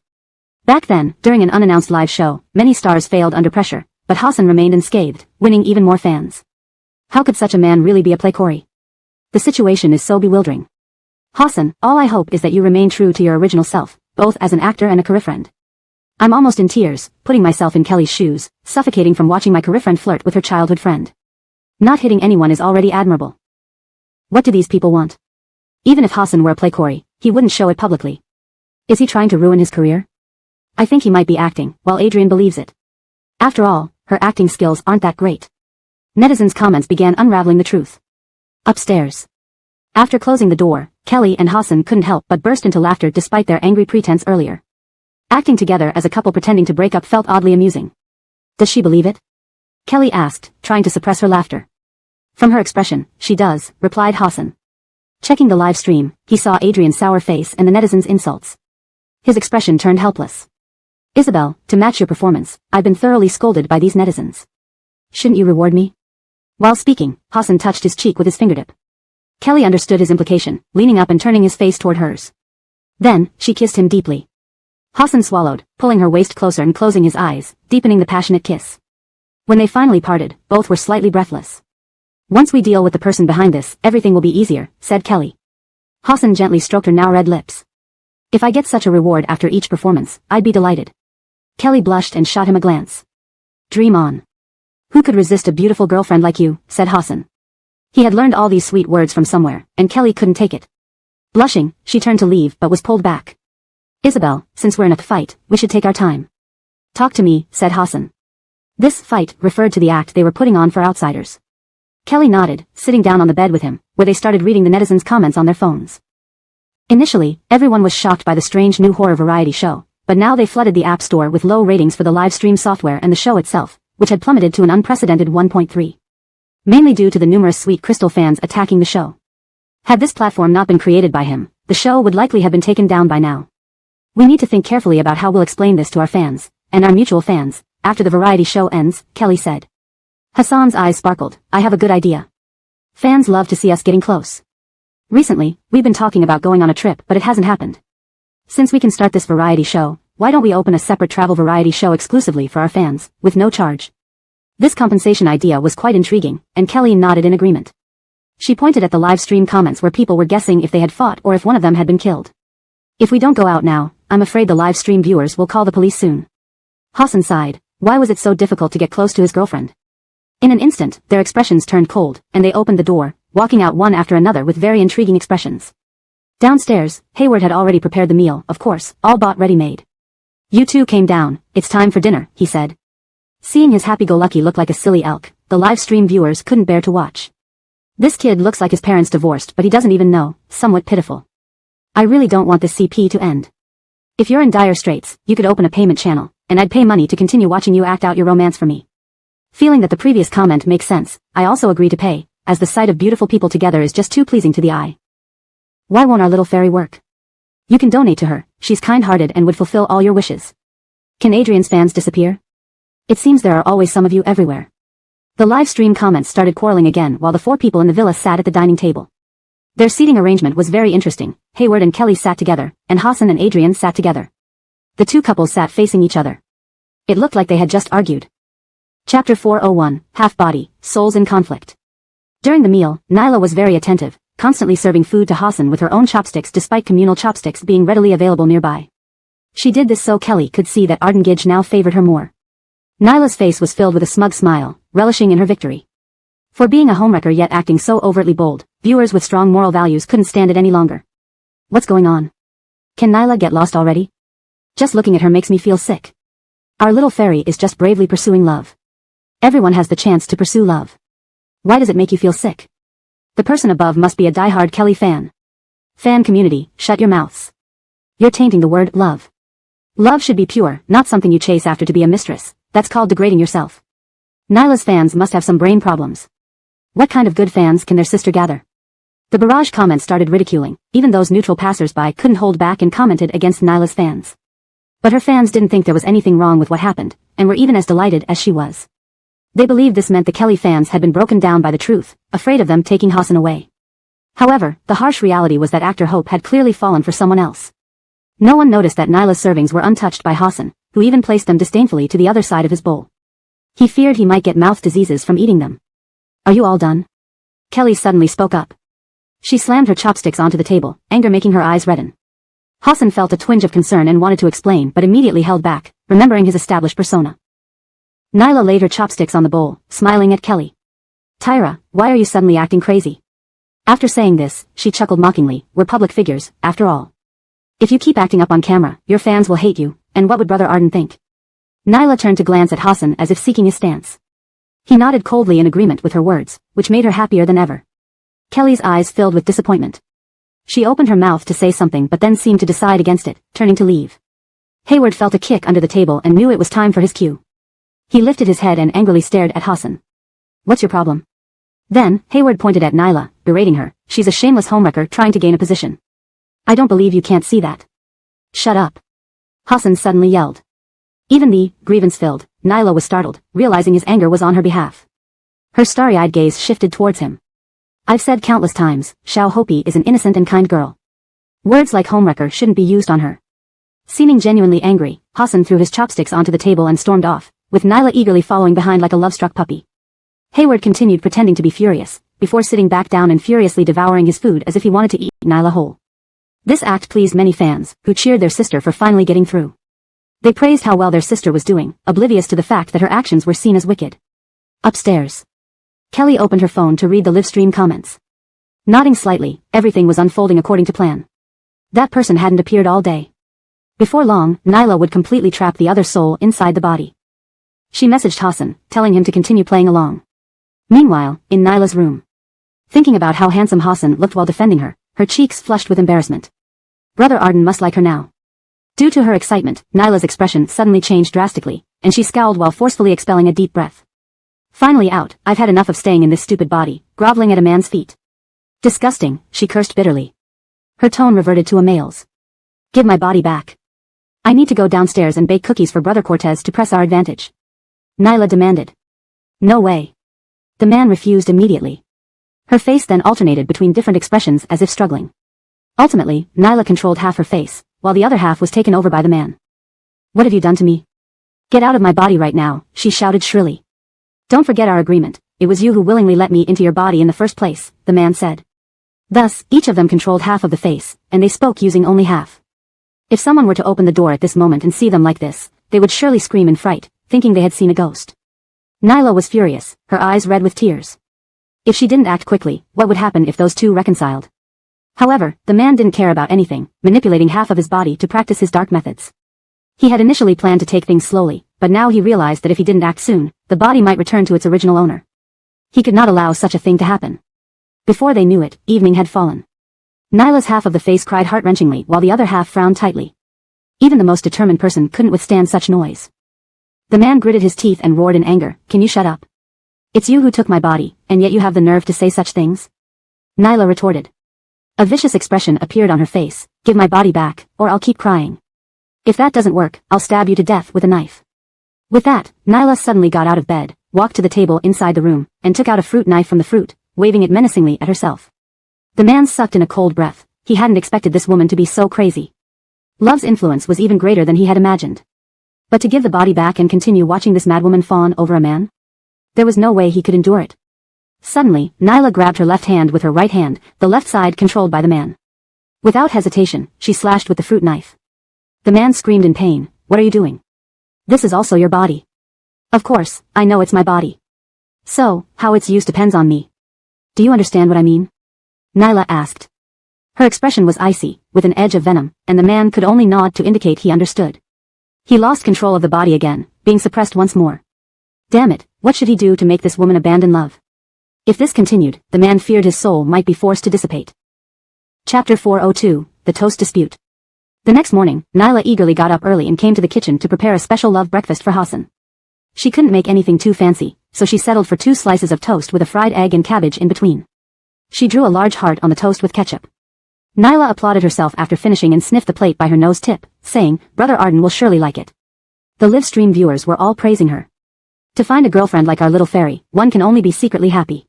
Back then, during an unannounced live show, many stars failed under pressure, but Hassan remained unscathed, winning even more fans. How could such a man really be a playcory? The situation is so bewildering. Hassan, all I hope is that you remain true to your original self, both as an actor and a career friend. I'm almost in tears, putting myself in Kelly's shoes, suffocating from watching my career friend flirt with her childhood friend. Not hitting anyone is already admirable. What do these people want? Even if Hassan were a playcory, he wouldn't show it publicly. Is he trying to ruin his career? I think he might be acting, while Adrian believes it. After all, her acting skills aren't that great. Netizens' comments began unraveling the truth. Upstairs. After closing the door, Kelly and Hassan couldn't help but burst into laughter despite their angry pretense earlier. Acting together as a couple pretending to break up felt oddly amusing. Does she believe it? Kelly asked, trying to suppress her laughter. From her expression, she does, replied Hassan. Checking the live stream, he saw Adrian's sour face and the netizens' insults. His expression turned helpless. Isabel, to match your performance, I've been thoroughly scolded by these netizens. Shouldn't you reward me? While speaking, Hassan touched his cheek with his fingertip. Kelly understood his implication, leaning up and turning his face toward hers. Then, she kissed him deeply. Hassan swallowed, pulling her waist closer and closing his eyes, deepening the passionate kiss. When they finally parted, both were slightly breathless. Once we deal with the person behind this, everything will be easier, said Kelly. Hassan gently stroked her now red lips. If I get such a reward after each performance, I'd be delighted. Kelly blushed and shot him a glance. Dream on. Who could resist a beautiful girlfriend like you, said Hassan. He had learned all these sweet words from somewhere, and Kelly couldn't take it. Blushing, she turned to leave but was pulled back. Isabel, since we're in a fight, we should take our time. Talk to me, said Hassan. This fight referred to the act they were putting on for outsiders. Kelly nodded, sitting down on the bed with him, where they started reading the netizens' comments on their phones. Initially, everyone was shocked by the strange new horror variety show, but now they flooded the App Store with low ratings for the live stream software and the show itself, which had plummeted to an unprecedented 1.3. Mainly due to the numerous Sweet Crystal fans attacking the show. Had this platform not been created by him, the show would likely have been taken down by now. We need to think carefully about how we'll explain this to our fans, and our mutual fans, after the variety show ends, Kelly said. Hassan's eyes sparkled. I have a good idea. Fans love to see us getting close. Recently, we've been talking about going on a trip, but it hasn't happened. Since we can start this variety show, why don't we open a separate travel variety show exclusively for our fans, with no charge? This compensation idea was quite intriguing, and Kelly nodded in agreement. She pointed at the live stream comments where people were guessing if they had fought or if one of them had been killed. If we don't go out now, I'm afraid the live stream viewers will call the police soon. Hassan sighed, Why was it so difficult to get close to his girlfriend? In an instant, their expressions turned cold, and they opened the door, walking out one after another with very intriguing expressions. Downstairs, Hayward had already prepared the meal, of course, all bought ready-made. "You two came down, it's time for dinner," he said. Seeing his happy-go-lucky look like a silly elk, the live stream viewers couldn't bear to watch. This kid looks like his parents divorced but he doesn't even know, somewhat pitiful. I really don't want this CP to end. If you're in dire straits, you could open a payment channel, and I'd pay money to continue watching you act out your romance for me. Feeling that the previous comment makes sense, I also agree to pay, as the sight of beautiful people together is just too pleasing to the eye. Why won't our little fairy work? You can donate to her, she's kind-hearted and would fulfill all your wishes. Can Adrian's fans disappear? It seems there are always some of you everywhere. The live stream comments started quarreling again while the four people in the villa sat at the dining table. Their seating arrangement was very interesting. Hayward and Kelly sat together, and Hassan and Adrian sat together. The two couples sat facing each other. It looked like they had just argued. Chapter 401, Half-Body, Souls in Conflict. During the meal, Nyla was very attentive, constantly serving food to Hassan with her own chopsticks despite communal chopsticks being readily available nearby. She did this so Kelly could see that Ardengij now favored her more. Nyla's face was filled with a smug smile, relishing in her victory. For being a homewrecker yet acting so overtly bold, viewers with strong moral values couldn't stand it any longer. What's going on? Can Nyla get lost already? Just looking at her makes me feel sick. Our little fairy is just bravely pursuing love. Everyone has the chance to pursue love. Why does it make you feel sick? The person above must be a die-hard Kelly fan. Fan community, shut your mouths. You're tainting the word love. Love should be pure, not something you chase after to be a mistress. That's called degrading yourself. Nyla's fans must have some brain problems. What kind of good fans can their sister gather? The barrage comments started ridiculing, even those neutral passers-by couldn't hold back and commented against Nyla's fans. But her fans didn't think there was anything wrong with what happened, and were even as delighted as she was. They believed this meant the Kelly fans had been broken down by the truth, afraid of them taking Hassan away. However, the harsh reality was that actor Hope had clearly fallen for someone else. No one noticed that Nyla's servings were untouched by Hassan, who even placed them disdainfully to the other side of his bowl. He feared he might get mouth diseases from eating them. Are you all done? Kelly suddenly spoke up. She slammed her chopsticks onto the table, anger making her eyes redden. Hassan felt a twinge of concern and wanted to explain but immediately held back, remembering his established persona. Nyla laid her chopsticks on the bowl, smiling at Kelly. Tyra, why are you suddenly acting crazy? After saying this, she chuckled mockingly, we're public figures, after all. If you keep acting up on camera, your fans will hate you, and what would Brother Arden think? Nyla turned to glance at Hassan as if seeking his stance. He nodded coldly in agreement with her words, which made her happier than ever. Kelly's eyes filled with disappointment. She opened her mouth to say something but then seemed to decide against it, turning to leave. Hayward felt a kick under the table and knew it was time for his cue. He lifted his head and angrily stared at Hassan. What's your problem? Then, Hayward pointed at Nyla, berating her, she's a shameless homewrecker trying to gain a position. I don't believe you can't see that. Shut up. Hassan suddenly yelled. Even the grievance-filled Nyla was startled, realizing his anger was on her behalf. Her starry-eyed gaze shifted towards him. I've said countless times, Xiao Hopi is an innocent and kind girl. Words like homewrecker shouldn't be used on her. Seeming genuinely angry, Hassan threw his chopsticks onto the table and stormed off, with Nyla eagerly following behind like a love-struck puppy. Hayward continued pretending to be furious, before sitting back down and furiously devouring his food as if he wanted to eat Nyla whole. This act pleased many fans, who cheered their sister for finally getting through. They praised how well their sister was doing, oblivious to the fact that her actions were seen as wicked. Upstairs. Kelly opened her phone to read the live stream comments. Nodding slightly, everything was unfolding according to plan. That person hadn't appeared all day. Before long, Nyla would completely trap the other soul inside the body. She messaged Hassan, telling him to continue playing along. Meanwhile, in Nyla's room. Thinking about how handsome Hassan looked while defending her, her cheeks flushed with embarrassment. Brother Arden must like her now. Due to her excitement, Nyla's expression suddenly changed drastically, and she scowled while forcefully expelling a deep breath. Finally out, I've had enough of staying in this stupid body, groveling at a man's feet. Disgusting, she cursed bitterly. Her tone reverted to a male's. Give my body back. I need to go downstairs and bake cookies for Brother Cortez to press our advantage. Nyla demanded. No way. The man refused immediately. Her face then alternated between different expressions as if struggling. Ultimately, Nyla controlled half her face, while the other half was taken over by the man. What have you done to me? Get out of my body right now, she shouted shrilly. Don't forget our agreement, it was you who willingly let me into your body in the first place, the man said. Thus, each of them controlled half of the face, and they spoke using only half. If someone were to open the door at this moment and see them like this, they would surely scream in fright, thinking they had seen a ghost. Nyla was furious, her eyes red with tears. If she didn't act quickly, what would happen if those two reconciled? However, the man didn't care about anything, manipulating half of his body to practice his dark methods. He had initially planned to take things slowly, but now he realized that if he didn't act soon, the body might return to its original owner. He could not allow such a thing to happen. Before they knew it, evening had fallen. Nyla's half of the face cried heart-wrenchingly while the other half frowned tightly. Even the most determined person couldn't withstand such noise. The man gritted his teeth and roared in anger, "Can you shut up? It's you who took my body, and yet you have the nerve to say such things?" Nyla retorted. A vicious expression appeared on her face, "Give my body back, or I'll keep crying. If that doesn't work, I'll stab you to death with a knife." With that, Nyla suddenly got out of bed, walked to the table inside the room, and took out a fruit knife from the fruit, waving it menacingly at herself. The man sucked in a cold breath. He hadn't expected this woman to be so crazy. Love's influence was even greater than he had imagined. But to give the body back and continue watching this madwoman fawn over a man? There was no way he could endure it. Suddenly, Nyla grabbed her left hand with her right hand, the left side controlled by the man. Without hesitation, she slashed with the fruit knife. The man screamed in pain, "What are you doing? This is also your body." "Of course, I know it's my body. So, how it's used depends on me. Do you understand what I mean?" Nyla asked. Her expression was icy, with an edge of venom, and the man could only nod to indicate he understood. He lost control of the body again, being suppressed once more. Damn it, what should he do to make this woman abandon love? If this continued, the man feared his soul might be forced to dissipate. Chapter 402, The Toast Dispute. The next morning, Nyla eagerly got up early and came to the kitchen to prepare a special love breakfast for Hassan. She couldn't make anything too fancy, so she settled for 2 slices of toast with a fried egg and cabbage in between. She drew a large heart on the toast with ketchup. Nyla applauded herself after finishing and sniffed the plate by her nose tip, saying, "Brother Arden will surely like it." The live stream viewers were all praising her. To find a girlfriend like our little fairy, one can only be secretly happy.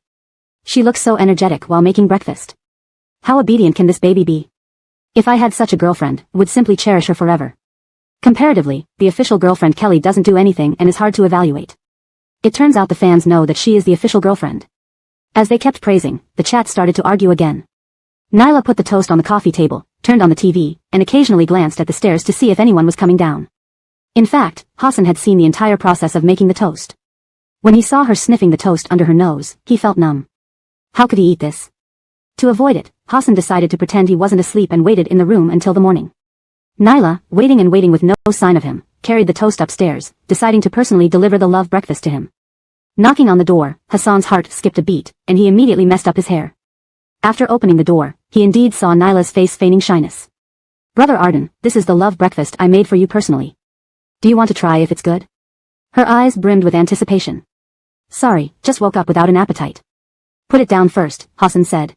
She looks so energetic while making breakfast. How obedient can this baby be? If I had such a girlfriend, I would simply cherish her forever. Comparatively, the official girlfriend Kelly doesn't do anything and is hard to evaluate. It turns out the fans know that she is the official girlfriend. As they kept praising, the chat started to argue again. Nyla put the toast on the coffee table, turned on the TV, and occasionally glanced at the stairs to see if anyone was coming down. In fact, Hassan had seen the entire process of making the toast. When he saw her sniffing the toast under her nose, he felt numb. How could he eat this? To avoid it, Hassan decided to pretend he wasn't asleep and waited in the room until the morning. Nyla, waiting and waiting with no sign of him, carried the toast upstairs, deciding to personally deliver the love breakfast to him. Knocking on the door, Hassan's heart skipped a beat, and he immediately messed up his hair. After opening the door, he indeed saw Nyla's face feigning shyness. "Brother Arden, this is the love breakfast I made for you personally. Do you want to try if it's good?" Her eyes brimmed with anticipation. "Sorry, just woke up without an appetite." "Put it down first," Hassan said.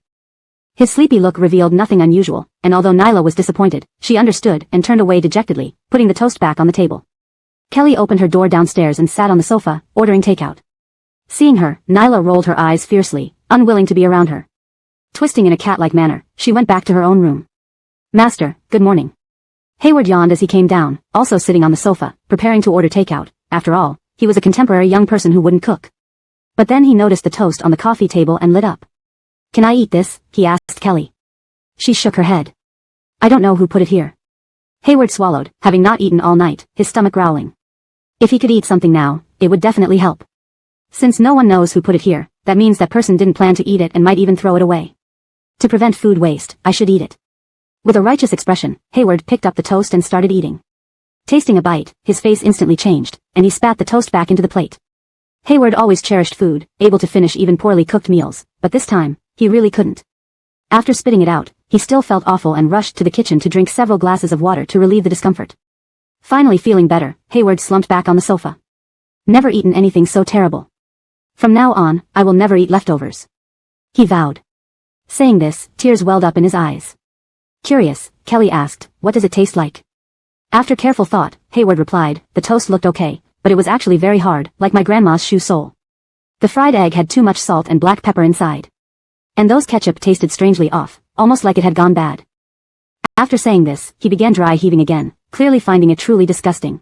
His sleepy look revealed nothing unusual, and although Nyla was disappointed, she understood and turned away dejectedly, putting the toast back on the table. Kelly opened her door downstairs and sat on the sofa, ordering takeout. Seeing her, Nyla rolled her eyes fiercely, unwilling to be around her. Twisting in a cat-like manner, she went back to her own room. "Master, good morning." Hayward yawned as he came down, also sitting on the sofa, preparing to order takeout. After all, he was a contemporary young person who wouldn't cook. But then he noticed the toast on the coffee table and lit up. "Can I eat this?" he asked Kelly. She shook her head. "I don't know who put it here." Hayward swallowed, having not eaten all night, his stomach growling. If he could eat something now, it would definitely help. Since no one knows who put it here, that means that person didn't plan to eat it and might even throw it away. To prevent food waste, I should eat it. With a righteous expression, Hayward picked up the toast and started eating. Tasting a bite, his face instantly changed, and he spat the toast back into the plate. Hayward always cherished food, able to finish even poorly cooked meals, but this time, he really couldn't. After spitting it out, he still felt awful and rushed to the kitchen to drink several glasses of water to relieve the discomfort. Finally feeling better, Hayward slumped back on the sofa. Never eaten anything so terrible. From now on, I will never eat leftovers, he vowed. Saying this, tears welled up in his eyes. Curious, Kelly asked, "What does it taste like?" After careful thought, Hayward replied, "The toast looked okay, but it was actually very hard, like my grandma's shoe sole. The fried egg had too much salt and black pepper inside. And those ketchup tasted strangely off, almost like it had gone bad." After saying this, he began dry heaving again, clearly finding it truly disgusting.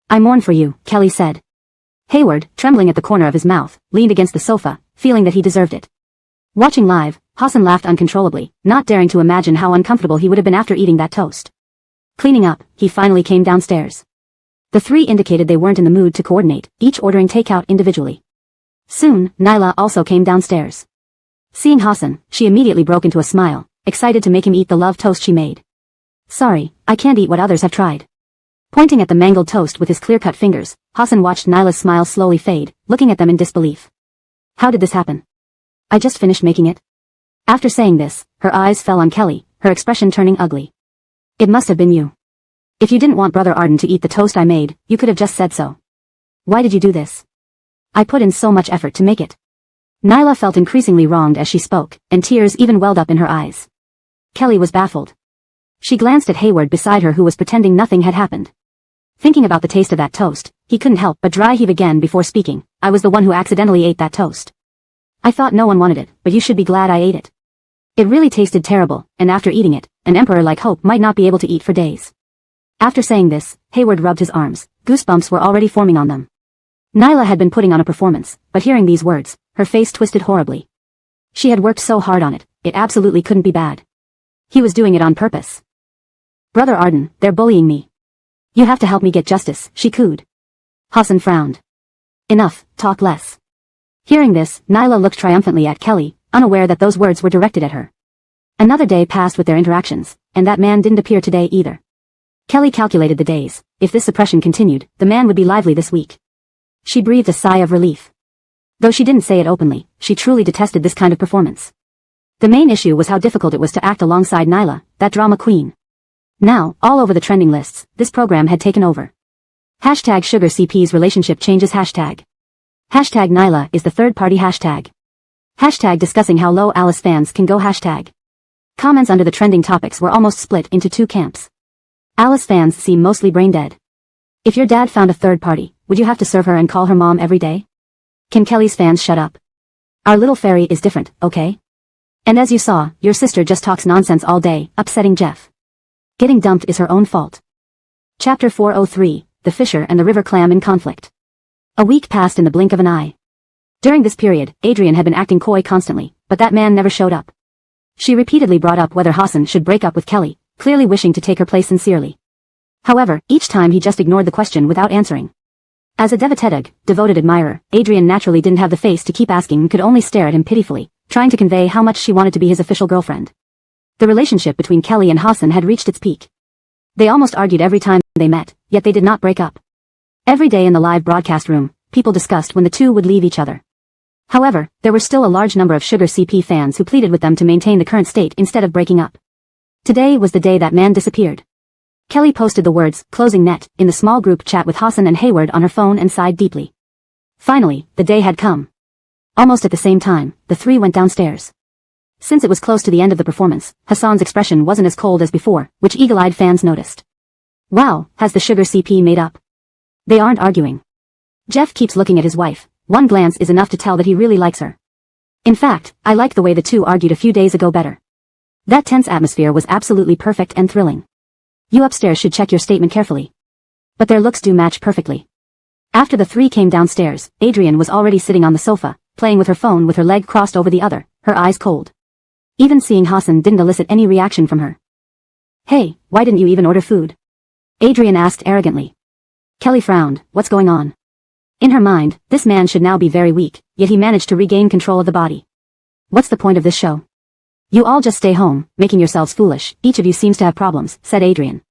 "I mourn for you," Kelly said. Hayward, trembling at the corner of his mouth, leaned against the sofa, feeling that he deserved it. Watching live, Hassan laughed uncontrollably, not daring to imagine how uncomfortable he would have been after eating that toast. Cleaning up, he finally came downstairs. The three indicated they weren't in the mood to coordinate, each ordering takeout individually. Soon, Nyla also came downstairs. Seeing Hassan, she immediately broke into a smile, excited to make him eat the love toast she made. Sorry, I can't eat what others have tried. Pointing at the mangled toast with his clear-cut fingers, Hassan watched Nyla's smile slowly fade, looking at them in disbelief. How did this happen? I just finished making it. After saying this, her eyes fell on Kelly, her expression turning ugly. It must have been you. If you didn't want Brother Arden to eat the toast I made, you could have just said so. Why did you do this? I put in so much effort to make it. Nyla felt increasingly wronged as she spoke, and tears even welled up in her eyes. Kelly was baffled. She glanced at Hayward beside her, who was pretending nothing had happened. Thinking about the taste of that toast, he couldn't help but dry heave again before speaking. I was the one who accidentally ate that toast. I thought no one wanted it, but you should be glad I ate it. It really tasted terrible, and after eating it, an emperor like Hope might not be able to eat for days. After saying this, Hayward rubbed his arms. Goosebumps were already forming on them. Nyla had been putting on a performance, but hearing these words, her face twisted horribly. She had worked so hard on it, it absolutely couldn't be bad. He was doing it on purpose. Brother Arden, they're bullying me. You have to help me get justice, she cooed. Hassan frowned. Enough, talk less. Hearing this, Nyla looked triumphantly at Kelly, unaware that those words were directed at her. Another day passed with their interactions, and that man didn't appear today either. Kelly calculated the days. If this suppression continued, the man would be lively this week. She breathed a sigh of relief. Though she didn't say it openly, she truly detested this kind of performance. The main issue was how difficult it was to act alongside Nyla, that drama queen. Now, all over the trending lists, this program had taken over. Hashtag SugarCP's relationship changes hashtag. Hashtag Nyla is the third-party hashtag. Hashtag discussing how low Alice fans can go hashtag. Comments under the trending topics were almost split into two camps. Alice fans seem mostly brain-dead. If your dad found a third party, would you have to serve her and call her mom every day? Can Kelly's fans shut up? Our little fairy is different, okay? And as you saw, your sister just talks nonsense all day, upsetting Jeff. Getting dumped is her own fault. Chapter 403, The Fisher and the River Clam in Conflict. A week passed in the blink of an eye. During this period, Adrian had been acting coy constantly, but that man never showed up. She repeatedly brought up whether Hassan should break up with Kelly, clearly wishing to take her place sincerely. However, each time he just ignored the question without answering. As a devoted admirer, Adrian naturally didn't have the face to keep asking and could only stare at him pitifully, trying to convey how much she wanted to be his official girlfriend. The relationship between Kelly and Hassan had reached its peak. They almost argued every time they met, yet they did not break up. Every day in the live broadcast room, people discussed when the two would leave each other. However, there were still a large number of SugarCP fans who pleaded with them to maintain the current state instead of breaking up. Today was the day that man disappeared. Kelly posted the words, closing net, in the small group chat with Hassan and Hayward on her phone and sighed deeply. Finally, the day had come. Almost at the same time, the three went downstairs. Since it was close to the end of the performance, Hassan's expression wasn't as cold as before, which eagle-eyed fans noticed. Wow, has the SugarCP made up? They aren't arguing. Jeff keeps looking at his wife. One glance is enough to tell that he really likes her. In fact, I like the way the two argued a few days ago better. That tense atmosphere was absolutely perfect and thrilling. You upstairs should check your statement carefully. But their looks do match perfectly. After the three came downstairs, Adrian was already sitting on the sofa, playing with her phone with her leg crossed over the other, her eyes cold. Even seeing Hassan didn't elicit any reaction from her. Hey, why didn't you even order food? Adrian asked arrogantly. Kelly frowned. What's going on? In her mind, this man should now be very weak, yet he managed to regain control of the body. What's the point of this show? You all just stay home, making yourselves foolish. Each of you seems to have problems, said Adrian.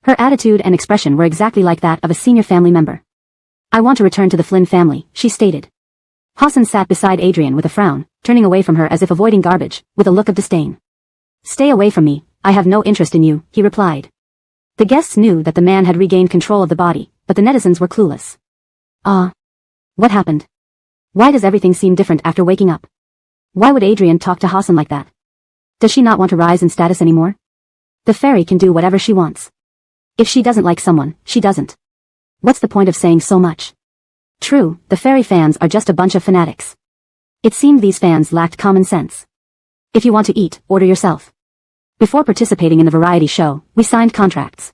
Her attitude and expression were exactly like that of a senior family member. I want to return to the Flynn family, she stated. Hassan sat beside Adrian with a frown, turning away from her as if avoiding garbage, with a look of disdain. Stay away from me, I have no interest in you, he replied. The guests knew that the man had regained control of the body, but the netizens were clueless. What happened? Why does everything seem different after waking up? Why would Adrian talk to Hassan like that? Does she not want to rise in status anymore? The fairy can do whatever she wants. If she doesn't like someone, she doesn't. What's the point of saying so much? True, the fairy fans are just a bunch of fanatics. It seemed these fans lacked common sense. If you want to eat, order yourself. Before participating in the variety show, we signed contracts.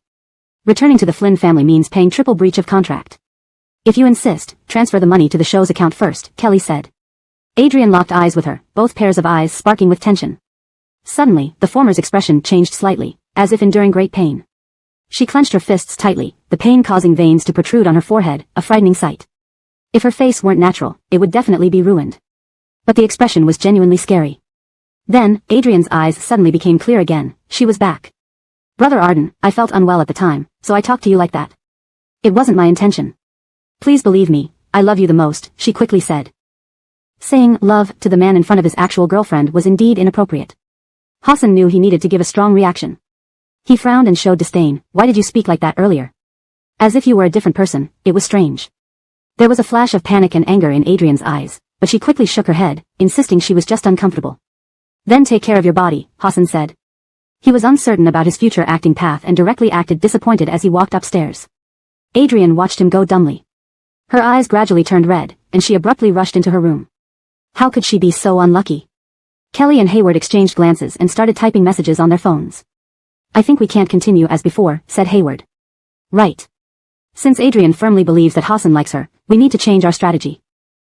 Returning to the Flynn family means paying triple breach of contract. If you insist, transfer the money to the show's account first, Kelly said. Adrian locked eyes with her, both pairs of eyes sparking with tension. Suddenly, the former's expression changed slightly, as if enduring great pain. She clenched her fists tightly, the pain causing veins to protrude on her forehead, a frightening sight. If her face weren't natural, it would definitely be ruined. But the expression was genuinely scary. Then, Adrian's eyes suddenly became clear again. She was back. Brother Arden, I felt unwell at the time, so I talked to you like that. It wasn't my intention. Please believe me, I love you the most, she quickly said. Saying love to the man in front of his actual girlfriend was indeed inappropriate. Hassan knew he needed to give a strong reaction. He frowned and showed disdain. Why did you speak like that earlier? As if you were a different person. It was strange. There was a flash of panic and anger in Adrian's eyes, but she quickly shook her head, insisting she was just uncomfortable. Then take care of your body, Hassan said. He was uncertain about his future acting path and directly acted disappointed as he walked upstairs. Adrian watched him go dumbly. Her eyes gradually turned red, and she abruptly rushed into her room. How could she be so unlucky? Kelly and Hayward exchanged glances and started typing messages on their phones. I think we can't continue as before, said Hayward. Right. Since Adrian firmly believes that Hassan likes her, we need to change our strategy.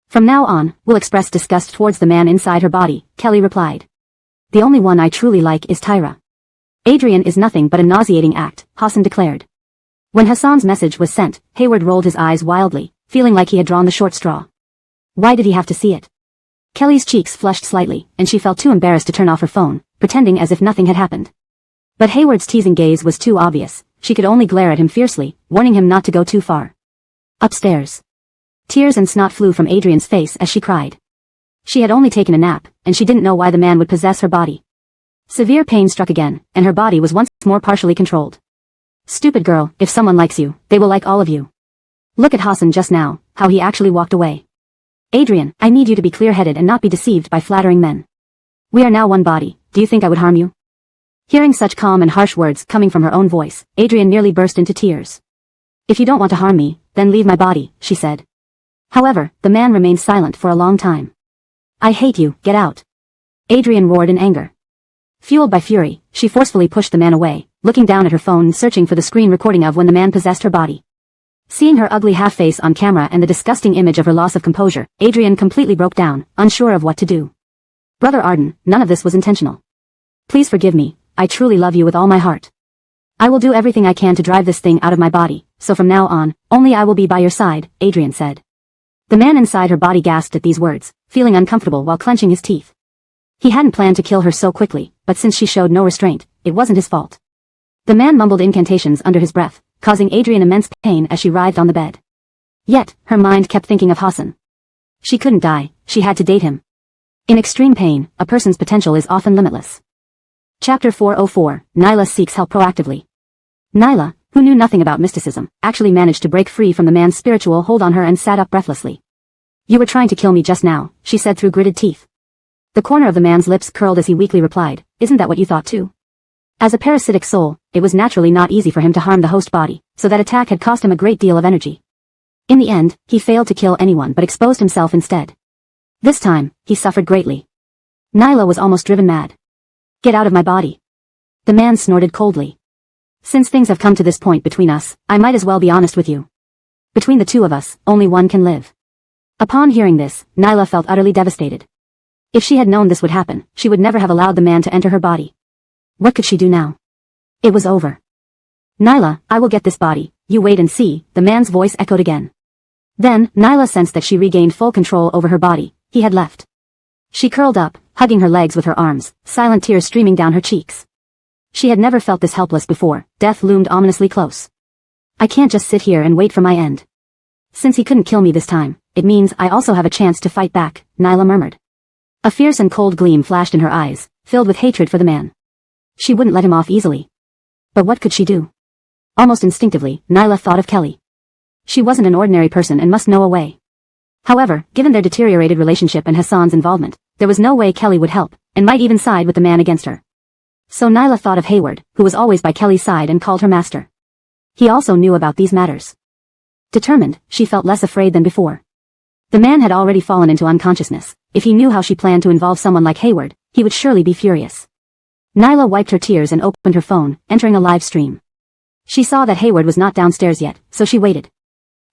From now on, we'll express disgust towards the man inside her body, Kelly replied. The only one I truly like is Tyra. Adrian is nothing but a nauseating act, Hassan declared. When Hassan's message was sent, Hayward rolled his eyes wildly, feeling like he had drawn the short straw. Why did he have to see it? Kelly's cheeks flushed slightly, and she felt too embarrassed to turn off her phone, pretending as if nothing had happened. But Hayward's teasing gaze was too obvious. She could only glare at him fiercely, warning him not to go too far. Upstairs. Tears and snot flew from Adrian's face as she cried. She had only taken a nap, and she didn't know why the man would possess her body. Severe pain struck again, and her body was once more partially controlled. Stupid girl, if someone likes you, they will like all of you. Look at Hassan just now, how he actually walked away. Adrian, I need you to be clear-headed and not be deceived by flattering men. We are now one body, do you think I would harm you? Hearing such calm and harsh words coming from her own voice, Adrian nearly burst into tears. If you don't want to harm me, then leave my body, she said. However, the man remained silent for a long time. I hate you, get out. Adrian roared in anger. Fueled by fury, she forcefully pushed the man away, looking down at her phone and searching for the screen recording of when the man possessed her body. Seeing her ugly half-face on camera and the disgusting image of her loss of composure, Adrian completely broke down, unsure of what to do. Brother Arden, none of this was intentional. Please forgive me, I truly love you with all my heart. I will do everything I can to drive this thing out of my body, so from now on, only I will be by your side, Adrian said. The man inside her body gasped at these words, feeling uncomfortable while clenching his teeth. He hadn't planned to kill her so quickly, but since she showed no restraint, it wasn't his fault. The man mumbled incantations under his breath, causing Adrian immense pain as she writhed on the bed. Yet, her mind kept thinking of Hassan. She couldn't die, she had to date him. In extreme pain, a person's potential is often limitless. Chapter 404, Nyla seeks help proactively. Nyla, who knew nothing about mysticism, actually managed to break free from the man's spiritual hold on her and sat up breathlessly. You were trying to kill me just now, she said through gritted teeth. The corner of the man's lips curled as he weakly replied, isn't that what you thought too? As a parasitic soul, it was naturally not easy for him to harm the host body, so that attack had cost him a great deal of energy. In the end, he failed to kill anyone but exposed himself instead. This time, he suffered greatly. Nyla was almost driven mad. Get out of my body. The man snorted coldly. Since things have come to this point between us, I might as well be honest with you. Between the two of us, only one can live. Upon hearing this, Nyla felt utterly devastated. If she had known this would happen, she would never have allowed the man to enter her body. What could she do now? It was over. Nyla, I will get this body, you wait and see, the man's voice echoed again. Then, Nyla sensed that she regained full control over her body. He had left. She curled up, hugging her legs with her arms, silent tears streaming down her cheeks. She had never felt this helpless before. Death loomed ominously close. I can't just sit here and wait for my end. Since he couldn't kill me this time, it means I also have a chance to fight back, Nyla murmured. A fierce and cold gleam flashed in her eyes, filled with hatred for the man. She wouldn't let him off easily. But what could she do? Almost instinctively, Nyla thought of Kelly. She wasn't an ordinary person and must know a way. However, given their deteriorated relationship and Hassan's involvement, there was no way Kelly would help, and might even side with the man against her. So Nyla thought of Hayward, who was always by Kelly's side and called her master. He also knew about these matters. Determined, she felt less afraid than before. The man had already fallen into unconsciousness. If he knew how she planned to involve someone like Hayward, he would surely be furious. Nyla wiped her tears and opened her phone, entering a live stream. She saw that Hayward was not downstairs yet, so she waited.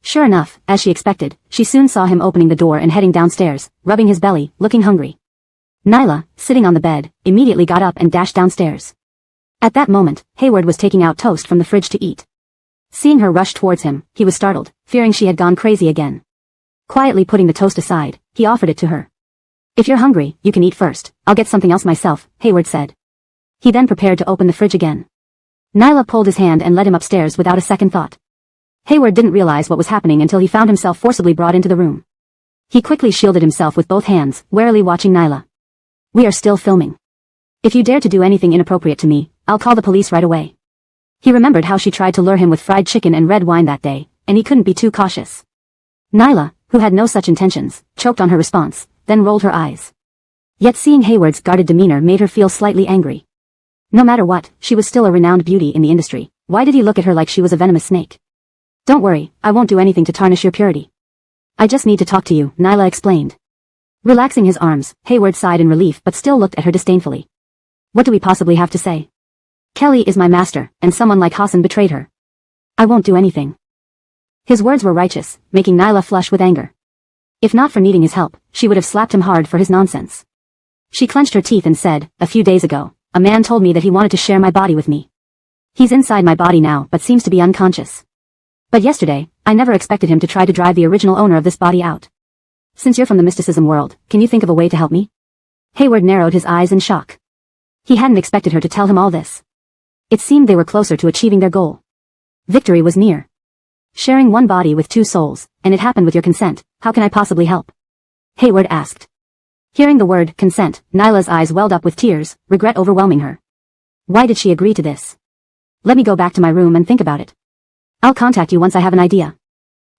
Sure enough, as she expected, she soon saw him opening the door and heading downstairs, rubbing his belly, looking hungry. Nyla, sitting on the bed, immediately got up and dashed downstairs. At that moment, Hayward was taking out toast from the fridge to eat. Seeing her rush towards him, he was startled, fearing she had gone crazy again. Quietly putting the toast aside, he offered it to her. "If you're hungry, you can eat first. I'll get something else myself," Hayward said. He then prepared to open the fridge again. Nyla pulled his hand and led him upstairs without a second thought. Hayward didn't realize what was happening until he found himself forcibly brought into the room. He quickly shielded himself with both hands, warily watching Nyla. "We are still filming. If you dare to do anything inappropriate to me, I'll call the police right away." He remembered how she tried to lure him with fried chicken and red wine that day, and he couldn't be too cautious. Nyla, who had no such intentions, choked on her response, then rolled her eyes. Yet seeing Hayward's guarded demeanor made her feel slightly angry. No matter what, she was still a renowned beauty in the industry. Why did he look at her like she was a venomous snake? "Don't worry, I won't do anything to tarnish your purity. I just need to talk to you," Nyla explained. Relaxing his arms, Hayward sighed in relief but still looked at her disdainfully. "What do we possibly have to say? Kelly is my master, and someone like Hassan betrayed her. I won't do anything." His words were righteous, making Nyla flush with anger. If not for needing his help, she would have slapped him hard for his nonsense. She clenched her teeth and said, "A few days ago, a man told me that he wanted to share my body with me. He's inside my body now but seems to be unconscious. But yesterday, I never expected him to try to drive the original owner of this body out. Since you're from the mysticism world, can you think of a way to help me?" Hayward narrowed his eyes in shock. He hadn't expected her to tell him all this. It seemed they were closer to achieving their goal. Victory was near. "Sharing one body with two souls, and it happened with your consent, how can I possibly help?" Hayward asked. Hearing the word, consent, Nyla's eyes welled up with tears, regret overwhelming her. Why did she agree to this? "Let me go back to my room and think about it. I'll contact you once I have an idea."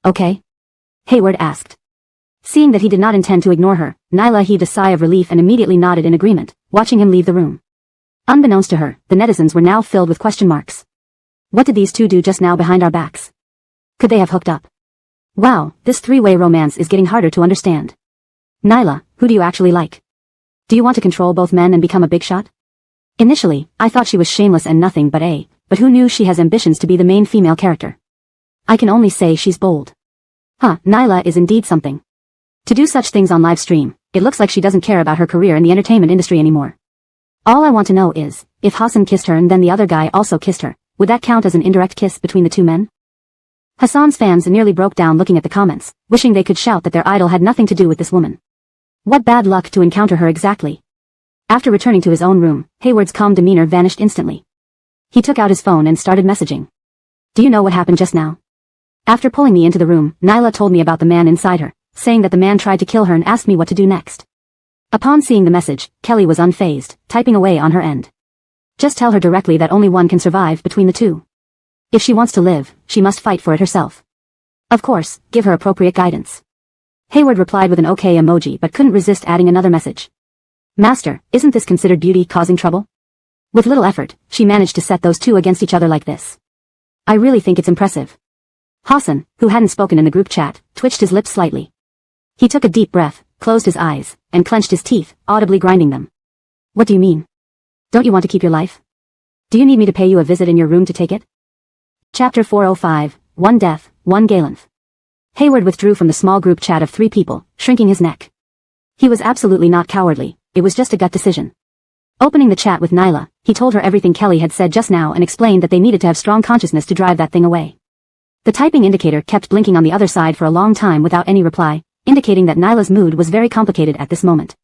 "Okay?" Hayward asked. Seeing that he did not intend to ignore her, Nyla heaved a sigh of relief and immediately nodded in agreement, watching him leave the room. Unbeknownst to her, the netizens were now filled with question marks. What did these two do just now behind our backs? Could they have hooked up? Wow, this three-way romance is getting harder to understand. Nyla, who do you actually like? Do you want to control both men and become a big shot? Initially, I thought she was shameless and nothing but who knew she has ambitions to be the main female character. I can only say she's bold. Nyla is indeed something. To do such things on live stream, it looks like she doesn't care about her career in the entertainment industry anymore. All I want to know is, if Hassan kissed her and then the other guy also kissed her, would that count as an indirect kiss between the two men? Hassan's fans nearly broke down looking at the comments, wishing they could shout that their idol had nothing to do with this woman. What bad luck to encounter her exactly. After returning to his own room, Hayward's calm demeanor vanished instantly. He took out his phone and started messaging. "Do you know what happened just now? After pulling me into the room, Nyla told me about the man inside her, saying that the man tried to kill her and asked me what to do next." Upon seeing the message, Kelly was unfazed, typing away on her end. "Just tell her directly that only one can survive between the two. If she wants to live, she must fight for it herself. Of course, give her appropriate guidance." Hayward replied with an okay emoji but couldn't resist adding another message. "Master, isn't this considered beauty causing trouble? With little effort, she managed to set those two against each other like this. I really think it's impressive." Hassan, who hadn't spoken in the group chat, twitched his lips slightly. He took a deep breath, closed his eyes, and clenched his teeth, audibly grinding them. "What do you mean? Don't you want to keep your life? Do you need me to pay you a visit in your room to take it?" Chapter 405, One Death, One Galenth. Hayward withdrew from the small group chat of 3 people, shrinking his neck. He was absolutely not cowardly, it was just a gut decision. Opening the chat with Nyla, he told her everything Kelly had said just now and explained that they needed to have strong consciousness to drive that thing away. The typing indicator kept blinking on the other side for a long time without any reply, indicating that Nyla's mood was very complicated at this moment.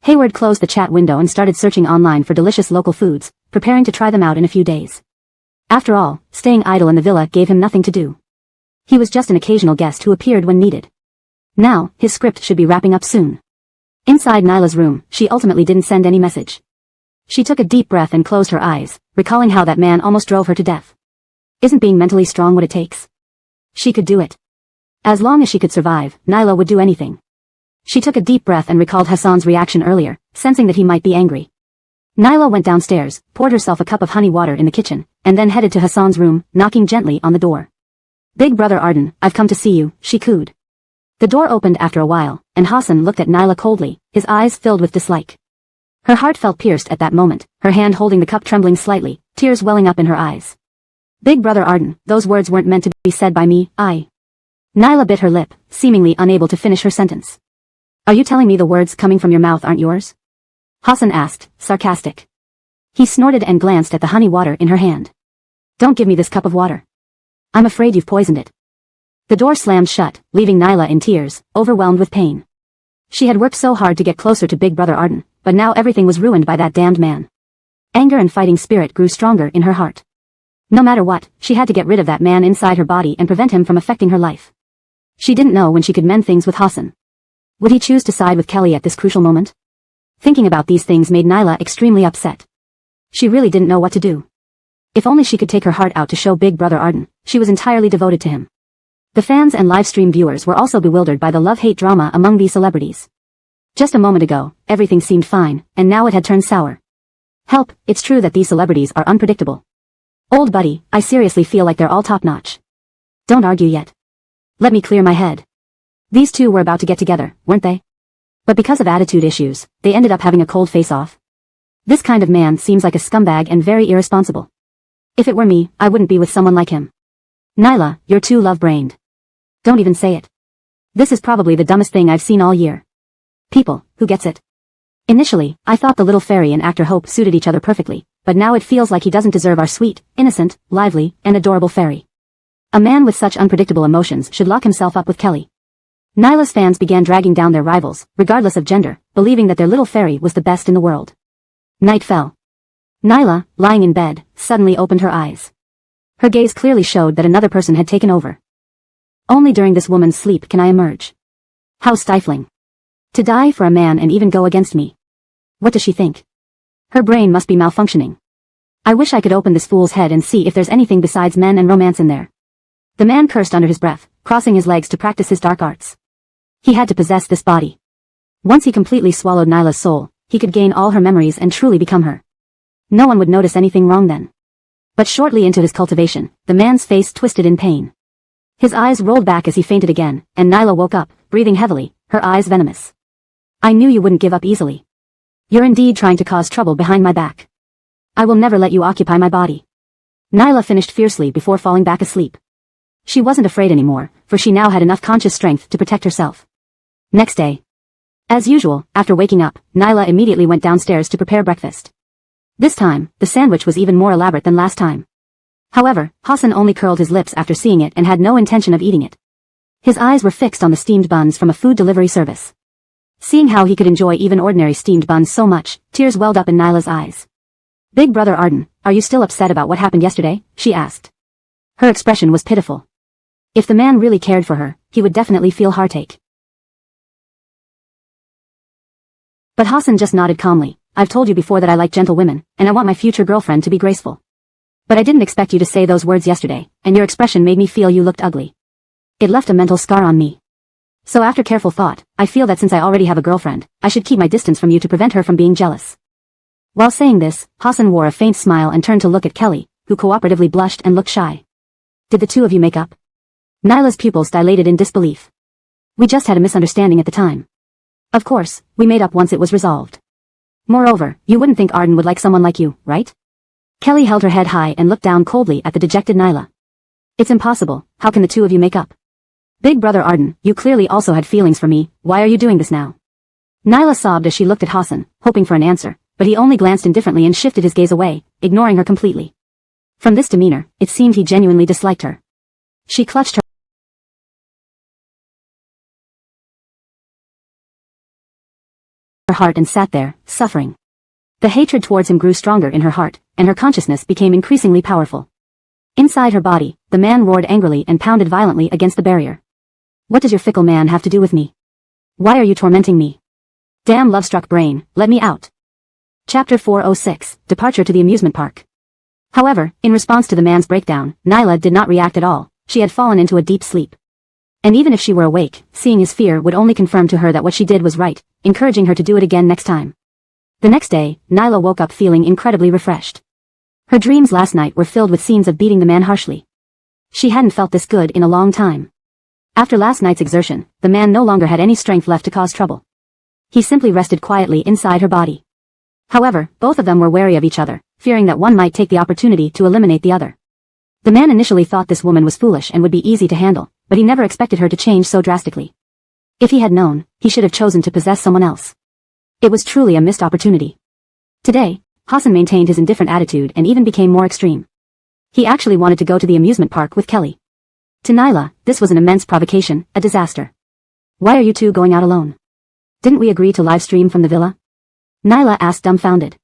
Hayward closed the chat window and started searching online for delicious local foods, preparing to try them out in a few days. After all, staying idle in the villa gave him nothing to do. He was just an occasional guest who appeared when needed. Now, his script should be wrapping up soon. Inside Nyla's room, she ultimately didn't send any message. She took a deep breath and closed her eyes, recalling how that man almost drove her to death. Isn't being mentally strong what it takes? She could do it. As long as she could survive, Nyla would do anything. She took a deep breath and recalled Hassan's reaction earlier, sensing that he might be angry. Nyla went downstairs, poured herself a cup of honey water in the kitchen, and then headed to Hassan's room, knocking gently on the door. "Big brother Arden, I've come to see you," she cooed. The door opened after a while, and Hassan looked at Nyla coldly, his eyes filled with dislike. Her heart felt pierced at that moment, her hand holding the cup trembling slightly, tears welling up in her eyes. "Big brother Arden, those words weren't meant to be said by me, Nyla bit her lip, seemingly unable to finish her sentence. "Are you telling me the words coming from your mouth aren't yours?" Hassan asked, sarcastic. He snorted and glanced at the honey water in her hand. Don't give me this cup of water. I'm afraid you've poisoned it. The door slammed shut, leaving Nyla in tears, overwhelmed with pain. She had worked so hard to get closer to Big Brother Arden, but now everything was ruined by that damned man. Anger and fighting spirit grew stronger in her heart. No matter what, she had to get rid of that man inside her body and prevent him from affecting her life. She didn't know when she could mend things with Hassan. Would he choose to side with Kelly at this crucial moment? Thinking about these things made Nyla extremely upset. She really didn't know what to do. If only she could take her heart out to show Big Brother Arden, she was entirely devoted to him. The fans and livestream viewers were also bewildered by the love-hate drama among these celebrities. Just a moment ago, everything seemed fine, and now it had turned sour. Help, it's true that these celebrities are unpredictable. Old buddy, I seriously feel like they're all top-notch. Don't argue yet. Let me clear my head. These two were about to get together, weren't they? But because of attitude issues, they ended up having a cold face-off. This kind of man seems like a scumbag and very irresponsible. If it were me, I wouldn't be with someone like him. Nyla, you're too love-brained. Don't even say it. This is probably the dumbest thing I've seen all year. People, who gets it? Initially, I thought the little fairy and actor Hope suited each other perfectly, but now it feels like he doesn't deserve our sweet, innocent, lively, and adorable fairy. A man with such unpredictable emotions should lock himself up with Kelly. Nyla's fans began dragging down their rivals, regardless of gender, believing that their little fairy was the best in the world. Night fell. Nyla, lying in bed, suddenly opened her eyes. Her gaze clearly showed that another person had taken over. Only during this woman's sleep can I emerge. How stifling. To die for a man and even go against me. What does she think? Her brain must be malfunctioning. I wish I could open this fool's head and see if there's anything besides men and romance in there. The man cursed under his breath, crossing his legs to practice his dark arts. He had to possess this body. Once he completely swallowed Nyla's soul, he could gain all her memories and truly become her. No one would notice anything wrong then. But shortly into his cultivation, the man's face twisted in pain. His eyes rolled back as he fainted again, and Nyla woke up, breathing heavily, her eyes venomous. I knew you wouldn't give up easily. You're indeed trying to cause trouble behind my back. I will never let you occupy my body. Nyla finished fiercely before falling back asleep. She wasn't afraid anymore, for she now had enough conscious strength to protect herself. Next day. As usual, after waking up, Nyla immediately went downstairs to prepare breakfast. This time, the sandwich was even more elaborate than last time. However, Hassan only curled his lips after seeing it and had no intention of eating it. His eyes were fixed on the steamed buns from a food delivery service. Seeing how he could enjoy even ordinary steamed buns so much, tears welled up in Nyla's eyes. Big Brother Arden, are you still upset about what happened yesterday? She asked. Her expression was pitiful. If the man really cared for her, he would definitely feel heartache. But Hassan just nodded calmly. I've told you before that I like gentle women, and I want my future girlfriend to be graceful. But I didn't expect you to say those words yesterday, and your expression made me feel you looked ugly. It left a mental scar on me. So after careful thought, I feel that since I already have a girlfriend, I should keep my distance from you to prevent her from being jealous. While saying this, Hassan wore a faint smile and turned to look at Kelly, who cooperatively blushed and looked shy. Did the two of you make up? Nyla's pupils dilated in disbelief. We just had a misunderstanding at the time. Of course, we made up once it was resolved. Moreover, you wouldn't think Arden would like someone like you, right? Kelly held her head high and looked down coldly at the dejected Nyla. It's impossible, how can the two of you make up? Big Brother Arden, you clearly also had feelings for me, why are you doing this now? Nyla sobbed as she looked at Hassan, hoping for an answer, but he only glanced indifferently and shifted his gaze away, ignoring her completely. From this demeanor, it seemed he genuinely disliked her. She clutched her heart and sat there, suffering. The hatred towards him grew stronger in her heart, and her consciousness became increasingly powerful. Inside her body, the man roared angrily and pounded violently against the barrier. What does your fickle man have to do with me? Why are you tormenting me? Damn love-struck brain, let me out. Chapter 406, Departure to the Amusement Park. However, in response to the man's breakdown, Nyla did not react at all. She had fallen into a deep sleep. And even if she were awake, seeing his fear would only confirm to her that what she did was right, encouraging her to do it again next time. The next day, Nyla woke up feeling incredibly refreshed. Her dreams last night were filled with scenes of beating the man harshly. She hadn't felt this good in a long time. After last night's exertion, the man no longer had any strength left to cause trouble. He simply rested quietly inside her body. However, both of them were wary of each other, fearing that one might take the opportunity to eliminate the other. The man initially thought this woman was foolish and would be easy to handle, but he never expected her to change so drastically. If he had known, he should have chosen to possess someone else. It was truly a missed opportunity. Today, Hassan maintained his indifferent attitude and even became more extreme. He actually wanted to go to the amusement park with Kelly. To Nyla, this was an immense provocation, a disaster. Why are you two going out alone? Didn't we agree to live stream from the villa? Nyla asked dumbfounded.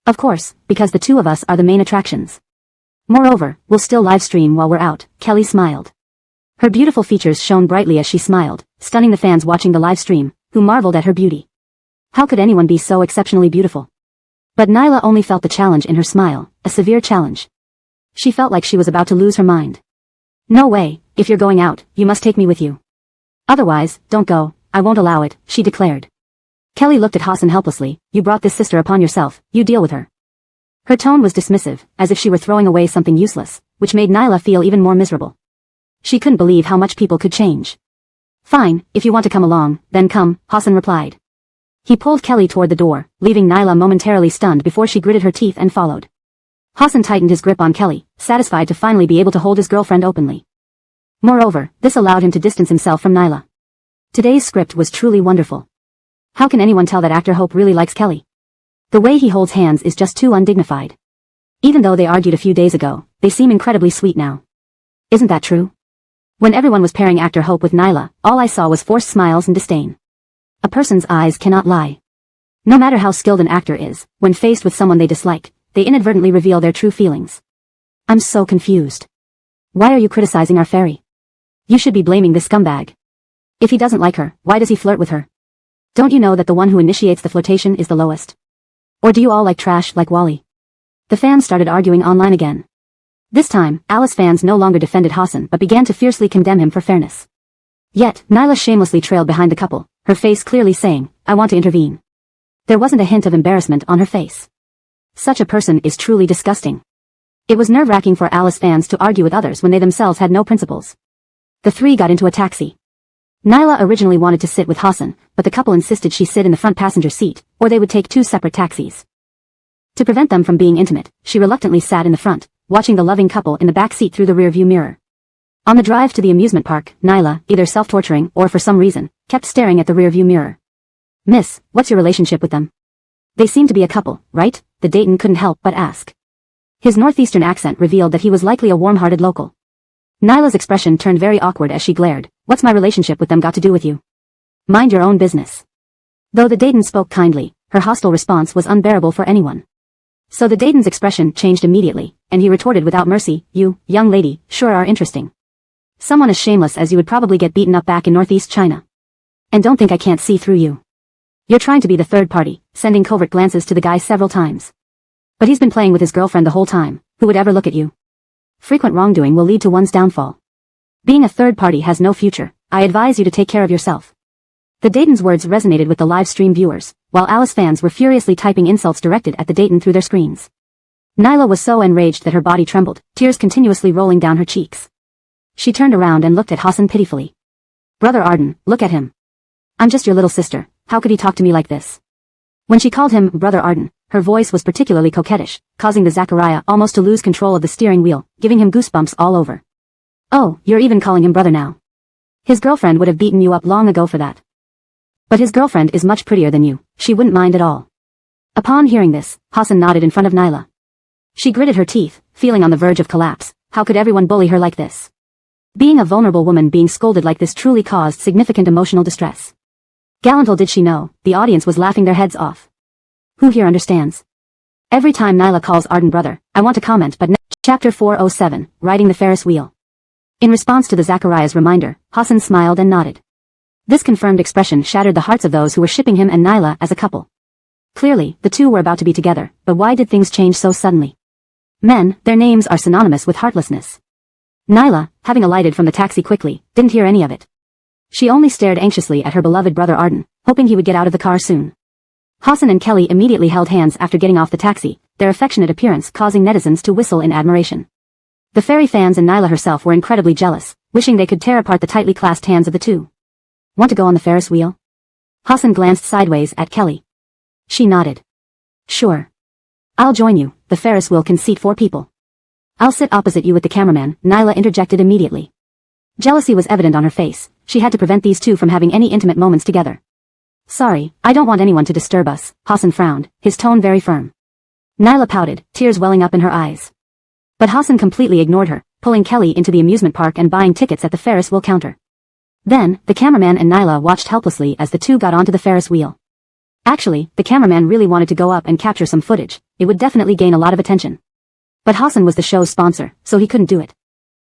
Of course, because the two of us are the main attractions. Moreover, we'll still live stream while we're out, Kelly smiled. Her beautiful features shone brightly as she smiled, stunning the fans watching the live stream, who marveled at her beauty. How could anyone be so exceptionally beautiful? But Nyla only felt the challenge in her smile, a severe challenge. She felt like she was about to lose her mind. No way, if you're going out, you must take me with you. Otherwise, don't go, I won't allow it, she declared. Kelly looked at Hassan helplessly. You brought this sister upon yourself, you deal with her. Her tone was dismissive, as if she were throwing away something useless, which made Nyla feel even more miserable. She couldn't believe how much people could change. Fine, if you want to come along, then come, Hassan replied. He pulled Kelly toward the door, leaving Nyla momentarily stunned before she gritted her teeth and followed. Hassan tightened his grip on Kelly, satisfied to finally be able to hold his girlfriend openly. Moreover, this allowed him to distance himself from Nyla. Today's script was truly wonderful. How can anyone tell that actor Hope really likes Kelly? The way he holds hands is just too undignified. Even though they argued a few days ago, they seem incredibly sweet now. Isn't that true? When everyone was pairing actor Hope with Nyla, all I saw was forced smiles and disdain. A person's eyes cannot lie. No matter how skilled an actor is, when faced with someone they dislike, they inadvertently reveal their true feelings. I'm so confused. Why are you criticizing our fairy? You should be blaming this scumbag. If he doesn't like her, why does he flirt with her? Don't you know that the one who initiates the flirtation is the lowest? Or do you all like trash like Wally? The fans started arguing online again. This time, Alice fans no longer defended Hassan but began to fiercely condemn him for fairness. Yet, Nyla shamelessly trailed behind the couple, her face clearly saying, I want to intervene. There wasn't a hint of embarrassment on her face. Such a person is truly disgusting. It was nerve-wracking for Alice fans to argue with others when they themselves had no principles. The three got into a taxi. Nyla originally wanted to sit with Hassan, but the couple insisted she sit in the front passenger seat, or they would take two separate taxis. To prevent them from being intimate, she reluctantly sat in the front, watching the loving couple in the back seat through the rearview mirror. On the drive to the amusement park, Nyla, either self-torturing or for some reason, kept staring at the rearview mirror. Miss, what's your relationship with them? They seem to be a couple, right? The Dayton couldn't help but ask. His northeastern accent revealed that he was likely a warm-hearted local. Nyla's expression turned very awkward as she glared. What's my relationship with them got to do with you? Mind your own business. Though the Dayton spoke kindly, her hostile response was unbearable for anyone. So the Dayton's expression changed immediately, and he retorted without mercy, you, young lady, sure are interesting. Someone as shameless as you would probably get beaten up back in Northeast China. And don't think I can't see through you. You're trying to be the third party, sending covert glances to the guy several times. But he's been playing with his girlfriend the whole time. Who would ever look at you? Frequent wrongdoing will lead to one's downfall. Being a third party has no future. I advise you to take care of yourself. The Dayton's words resonated with the live stream viewers, while Alice fans were furiously typing insults directed at the Dayton through their screens. Nyla was so enraged that her body trembled, tears continuously rolling down her cheeks. She turned around and looked at Hassan pitifully. Brother Arden, look at him. I'm just your little sister, how could he talk to me like this? When she called him Brother Arden, her voice was particularly coquettish, causing the Zachariah almost to lose control of the steering wheel, giving him goosebumps all over. Oh, you're even calling him brother now. His girlfriend would have beaten you up long ago for that. But his girlfriend is much prettier than you, she wouldn't mind at all. Upon hearing this, Hassan nodded in front of Nyla. She gritted her teeth, feeling on the verge of collapse. How could everyone bully her like this? Being a vulnerable woman being scolded like this truly caused significant emotional distress. Gallantal did she know, the audience was laughing their heads off. Who here understands? Every time Nyla calls Arden brother, I want to comment but Chapter 407, Riding the Ferris Wheel. In response to the Zachariah's reminder, Hassan smiled and nodded. This confirmed expression shattered the hearts of those who were shipping him and Nyla as a couple. Clearly, the two were about to be together, but why did things change so suddenly? Men, their names are synonymous with heartlessness. Nyla, having alighted from the taxi quickly, didn't hear any of it. She only stared anxiously at her beloved brother Arden, hoping he would get out of the car soon. Hassan and Kelly immediately held hands after getting off the taxi, their affectionate appearance causing netizens to whistle in admiration. The fairy fans and Nyla herself were incredibly jealous, wishing they could tear apart the tightly clasped hands of the two. Want to go on the Ferris wheel? Hassan glanced sideways at Kelly. She nodded. Sure. I'll join you, the Ferris wheel can seat 4 people. I'll sit opposite you with the cameraman, Nyla interjected immediately. Jealousy was evident on her face, she had to prevent these two from having any intimate moments together. Sorry, I don't want anyone to disturb us, Hassan frowned, his tone very firm. Nyla pouted, tears welling up in her eyes. But Hassan completely ignored her, pulling Kelly into the amusement park and buying tickets at the Ferris wheel counter. Then, the cameraman and Nyla watched helplessly as the two got onto the Ferris wheel. Actually, the cameraman really wanted to go up and capture some footage. It would definitely gain a lot of attention. But Hassan was the show's sponsor, so he couldn't do it.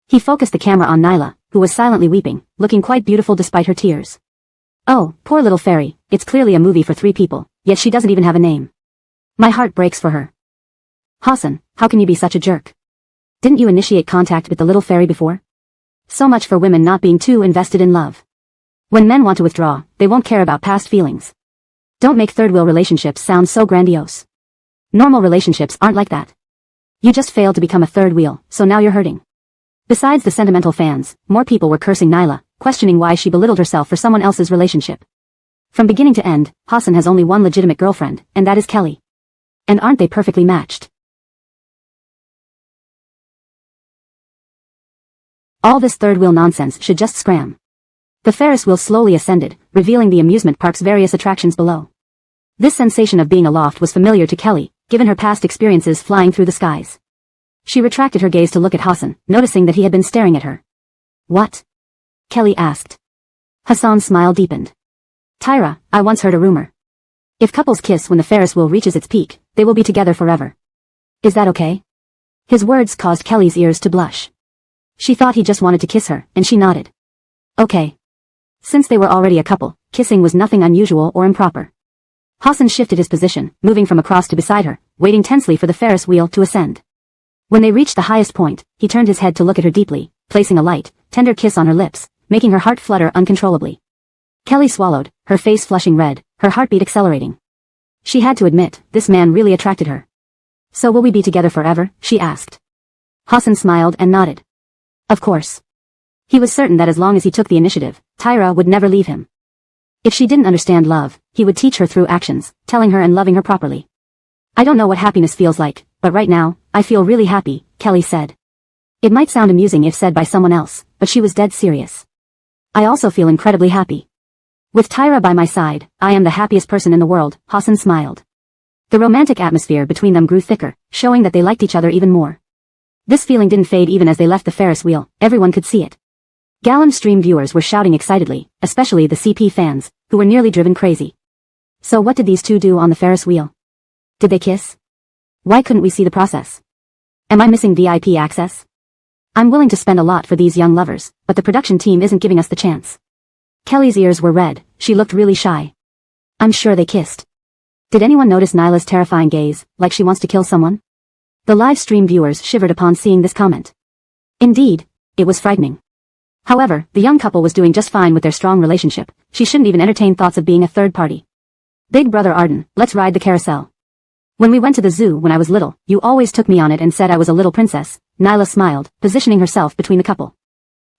He focused the camera on Nyla, who was silently weeping, looking quite beautiful despite her tears. Oh, poor little fairy, it's clearly a movie for 3 people, yet she doesn't even have a name. My heart breaks for her. Hassan, how can you be such a jerk? Didn't you initiate contact with the little fairy before? So much for women not being too invested in love. When men want to withdraw, they won't care about past feelings. Don't make third-wheel relationships sound so grandiose. Normal relationships aren't like that. You just failed to become a third wheel, so now you're hurting. Besides the sentimental fans, more people were cursing Nyla, questioning why she belittled herself for someone else's relationship. From beginning to end, Hassan has only one legitimate girlfriend, and that is Kelly. And aren't they perfectly matched? All this third-wheel nonsense should just scram. The Ferris wheel slowly ascended, revealing the amusement park's various attractions below. This sensation of being aloft was familiar to Kelly, given her past experiences flying through the skies. She retracted her gaze to look at Hassan, noticing that he had been staring at her. What? Kelly asked. Hassan's smile deepened. Tyra, I once heard a rumor. If couples kiss when the Ferris wheel reaches its peak, they will be together forever. Is that okay? His words caused Kelly's ears to blush. She thought he just wanted to kiss her, and she nodded. Okay. Since they were already a couple, kissing was nothing unusual or improper. Hassan shifted his position, moving from across to beside her, waiting tensely for the Ferris wheel to ascend. When they reached the highest point, he turned his head to look at her deeply, placing a light, tender kiss on her lips, making her heart flutter uncontrollably. Kelly swallowed, her face flushing red, her heartbeat accelerating. She had to admit, this man really attracted her. So will we be together forever? She asked. Hassan smiled and nodded. Of course. He was certain that as long as he took the initiative, Tyra would never leave him. If she didn't understand love, he would teach her through actions, telling her and loving her properly. I don't know what happiness feels like, but right now, I feel really happy, Kelly said. It might sound amusing if said by someone else, but she was dead serious. I also feel incredibly happy. With Tyra by my side, I am the happiest person in the world, Hassan smiled. The romantic atmosphere between them grew thicker, showing that they liked each other even more. This feeling didn't fade even as they left the Ferris wheel, everyone could see it. Gallon stream viewers were shouting excitedly, especially the CP fans, who were nearly driven crazy. So what did these two do on the Ferris wheel? Did they kiss? Why couldn't we see the process? Am I missing VIP access? I'm willing to spend a lot for these young lovers, but the production team isn't giving us the chance. Kelly's ears were red, she looked really shy. I'm sure they kissed. Did anyone notice Nyla's terrifying gaze, like she wants to kill someone? The live stream viewers shivered upon seeing this comment. Indeed, it was frightening. However, the young couple was doing just fine with their strong relationship, she shouldn't even entertain thoughts of being a third party. Big brother Arden, let's ride the carousel. When we went to the zoo when I was little, you always took me on it and said I was a little princess, Nyla smiled, positioning herself between the couple.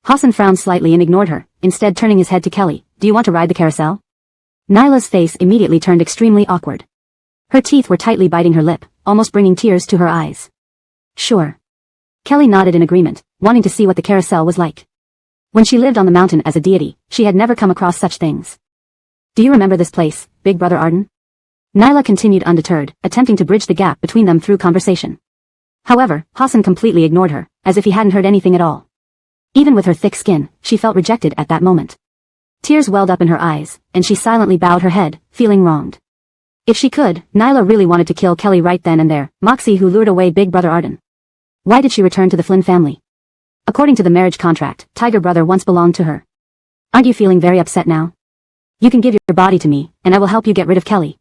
Hassan frowned slightly and ignored her, instead turning his head to Kelly. Do you want to ride the carousel? Nyla's face immediately turned extremely awkward. Her teeth were tightly biting her lip, almost bringing tears to her eyes. Sure. Kelly nodded in agreement, wanting to see what the carousel was like. When she lived on the mountain as a deity, she had never come across such things. Do you remember this place, Big Brother Arden? Nyla continued undeterred, attempting to bridge the gap between them through conversation. However, Hassan completely ignored her, as if he hadn't heard anything at all. Even with her thick skin, she felt rejected at that moment. Tears welled up in her eyes, and she silently bowed her head, feeling wronged. If she could, Nyla really wanted to kill Kelly right then and there, Moxie who lured away Big Brother Arden. Why did she return to the Flynn family? According to the marriage contract, Tiger Brother once belonged to her. Aren't you feeling very upset now? You can give your body to me, and I will help you get rid of Kelly.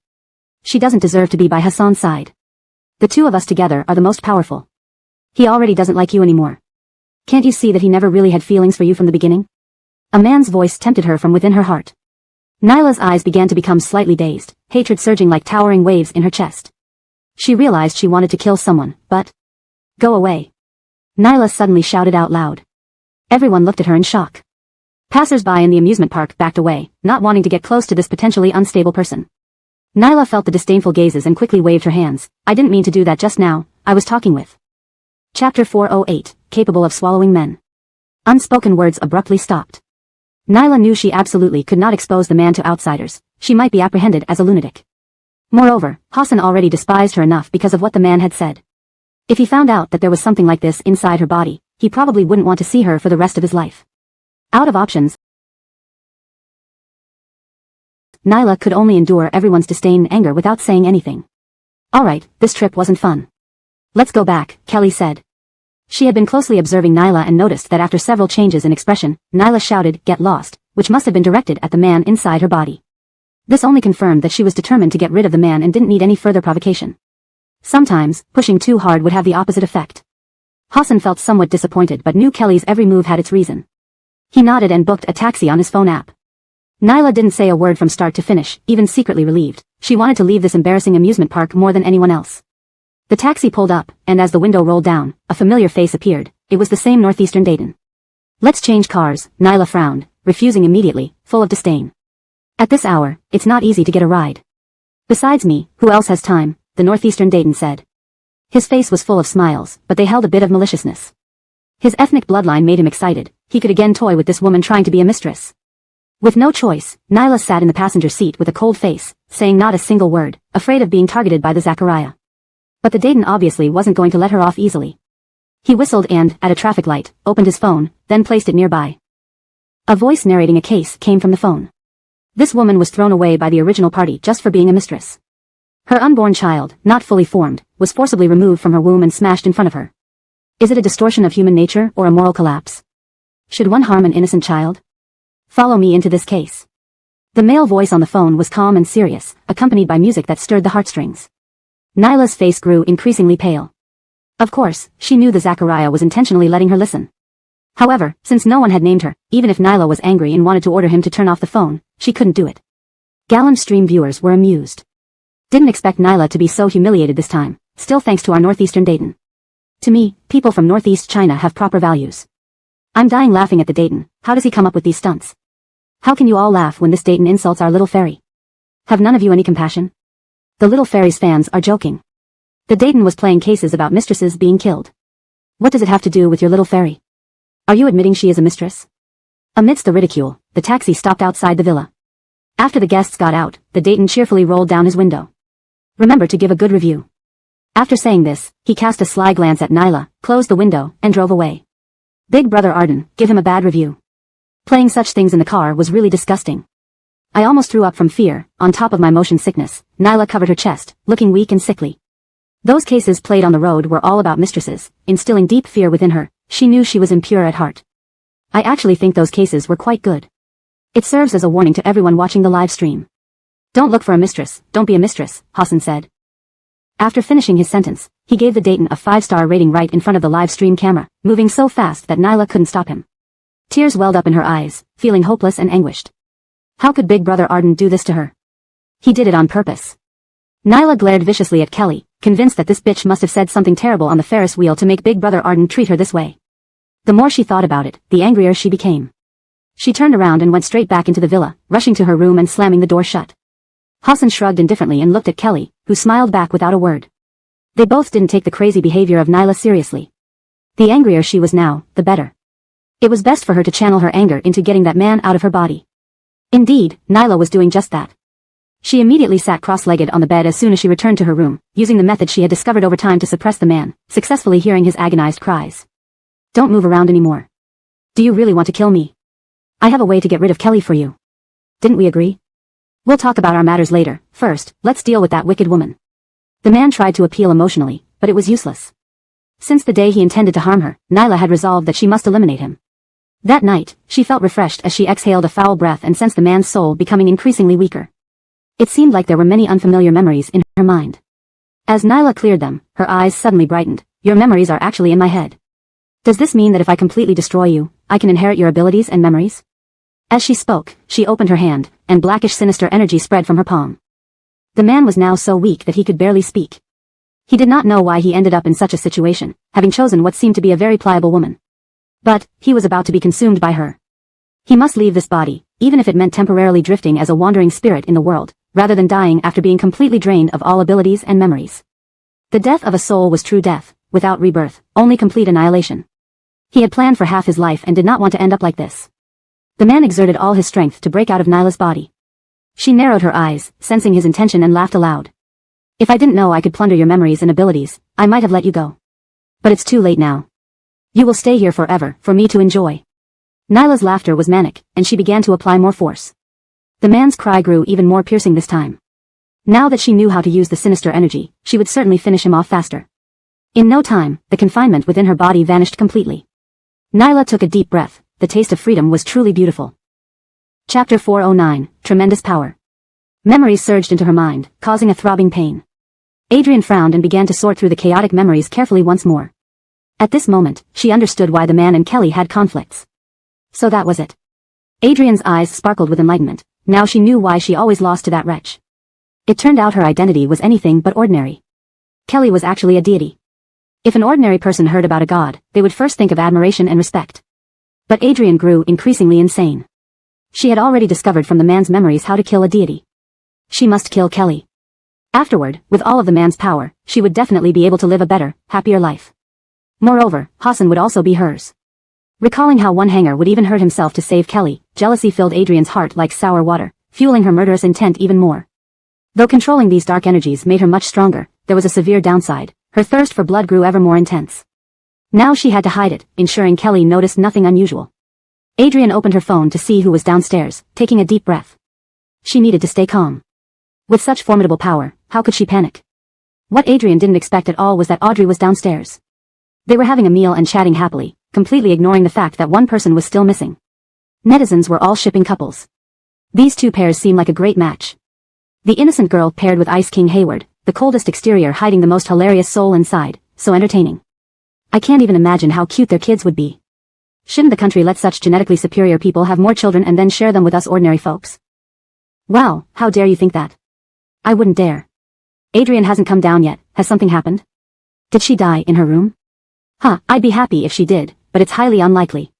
She doesn't deserve to be by Hassan's side. The two of us together are the most powerful. He already doesn't like you anymore. Can't you see that he never really had feelings for you from the beginning? A man's voice tempted her from within her heart. Nyla's eyes began to become slightly dazed, hatred surging like towering waves in her chest. She realized she wanted to kill someone, but... Go away. Nyla suddenly shouted out loud. Everyone looked at her in shock. Passers-by in the amusement park backed away, not wanting to get close to this potentially unstable person. Nyla felt the disdainful gazes and quickly waved her hands. I didn't mean to do that just now, I was talking with. Chapter 408, Capable of Swallowing Men. Unspoken words abruptly stopped. Nyla knew she absolutely could not expose the man to outsiders, she might be apprehended as a lunatic. Moreover, Hassan already despised her enough because of what the man had said. If he found out that there was something like this inside her body, he probably wouldn't want to see her for the rest of his life. Out of options, Nyla could only endure everyone's disdain and anger without saying anything. Alright, this trip wasn't fun. Let's go back, Kelly said. She had been closely observing Nyla and noticed that after several changes in expression, Nyla shouted, "Get lost," which must have been directed at the man inside her body. This only confirmed that she was determined to get rid of the man and didn't need any further provocation. Sometimes, pushing too hard would have the opposite effect. Hassan felt somewhat disappointed but knew Kelly's every move had its reason. He nodded and booked a taxi on his phone app. Nyla didn't say a word from start to finish, even secretly relieved. She wanted to leave this embarrassing amusement park more than anyone else. The taxi pulled up, and as the window rolled down, a familiar face appeared. It was the same northeastern Dayton. "Let's change cars," Nyla frowned, refusing immediately, full of disdain. "At this hour, it's not easy to get a ride. Besides me, who else has time?" the northeastern Dayton said. His face was full of smiles, but they held a bit of maliciousness. His ethnic bloodline made him excited. He could again toy with this woman trying to be a mistress. With no choice, Nyla sat in the passenger seat with a cold face, saying not a single word, afraid of being targeted by the Zachariah. But the Dayton obviously wasn't going to let her off easily. He whistled and, at a traffic light, opened his phone, then placed it nearby. A voice narrating a case came from the phone. This woman was thrown away by the original party just for being a mistress. Her unborn child, not fully formed, was forcibly removed from her womb and smashed in front of her. Is it a distortion of human nature or a moral collapse? Should one harm an innocent child? Follow me into this case. The male voice on the phone was calm and serious, accompanied by music that stirred the heartstrings. Nyla's face grew increasingly pale. Of course, she knew the Zachariah was intentionally letting her listen. However, since no one had named her, even if Nyla was angry and wanted to order him to turn off the phone, she couldn't do it. Gallant stream viewers were amused. Didn't expect Nyla to be so humiliated this time, still thanks to our northeastern Dayton. To me, people from northeast China have proper values. I'm dying laughing at the Dayton. How does he come up with these stunts? How can you all laugh when this Dayton insults our little fairy? Have none of you any compassion? The little fairy's fans are joking. The Dayton was playing cases about mistresses being killed. What does it have to do with your little fairy? Are you admitting she is a mistress? Amidst the ridicule, the taxi stopped outside the villa. After the guests got out, the Dayton cheerfully rolled down his window. Remember to give a good review. After saying this, he cast a sly glance at Nyla, closed the window, and drove away. Big Brother Arden, give him a bad review. Playing such things in the car was really disgusting. I almost threw up from fear. On top of my motion sickness, Nyla covered her chest, looking weak and sickly. Those cases played on the road were all about mistresses, instilling deep fear within her. She knew she was impure at heart. I actually think those cases were quite good. It serves as a warning to everyone watching the live stream. Don't look for a mistress, don't be a mistress, Hassan said. After finishing his sentence, he gave the Dayton a 5-star rating right in front of the live stream camera, moving so fast that Nyla couldn't stop him. Tears welled up in her eyes, feeling hopeless and anguished. How could Big Brother Arden do this to her? He did it on purpose. Nyla glared viciously at Kelly, convinced that this bitch must have said something terrible on the Ferris wheel to make Big Brother Arden treat her this way. The more she thought about it, the angrier she became. She turned around and went straight back into the villa, rushing to her room and slamming the door shut. Hassan shrugged indifferently and looked at Kelly, who smiled back without a word. They both didn't take the crazy behavior of Nyla seriously. The angrier she was now, the better. It was best for her to channel her anger into getting that man out of her body. Indeed, Nyla was doing just that. She immediately sat cross-legged on the bed as soon as she returned to her room, using the method she had discovered over time to suppress the man, successfully hearing his agonized cries. Don't move around anymore. Do you really want to kill me? I have a way to get rid of Kelly for you. Didn't we agree? We'll talk about our matters later. First, let's deal with that wicked woman. The man tried to appeal emotionally, but it was useless. Since the day he intended to harm her, Nyla had resolved that she must eliminate him. That night, she felt refreshed as she exhaled a foul breath and sensed the man's soul becoming increasingly weaker. It seemed like there were many unfamiliar memories in her mind. As Nyla cleared them, her eyes suddenly brightened. Your memories are actually in my head. Does this mean that if I completely destroy you, I can inherit your abilities and memories? As she spoke, she opened her hand, and blackish sinister energy spread from her palm. The man was now so weak that he could barely speak. He did not know why he ended up in such a situation, having chosen what seemed to be a very pliable woman. But, he was about to be consumed by her. He must leave this body, even if it meant temporarily drifting as a wandering spirit in the world, rather than dying after being completely drained of all abilities and memories. The death of a soul was true death, without rebirth, only complete annihilation. He had planned for half his life and did not want to end up like this. The man exerted all his strength to break out of Nyla's body. She narrowed her eyes, sensing his intention and laughed aloud. If I didn't know I could plunder your memories and abilities, I might have let you go. But it's too late now. You will stay here forever, for me to enjoy. Nyla's laughter was manic, and she began to apply more force. The man's cry grew even more piercing this time. Now that she knew how to use the sinister energy, she would certainly finish him off faster. In no time, the confinement within her body vanished completely. Nyla took a deep breath. The taste of freedom was truly beautiful. Chapter 409, Tremendous Power. Memories surged into her mind, causing a throbbing pain. Adrian frowned and began to sort through the chaotic memories carefully once more. At this moment, she understood why the man and Kelly had conflicts. So that was it. Adrian's eyes sparkled with enlightenment. Now she knew why she always lost to that wretch. It turned out her identity was anything but ordinary. Kelly was actually a deity. If an ordinary person heard about a god, they would first think of admiration and respect. But Adrian grew increasingly insane. She had already discovered from the man's memories how to kill a deity. She must kill Kelly. Afterward, with all of the man's power, she would definitely be able to live a better, happier life. Moreover, Hassan would also be hers. Recalling how one hanger would even hurt himself to save Kelly, jealousy filled Adrian's heart like sour water, fueling her murderous intent even more. Though controlling these dark energies made her much stronger, there was a severe downside. Her thirst for blood grew ever more intense. Now she had to hide it, ensuring Kelly noticed nothing unusual. Adrian opened her phone to see who was downstairs, taking a deep breath. She needed to stay calm. With such formidable power, how could she panic? What Adrian didn't expect at all was that Audrey was downstairs. They were having a meal and chatting happily, completely ignoring the fact that one person was still missing. Netizens were all shipping couples. These two pairs seemed like a great match. The innocent girl paired with Ice King Hayward, the coldest exterior hiding the most hilarious soul inside, so entertaining. I can't even imagine how cute their kids would be. Shouldn't the country let such genetically superior people have more children and then share them with us ordinary folks? Wow, how dare you think that? I wouldn't dare. Adrian hasn't come down yet. Has something happened? Did she die in her room? I'd be happy if she did, but it's highly unlikely.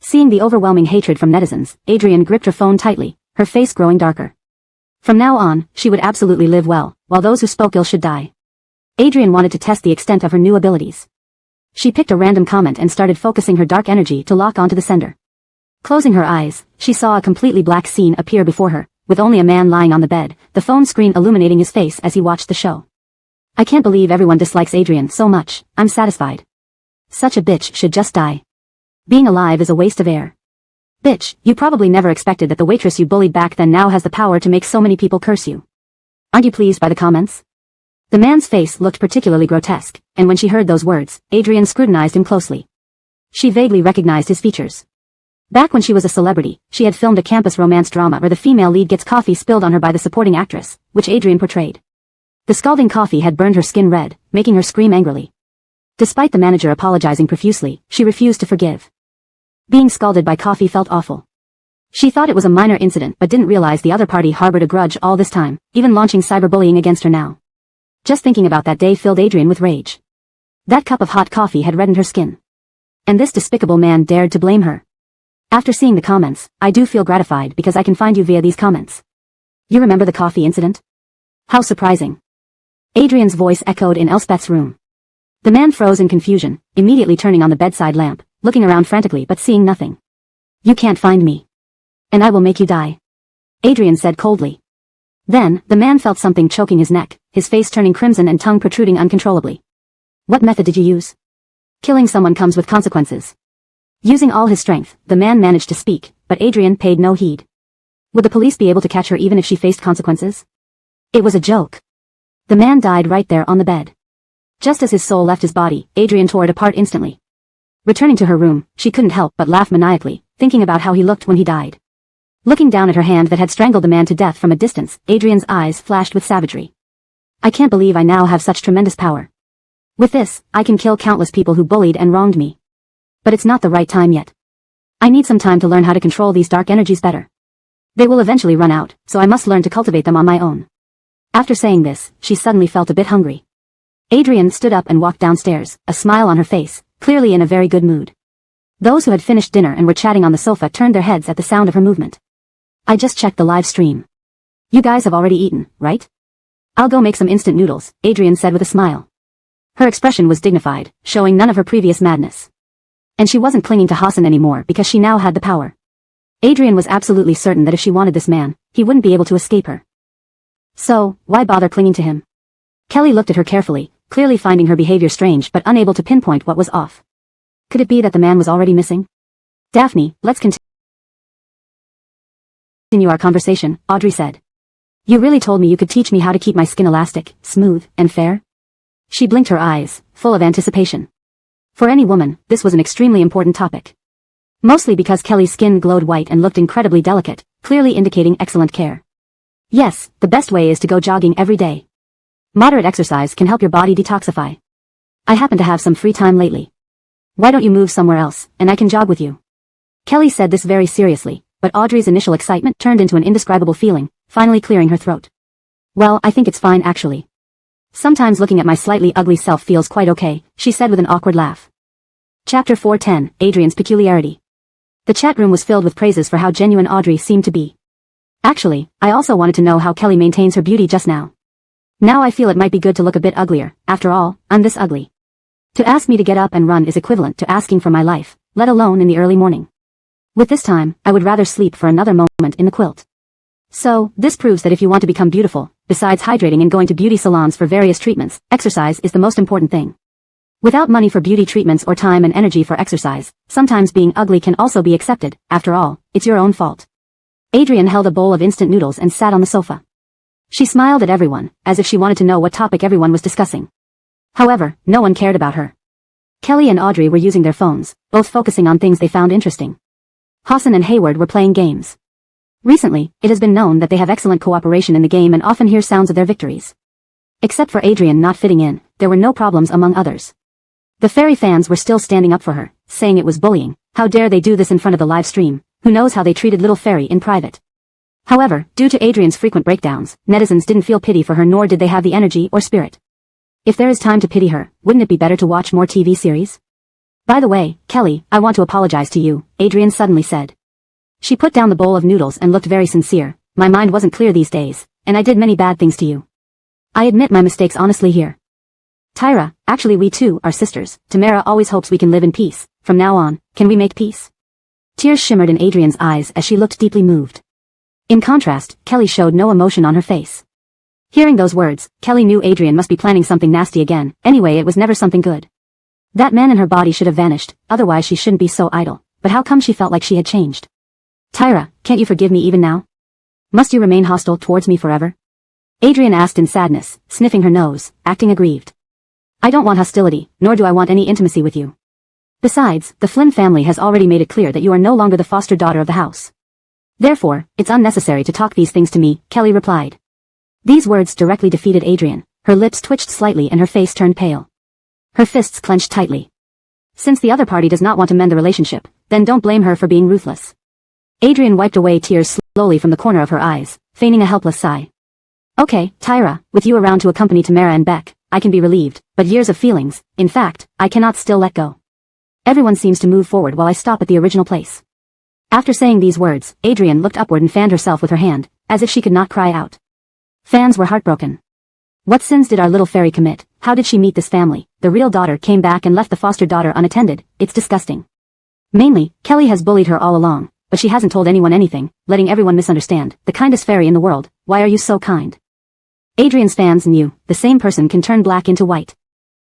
Seeing the overwhelming hatred from netizens, Adrian gripped her phone tightly, her face growing darker. From now on, she would absolutely live well, while those who spoke ill should die. Adrian wanted to test the extent of her new abilities. She picked a random comment and started focusing her dark energy to lock onto the sender. Closing her eyes, she saw a completely black scene appear before her, with only a man lying on the bed, the phone screen illuminating his face as he watched the show. I can't believe everyone dislikes Adrian so much. I'm satisfied. Such a bitch should just die. Being alive is a waste of air. Bitch, you probably never expected that the waitress you bullied back then now has the power to make so many people curse you. Aren't you pleased by the comments? The man's face looked particularly grotesque, and when she heard those words, Adrian scrutinized him closely. She vaguely recognized his features. Back when she was a celebrity, she had filmed a campus romance drama where the female lead gets coffee spilled on her by the supporting actress, which Adrian portrayed. The scalding coffee had burned her skin red, making her scream angrily. Despite the manager apologizing profusely, she refused to forgive. Being scalded by coffee felt awful. She thought it was a minor incident but didn't realize the other party harbored a grudge all this time, even launching cyberbullying against her now. Just thinking about that day filled Adrian with rage. That cup of hot coffee had reddened her skin. And this despicable man dared to blame her. After seeing the comments, I do feel gratified because I can find you via these comments. You remember the coffee incident? How surprising. Adrian's voice echoed in Elspeth's room. The man froze in confusion, immediately turning on the bedside lamp, looking around frantically but seeing nothing. You can't find me. And I will make you die. Adrian said coldly. Then, the man felt something choking his neck, his face turning crimson and tongue protruding uncontrollably. What method did you use? Killing someone comes with consequences. Using all his strength, the man managed to speak, but Adrian paid no heed. Would the police be able to catch her even if she faced consequences? It was a joke. The man died right there on the bed. Just as his soul left his body, Adrian tore it apart instantly. Returning to her room, she couldn't help but laugh maniacally, thinking about how he looked when he died. Looking down at her hand that had strangled the man to death from a distance, Adrian's eyes flashed with savagery. I can't believe I now have such tremendous power. With this, I can kill countless people who bullied and wronged me. But it's not the right time yet. I need some time to learn how to control these dark energies better. They will eventually run out, so I must learn to cultivate them on my own. After saying this, she suddenly felt a bit hungry. Adrian stood up and walked downstairs, a smile on her face, clearly in a very good mood. Those who had finished dinner and were chatting on the sofa turned their heads at the sound of her movement. I just checked the live stream. You guys have already eaten, right? I'll go make some instant noodles, Adrian said with a smile. Her expression was dignified, showing none of her previous madness. And she wasn't clinging to Hassan anymore because she now had the power. Adrian was absolutely certain that if she wanted this man, he wouldn't be able to escape her. So, why bother clinging to him? Kelly looked at her carefully, clearly finding her behavior strange but unable to pinpoint what was off. Could it be that the man was already missing? Daphne, let's continue our conversation, Audrey said. You really told me you could teach me how to keep my skin elastic, smooth, and fair? She blinked her eyes, full of anticipation. For any woman, this was an extremely important topic. Mostly because Kelly's skin glowed white and looked incredibly delicate, clearly indicating excellent care. Yes, the best way is to go jogging every day. Moderate exercise can help your body detoxify. I happen to have some free time lately. Why don't you move somewhere else, and I can jog with you? Kelly said this very seriously, but Audrey's initial excitement turned into an indescribable feeling, finally clearing her throat. Well, I think it's fine actually. Sometimes looking at my slightly ugly self feels quite okay, she said with an awkward laugh. Chapter 410, Adrian's Peculiarity. The chat room was filled with praises for how genuine Audrey seemed to be. Actually, I also wanted to know how Kelly maintains her beauty just now. Now I feel it might be good to look a bit uglier. After all, I'm this ugly. To ask me to get up and run is equivalent to asking for my life, let alone in the early morning. With this time, I would rather sleep for another moment in the quilt. So, this proves that if you want to become beautiful, besides hydrating and going to beauty salons for various treatments, exercise is the most important thing. Without money for beauty treatments or time and energy for exercise, sometimes being ugly can also be accepted. After all, it's your own fault. Adrian held a bowl of instant noodles and sat on the sofa. She smiled at everyone, as if she wanted to know what topic everyone was discussing. However, no one cared about her. Kelly and Audrey were using their phones, both focusing on things they found interesting. Hassan and Hayward were playing games. Recently, it has been known that they have excellent cooperation in the game and often hear sounds of their victories. Except for Adrian not fitting in, there were no problems among others. The fairy fans were still standing up for her, saying it was bullying. How dare they do this in front of the live stream? Who knows how they treated little fairy in private? However, due to Adrian's frequent breakdowns, netizens didn't feel pity for her, nor did they have the energy or spirit. If there is time to pity her, wouldn't it be better to watch more TV series? By the way, Kelly, I want to apologize to you, Adrian suddenly said. She put down the bowl of noodles and looked very sincere. My mind wasn't clear these days, and I did many bad things to you. I admit my mistakes honestly here. Tyra, actually we too are sisters. Tamara always hopes we can live in peace. From now on, can we make peace? Tears shimmered in Adrian's eyes as she looked deeply moved. In contrast, Kelly showed no emotion on her face. Hearing those words, Kelly knew Adrian must be planning something nasty again. Anyway, it was never something good. That man in her body should have vanished, otherwise she shouldn't be so idle. But how come she felt like she had changed? Tyra, can't you forgive me even now? Must you remain hostile towards me forever? Adrian asked in sadness, sniffing her nose, acting aggrieved. I don't want hostility, nor do I want any intimacy with you. Besides, the Flynn family has already made it clear that you are no longer the foster daughter of the house. Therefore, it's unnecessary to talk these things to me, Kelly replied. These words directly defeated Adrian. Her lips twitched slightly and her face turned pale. Her fists clenched tightly. Since the other party does not want to mend the relationship, then don't blame her for being ruthless. Adrian wiped away tears slowly from the corner of her eyes, feigning a helpless sigh. Okay, Tyra, with you around to accompany Tamara and Beck, I can be relieved, but years of feelings, in fact, I cannot still let go. Everyone seems to move forward while I stop at the original place. After saying these words, Adrian looked upward and fanned herself with her hand, as if she could not cry out. Fans were heartbroken. What sins did our little fairy commit? How did she meet this family? The real daughter came back and left the foster daughter unattended. It's disgusting. Mainly, Kelly has bullied her all along, but she hasn't told anyone anything, letting everyone misunderstand. The kindest fairy in the world, why are you so kind? Adrian's fans knew, the same person can turn black into white.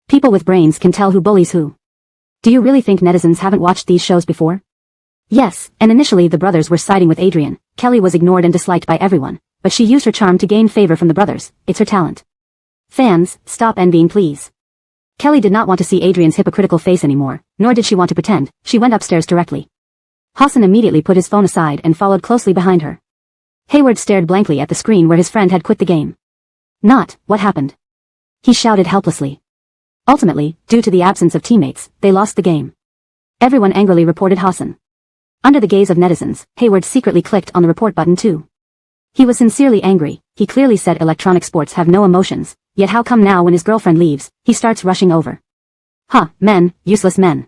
People with brains can tell who bullies who. Do you really think netizens haven't watched these shows before? Yes, and initially the brothers were siding with Adrian. Kelly was ignored and disliked by everyone, but she used her charm to gain favor from the brothers. It's her talent. Fans, stop envying please. Kelly did not want to see Adrian's hypocritical face anymore, nor did she want to pretend. She went upstairs directly. Hassan immediately put his phone aside and followed closely behind her. Hayward stared blankly at the screen where his friend had quit the game. What happened? He shouted helplessly. Ultimately, due to the absence of teammates, they lost the game. Everyone angrily reported Hassan. Under the gaze of netizens, Hayward secretly clicked on the report button too. He was sincerely angry. He clearly said electronic sports have no emotions, yet how come now when his girlfriend leaves, he starts rushing over? Men, useless men.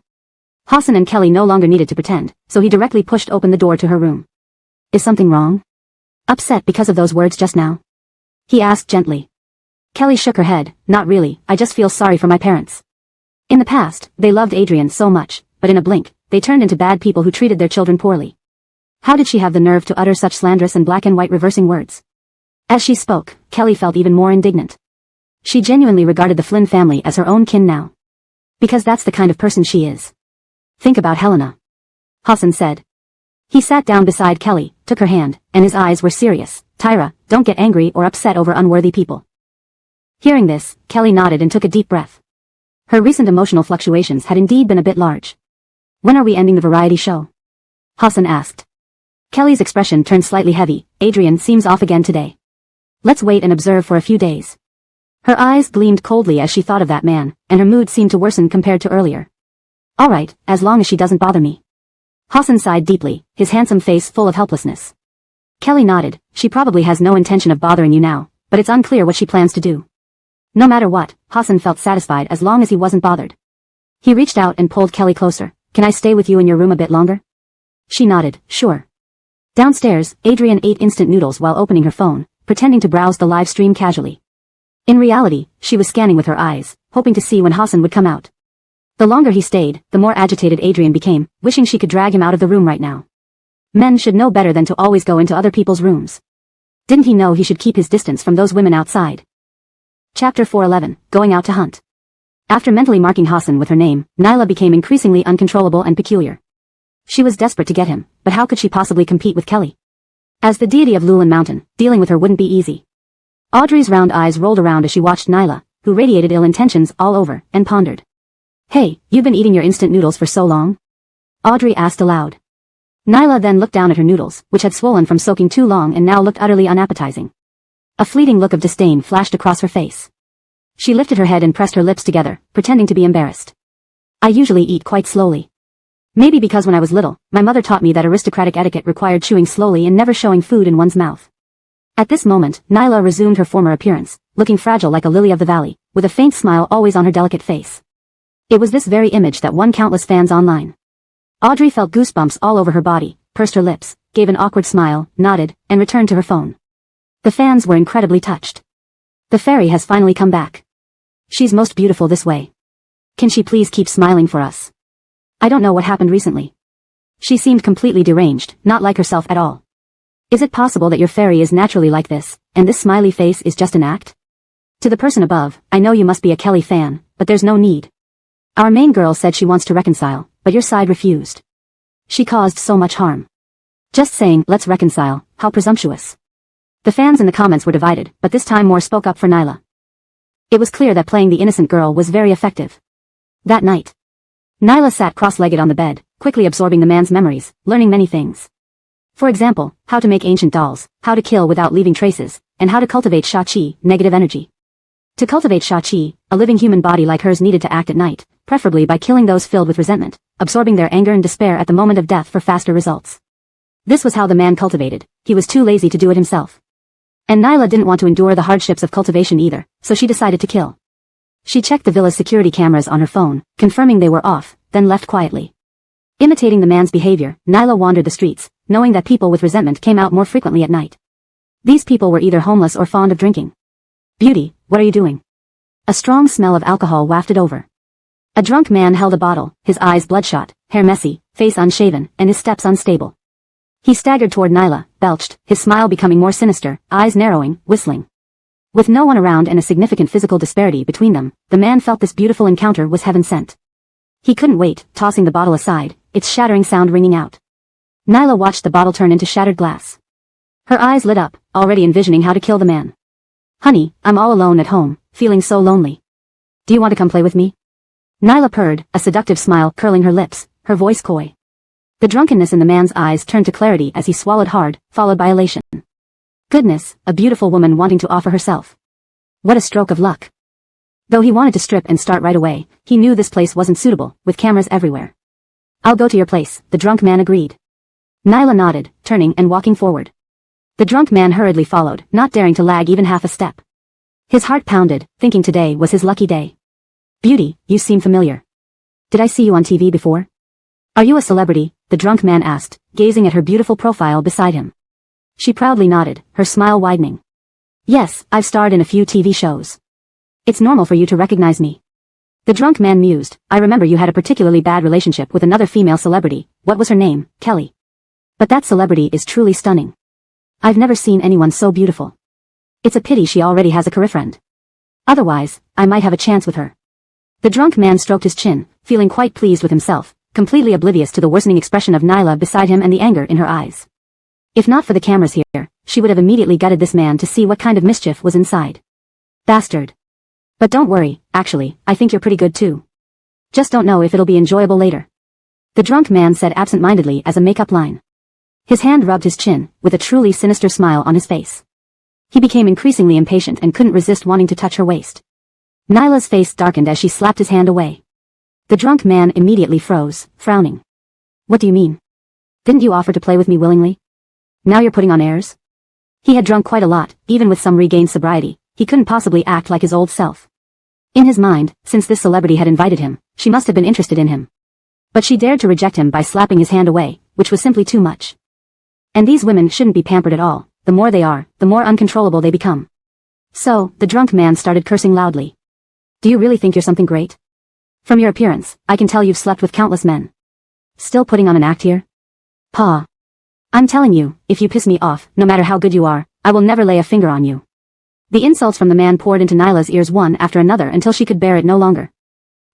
Hassan and Kelly no longer needed to pretend, so he directly pushed open the door to her room. Is something wrong? Upset because of those words just now? He asked gently. Kelly shook her head. Not really, I just feel sorry for my parents. In the past, they loved Adrian so much, but in a blink, they turned into bad people who treated their children poorly. How did she have the nerve to utter such slanderous and black and white reversing words? As she spoke, Kelly felt even more indignant. She genuinely regarded the Flynn family as her own kin now. Because that's the kind of person she is. Think about Helena. Hassan said. He sat down beside Kelly, took her hand, and his eyes were serious. Tyra, don't get angry or upset over unworthy people. Hearing this, Kelly nodded and took a deep breath. Her recent emotional fluctuations had indeed been a bit large. When are we ending the variety show? Hassan asked. Kelly's expression turned slightly heavy. Adrian seems off again today. Let's wait and observe for a few days. Her eyes gleamed coldly as she thought of that man, and her mood seemed to worsen compared to earlier. All right, as long as she doesn't bother me. Hassan sighed deeply, his handsome face full of helplessness. Kelly nodded. She probably has no intention of bothering you now, but it's unclear what she plans to do. No matter what, Hassan felt satisfied as long as he wasn't bothered. He reached out and pulled Kelly closer. Can I stay with you in your room a bit longer? She nodded, sure. Downstairs, Adrian ate instant noodles while opening her phone, pretending to browse the live stream casually. In reality, she was scanning with her eyes, hoping to see when Hassan would come out. The longer he stayed, the more agitated Adrian became, wishing she could drag him out of the room right now. Men should know better than to always go into other people's rooms. Didn't he know he should keep his distance from those women outside? Chapter 411, Going Out to Hunt. After mentally marking Hassan with her name, Nyla became increasingly uncontrollable and peculiar. She was desperate to get him, but how could she possibly compete with Kelly? As the deity of Lulin Mountain, dealing with her wouldn't be easy. Audrey's round eyes rolled around as she watched Nyla, who radiated ill intentions all over, and pondered. Hey, you've been eating your instant noodles for so long? Audrey asked aloud. Nyla then looked down at her noodles, which had swollen from soaking too long and now looked utterly unappetizing. A fleeting look of disdain flashed across her face. She lifted her head and pressed her lips together, pretending to be embarrassed. I usually eat quite slowly. Maybe because when I was little, my mother taught me that aristocratic etiquette required chewing slowly and never showing food in one's mouth. At this moment, Nyla resumed her former appearance, looking fragile like a lily of the valley, with a faint smile always on her delicate face. It was this very image that won countless fans online. Audrey felt goosebumps all over her body, pursed her lips, gave an awkward smile, nodded, and returned to her phone. The fans were incredibly touched. The fairy has finally come back. She's most beautiful this way. Can she please keep smiling for us? I don't know what happened recently. She seemed completely deranged, not like herself at all. Is it possible that your fairy is naturally like this, and this smiley face is just an act? To the person above, I know you must be a Kelly fan, but there's no need. Our main girl said she wants to reconcile, but your side refused. She caused so much harm. Just saying, let's reconcile, how presumptuous. The fans in the comments were divided, but this time more spoke up for Nyla. It was clear that playing the innocent girl was very effective. That night, Nyla sat cross-legged on the bed, quickly absorbing the man's memories, learning many things. For example, how to make ancient dolls, how to kill without leaving traces, and how to cultivate Sha-Chi, negative energy. To cultivate Sha-Chi, a living human body like hers needed to act at night, preferably by killing those filled with resentment, absorbing their anger and despair at the moment of death for faster results. This was how the man cultivated. He was too lazy to do it himself. And Nyla didn't want to endure the hardships of cultivation either, so she decided to kill. She checked the villa's security cameras on her phone, confirming they were off, then left quietly. Imitating the man's behavior, Nyla wandered the streets, knowing that people with resentment came out more frequently at night. These people were either homeless or fond of drinking. Beauty, what are you doing? A strong smell of alcohol wafted over. A drunk man held a bottle, his eyes bloodshot, hair messy, face unshaven, and his steps unstable. He staggered toward Nyla, belched, his smile becoming more sinister, eyes narrowing, whistling. With no one around and a significant physical disparity between them, the man felt this beautiful encounter was heaven sent. He couldn't wait, tossing the bottle aside, its shattering sound ringing out. Nyla watched the bottle turn into shattered glass. Her eyes lit up, already envisioning how to kill the man. Honey, I'm all alone at home, feeling so lonely. Do you want to come play with me? Nyla purred, a seductive smile curling her lips, her voice coy. The drunkenness in the man's eyes turned to clarity as he swallowed hard, followed by elation. Goodness, a beautiful woman wanting to offer herself. What a stroke of luck. Though he wanted to strip and start right away, he knew this place wasn't suitable, with cameras everywhere. I'll go to your place, the drunk man agreed. Nyla nodded, turning and walking forward. The drunk man hurriedly followed, not daring to lag even half a step. His heart pounded, thinking today was his lucky day. Beauty, you seem familiar. Did I see you on TV before? Are you a celebrity? The drunk man asked, gazing at her beautiful profile beside him. She proudly nodded, her smile widening. Yes, I've starred in a few TV shows. It's normal for you to recognize me. The drunk man mused. I remember you had a particularly bad relationship with another female celebrity. What was her name? Kelly. But that celebrity is truly stunning. I've never seen anyone so beautiful. It's a pity she already has a career friend. Otherwise, I might have a chance with her. The drunk man stroked his chin, feeling quite pleased with himself, completely oblivious to the worsening expression of Nyla beside him and the anger in her eyes. If not for the cameras here, she would have immediately gutted this man to see what kind of mischief was inside. Bastard. But don't worry, actually, I think you're pretty good too. Just don't know if it'll be enjoyable later. The drunk man said absent-mindedly as a make-up line. His hand rubbed his chin, with a truly sinister smile on his face. He became increasingly impatient and couldn't resist wanting to touch her waist. Nyla's face darkened as she slapped his hand away. The drunk man immediately froze, frowning. What do you mean? Didn't you offer to play with me willingly? Now you're putting on airs? He had drunk quite a lot, even with some regained sobriety. He couldn't possibly act like his old self. In his mind, since this celebrity had invited him, she must have been interested in him. But she dared to reject him by slapping his hand away, which was simply too much. And these women shouldn't be pampered at all. The more they are, the more uncontrollable they become. So, the drunk man started cursing loudly. Do you really think you're something great? From your appearance, I can tell you've slept with countless men. Still putting on an act here? Pa. I'm telling you, if you piss me off, no matter how good you are, I will never lay a finger on you. The insults from the man poured into Nyla's ears one after another until she could bear it no longer.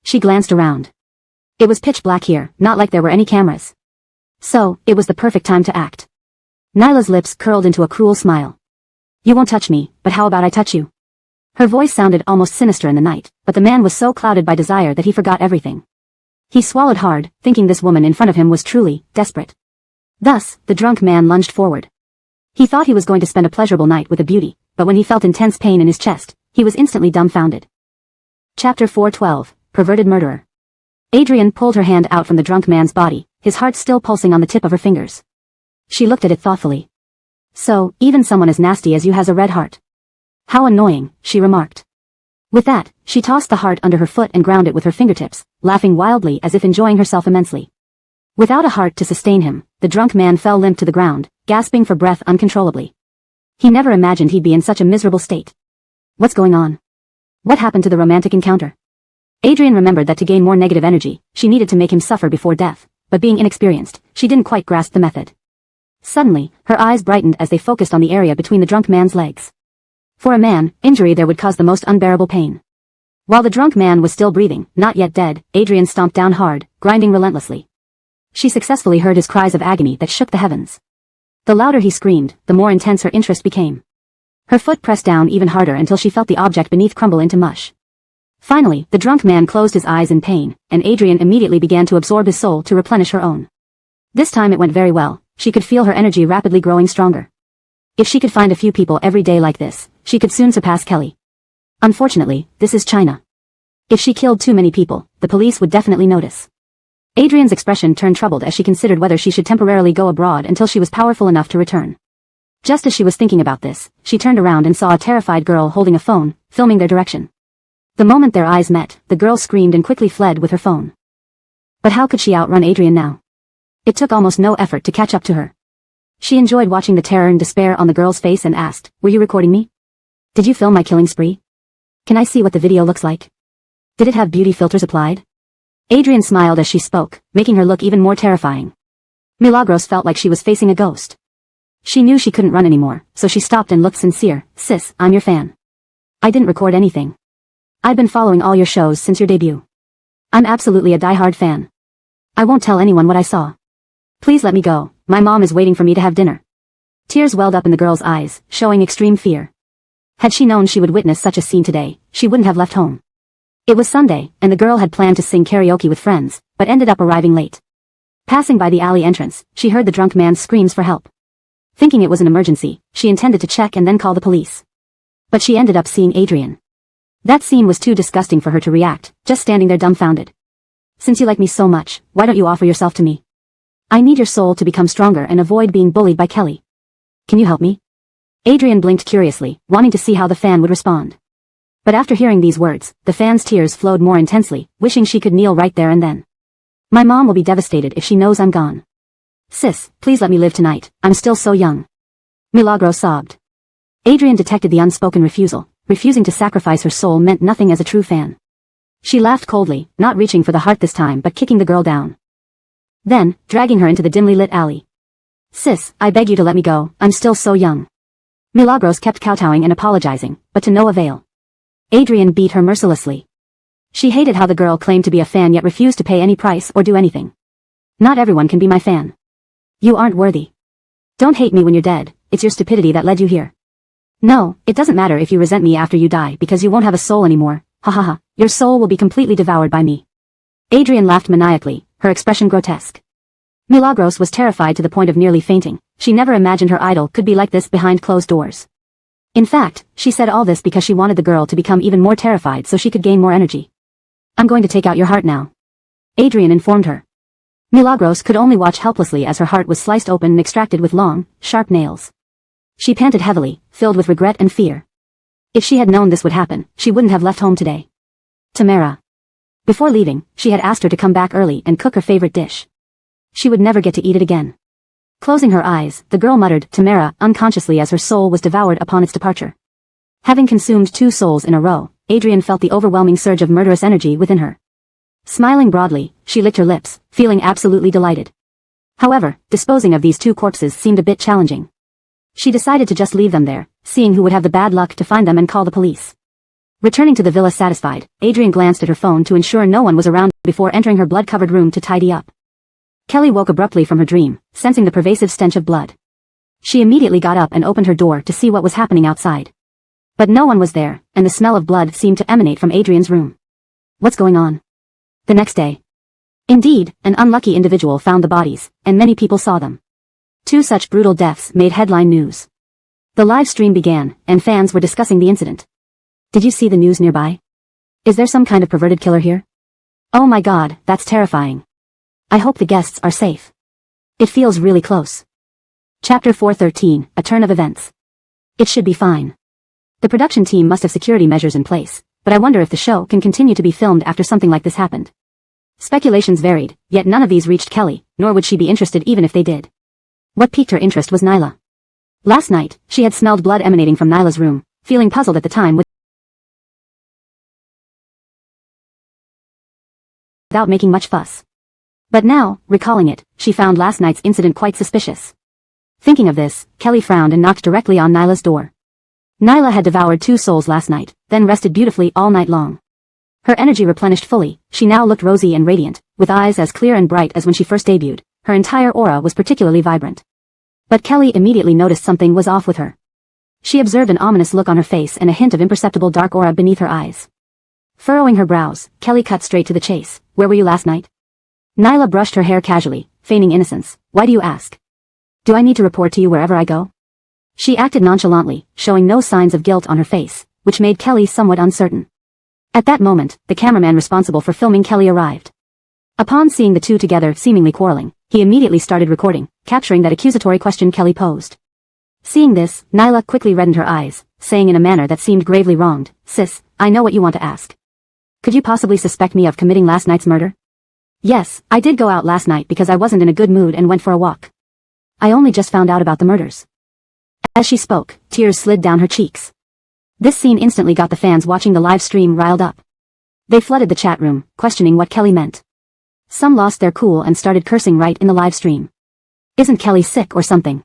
She glanced around. It was pitch black here, not like there were any cameras. So, it was the perfect time to act. Nyla's lips curled into a cruel smile. You won't touch me, but how about I touch you? Her voice sounded almost sinister in the night, but the man was so clouded by desire that he forgot everything. He swallowed hard, thinking this woman in front of him was truly desperate. Thus, the drunk man lunged forward. He thought he was going to spend a pleasurable night with a beauty, but when he felt intense pain in his chest, he was instantly dumbfounded. Chapter 412, Perverted Murderer. Adrian pulled her hand out from the drunk man's body, his heart still pulsing on the tip of her fingers. She looked at it thoughtfully. So, even someone as nasty as you has a red heart. How annoying, she remarked. With that, she tossed the heart under her foot and ground it with her fingertips, laughing wildly as if enjoying herself immensely. Without a heart to sustain him, the drunk man fell limp to the ground, gasping for breath uncontrollably. He never imagined he'd be in such a miserable state. What's going on? What happened to the romantic encounter? Adrian remembered that to gain more negative energy, she needed to make him suffer before death, but being inexperienced, she didn't quite grasp the method. Suddenly, her eyes brightened as they focused on the area between the drunk man's legs. For a man, injury there would cause the most unbearable pain. While the drunk man was still breathing, not yet dead, Adrian stomped down hard, grinding relentlessly. She successfully heard his cries of agony that shook the heavens. The louder he screamed, the more intense her interest became. Her foot pressed down even harder until she felt the object beneath crumble into mush. Finally, the drunk man closed his eyes in pain, and Adrian immediately began to absorb his soul to replenish her own. This time it went very well. She could feel her energy rapidly growing stronger. If she could find a few people every day like this, she could soon surpass Kelly. Unfortunately, this is China. If she killed too many people, the police would definitely notice. Adrian's expression turned troubled as she considered whether she should temporarily go abroad until she was powerful enough to return. Just as she was thinking about this, she turned around and saw a terrified girl holding a phone, filming their direction. The moment their eyes met, the girl screamed and quickly fled with her phone. But how could she outrun Adrian now? It took almost no effort to catch up to her. She enjoyed watching the terror and despair on the girl's face and asked, "Were you recording me? Did you film my killing spree? Can I see what the video looks like? Did it have beauty filters applied?" Adrian smiled as she spoke, making her look even more terrifying. Milagros felt like she was facing a ghost. She knew she couldn't run anymore, so she stopped and looked sincere. "Sis, I'm your fan. I didn't record anything. I've been following all your shows since your debut. I'm absolutely a die-hard fan. I won't tell anyone what I saw. Please let me go, my mom is waiting for me to have dinner." Tears welled up in the girl's eyes, showing extreme fear. Had she known she would witness such a scene today, she wouldn't have left home. It was Sunday, and the girl had planned to sing karaoke with friends, but ended up arriving late. Passing by the alley entrance, she heard the drunk man's screams for help. Thinking it was an emergency, she intended to check and then call the police. But she ended up seeing Adrian. That scene was too disgusting for her to react, just standing there dumbfounded. "Since you like me so much, why don't you offer yourself to me? I need your soul to become stronger and avoid being bullied by Kelly. Can you help me?" Adrian blinked curiously, wanting to see how the fan would respond. But after hearing these words, the fan's tears flowed more intensely, wishing she could kneel right there and then. "My mom will be devastated if she knows I'm gone. Sis, please let me live tonight, I'm still so young." Milagro sobbed. Adrian detected the unspoken refusal. Refusing to sacrifice her soul meant nothing as a true fan. She laughed coldly, not reaching for the heart this time but kicking the girl down. Then, dragging her into the dimly lit alley. "Sis, I beg you to let me go, I'm still so young." Milagros kept kowtowing and apologizing, but to no avail. Adrian beat her mercilessly. She hated how the girl claimed to be a fan yet refused to pay any price or do anything. Not everyone can be my fan. You aren't worthy. Don't hate me when you're dead, it's your stupidity that led you here. No, it doesn't matter if you resent me after you die because you won't have a soul anymore, ha ha ha, your soul will be completely devoured by me. Adrian laughed maniacally, her expression grotesque. Milagros was terrified to the point of nearly fainting. She never imagined her idol could be like this behind closed doors. In fact, she said all this because she wanted the girl to become even more terrified so she could gain more energy. I'm going to take out your heart now, Adrian informed her. Milagros could only watch helplessly as her heart was sliced open and extracted with long, sharp nails. She panted heavily, filled with regret and fear. If she had known this would happen, she wouldn't have left home today. Tamara. Before leaving, she had asked her to come back early and cook her favorite dish. She would never get to eat it again. Closing her eyes, the girl muttered Tamara unconsciously as her soul was devoured upon its departure. Having consumed 2 souls in a row, Adrian felt the overwhelming surge of murderous energy within her. Smiling broadly, she licked her lips, feeling absolutely delighted. However, disposing of these 2 corpses seemed a bit challenging. She decided to just leave them there, seeing who would have the bad luck to find them and call the police. Returning to the villa satisfied, Adrian glanced at her phone to ensure no one was around before entering her blood-covered room to tidy up. Kelly woke abruptly from her dream, sensing the pervasive stench of blood. She immediately got up and opened her door to see what was happening outside. But no one was there, and the smell of blood seemed to emanate from Adrian's room. What's going on? The next day. Indeed, an unlucky individual found the bodies, and many people saw them. 2 such brutal deaths made headline news. The live stream began, and fans were discussing the incident. Did you see the news nearby? Is there some kind of perverted killer here? Oh my god, that's terrifying. I hope the guests are safe. It feels really close. Chapter 413, A Turn of Events. It should be fine. The production team must have security measures in place, but I wonder if the show can continue to be filmed after something like this happened. Speculations varied, yet none of these reached Kelly, nor would she be interested even if they did. What piqued her interest was Nyla. Last night, she had smelled blood emanating from Nyla's room, feeling puzzled at the time without making much fuss. But now, recalling it, she found last night's incident quite suspicious. Thinking of this, Kelly frowned and knocked directly on Nyla's door. Nyla had devoured 2 souls last night, then rested beautifully all night long. Her energy replenished fully, she now looked rosy and radiant, with eyes as clear and bright as when she first debuted. Her entire aura was particularly vibrant. But Kelly immediately noticed something was off with her. She observed an ominous look on her face and a hint of imperceptible dark aura beneath her eyes. Furrowing her brows, Kelly cut straight to the chase. Where were you last night? Nyla brushed her hair casually, feigning innocence. Why do you ask? Do I need to report to you wherever I go? She acted nonchalantly, showing no signs of guilt on her face, which made Kelly somewhat uncertain. At that moment, the cameraman responsible for filming Kelly arrived. Upon seeing the 2 together seemingly quarreling, he immediately started recording, capturing that accusatory question Kelly posed. Seeing this, Nyla quickly reddened her eyes, saying in a manner that seemed gravely wronged, Sis, I know what you want to ask. Could you possibly suspect me of committing last night's murder? Yes, I did go out last night because I wasn't in a good mood and went for a walk. I only just found out about the murders. As she spoke, tears slid down her cheeks. This scene instantly got the fans watching the live stream riled up. They flooded the chat room, questioning what Kelly meant. Some lost their cool and started cursing right in the live stream. Isn't Kelly sick or something?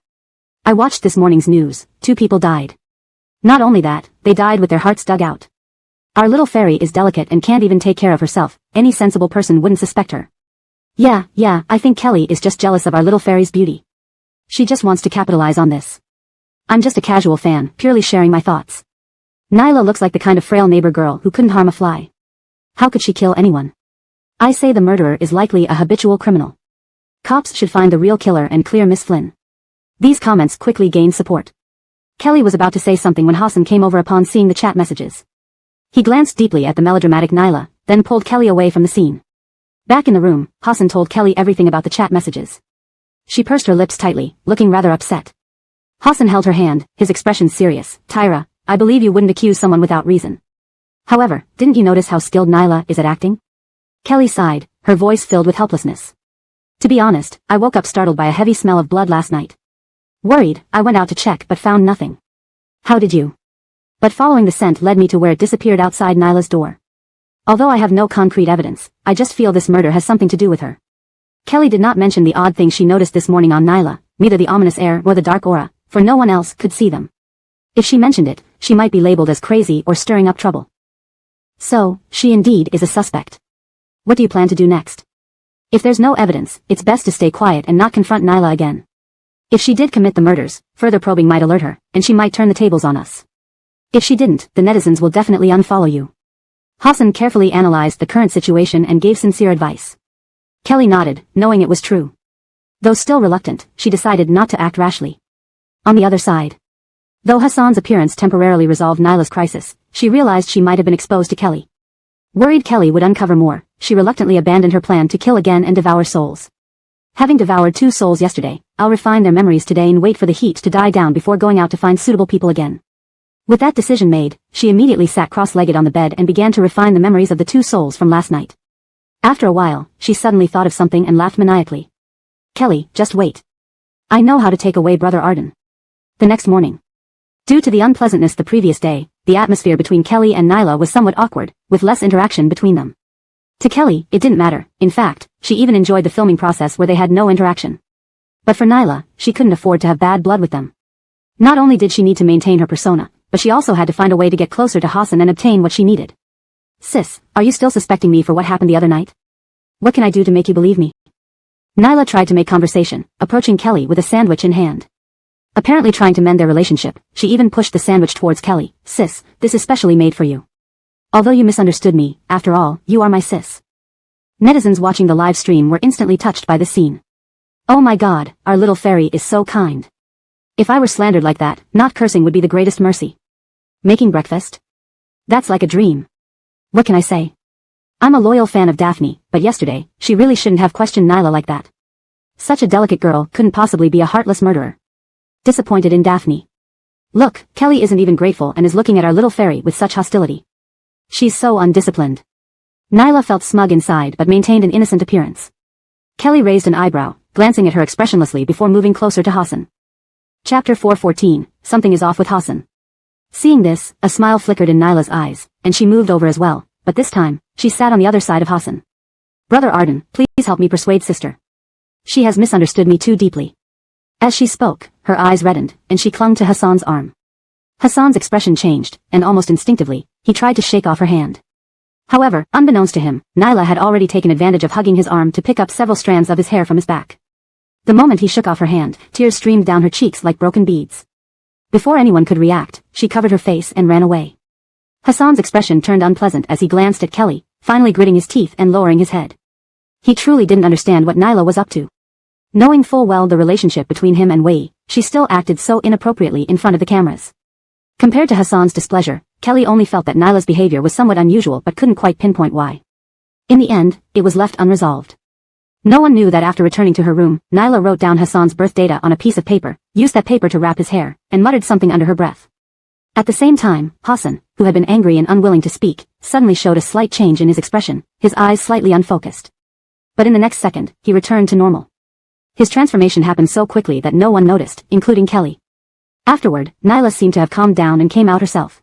I watched this morning's news, 2 people died. Not only that, they died with their hearts dug out. Our little fairy is delicate and can't even take care of herself, any sensible person wouldn't suspect her. Yeah, I think Kelly is just jealous of our little fairy's beauty. She just wants to capitalize on this. I'm just a casual fan, purely sharing my thoughts. Nyla looks like the kind of frail neighbor girl who couldn't harm a fly. How could she kill anyone? I say the murderer is likely a habitual criminal. Cops should find the real killer and clear Miss Flynn. These comments quickly gained support. Kelly was about to say something when Hassan came over upon seeing the chat messages. He glanced deeply at the melodramatic Nyla, then pulled Kelly away from the scene. Back in the room, Hassan told Kelly everything about the chat messages. She pursed her lips tightly, looking rather upset. Hassan held her hand, his expression serious. Tyra, I believe you wouldn't accuse someone without reason. However, didn't you notice how skilled Nyla is at acting? Kelly sighed, her voice filled with helplessness. To be honest, I woke up startled by a heavy smell of blood last night. Worried, I went out to check but found nothing. How did you? But following the scent led me to where it disappeared outside Nyla's door. Although I have no concrete evidence, I just feel this murder has something to do with her. Kelly did not mention the odd things she noticed this morning on Nyla, neither the ominous air nor the dark aura, for no one else could see them. If she mentioned it, she might be labeled as crazy or stirring up trouble. So, she indeed is a suspect. What do you plan to do next? If there's no evidence, it's best to stay quiet and not confront Nyla again. If she did commit the murders, further probing might alert her, and she might turn the tables on us. If she didn't, the netizens will definitely unfollow you. Hassan carefully analyzed the current situation and gave sincere advice. Kelly nodded, knowing it was true. Though still reluctant, she decided not to act rashly. On the other side. Though Hassan's appearance temporarily resolved Nyla's crisis, she realized she might have been exposed to Kelly. Worried Kelly would uncover more, she reluctantly abandoned her plan to kill again and devour souls. Having devoured 2 souls yesterday, I'll refine their memories today and wait for the heat to die down before going out to find suitable people again. With that decision made, she immediately sat cross-legged on the bed and began to refine the memories of the 2 souls from last night. After a while, she suddenly thought of something and laughed maniacally. Kelly, just wait. I know how to take away Brother Arden. The next morning. Due to the unpleasantness the previous day, the atmosphere between Kelly and Nyla was somewhat awkward, with less interaction between them. To Kelly, it didn't matter. In fact, she even enjoyed the filming process where they had no interaction. But for Nyla, she couldn't afford to have bad blood with them. Not only did she need to maintain her persona, but she also had to find a way to get closer to Hassan and obtain what she needed. Sis, are you still suspecting me for what happened the other night? What can I do to make you believe me? Nyla tried to make conversation, approaching Kelly with a sandwich in hand. Apparently trying to mend their relationship, she even pushed the sandwich towards Kelly. Sis, this is specially made for you. Although you misunderstood me, after all, you are my sis. Netizens watching the live stream were instantly touched by this scene. Oh my god, our little fairy is so kind. If I were slandered like that, not cursing would be the greatest mercy. Making breakfast? That's like a dream. What can I say? I'm a loyal fan of Daphne, but yesterday, she really shouldn't have questioned Nyla like that. Such a delicate girl couldn't possibly be a heartless murderer. Disappointed in Daphne. Look, Kelly isn't even grateful and is looking at our little fairy with such hostility. She's so undisciplined. Nyla felt smug inside but maintained an innocent appearance. Kelly raised an eyebrow, glancing at her expressionlessly before moving closer to Hassan. Chapter 414, Something is off with Hassan. Seeing this, a smile flickered in Nyla's eyes, and she moved over as well, but this time, she sat on the other side of Hassan. Brother Arden, please help me persuade sister. She has misunderstood me too deeply. As she spoke, her eyes reddened, and she clung to Hassan's arm. Hassan's expression changed, and almost instinctively, he tried to shake off her hand. However, unbeknownst to him, Nyla had already taken advantage of hugging his arm to pick up several strands of his hair from his back. The moment he shook off her hand, tears streamed down her cheeks like broken beads. Before anyone could react, she covered her face and ran away. Hassan's expression turned unpleasant as he glanced at Kelly, finally gritting his teeth and lowering his head. He truly didn't understand what Nyla was up to. Knowing full well the relationship between him and Wei, she still acted so inappropriately in front of the cameras. Compared to Hassan's displeasure, Kelly only felt that Nyla's behavior was somewhat unusual but couldn't quite pinpoint why. In the end, it was left unresolved. No one knew that after returning to her room, Nyla wrote down Hassan's birth data on a piece of paper, used that paper to wrap his hair, and muttered something under her breath. At the same time, Hassan, who had been angry and unwilling to speak, suddenly showed a slight change in his expression, his eyes slightly unfocused. But in the next second, he returned to normal. His transformation happened so quickly that no one noticed, including Kelly. Afterward, Nyla seemed to have calmed down and came out herself.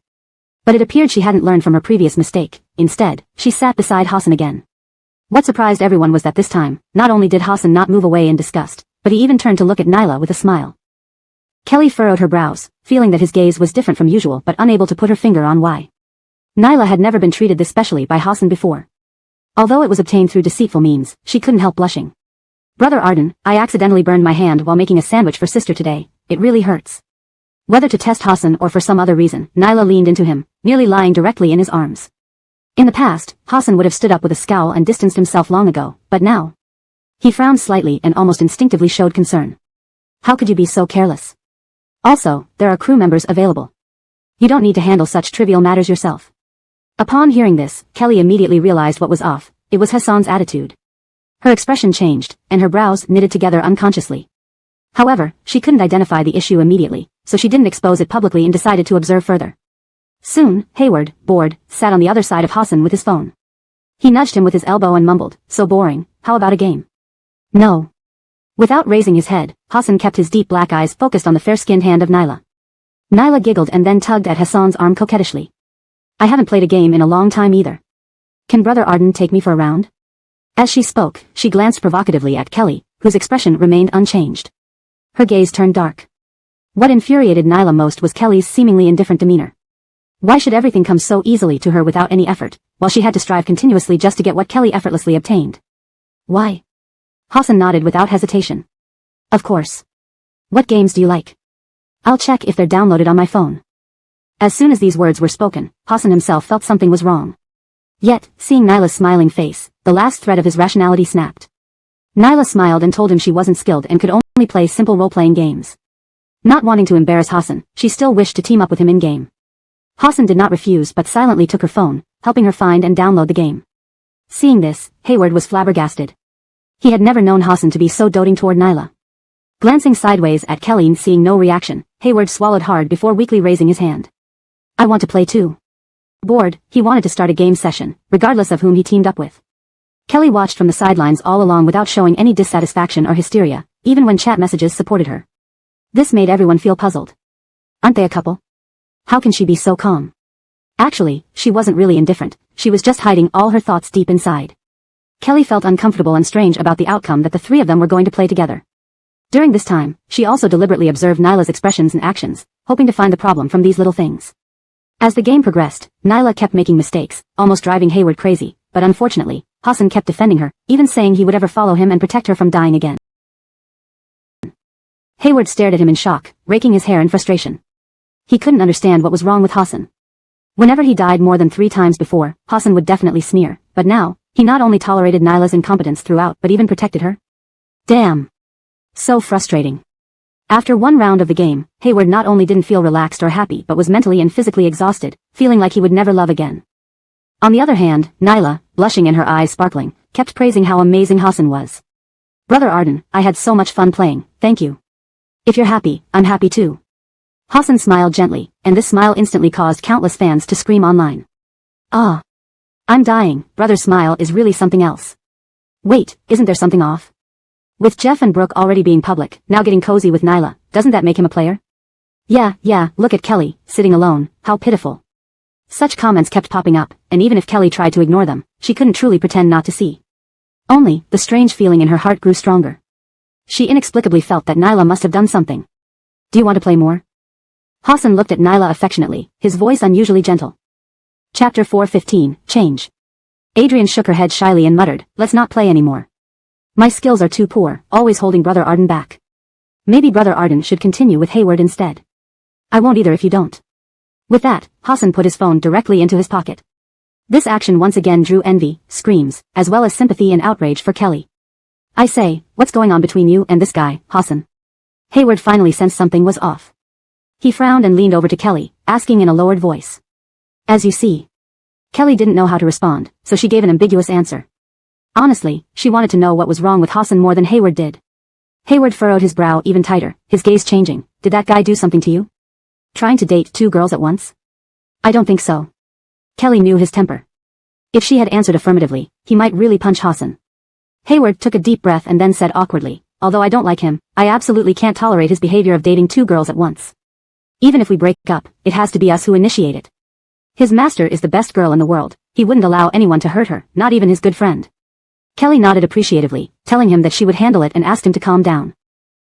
But it appeared she hadn't learned from her previous mistake. Instead, she sat beside Hassan again. What surprised everyone was that this time, not only did Hassan not move away in disgust, but he even turned to look at Nyla with a smile. Kelly furrowed her brows, feeling that his gaze was different from usual but unable to put her finger on why. Nyla had never been treated this specially by Hassan before. Although it was obtained through deceitful means, she couldn't help blushing. Brother Arden, I accidentally burned my hand while making a sandwich for sister today. It really hurts. Whether to test Hassan or for some other reason, Nyla leaned into him, nearly lying directly in his arms. In the past, Hassan would have stood up with a scowl and distanced himself long ago, but now. He frowned slightly and almost instinctively showed concern. How could you be so careless? Also, there are crew members available. You don't need to handle such trivial matters yourself. Upon hearing this, Kelly immediately realized what was off. It was Hassan's attitude. Her expression changed, and her brows knitted together unconsciously. However, she couldn't identify the issue immediately, so she didn't expose it publicly and decided to observe further. Soon, Hayward, bored, sat on the other side of Hassan with his phone. He nudged him with his elbow and mumbled, "So boring, how about a game?" "No." Without raising his head, Hassan kept his deep black eyes focused on the fair-skinned hand of Nyla. Nyla giggled and then tugged at Hassan's arm coquettishly. "I haven't played a game in a long time either. Can Brother Arden take me for a round?" As she spoke, she glanced provocatively at Kelly, whose expression remained unchanged. Her gaze turned dark. What infuriated Nyla most was Kelly's seemingly indifferent demeanor. Why should everything come so easily to her without any effort, while she had to strive continuously just to get what Kelly effortlessly obtained? Why? Hassan nodded without hesitation. Of course. What games do you like? I'll check if they're downloaded on my phone. As soon as these words were spoken, Hassan himself felt something was wrong. Yet, seeing Nyla's smiling face, the last thread of his rationality snapped. Nyla smiled and told him she wasn't skilled and could only play simple role-playing games. Not wanting to embarrass Hassan, she still wished to team up with him in-game. Hassan did not refuse but silently took her phone, helping her find and download the game. Seeing this, Hayward was flabbergasted. He had never known Hassan to be so doting toward Nyla. Glancing sideways at Kelly and seeing no reaction, Hayward swallowed hard before weakly raising his hand. I want to play too. Bored, he wanted to start a game session, regardless of whom he teamed up with. Kelly watched from the sidelines all along without showing any dissatisfaction or hysteria, even when chat messages supported her. This made everyone feel puzzled. Aren't they a couple? How can she be so calm? Actually, she wasn't really indifferent, she was just hiding all her thoughts deep inside. Kelly felt uncomfortable and strange about the outcome that the three of them were going to play together. During this time, she also deliberately observed Nyla's expressions and actions, hoping to find the problem from these little things. As the game progressed, Nyla kept making mistakes, almost driving Hayward crazy, but unfortunately, Hassan kept defending her, even saying he would ever follow him and protect her from dying again. Hayward stared at him in shock, raking his hair in frustration. He couldn't understand what was wrong with Hassan. Whenever he died more than 3 times before, Hassan would definitely sneer, but now, he not only tolerated Nyla's incompetence throughout but even protected her. Damn. So frustrating. After one round of the game, Hayward not only didn't feel relaxed or happy but was mentally and physically exhausted, feeling like he would never love again. On the other hand, Nyla, blushing and her eyes sparkling, kept praising how amazing Hassan was. Brother Arden, I had so much fun playing, thank you. If you're happy, I'm happy too. Hassan smiled gently, and this smile instantly caused countless fans to scream online. Ah. I'm dying, brother's smile is really something else. Wait, isn't there something off? With Jeff and Brooke already being public, now getting cozy with Nyla, doesn't that make him a player? Yeah, look at Kelly, sitting alone, how pitiful. Such comments kept popping up, and even if Kelly tried to ignore them, she couldn't truly pretend not to see. Only, the strange feeling in her heart grew stronger. She inexplicably felt that Nyla must have done something. Do you want to play more? Hassan looked at Nyla affectionately, his voice unusually gentle. Chapter 4:15, Change. Adrian shook her head shyly and muttered, let's not play anymore. My skills are too poor, always holding Brother Arden back. Maybe Brother Arden should continue with Hayward instead. I won't either if you don't. With that, Hassan put his phone directly into his pocket. This action once again drew envy, screams, as well as sympathy and outrage for Kelly. I say, what's going on between you and this guy, Hassan? Hayward finally sensed something was off. He frowned and leaned over to Kelly, asking in a lowered voice. As you see. Kelly didn't know how to respond, so she gave an ambiguous answer. Honestly, she wanted to know what was wrong with Hassan more than Hayward did. Hayward furrowed his brow even tighter, his gaze changing. Did that guy do something to you? Trying to date 2 girls at once? I don't think so. Kelly knew his temper. If she had answered affirmatively, he might really punch Hassan. Hayward took a deep breath and then said awkwardly, although I don't like him, I absolutely can't tolerate his behavior of dating 2 girls at once. Even if we break up, it has to be us who initiate it. His master is the best girl in the world, he wouldn't allow anyone to hurt her, not even his good friend. Kelly nodded appreciatively, telling him that she would handle it and asked him to calm down.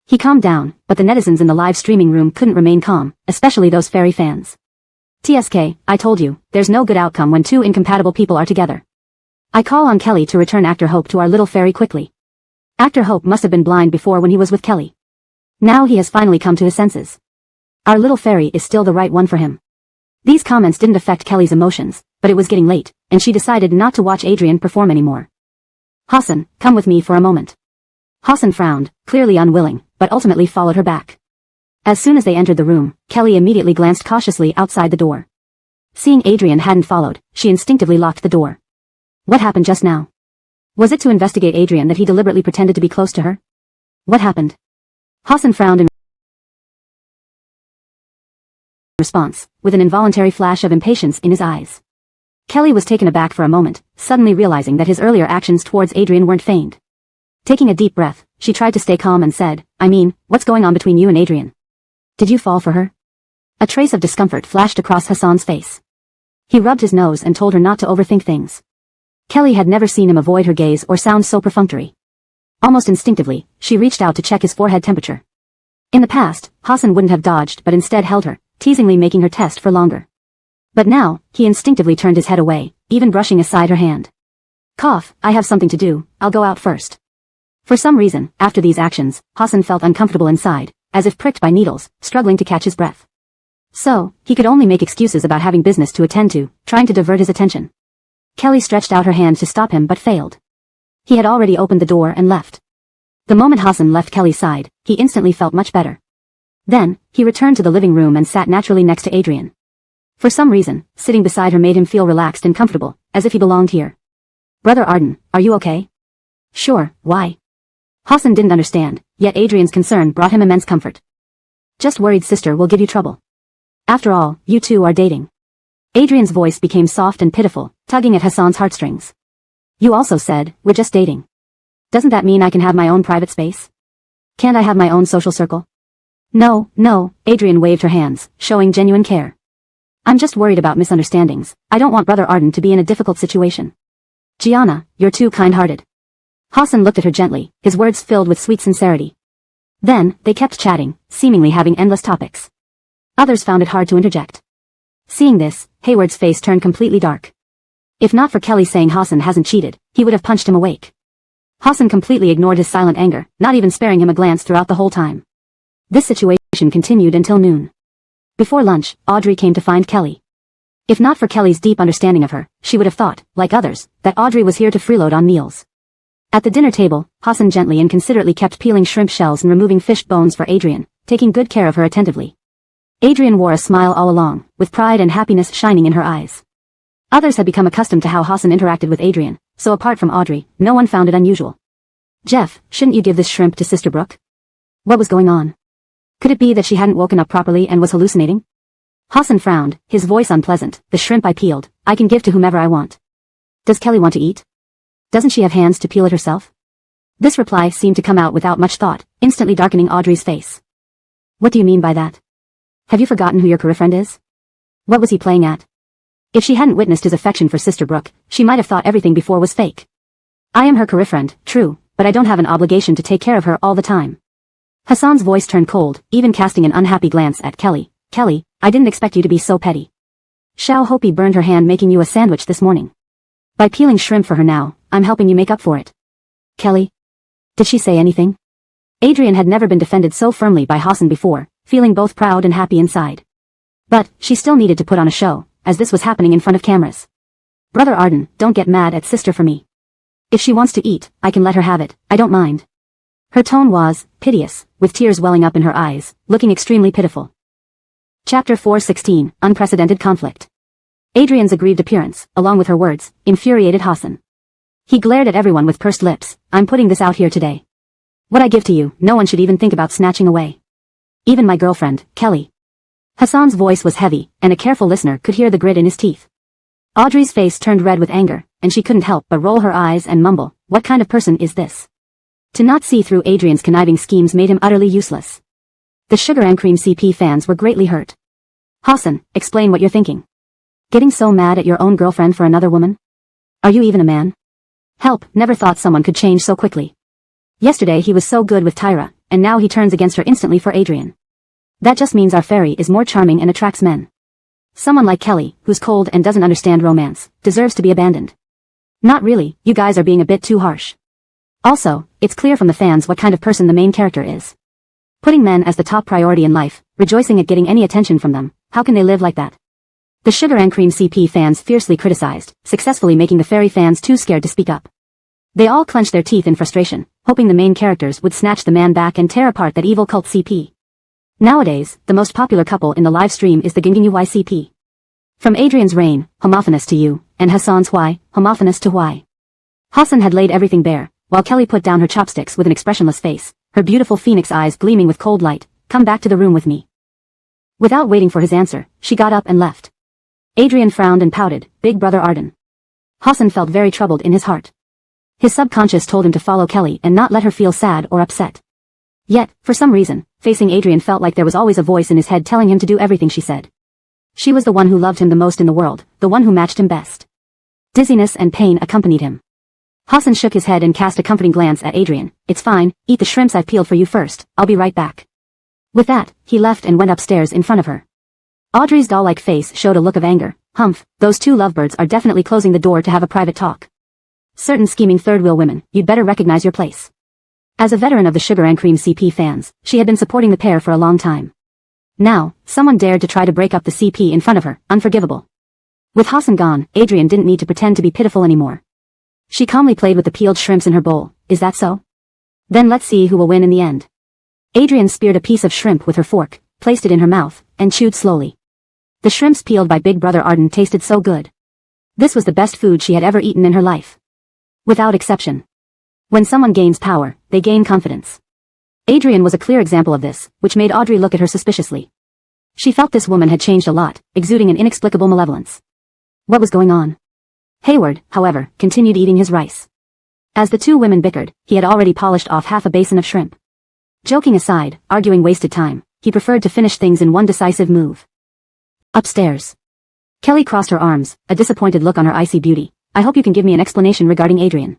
He calmed down, but the netizens in the live streaming room couldn't remain calm, especially those fairy fans. TSK, I told you, there's no good outcome when 2 incompatible people are together. I call on Kelly to return Actor Hope to our little fairy quickly. Actor Hope must have been blind before when he was with Kelly. Now he has finally come to his senses. Our little fairy is still the right one for him. These comments didn't affect Kelly's emotions, but it was getting late, and she decided not to watch Adrian perform anymore. Hassan, come with me for a moment. Hassan frowned, clearly unwilling, but ultimately followed her back. As soon as they entered the room, Kelly immediately glanced cautiously outside the door. Seeing Adrian hadn't followed, she instinctively locked the door. What happened just now? Was it to investigate Adrian that he deliberately pretended to be close to her? What happened? Hassan frowned in response, with an involuntary flash of impatience in his eyes. Kelly was taken aback for a moment, suddenly realizing that his earlier actions towards Adrian weren't feigned. Taking a deep breath, she tried to stay calm and said, I mean, what's going on between you and Adrian? Did you fall for her? A trace of discomfort flashed across Hassan's face. He rubbed his nose and told her not to overthink things. Kelly had never seen him avoid her gaze or sound so perfunctory. Almost instinctively, she reached out to check his forehead temperature. In the past, Hassan wouldn't have dodged but instead held her, teasingly making her test for longer. But now, he instinctively turned his head away, even brushing aside her hand. Cough, I have something to do, I'll go out first. For some reason, after these actions, Hassan felt uncomfortable inside, as if pricked by needles, struggling to catch his breath. So, he could only make excuses about having business to attend to, trying to divert his attention. Kelly stretched out her hand to stop him but failed. He had already opened the door and left. The moment Hassan left Kelly's side, he instantly felt much better. Then, he returned to the living room and sat naturally next to Adrian. For some reason, sitting beside her made him feel relaxed and comfortable, as if he belonged here. Brother Arden, are you okay? Sure, why? Hassan didn't understand, yet Adrian's concern brought him immense comfort. Just worried sister will give you trouble. After all, you two are dating. Adrian's voice became soft and pitiful, tugging at Hassan's heartstrings. You also said, we're just dating. Doesn't that mean I can have my own private space? Can't I have my own social circle? No, Adrian waved her hands, showing genuine care. I'm just worried about misunderstandings. I don't want Brother Arden to be in a difficult situation. Gianna, you're too kind-hearted. Hassan looked at her gently, his words filled with sweet sincerity. Then, they kept chatting, seemingly having endless topics. Others found it hard to interject. Seeing this, Hayward's face turned completely dark. If not for Kelly saying Hassan hasn't cheated, he would have punched him awake. Hassan completely ignored his silent anger, not even sparing him a glance throughout the whole time. This situation continued until noon. Before lunch, Audrey came to find Kelly. If not for Kelly's deep understanding of her, she would have thought, like others, that Audrey was here to freeload on meals. At the dinner table, Hassan gently and considerately kept peeling shrimp shells and removing fish bones for Adrian, taking good care of her attentively. Adrian wore a smile all along, with pride and happiness shining in her eyes. Others had become accustomed to how Hassan interacted with Adrian, so apart from Audrey, no one found it unusual. Jeff, shouldn't you give this shrimp to Sister Brooke? What was going on? Could it be that she hadn't woken up properly and was hallucinating? Hassan frowned, his voice unpleasant. The shrimp I peeled, I can give to whomever I want. Does Kelly want to eat? Doesn't she have hands to peel it herself? This reply seemed to come out without much thought, instantly darkening Audrey's face. What do you mean by that? Have you forgotten who your career friend is? What was he playing at? If she hadn't witnessed his affection for Sister Brooke, she might have thought everything before was fake. I am her career friend, true, but I don't have an obligation to take care of her all the time. Hassan's voice turned cold, even casting an unhappy glance at Kelly. Kelly, I didn't expect you to be so petty. Xiao Hopi burned her hand making you a sandwich this morning. By peeling shrimp for her now, I'm helping you make up for it. Kelly? Did she say anything? Adrian had never been defended so firmly by Hassan before, feeling both proud and happy inside. But, she still needed to put on a show, as this was happening in front of cameras. Brother Arden, don't get mad at sister for me. If she wants to eat, I can let her have it, I don't mind. Her tone was piteous, with tears welling up in her eyes, looking extremely pitiful. Chapter 4:16, Unprecedented Conflict. Adrian's aggrieved appearance, along with her words, infuriated Hassan. He glared at everyone with pursed lips. I'm putting this out here today. What I give to you, no one should even think about snatching away. Even my girlfriend, Kelly. Hassan's voice was heavy, and a careful listener could hear the grit in his teeth. Audrey's face turned red with anger, and she couldn't help but roll her eyes and mumble, what kind of person is this? To not see through Adrian's conniving schemes made him utterly useless. The Sugar and Cream CP fans were greatly hurt. Hassan, explain what you're thinking. Getting so mad at your own girlfriend for another woman? Are you even a man? Help, never thought someone could change so quickly. Yesterday he was so good with Tyra, and now he turns against her instantly for Adrian. That just means our fairy is more charming and attracts men. Someone like Kelly, who's cold and doesn't understand romance, deserves to be abandoned. Not really, you guys are being a bit too harsh. Also, it's clear from the fans what kind of person the main character is. Putting men as the top priority in life, rejoicing at getting any attention from them, how can they live like that? The Sugar and Cream CP fans fiercely criticized, successfully making the fairy fans too scared to speak up. They all clenched their teeth in frustration, hoping the main characters would snatch the man back and tear apart that evil cult CP. Nowadays, the most popular couple in the live stream is the Ginginyu YCP. From Adrian's reign, homophonous to you, and Hassan's Y, homophonous to Y. Hassan had laid everything bare, while Kelly put down her chopsticks with an expressionless face, her beautiful phoenix eyes gleaming with cold light. Come back to the room with me. Without waiting for his answer, she got up and left. Adrian frowned and pouted, Big Brother Arden. Hassan felt very troubled in his heart. His subconscious told him to follow Kelly and not let her feel sad or upset. Yet, for some reason, facing Adrian felt like there was always a voice in his head telling him to do everything she said. She was the one who loved him the most in the world, the one who matched him best. Dizziness and pain accompanied him. Hassan shook his head and cast a comforting glance at Adrian. It's fine, eat the shrimps I've peeled for you first, I'll be right back. With that, he left and went upstairs in front of her. Audrey's doll-like face showed a look of anger, Humph, those two lovebirds are definitely closing the door to have a private talk. Certain scheming third-wheel women, you'd better recognize your place. As a veteran of the Sugar and Cream CP fans, she had been supporting the pair for a long time. Now, someone dared to try to break up the CP in front of her, unforgivable. With Hassan gone, Adrian didn't need to pretend to be pitiful anymore. She calmly played with the peeled shrimps in her bowl. Is that so? Then let's see who will win in the end. Adrian speared a piece of shrimp with her fork, placed it in her mouth, and chewed slowly. The shrimps peeled by Big Brother Arden tasted so good. This was the best food she had ever eaten in her life. Without exception. When someone gains power, they gain confidence. Adrian was a clear example of this, which made Audrey look at her suspiciously. She felt this woman had changed a lot, exuding an inexplicable malevolence. What was going on? Hayward, however, continued eating his rice. As the two women bickered, he had already polished off half a basin of shrimp. Joking aside, arguing wasted time, he preferred to finish things in one decisive move. Upstairs. Kelly crossed her arms, a disappointed look on her icy beauty. I hope you can give me an explanation regarding Adrian.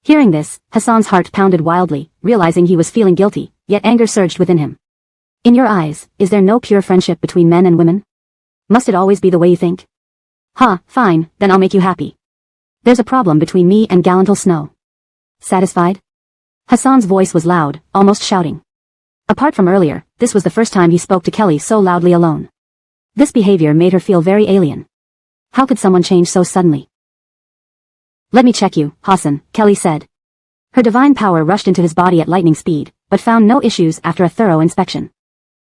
Hearing this, Hassan's heart pounded wildly, realizing he was feeling guilty, yet anger surged within him. In your eyes, is there no pure friendship between men and women? Must it always be the way you think? Fine, then I'll make you happy. There's a problem between me and Gallantal Snow. Satisfied? Hassan's voice was loud, almost shouting. Apart from earlier, this was the first time he spoke to Kelly so loudly alone. This behavior made her feel very alien. How could someone change so suddenly? Let me check you, Hassan, Kelly said. Her divine power rushed into his body at lightning speed, but found no issues after a thorough inspection.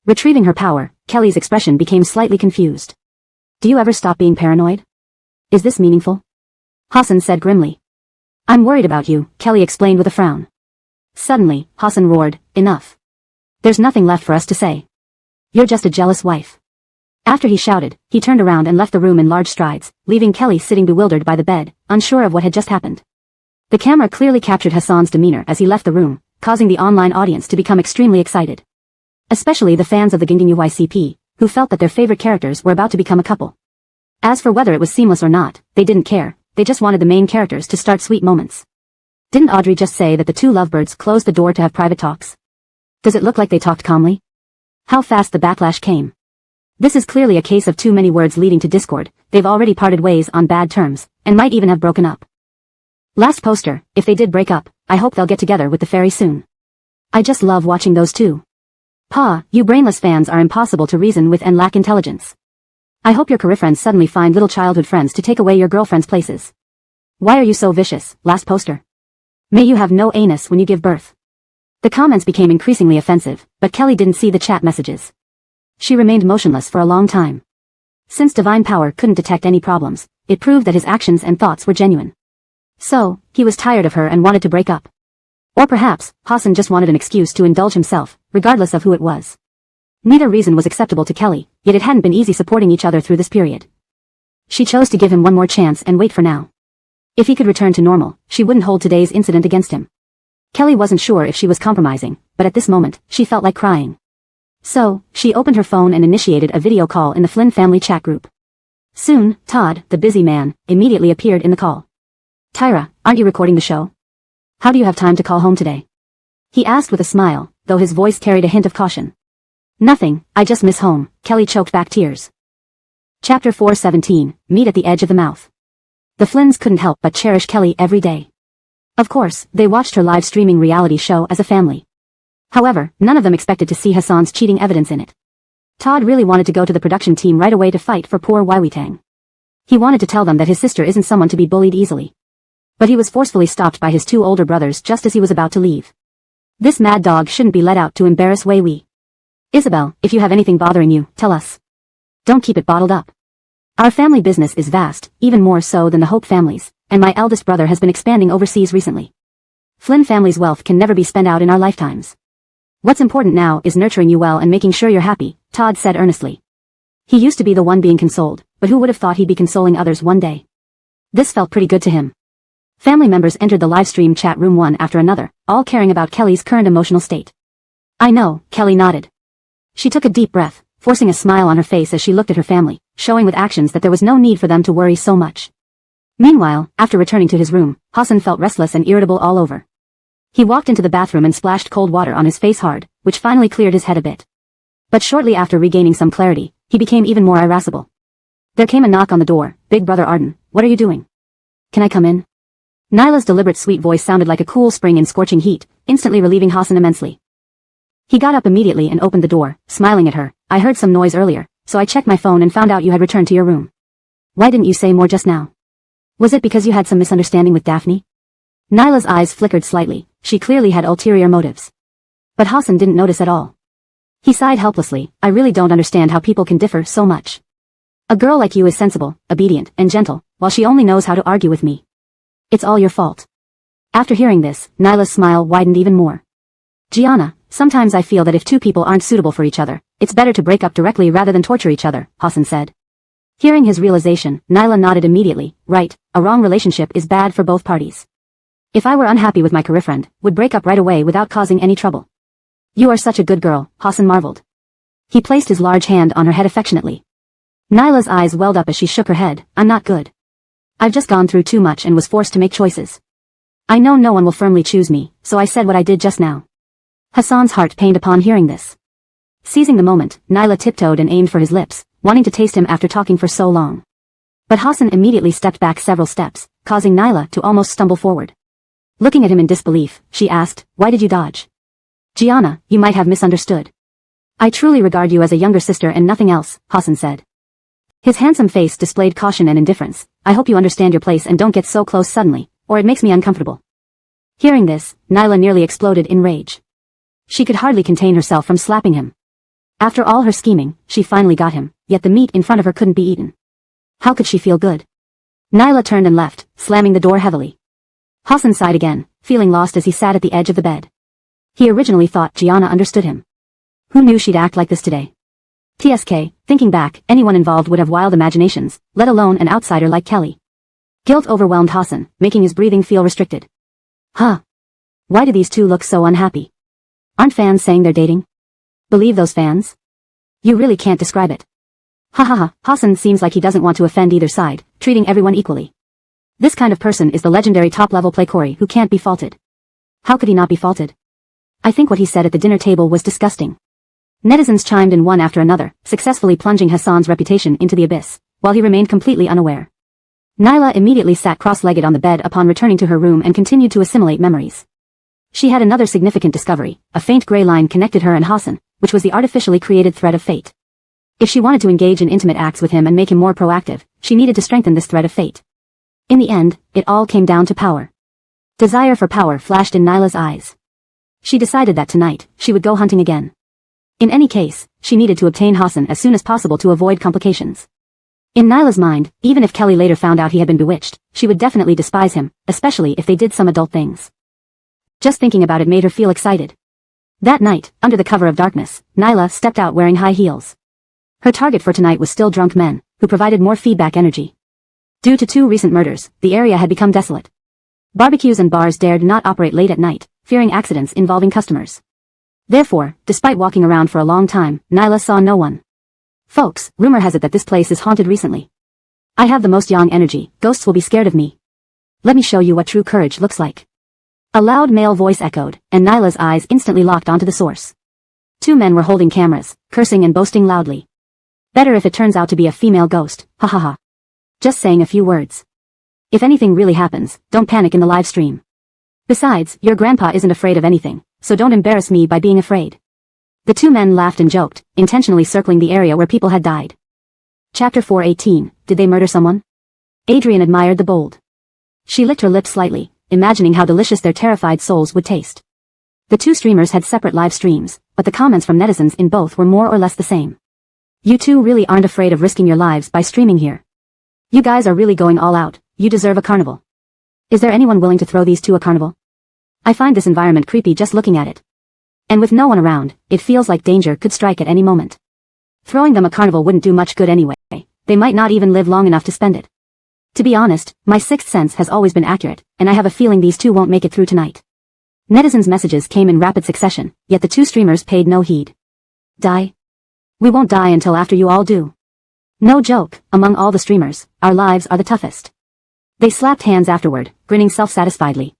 Retrieving her power, Kelly's expression became slightly confused. Do you ever stop being paranoid? Is this meaningful? Hassan said grimly. I'm worried about you, Kelly explained with a frown. Suddenly, Hassan roared, enough. There's nothing left for us to say. You're just a jealous wife. After he shouted, he turned around and left the room in large strides, leaving Kelly sitting bewildered by the bed, unsure of what had just happened. The camera clearly captured Hassan's demeanor as he left the room, causing the online audience to become extremely excited. Especially the fans of the Gingyuy CP, who felt that their favorite characters were about to become a couple. As for whether it was seamless or not, they didn't care, they just wanted the main characters to start sweet moments. Didn't Audrey just say that the two lovebirds closed the door to have private talks? Does it look like they talked calmly? How fast the backlash came. This is clearly a case of too many words leading to discord. They've already parted ways on bad terms, and might even have broken up. Last poster, if they did break up, I hope they'll get together with the fairy soon. I just love watching those two. You brainless fans are impossible to reason with and lack intelligence. I hope your career friends suddenly find little childhood friends to take away your girlfriend's places. Why are you so vicious, last poster? May you have no anus when you give birth. The comments became increasingly offensive, but Kelly didn't see the chat messages. She remained motionless for a long time. Since divine power couldn't detect any problems, it proved that his actions and thoughts were genuine. So, he was tired of her and wanted to break up. Or perhaps, Hassan just wanted an excuse to indulge himself, regardless of who it was. Neither reason was acceptable to Kelly, yet it hadn't been easy supporting each other through this period. She chose to give him one more chance and wait for now. If he could return to normal, she wouldn't hold today's incident against him. Kelly wasn't sure if she was compromising, but at this moment, she felt like crying. So, she opened her phone and initiated a video call in the Flynn family chat group. Soon, Todd, the busy man, immediately appeared in the call. Tyra, aren't you recording the show? How do you have time to call home today? He asked with a smile, though his voice carried a hint of caution. Nothing, I just miss home, Kelly choked back tears. Chapter 417, Meet at the Edge of the Mouth. The Flynns couldn't help but cherish Kelly every day. Of course, they watched her live streaming reality show as a family. However, none of them expected to see Hassan's cheating evidence in it. Todd really wanted to go to the production team right away to fight for poor Waiwitang. He wanted to tell them that his sister isn't someone to be bullied easily. But he was forcefully stopped by his two older brothers just as he was about to leave. This mad dog shouldn't be let out to embarrass Wei. Isabel, if you have anything bothering you, tell us. Don't keep it bottled up. Our family business is vast, even more so than the Hope families, and my eldest brother has been expanding overseas recently. Flynn family's wealth can never be spent out in our lifetimes. What's important now is nurturing you well and making sure you're happy, Todd said earnestly. He used to be the one being consoled, but who would have thought he'd be consoling others one day? This felt pretty good to him. Family members entered the livestream chat room one after another, all caring about Kelly's current emotional state. I know, Kelly nodded. She took a deep breath, forcing a smile on her face as she looked at her family, showing with actions that there was no need for them to worry so much. Meanwhile, after returning to his room, Hassan felt restless and irritable all over. He walked into the bathroom and splashed cold water on his face hard, which finally cleared his head a bit. But shortly after regaining some clarity, he became even more irascible. There came a knock on the door. Big brother Arden, what are you doing? Can I come in? Nyla's deliberate sweet voice sounded like a cool spring in scorching heat, instantly relieving Hassan immensely. He got up immediately and opened the door, smiling at her. I heard some noise earlier, so I checked my phone and found out you had returned to your room. Why didn't you say more just now? Was it because you had some misunderstanding with Daphne? Nyla's eyes flickered slightly. She clearly had ulterior motives. But Hassan didn't notice at all. He sighed helplessly. I really don't understand how people can differ so much. A girl like you is sensible, obedient, and gentle, while she only knows how to argue with me. It's all your fault. After hearing this, Nyla's smile widened even more. Gianna, sometimes I feel that if two people aren't suitable for each other, it's better to break up directly rather than torture each other, Hassan said. Hearing his realization, Nyla nodded immediately. Right, a wrong relationship is bad for both parties. If I were unhappy with my career friend, would break up right away without causing any trouble. You are such a good girl, Hassan marveled. He placed his large hand on her head affectionately. Nyla's eyes welled up as she shook her head. I'm not good. I've just gone through too much and was forced to make choices. I know no one will firmly choose me, so I said what I did just now. Hassan's heart pained upon hearing this. Seizing the moment, Nyla tiptoed and aimed for his lips, wanting to taste him after talking for so long. But Hassan immediately stepped back several steps, causing Nyla to almost stumble forward. Looking at him in disbelief, she asked, why did you dodge? Gianna, you might have misunderstood. I truly regard you as a younger sister and nothing else, Hassan said. His handsome face displayed caution and indifference. I hope you understand your place and don't get so close suddenly, or it makes me uncomfortable. Hearing this, Nyla nearly exploded in rage. She could hardly contain herself from slapping him. After all her scheming, she finally got him, yet the meat in front of her couldn't be eaten. How could she feel good? Nyla turned and left, slamming the door heavily. Hassan sighed again, feeling lost as he sat at the edge of the bed. He originally thought Gianna understood him. Who knew she'd act like this today? TSK, thinking back, anyone involved would have wild imaginations, let alone an outsider like Kelly. Guilt overwhelmed Hassan, making his breathing feel restricted. Huh? Why do these two look so unhappy? Aren't fans saying they're dating? Believe those fans? You really can't describe it. Ha ha ha, Hassan seems like he doesn't want to offend either side, treating everyone equally. This kind of person is the legendary top-level playcory who can't be faulted. How could he not be faulted? I think what he said at the dinner table was disgusting. Netizens chimed in one after another, successfully plunging Hassan's reputation into the abyss, while he remained completely unaware. Nyla immediately sat cross-legged on the bed upon returning to her room and continued to assimilate memories. She had another significant discovery. A faint gray line connected her and Hassan, which was the artificially created thread of fate. If she wanted to engage in intimate acts with him and make him more proactive, she needed to strengthen this thread of fate. In the end, it all came down to power. Desire for power flashed in Nyla's eyes. She decided that tonight, she would go hunting again. In any case, she needed to obtain Hassan as soon as possible to avoid complications. In Nyla's mind, even if Kelly later found out he had been bewitched, she would definitely despise him, especially if they did some adult things. Just thinking about it made her feel excited. That night, under the cover of darkness, Nyla stepped out wearing high heels. Her target for tonight was still drunk men, who provided more feedback energy. Due to 2 recent murders, the area had become desolate. Barbecues and bars dared not operate late at night, fearing accidents involving customers. Therefore, despite walking around for a long time, Nyla saw no one. Folks, rumor has it that this place is haunted recently. I have the most yang energy, ghosts will be scared of me. Let me show you what true courage looks like. A loud male voice echoed, and Nyla's eyes instantly locked onto the source. 2 men were holding cameras, cursing and boasting loudly. Better if it turns out to be a female ghost, ha ha ha. Just saying a few words. If anything really happens, don't panic in the live stream. Besides, your grandpa isn't afraid of anything, so don't embarrass me by being afraid. The 2 men laughed and joked, intentionally circling the area where people had died. Chapter 4:18, Did they murder someone? Adrian admired the bold. She licked her lips slightly, imagining how delicious their terrified souls would taste. The 2 streamers had separate live streams, but the comments from netizens in both were more or less the same. You 2 really aren't afraid of risking your lives by streaming here. You guys are really going all out, you deserve a carnival. Is there anyone willing to throw these 2 a carnival? I find this environment creepy just looking at it. And with no one around, it feels like danger could strike at any moment. Throwing them a carnival wouldn't do much good anyway. They might not even live long enough to spend it. To be honest, my 6th sense has always been accurate, and I have a feeling these 2 won't make it through tonight. Netizens' messages came in rapid succession, yet the 2 streamers paid no heed. Die? We won't die until after you all do. No joke, among all the streamers, our lives are the toughest. They slapped hands afterward, grinning self-satisfiedly.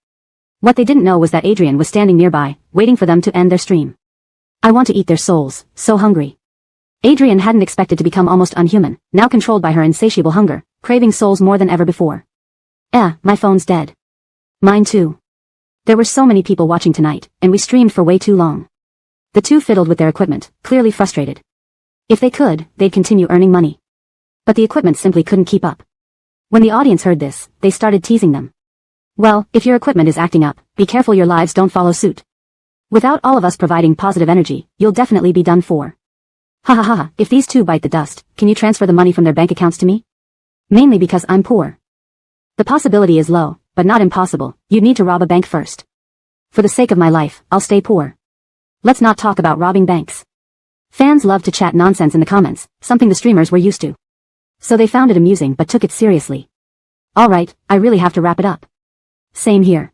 What they didn't know was that Adrian was standing nearby, waiting for them to end their stream. I want to eat their souls, so hungry. Adrian hadn't expected to become almost unhuman, now controlled by her insatiable hunger, craving souls more than ever before. My phone's dead. Mine too. There were so many people watching tonight, and we streamed for way too long. The two fiddled with their equipment, clearly frustrated. If they could, they'd continue earning money. But the equipment simply couldn't keep up. When the audience heard this, they started teasing them. Well, if your equipment is acting up, be careful your lives don't follow suit. Without all of us providing positive energy, you'll definitely be done for. Ha ha ha, if these two bite the dust, can you transfer the money from their bank accounts to me? Mainly because I'm poor. The possibility is low, but not impossible. You'd need to rob a bank first. For the sake of my life, I'll stay poor. Let's not talk about robbing banks. Fans loved to chat nonsense in the comments, something the streamers were used to. So they found it amusing but took it seriously. Alright, I really have to wrap it up. Same here.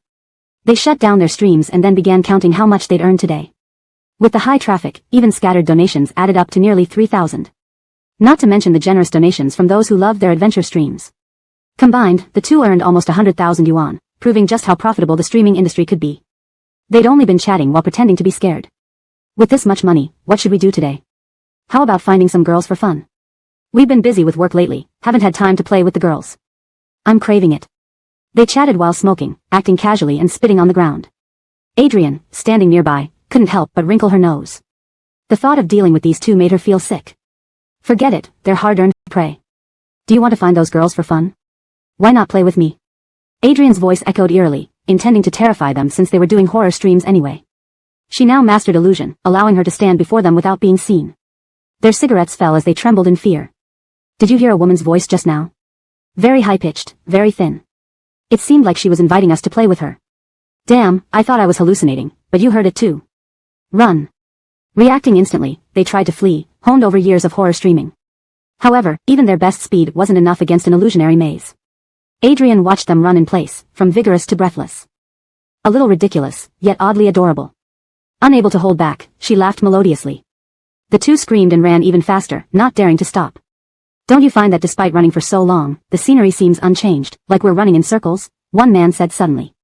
They shut down their streams and then began counting how much they'd earned today. With the high traffic, even scattered donations added up to nearly 3,000. Not to mention the generous donations from those who loved their adventure streams. Combined, the two earned almost 100,000 yuan, proving just how profitable the streaming industry could be. They'd only been chatting while pretending to be scared. With this much money, what should we do today? How about finding some girls for fun? We've been busy with work lately, haven't had time to play with the girls. I'm craving it. They chatted while smoking, acting casually and spitting on the ground. Adrian, standing nearby, couldn't help but wrinkle her nose. The thought of dealing with these two made her feel sick. Forget it, they're hard-earned prey. Do you want to find those girls for fun? Why not play with me? Adrian's voice echoed eerily, intending to terrify them since they were doing horror streams anyway. She now mastered illusion, allowing her to stand before them without being seen. Their cigarettes fell as they trembled in fear. Did you hear a woman's voice just now? Very high-pitched, very thin. It seemed like she was inviting us to play with her. Damn, I thought I was hallucinating, but you heard it too. Run. Reacting instantly, they tried to flee, honed over years of horror streaming. However, even their best speed wasn't enough against an illusionary maze. Adrian watched them run in place, from vigorous to breathless. A little ridiculous, yet oddly adorable. Unable to hold back, she laughed melodiously. The two screamed and ran even faster, not daring to stop. Don't you find that despite running for so long, the scenery seems unchanged, like we're running in circles? One man said suddenly.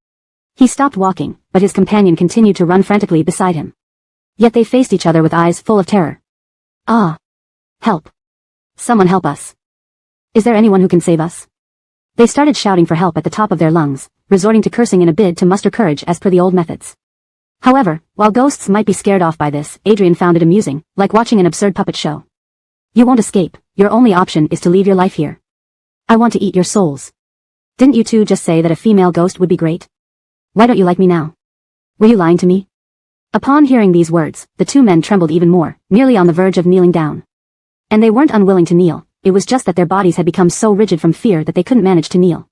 He stopped walking, but his companion continued to run frantically beside him. Yet they faced each other with eyes full of terror. Ah! Help! Someone help us! Is there anyone who can save us? They started shouting for help at the top of their lungs, resorting to cursing in a bid to muster courage as per the old methods. However, while ghosts might be scared off by this, Adrian found it amusing, like watching an absurd puppet show. You won't escape, your only option is to leave your life here. I want to eat your souls. Didn't you two just say that a female ghost would be great? Why don't you like me now? Were you lying to me? Upon hearing these words, the two men trembled even more, nearly on the verge of kneeling down. And they weren't unwilling to kneel, it was just that their bodies had become so rigid from fear that they couldn't manage to kneel.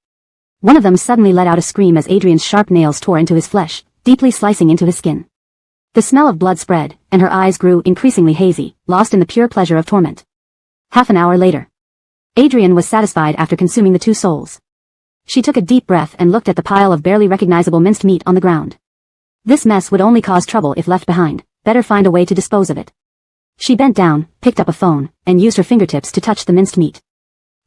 One of them suddenly let out a scream as Adrian's sharp nails tore into his flesh, deeply slicing into his skin. The smell of blood spread, and her eyes grew increasingly hazy, lost in the pure pleasure of torment. Half an hour later. Adrian was satisfied after consuming the two souls. She took a deep breath and looked at the pile of barely recognizable minced meat on the ground. This mess would only cause trouble if left behind, better find a way to dispose of it. She bent down, picked up a phone, and used her fingertips to touch the minced meat.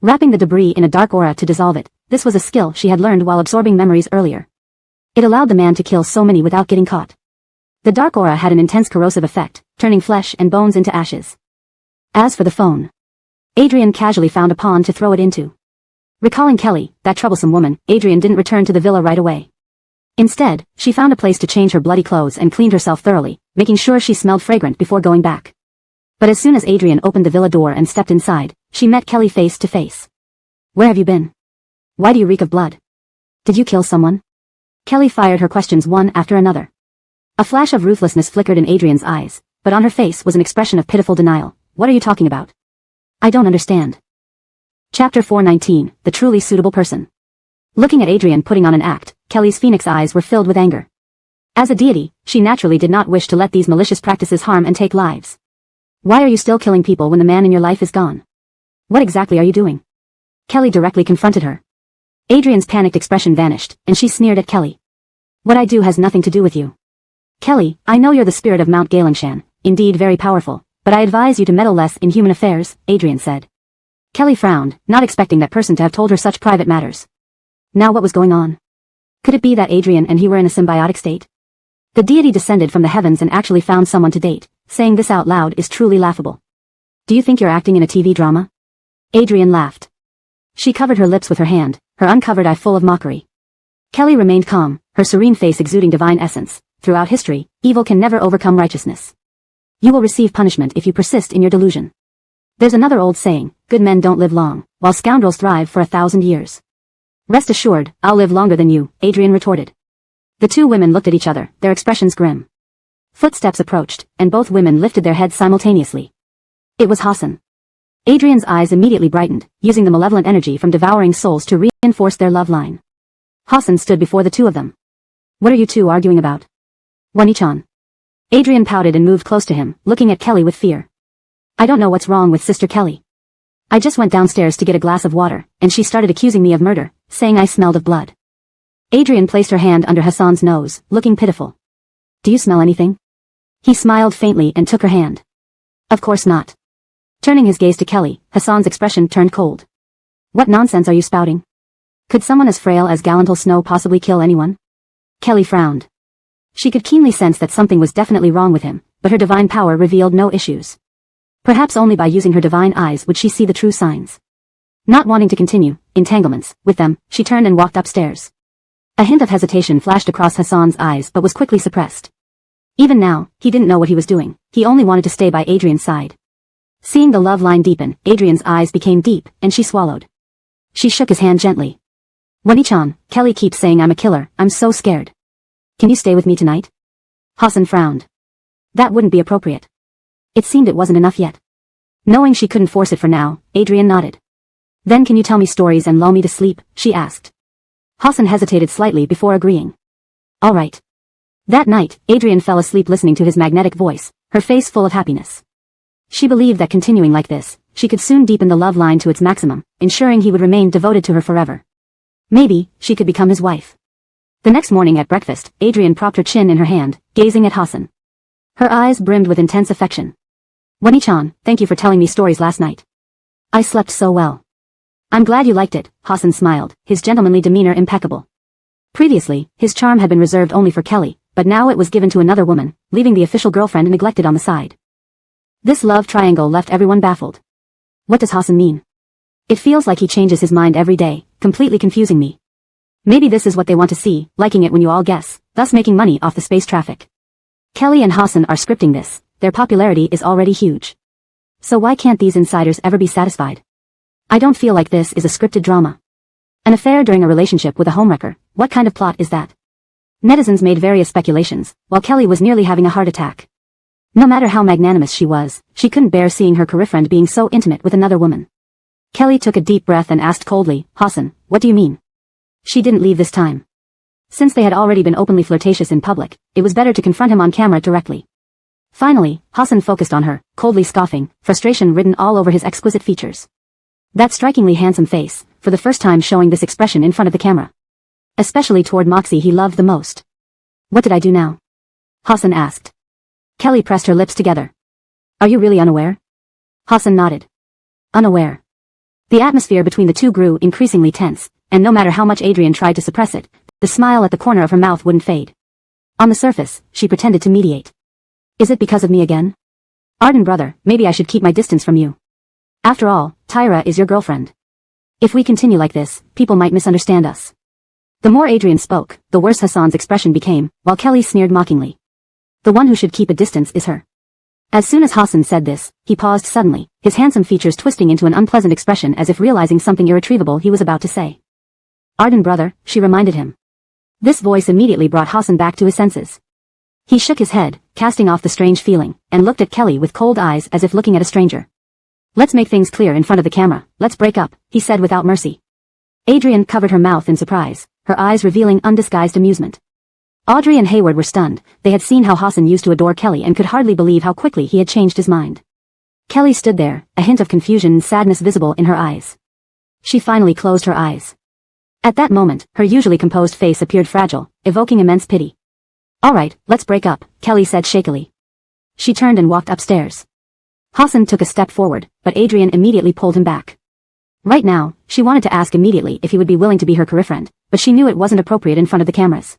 Wrapping the debris in a dark aura to dissolve it, this was a skill she had learned while absorbing memories earlier. It allowed the man to kill so many without getting caught. The dark aura had an intense corrosive effect, turning flesh and bones into ashes. As for the phone, Adrian casually found a pond to throw it into. Recalling Kelly, that troublesome woman, Adrian didn't return to the villa right away. Instead, she found a place to change her bloody clothes and cleaned herself thoroughly, making sure she smelled fragrant before going back. But as soon as Adrian opened the villa door and stepped inside, she met Kelly face to face. Where have you been? Why do you reek of blood? Did you kill someone? Kelly fired her questions one after another. A flash of ruthlessness flickered in Adrian's eyes, but on her face was an expression of pitiful denial. What are you talking about? I don't understand. Chapter 419, The Truly Suitable Person. Looking at Adrian putting on an act, Kelly's phoenix eyes were filled with anger. As a deity, she naturally did not wish to let these malicious practices harm and take lives. Why are you still killing people when the man in your life is gone? What exactly are you doing? Kelly directly confronted her. Adrian's panicked expression vanished, and she sneered at Kelly. What I do has nothing to do with you. Kelly, I know you're the spirit of Mount Galingshan, indeed very powerful, but I advise you to meddle less in human affairs, Adrian said. Kelly frowned, not expecting that person to have told her such private matters. Now what was going on? Could it be that Adrian and he were in a symbiotic state? The deity descended from the heavens and actually found someone to date. Saying this out loud is truly laughable. Do you think you're acting in a TV drama? Adrian laughed. She covered her lips with her hand, her uncovered eye full of mockery. Kelly remained calm, her serene face exuding divine essence. Throughout history, evil can never overcome righteousness. You will receive punishment if you persist in your delusion. There's another old saying, good men don't live long, while scoundrels thrive for 1,000 years. Rest assured, I'll live longer than you, Adrian retorted. The two women looked at each other, their expressions grim. Footsteps approached, and both women lifted their heads simultaneously. It was Hassan. Adrian's eyes immediately brightened, using the malevolent energy from devouring souls to reinforce their love line. Hassan stood before the two of them. What are you two arguing about? Wani-chan. Adrian pouted and moved close to him, looking at Kelly with fear. I don't know what's wrong with Sister Kelly. I just went downstairs to get a glass of water, and she started accusing me of murder, saying I smelled of blood. Adrian placed her hand under Hassan's nose, looking pitiful. Do you smell anything? He smiled faintly and took her hand. Of course not. Turning his gaze to Kelly, Hassan's expression turned cold. What nonsense are you spouting? Could someone as frail as Galantal Snow possibly kill anyone? Kelly frowned. She could keenly sense that something was definitely wrong with him, but her divine power revealed no issues. Perhaps only by using her divine eyes would she see the true signs. Not wanting to continue entanglements with them, she turned and walked upstairs. A hint of hesitation flashed across Hassan's eyes but was quickly suppressed. Even now, he didn't know what he was doing, he only wanted to stay by Adrian's side. Seeing the love line deepen, Adrian's eyes became deep, and she swallowed. She shook his hand gently. Wani-chan, Kelly keeps saying I'm a killer, I'm so scared. Can you stay with me tonight? Hassan frowned. That wouldn't be appropriate. It seemed it wasn't enough yet. Knowing she couldn't force it for now, Adrian nodded. Then can you tell me stories and lull me to sleep, she asked. Hassan hesitated slightly before agreeing. All right. That night, Adrian fell asleep listening to his magnetic voice, her face full of happiness. She believed that continuing like this, she could soon deepen the love line to its maximum, ensuring he would remain devoted to her forever. Maybe, she could become his wife. The next morning at breakfast, Adrian propped her chin in her hand, gazing at Hassan. Her eyes brimmed with intense affection. Wani-chan, thank you for telling me stories last night. I slept so well. I'm glad you liked it, Hassan smiled, his gentlemanly demeanor impeccable. Previously, his charm had been reserved only for Kelly, but now it was given to another woman, leaving the official girlfriend neglected on the side. This love triangle left everyone baffled. What does Hassan mean? It feels like he changes his mind every day, completely confusing me. Maybe this is what they want to see, liking it when you all guess, thus making money off the space traffic. Kelly and Hassan are scripting this, their popularity is already huge. So why can't these insiders ever be satisfied? I don't feel like this is a scripted drama. An affair during a relationship with a homewrecker, what kind of plot is that? Netizens made various speculations, while Kelly was nearly having a heart attack. No matter how magnanimous she was, she couldn't bear seeing her career friend being so intimate with another woman. Kelly took a deep breath and asked coldly, Hassan, what do you mean? She didn't leave this time. Since they had already been openly flirtatious in public, it was better to confront him on camera directly. Finally, Hassan focused on her, coldly scoffing, frustration written all over his exquisite features. That strikingly handsome face, for the first time showing this expression in front of the camera. Especially toward Moxie he loved the most. What did I do now? Hassan asked. Kelly pressed her lips together. Are you really unaware? Hassan nodded. Unaware. The atmosphere between the two grew increasingly tense, and no matter how much Adrian tried to suppress it, the smile at the corner of her mouth wouldn't fade. On the surface, she pretended to mediate. Is it because of me again? Arden brother, maybe I should keep my distance from you. After all, Tyra is your girlfriend. If we continue like this, people might misunderstand us. The more Adrian spoke, the worse Hassan's expression became, while Kelly sneered mockingly. The one who should keep a distance is her. As soon as Hassan said this, he paused suddenly, his handsome features twisting into an unpleasant expression as if realizing something irretrievable he was about to say. Arden brother, she reminded him. This voice immediately brought Hassan back to his senses. He shook his head, casting off the strange feeling, and looked at Kelly with cold eyes as if looking at a stranger. Let's make things clear in front of the camera, let's break up, he said without mercy. Adrian covered her mouth in surprise, her eyes revealing undisguised amusement. Audrey and Hayward were stunned, they had seen how Hassan used to adore Kelly and could hardly believe how quickly he had changed his mind. Kelly stood there, a hint of confusion and sadness visible in her eyes. She finally closed her eyes. At that moment, her usually composed face appeared fragile, evoking immense pity. All right, let's break up, Kelly said shakily. She turned and walked upstairs. Hassan took a step forward, but Adrian immediately pulled him back. Right now, she wanted to ask immediately if he would be willing to be her career friend, but she knew it wasn't appropriate in front of the cameras.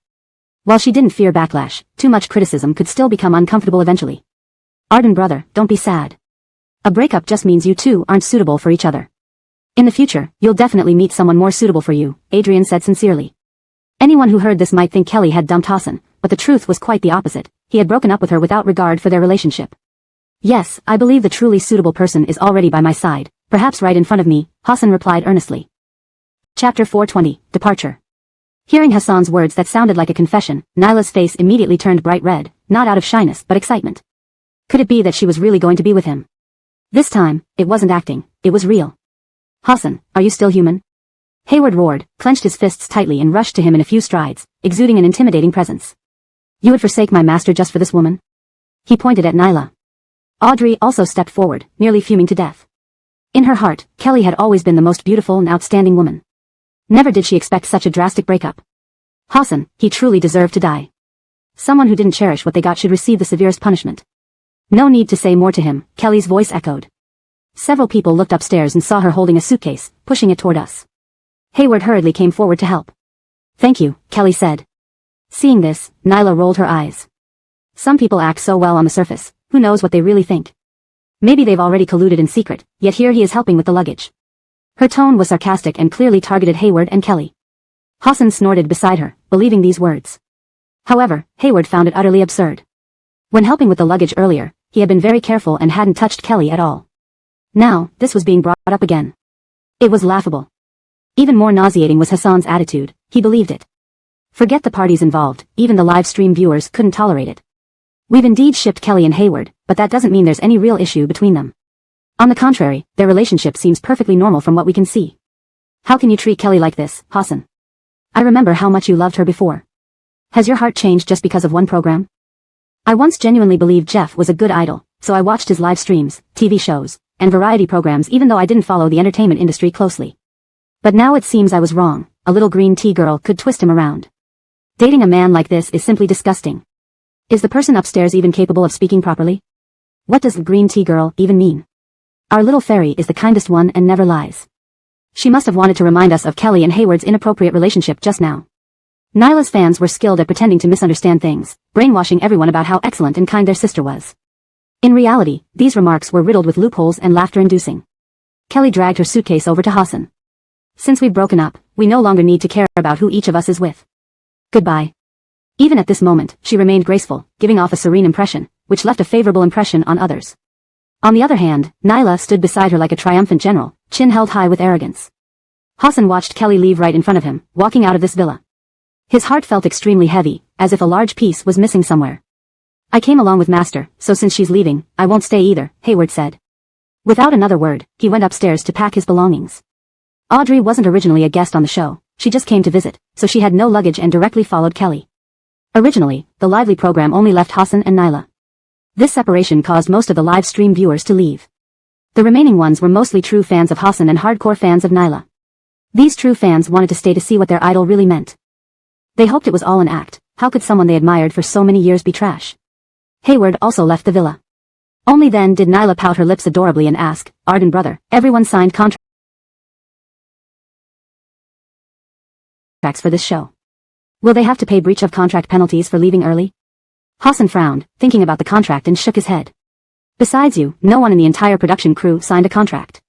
While she didn't fear backlash, too much criticism could still become uncomfortable eventually. Arden brother, don't be sad. A breakup just means you two aren't suitable for each other. In the future, you'll definitely meet someone more suitable for you, Adrian said sincerely. Anyone who heard this might think Kelly had dumped Hassan, but the truth was quite the opposite. He had broken up with her without regard for their relationship. Yes, I believe the truly suitable person is already by my side, perhaps right in front of me, Hassan replied earnestly. Chapter 420, Departure. Hearing Hassan's words that sounded like a confession, Nyla's face immediately turned bright red, not out of shyness but excitement. Could it be that she was really going to be with him? This time, it wasn't acting, it was real. Hassan, are you still human? Hayward roared, clenched his fists tightly and rushed to him in a few strides, exuding an intimidating presence. You would forsake my master just for this woman? He pointed at Nyla. Audrey also stepped forward, nearly fuming to death. In her heart, Kelly had always been the most beautiful and outstanding woman. Never did she expect such a drastic breakup. Hassan, he truly deserved to die. Someone who didn't cherish what they got should receive the severest punishment. No need to say more to him, Kelly's voice echoed. Several people looked upstairs and saw her holding a suitcase, pushing it toward us. Hayward hurriedly came forward to help. Thank you, Kelly said. Seeing this, Nyla rolled her eyes. Some people act so well on the surface, who knows what they really think. Maybe they've already colluded in secret, yet here he is helping with the luggage. Her tone was sarcastic and clearly targeted Hayward and Kelly. Hassan snorted beside her, believing these words. However, Hayward found it utterly absurd. When helping with the luggage earlier, he had been very careful and hadn't touched Kelly at all. Now, this was being brought up again. It was laughable. Even more nauseating was Hassan's attitude, he believed it. Forget the parties involved, even the live stream viewers couldn't tolerate it. We've indeed shipped Kelly and Hayward, but that doesn't mean there's any real issue between them. On the contrary, their relationship seems perfectly normal from what we can see. How can you treat Kelly like this, Hassan? I remember how much you loved her before. Has your heart changed just because of one program? I once genuinely believed Jeff was a good idol, so I watched his live streams, TV shows, and variety programs even though I didn't follow the entertainment industry closely. But now it seems I was wrong, a little green tea girl could twist him around. Dating a man like this is simply disgusting. Is the person upstairs even capable of speaking properly? What does green tea girl even mean? Our little fairy is the kindest one and never lies. She must have wanted to remind us of Kelly and Hayward's inappropriate relationship just now. Nyla's fans were skilled at pretending to misunderstand things, brainwashing everyone about how excellent and kind their sister was. In reality, these remarks were riddled with loopholes and laughter-inducing. Kelly dragged her suitcase over to Hassan. Since we've broken up, we no longer need to care about who each of us is with. Goodbye. Even at this moment, she remained graceful, giving off a serene impression, which left a favorable impression on others. On the other hand, Nyla stood beside her like a triumphant general, chin held high with arrogance. Hassan watched Kelly leave right in front of him, walking out of this villa. His heart felt extremely heavy, as if a large piece was missing somewhere. I came along with Master, so since she's leaving, I won't stay either, Hayward said. Without another word, he went upstairs to pack his belongings. Audrey wasn't originally a guest on the show, she just came to visit, so she had no luggage and directly followed Kelly. Originally, the lively program only left Hassan and Nyla. This separation caused most of the live stream viewers to leave. The remaining ones were mostly true fans of Hassan and hardcore fans of Nyla. These true fans wanted to stay to see what their idol really meant. They hoped it was all an act. How could someone they admired for so many years be trash? Hayward also left the villa. Only then did Nyla pout her lips adorably and ask, Arden brother, everyone signed contracts for this show. Will they have to pay breach of contract penalties for leaving early? Hassan frowned, thinking about the contract and shook his head. Besides you, no one in the entire production crew signed a contract.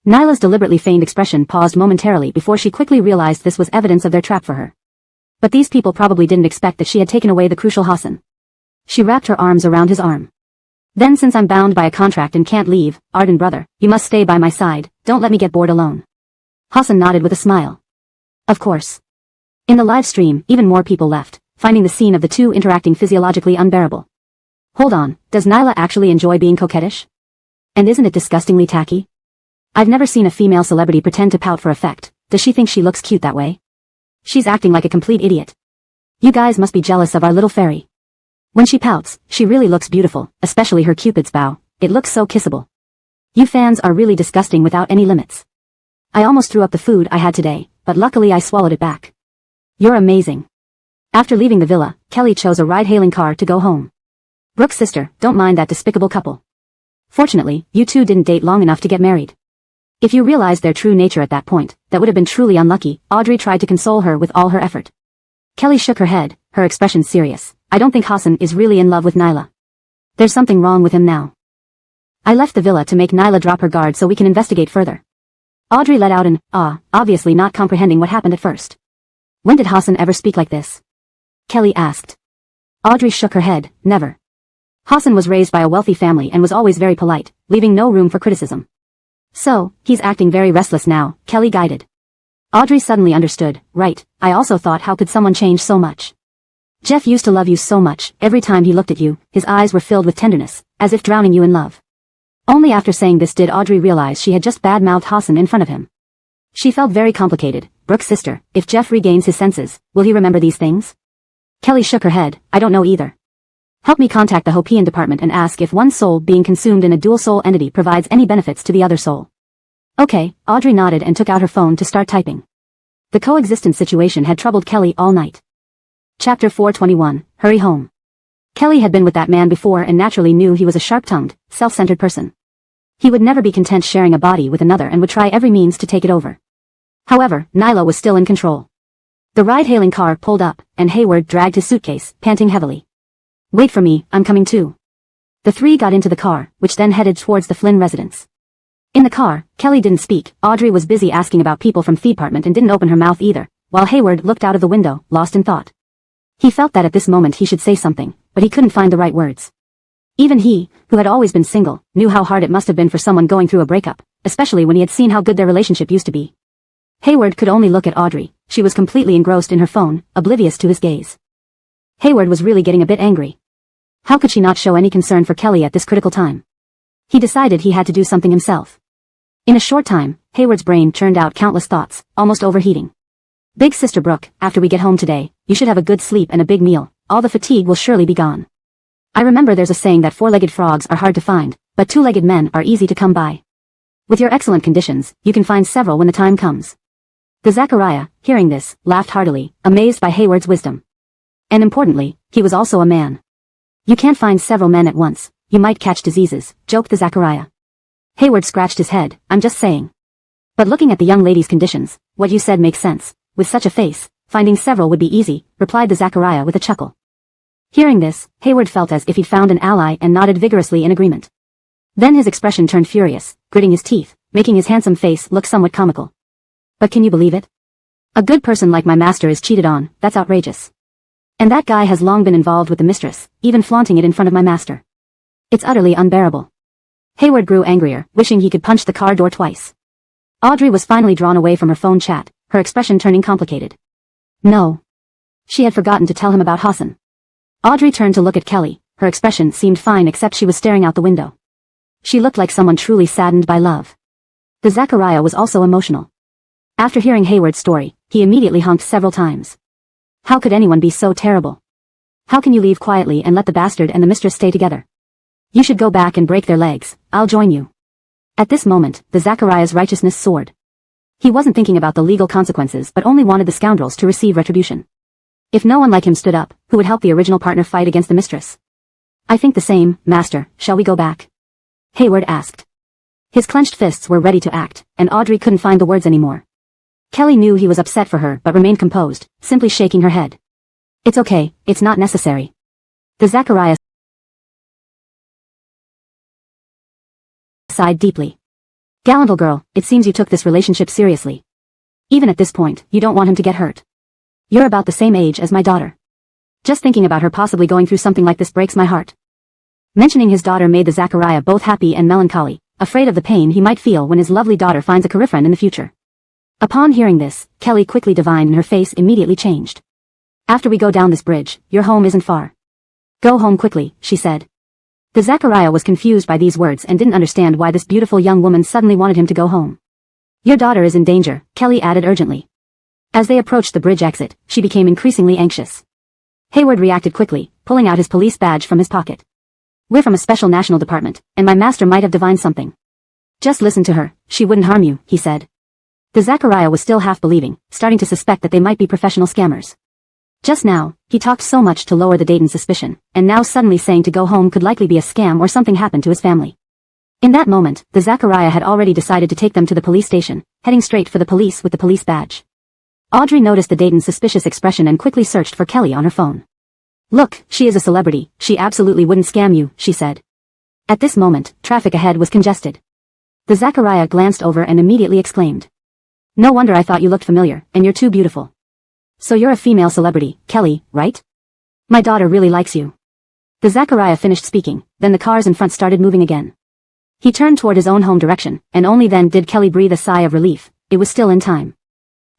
Nyla's deliberately feigned expression paused momentarily before she quickly realized this was evidence of their trap for her. But these people probably didn't expect that she had taken away the crucial Hassan. She wrapped her arms around his arm. Then since I'm bound by a contract and can't leave, Arden brother, you must stay by my side, don't let me get bored alone. Hassan nodded with a smile. Of course. In the live stream, even more people left, finding the scene of the two interacting physiologically unbearable. Hold on, does Nyla actually enjoy being coquettish? And isn't it disgustingly tacky? I've never seen a female celebrity pretend to pout for effect. Does she think she looks cute that way? She's acting like a complete idiot. You guys must be jealous of our little fairy. When she pouts, she really looks beautiful, especially her cupid's bow. It looks so kissable. You fans are really disgusting without any limits. I almost threw up the food I had today, but luckily I swallowed it back. You're amazing. After leaving the villa, Kelly chose a ride-hailing car to go home. Brooke's sister, don't mind that despicable couple. Fortunately, you two didn't date long enough to get married. If you realized their true nature at that point, that would have been truly unlucky. Audrey tried to console her with all her effort. Kelly shook her head, her expression serious. I don't think Hassan is really in love with Nyla. There's something wrong with him now. I left the villa to make Nyla drop her guard so we can investigate further. Audrey let out an ah, obviously not comprehending what happened at first. When did Hassan ever speak like this? Kelly asked. Audrey shook her head, never. Hassan was raised by a wealthy family and was always very polite, leaving no room for criticism. So, he's acting very restless now, Kelly guided. Audrey suddenly understood, right, I also thought how could someone change so much? Jeff used to love you so much, every time he looked at you, his eyes were filled with tenderness, as if drowning you in love. Only after saying this did Audrey realize she had just bad-mouthed Hassan in front of him. She felt very complicated. Brooke's sister, if Jeff regains his senses, will he remember these things? Kelly shook her head, I don't know either. Help me contact the Hopian department and ask if one soul being consumed in a dual-soul entity provides any benefits to the other soul. Okay, Audrey nodded and took out her phone to start typing. The coexistence situation had troubled Kelly all night. Chapter 421, Hurry Home. Kelly had been with that man before and naturally knew he was a sharp-tongued, self-centered person. He would never be content sharing a body with another and would try every means to take it over. However, Nyla was still in control. The ride-hailing car pulled up, and Hayward dragged his suitcase, panting heavily. Wait for me, I'm coming too. The three got into the car, which then headed towards the Flynn residence. In the car, Kelly didn't speak. Audrey was busy asking about people from the department and didn't open her mouth either, while Hayward looked out of the window, lost in thought. He felt that at this moment he should say something, but he couldn't find the right words. Even he, who had always been single, knew how hard it must have been for someone going through a breakup, especially when he had seen how good their relationship used to be. Hayward could only look at Audrey. She was completely engrossed in her phone, oblivious to his gaze. Hayward was really getting a bit angry. How could she not show any concern for Kelly at this critical time? He decided he had to do something himself. In a short time, Hayward's brain churned out countless thoughts, almost overheating. Big Sister Brooke, after we get home today, you should have a good sleep and a big meal. All the fatigue will surely be gone. I remember there's a saying that four-legged frogs are hard to find, but two-legged men are easy to come by. With your excellent conditions, you can find several when the time comes. The Zachariah, hearing this, laughed heartily, amazed by Hayward's wisdom. And importantly, he was also a man. You can't find several men at once, you might catch diseases, joked the Zachariah. Hayward scratched his head, I'm just saying. But looking at the young lady's conditions, what you said makes sense. With such a face, finding several would be easy, replied the Zachariah with a chuckle. Hearing this, Hayward felt as if he'd found an ally and nodded vigorously in agreement. Then his expression turned furious, gritting his teeth, making his handsome face look somewhat comical. But can you believe it? A good person like my master is cheated on, that's outrageous. And that guy has long been involved with the mistress, even flaunting it in front of my master. It's utterly unbearable. Hayward grew angrier, wishing he could punch the car door twice. Audrey was finally drawn away from her phone chat, her expression turning complicated. No. She had forgotten to tell him about Hassan. Audrey turned to look at Kelly. Her expression seemed fine except she was staring out the window. She looked like someone truly saddened by love. The Zachariah was also emotional. After hearing Hayward's story, he immediately honked several times. How could anyone be so terrible? How can you leave quietly and let the bastard and the mistress stay together? You should go back and break their legs, I'll join you. At this moment, the Zachariah's righteousness soared. He wasn't thinking about the legal consequences but only wanted the scoundrels to receive retribution. If no one like him stood up, who would help the original partner fight against the mistress? I think the same, master, shall we go back? Hayward asked. His clenched fists were ready to act, and Audrey couldn't find the words anymore. Kelly knew he was upset for her but remained composed, simply shaking her head. It's okay, it's not necessary. The Zachariah sighed deeply. Gallant old girl, it seems you took this relationship seriously. Even at this point, you don't want him to get hurt. You're about the same age as my daughter. Just thinking about her possibly going through something like this breaks my heart. Mentioning his daughter made the Zachariah both happy and melancholy, afraid of the pain he might feel when his lovely daughter finds a career friend in the future. Upon hearing this, Kelly quickly divined and her face immediately changed. After we go down this bridge, your home isn't far. Go home quickly, she said. The Zachariah was confused by these words and didn't understand why this beautiful young woman suddenly wanted him to go home. Your daughter is in danger, Kelly added urgently. As they approached the bridge exit, she became increasingly anxious. Hayward reacted quickly, pulling out his police badge from his pocket. We're from a special national department, and my master might have divined something. Just listen to her, she wouldn't harm you, he said. The Zachariah was still half believing, starting to suspect that they might be professional scammers. Just now, he talked so much to lower the Dayton's suspicion, and now suddenly saying to go home could likely be a scam or something happened to his family. In that moment, the Zachariah had already decided to take them to the police station, heading straight for the police with the police badge. Audrey noticed the Dayton's suspicious expression and quickly searched for Kelly on her phone. Look, she is a celebrity, she absolutely wouldn't scam you, she said. At this moment, traffic ahead was congested. The Zachariah glanced over and immediately exclaimed. No wonder I thought you looked familiar, and you're too beautiful. So you're a female celebrity, Kelly, right? My daughter really likes you. The Zachariah finished speaking, then the cars in front started moving again. He turned toward his own home direction, and only then did Kelly breathe a sigh of relief. It was still in time.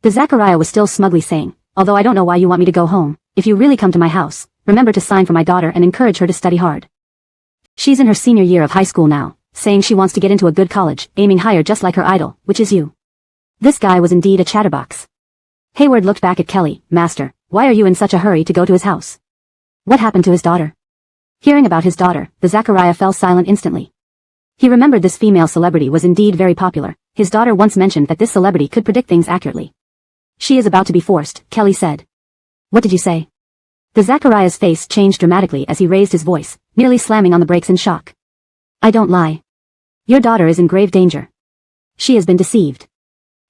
The Zachariah was still smugly saying, although I don't know why you want me to go home, if you really come to my house, remember to sign for my daughter and encourage her to study hard. She's in her senior year of high school now, saying she wants to get into a good college, aiming higher just like her idol, which is you. This guy was indeed a chatterbox. Hayward looked back at Kelly. Master, why are you in such a hurry to go to his house? What happened to his daughter? Hearing about his daughter, the Zachariah fell silent instantly. He remembered this female celebrity was indeed very popular. His daughter once mentioned that this celebrity could predict things accurately. She is about to be forced, Kelly said. What did you say? The Zachariah's face changed dramatically as he raised his voice, nearly slamming on the brakes in shock. I don't lie. Your daughter is in grave danger. She has been deceived.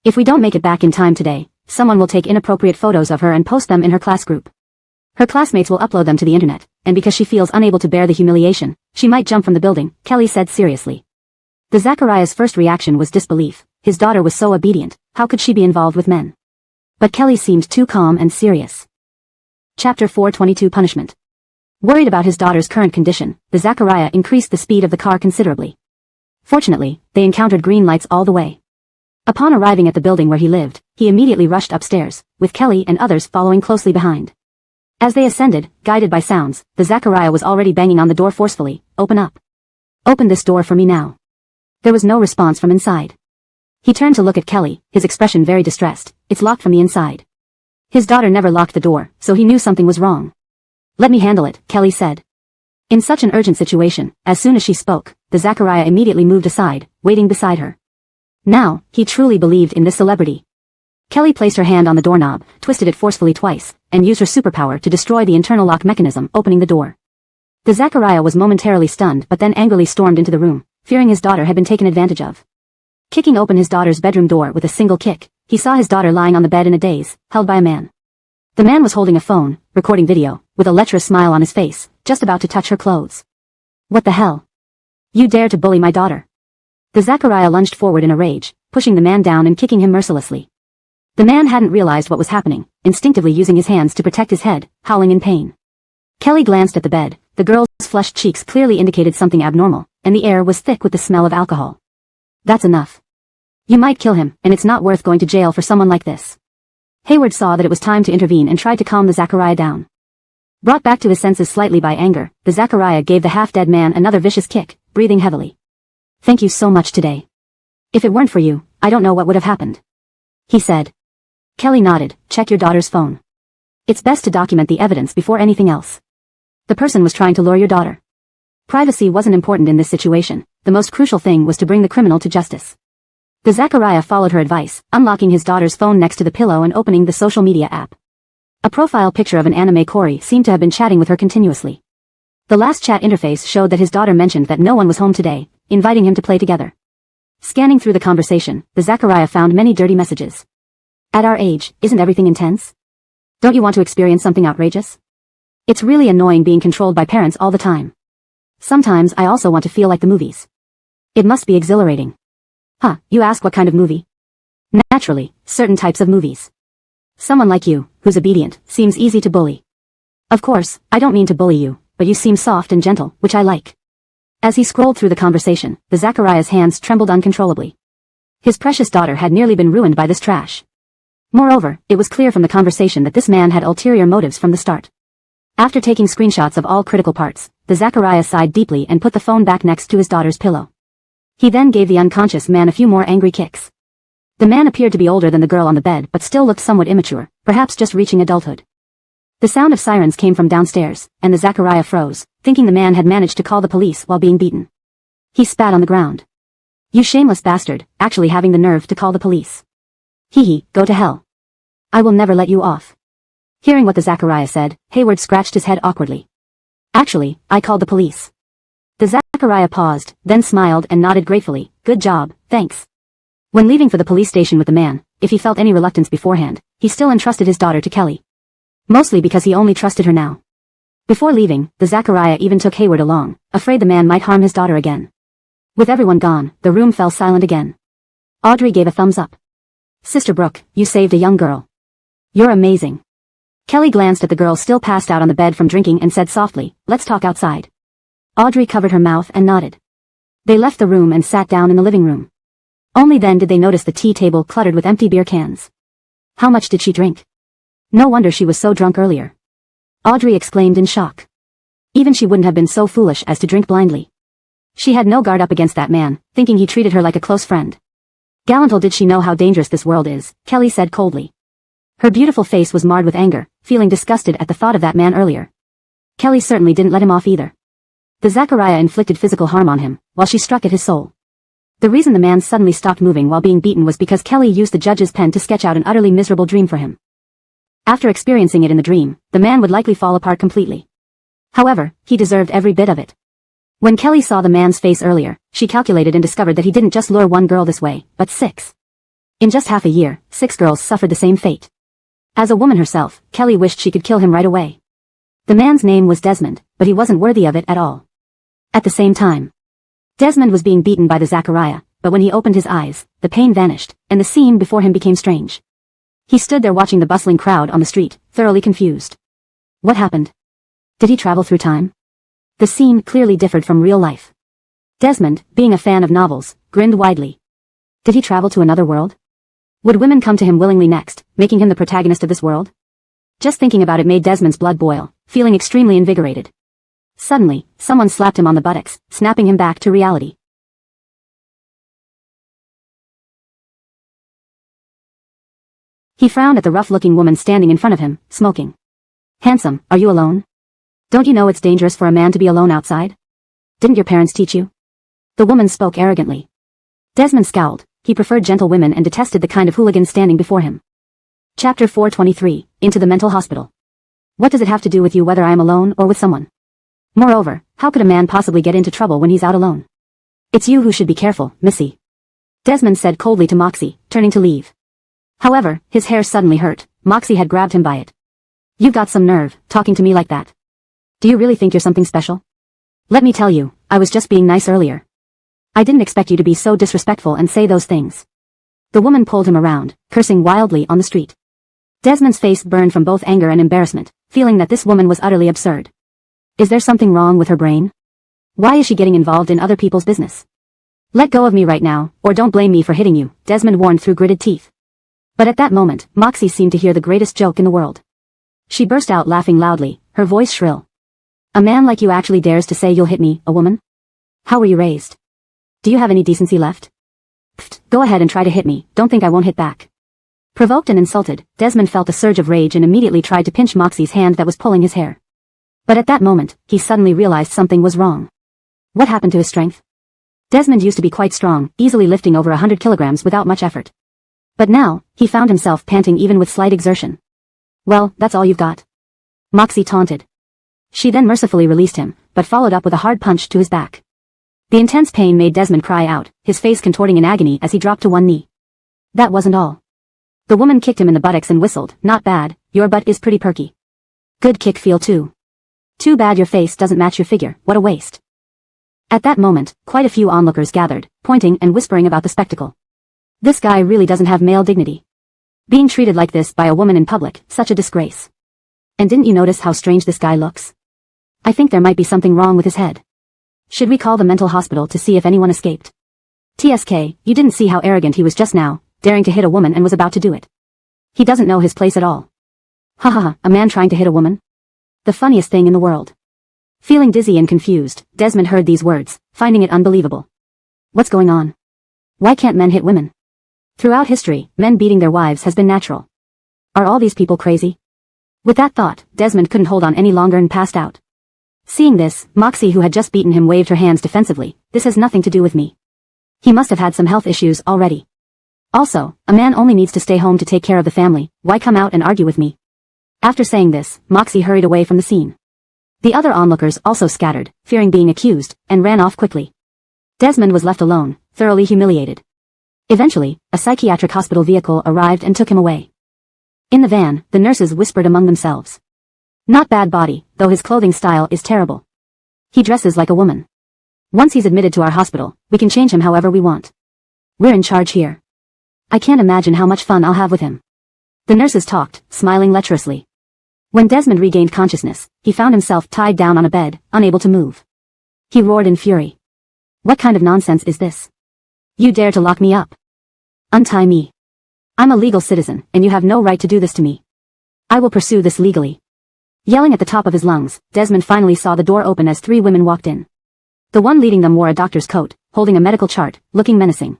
If we don't make it back in time today, someone will take inappropriate photos of her and post them in her class group. Her classmates will upload them to the internet, and because she feels unable to bear the humiliation, she might jump from the building, Kelly said seriously. The Zachariah's first reaction was disbelief. His daughter was so obedient, how could she be involved with men? But Kelly seemed too calm and serious. Chapter 422 Punishment. Worried about his daughter's current condition, the Zachariah increased the speed of the car considerably. Fortunately, they encountered green lights all the way. Upon arriving at the building where he lived, he immediately rushed upstairs, with Kelly and others following closely behind. As they ascended, guided by sounds, the Zachariah was already banging on the door forcefully. Open up. Open this door for me now. There was no response from inside. He turned to look at Kelly, his expression very distressed. It's locked from the inside. His daughter never locked the door, so he knew something was wrong. Let me handle it, Kelly said. In such an urgent situation, as soon as she spoke, the Zachariah immediately moved aside, waiting beside her. Now, he truly believed in this celebrity. Kelly placed her hand on the doorknob, twisted it forcefully twice, and used her superpower to destroy the internal lock mechanism, opening the door. The Zachariah was momentarily stunned but then angrily stormed into the room, fearing his daughter had been taken advantage of. Kicking open his daughter's bedroom door with a single kick, he saw his daughter lying on the bed in a daze, held by a man. The man was holding a phone, recording video, with a lecherous smile on his face, just about to touch her clothes. What the hell? You dare to bully my daughter? The Zachariah lunged forward in a rage, pushing the man down and kicking him mercilessly. The man hadn't realized what was happening, instinctively using his hands to protect his head, howling in pain. Kelly glanced at the bed. The girl's flushed cheeks clearly indicated something abnormal, and the air was thick with the smell of alcohol. That's enough. You might kill him, and it's not worth going to jail for someone like this. Hayward saw that it was time to intervene and tried to calm the Zachariah down. Brought back to his senses slightly by anger, the Zachariah gave the half-dead man another vicious kick, breathing heavily. Thank you so much today. If it weren't for you, I don't know what would have happened. He said. Kelly nodded. Check your daughter's phone. It's best to document the evidence before anything else. The person was trying to lure your daughter. Privacy wasn't important in this situation. The most crucial thing was to bring the criminal to justice. The Zachariah followed her advice, unlocking his daughter's phone next to the pillow and opening the social media app. A profile picture of an anime Cory seemed to have been chatting with her continuously. The last chat interface showed that his daughter mentioned that no one was home today, inviting him to play together. Scanning through the conversation, the Zachariah found many dirty messages. At our age, isn't everything intense? Don't you want to experience something outrageous? It's really annoying being controlled by parents all the time. Sometimes I also want to feel like the movies. It must be exhilarating. Huh, you ask what kind of movie? Naturally, certain types of movies. Someone like you, who's obedient, seems easy to bully. Of course, I don't mean to bully you, but you seem soft and gentle, which I like. As he scrolled through the conversation, the Zachariah's hands trembled uncontrollably. His precious daughter had nearly been ruined by this trash. Moreover, it was clear from the conversation that this man had ulterior motives from the start. After taking screenshots of all critical parts, the Zachariah sighed deeply and put the phone back next to his daughter's pillow. He then gave the unconscious man a few more angry kicks. The man appeared to be older than the girl on the bed but still looked somewhat immature, perhaps just reaching adulthood. The sound of sirens came from downstairs, and the Zachariah froze, thinking the man had managed to call the police while being beaten. He spat on the ground. You shameless bastard, actually having the nerve to call the police. Hee, go to hell. I will never let you off. Hearing what the Zachariah said, Hayward scratched his head awkwardly. Actually, I called the police. The Zachariah paused, then smiled and nodded gratefully. Good job, thanks. When leaving for the police station with the man, if he felt any reluctance beforehand, he still entrusted his daughter to Kelly. Mostly because he only trusted her now. Before leaving, the Zachariah even took Hayward along, afraid the man might harm his daughter again. With everyone gone, the room fell silent again. Audrey gave a thumbs up. Sister Brooke, you saved a young girl. You're amazing. Kelly glanced at the girl still passed out on the bed from drinking and said softly, let's talk outside. Audrey covered her mouth and nodded. They left the room and sat down in the living room. Only then did they notice the tea table cluttered with empty beer cans. How much did she drink? No wonder she was so drunk earlier. Audrey exclaimed in shock. Even she wouldn't have been so foolish as to drink blindly. She had no guard up against that man, thinking he treated her like a close friend. Gallantal did she know how dangerous this world is, Kelly said coldly. Her beautiful face was marred with anger, feeling disgusted at the thought of that man earlier. Kelly certainly didn't let him off either. The Zachariah inflicted physical harm on him, while she struck at his soul. The reason the man suddenly stopped moving while being beaten was because Kelly used the judge's pen to sketch out an utterly miserable dream for him. After experiencing it in the dream, the man would likely fall apart completely. However, he deserved every bit of it. When Kelly saw the man's face earlier, she calculated and discovered that he didn't just lure one girl this way, but 6. In just half a year, 6 girls suffered the same fate. As a woman herself, Kelly wished she could kill him right away. The man's name was Desmond, but he wasn't worthy of it at all. At the same time, Desmond was being beaten by the Zachariah, but when he opened his eyes, the pain vanished, and the scene before him became strange. He stood there watching the bustling crowd on the street, thoroughly confused. What happened? Did he travel through time? The scene clearly differed from real life. Desmond, being a fan of novels, grinned widely. Did he travel to another world? Would women come to him willingly next, making him the protagonist of this world? Just thinking about it made Desmond's blood boil, feeling extremely invigorated. Suddenly, someone slapped him on the buttocks, snapping him back to reality. He frowned at the rough-looking woman standing in front of him, smoking. Handsome, are you alone? Don't you know it's dangerous for a man to be alone outside? Didn't your parents teach you? The woman spoke arrogantly. Desmond scowled. He preferred gentle women and detested the kind of hooligans standing before him. Chapter 423, Into the Mental Hospital. What does it have to do with you whether I am alone or with someone? Moreover, how could a man possibly get into trouble when he's out alone? It's you who should be careful, Missy. Desmond said coldly to Moxie, turning to leave. However, his hair suddenly hurt. Moxie had grabbed him by it. You've got some nerve, talking to me like that. Do you really think you're something special? Let me tell you, I was just being nice earlier. I didn't expect you to be so disrespectful and say those things. The woman pulled him around, cursing wildly on the street. Desmond's face burned from both anger and embarrassment, feeling that this woman was utterly absurd. Is there something wrong with her brain? Why is she getting involved in other people's business? Let go of me right now, or don't blame me for hitting you, Desmond warned through gritted teeth. But at that moment, Moxie seemed to hear the greatest joke in the world. She burst out laughing loudly, her voice shrill. A man like you actually dares to say you'll hit me, a woman? How were you raised? Do you have any decency left? Pfft, go ahead and try to hit me, don't think I won't hit back. Provoked and insulted, Desmond felt a surge of rage and immediately tried to pinch Moxie's hand that was pulling his hair. But at that moment, he suddenly realized something was wrong. What happened to his strength? Desmond used to be quite strong, easily lifting over 100 kilograms without much effort. But now, he found himself panting even with slight exertion. Well, that's all you've got. Moxie taunted. She then mercifully released him, but followed up with a hard punch to his back. The intense pain made Desmond cry out, his face contorting in agony as he dropped to one knee. That wasn't all. The woman kicked him in the buttocks and whistled, not bad, your butt is pretty perky. Good kick feel too. Too bad your face doesn't match your figure, what a waste. At that moment, quite a few onlookers gathered, pointing and whispering about the spectacle. This guy really doesn't have male dignity. Being treated like this by a woman in public, such a disgrace. And didn't you notice how strange this guy looks? I think there might be something wrong with his head. Should we call the mental hospital to see if anyone escaped? TSK, you didn't see how arrogant he was just now, daring to hit a woman and was about to do it. He doesn't know his place at all. Ha ha ha, a man trying to hit a woman? The funniest thing in the world. Feeling dizzy and confused, Desmond heard these words, finding it unbelievable. What's going on? Why can't men hit women? Throughout history, men beating their wives has been natural. Are all these people crazy? With that thought, Desmond couldn't hold on any longer and passed out. Seeing this, Moxie who had just beaten him waved her hands defensively, this has nothing to do with me. He must have had some health issues already. Also, a man only needs to stay home to take care of the family, why come out and argue with me? After saying this, Moxie hurried away from the scene. The other onlookers also scattered, fearing being accused, and ran off quickly. Desmond was left alone, thoroughly humiliated. Eventually, a psychiatric hospital vehicle arrived and took him away. In the van, the nurses whispered among themselves. Not bad body, though his clothing style is terrible. He dresses like a woman. Once he's admitted to our hospital, we can change him however we want. We're in charge here. I can't imagine how much fun I'll have with him. The nurses talked, smiling lecherously. When Desmond regained consciousness, he found himself tied down on a bed, unable to move. He roared in fury. What kind of nonsense is this? You dare to lock me up? Untie me. I'm a legal citizen, and you have no right to do this to me. I will pursue this legally. Yelling at the top of his lungs, Desmond finally saw the door open as 3 women walked in. The one leading them wore a doctor's coat, holding a medical chart, looking menacing.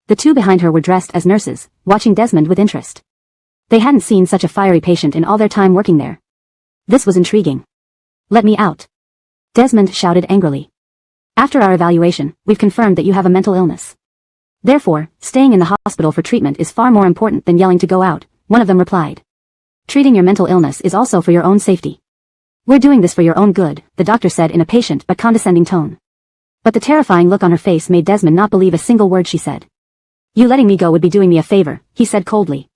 The 2 behind her were dressed as nurses, watching Desmond with interest. They hadn't seen such a fiery patient in all their time working there. This was intriguing. Let me out. Desmond shouted angrily. After our evaluation, we've confirmed that you have a mental illness. Therefore, staying in the hospital for treatment is far more important than yelling to go out, one of them replied. Treating your mental illness is also for your own safety. We're doing this for your own good, the doctor said in a patient but condescending tone. But the terrifying look on her face made Desmond not believe a single word she said. You letting me go would be doing me a favor, he said coldly.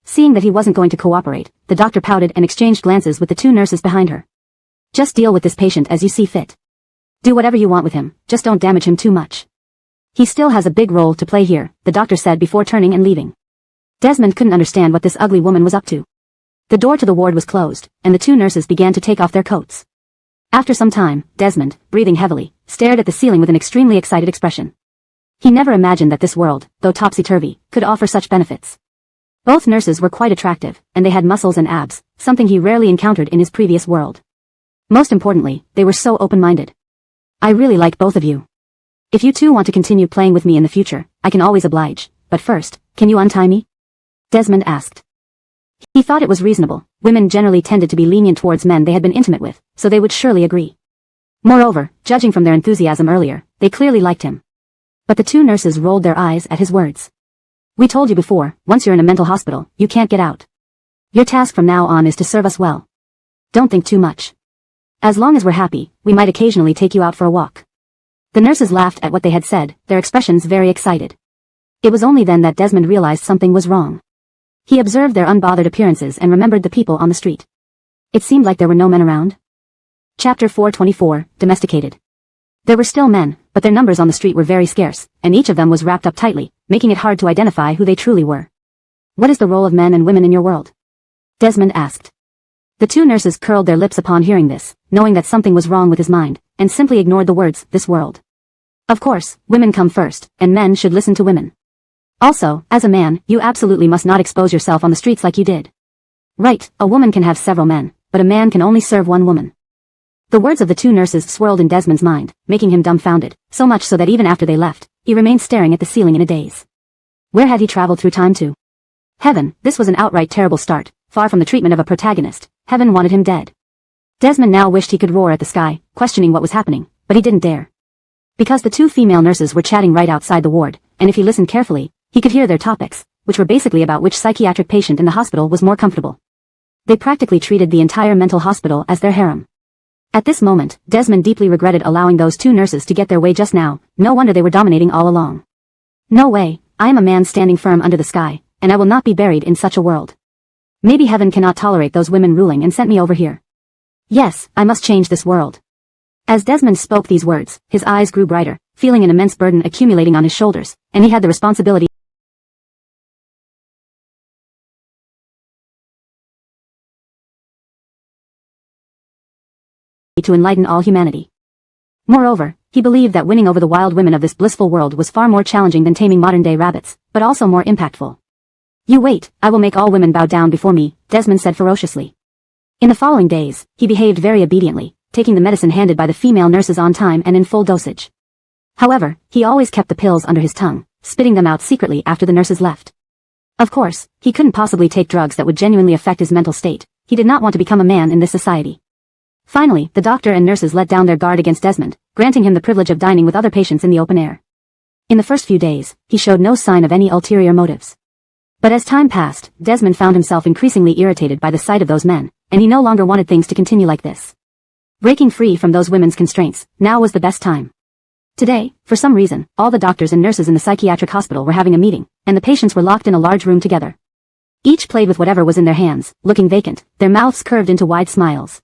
Seeing that he wasn't going to cooperate, the doctor pouted and exchanged glances with the 2 nurses behind her. Just deal with this patient as you see fit. Do whatever you want with him, just don't damage him too much. He still has a big role to play here, the doctor said before turning and leaving. Desmond couldn't understand what this ugly woman was up to. The door to the ward was closed, and the 2 nurses began to take off their coats. After some time, Desmond, breathing heavily, stared at the ceiling with an extremely excited expression. He never imagined that this world, though topsy-turvy, could offer such benefits. Both nurses were quite attractive, and they had muscles and abs, something he rarely encountered in his previous world. Most importantly, they were so open-minded. I really like both of you. If you 2 want to continue playing with me in the future, I can always oblige, but first, can you untie me? Desmond asked. He thought it was reasonable. Women generally tended to be lenient towards men they had been intimate with, so they would surely agree. Moreover, judging from their enthusiasm earlier, they clearly liked him. But the 2 nurses rolled their eyes at his words. We told you before, once you're in a mental hospital, you can't get out. Your task from now on is to serve us well. Don't think too much. As long as we're happy, we might occasionally take you out for a walk. The nurses laughed at what they had said, their expressions very excited. It was only then that Desmond realized something was wrong. He observed their unbothered appearances and remembered the people on the street. It seemed like there were no men around. Chapter 424, Domesticated. There were still men, but their numbers on the street were very scarce, and each of them was wrapped up tightly, making it hard to identify who they truly were. What is the role of men and women in your world? Desmond asked. The 2 nurses curled their lips upon hearing this, knowing that something was wrong with his mind, and simply ignored the words, this world. Of course, women come first, and men should listen to women. Also, as a man, you absolutely must not expose yourself on the streets like you did. Right, a woman can have several men, but a man can only serve one woman. The words of the 2 nurses swirled in Desmond's mind, making him dumbfounded, so much so that even after they left, he remained staring at the ceiling in a daze. Where had he traveled through time to? Heaven, this was an outright terrible start. Far from the treatment of a protagonist, heaven wanted him dead. Desmond now wished he could roar at the sky, questioning what was happening, but he didn't dare. Because the 2 female nurses were chatting right outside the ward, and if he listened carefully, he could hear their topics, which were basically about which psychiatric patient in the hospital was more comfortable. They practically treated the entire mental hospital as their harem. At this moment, Desmond deeply regretted allowing those 2 nurses to get their way just now. No wonder they were dominating all along. No way, I am a man standing firm under the sky, and I will not be buried in such a world. Maybe heaven cannot tolerate those women ruling and sent me over here. Yes, I must change this world. As Desmond spoke these words, his eyes grew brighter, feeling an immense burden accumulating on his shoulders, and he had the responsibility to enlighten all humanity. Moreover, he believed that winning over the wild women of this blissful world was far more challenging than taming modern-day rabbits, but also more impactful. You wait, I will make all women bow down before me, Desmond said ferociously. In the following days, he behaved very obediently, taking the medicine handed by the female nurses on time and in full dosage. However, he always kept the pills under his tongue, spitting them out secretly after the nurses left. Of course, he couldn't possibly take drugs that would genuinely affect his mental state. He did not want to become a man in this society. Finally, the doctor and nurses let down their guard against Desmond, granting him the privilege of dining with other patients in the open air. In the first few days, he showed no sign of any ulterior motives. But as time passed, Desmond found himself increasingly irritated by the sight of those men, and he no longer wanted things to continue like this. Breaking free from those women's constraints, now was the best time. Today, for some reason, all the doctors and nurses in the psychiatric hospital were having a meeting, and the patients were locked in a large room together. Each played with whatever was in their hands, looking vacant, their mouths curved into wide smiles.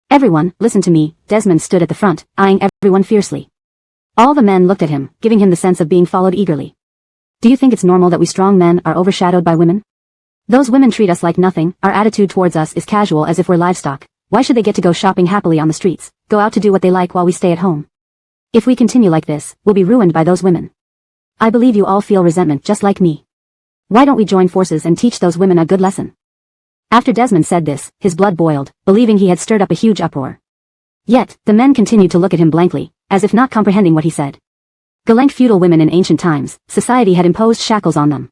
Everyone, listen to me. Desmond stood at the front, eyeing everyone fiercely. All the men looked at him, giving him the sense of being followed eagerly. Do you think it's normal that we strong men are overshadowed by women? Those women treat us like nothing, our attitude towards us is casual as if we're livestock. Why should they get to go shopping happily on the streets, go out to do what they like while we stay at home? If we continue like this, we'll be ruined by those women. I believe you all feel resentment just like me. Why don't we join forces and teach those women a good lesson? After Desmond said this, his blood boiled, believing he had stirred up a huge uproar. Yet, the men continued to look at him blankly, as if not comprehending what he said. Galank feudal women in ancient times, society had imposed shackles on them.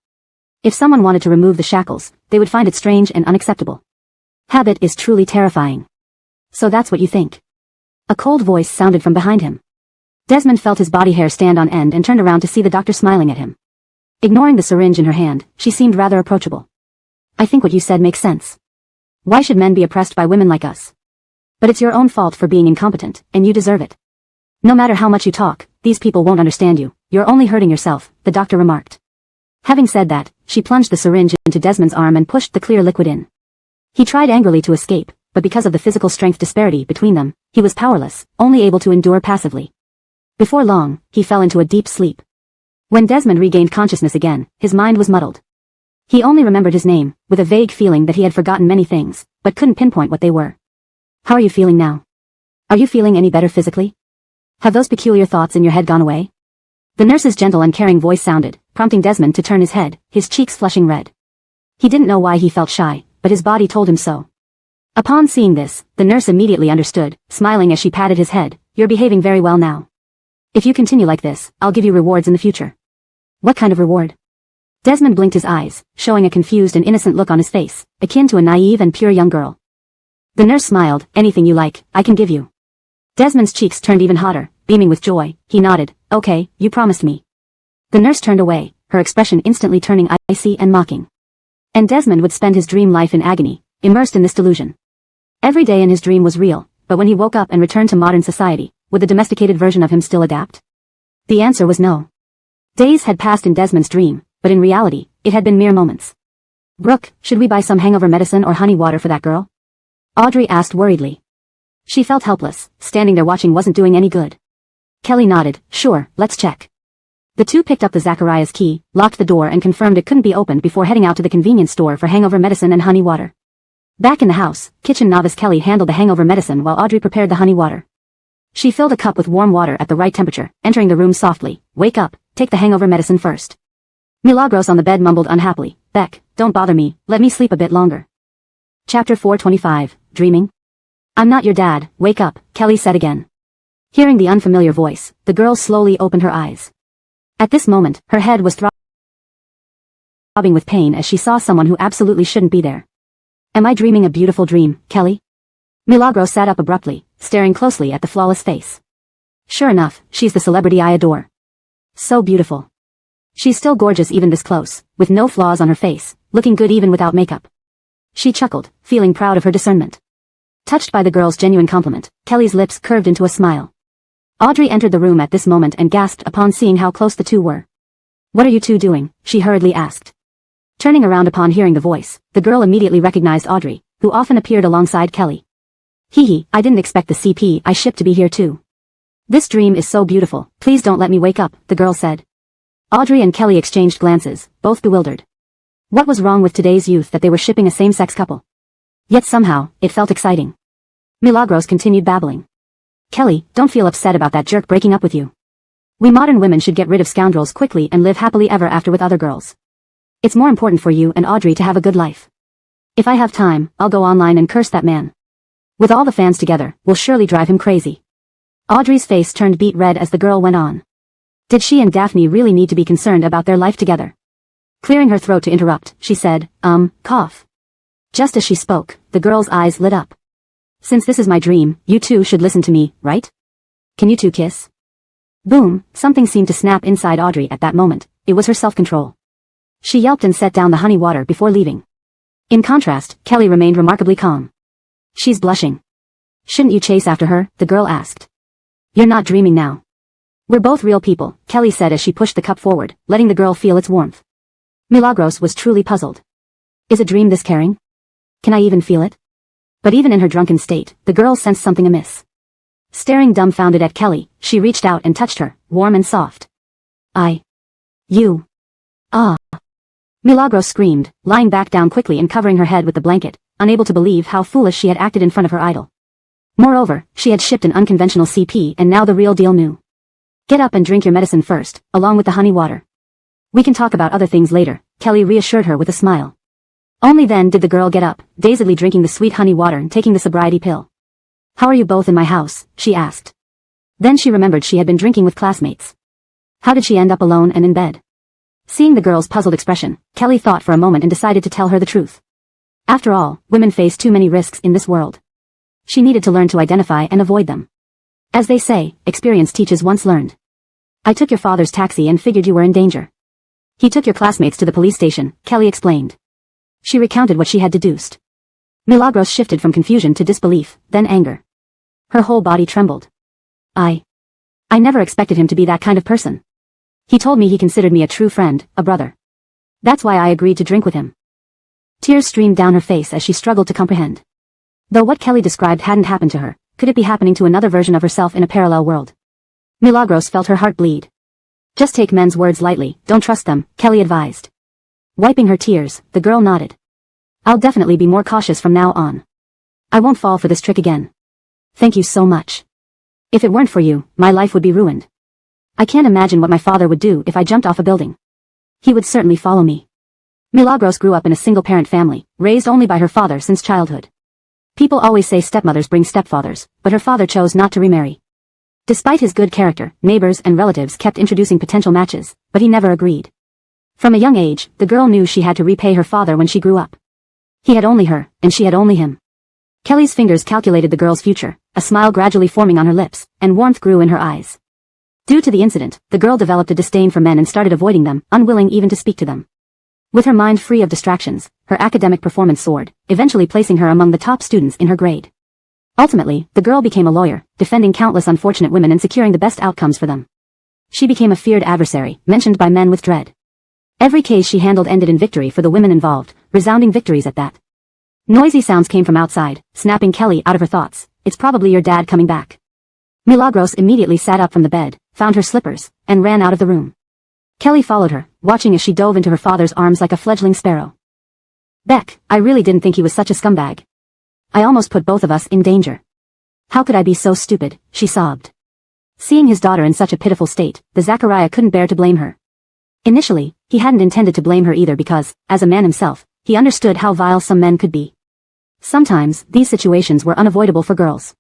If someone wanted to remove the shackles, they would find it strange and unacceptable. Habit is truly terrifying. So that's what you think? A cold voice sounded from behind him. Desmond felt his body hair stand on end and turned around to see the doctor smiling at him. Ignoring the syringe in her hand, she seemed rather approachable. I think what you said makes sense. Why should men be oppressed by women like us? But it's your own fault for being incompetent, and you deserve it. No matter how much you talk, these people won't understand you, you're only hurting yourself, the doctor remarked. Having said that, she plunged the syringe into Desmond's arm and pushed the clear liquid in. He tried angrily to escape, but because of the physical strength disparity between them, he was powerless, only able to endure passively. Before long, he fell into a deep sleep. When Desmond regained consciousness again, his mind was muddled. He only remembered his name, with a vague feeling that he had forgotten many things, but couldn't pinpoint what they were. How are you feeling now? Are you feeling any better physically? Have those peculiar thoughts in your head gone away? The nurse's gentle and caring voice sounded, prompting Desmond to turn his head, his cheeks flushing red. He didn't know why he felt shy, but his body told him so. Upon seeing this, the nurse immediately understood, smiling as she patted his head. You're behaving very well now. If you continue like this, I'll give you rewards in the future. What kind of reward? Desmond blinked his eyes, showing a confused and innocent look on his face, akin to a naive and pure young girl. The nurse smiled. Anything you like, I can give you. Desmond's cheeks turned even hotter, beaming with joy. He nodded. Okay, you promised me. The nurse turned away, her expression instantly turning icy and mocking. And Desmond would spend his dream life in agony, immersed in this delusion. Every day in his dream was real, but when he woke up and returned to modern society, would the domesticated version of him still adapt? The answer was no. Days had passed in Desmond's dream, but in reality, it had been mere moments. Brooke, should we buy some hangover medicine or honey water for that girl? Audrey asked worriedly. She felt helpless, standing there watching wasn't doing any good. Kelly nodded. Sure, let's check. The two picked up the Zachariah's key, locked the door and confirmed it couldn't be opened before heading out to the convenience store for hangover medicine and honey water. Back in the house, kitchen novice Kelly handled the hangover medicine while Audrey prepared the honey water. She filled a cup with warm water at the right temperature, entering the room softly. Wake up, take the hangover medicine first. Milagros on the bed mumbled unhappily. Beck, don't bother me, let me sleep a bit longer. Chapter 425, Dreaming? I'm not your dad, wake up, Kelly said again. Hearing the unfamiliar voice, the girl slowly opened her eyes. At this moment, her head was throbbing with pain as she saw someone who absolutely shouldn't be there. Am I dreaming a beautiful dream, Kelly? Milagros sat up abruptly, staring closely at the flawless face. Sure enough, she's the celebrity I adore. So beautiful. She's still gorgeous even this close, with no flaws on her face, looking good even without makeup. She chuckled, feeling proud of her discernment. Touched by the girl's genuine compliment, Kelly's lips curved into a smile. Audrey entered the room at this moment and gasped upon seeing how close the two were. What are you two doing? She hurriedly asked. Turning around upon hearing the voice, the girl immediately recognized Audrey, who often appeared alongside Kelly. Hee, I didn't expect the CP I shipped to be here too. This dream is so beautiful, please don't let me wake up, the girl said. Audrey and Kelly exchanged glances, both bewildered. What was wrong with today's youth that they were shipping a same-sex couple? Yet somehow, it felt exciting. Milagros continued babbling. Kelly, don't feel upset about that jerk breaking up with you. We modern women should get rid of scoundrels quickly and live happily ever after with other girls. It's more important for you and Audrey to have a good life. If I have time, I'll go online and curse that man. With all the fans together, we'll surely drive him crazy. Audrey's face turned beet red as the girl went on. Did she and Daphne really need to be concerned about their life together? Clearing her throat to interrupt, she said, cough. Just as she spoke, the girl's eyes lit up. Since this is my dream, you two should listen to me, right? Can you two kiss? Boom, something seemed to snap inside Audrey at that moment. It was her self-control. She yelped and set down the honey water before leaving. In contrast, Kelly remained remarkably calm. She's blushing. Shouldn't you chase after her? The girl asked. You're not dreaming now. We're both real people, Kelly said as she pushed the cup forward, letting the girl feel its warmth. Milagros was truly puzzled. Is a dream this caring? Can I even feel it? But even in her drunken state, the girl sensed something amiss. Staring dumbfounded at Kelly, she reached out and touched her, warm and soft. You. Ah. Milagros screamed, lying back down quickly and covering her head with the blanket, unable to believe how foolish she had acted in front of her idol. Moreover, she had shipped an unconventional CP and now the real deal knew. Get up and drink your medicine first, along with the honey water. We can talk about other things later, Kelly reassured her with a smile. Only then did the girl get up, dazedly drinking the sweet honey water and taking the sobriety pill. How are you both in my house? She asked. Then she remembered she had been drinking with classmates. How did she end up alone and in bed? Seeing the girl's puzzled expression, Kelly thought for a moment and decided to tell her the truth. After all, women face too many risks in this world. She needed to learn to identify and avoid them. As they say, experience teaches once learned. I took your father's taxi and figured you were in danger. He took your classmates to the police station, Kelly explained. She recounted what she had deduced. Milagros shifted from confusion to disbelief, then anger. Her whole body trembled. I never expected him to be that kind of person. He told me he considered me a true friend, a brother. That's why I agreed to drink with him. Tears streamed down her face as she struggled to comprehend. Though what Kelly described hadn't happened to her, could it be happening to another version of herself in a parallel world? Milagros felt her heart bleed. Just take men's words lightly, don't trust them, Kelly advised. Wiping her tears, the girl nodded. I'll definitely be more cautious from now on. I won't fall for this trick again. Thank you so much. If it weren't for you, my life would be ruined. I can't imagine what my father would do if I jumped off a building. He would certainly follow me. Milagros grew up in a single-parent family, raised only by her father since childhood. People always say stepmothers bring stepfathers, but her father chose not to remarry. Despite his good character, neighbors and relatives kept introducing potential matches, but he never agreed. From a young age, the girl knew she had to repay her father when she grew up. He had only her, and she had only him. Kelly's fingers calculated the girl's future, a smile gradually forming on her lips, and warmth grew in her eyes. Due to the incident, the girl developed a disdain for men and started avoiding them, unwilling even to speak to them. With her mind free of distractions, her academic performance soared, eventually placing her among the top students in her grade. Ultimately, the girl became a lawyer, defending countless unfortunate women and securing the best outcomes for them. She became a feared adversary, mentioned by men with dread. Every case she handled ended in victory for the women involved, resounding victories at that. Noisy sounds came from outside, snapping Kelly out of her thoughts. It's probably your dad coming back. Milagros immediately sat up from the bed, found her slippers, and ran out of the room. Kelly followed her, watching as she dove into her father's arms like a fledgling sparrow. Beck, I really didn't think he was such a scumbag. I almost put both of us in danger. How could I be so stupid, she sobbed. Seeing his daughter in such a pitiful state, the Zachariah couldn't bear to blame her. Initially, he hadn't intended to blame her either because, as a man himself, he understood how vile some men could be. Sometimes, these situations were unavoidable for girls.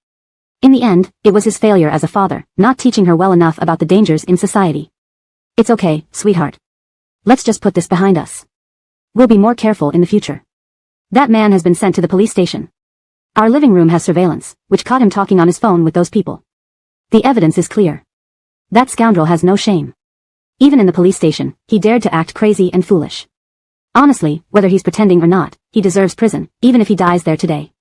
In the end, it was his failure as a father, not teaching her well enough about the dangers in society. It's okay, sweetheart. Let's just put this behind us. We'll be more careful in the future. That man has been sent to the police station. Our living room has surveillance, which caught him talking on his phone with those people. The evidence is clear. That scoundrel has no shame. Even in the police station, he dared to act crazy and foolish. Honestly, whether he's pretending or not, he deserves prison, even if he dies there today.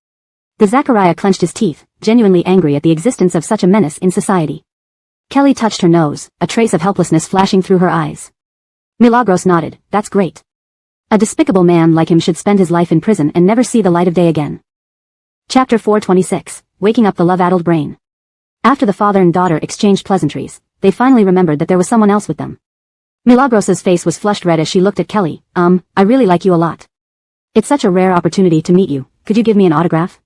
The Zachariah clenched his teeth, genuinely angry at the existence of such a menace in society. Kelly touched her nose, a trace of helplessness flashing through her eyes. Milagros nodded, that's great. A despicable man like him should spend his life in prison and never see the light of day again. Chapter 426, Waking Up the Love-Addled Brain. After the father and daughter exchanged pleasantries, they finally remembered that there was someone else with them. Milagros's face was flushed red as she looked at Kelly. I really like you a lot. It's such a rare opportunity to meet you, could you give me an autograph?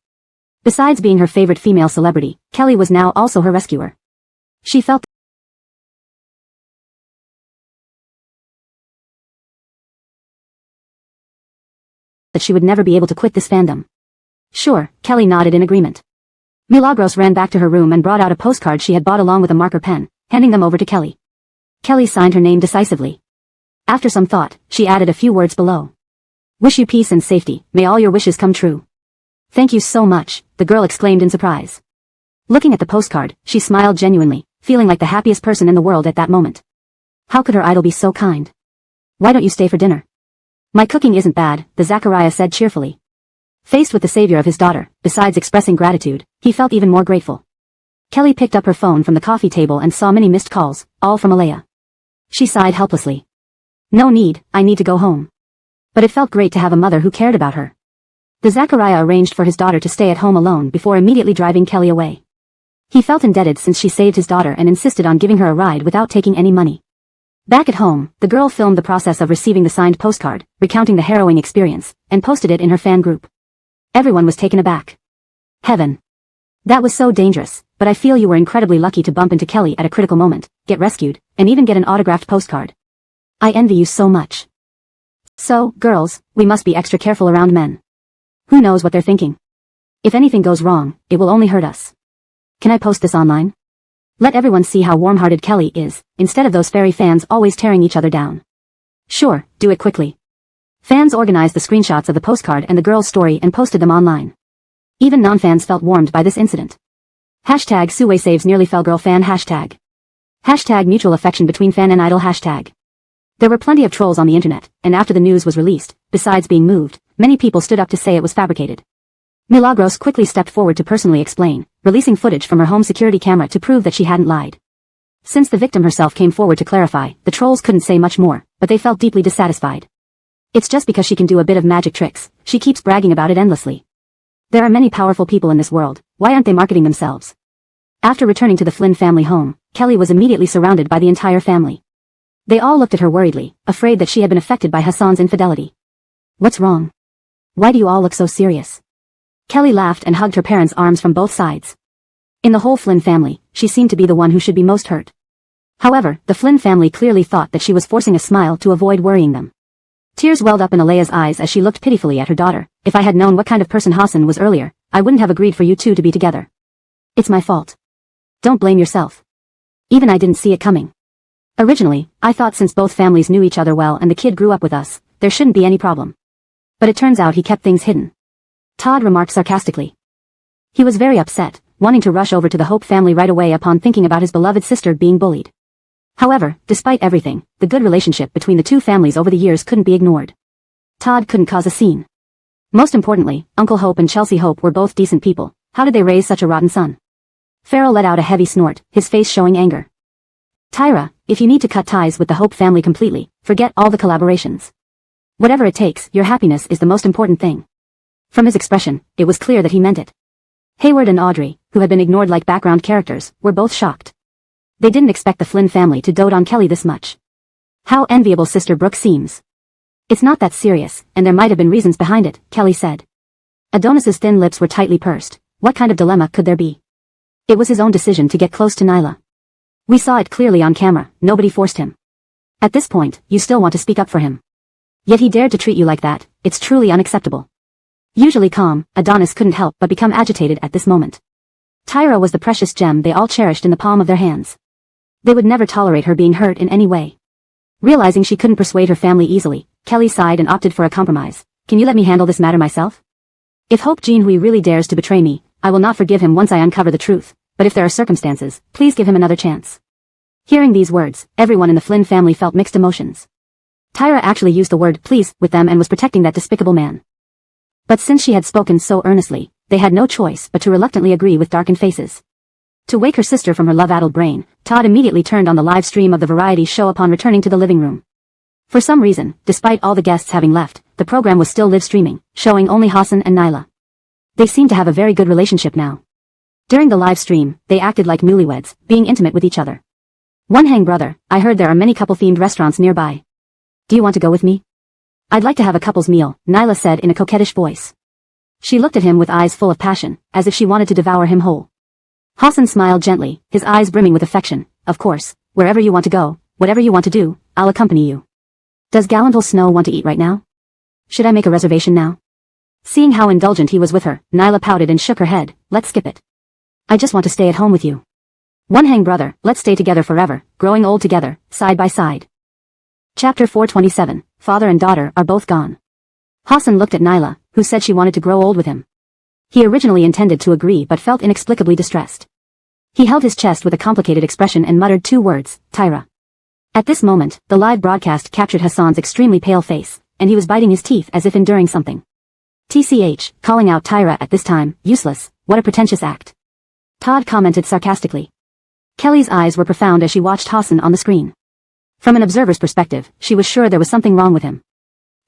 Besides being her favorite female celebrity, Kelly was now also her rescuer. She felt that she would never be able to quit this fandom. Sure, Kelly nodded in agreement. Milagros ran back to her room and brought out a postcard she had bought along with a marker pen, handing them over to Kelly. Kelly signed her name decisively. After some thought, she added a few words below. Wish you peace and safety, may all your wishes come true. Thank you so much, the girl exclaimed in surprise. Looking at the postcard, she smiled genuinely, feeling like the happiest person in the world at that moment. How could her idol be so kind? Why don't you stay for dinner? My cooking isn't bad, the Zachariah said cheerfully. Faced with the savior of his daughter, besides expressing gratitude, he felt even more grateful. Kelly picked up her phone from the coffee table and saw many missed calls, all from Alea. She sighed helplessly. No need, I need to go home. But it felt great to have a mother who cared about her. The Zachariah arranged for his daughter to stay at home alone before immediately driving Kelly away. He felt indebted since she saved his daughter and insisted on giving her a ride without taking any money. Back at home, the girl filmed the process of receiving the signed postcard, recounting the harrowing experience, and posted it in her fan group. Everyone was taken aback. Heaven. That was so dangerous, but I feel you were incredibly lucky to bump into Kelly at a critical moment, get rescued, and even get an autographed postcard. I envy you so much. So, girls, we must be extra careful around men. Who knows what they're thinking? If anything goes wrong, it will only hurt us. Can I post this online? Let everyone see how warm-hearted Kelly is, instead of those fairy fans always tearing each other down. Sure, do it quickly. Fans organized the screenshots of the postcard and the girl's story and posted them online. Even non-fans felt warmed by this incident. Hashtag Suway saves nearly fell girl fan hashtag. Hashtag mutual affection between fan and idol hashtag. There were plenty of trolls on the internet, and after the news was released, besides being moved, many people stood up to say it was fabricated. Milagros quickly stepped forward to personally explain, releasing footage from her home security camera to prove that she hadn't lied. Since the victim herself came forward to clarify, the trolls couldn't say much more, but they felt deeply dissatisfied. It's just because she can do a bit of magic tricks, she keeps bragging about it endlessly. There are many powerful people in this world, why aren't they marketing themselves? After returning to the Flynn family home, Kelly was immediately surrounded by the entire family. They all looked at her worriedly, afraid that she had been affected by Hassan's infidelity. What's wrong? Why do you all look so serious? Kelly laughed and hugged her parents' arms from both sides. In the whole Flynn family, she seemed to be the one who should be most hurt. However, the Flynn family clearly thought that she was forcing a smile to avoid worrying them. Tears welled up in Alea's eyes as she looked pitifully at her daughter. If I had known what kind of person Hassan was earlier, I wouldn't have agreed for you two to be together. It's my fault. Don't blame yourself. Even I didn't see it coming. Originally, I thought since both families knew each other well and the kid grew up with us, there shouldn't be any problem. But it turns out he kept things hidden. Todd remarked sarcastically. He was very upset, wanting to rush over to the Hope family right away upon thinking about his beloved sister being bullied. However, despite everything, the good relationship between the two families over the years couldn't be ignored. Todd couldn't cause a scene. Most importantly, Uncle Hope and Chelsea Hope were both decent people. How did they raise such a rotten son? Farrell let out a heavy snort, his face showing anger. Tyra, if you need to cut ties with the Hope family completely, forget all the collaborations. Whatever it takes, your happiness is the most important thing. From his expression, it was clear that he meant it. Hayward and Audrey, who had been ignored like background characters, were both shocked. They didn't expect the Flynn family to dote on Kelly this much. How enviable Sister Brooke seems. It's not that serious, and there might have been reasons behind it, Kelly said. Adonis's thin lips were tightly pursed. What kind of dilemma could there be? It was his own decision to get close to Nyla. We saw it clearly on camera, nobody forced him. At this point, you still want to speak up for him. Yet he dared to treat you like that, it's truly unacceptable. Usually calm, Adonis couldn't help but become agitated at this moment. Tyra was the precious gem they all cherished in the palm of their hands. They would never tolerate her being hurt in any way. Realizing she couldn't persuade her family easily, Kelly sighed and opted for a compromise. Can you let me handle this matter myself? If Hope Jean-Hui really dares to betray me, I will not forgive him once I uncover the truth, but if there are circumstances, please give him another chance. Hearing these words, everyone in the Flynn family felt mixed emotions. Tyra actually used the word please with them and was protecting that despicable man. But since she had spoken so earnestly, they had no choice but to reluctantly agree with darkened faces. To wake her sister from her love-addled brain, Todd immediately turned on the live stream of the variety show upon returning to the living room. For some reason, despite all the guests having left, the program was still live streaming, showing only Hassan and Nyla. They seemed to have a very good relationship now. During the live stream, they acted like newlyweds, being intimate with each other. One hang brother, I heard there are many couple-themed restaurants nearby. Do you want to go with me? I'd like to have a couple's meal, Nyla said in a coquettish voice. She looked at him with eyes full of passion, as if she wanted to devour him whole. Hassan smiled gently, his eyes brimming with affection. Of course, wherever you want to go, whatever you want to do, I'll accompany you. Does Galantal Snow want to eat right now? Should I make a reservation now? Seeing how indulgent he was with her, Nyla pouted and shook her head. Let's skip it. I just want to stay at home with you. One hang brother, let's stay together forever, growing old together, side by side. Chapter 427, Father and daughter are both gone. Hassan looked at Nyla, who said she wanted to grow old with him. He originally intended to agree but felt inexplicably distressed. He held his chest with a complicated expression and muttered two words, Tyra. At this moment, the live broadcast captured Hassan's extremely pale face, and he was biting his teeth as if enduring something. TCH, calling out Tyra at this time, useless, what a pretentious act. Todd commented sarcastically. Kelly's eyes were profound as she watched Hassan on the screen. From an observer's perspective, she was sure there was something wrong with him.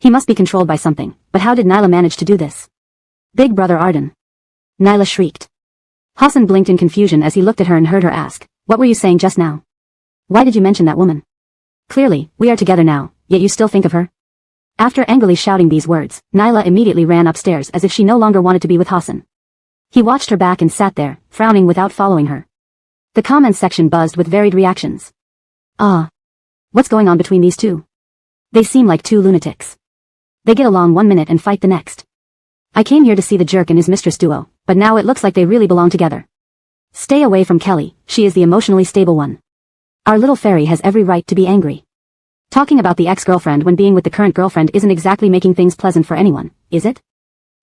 He must be controlled by something, but how did Nyla manage to do this? Big brother Arden. Nyla shrieked. Hassan blinked in confusion as he looked at her and heard her ask, "What were you saying just now? Why did you mention that woman? Clearly, we are together now, yet you still think of her?" After angrily shouting these words, Nyla immediately ran upstairs as if she no longer wanted to be with Hassan. He watched her back and sat there, frowning without following her. The comments section buzzed with varied reactions. What's going on between these two? They seem like two lunatics. They get along 1 minute and fight the next. I came here to see the jerk and his mistress duo, but now it looks like they really belong together. Stay away from Kelly, she is the emotionally stable one. Our little fairy has every right to be angry. Talking about the ex-girlfriend when being with the current girlfriend isn't exactly making things pleasant for anyone, is it?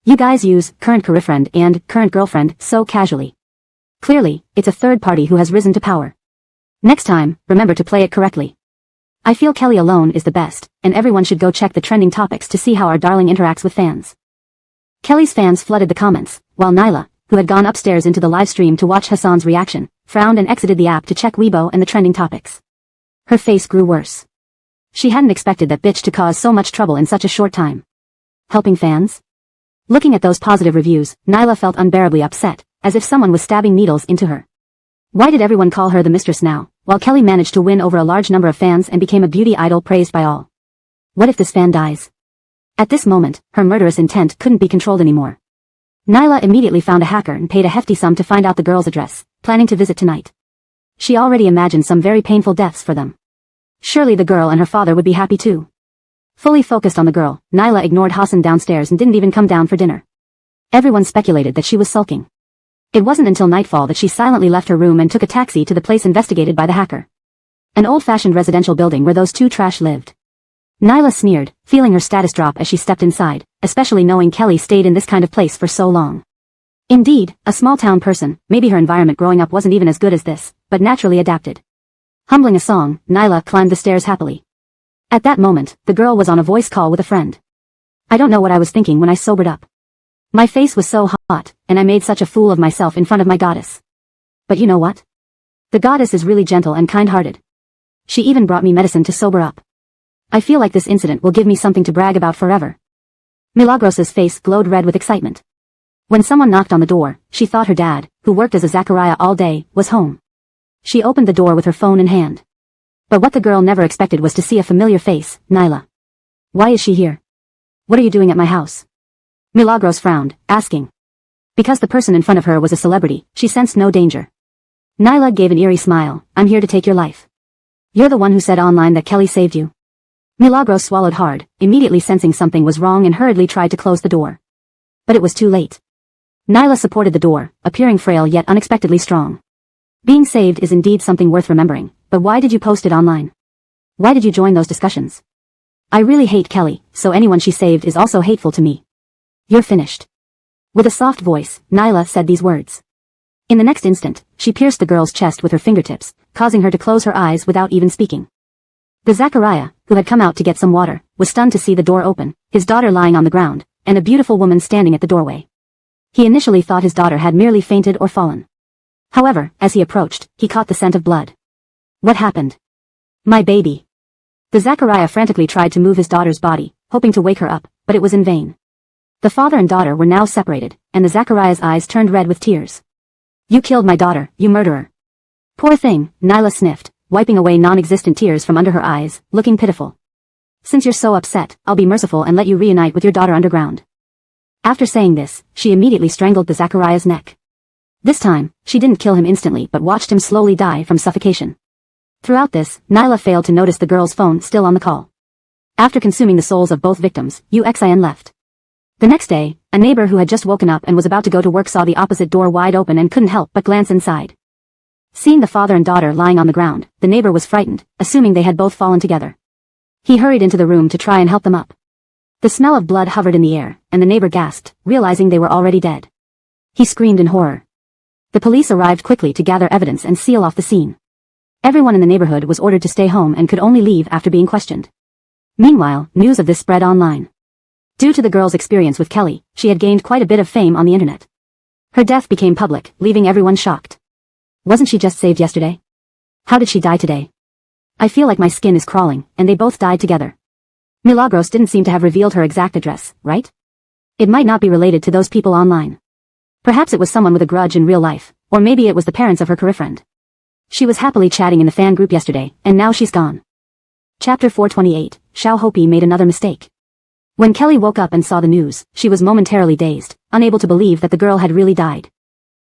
You guys use current girlfriend and current girlfriend so casually. Clearly, it's a third party who has risen to power. Next time, remember to play it correctly. I feel Kelly alone is the best, and everyone should go check the trending topics to see how our darling interacts with fans. Kelly's fans flooded the comments, while Nyla, who had gone upstairs into the live stream to watch Hassan's reaction, frowned and exited the app to check Weibo and the trending topics. Her face grew worse. She hadn't expected that bitch to cause so much trouble in such a short time. Helping fans? Looking at those positive reviews, Nyla felt unbearably upset, as if someone was stabbing needles into her. Why did everyone call her the mistress now, while Kelly managed to win over a large number of fans and became a beauty idol praised by all? What if this fan dies? At this moment, her murderous intent couldn't be controlled anymore. Nyla immediately found a hacker and paid a hefty sum to find out the girl's address, planning to visit tonight. She already imagined some very painful deaths for them. Surely the girl and her father would be happy too. Fully focused on the girl, Nyla ignored Hassan downstairs and didn't even come down for dinner. Everyone speculated that she was sulking. It wasn't until nightfall that she silently left her room and took a taxi to the place investigated by the hacker. An old-fashioned residential building where those two trash lived. Nyla sneered, feeling her status drop as she stepped inside, especially knowing Kelly stayed in this kind of place for so long. Indeed, a small-town person, maybe her environment growing up wasn't even as good as this, but naturally adapted. Humbling a song, Nyla climbed the stairs happily. At that moment, the girl was on a voice call with a friend. I don't know what I was thinking when I sobered up. My face was so hot, and I made such a fool of myself in front of my goddess. But you know what? The goddess is really gentle and kind-hearted. She even brought me medicine to sober up. I feel like this incident will give me something to brag about forever. Milagros's face glowed red with excitement. When someone knocked on the door, she thought her dad, who worked as a Zachariah all day, was home. She opened the door with her phone in hand. But what the girl never expected was to see a familiar face, Nyla. Why is she here? What are you doing at my house? Milagros frowned, asking. Because the person in front of her was a celebrity, she sensed no danger. Nyla gave an eerie smile. I'm here to take your life. You're the one who said online that Kelly saved you. Milagros swallowed hard, immediately sensing something was wrong and hurriedly tried to close the door. But it was too late. Nyla supported the door, appearing frail yet unexpectedly strong. Being saved is indeed something worth remembering, but why did you post it online? Why did you join those discussions? I really hate Kelly, so anyone she saved is also hateful to me. You're finished. With a soft voice, Nyla said these words. In the next instant, she pierced the girl's chest with her fingertips, causing her to close her eyes without even speaking. The Zachariah, who had come out to get some water, was stunned to see the door open, his daughter lying on the ground, and a beautiful woman standing at the doorway. He initially thought his daughter had merely fainted or fallen. However, as he approached, he caught the scent of blood. What happened? My baby. The Zachariah frantically tried to move his daughter's body, hoping to wake her up, but it was in vain. The father and daughter were now separated, and the Zachariah's eyes turned red with tears. You killed my daughter, you murderer. Poor thing, Nyla sniffed, wiping away non-existent tears from under her eyes, looking pitiful. Since you're so upset, I'll be merciful and let you reunite with your daughter underground. After saying this, she immediately strangled the Zachariah's neck. This time, she didn't kill him instantly but watched him slowly die from suffocation. Throughout this, Nyla failed to notice the girl's phone still on the call. After consuming the souls of both victims, UXIN left. The next day, a neighbor who had just woken up and was about to go to work saw the opposite door wide open and couldn't help but glance inside. Seeing the father and daughter lying on the ground, the neighbor was frightened, assuming they had both fallen together. He hurried into the room to try and help them up. The smell of blood hovered in the air, and the neighbor gasped, realizing they were already dead. He screamed in horror. The police arrived quickly to gather evidence and seal off the scene. Everyone in the neighborhood was ordered to stay home and could only leave after being questioned. Meanwhile, news of this spread online. Due to the girl's experience with Kelly, she had gained quite a bit of fame on the internet. Her death became public, leaving everyone shocked. Wasn't she just saved yesterday? How did she die today? I feel like my skin is crawling, and they both died together. Milagros didn't seem to have revealed her exact address, right? It might not be related to those people online. Perhaps it was someone with a grudge in real life, or maybe it was the parents of her career friend. She was happily chatting in the fan group yesterday, and now she's gone. Chapter 428, Xiao Hopi made another mistake. When Kelly woke up and saw the news, she was momentarily dazed, unable to believe that the girl had really died.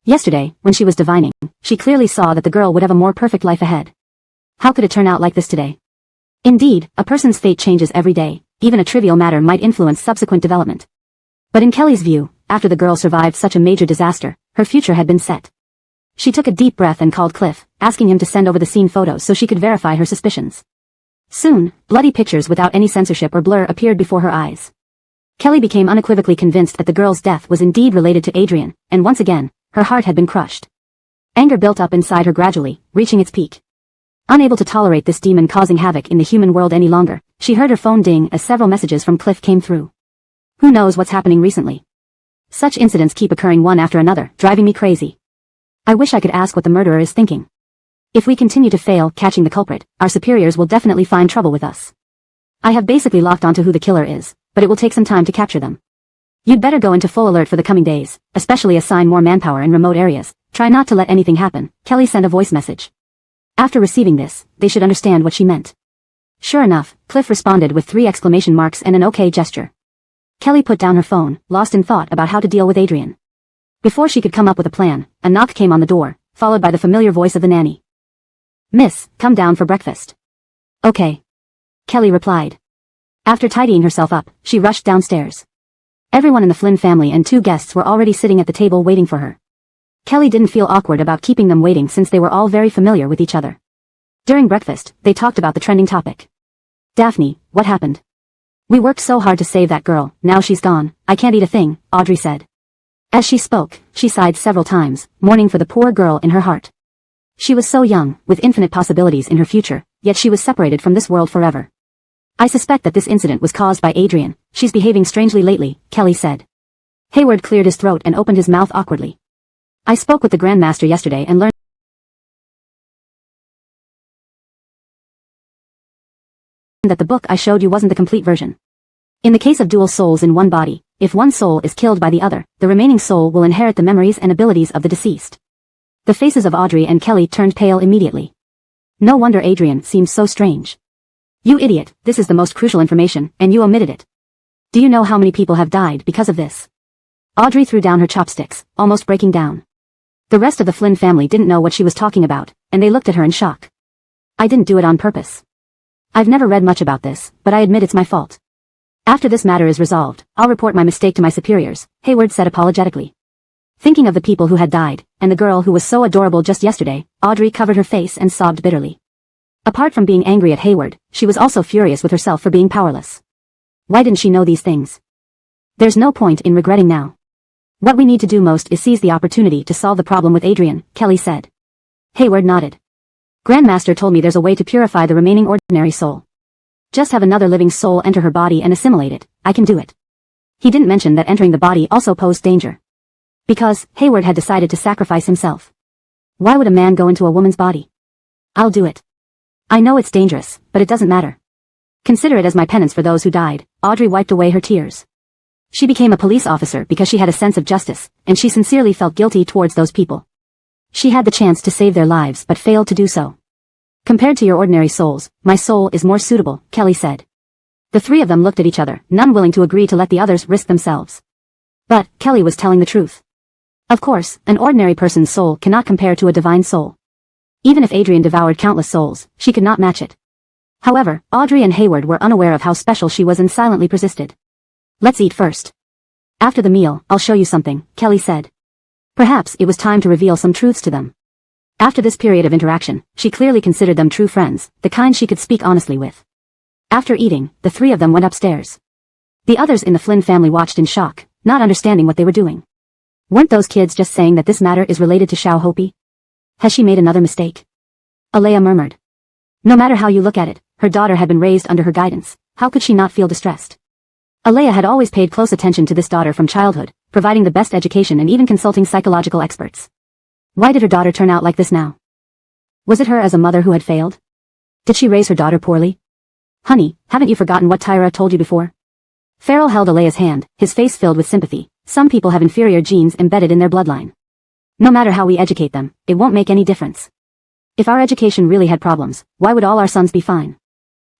Yesterday, when she was divining, she clearly saw that the girl would have a more perfect life ahead. How could it turn out like this today? Indeed, a person's fate changes every day, even a trivial matter might influence subsequent development. But in Kelly's view, after the girl survived such a major disaster, her future had been set. She took a deep breath and called Cliff, asking him to send over the scene photos so she could verify her suspicions. Soon, bloody pictures without any censorship or blur appeared before her eyes. Kelly became unequivocally convinced that the girl's death was indeed related to Adrian, and once again, her heart had been crushed. Anger built up inside her gradually, reaching its peak. Unable to tolerate this demon causing havoc in the human world any longer, she heard her phone ding as several messages from Cliff came through. Who knows what's happening recently? Such incidents keep occurring one after another, driving me crazy. I wish I could ask what the murderer is thinking. If we continue to fail catching the culprit, our superiors will definitely find trouble with us. I have basically locked onto who the killer is, but it will take some time to capture them. You'd better go into full alert for the coming days, especially assign more manpower in remote areas. Try not to let anything happen. Kelly sent a voice message. After receiving this, they should understand what she meant. Sure enough, Cliff responded with 3 exclamation marks and an okay gesture. Kelly put down her phone, lost in thought about how to deal with Adrian. Before she could come up with a plan, a knock came on the door, followed by the familiar voice of the nanny. "Miss, come down for breakfast." "Okay," Kelly replied. After tidying herself up, she rushed downstairs. Everyone in the Flynn family and 2 guests were already sitting at the table waiting for her. Kelly didn't feel awkward about keeping them waiting since they were all very familiar with each other. During breakfast, they talked about the trending topic. "Daphne, what happened?" "We worked so hard to save that girl, now she's gone, I can't eat a thing," Audrey said. As she spoke, she sighed several times, mourning for the poor girl in her heart. She was so young, with infinite possibilities in her future, yet she was separated from this world forever. "I suspect that this incident was caused by Adrian. She's behaving strangely lately," Kelly said. Hayward cleared his throat and opened his mouth awkwardly. "I spoke with the Grandmaster yesterday and learned that the book I showed you wasn't the complete version. In the case of dual souls in one body, if one soul is killed by the other, the remaining soul will inherit the memories and abilities of the deceased." The faces of Audrey and Kelly turned pale immediately. No wonder Adrian seems so strange. "You idiot, this is the most crucial information, and you omitted it. Do you know how many people have died because of this?" Audrey threw down her chopsticks, almost breaking down. The rest of the Flynn family didn't know what she was talking about, and they looked at her in shock. "I didn't do it on purpose. I've never read much about this, but I admit it's my fault. After this matter is resolved, I'll report my mistake to my superiors," Hayward said apologetically. Thinking of the people who had died, and the girl who was so adorable just yesterday, Audrey covered her face and sobbed bitterly. Apart from being angry at Hayward, she was also furious with herself for being powerless. Why didn't she know these things? There's no point in regretting now. What we need to do most is seize the opportunity to solve the problem with Adrian, Kelly said. Hayward nodded. Grandmaster told me there's a way to purify the remaining ordinary soul. Just have another living soul enter her body and assimilate it. I can do it. He didn't mention that entering the body also posed danger. Because Hayward had decided to sacrifice himself. Why would a man go into a woman's body? I'll do it. I know it's dangerous, but it doesn't matter. Consider it as my penance for those who died. Audrey wiped away her tears. She became a police officer because she had a sense of justice, and she sincerely felt guilty towards those people. She had the chance to save their lives but failed to do so. Compared to your ordinary souls, my soul is more suitable, Kelly said. The 3 of them looked at each other, none willing to agree to let the others risk themselves. But Kelly was telling the truth. Of course, an ordinary person's soul cannot compare to a divine soul. Even if Adrian devoured countless souls, she could not match it. However, Audrey and Hayward were unaware of how special she was and silently persisted. Let's eat first. After the meal, I'll show you something, Kelly said. Perhaps it was time to reveal some truths to them. After this period of interaction, she clearly considered them true friends, the kind she could speak honestly with. After eating, the 3 of them went upstairs. The others in the Flynn family watched in shock, not understanding what they were doing. Weren't those kids just saying that this matter is related to Xiao Hopi? Has she made another mistake? Alea murmured. No matter how you look at it, her daughter had been raised under her guidance. How could she not feel distressed? Alea had always paid close attention to this daughter from childhood, providing the best education and even consulting psychological experts. Why did her daughter turn out like this now? Was it her as a mother who had failed? Did she raise her daughter poorly? Honey, haven't you forgotten what Tyra told you before? Farrell held Alea's hand, his face filled with sympathy. Some people have inferior genes embedded in their bloodline. No matter how we educate them, it won't make any difference. If our education really had problems, why would all our sons be fine?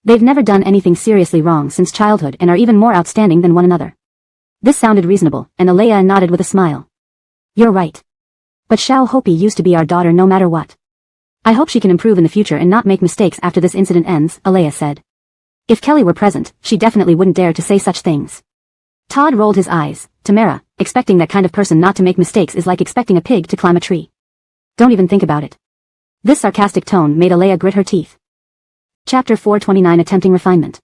They've never done anything seriously wrong since childhood and are even more outstanding than one another. This sounded reasonable, and Alea nodded with a smile. You're right. But Xiao Hopi used to be our daughter no matter what. I hope she can improve in the future and not make mistakes after this incident ends, Alea said. If Kelly were present, she definitely wouldn't dare to say such things. Todd rolled his eyes. Tamara, expecting that kind of person not to make mistakes is like expecting a pig to climb a tree. Don't even think about it. This sarcastic tone made Alea grit her teeth. Chapter 429 Attempting Refinement.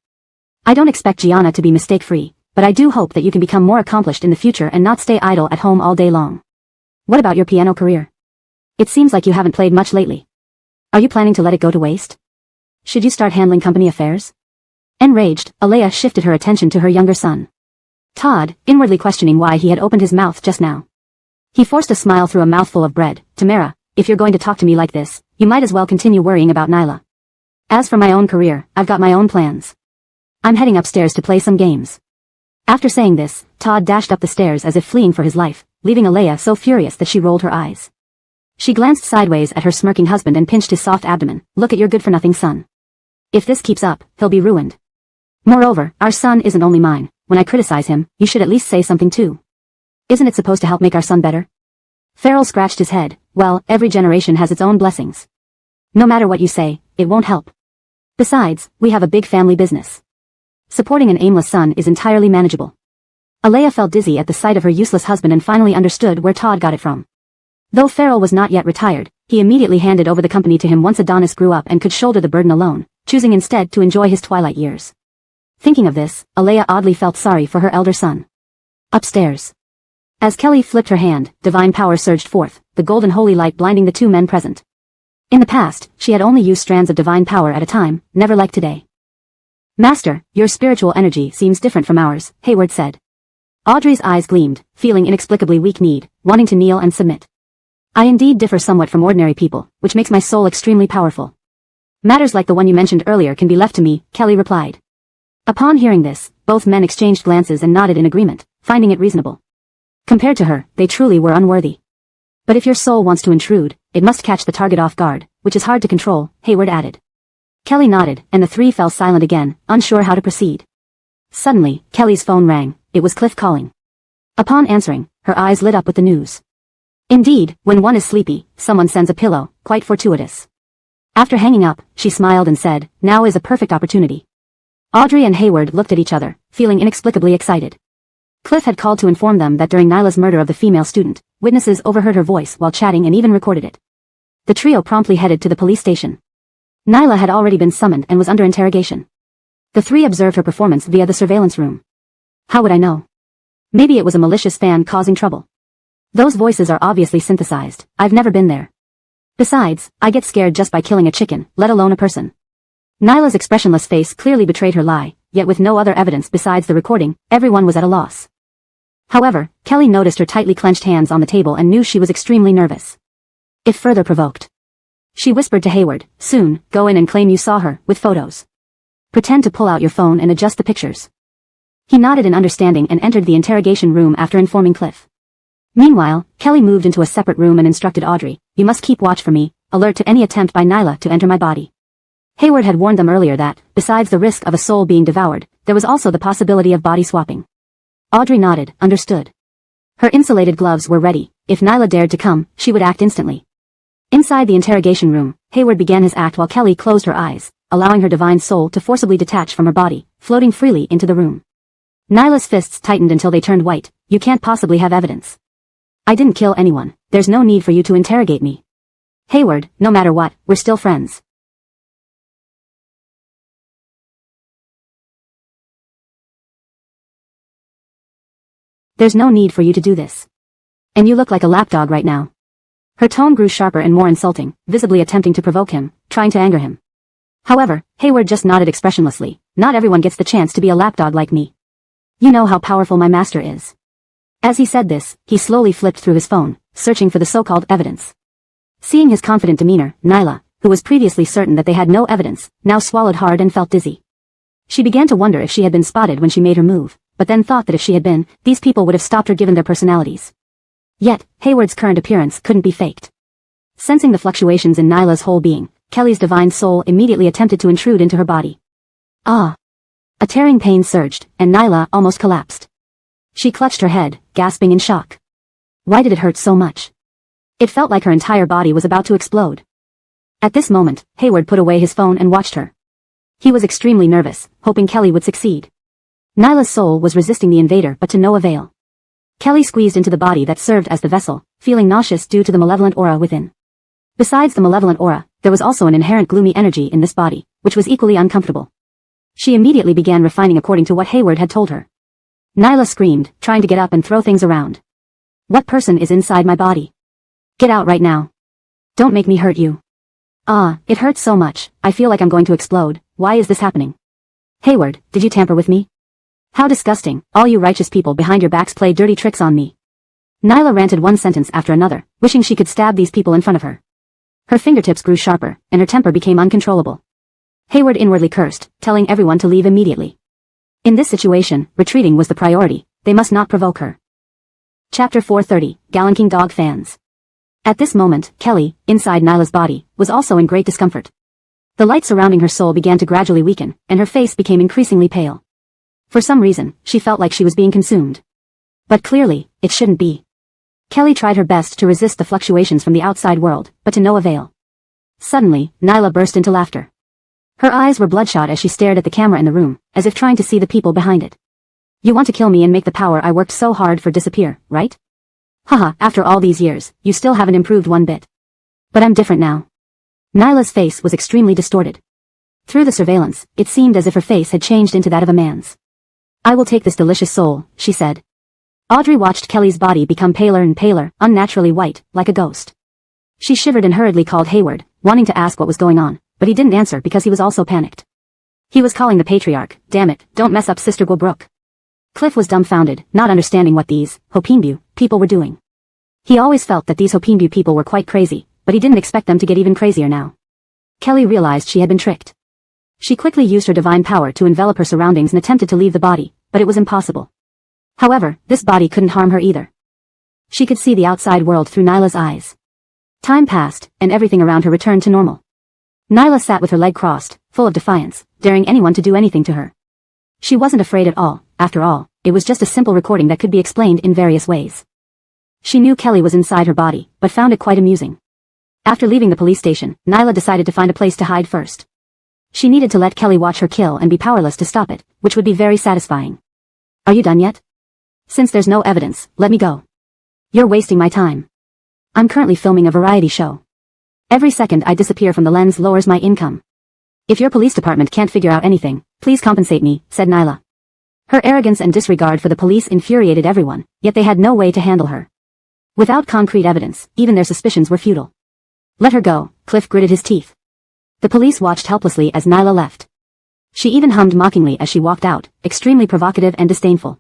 I don't expect Gianna to be mistake-free, but I do hope that you can become more accomplished in the future and not stay idle at home all day long. What about your piano career? It seems like you haven't played much lately. Are you planning to let it go to waste? Should you start handling company affairs? Enraged, Alea shifted her attention to her younger son. Todd, inwardly questioning why he had opened his mouth just now. He forced a smile through a mouthful of bread. Tamara, if you're going to talk to me like this, you might as well continue worrying about Nyla. As for my own career, I've got my own plans. I'm heading upstairs to play some games. After saying this, Todd dashed up the stairs as if fleeing for his life, leaving Alea so furious that she rolled her eyes. She glanced sideways at her smirking husband and pinched his soft abdomen. Look at your good-for-nothing son. If this keeps up, he'll be ruined. Moreover, our son isn't only mine. When I criticize him, you should at least say something too. Isn't it supposed to help make our son better? Farrell scratched his head. Well, every generation has its own blessings. No matter what you say, it won't help. Besides, we have a big family business. Supporting an aimless son is entirely manageable. Alea felt dizzy at the sight of her useless husband and finally understood where Todd got it from. Though Farrell was not yet retired, he immediately handed over the company to him once Adonis grew up and could shoulder the burden alone, choosing instead to enjoy his twilight years. Thinking of this, Alea oddly felt sorry for her elder son. Upstairs. As Kelly flipped her hand, divine power surged forth, the golden holy light blinding the two men present. In the past, she had only used strands of divine power at a time, never like today. Master, your spiritual energy seems different from ours, Hayward said. Audrey's eyes gleamed, feeling inexplicably weak-kneed, wanting to kneel and submit. I indeed differ somewhat from ordinary people, which makes my soul extremely powerful. Matters like the one you mentioned earlier can be left to me, Kelly replied. Upon hearing this, both men exchanged glances and nodded in agreement, finding it reasonable. Compared to her, they truly were unworthy. But if your soul wants to intrude, it must catch the target off guard, which is hard to control, Hayward added. Kelly nodded, and the three fell silent again, unsure how to proceed. Suddenly, Kelly's phone rang. It was Cliff calling. Upon answering, her eyes lit up with the news. Indeed, when one is sleepy, someone sends a pillow, quite fortuitous. After hanging up, she smiled and said, now is a perfect opportunity. Audrey and Hayward looked at each other, feeling inexplicably excited. Cliff had called to inform them that during Nyla's murder of the female student, witnesses overheard her voice while chatting and even recorded it. The trio promptly headed to the police station. Nyla had already been summoned and was under interrogation. The three observed her performance via the surveillance room. How would I know? Maybe it was a malicious fan causing trouble. Those voices are obviously synthesized. I've never been there. Besides, I get scared just by killing a chicken, let alone a person. Nyla's expressionless face clearly betrayed her lie, yet with no other evidence besides the recording, everyone was at a loss. However, Kelly noticed her tightly clenched hands on the table and knew she was extremely nervous. If further provoked. She whispered to Hayward, soon, go in and claim you saw her, with photos. Pretend to pull out your phone and adjust the pictures. He nodded in understanding and entered the interrogation room after informing Cliff. Meanwhile, Kelly moved into a separate room and instructed Audrey, you must keep watch for me, alert to any attempt by Nyla to enter my body. Hayward had warned them earlier that, besides the risk of a soul being devoured, there was also the possibility of body swapping. Audrey nodded, understood. Her insulated gloves were ready. If Nyla dared to come, she would act instantly. Inside the interrogation room, Hayward began his act while Kelly closed her eyes, allowing her divine soul to forcibly detach from her body, floating freely into the room. Nyla's fists tightened until they turned white. You can't possibly have evidence. I didn't kill anyone. There's no need for you to interrogate me. Hayward, no matter what, we're still friends. There's no need for you to do this. And you look like a lapdog right now. Her tone grew sharper and more insulting, visibly attempting to provoke him, trying to anger him. However, Hayward just nodded expressionlessly. Not everyone gets the chance to be a lapdog like me. You know how powerful my master is. As he said this, he slowly flipped through his phone, searching for the so-called evidence. Seeing his confident demeanor, Nyla, who was previously certain that they had no evidence, now swallowed hard and felt dizzy. She began to wonder if she had been spotted when she made her move, but then thought that if she had been, these people would have stopped her given their personalities. Yet, Hayward's current appearance couldn't be faked. Sensing the fluctuations in Nyla's whole being, Kelly's divine soul immediately attempted to intrude into her body. Ah! A tearing pain surged, and Nyla almost collapsed. She clutched her head, gasping in shock. Why did it hurt so much? It felt like her entire body was about to explode. At this moment, Hayward put away his phone and watched her. He was extremely nervous, hoping Kelly would succeed. Nyla's soul was resisting the invader but to no avail. Kelly squeezed into the body that served as the vessel, feeling nauseous due to the malevolent aura within. Besides the malevolent aura, there was also an inherent gloomy energy in this body, which was equally uncomfortable. She immediately began refining according to what Hayward had told her. Nyla screamed, trying to get up and throw things around. What person is inside my body? Get out right now. Don't make me hurt you. Ah, it hurts so much, I feel like I'm going to explode. Why is this happening? Hayward, did you tamper with me? How disgusting, all you righteous people behind your backs play dirty tricks on me. Nyla ranted one sentence after another, wishing she could stab these people in front of her. Her fingertips grew sharper, and her temper became uncontrollable. Hayward inwardly cursed, telling everyone to leave immediately. In this situation, retreating was the priority, they must not provoke her. Chapter 430, Gallon King Dog Fans. At this moment, Kelly, inside Nyla's body, was also in great discomfort. The light surrounding her soul began to gradually weaken, and her face became increasingly pale. For some reason, she felt like she was being consumed. But clearly, it shouldn't be. Kelly tried her best to resist the fluctuations from the outside world, but to no avail. Suddenly, Nyla burst into laughter. Her eyes were bloodshot as she stared at the camera in the room, as if trying to see the people behind it. You want to kill me and make the power I worked so hard for disappear, right? Haha, after all these years, you still haven't improved one bit. But I'm different now. Nyla's face was extremely distorted. Through the surveillance, it seemed as if her face had changed into that of a man's. I will take this delicious soul, she said. Audrey watched Kelly's body become paler and paler, unnaturally white, like a ghost. She shivered and hurriedly called Hayward, wanting to ask what was going on, but he didn't answer because he was also panicked. He was calling the patriarch, damn it, don't mess up Sister Gwilbrook. Cliff was dumbfounded, not understanding what these Hopinbu people were doing. He always felt that these Hopinbu people were quite crazy, but he didn't expect them to get even crazier now. Kelly realized she had been tricked. She quickly used her divine power to envelop her surroundings and attempted to leave the body, but it was impossible. However, this body couldn't harm her either. She could see the outside world through Nyla's eyes. Time passed, and everything around her returned to normal. Nyla sat with her leg crossed, full of defiance, daring anyone to do anything to her. She wasn't afraid at all, after all, it was just a simple recording that could be explained in various ways. She knew Kelly was inside her body, but found it quite amusing. After leaving the police station, Nyla decided to find a place to hide first. She needed to let Kelly watch her kill and be powerless to stop it, which would be very satisfying. Are you done yet? Since there's no evidence, let me go. You're wasting my time. I'm currently filming a variety show. Every second I disappear from the lens lowers my income. If your police department can't figure out anything, please compensate me, said Nyla. Her arrogance and disregard for the police infuriated everyone, yet they had no way to handle her. Without concrete evidence, even their suspicions were futile. Let her go, Cliff gritted his teeth. The police watched helplessly as Nyla left. She even hummed mockingly as she walked out, extremely provocative and disdainful.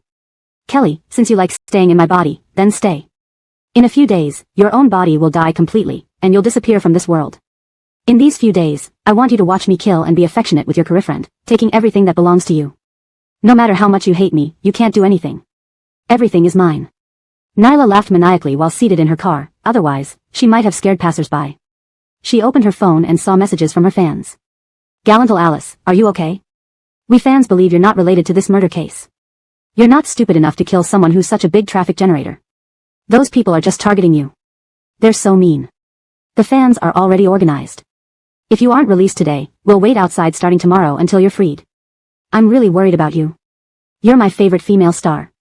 Kelly, since you like staying in my body, then stay. In a few days, your own body will die completely, and you'll disappear from this world. In these few days, I want you to watch me kill and be affectionate with your career friend, taking everything that belongs to you. No matter how much you hate me, you can't do anything. Everything is mine. Nyla laughed maniacally while seated in her car, otherwise, she might have scared passers-by. She opened her phone and saw messages from her fans. Gallantal Alice, are you okay? We fans believe you're not related to this murder case. You're not stupid enough to kill someone who's such a big traffic generator. Those people are just targeting you. They're so mean. The fans are already organized. If you aren't released today, we'll wait outside starting tomorrow until you're freed. I'm really worried about you. You're my favorite female star.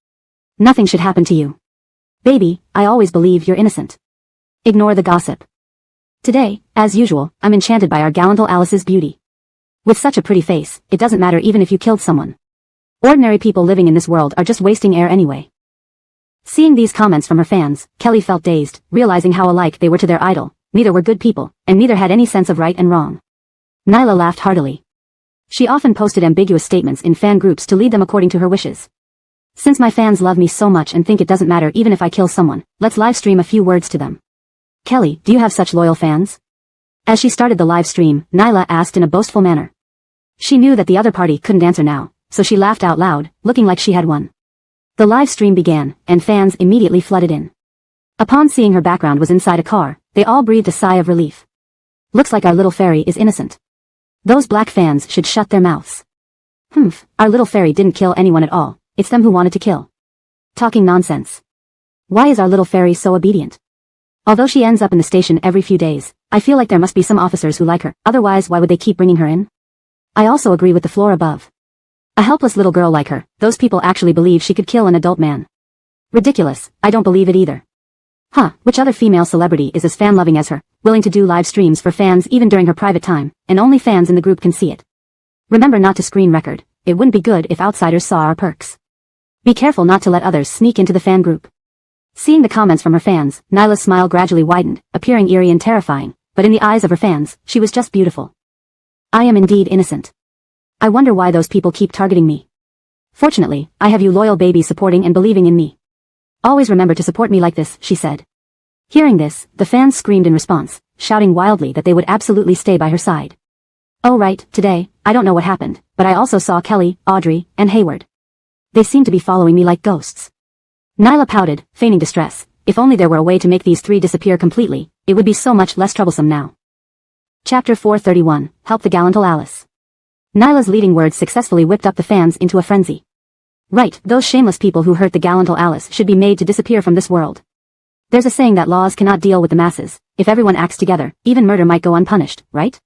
Nothing should happen to you. Baby, I always believe you're innocent. Ignore the gossip. Today, as usual, I'm enchanted by our Gallantal Alice's beauty. With such a pretty face, it doesn't matter even if you killed someone. Ordinary people living in this world are just wasting air anyway. Seeing these comments from her fans, Kelly felt dazed, realizing how alike they were to their idol. Neither were good people, and neither had any sense of right and wrong. Nyla laughed heartily. She often posted ambiguous statements in fan groups to lead them according to her wishes. Since my fans love me so much and think it doesn't matter even if I kill someone, let's live stream a few words to them. Kelly, do you have such loyal fans? As she started the live stream, Nyla asked in a boastful manner. She knew that the other party couldn't answer now, so she laughed out loud, looking like she had won. The live stream began, and fans immediately flooded in. Upon seeing her background was inside a car, they all breathed a sigh of relief. Looks like our little fairy is innocent. Those black fans should shut their mouths. Humph, our little fairy didn't kill anyone at all, it's them who wanted to kill. Talking nonsense. Why is our little fairy so obedient? Although she ends up in the station every few days, I feel like there must be some officers who like her, otherwise why would they keep bringing her in? I also agree with the floor above. A helpless little girl like her, those people actually believe she could kill an adult man. Ridiculous, I don't believe it either. Huh, which other female celebrity is as fan-loving as her, willing to do live streams for fans even during her private time, and only fans in the group can see it. Remember not to screen record, it wouldn't be good if outsiders saw our perks. Be careful not to let others sneak into the fan group. Seeing the comments from her fans, Nyla's smile gradually widened, appearing eerie and terrifying, but in the eyes of her fans, she was just beautiful. I am indeed innocent. I wonder why those people keep targeting me. Fortunately, I have you loyal babies supporting and believing in me. Always remember to support me like this, she said. Hearing this, the fans screamed in response, shouting wildly that they would absolutely stay by her side. Oh right, today, I don't know what happened, but I also saw Kelly, Audrey, and Hayward. They seem to be following me like ghosts. Nyla pouted, feigning distress. If only there were a way to make these three disappear completely, it would be so much less troublesome now. Chapter 431, Help the Gallant Alice. Nyla's leading words successfully whipped up the fans into a frenzy. Right, those shameless people who hurt the gallant Alice should be made to disappear from this world. There's a saying that laws cannot deal with the masses. If everyone acts together, even murder might go unpunished, right?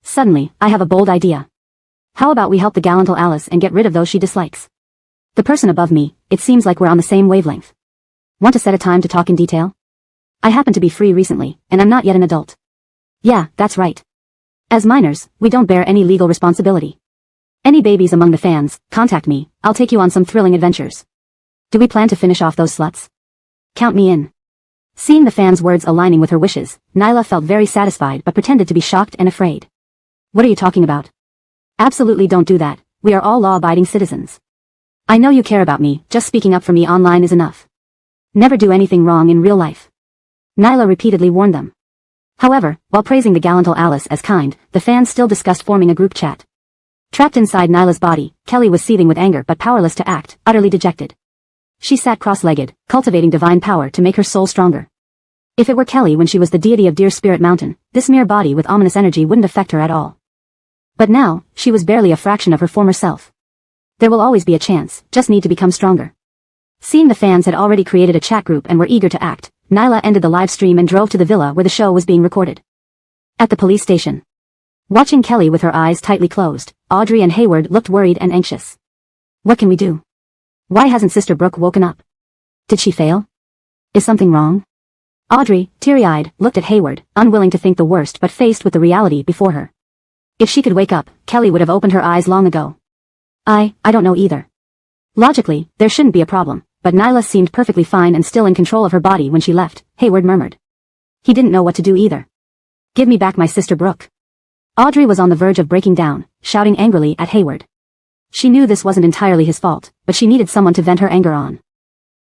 Suddenly, I have a bold idea. How about we help the gallant Alice and get rid of those she dislikes? The person above me, it seems like we're on the same wavelength. Want to set a time to talk in detail? I happen to be free recently, and I'm not yet an adult. Yeah, that's right. As minors, we don't bear any legal responsibility. Any babies among the fans, contact me, I'll take you on some thrilling adventures. Do we plan to finish off those sluts? Count me in. Seeing the fans' words aligning with her wishes, Nyla felt very satisfied but pretended to be shocked and afraid. What are you talking about? Absolutely don't do that, we are all law-abiding citizens. I know you care about me, just speaking up for me online is enough. Never do anything wrong in real life. Nyla repeatedly warned them. However, while praising the gallant Alice as kind, the fans still discussed forming a group chat. Trapped inside Nyla's body, Kelly was seething with anger but powerless to act, utterly dejected. She sat cross-legged, cultivating divine power to make her soul stronger. If it were Kelly when she was the deity of Deer Spirit Mountain, this mere body with ominous energy wouldn't affect her at all. But now, she was barely a fraction of her former self. There will always be a chance, just need to become stronger. Seeing the fans had already created a chat group and were eager to act, Nyla ended the live stream and drove to the villa where the show was being recorded. At the police station. Watching Kelly with her eyes tightly closed, Audrey and Hayward looked worried and anxious. What can we do? Why hasn't Sister Brooke woken up? Did she fail? Is something wrong? Audrey, teary-eyed, looked at Hayward, unwilling to think the worst but faced with the reality before her. If she could wake up, Kelly would have opened her eyes long ago. I don't know either. Logically, there shouldn't be a problem, but Nyla seemed perfectly fine and still in control of her body when she left, Hayward murmured. He didn't know what to do either. Give me back my Sister Brooke. Audrey was on the verge of breaking down, shouting angrily at Hayward. She knew this wasn't entirely his fault, but she needed someone to vent her anger on.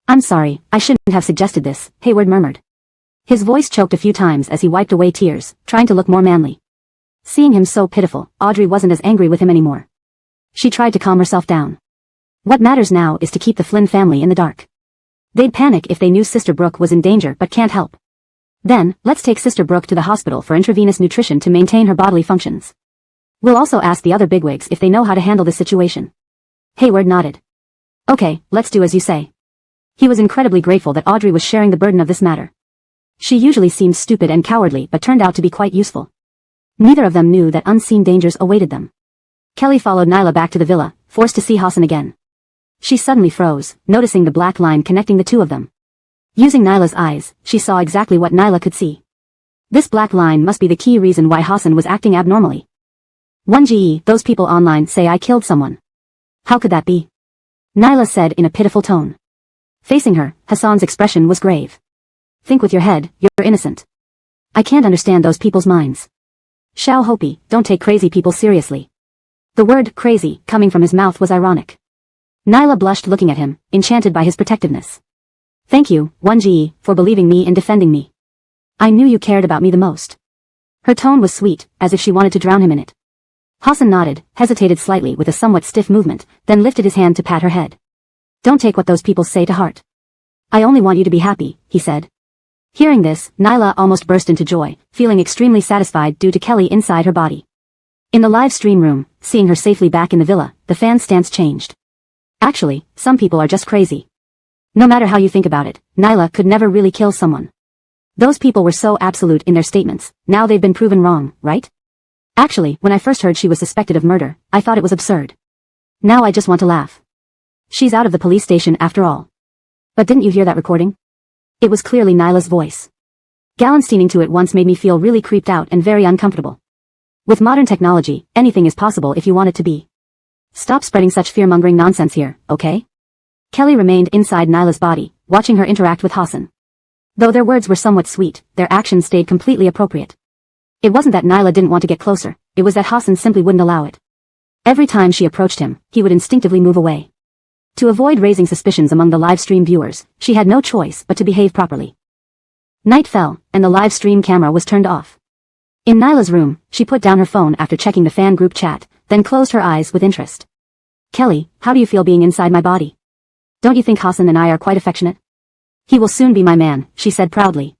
I'm sorry, I shouldn't have suggested this, Hayward murmured. His voice choked a few times as he wiped away tears, trying to look more manly. Seeing him so pitiful, Audrey wasn't as angry with him anymore. She tried to calm herself down. What matters now is to keep the Flynn family in the dark. They'd panic if they knew Sister Brooke was in danger but can't help. Then, let's take Sister Brooke to the hospital for intravenous nutrition to maintain her bodily functions. We'll also ask the other bigwigs if they know how to handle this situation. Hayward nodded. Okay, let's do as you say. He was incredibly grateful that Audrey was sharing the burden of this matter. She usually seemed stupid and cowardly but turned out to be quite useful. Neither of them knew that unseen dangers awaited them. Kelly followed Nyla back to the villa, forced to see Hassan again. She suddenly froze, noticing the black line connecting the two of them. Using Nyla's eyes, she saw exactly what Nyla could see. This black line must be the key reason why Hassan was acting abnormally. 1GE, those people online say I killed someone. How could that be? Nyla said in a pitiful tone. Facing her, Hassan's expression was grave. Think with your head, you're innocent. I can't understand those people's minds. Xiao Hopi, don't take crazy people seriously. The word crazy coming from his mouth was ironic. Nyla blushed looking at him, enchanted by his protectiveness. Thank you, 1GE, for believing me and defending me. I knew you cared about me the most. Her tone was sweet, as if she wanted to drown him in it. Hassan nodded, hesitated slightly with a somewhat stiff movement, then lifted his hand to pat her head. Don't take what those people say to heart. I only want you to be happy, he said. Hearing this, Nyla almost burst into joy, feeling extremely satisfied due to Kelly inside her body. In the live stream room, seeing her safely back in the villa, the fans' stance changed. Actually, some people are just crazy. No matter how you think about it, Nyla could never really kill someone. Those people were so absolute in their statements, now they've been proven wrong, right? Actually, when I first heard she was suspected of murder, I thought it was absurd. Now I just want to laugh. She's out of the police station after all. But didn't you hear that recording? It was clearly Nyla's voice. Gallensteining to it once made me feel really creeped out and very uncomfortable. With modern technology, anything is possible if you want it to be. Stop spreading such fear-mongering nonsense here, okay? Kelly remained inside Nyla's body, watching her interact with Hassan. Though their words were somewhat sweet, their actions stayed completely appropriate. It wasn't that Nyla didn't want to get closer, it was that Hassan simply wouldn't allow it. Every time she approached him, he would instinctively move away. To avoid raising suspicions among the live stream viewers, she had no choice but to behave properly. Night fell, and the live stream camera was turned off. In Nyla's room, she put down her phone after checking the fan group chat, then closed her eyes with interest. Kelly, how do you feel being inside my body? Don't you think Hassan and I are quite affectionate? He will soon be my man, she said proudly.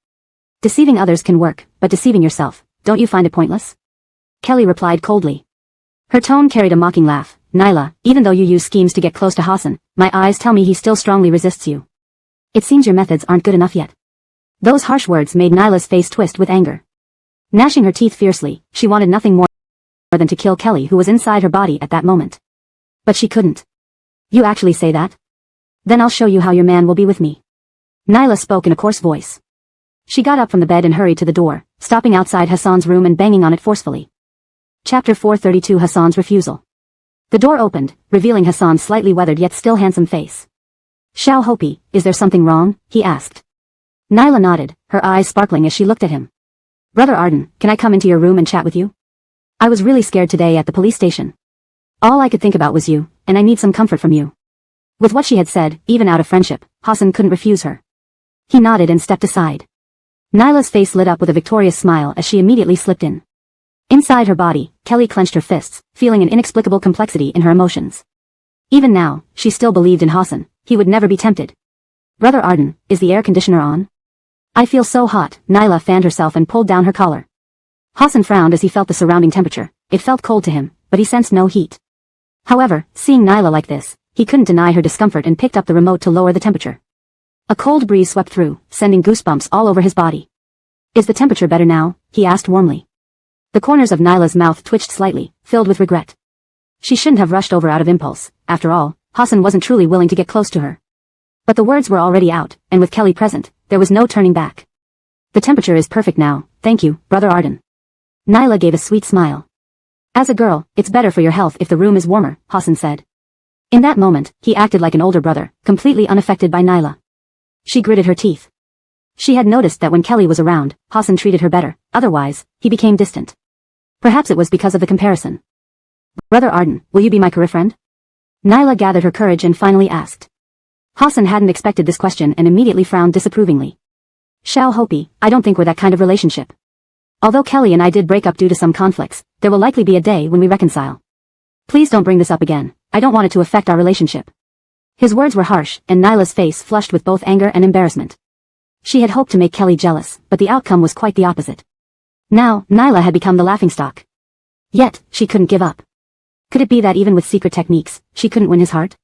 Deceiving others can work, but deceiving yourself, don't you find it pointless? Kelly replied coldly. Her tone carried a mocking laugh. Nyla, even though you use schemes to get close to Hassan, my eyes tell me he still strongly resists you. It seems your methods aren't good enough yet. Those harsh words made Nyla's face twist with anger. Gnashing her teeth fiercely, she wanted nothing more than to kill Kelly who was inside her body at that moment. But she couldn't. You actually say that? Then I'll show you how your man will be with me. Nyla spoke in a coarse voice. She got up from the bed and hurried to the door, stopping outside Hassan's room and banging on it forcefully. Chapter 432 Hassan's Refusal. The door opened, revealing Hassan's slightly weathered yet still handsome face. Xiao Hopi, is there something wrong? He asked. Nyla nodded, her eyes sparkling as she looked at him. Brother Arden, can I come into your room and chat with you? I was really scared today at the police station. All I could think about was you, and I need some comfort from you. With what she had said, even out of friendship, Hassan couldn't refuse her. He nodded and stepped aside. Nyla's face lit up with a victorious smile as she immediately slipped in. Inside her body, Kelly clenched her fists, feeling an inexplicable complexity in her emotions. Even now, she still believed in Hassan, he would never be tempted. Brother Arden, is the air conditioner on? I feel so hot, Nyla fanned herself and pulled down her collar. Hassan frowned as he felt the surrounding temperature, it felt cold to him, but he sensed no heat. However, seeing Nyla like this, he couldn't deny her discomfort and picked up the remote to lower the temperature. A cold breeze swept through, sending goosebumps all over his body. Is the temperature better now? He asked warmly. The corners of Nyla's mouth twitched slightly, filled with regret. She shouldn't have rushed over out of impulse, after all, Hassan wasn't truly willing to get close to her. But the words were already out, and with Kelly present, there was no turning back. The temperature is perfect now, thank you, Brother Arden. Nyla gave a sweet smile. As a girl, it's better for your health if the room is warmer, Hassan said. In that moment, he acted like an older brother, completely unaffected by Nyla. She gritted her teeth. She had noticed that when Kelly was around, Hassan treated her better, otherwise, he became distant. Perhaps it was because of the comparison. Brother Arden, will you be my career friend? Nyla gathered her courage and finally asked. Hassan hadn't expected this question and immediately frowned disapprovingly. Xiao Hopi, I don't think we're that kind of relationship. Although Kelly and I did break up due to some conflicts, there will likely be a day when we reconcile. Please don't bring this up again, I don't want it to affect our relationship. His words were harsh, and Nyla's face flushed with both anger and embarrassment. She had hoped to make Kelly jealous, but the outcome was quite the opposite. Now, Nyla had become the laughingstock. Yet, she couldn't give up. Could it be that even with secret techniques, she couldn't win his heart?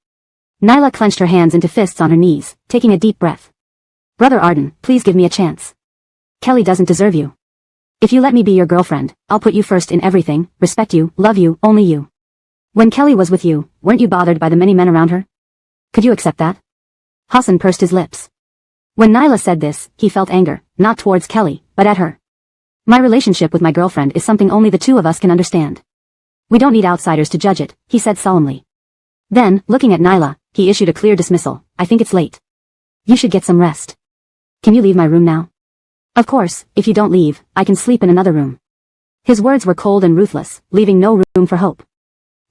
Nyla clenched her hands into fists on her knees, taking a deep breath. Brother Arden, please give me a chance. Kelly doesn't deserve you. If you let me be your girlfriend, I'll put you first in everything, respect you, love you, only you. When Kelly was with you, weren't you bothered by the many men around her? Could you accept that? Hassan pursed his lips. When Nyla said this, he felt anger, not towards Kelly, but at her. My relationship with my girlfriend is something only the two of us can understand. We don't need outsiders to judge it, he said solemnly. Then, looking at Nyla, he issued a clear dismissal. I think it's late. You should get some rest. Can you leave my room now? Of course, if you don't leave, I can sleep in another room. His words were cold and ruthless, leaving no room for hope.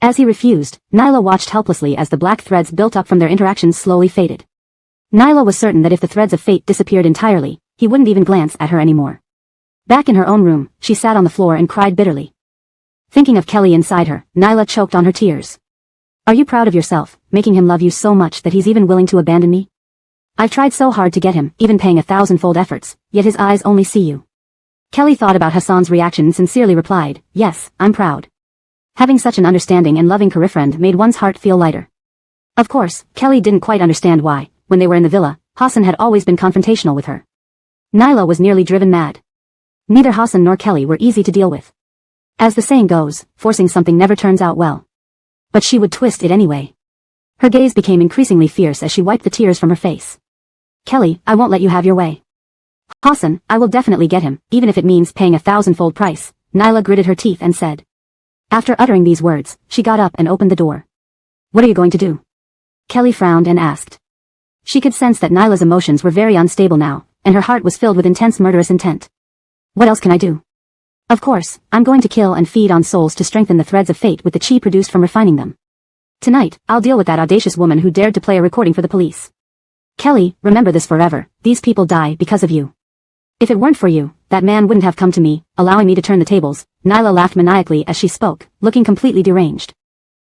As he refused, Nyla watched helplessly as the black threads built up from their interactions slowly faded. Nyla was certain that if the threads of fate disappeared entirely, he wouldn't even glance at her anymore. Back in her own room, she sat on the floor and cried bitterly. Thinking of Kelly inside her, Nyla choked on her tears. Are you proud of yourself, making him love you so much that he's even willing to abandon me? I've tried so hard to get him, even paying 1,000-fold efforts, yet his eyes only see you. Kelly thought about Hassan's reaction and sincerely replied, yes, I'm proud. Having such an understanding and loving career friend made one's heart feel lighter. Of course, Kelly didn't quite understand why, when they were in the villa, Hassan had always been confrontational with her. Nyla was nearly driven mad. Neither Hassan nor Kelly were easy to deal with. As the saying goes, forcing something never turns out well. But she would twist it anyway. Her gaze became increasingly fierce as she wiped the tears from her face. Kelly, I won't let you have your way. Hassan, I will definitely get him, even if it means paying 1,000-fold price, Nyla gritted her teeth and said. After uttering these words, she got up and opened the door. What are you going to do? Kelly frowned and asked. She could sense that Nyla's emotions were very unstable now, and her heart was filled with intense murderous intent. What else can I do? Of course, I'm going to kill and feed on souls to strengthen the threads of fate with the chi produced from refining them. Tonight, I'll deal with that audacious woman who dared to play a recording for the police. Kelly, remember this forever, these people die because of you. If it weren't for you, that man wouldn't have come to me, allowing me to turn the tables. Nyla laughed maniacally as she spoke, looking completely deranged.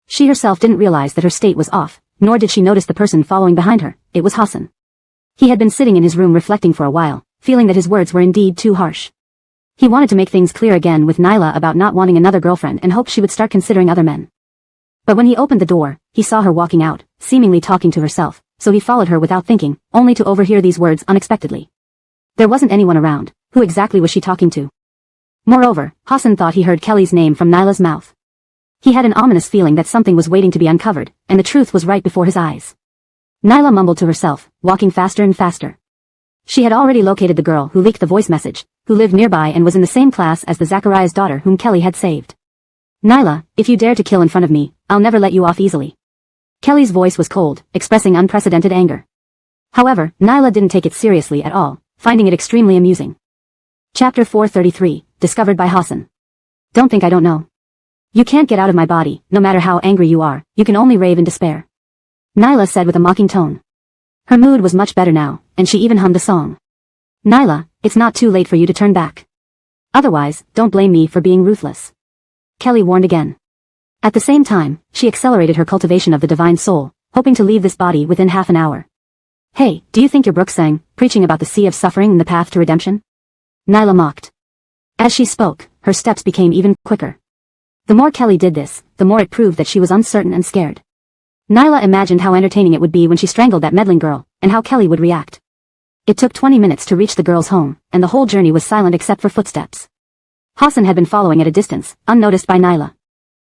She herself didn't realize that her state was off, nor did she notice the person following behind her. It was Hassan. He had been sitting in his room reflecting for a while, feeling that his words were indeed too harsh. He wanted to make things clear again with Nyla about not wanting another girlfriend and hoped she would start considering other men. But when he opened the door, he saw her walking out, seemingly talking to herself, so he followed her without thinking, only to overhear these words unexpectedly. There wasn't anyone around. Who exactly was she talking to? Moreover, Hassan thought he heard Kelly's name from Nyla's mouth. He had an ominous feeling that something was waiting to be uncovered, and the truth was right before his eyes. Nyla mumbled to herself, walking faster and faster. She had already located the girl who leaked the voice message, who lived nearby and was in the same class as the Zachariah's daughter whom Kelly had saved. Nyla, if you dare to kill in front of me, I'll never let you off easily. Kelly's voice was cold, expressing unprecedented anger. However, Nyla didn't take it seriously at all, finding it extremely amusing. Chapter 433, discovered by Hassan. Don't think I don't know. You can't get out of my body, no matter how angry you are, you can only rave in despair. Nyla said with a mocking tone. Her mood was much better now, and she even hummed a song. Nyla, it's not too late for you to turn back. Otherwise, don't blame me for being ruthless. Kelly warned again. At the same time, she accelerated her cultivation of the divine soul, hoping to leave this body within half an hour. Hey, do you think your Brooke sang, preaching about the sea of suffering and the path to redemption? Nyla mocked. As she spoke, her steps became even quicker. The more Kelly did this, the more it proved that she was uncertain and scared. Nyla imagined how entertaining it would be when she strangled that meddling girl, and how Kelly would react. It took 20 minutes to reach the girl's home, and the whole journey was silent except for footsteps. Hassan had been following at a distance, unnoticed by Nyla.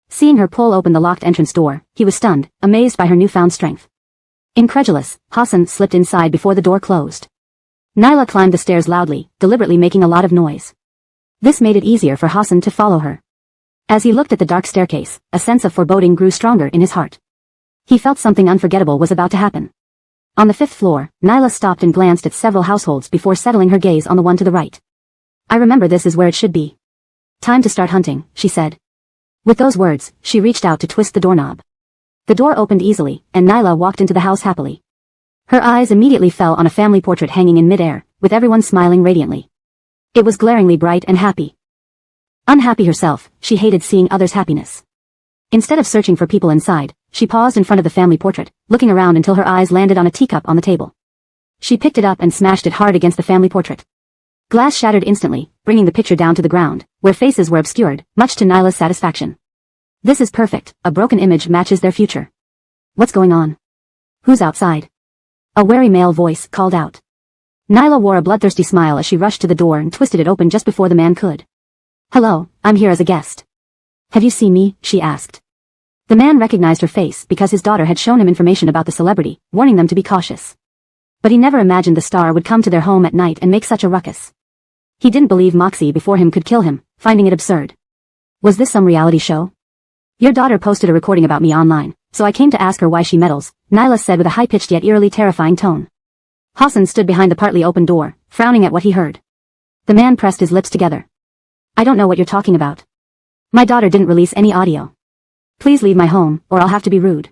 Seeing her pull open the locked entrance door, he was stunned, amazed by her newfound strength. Incredulous, Hassan slipped inside before the door closed. Nyla climbed the stairs loudly, deliberately making a lot of noise. This made it easier for Hassan to follow her. As he looked at the dark staircase, a sense of foreboding grew stronger in his heart. He felt something unforgettable was about to happen. On the 5th floor, Nyla stopped and glanced at several households before settling her gaze on the one to the right. I remember this is where it should be. Time to start hunting, she said. With those words, she reached out to twist the doorknob. The door opened easily, and Nyla walked into the house happily. Her eyes immediately fell on a family portrait hanging in midair, with everyone smiling radiantly. It was glaringly bright and happy. Unhappy herself, she hated seeing others' happiness. Instead of searching for people inside, she paused in front of the family portrait, looking around until her eyes landed on a teacup on the table. She picked it up and smashed it hard against the family portrait. Glass shattered instantly, bringing the picture down to the ground, where faces were obscured, much to Nyla's satisfaction. This is perfect, a broken image matches their future. What's going on? Who's outside? A wary male voice called out. Nyla wore a bloodthirsty smile as she rushed to the door and twisted it open just before the man could. Hello, I'm here as a guest. Have you seen me? She asked. The man recognized her face because his daughter had shown him information about the celebrity, warning them to be cautious. But he never imagined the star would come to their home at night and make such a ruckus. He didn't believe Moxie before him could kill him, finding it absurd. Was this some reality show? Your daughter posted a recording about me online, so I came to ask her why she meddles, Nyla said with a high-pitched yet eerily terrifying tone. Hassan stood behind the partly open door, frowning at what he heard. The man pressed his lips together. I don't know what you're talking about. My daughter didn't release any audio. Please leave my home, or I'll have to be rude.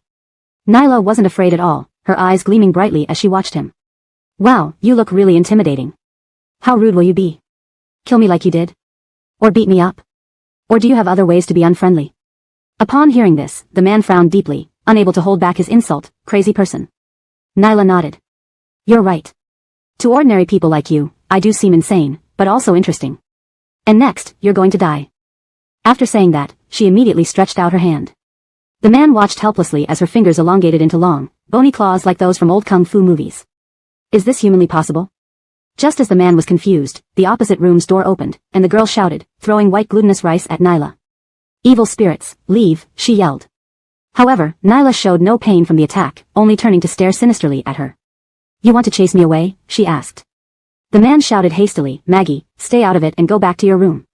Nyla wasn't afraid at all, her eyes gleaming brightly as she watched him. Wow, you look really intimidating. How rude will you be? Kill me like you did? Or beat me up? Or do you have other ways to be unfriendly? Upon hearing this, the man frowned deeply, unable to hold back his insult. Crazy person. Nyla nodded. You're right. To ordinary people like you, I do seem insane, but also interesting. And next, you're going to die. After saying that, she immediately stretched out her hand. The man watched helplessly as her fingers elongated into long, bony claws like those from old kung fu movies. Is this humanly possible? Just as the man was confused, the opposite room's door opened, and the girl shouted, throwing white glutinous rice at Nyla. Evil spirits, leave, she yelled. However, Nyla showed no pain from the attack, only turning to stare sinisterly at her. You want to chase me away? She asked. The man shouted hastily, Maggie, stay out of it and go back to your room.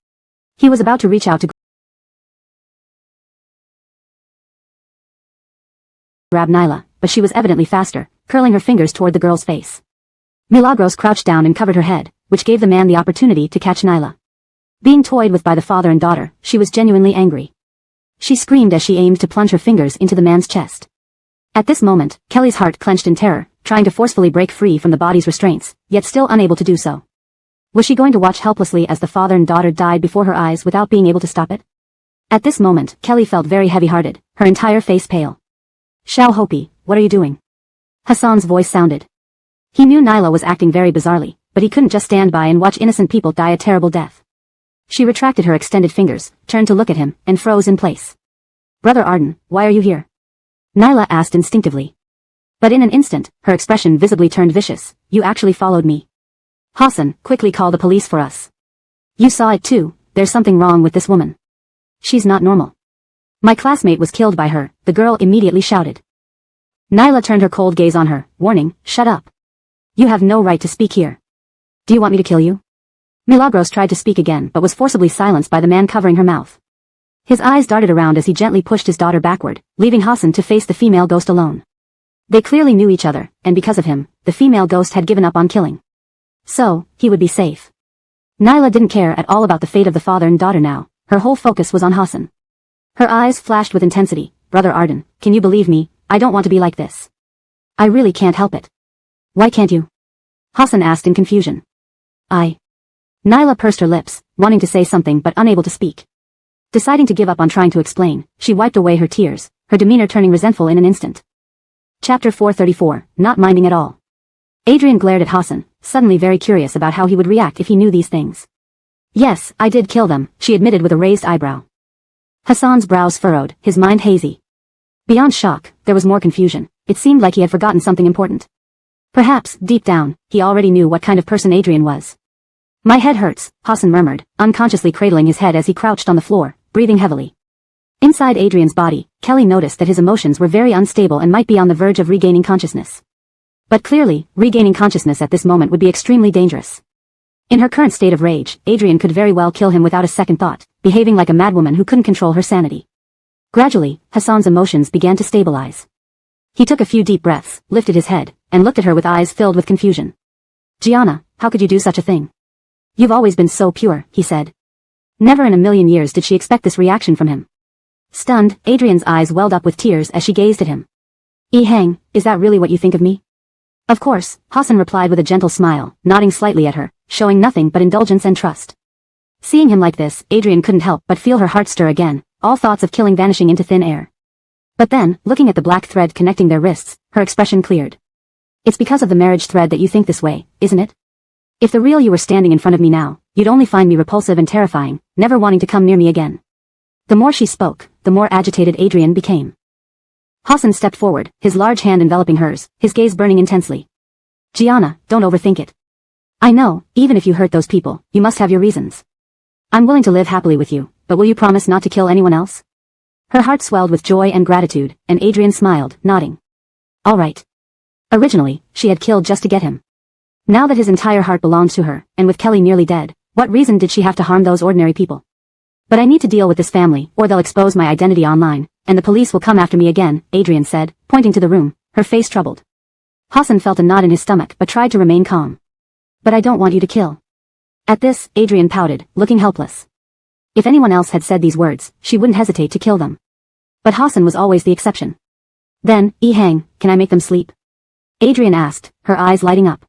He was about to reach out to grab Nyla, but she was evidently faster, curling her fingers toward the girl's face. Milagros crouched down and covered her head, which gave the man the opportunity to catch Nyla. Being toyed with by the father and daughter, she was genuinely angry. She screamed as she aimed to plunge her fingers into the man's chest. At this moment, Kelly's heart clenched in terror, trying to forcefully break free from the body's restraints, yet still unable to do so. Was she going to watch helplessly as the father and daughter died before her eyes without being able to stop it? At this moment, Kelly felt very heavy-hearted, her entire face pale. Xiao Hopi, what are you doing? Hassan's voice sounded. He knew Nyla was acting very bizarrely, but he couldn't just stand by and watch innocent people die a terrible death. She retracted her extended fingers, turned to look at him, and froze in place. Brother Arden, why are you here? Nyla asked instinctively. But in an instant, her expression visibly turned vicious. You actually followed me. Hassan, quickly call the police for us. You saw it too, there's something wrong with this woman. She's not normal. My classmate was killed by her, the girl immediately shouted. Nyla turned her cold gaze on her, warning, shut up. You have no right to speak here. Do you want me to kill you? Milagros tried to speak again but was forcibly silenced by the man covering her mouth. His eyes darted around as he gently pushed his daughter backward, leaving Hassan to face the female ghost alone. They clearly knew each other, and because of him, the female ghost had given up on killing. So, he would be safe. Nyla didn't care at all about the fate of the father and daughter now, her whole focus was on Hassan. Her eyes flashed with intensity. Brother Arden, can you believe me? I don't want to be like this. I really can't help it. Why can't you? Hassan asked in confusion. Nyla pursed her lips, wanting to say something but unable to speak. Deciding to give up on trying to explain, she wiped away her tears, her demeanor turning resentful in an instant. Chapter 434, Not Minding at All. Adrian glared at Hassan, suddenly very curious about how he would react if he knew these things. Yes, I did kill them, she admitted with a raised eyebrow. Hassan's brows furrowed, his mind hazy. Beyond shock, there was more confusion. It seemed like he had forgotten something important. Perhaps, deep down, he already knew what kind of person Adrian was. My head hurts, Hassan murmured, unconsciously cradling his head as he crouched on the floor, breathing heavily. Inside Adrian's body, Kelly noticed that his emotions were very unstable and might be on the verge of regaining consciousness. But clearly, regaining consciousness at this moment would be extremely dangerous. In her current state of rage, Adrian could very well kill him without a second thought, behaving like a madwoman who couldn't control her sanity. Gradually, Hassan's emotions began to stabilize. He took a few deep breaths, lifted his head, and looked at her with eyes filled with confusion. Gianna, how could you do such a thing? You've always been so pure, he said. Never in a million years did she expect this reaction from him. Stunned, Adrian's eyes welled up with tears as she gazed at him. Hang, is that really what you think of me? Of course, Hassan replied with a gentle smile, nodding slightly at her, showing nothing but indulgence and trust. Seeing him like this, Adrian couldn't help but feel her heart stir again, all thoughts of killing vanishing into thin air. But then, looking at the black thread connecting their wrists, her expression cleared. It's because of the marriage thread that you think this way, isn't it? If the real you were standing in front of me now, you'd only find me repulsive and terrifying, never wanting to come near me again. The more she spoke, the more agitated Adrian became. Hassan stepped forward, his large hand enveloping hers, his gaze burning intensely. Gianna, don't overthink it. I know, even if you hurt those people, you must have your reasons. I'm willing to live happily with you, but will you promise not to kill anyone else? Her heart swelled with joy and gratitude, and Adrian smiled, nodding. All right. Originally, she had killed just to get him. Now that his entire heart belonged to her, and with Kelly nearly dead, what reason did she have to harm those ordinary people? But I need to deal with this family, or they'll expose my identity online, and the police will come after me again, Adrian said, pointing to the room, her face troubled. Hassan felt a knot in his stomach but tried to remain calm. But I don't want you to kill. At this, Adrian pouted, looking helpless. If anyone else had said these words, she wouldn't hesitate to kill them. But Hassan was always the exception. Then, Hang, can I make them sleep? Adrian asked, her eyes lighting up.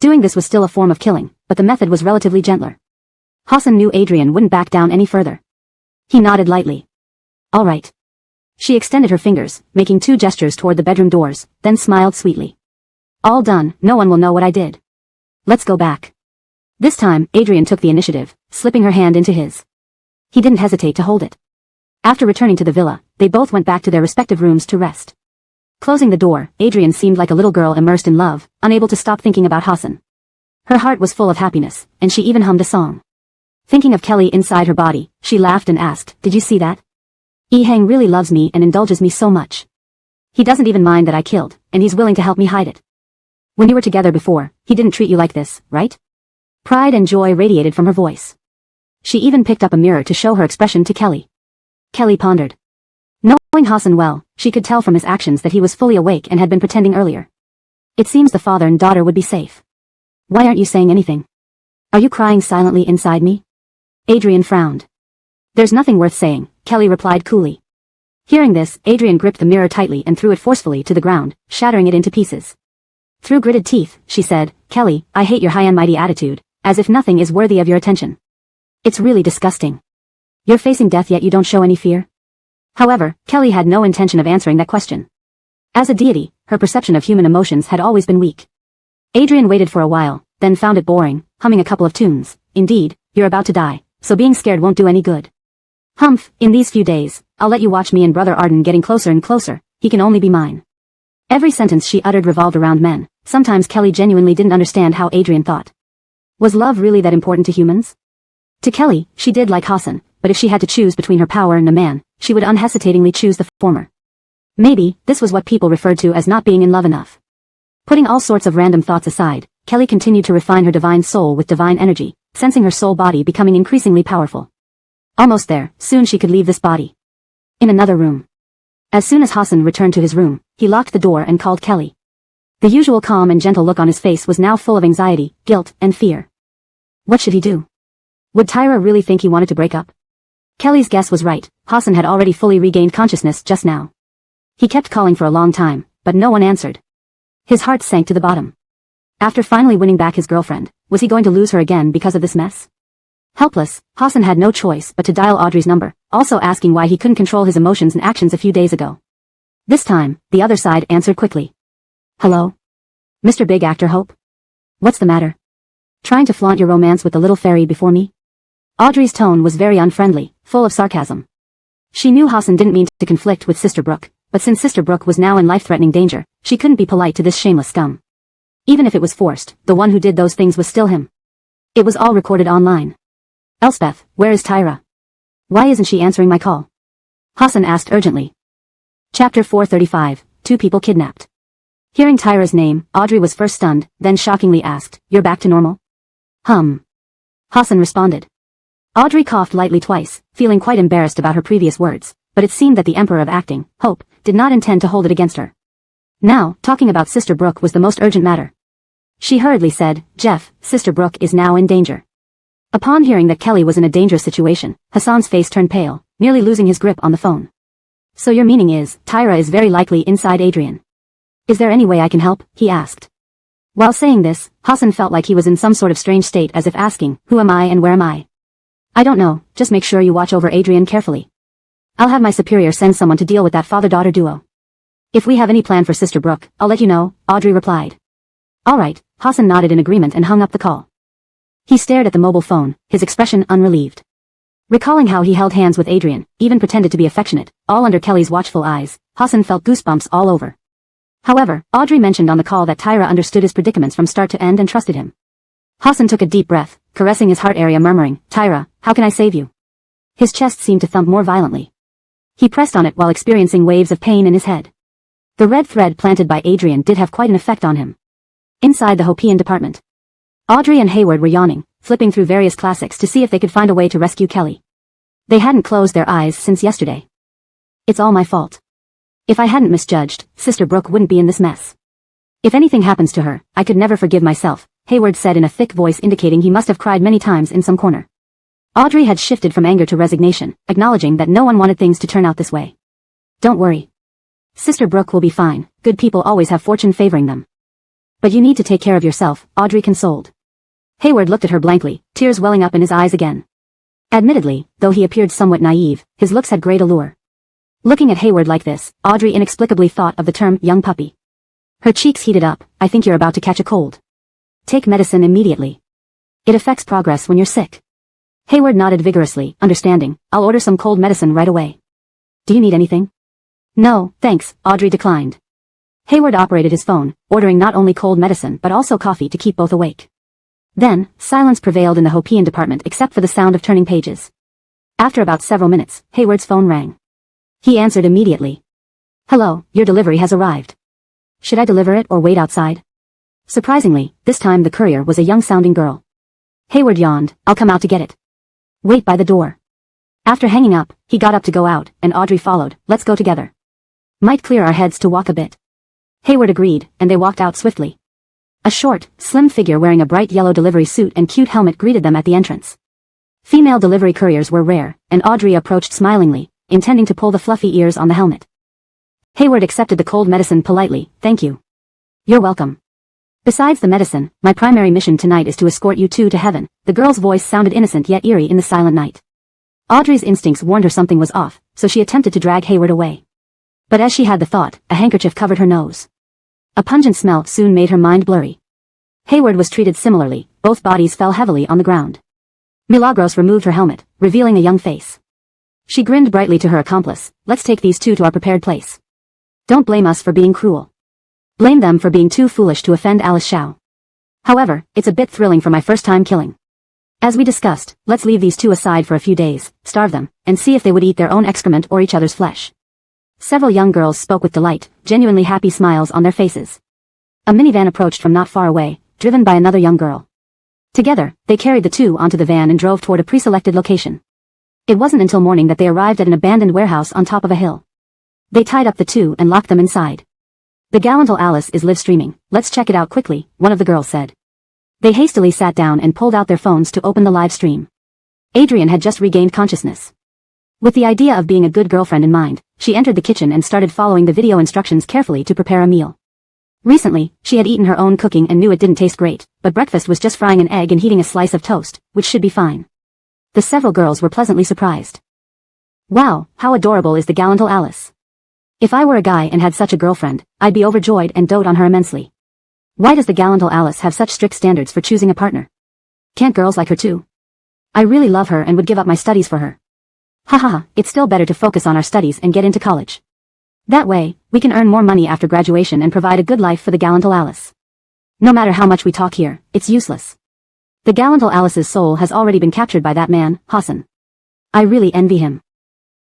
Doing this was still a form of killing, but the method was relatively gentler. Hassan knew Adrian wouldn't back down any further. He nodded lightly. All right. She extended her fingers, making 2 gestures toward the bedroom doors, then smiled sweetly. All done, no one will know what I did. Let's go back. This time, Adrian took the initiative, slipping her hand into his. He didn't hesitate to hold it. After returning to the villa, they both went back to their respective rooms to rest. Closing the door, Adrian seemed like a little girl immersed in love, unable to stop thinking about Hassan. Her heart was full of happiness, and she even hummed a song. Thinking of Kelly inside her body, she laughed and asked, "Did you see that? Hang really loves me and indulges me so much. He doesn't even mind that I killed, and he's willing to help me hide it. When you were together before, he didn't treat you like this, right?" Pride and joy radiated from her voice. She even picked up a mirror to show her expression to Kelly. Kelly pondered. Knowing Hassan well, she could tell from his actions that he was fully awake and had been pretending earlier. It seems the father and daughter would be safe. Why aren't you saying anything? Are you crying silently inside me? Adrian frowned. There's nothing worth saying, Kelly replied coolly. Hearing this, Adrian gripped the mirror tightly and threw it forcefully to the ground, shattering it into pieces. Through gritted teeth, she said, "Kelly, I hate your high and mighty attitude, as if nothing is worthy of your attention. It's really disgusting. You're facing death yet you don't show any fear?" However, Kelly had no intention of answering that question. As a deity, her perception of human emotions had always been weak. Adrian waited for a while, then found it boring, humming a couple of tunes. "Indeed, you're about to die, so being scared won't do any good. Humph, in these few days, I'll let you watch me and Brother Arden getting closer and closer, he can only be mine." Every sentence she uttered revolved around men. Sometimes Kelly genuinely didn't understand how Adrian thought. Was love really that important to humans? To Kelly, she did like Hassan, but if she had to choose between her power and a man, she would unhesitatingly choose the former. Maybe, this was what people referred to as not being in love enough. Putting all sorts of random thoughts aside, Kelly continued to refine her divine soul with divine energy, sensing her soul body becoming increasingly powerful. Almost there, soon she could leave this body. In another room. As soon as Hassan returned to his room, he locked the door and called Kelly. The usual calm and gentle look on his face was now full of anxiety, guilt, and fear. What should he do? Would Tyra really think he wanted to break up? Kelly's guess was right. Hassan had already fully regained consciousness just now. He kept calling for a long time, but no one answered. His heart sank to the bottom. After finally winning back his girlfriend, was he going to lose her again because of this mess? Helpless, Hassan had no choice but to dial Audrey's number, also asking why he couldn't control his emotions and actions a few days ago. This time, the other side answered quickly. "Hello? Mr. Big Actor Hope? What's the matter? Trying to flaunt your romance with the little fairy before me?" Audrey's tone was very unfriendly, full of sarcasm. She knew Hassan didn't mean to conflict with Sister Brooke, but since Sister Brooke was now in life-threatening danger, she couldn't be polite to this shameless scum. Even if it was forced, the one who did those things was still him. It was all recorded online. "Elspeth, where is Tyra? Why isn't she answering my call?" Hassan asked urgently. Chapter 435, 2 people kidnapped. Hearing Tyra's name, Audrey was first stunned, then shockingly asked, "You're back to normal?" Hassan responded. Audrey coughed lightly twice, feeling quite embarrassed about her previous words, but it seemed that the Emperor.A, Hope, did not intend to hold it against her. Now, talking about Sister Brooke was the most urgent matter. She hurriedly said, "Jeff, Sister Brooke is now in danger." Upon hearing that Kelly was in a dangerous situation, Hassan's face turned pale, nearly losing his grip on the phone. "So your meaning is, Tyra is very likely inside Adrian. Is there any way I can help?" he asked. While saying this, Hassan felt like he was in some sort of strange state as if asking, "Who am I and where am I?" "I don't know, just make sure you watch over Adrian carefully. I'll have my superior send someone to deal with that father-daughter duo. If we have any plan for Sister Brooke, I'll let you know," Audrey replied. "All right," Hassan nodded in agreement and hung up the call. He stared at the mobile phone, his expression unrelieved. Recalling how he held hands with Adrian, even pretended to be affectionate, all under Kelly's watchful eyes, Hassan felt goosebumps all over. However, Audrey mentioned on the call that Tyra understood his predicaments from start to end and trusted him. Hassan took a deep breath, caressing his heart area murmuring, "Tyra, how can I save you?" His chest seemed to thump more violently. He pressed on it while experiencing waves of pain in his head. The red thread planted by Adrian did have quite an effect on him. Inside the Hopian department, Audrey and Hayward were yawning, flipping through various classics to see if they could find a way to rescue Kelly. They hadn't closed their eyes since yesterday. "It's all my fault. If I hadn't misjudged, Sister Brooke wouldn't be in this mess. If anything happens to her, I could never forgive myself," Hayward said in a thick voice indicating he must have cried many times in some corner. Audrey had shifted from anger to resignation, acknowledging that no one wanted things to turn out this way. "Don't worry. Sister Brooke will be fine, good people always have fortune favoring them. But you need to take care of yourself," Audrey consoled. Hayward looked at her blankly, tears welling up in his eyes again. Admittedly, though he appeared somewhat naive, his looks had great allure. Looking at Hayward like this, Audrey inexplicably thought of the term young puppy. Her cheeks heated up. I think you're about to catch a cold. Take medicine immediately. It affects progress when you're sick. Hayward nodded vigorously, understanding. I'll order some cold medicine right away. Do you need anything? No, thanks, Audrey declined. Hayward operated his phone, ordering not only cold medicine but also coffee to keep both awake. Then, silence prevailed in the Hopian department except for the sound of turning pages. After about several minutes, Hayward's phone rang. He answered immediately. Hello, your delivery has arrived. Should I deliver it or wait outside? Surprisingly, this time the courier was a young-sounding girl. Hayward yawned. I'll come out to get it. Wait by the door. After hanging up, he got up to go out, and Audrey followed. Let's go together. Might clear our heads to walk a bit. Hayward agreed, and they walked out swiftly. A short, slim figure wearing a bright yellow delivery suit and cute helmet greeted them at the entrance. Female delivery couriers were rare, and Audrey approached smilingly, intending to pull the fluffy ears on the helmet. Hayward accepted the cold medicine politely. Thank you. You're welcome. Besides the medicine, my primary mission tonight is to escort you two to heaven. The girl's voice sounded innocent yet eerie in the silent night. Audrey's instincts warned her something was off, so she attempted to drag Hayward away. But as she had the thought, a handkerchief covered her nose. A pungent smell soon made her mind blurry. Hayward was treated similarly. Both bodies fell heavily on the ground. Milagros removed her helmet, revealing a young face. She grinned brightly to her accomplice. Let's take these two to our prepared place. Don't blame us for being cruel. Blame them for being too foolish to offend Alice Xiao. However, it's a bit thrilling for my first time killing. As we discussed, let's leave these two aside for a few days, starve them, and see if they would eat their own excrement or each other's flesh. Several young girls spoke with delight, genuinely happy smiles on their faces. A minivan approached from not far away, driven by another young girl. Together, they carried the two onto the van and drove toward a pre-selected location. It wasn't until morning that they arrived at an abandoned warehouse on top of a hill. They tied up the two and locked them inside. The gallant Alice is live streaming. Let's check it out quickly, one of the girls said. They hastily sat down and pulled out their phones to open the live stream. Adrian had just regained consciousness. With the idea of being a good girlfriend in mind, she entered the kitchen and started following the video instructions carefully to prepare a meal. Recently, she had eaten her own cooking and knew it didn't taste great, but breakfast was just frying an egg and heating a slice of toast, which should be fine. The several girls were pleasantly surprised. Wow, how adorable is the gallant Alice. If I were a guy and had such a girlfriend, I'd be overjoyed and dote on her immensely. Why does the gallant Alice have such strict standards for choosing a partner? Can't girls like her too? I really love her and would give up my studies for her. Haha, it's still better to focus on our studies and get into college. That way, we can earn more money after graduation and provide a good life for the gallant Alice. No matter how much we talk here, it's useless. The gallant Alice's soul has already been captured by that man, Hassan. I really envy him.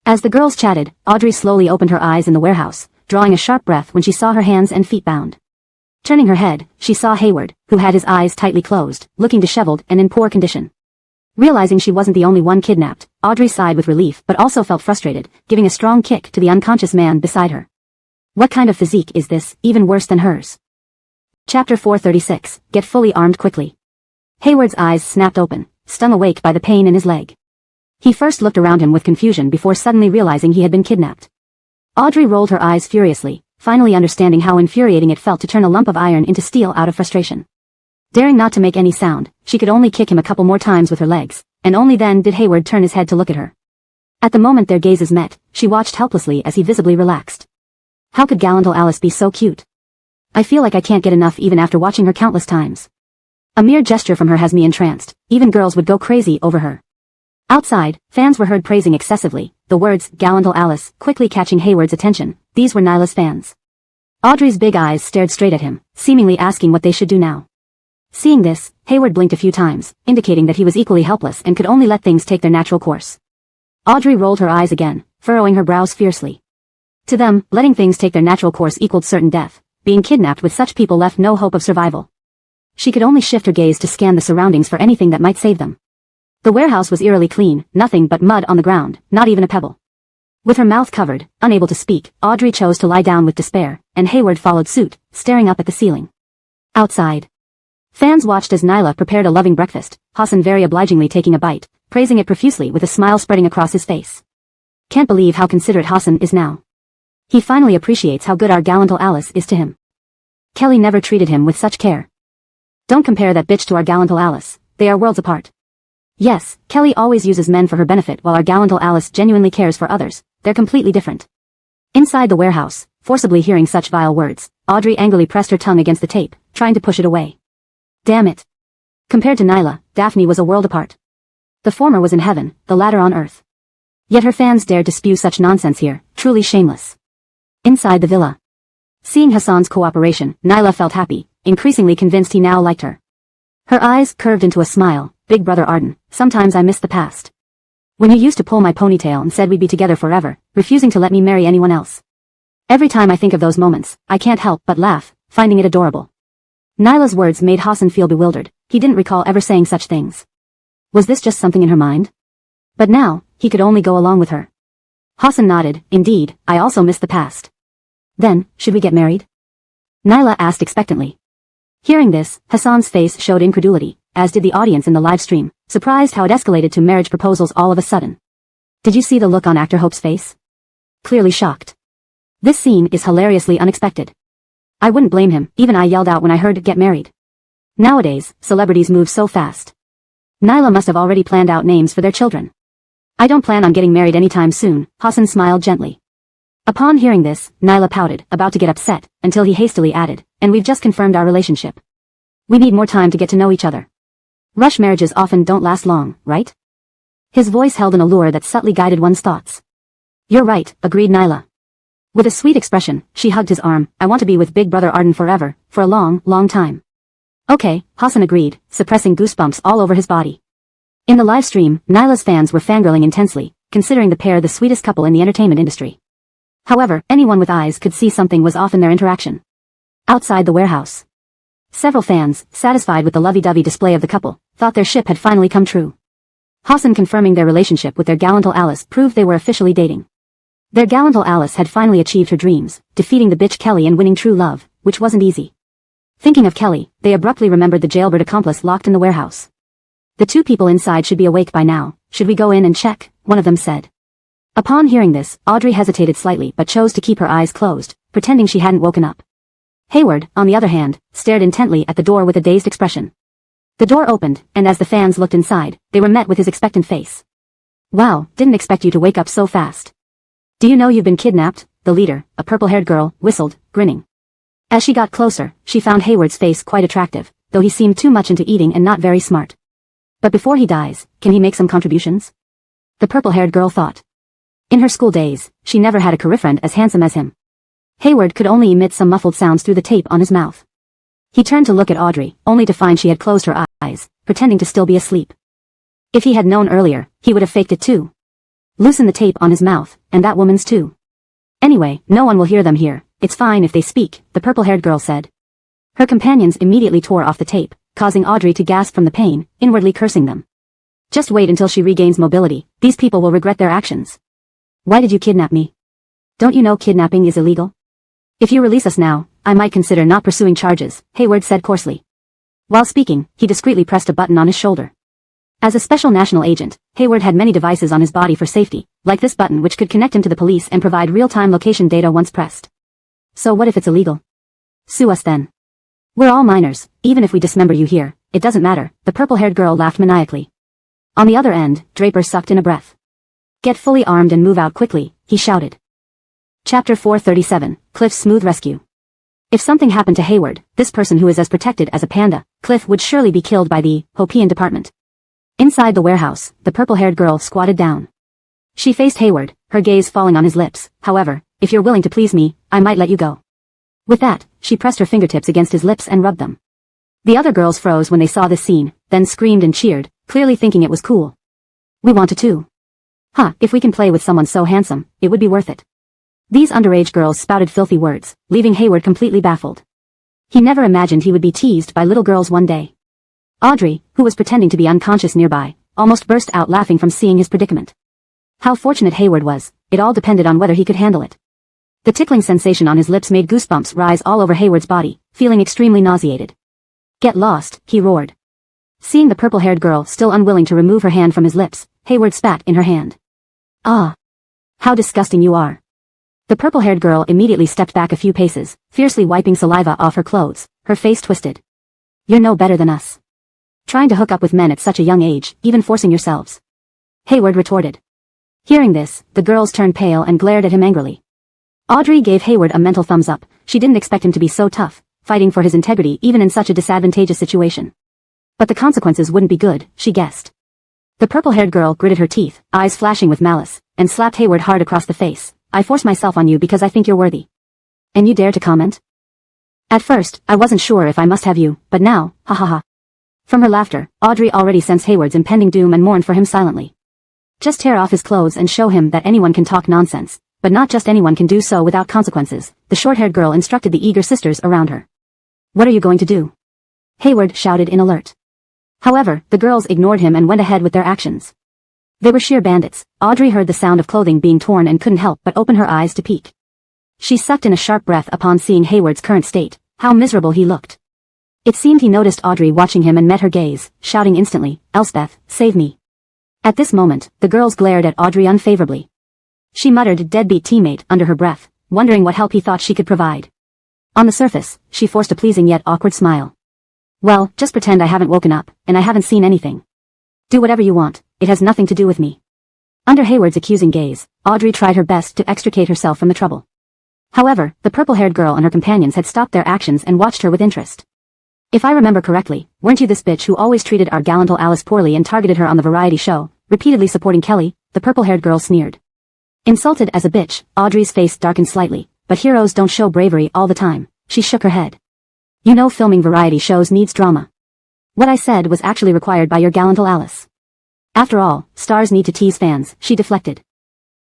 As the girls chatted, Audrey slowly opened her eyes in the warehouse, drawing a sharp breath when she saw her hands and feet bound. Turning her head, she saw Hayward, who had his eyes tightly closed, looking disheveled and in poor condition. Realizing she wasn't the only one kidnapped, Audrey sighed with relief but also felt frustrated, giving a strong kick to the unconscious man beside her. What kind of physique is this, even worse than hers? Chapter 436, Get fully armed quickly. Hayward's eyes snapped open, stung awake by the pain in his leg. He first looked around him with confusion before suddenly realizing he had been kidnapped. Audrey rolled her eyes furiously, finally understanding how infuriating it felt to turn a lump of iron into steel out of frustration. Daring not to make any sound, she could only kick him a couple more times with her legs, and only then did Hayward turn his head to look at her. At the moment their gazes met, she watched helplessly as he visibly relaxed. How could gallant Alice be so cute? I feel like I can't get enough even after watching her countless times. A mere gesture from her has me entranced, even girls would go crazy over her. Outside, fans were heard praising excessively, the words, gallant Alice, quickly catching Hayward's attention. These were Nyla's fans. Audrey's big eyes stared straight at him, seemingly asking what they should do now. Seeing this, Hayward blinked a few times, indicating that he was equally helpless and could only let things take their natural course. Audrey rolled her eyes again, furrowing her brows fiercely. To them, letting things take their natural course equaled certain death. Being kidnapped with such people left no hope of survival. She could only shift her gaze to scan the surroundings for anything that might save them. The warehouse was eerily clean, nothing but mud on the ground, not even a pebble. With her mouth covered, unable to speak, Audrey chose to lie down with despair, and Hayward followed suit, staring up at the ceiling. Outside. Fans watched as Nyla prepared a loving breakfast, Hassan very obligingly taking a bite, praising it profusely with a smile spreading across his face. Can't believe how considerate Hassan is now. He finally appreciates how good our gallant Alice is to him. Kelly never treated him with such care. Don't compare that bitch to our gallant Alice, they are worlds apart. Yes, Kelly always uses men for her benefit while our gallant Alice genuinely cares for others. They're completely different. Inside the warehouse, forcibly hearing such vile words, Audrey angrily pressed her tongue against the tape, trying to push it away. Damn it. Compared to Nyla, Daphne was a world apart. The former was in heaven, the latter on earth. Yet her fans dared to spew such nonsense here, truly shameless. Inside the villa. Seeing Hassan's cooperation, Nyla felt happy, increasingly convinced he now liked her. Her eyes curved into a smile. Big brother Arden, sometimes I miss the past. When you used to pull my ponytail and said we'd be together forever, refusing to let me marry anyone else. Every time I think of those moments, I can't help but laugh, finding it adorable. Nyla's words made Hassan feel bewildered. He didn't recall ever saying such things. Was this just something in her mind? But now, he could only go along with her. Hassan nodded. Indeed, I also miss the past. Then, should we get married? Nyla asked expectantly. Hearing this, Hassan's face showed incredulity, as did the audience in the live stream, surprised how it escalated to marriage proposals all of a sudden. Did you see the look on actor Hope's face? Clearly shocked. This scene is hilariously unexpected. I wouldn't blame him, even I yelled out when I heard get married. Nowadays, celebrities move so fast. Nyla must have already planned out names for their children. I don't plan on getting married anytime soon, Hassan smiled gently. Upon hearing this, Nyla pouted, about to get upset, until he hastily added, and we've just confirmed our relationship. We need more time to get to know each other. Rush marriages often don't last long, right? His voice held an allure that subtly guided one's thoughts. You're right, agreed Nyla. With a sweet expression, she hugged his arm. I want to be with Big Brother Arden forever, for a long, long time. Okay, Hassan agreed, suppressing goosebumps all over his body. In the live stream, Nyla's fans were fangirling intensely, considering the pair the sweetest couple in the entertainment industry. However, anyone with eyes could see something was off in their interaction. Outside the warehouse. Several fans, satisfied with the lovey-dovey display of the couple, thought their ship had finally come true. Hassan confirming their relationship with their gallant Alice proved they were officially dating. Their gallant Alice had finally achieved her dreams, defeating the bitch Kelly and winning true love, which wasn't easy. Thinking of Kelly, they abruptly remembered the jailbird accomplice locked in the warehouse. The two people inside should be awake by now. Should we go in and check? One of them said. Upon hearing this, Audrey hesitated slightly but chose to keep her eyes closed, pretending she hadn't woken up. Hayward, on the other hand, stared intently at the door with a dazed expression. The door opened, and as the fans looked inside, they were met with his expectant face. Wow, didn't expect you to wake up so fast. Do you know you've been kidnapped? The leader, a purple-haired girl, whistled, grinning. As she got closer, she found Hayward's face quite attractive, though he seemed too much into eating and not very smart. But before he dies, can he make some contributions? The purple-haired girl thought. In her school days, she never had a career friend as handsome as him. Hayward could only emit some muffled sounds through the tape on his mouth. He turned to look at Audrey, only to find she had closed her eyes, pretending to still be asleep. If he had known earlier, he would have faked it too. Loosen the tape on his mouth, and that woman's too. Anyway, no one will hear them here. It's fine if they speak, the purple-haired girl said. Her companions immediately tore off the tape, causing Audrey to gasp from the pain, inwardly cursing them. Just wait until she regains mobility. These people will regret their actions. Why did you kidnap me? Don't you know kidnapping is illegal? If you release us now, I might consider not pursuing charges, Hayward said coarsely. While speaking, he discreetly pressed a button on his shoulder. As a special national agent, Hayward had many devices on his body for safety, like this button which could connect him to the police and provide real-time location data once pressed. So what if it's illegal? Sue us then. We're all minors, even if we dismember you here, it doesn't matter, the purple-haired girl laughed maniacally. On the other end, Draper sucked in a breath. Get fully armed and move out quickly, he shouted. Chapter 437, Cliff's Smooth Rescue. If something happened to Hayward, this person who is as protected as a panda, Cliff would surely be killed by the Hopian department. Inside the warehouse, the purple-haired girl squatted down. She faced Hayward, her gaze falling on his lips. However, if you're willing to please me, I might let you go. With that, she pressed her fingertips against his lips and rubbed them. The other girls froze when they saw this scene, then screamed and cheered, clearly thinking it was cool. We want to too. If we can play with someone so handsome, it would be worth it. These underage girls spouted filthy words, leaving Hayward completely baffled. He never imagined he would be teased by little girls one day. Audrey, who was pretending to be unconscious nearby, almost burst out laughing from seeing his predicament. How fortunate Hayward was, it all depended on whether he could handle it. The tickling sensation on his lips made goosebumps rise all over Hayward's body, feeling extremely nauseated. Get lost, he roared. Seeing the purple-haired girl still unwilling to remove her hand from his lips, Hayward spat in her hand. Ah! How disgusting you are. The purple-haired girl immediately stepped back a few paces, fiercely wiping saliva off her clothes, her face twisted. You're no better than us. Trying to hook up with men at such a young age, even forcing yourselves. Hayward retorted. Hearing this, the girls turned pale and glared at him angrily. Audrey gave Hayward a mental thumbs up. She didn't expect him to be so tough, fighting for his integrity even in such a disadvantageous situation. But the consequences wouldn't be good, she guessed. The purple-haired girl gritted her teeth, eyes flashing with malice, and slapped Hayward hard across the face. I forced myself on you because I think you're worthy. And you dare to comment? At first, I wasn't sure if I must have you, but now, ha ha ha. From her laughter, Audrey already sensed Hayward's impending doom and mourned for him silently. Just tear off his clothes and show him that anyone can talk nonsense, but not just anyone can do so without consequences, the short-haired girl instructed the eager sisters around her. What are you going to do? Hayward shouted in alert. However, the girls ignored him and went ahead with their actions. They were sheer bandits. Audrey heard the sound of clothing being torn and couldn't help but open her eyes to peek. She sucked in a sharp breath upon seeing Hayward's current state, how miserable he looked. It seemed he noticed Audrey watching him and met her gaze, shouting instantly, Elspeth, save me. At this moment, the girls glared at Audrey unfavorably. She muttered deadbeat teammate under her breath, wondering what help he thought she could provide. On the surface, she forced a pleasing yet awkward smile. Well, just pretend I haven't woken up, and I haven't seen anything. Do whatever you want, it has nothing to do with me. Under Hayward's accusing gaze, Audrey tried her best to extricate herself from the trouble. However, the purple-haired girl and her companions had stopped their actions and watched her with interest. If I remember correctly, weren't you this bitch who always treated our gallant Alice poorly and targeted her on the variety show, repeatedly supporting Kelly? The purple-haired girl sneered. Insulted as a bitch, Audrey's face darkened slightly, but heroes don't show bravery all the time. She shook her head. You know filming variety shows needs drama. What I said was actually required by your gallant Alice. After all, stars need to tease fans, she deflected.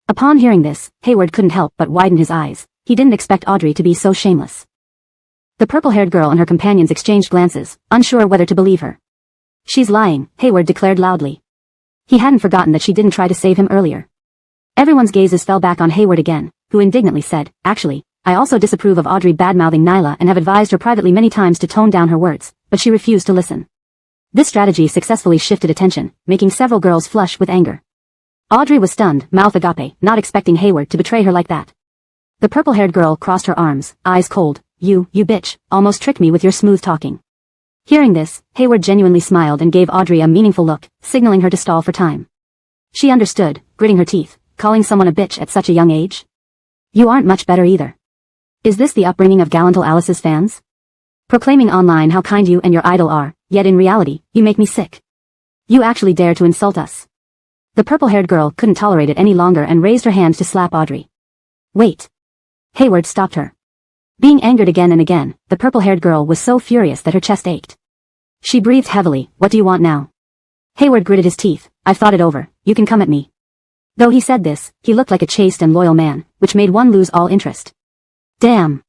Upon hearing this, Hayward couldn't help but widen his eyes. He didn't expect Audrey to be so shameless. The purple-haired girl and her companions exchanged glances, unsure whether to believe her. She's lying, Hayward declared loudly. He hadn't forgotten that she didn't try to save him earlier. Everyone's gazes fell back on Hayward again, who indignantly said, Actually, I also disapprove of Audrey bad-mouthing Nyla and have advised her privately many times to tone down her words, but she refused to listen. This strategy successfully shifted attention, making several girls flush with anger. Audrey was stunned, mouth agape, not expecting Hayward to betray her like that. The purple-haired girl crossed her arms, eyes cold. You bitch, almost tricked me with your smooth talking. Hearing this, Hayward genuinely smiled and gave Audrey a meaningful look, signaling her to stall for time. She understood, gritting her teeth, calling someone a bitch at such a young age? You aren't much better either. Is this the upbringing of gallant Alice's fans? Proclaiming online how kind you and your idol are, yet in reality, you make me sick. You actually dare to insult us. The purple-haired girl couldn't tolerate it any longer and raised her hand to slap Audrey. Wait. Hayward stopped her. Being angered again and again, the purple-haired girl was so furious that her chest ached. She breathed heavily. What do you want now? Hayward gritted his teeth. I've thought it over. You can come at me. Though he said this, he looked like a chaste and loyal man, which made one lose all interest. Damn.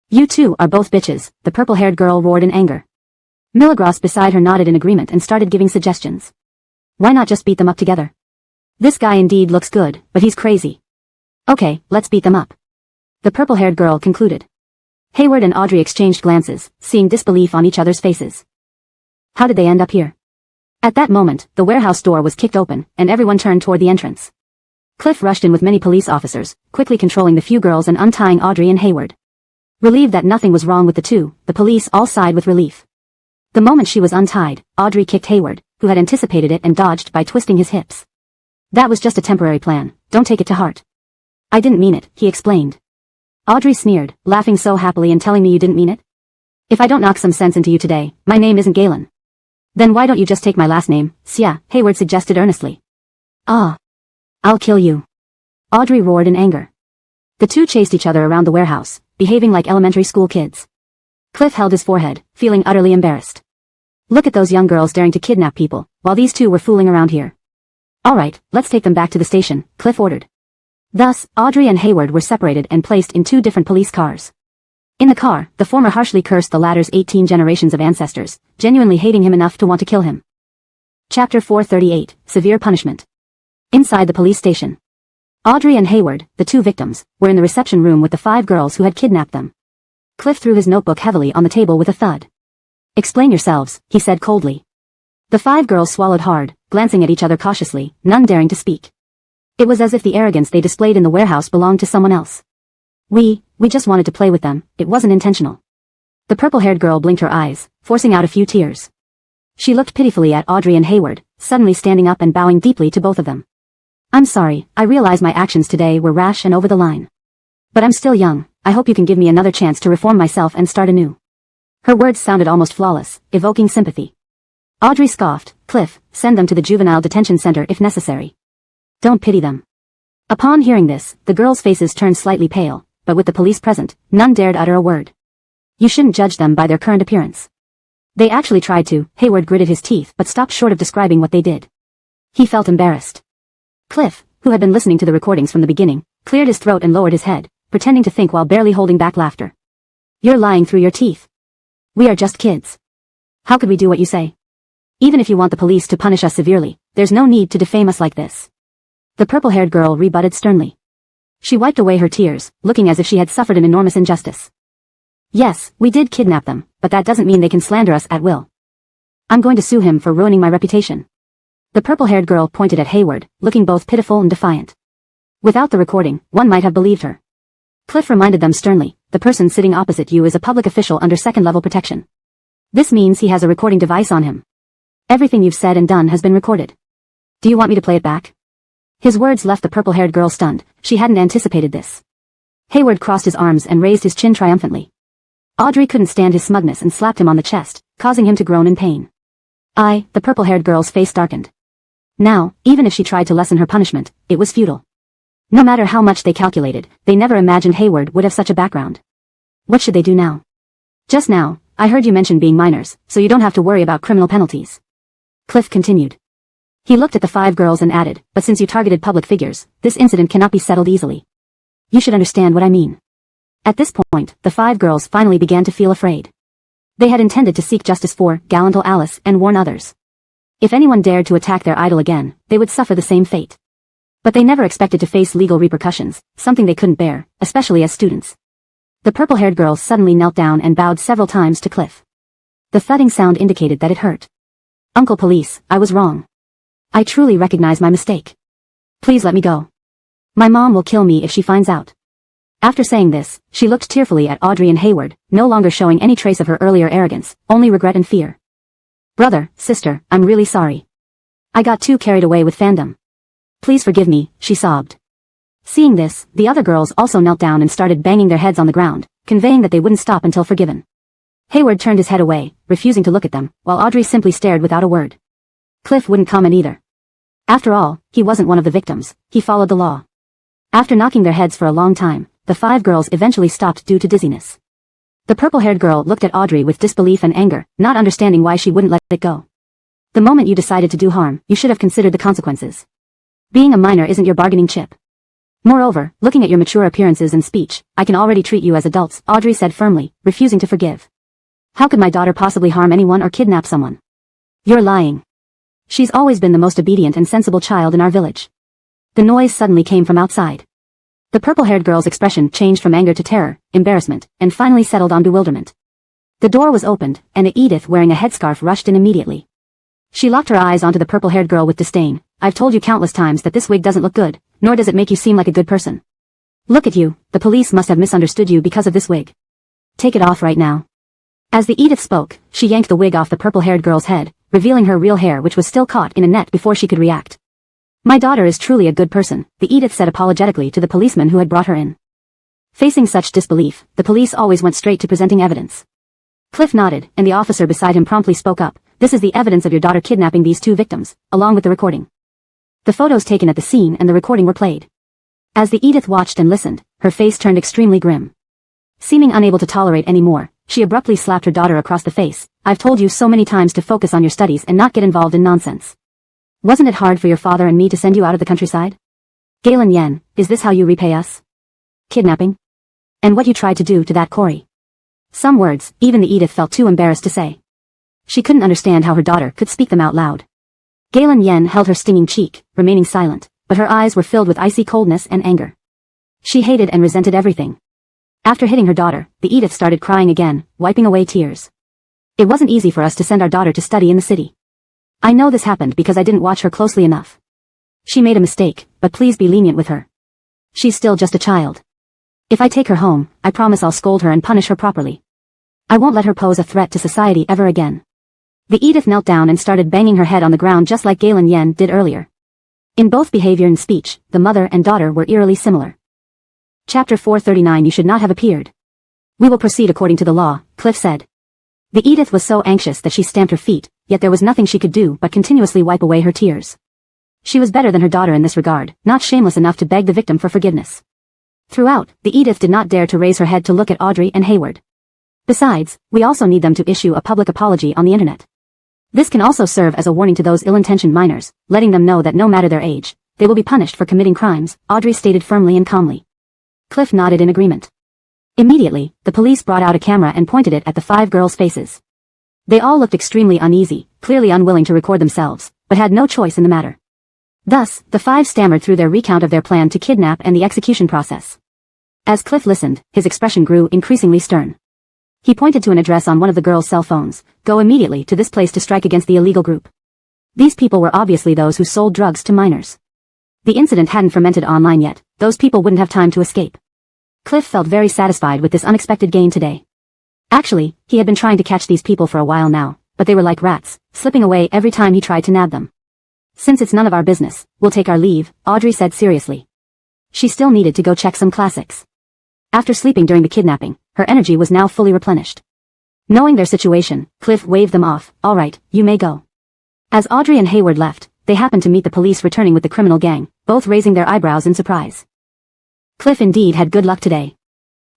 You two are both bitches, the purple-haired girl roared in anger. Milagros beside her nodded in agreement and started giving suggestions. Why not just beat them up together? This guy indeed looks good, but he's crazy. Okay, let's beat them up. The purple-haired girl concluded. Hayward and Audrey exchanged glances, seeing disbelief on each other's faces. How did they end up here? At that moment, the warehouse door was kicked open, and everyone turned toward the entrance. Cliff rushed in with many police officers, quickly controlling the few girls and untying Audrey and Hayward. Relieved that nothing was wrong with the two, the police all sighed with relief. The moment she was untied, Audrey kicked Hayward, who had anticipated it and dodged by twisting his hips. That was just a temporary plan, don't take it to heart. I didn't mean it, he explained. Audrey sneered, laughing so happily and telling me you didn't mean it? If I don't knock some sense into you today, my name isn't Galen. Then why don't you just take my last name, Sia, Hayward suggested earnestly. Ah. I'll kill you. Audrey roared in anger. The two chased each other around the warehouse, behaving like elementary school kids. Cliff held his forehead, feeling utterly embarrassed. Look at those young girls daring to kidnap people, while these two were fooling around here. Alright, let's take them back to the station, Cliff ordered. Thus, Audrey and Hayward were separated and placed in two different police cars. In the car, the former harshly cursed the latter's 18 generations of ancestors, genuinely hating him enough to want to kill him. Chapter 438, Severe Punishment. Inside the police station. Audrey and Hayward, the two victims, were in the reception room with the 5 girls who had kidnapped them. Cliff threw his notebook heavily on the table with a thud. Explain yourselves, he said coldly. The 5 girls swallowed hard, glancing at each other cautiously, none daring to speak. It was as if the arrogance they displayed in the warehouse belonged to someone else. We just wanted to play with them, it wasn't intentional. The purple-haired girl blinked her eyes, forcing out a few tears. She looked pitifully at Audrey and Hayward, suddenly standing up and bowing deeply to both of them. I'm sorry, I realize my actions today were rash and over the line. But I'm still young, I hope you can give me another chance to reform myself and start anew. Her words sounded almost flawless, evoking sympathy. Audrey scoffed, Cliff, send them to the juvenile detention center if necessary. Don't pity them. Upon hearing this, the girls' faces turned slightly pale, but with the police present, none dared utter a word. You shouldn't judge them by their current appearance. They actually tried to. Hayward gritted his teeth but stopped short of describing what they did. He felt embarrassed. Cliff, who had been listening to the recordings from the beginning, cleared his throat and lowered his head, pretending to think while barely holding back laughter. You're lying through your teeth. We are just kids. How could we do what you say? Even if you want the police to punish us severely, there's no need to defame us like this. The purple-haired girl rebutted sternly. She wiped away her tears, looking as if she had suffered an enormous injustice. Yes, we did kidnap them, but that doesn't mean they can slander us at will. I'm going to sue him for ruining my reputation. The purple-haired girl pointed at Hayward, looking both pitiful and defiant. Without the recording, one might have believed her. Cliff reminded them sternly, the person sitting opposite you is a public official under second-level protection. This means he has a recording device on him. Everything you've said and done has been recorded. Do you want me to play it back? His words left the purple-haired girl stunned. She hadn't anticipated this. Hayward crossed his arms and raised his chin triumphantly. Audrey couldn't stand his smugness and slapped him on the chest, causing him to groan in pain. The purple-haired girl's face darkened. Now, even if she tried to lessen her punishment, it was futile. No matter how much they calculated, they never imagined Hayward would have such a background. What should they do now? Just now, I heard you mention being minors, so you don't have to worry about criminal penalties. Cliff continued. He looked at the 5 girls and added, but since you targeted public figures, this incident cannot be settled easily. You should understand what I mean. At this point, the 5 girls finally began to feel afraid. They had intended to seek justice for Gallantal Alice and warn others. If anyone dared to attack their idol again, they would suffer the same fate. But they never expected to face legal repercussions, something they couldn't bear, especially as students. The purple-haired girl suddenly knelt down and bowed several times to Cliff. The thudding sound indicated that it hurt. Uncle Police, I was wrong. I truly recognize my mistake. Please let me go. My mom will kill me if she finds out. After saying this, she looked tearfully at Audrey and Hayward, no longer showing any trace of her earlier arrogance, only regret and fear. Brother, sister, I'm really sorry. I got too carried away with fandom. Please forgive me, she sobbed. Seeing this, the other girls also knelt down and started banging their heads on the ground, conveying that they wouldn't stop until forgiven. Hayward turned his head away, refusing to look at them, while Audrey simply stared without a word. Cliff wouldn't comment either. After all, he wasn't one of the victims, he followed the law. After knocking their heads for a long time, the 5 girls eventually stopped due to dizziness. The purple-haired girl looked at Audrey with disbelief and anger, not understanding why she wouldn't let it go. The moment you decided to do harm, you should have considered the consequences. Being a minor isn't your bargaining chip. Moreover, looking at your mature appearances and speech, I can already treat you as adults, Audrey said firmly, refusing to forgive. How could my daughter possibly harm anyone or kidnap someone? You're lying. She's always been the most obedient and sensible child in our village. The noise suddenly came from outside. The purple-haired girl's expression changed from anger to terror, embarrassment, and finally settled on bewilderment. The door was opened, and Edith wearing a headscarf rushed in immediately. She locked her eyes onto the purple-haired girl with disdain. I've told you countless times that this wig doesn't look good, nor does it make you seem like a good person. Look at you, the police must have misunderstood you because of this wig. Take it off right now. As the Edith spoke, she yanked the wig off the purple-haired girl's head, revealing her real hair which was still caught in a net before she could react. My daughter is truly a good person, the Edith said apologetically to the policeman who had brought her in. Facing such disbelief, the police always went straight to presenting evidence. Cliff nodded, and the officer beside him promptly spoke up. This is the evidence of your daughter kidnapping these 2 victims, along with the recording. The photos taken at the scene and the recording were played. As the Edith watched and listened, her face turned extremely grim. Seeming unable to tolerate any more, she abruptly slapped her daughter across the face. I've told you so many times to focus on your studies and not get involved in nonsense. Wasn't it hard for your father and me to send you out of the countryside? Galen Yen, is this how you repay us? Kidnapping? And what you tried to do to that Cory? Some words, even the Edith felt too embarrassed to say. She couldn't understand how her daughter could speak them out loud. Galen Yen held her stinging cheek, remaining silent, but her eyes were filled with icy coldness and anger. She hated and resented everything. After hitting her daughter, the Edith started crying again, wiping away tears. It wasn't easy for us to send our daughter to study in the city. I know this happened because I didn't watch her closely enough. She made a mistake, but please be lenient with her. She's still just a child. If I take her home, I promise I'll scold her and punish her properly. I won't let her pose a threat to society ever again. The Edith knelt down and started banging her head on the ground just like Galen Yen did earlier. In both behavior and speech, the mother and daughter were eerily similar. Chapter 439. You should not have appeared. We will proceed according to the law, Cliff said. The Edith was so anxious that she stamped her feet, yet there was nothing she could do but continuously wipe away her tears. She was better than her daughter in this regard, not shameless enough to beg the victim for forgiveness. Throughout, the Edith did not dare to raise her head to look at Audrey and Hayward. Besides, we also need them to issue a public apology on the internet. This can also serve as a warning to those ill-intentioned minors, letting them know that no matter their age, they will be punished for committing crimes, Audrey stated firmly and calmly. Cliff nodded in agreement. Immediately, the police brought out a camera and pointed it at the 5 girls' faces. They all looked extremely uneasy, clearly unwilling to record themselves, but had no choice in the matter. Thus, the 5 stammered through their recount of their plan to kidnap and the execution process. As Cliff listened, his expression grew increasingly stern. He pointed to an address on one of the girls' cell phones. Go immediately to this place to strike against the illegal group. These people were obviously those who sold drugs to minors. The incident hadn't fermented online yet, those people wouldn't have time to escape. Cliff felt very satisfied with this unexpected gain today. Actually, he had been trying to catch these people for a while now, but they were like rats, slipping away every time he tried to nab them. Since it's none of our business, we'll take our leave, Audrey said seriously. She still needed to go check some classics. After sleeping during the kidnapping, her energy was now fully replenished. Knowing their situation, Cliff waved them off. All right, you may go. As Audrey and Hayward left, they happened to meet the police returning with the criminal gang, both raising their eyebrows in surprise. Cliff indeed had good luck today.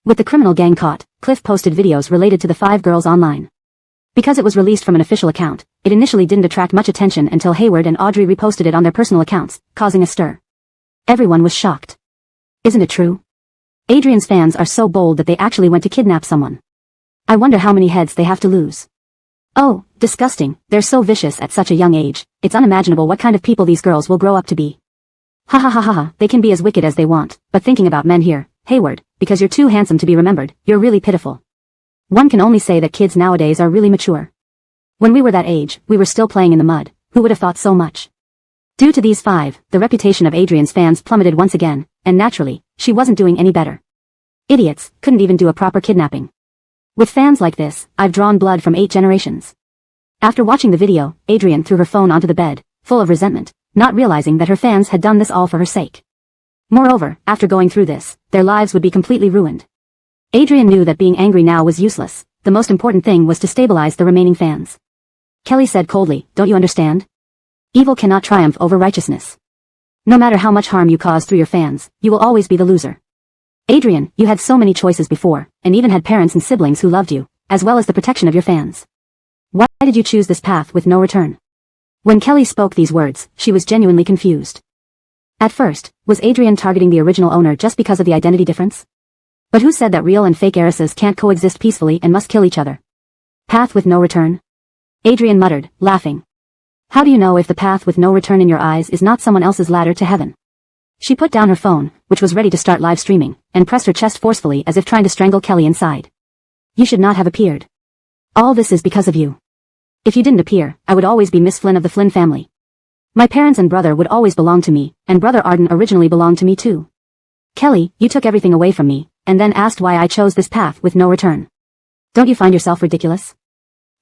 With the criminal gang caught, Cliff posted videos related to the 5 girls online. Because it was released from an official account, it initially didn't attract much attention until Hayward and Audrey reposted it on their personal accounts, causing a stir. Everyone was shocked. Isn't it true? Adrian's fans are so bold that they actually went to kidnap someone. I wonder how many heads they have to lose. Oh, disgusting, they're so vicious at such a young age, it's unimaginable what kind of people these girls will grow up to be. Ha ha ha ha ha, they can be as wicked as they want, but thinking about men here, Hayward, because you're too handsome to be remembered, you're really pitiful. One can only say that kids nowadays are really mature. When we were that age, we were still playing in the mud, who would have thought so much? Due to these 5, the reputation of Adrian's fans plummeted once again, and naturally, she wasn't doing any better. Idiots, couldn't even do a proper kidnapping. With fans like this, I've drawn blood from 8 generations. After watching the video, Adrian threw her phone onto the bed, full of resentment, not realizing that her fans had done this all for her sake. Moreover, after going through this, their lives would be completely ruined. Adrian knew that being angry now was useless, the most important thing was to stabilize the remaining fans. Kelly said coldly, don't you understand? Evil cannot triumph over righteousness. No matter how much harm you cause through your fans, you will always be the loser. Adrian, you had so many choices before, and even had parents and siblings who loved you, as well as the protection of your fans. Why did you choose this path with no return? When Kelly spoke these words, she was genuinely confused. At first, was Adrian targeting the original owner just because of the identity difference? But who said that real and fake heiresses can't coexist peacefully and must kill each other? Path with no return? Adrian muttered, laughing. How do you know if the path with no return in your eyes is not someone else's ladder to heaven? She put down her phone, which was ready to start live streaming, and pressed her chest forcefully as if trying to strangle Kelly inside. You should not have appeared. All this is because of you. If you didn't appear, I would always be Miss Flynn of the Flynn family. My parents and brother would always belong to me, and Brother Arden originally belonged to me too. Kelly, you took everything away from me, and then asked why I chose this path with no return. Don't you find yourself ridiculous?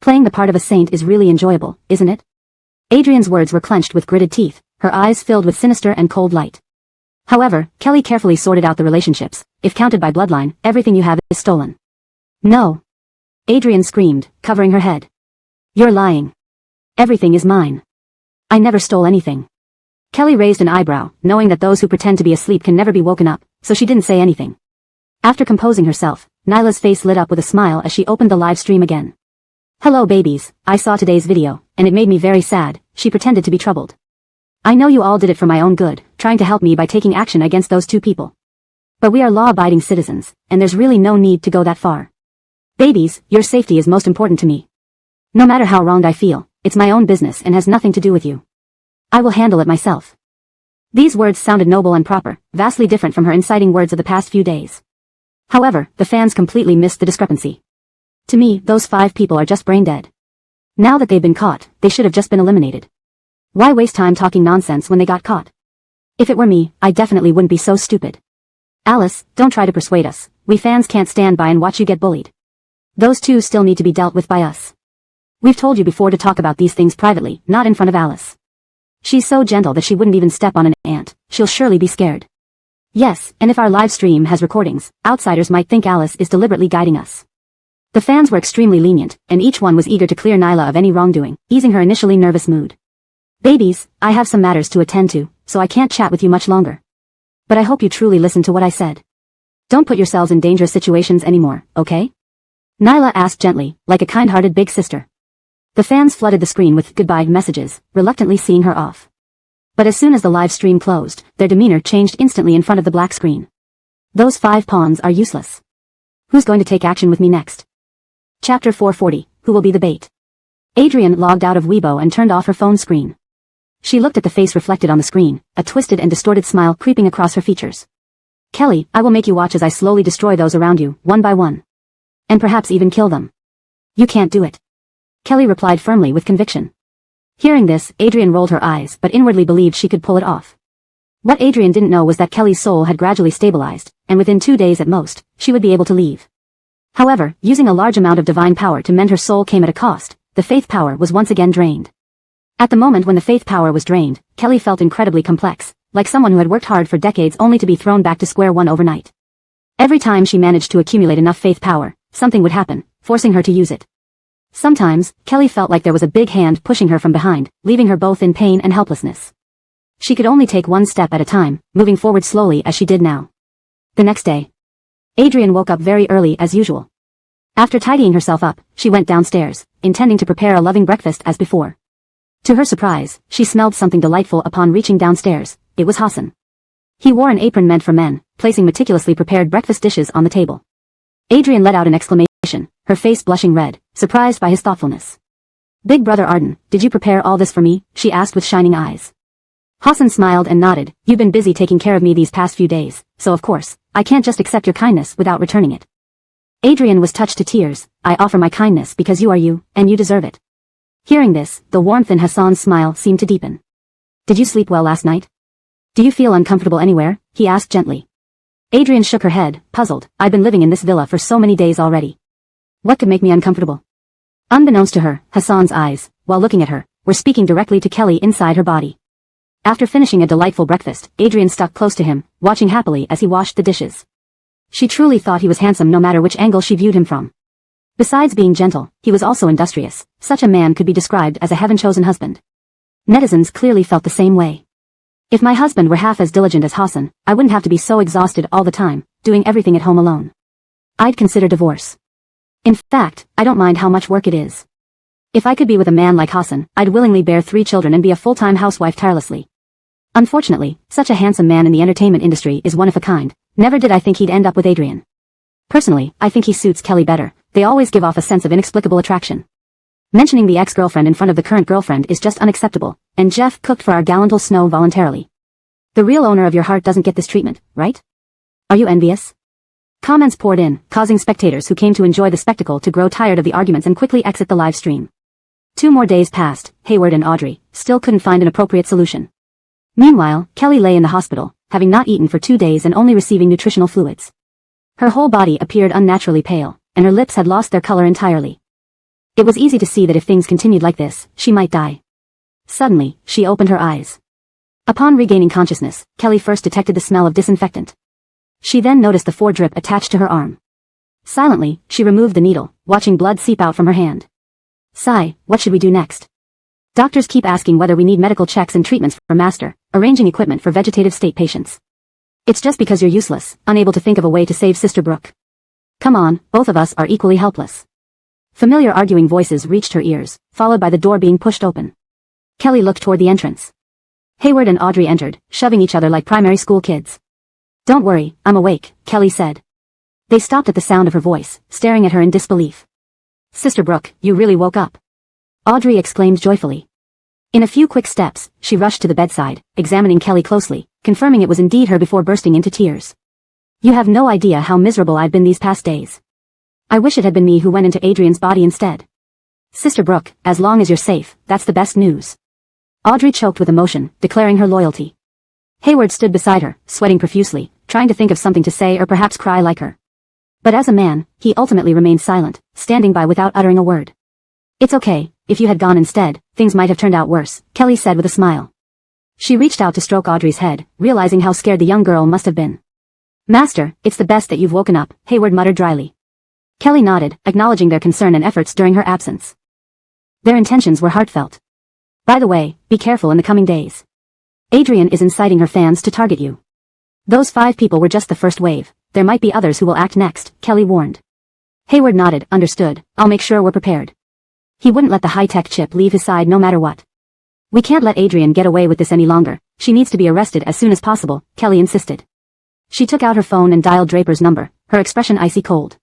Playing the part of a saint is really enjoyable, isn't it? Adrian's words were clenched with gritted teeth, her eyes filled with sinister and cold light. However, Kelly carefully sorted out the relationships. If counted by bloodline, everything you have is stolen. No. Adrian screamed, covering her head. You're lying. Everything is mine. I never stole anything. Kelly raised an eyebrow, knowing that those who pretend to be asleep can never be woken up, so she didn't say anything. After composing herself, Nyla's face lit up with a smile as she opened the live stream again. Hello babies, I saw today's video, and it made me very sad. She pretended to be troubled. I know you all did it for my own good, trying to help me by taking action against those 2 people. But we are law-abiding citizens, and there's really no need to go that far. Babies, your safety is most important to me. No matter how wronged I feel, it's my own business and has nothing to do with you. I will handle it myself. These words sounded noble and proper, vastly different from her inciting words of the past few days. However, the fans completely missed the discrepancy. To me, those 5 people are just brain dead. Now that they've been caught, they should have just been eliminated. Why waste time talking nonsense when they got caught? If it were me, I definitely wouldn't be so stupid. Alice, don't try to persuade us. We fans can't stand by and watch you get bullied. Those 2 still need to be dealt with by us. We've told you before to talk about these things privately, not in front of Alice. She's so gentle that she wouldn't even step on an ant. She'll surely be scared. Yes, and if our live stream has recordings, outsiders might think Alice is deliberately guiding us. The fans were extremely lenient, and each one was eager to clear Nyla of any wrongdoing, easing her initially nervous mood. Babies, I have some matters to attend to, so I can't chat with you much longer. But I hope you truly listened to what I said. Don't put yourselves in dangerous situations anymore, okay? Nyla asked gently, like a kind-hearted big sister. The fans flooded the screen with goodbye messages, reluctantly seeing her off. But as soon as the live stream closed, their demeanor changed instantly in front of the black screen. Those 5 pawns are useless. Who's going to take action with me next? Chapter 440, Who will be the bait? Adrian logged out of Weibo and turned off her phone screen. She looked at the face reflected on the screen, a twisted and distorted smile creeping across her features. Kelly, I will make you watch as I slowly destroy those around you, one by one. And perhaps even kill them. You can't do it. Kelly replied firmly with conviction. Hearing this, Adrian rolled her eyes but inwardly believed she could pull it off. What Adrian didn't know was that Kelly's soul had gradually stabilized, and within 2 days at most, she would be able to leave. However, using a large amount of divine power to mend her soul came at a cost. The faith power was once again drained. At the moment when the faith power was drained, Kelly felt incredibly complex, like someone who had worked hard for decades only to be thrown back to square one overnight. Every time she managed to accumulate enough faith power, something would happen, forcing her to use it. Sometimes, Kelly felt like there was a big hand pushing her from behind, leaving her both in pain and helplessness. She could only take one step at a time, moving forward slowly as she did now. The next day, Adrian woke up very early as usual. After tidying herself up, she went downstairs, intending to prepare a loving breakfast as before. To her surprise, she smelled something delightful upon reaching downstairs. It was Hassan. He wore an apron meant for men, placing meticulously prepared breakfast dishes on the table. Adrian let out an exclamation, her face blushing red, surprised by his thoughtfulness. Big brother Arden, did you prepare all this for me? She asked with shining eyes. Hassan smiled and nodded. You've been busy taking care of me these past few days, so of course, I can't just accept your kindness without returning it. Adrian was touched to tears. I offer my kindness because you are you, and you deserve it. Hearing this, the warmth in Hassan's smile seemed to deepen. Did you sleep well last night? Do you feel uncomfortable anywhere? He asked gently. Adrian shook her head, puzzled. I've been living in this villa for so many days already. What could make me uncomfortable? Unbeknownst to her, Hassan's eyes, while looking at her, were speaking directly to Kelly inside her body. After finishing a delightful breakfast, Adrian stuck close to him, watching happily as he washed the dishes. She truly thought he was handsome no matter which angle she viewed him from. Besides being gentle, he was also industrious. Such a man could be described as a heaven-chosen husband. Netizens clearly felt the same way. If my husband were half as diligent as Hassan, I wouldn't have to be so exhausted all the time, doing everything at home alone. I'd consider divorce. In fact, I don't mind how much work it is. If I could be with a man like Hassan, I'd willingly bear 3 children and be a full-time housewife tirelessly. Unfortunately, such a handsome man in the entertainment industry is one of a kind. Never did I think he'd end up with Adrian. Personally, I think he suits Kelly better. They always give off a sense of inexplicable attraction. Mentioning the ex-girlfriend in front of the current girlfriend is just unacceptable, and Jeff cooked for our gallant old Snow voluntarily. The real owner of your heart doesn't get this treatment, right? Are you envious? Comments poured in, causing spectators who came to enjoy the spectacle to grow tired of the arguments and quickly exit the live stream. 2 more days passed. Hayward and Audrey still couldn't find an appropriate solution. Meanwhile, Kelly lay in the hospital, having not eaten for 2 days and only receiving nutritional fluids. Her whole body appeared unnaturally pale, and her lips had lost their color entirely. It was easy to see that if things continued like this, she might die. Suddenly, she opened her eyes. Upon regaining consciousness, Kelly first detected the smell of disinfectant. She then noticed the 4 drip attached to her arm. Silently, she removed the needle, watching blood seep out from her hand. Sigh, what should we do next? Doctors keep asking whether we need medical checks and treatments for Master, arranging equipment for vegetative state patients. It's just because you're useless, unable to think of a way to save Sister Brooke. Come on, both of us are equally helpless. Familiar arguing voices reached her ears, followed by the door being pushed open. Kelly looked toward the entrance. Hayward and Audrey entered, shoving each other like primary school kids. Don't worry, I'm awake, Kelly said. They stopped at the sound of her voice, staring at her in disbelief. Sister Brooke, you really woke up. Audrey exclaimed joyfully. In a few quick steps, she rushed to the bedside, examining Kelly closely, confirming it was indeed her before bursting into tears. You have no idea how miserable I've been these past days. I wish it had been me who went into Adrian's body instead. Sister Brooke, as long as you're safe, that's the best news. Audrey choked with emotion, declaring her loyalty. Hayward stood beside her, sweating profusely, trying to think of something to say or perhaps cry like her. But as a man, he ultimately remained silent, standing by without uttering a word. It's okay, if you had gone instead, things might have turned out worse, Kelly said with a smile. She reached out to stroke Audrey's head, realizing how scared the young girl must have been. Master, it's the best that you've woken up, Hayward muttered dryly. Kelly nodded, acknowledging their concern and efforts during her absence. Their intentions were heartfelt. By the way, be careful in the coming days. Adrian is inciting her fans to target you. Those 5 people were just the first wave. There might be others who will act next, Kelly warned. Hayward nodded, understood, I'll make sure we're prepared. He wouldn't let the high-tech chip leave his side no matter what. We can't let Adrian get away with this any longer. She needs to be arrested as soon as possible, Kelly insisted. She took out her phone and dialed Draper's number, her expression icy cold.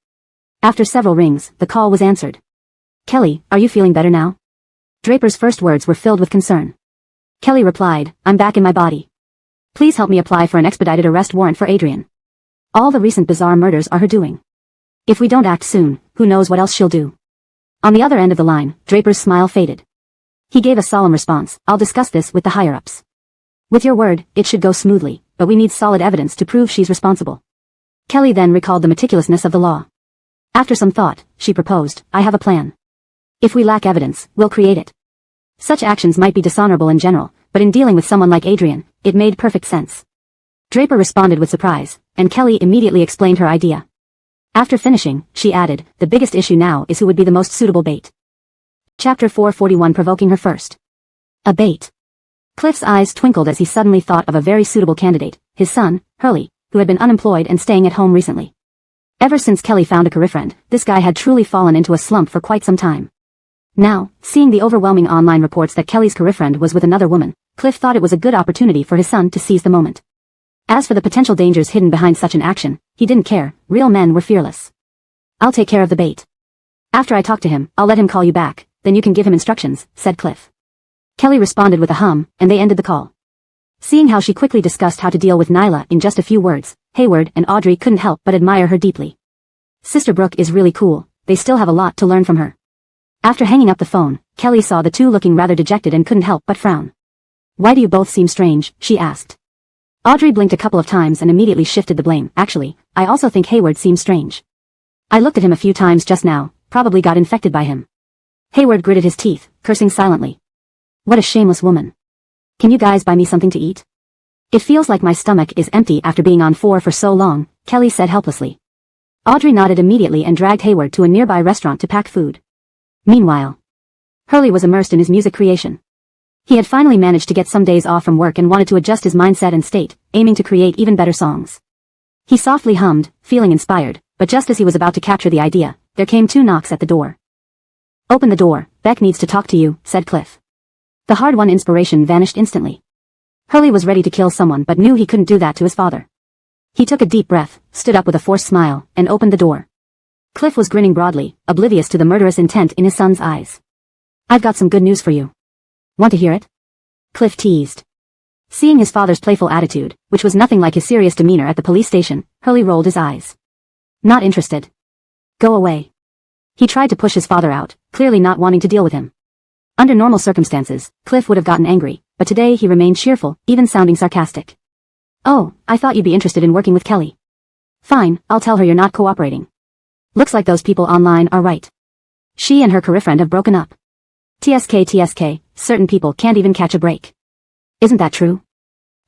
After several rings, the call was answered. Kelly, are you feeling better now? Draper's first words were filled with concern. Kelly replied, I'm back in my body. Please help me apply for an expedited arrest warrant for Adrian. All the recent bizarre murders are her doing. If we don't act soon, who knows what else she'll do. On the other end of the line, Draper's smile faded. He gave a solemn response, I'll discuss this with the higher-ups. With your word, it should go smoothly, but we need solid evidence to prove she's responsible. Kelly then recalled the meticulousness of the law. After some thought, she proposed, I have a plan. If we lack evidence, we'll create it. Such actions might be dishonorable in general, but in dealing with someone like Adrian, it made perfect sense. Draper responded with surprise, and Kelly immediately explained her idea. After finishing, she added, the biggest issue now is who would be the most suitable bait. Chapter 441 Provoking her first. A bait. Cliff's eyes twinkled as he suddenly thought of a very suitable candidate, his son, Hurley, who had been unemployed and staying at home recently. Ever since Kelly found a career friend, this guy had truly fallen into a slump for quite some time. Now, seeing the overwhelming online reports that Kelly's career friend was with another woman, Cliff thought it was a good opportunity for his son to seize the moment. As for the potential dangers hidden behind such an action, he didn't care, real men were fearless. I'll take care of the bait. After I talk to him, I'll let him call you back, then you can give him instructions, said Cliff. Kelly responded with a hum, and they ended the call. Seeing how she quickly discussed how to deal with Nyla in just a few words, Hayward and Audrey couldn't help but admire her deeply. Sister Brooke is really cool, they still have a lot to learn from her. After hanging up the phone, Kelly saw the two looking rather dejected and couldn't help but frown. Why do you both seem strange, she asked. Audrey blinked a couple of times and immediately shifted the blame. Actually, I also think Hayward seems strange. I looked at him a few times just now, probably got infected by him. Hayward gritted his teeth, cursing silently. What a shameless woman. Can you guys buy me something to eat? It feels like my stomach is empty after being on 4 for so long, Kelly said helplessly. Audrey nodded immediately and dragged Hayward to a nearby restaurant to pack food. Meanwhile, Hurley was immersed in his music creation. He had finally managed to get some days off from work and wanted to adjust his mindset and state, aiming to create even better songs. He softly hummed, feeling inspired, but just as he was about to capture the idea, there came 2 knocks at the door. Open the door, Beck needs to talk to you, said Cliff. The hard-won inspiration vanished instantly. Hurley was ready to kill someone but knew he couldn't do that to his father. He took a deep breath, stood up with a forced smile, and opened the door. Cliff was grinning broadly, oblivious to the murderous intent in his son's eyes. I've got some good news for you. Want to hear it? Cliff teased. Seeing his father's playful attitude, which was nothing like his serious demeanor at the police station, Hurley rolled his eyes. Not interested. Go away. He tried to push his father out, clearly not wanting to deal with him. Under normal circumstances, Cliff would have gotten angry, but today he remained cheerful, even sounding sarcastic. Oh, I thought you'd be interested in working with Kelly. Fine, I'll tell her you're not cooperating. Looks like those people online are right. She and her career friend have broken up. TSK, certain people can't even catch a break. Isn't that true?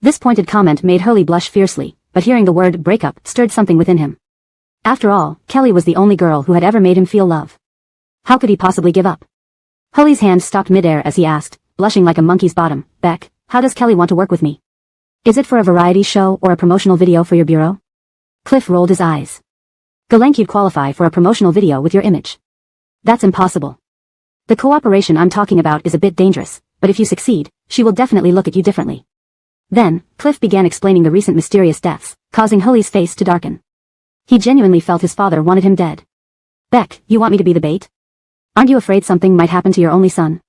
This pointed comment made Hurley blush fiercely, but hearing the word breakup stirred something within him. After all, Kelly was the only girl who had ever made him feel love. How could he possibly give up? Hurley's hand stopped midair as he asked, blushing like a monkey's bottom, Beck, how does Kelly want to work with me? Is it for a variety show or a promotional video for your bureau? Cliff rolled his eyes. Galenk, you'd qualify for a promotional video with your image. That's impossible. The cooperation I'm talking about is a bit dangerous, but if you succeed, she will definitely look at you differently. Then, Cliff began explaining the recent mysterious deaths, causing Hurley's face to darken. He genuinely felt his father wanted him dead. Beck, you want me to be the bait? Aren't you afraid something might happen to your only son?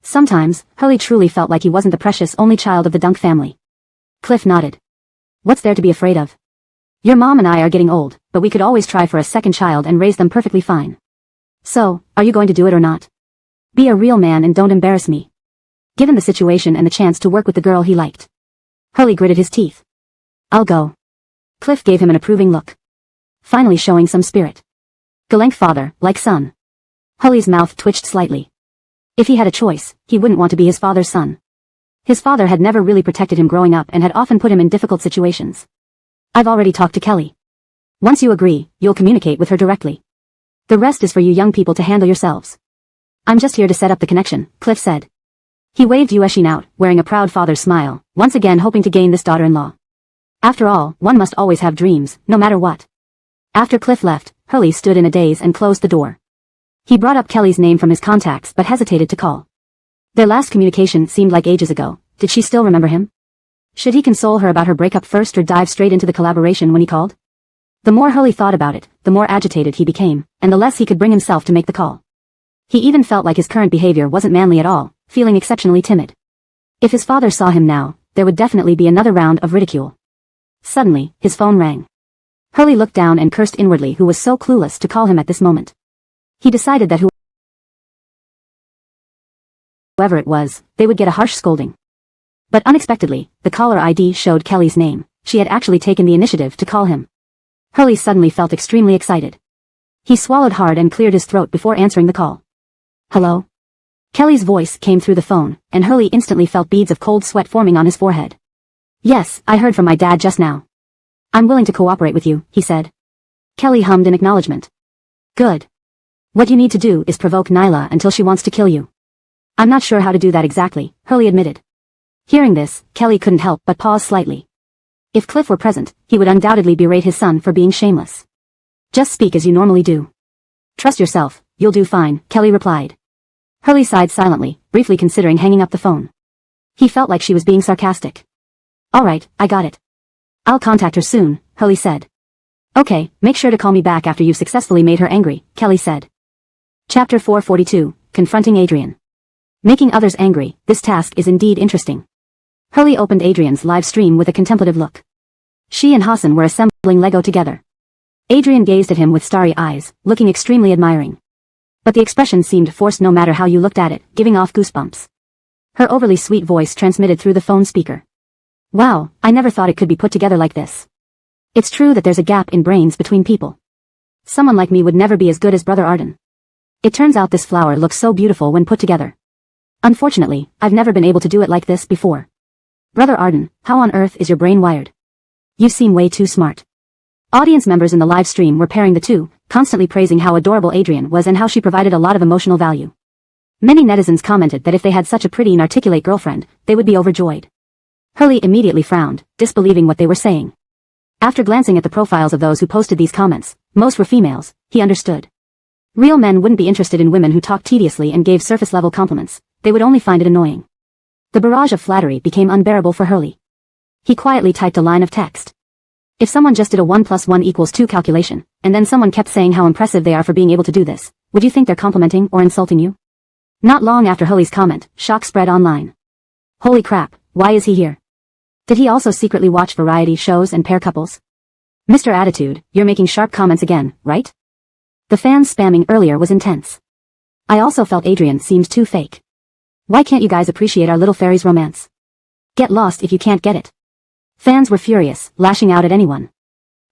Sometimes, Hurley truly felt like he wasn't the precious only child of the Dunk family. Cliff nodded. What's there to be afraid of? Your mom and I are getting old, but we could always try for a second child and raise them perfectly fine. So, are you going to do it or not? Be a real man and don't embarrass me. Given the situation and the chance to work with the girl he liked. Hurley gritted his teeth. I'll go. Cliff gave him an approving look. Finally showing some spirit. Galenk father, like son. Hurley's mouth twitched slightly. If he had a choice, he wouldn't want to be his father's son. His father had never really protected him growing up and had often put him in difficult situations. I've already talked to Kelly. Once you agree, you'll communicate with her directly. The rest is for you young people to handle yourselves. I'm just here to set up the connection, Cliff said. He waved Yueshin out, wearing a proud father's smile, once again hoping to gain this daughter-in-law. After all, one must always have dreams, no matter what. After Cliff left, Hurley stood in a daze and closed the door. He brought up Kelly's name from his contacts but hesitated to call. Their last communication seemed like ages ago. Did she still remember him? Should he console her about her breakup first or dive straight into the collaboration when he called? The more Hurley thought about it, the more agitated he became, and the less he could bring himself to make the call. He even felt like his current behavior wasn't manly at all, feeling exceptionally timid. If his father saw him now, there would definitely be another round of ridicule. Suddenly, his phone rang. Hurley looked down and cursed inwardly who was so clueless to call him at this moment. He decided that whoever it was, they would get a harsh scolding. But unexpectedly, the caller ID showed Kelly's name. She had actually taken the initiative to call him. Hurley suddenly felt extremely excited. He swallowed hard and cleared his throat before answering the call. Hello? Kelly's voice came through the phone, and Hurley instantly felt beads of cold sweat forming on his forehead. Yes, I heard from my dad just now. I'm willing to cooperate with you, he said. Kelly hummed in acknowledgement. Good. What you need to do is provoke Nyla until she wants to kill you. I'm not sure how to do that exactly, Hurley admitted. Hearing this, Kelly couldn't help but pause slightly. If Cliff were present, he would undoubtedly berate his son for being shameless. Just speak as you normally do. Trust yourself, you'll do fine, Kelly replied. Hurley sighed silently, briefly considering hanging up the phone. He felt like she was being sarcastic. Alright, I got it. I'll contact her soon, Hurley said. Okay, make sure to call me back after you've successfully made her angry, Kelly said. Chapter 442, Confronting Adrian. Making others angry, this task is indeed interesting. Hurley opened Adrian's live stream with a contemplative look. She and Hassan were assembling Lego together. Adrian gazed at him with starry eyes, looking extremely admiring. But the expression seemed forced no matter how you looked at it, giving off goosebumps. Her overly sweet voice transmitted through the phone speaker. Wow, I never thought it could be put together like this. It's true that there's a gap in brains between people. Someone like me would never be as good as Brother Arden. It turns out this flower looks so beautiful when put together. Unfortunately, I've never been able to do it like this before. Brother Arden, how on earth is your brain wired? You seem way too smart. Audience members in the live stream were pairing the two, constantly praising how adorable Adrian was and how she provided a lot of emotional value. Many netizens commented that if they had such a pretty and articulate girlfriend, they would be overjoyed. Hurley immediately frowned, disbelieving what they were saying. After glancing at the profiles of those who posted these comments, most were females, he understood. Real men wouldn't be interested in women who talked tediously and gave surface-level compliments. They would only find it annoying. The barrage of flattery became unbearable for Hurley. He quietly typed a line of text. If someone just did a 1 + 1 = 2 calculation, and then someone kept saying how impressive they are for being able to do this, would you think they're complimenting or insulting you? Not long after Hurley's comment, shock spread online. Holy crap, why is he here? Did he also secretly watch variety shows and pair couples? Mr. Attitude, you're making sharp comments again, right? The fans spamming earlier was intense. I also felt Adrian seems too fake. Why can't you guys appreciate our little fairy's romance? Get lost if you can't get it. Fans were furious, lashing out at anyone.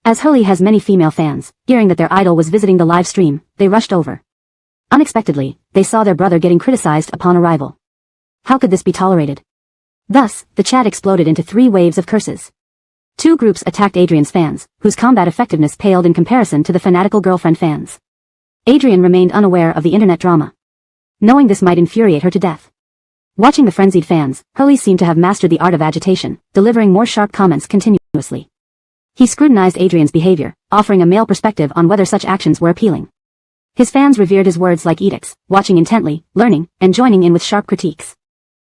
As Hurley has many female fans, hearing that their idol was visiting the live stream, they rushed over. Unexpectedly, they saw their brother getting criticized upon arrival. How could this be tolerated? Thus, the chat exploded into 3 waves of curses. 2 groups attacked Adrian's fans, whose combat effectiveness paled in comparison to the fanatical girlfriend fans. Adrian remained unaware of the internet drama. Knowing this might infuriate her to death. Watching the frenzied fans, Hurley seemed to have mastered the art of agitation, delivering more sharp comments continuously. He scrutinized Adrian's behavior, offering a male perspective on whether such actions were appealing. His fans revered his words like edicts, watching intently, learning, and joining in with sharp critiques.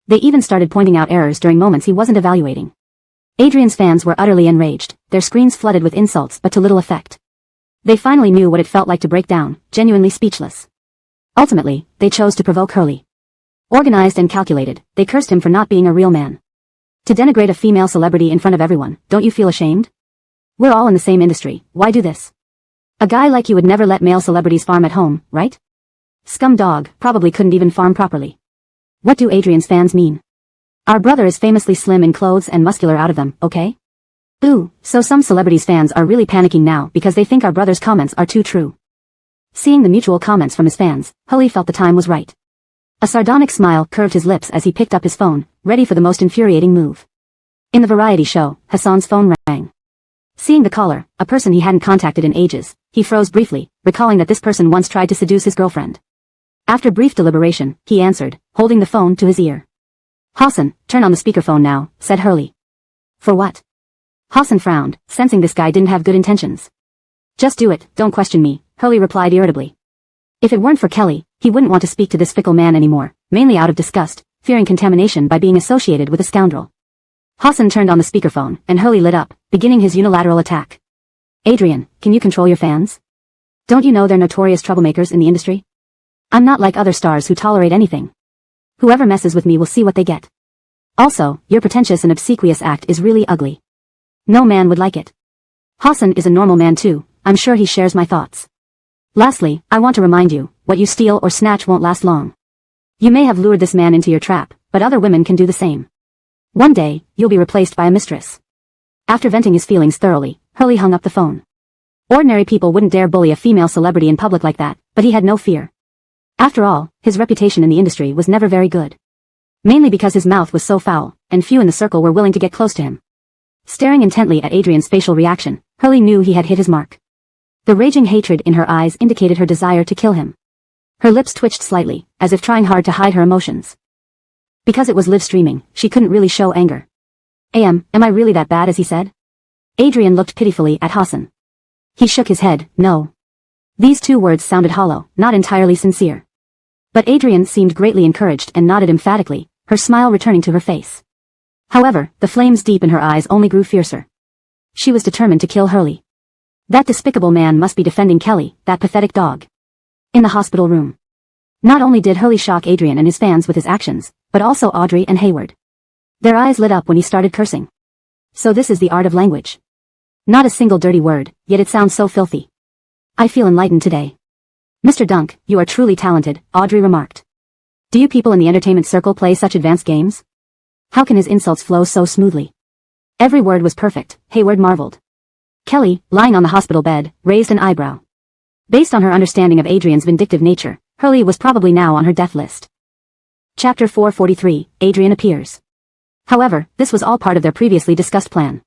They even started pointing out errors during moments he wasn't evaluating. Adrian's fans were utterly enraged, their screens flooded with insults but to little effect. They finally knew what it felt like to break down, genuinely speechless. Ultimately, they chose to provoke Hurley. Organized and calculated, they cursed him for not being a real man. To denigrate a female celebrity in front of everyone, don't you feel ashamed? We're all in the same industry, why do this? A guy like you would never let male celebrities farm at home, right? Scum dog, probably couldn't even farm properly. What do Adrian's fans mean? Our brother is famously slim in clothes and muscular out of them, okay? Ooh, so some celebrities' fans are really panicking now because they think our brother's comments are too true. Seeing the mutual comments from his fans, Hurley felt the time was right. A sardonic smile curved his lips as he picked up his phone, ready for the most infuriating move. In the variety show, Hassan's phone rang. Seeing the caller, a person he hadn't contacted in ages, he froze briefly, recalling that this person once tried to seduce his girlfriend. After brief deliberation, he answered, holding the phone to his ear. Hassan, turn on the speakerphone now, said Hurley. For what? Hassan frowned, sensing this guy didn't have good intentions. Just do it, don't question me, Hurley replied irritably. If it weren't for Kelly, he wouldn't want to speak to this fickle man anymore, mainly out of disgust, fearing contamination by being associated with a scoundrel. Hassan turned on the speakerphone, and Hurley lit up, beginning his unilateral attack. Adrian, can you control your fans? Don't you know they're notorious troublemakers in the industry? I'm not like other stars who tolerate anything. Whoever messes with me will see what they get. Also, your pretentious and obsequious act is really ugly. No man would like it. Hassan is a normal man too, I'm sure he shares my thoughts. Lastly, I want to remind you, what you steal or snatch won't last long. You may have lured this man into your trap, but other women can do the same. One day, you'll be replaced by a mistress. After venting his feelings thoroughly, Hurley hung up the phone. Ordinary people wouldn't dare bully a female celebrity in public like that, but he had no fear. After all, his reputation in the industry was never very good. Mainly because his mouth was so foul, and few in the circle were willing to get close to him. Staring intently at Adrian's facial reaction, Hurley knew he had hit his mark. The raging hatred in her eyes indicated her desire to kill him. Her lips twitched slightly, as if trying hard to hide her emotions. Because it was live streaming, she couldn't really show anger. Am I really that bad as he said? Adrian looked pitifully at Hassan. He shook his head, no. These two words sounded hollow, not entirely sincere. But Adrian seemed greatly encouraged and nodded emphatically, her smile returning to her face. However, the flames deep in her eyes only grew fiercer. She was determined to kill Hurley. That despicable man must be defending Kelly, that pathetic dog. In the hospital room. Not only did Hurley shock Adrian and his fans with his actions, but also Audrey and Hayward. Their eyes lit up when he started cursing. So this is the art of language. Not a single dirty word, yet it sounds so filthy. I feel enlightened today. Mr. Dunk, you are truly talented, Audrey remarked. Do you people in the entertainment circle play such advanced games? How can his insults flow so smoothly? Every word was perfect, Hayward marveled. Kelly, lying on the hospital bed, raised an eyebrow. Based on her understanding of Adrian's vindictive nature, Hurley was probably now on her death list. Chapter 443, Adrian appears. However, this was all part of their previously discussed plan.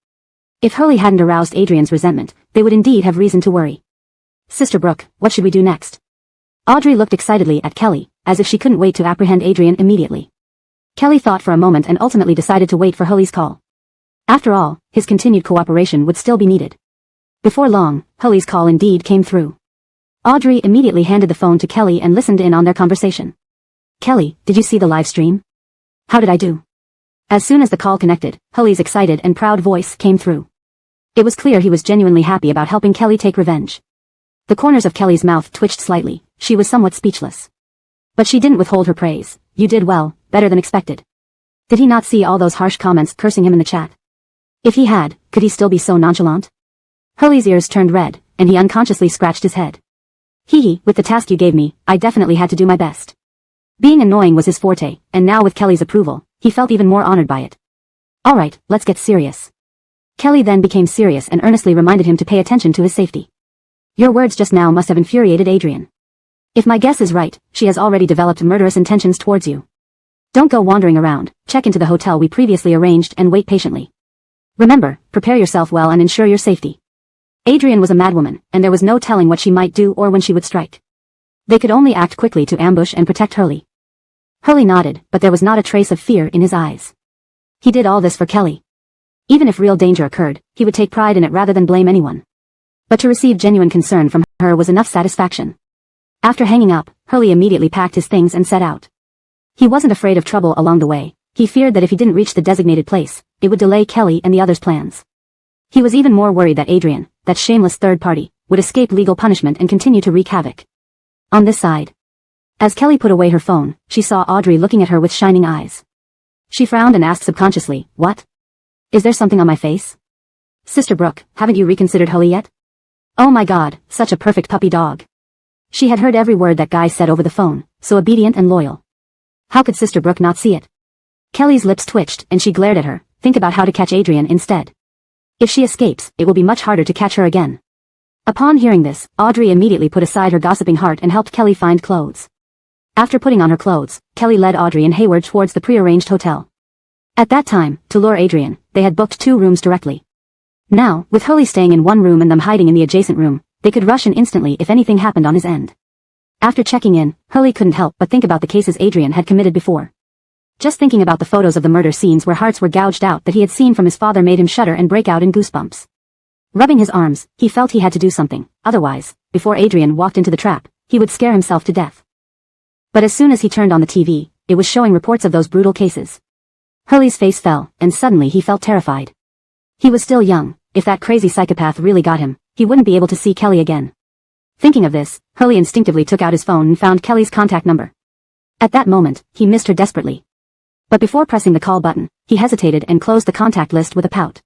If Hurley hadn't aroused Adrian's resentment, they would indeed have reason to worry. Sister Brooke, what should we do next? Audrey looked excitedly at Kelly, as if she couldn't wait to apprehend Adrian immediately. Kelly thought for a moment and ultimately decided to wait for Hurley's call. After all, his continued cooperation would still be needed. Before long, Hurley's call indeed came through. Audrey immediately handed the phone to Kelly and listened in on their conversation. Kelly, did you see the live stream? How did I do? As soon as the call connected, Hurley's excited and proud voice came through. It was clear he was genuinely happy about helping Kelly take revenge. The corners of Kelly's mouth twitched slightly, she was somewhat speechless. But she didn't withhold her praise. You did well, better than expected. Did he not see all those harsh comments cursing him in the chat? If he had, could he still be so nonchalant? Hurley's ears turned red, and he unconsciously scratched his head. With the task you gave me, I definitely had to do my best. Being annoying was his forte, and now with Kelly's approval, he felt even more honored by it. Alright, let's get serious. Kelly then became serious and earnestly reminded him to pay attention to his safety. Your words just now must have infuriated Adrian. If my guess is right, she has already developed murderous intentions towards you. Don't go wandering around, check into the hotel we previously arranged and wait patiently. Remember, prepare yourself well and ensure your safety. Adrian was a madwoman, and there was no telling what she might do or when she would strike. They could only act quickly to ambush and protect Hurley. Hurley nodded, but there was not a trace of fear in his eyes. He did all this for Kelly. Even if real danger occurred, he would take pride in it rather than blame anyone. But to receive genuine concern from her was enough satisfaction. After hanging up, Hurley immediately packed his things and set out. He wasn't afraid of trouble along the way. He feared that if he didn't reach the designated place, it would delay Kelly and the others' plans. He was even more worried that Adrian, that shameless third party, would escape legal punishment and continue to wreak havoc. On this side, as Kelly put away her phone, she saw Audrey looking at her with shining eyes. She frowned and asked subconsciously, what? Is there something on my face? Sister Brooke, haven't you reconsidered Hurley yet? Oh my god, such a perfect puppy dog. She had heard every word that guy said over the phone, so obedient and loyal. How could Sister Brooke not see it? Kelly's lips twitched, and she glared at her. Think about how to catch Adrian instead. If she escapes, it will be much harder to catch her again. Upon hearing this, Audrey immediately put aside her gossiping heart and helped Kelly find clothes. After putting on her clothes, Kelly led Audrey and Hayward towards the pre-arranged hotel. At that time, to lure Adrian, they had booked 2 rooms directly. Now, with Hurley staying in one room and them hiding in the adjacent room, they could rush in instantly if anything happened on his end. After checking in, Hurley couldn't help but think about the cases Adrian had committed before. Just thinking about the photos of the murder scenes where hearts were gouged out that he had seen from his father made him shudder and break out in goosebumps. Rubbing his arms, he felt he had to do something, otherwise, before Adrian walked into the trap, he would scare himself to death. But as soon as he turned on the TV, it was showing reports of those brutal cases. Hurley's face fell, and suddenly he felt terrified. He was still young. If that crazy psychopath really got him, he wouldn't be able to see Kelly again. Thinking of this, Hurley instinctively took out his phone and found Kelly's contact number. At that moment, he missed her desperately. But before pressing the call button, he hesitated and closed the contact list with a pout.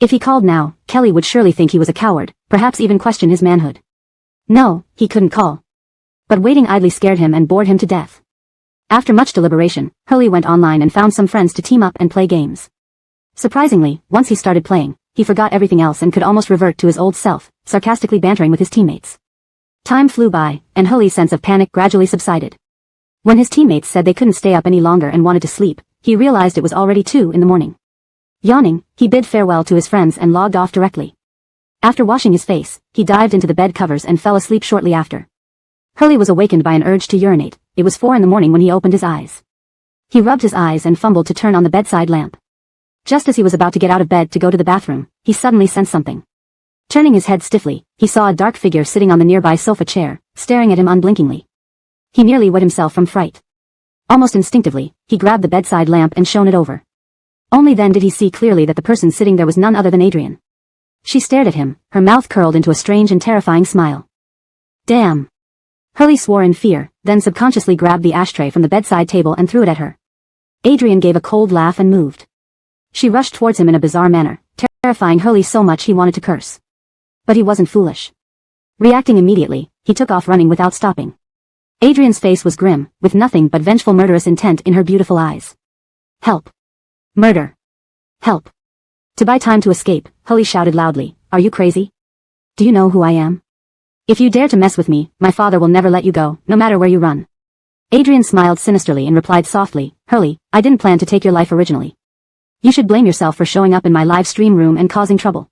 If he called now, Kelly would surely think he was a coward, perhaps even question his manhood. No, he couldn't call. But waiting idly scared him and bored him to death. After much deliberation, Hurley went online and found some friends to team up and play games. Surprisingly, once he started playing, he forgot everything else and could almost revert to his old self, sarcastically bantering with his teammates. Time flew by, and Hurley's sense of panic gradually subsided. When his teammates said they couldn't stay up any longer and wanted to sleep, he realized it was already 2 in the morning. Yawning, he bid farewell to his friends and logged off directly. After washing his face, he dived into the bed covers and fell asleep shortly after. Hurley was awakened by an urge to urinate. It was 4 in the morning when he opened his eyes. He rubbed his eyes and fumbled to turn on the bedside lamp. Just as he was about to get out of bed to go to the bathroom, he suddenly sensed something. Turning his head stiffly, he saw a dark figure sitting on the nearby sofa chair, staring at him unblinkingly. He nearly wet himself from fright. Almost instinctively, he grabbed the bedside lamp and shone it over. Only then did he see clearly that the person sitting there was none other than Adrian. She stared at him, her mouth curled into a strange and terrifying smile. Damn! Hurley swore in fear, then subconsciously grabbed the ashtray from the bedside table and threw it at her. Adrian gave a cold laugh and moved. She rushed towards him in a bizarre manner, terrifying Hurley so much he wanted to curse. But he wasn't foolish. Reacting immediately, he took off running without stopping. Adrian's face was grim, with nothing but vengeful murderous intent in her beautiful eyes. Help! Murder! Help! To buy time to escape, Hurley shouted loudly, Are you crazy? Do you know who I am? If you dare to mess with me, my father will never let you go, no matter where you run. Adrian smiled sinisterly and replied softly, Hurley, I didn't plan to take your life originally. You should blame yourself for showing up in my live stream room and causing trouble.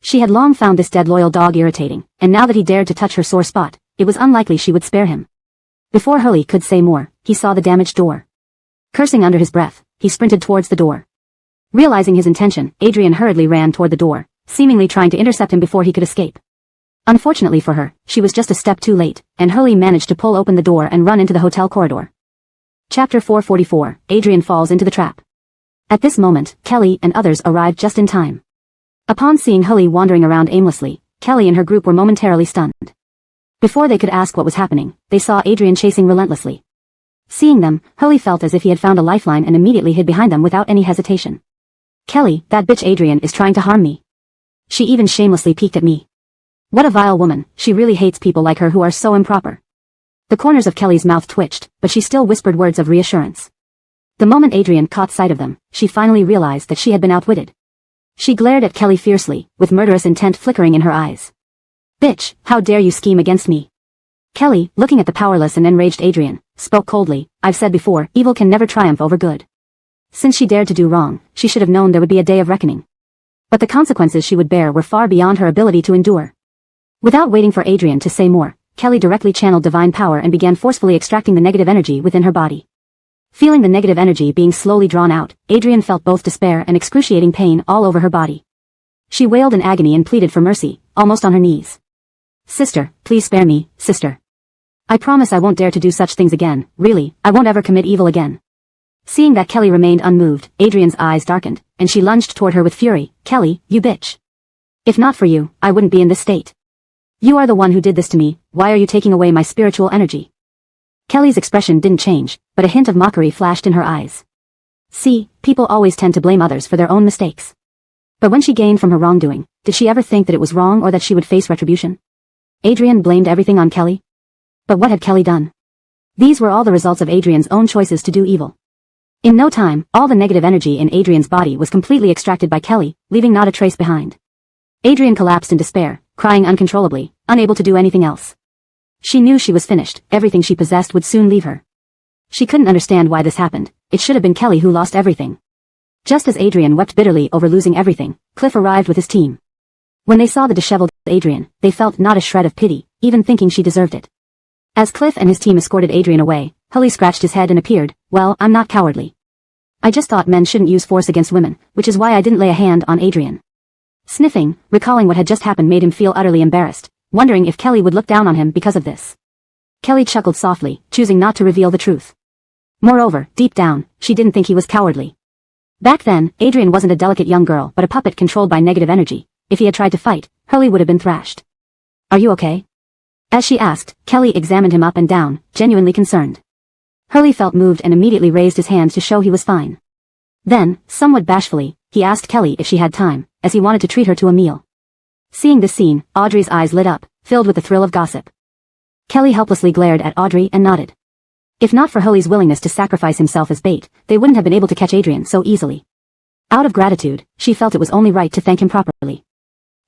She had long found this dead loyal dog irritating, and now that he dared to touch her sore spot, it was unlikely she would spare him. Before Hurley could say more, he saw the damaged door. Cursing under his breath, he sprinted towards the door. Realizing his intention, Adrian hurriedly ran toward the door, seemingly trying to intercept him before he could escape. Unfortunately for her, she was just a step too late, and Hurley managed to pull open the door and run into the hotel corridor. Chapter 444, Adrian falls into the trap. At this moment, Kelly and others arrived just in time. Upon seeing Hurley wandering around aimlessly, Kelly and her group were momentarily stunned. Before they could ask what was happening, they saw Adrian chasing relentlessly. Seeing them, Hurley felt as if he had found a lifeline and immediately hid behind them without any hesitation. Kelly, that bitch Adrian is trying to harm me. She even shamelessly peeked at me. What a vile woman, she really hates people like her who are so improper. The corners of Kelly's mouth twitched, but she still whispered words of reassurance. The moment Adrian caught sight of them, she finally realized that she had been outwitted. She glared at Kelly fiercely, with murderous intent flickering in her eyes. Bitch, how dare you scheme against me? Kelly, looking at the powerless and enraged Adrian, spoke coldly, I've said before, evil can never triumph over good. Since she dared to do wrong, she should have known there would be a day of reckoning. But the consequences she would bear were far beyond her ability to endure. Without waiting for Adrian to say more, Kelly directly channeled divine power and began forcefully extracting the negative energy within her body. Feeling the negative energy being slowly drawn out, Adrian felt both despair and excruciating pain all over her body. She wailed in agony and pleaded for mercy, almost on her knees. Sister, please spare me, sister. I promise I won't dare to do such things again, really, I won't ever commit evil again. Seeing that Kelly remained unmoved, Adrian's eyes darkened, and she lunged toward her with fury, Kelly, you bitch. If not for you, I wouldn't be in this state. You are the one who did this to me, why are you taking away my spiritual energy? Kelly's expression didn't change, but a hint of mockery flashed in her eyes. See, people always tend to blame others for their own mistakes. But when she gained from her wrongdoing, did she ever think that it was wrong or that she would face retribution? Adrian blamed everything on Kelly. But what had Kelly done? These were all the results of Adrian's own choices to do evil. In no time, all the negative energy in Adrian's body was completely extracted by Kelly, leaving not a trace behind. Adrian collapsed in despair, crying uncontrollably, unable to do anything else. She knew she was finished, everything she possessed would soon leave her. She couldn't understand why this happened. It should have been Kelly who lost everything. Just as Adrian wept bitterly over losing everything, Cliff arrived with his team. When they saw the disheveled Adrian, they felt not a shred of pity, even thinking she deserved it. As Cliff and his team escorted Adrian away, Hully scratched his head and appeared, "Well, I'm not cowardly. I just thought men shouldn't use force against women, which is why I didn't lay a hand on Adrian." Sniffing, recalling what had just happened made him feel utterly embarrassed, wondering if Kelly would look down on him because of this. Kelly chuckled softly, choosing not to reveal the truth. Moreover, deep down, she didn't think he was cowardly. Back then, Adrian wasn't a delicate young girl but a puppet controlled by negative energy. If he had tried to fight, Hully would have been thrashed. "Are you okay?" As she asked, Kelly examined him up and down, genuinely concerned. Hully felt moved and immediately raised his hand to show he was fine. Then, somewhat bashfully, he asked Kelly if she had time, as he wanted to treat her to a meal. Seeing this scene, Audrey's eyes lit up, filled with the thrill of gossip. Kelly helplessly glared at Audrey and nodded. If not for Hully's willingness to sacrifice himself as bait, they wouldn't have been able to catch Adrian so easily. Out of gratitude, she felt it was only right to thank him properly.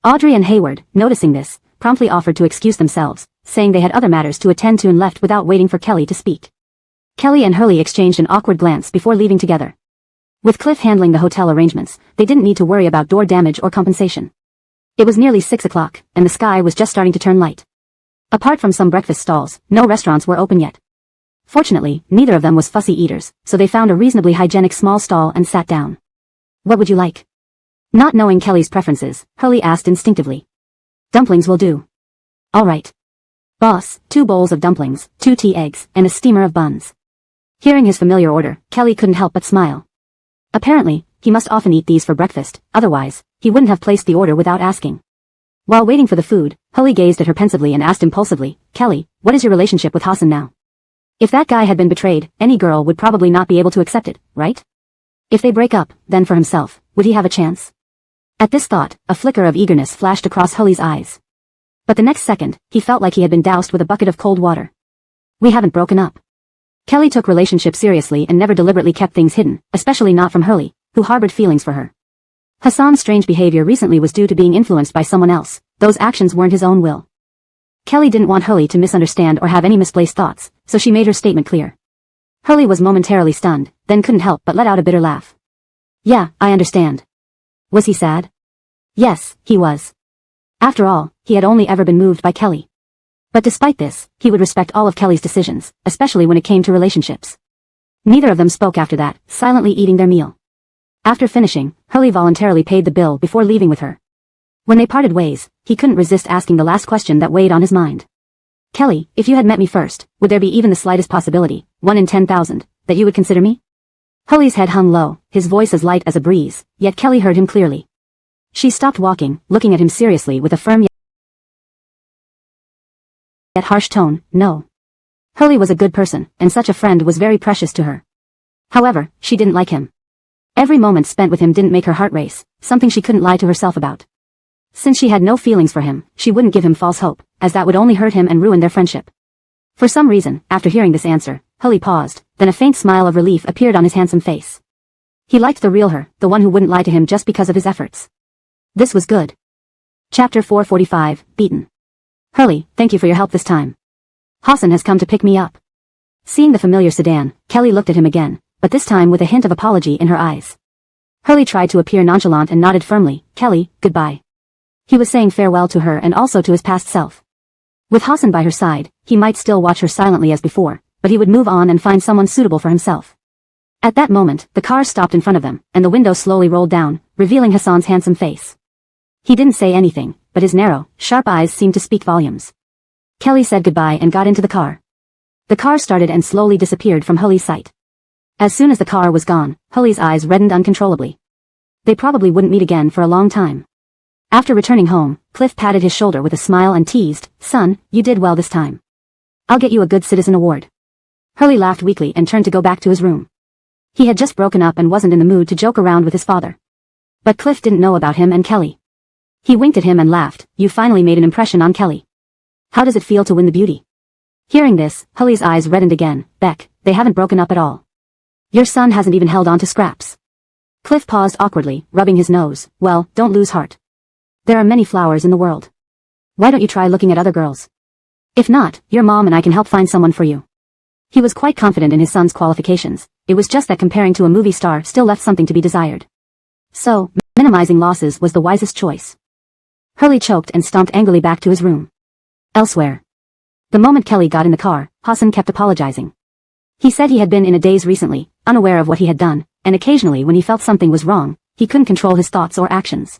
Audrey and Hayward, noticing this, promptly offered to excuse themselves, saying they had other matters to attend to and left without waiting for Kelly to speak. Kelly and Hully exchanged an awkward glance before leaving together. With Cliff handling the hotel arrangements, they didn't need to worry about door damage or compensation. It was nearly 6 o'clock, and the sky was just starting to turn light. Apart from some breakfast stalls, no restaurants were open yet. Fortunately, neither of them was fussy eaters, so they found a reasonably hygienic small stall and sat down. "What would you like?" Not knowing Kelly's preferences, Hully asked instinctively. "Dumplings will do." "All right. Boss, 2 bowls of dumplings, 2 tea eggs, and a steamer of buns." Hearing his familiar order, Kelly couldn't help but smile. Apparently, he must often eat these for breakfast, otherwise, he wouldn't have placed the order without asking. While waiting for the food, Hully gazed at her pensively and asked impulsively, "Kelly, what is your relationship with Hassan now?" If that guy had been betrayed, any girl would probably not be able to accept it, right? If they break up, then for himself, would he have a chance? At this thought, a flicker of eagerness flashed across Hully's eyes. But the next second, he felt like he had been doused with a bucket of cold water. "We haven't broken up." Kelly took relationships seriously and never deliberately kept things hidden, especially not from Hully, who harbored feelings for her. Hassan's strange behavior recently was due to being influenced by someone else. Those actions weren't his own will. Kelly didn't want Hully to misunderstand or have any misplaced thoughts, so she made her statement clear. Hully was momentarily stunned, then couldn't help but let out a bitter laugh. "Yeah, I understand." Was he sad? Yes, he was. After all, he had only ever been moved by Kelly. But despite this, he would respect all of Kelly's decisions, especially when it came to relationships. Neither of them spoke after that, silently eating their meal. After finishing, Hully voluntarily paid the bill before leaving with her. When they parted ways, he couldn't resist asking the last question that weighed on his mind. "Kelly, if you had met me first, would there be even the slightest possibility, 1 in 10,000, that you would consider me?" Hully's head hung low, his voice as light as a breeze, yet Kelly heard him clearly. She stopped walking, looking at him seriously with a firm yet harsh tone, "No." Hully was a good person, and such a friend was very precious to her. However, she didn't like him. Every moment spent with him didn't make her heart race, something she couldn't lie to herself about. Since she had no feelings for him, she wouldn't give him false hope, as that would only hurt him and ruin their friendship. For some reason, after hearing this answer, Hully paused, then a faint smile of relief appeared on his handsome face. He liked the real her, the one who wouldn't lie to him just because of his efforts. This was good. Chapter 445, Beaten. "Hully, thank you for your help this time. Hassan has come to pick me up." Seeing the familiar sedan, Kelly looked at him again, but this time with a hint of apology in her eyes. Hully tried to appear nonchalant and nodded firmly, "Kelly, goodbye." He was saying farewell to her and also to his past self. With Hassan by her side, he might still watch her silently as before, but he would move on and find someone suitable for himself. At that moment, the car stopped in front of them, and the window slowly rolled down, revealing Hassan's handsome face. He didn't say anything, but his narrow, sharp eyes seemed to speak volumes. Kelly said goodbye and got into the car. The car started and slowly disappeared from Hully's sight. As soon as the car was gone, Hully's eyes reddened uncontrollably. They probably wouldn't meet again for a long time. After returning home, Cliff patted his shoulder with a smile and teased, "Son, you did well this time. I'll get you a Good Citizen award." Hully laughed weakly and turned to go back to his room. He had just broken up and wasn't in the mood to joke around with his father. But Cliff didn't know about him and Kelly. He winked at him and laughed, "You finally made an impression on Kelly. How does it feel to win the beauty?" Hearing this, Hully's eyes reddened again. "Beck, they haven't broken up at all. Your son hasn't even held on to scraps." Cliff paused awkwardly, rubbing his nose. "Well, don't lose heart. There are many flowers in the world. Why don't you try looking at other girls? If not, your mom and I can help find someone for you." He was quite confident in his son's qualifications, it was just that comparing to a movie star still left something to be desired. So, minimizing losses was the wisest choice. Hurley choked and stomped angrily back to his room. Elsewhere. The moment Kelly got in the car, Hassan kept apologizing. He said he had been in a daze recently, unaware of what he had done, and occasionally when he felt something was wrong, he couldn't control his thoughts or actions.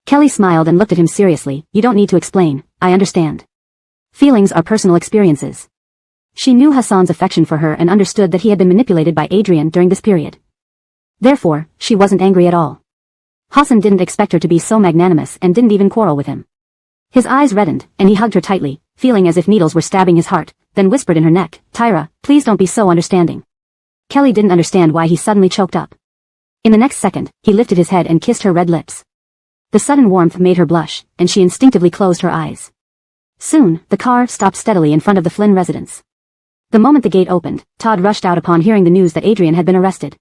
Kelly smiled and looked at him seriously. You don't need to explain, I understand. Feelings are personal experiences. She knew Hassan's affection for her and understood that he had been manipulated by Adrian during this period. Therefore, she wasn't angry at all. Hassan didn't expect her to be so magnanimous and didn't even quarrel with him. His eyes reddened, and he hugged her tightly, feeling as if needles were stabbing his heart, then whispered in her neck, Tyra, please don't be so understanding. Kelly didn't understand why he suddenly choked up. In the next second, he lifted his head and kissed her red lips. The sudden warmth made her blush, and she instinctively closed her eyes. Soon, the car stopped steadily in front of the Flynn residence. The moment the gate opened, Todd rushed out upon hearing the news that Adrian had been arrested.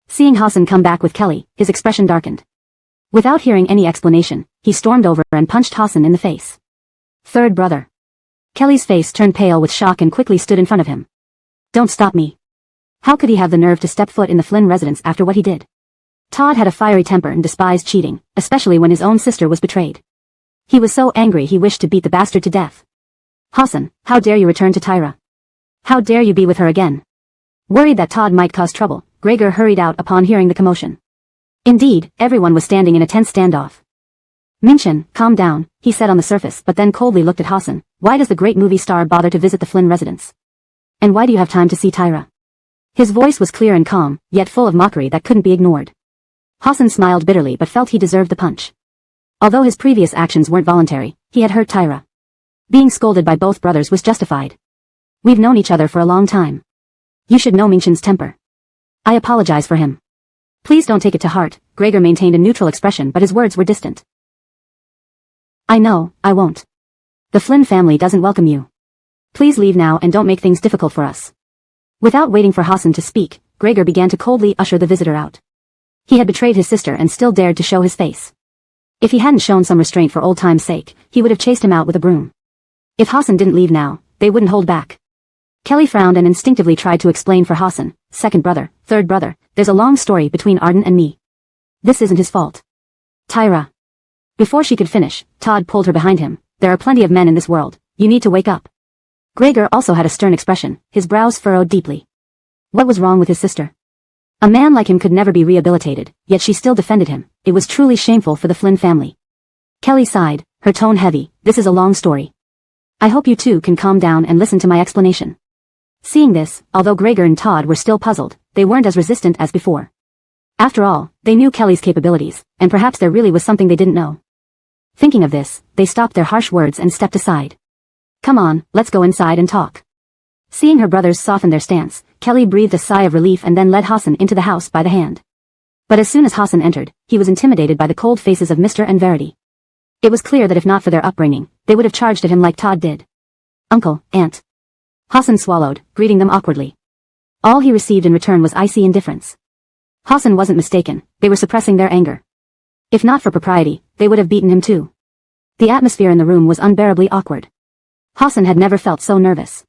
Seeing Hassan come back with Kelly, his expression darkened. Without hearing any explanation, he stormed over and punched Hassan in the face. Third brother. Kelly's face turned pale with shock and quickly stood in front of him. Don't stop me. How could he have the nerve to step foot in the Flynn residence after what he did? Todd had a fiery temper and despised cheating, especially when his own sister was betrayed. He was so angry he wished to beat the bastard to death. Hassan, how dare you return to Tyra? How dare you be with her again? Worried that Todd might cause trouble, Gregor hurried out upon hearing the commotion. Indeed, everyone was standing in a tense standoff. Minchin, calm down, he said on the surface but then coldly looked at Hassan. Why does the great movie star bother to visit the Flynn residence? And why do you have time to see Tyra? His voice was clear and calm, yet full of mockery that couldn't be ignored. Hassan smiled bitterly but felt he deserved the punch. Although his previous actions weren't voluntary, he had hurt Tyra. Being scolded by both brothers was justified. We've known each other for a long time. You should know Minchin's temper. I apologize for him. Please don't take it to heart. Gregor maintained a neutral expression but his words were distant. I know, I won't. The Flynn family doesn't welcome you. Please leave now and don't make things difficult for us. Without waiting for Hassan to speak, Gregor began to coldly usher the visitor out. He had betrayed his sister and still dared to show his face. If he hadn't shown some restraint for old time's sake, he would have chased him out with a broom. If Hassan didn't leave now, they wouldn't hold back. Kelly frowned and instinctively tried to explain for Hassan, second brother, third brother, there's a long story between Arden and me. This isn't his fault. Tyra. Before she could finish, Todd pulled her behind him. There are plenty of men in this world, you need to wake up. Gregor also had a stern expression, his brows furrowed deeply. What was wrong with his sister? A man like him could never be rehabilitated, yet she still defended him. It was truly shameful for the Flynn family. Kelly sighed, her tone heavy. This is a long story. I hope you two can calm down and listen to my explanation. Seeing this, although Gregor and Todd were still puzzled, they weren't as resistant as before. After all, they knew Kelly's capabilities, and perhaps there really was something they didn't know. Thinking of this, they stopped their harsh words and stepped aside. Come on, let's go inside and talk. Seeing her brothers soften their stance, Kelly breathed a sigh of relief and then led Hassan into the house by the hand. But as soon as Hassan entered, he was intimidated by the cold faces of Mr. and Verity. It was clear that if not for their upbringing, they would have charged at him like Todd did. Uncle, aunt. Hassan swallowed, greeting them awkwardly. All he received in return was icy indifference. Hassan wasn't mistaken, they were suppressing their anger. If not for propriety, they would have beaten him too. The atmosphere in the room was unbearably awkward. Hassan had never felt so nervous.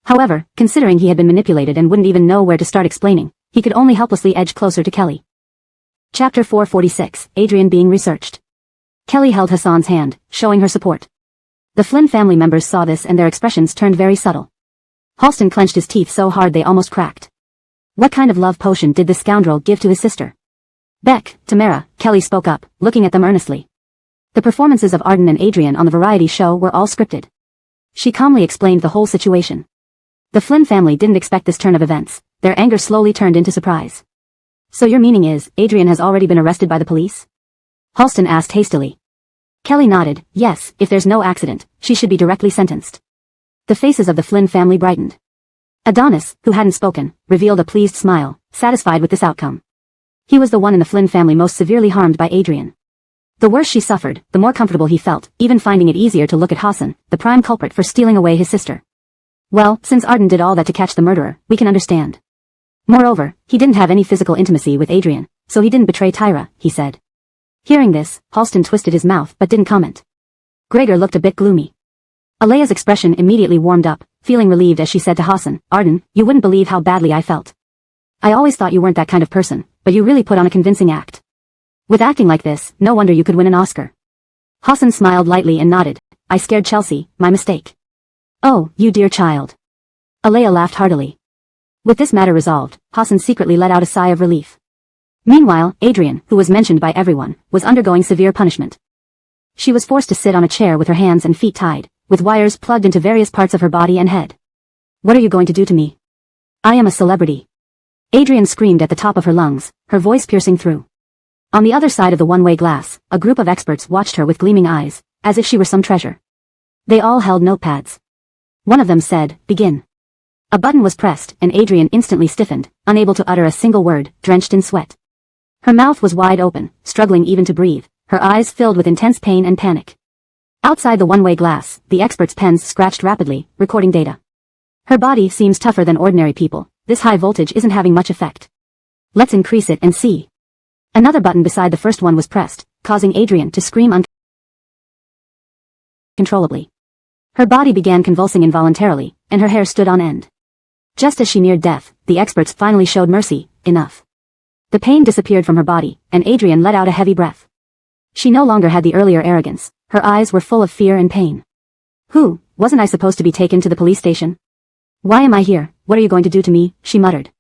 However, considering he had been manipulated and wouldn't even know where to start explaining, he could only helplessly edge closer to Kelly. Chapter 446, Adrian being researched. Kelly held Hassan's hand, showing her support. The Flynn family members saw this and their expressions turned very subtle. Halston clenched his teeth so hard they almost cracked. What kind of love potion did this scoundrel give to his sister? Beck, Tamara, Kelly spoke up, looking at them earnestly. The performances of Arden and Adrian on the variety show were all scripted. She calmly explained the whole situation. The Flynn family didn't expect this turn of events. Their anger slowly turned into surprise. So your meaning is, Adrian has already been arrested by the police? Halston asked hastily. Kelly nodded, yes, if there's no accident, she should be directly sentenced. The faces of the Flynn family brightened. Adonis, who hadn't spoken, revealed a pleased smile, satisfied with this outcome. He was the one in the Flynn family most severely harmed by Adrian. The worse she suffered, the more comfortable he felt, even finding it easier to look at Hassan, the prime culprit for stealing away his sister. Well, since Arden did all that to catch the murderer, we can understand. Moreover, he didn't have any physical intimacy with Adrian, so he didn't betray Tyra, he said. Hearing this, Halston twisted his mouth but didn't comment. Gregor looked a bit gloomy. Alea's expression immediately warmed up, feeling relieved as she said to Hassan, Arden, you wouldn't believe how badly I felt. I always thought you weren't that kind of person, but you really put on a convincing act. With acting like this, no wonder you could win an Oscar. Hassan smiled lightly and nodded. I scared Chelsea, my mistake. Oh, you dear child. Alea laughed heartily. With this matter resolved, Hassan secretly let out a sigh of relief. Meanwhile, Adrian, who was mentioned by everyone, was undergoing severe punishment. She was forced to sit on a chair with her hands and feet tied, with wires plugged into various parts of her body and head. What are you going to do to me? I am a celebrity. Adrian screamed at the top of her lungs, her voice piercing through. On the other side of the one-way glass, a group of experts watched her with gleaming eyes, as if she were some treasure. They all held notepads. One of them said, begin. A button was pressed, and Adrian instantly stiffened, unable to utter a single word, drenched in sweat. Her mouth was wide open, struggling even to breathe, her eyes filled with intense pain and panic. Outside the one-way glass, the experts' pens scratched rapidly, recording data. Her body seems tougher than ordinary people. This high voltage isn't having much effect. Let's increase it and see. Another button beside the first one was pressed, causing Adrian to scream uncontrollably. Her body began convulsing involuntarily, and her hair stood on end. Just as she neared death, the experts finally showed mercy. Enough. The pain disappeared from her body, and Adrian let out a heavy breath. She no longer had the earlier arrogance. Her eyes were full of fear and pain. Who, wasn't I supposed to be taken to the police station? Why am I here? What are you going to do to me? She muttered.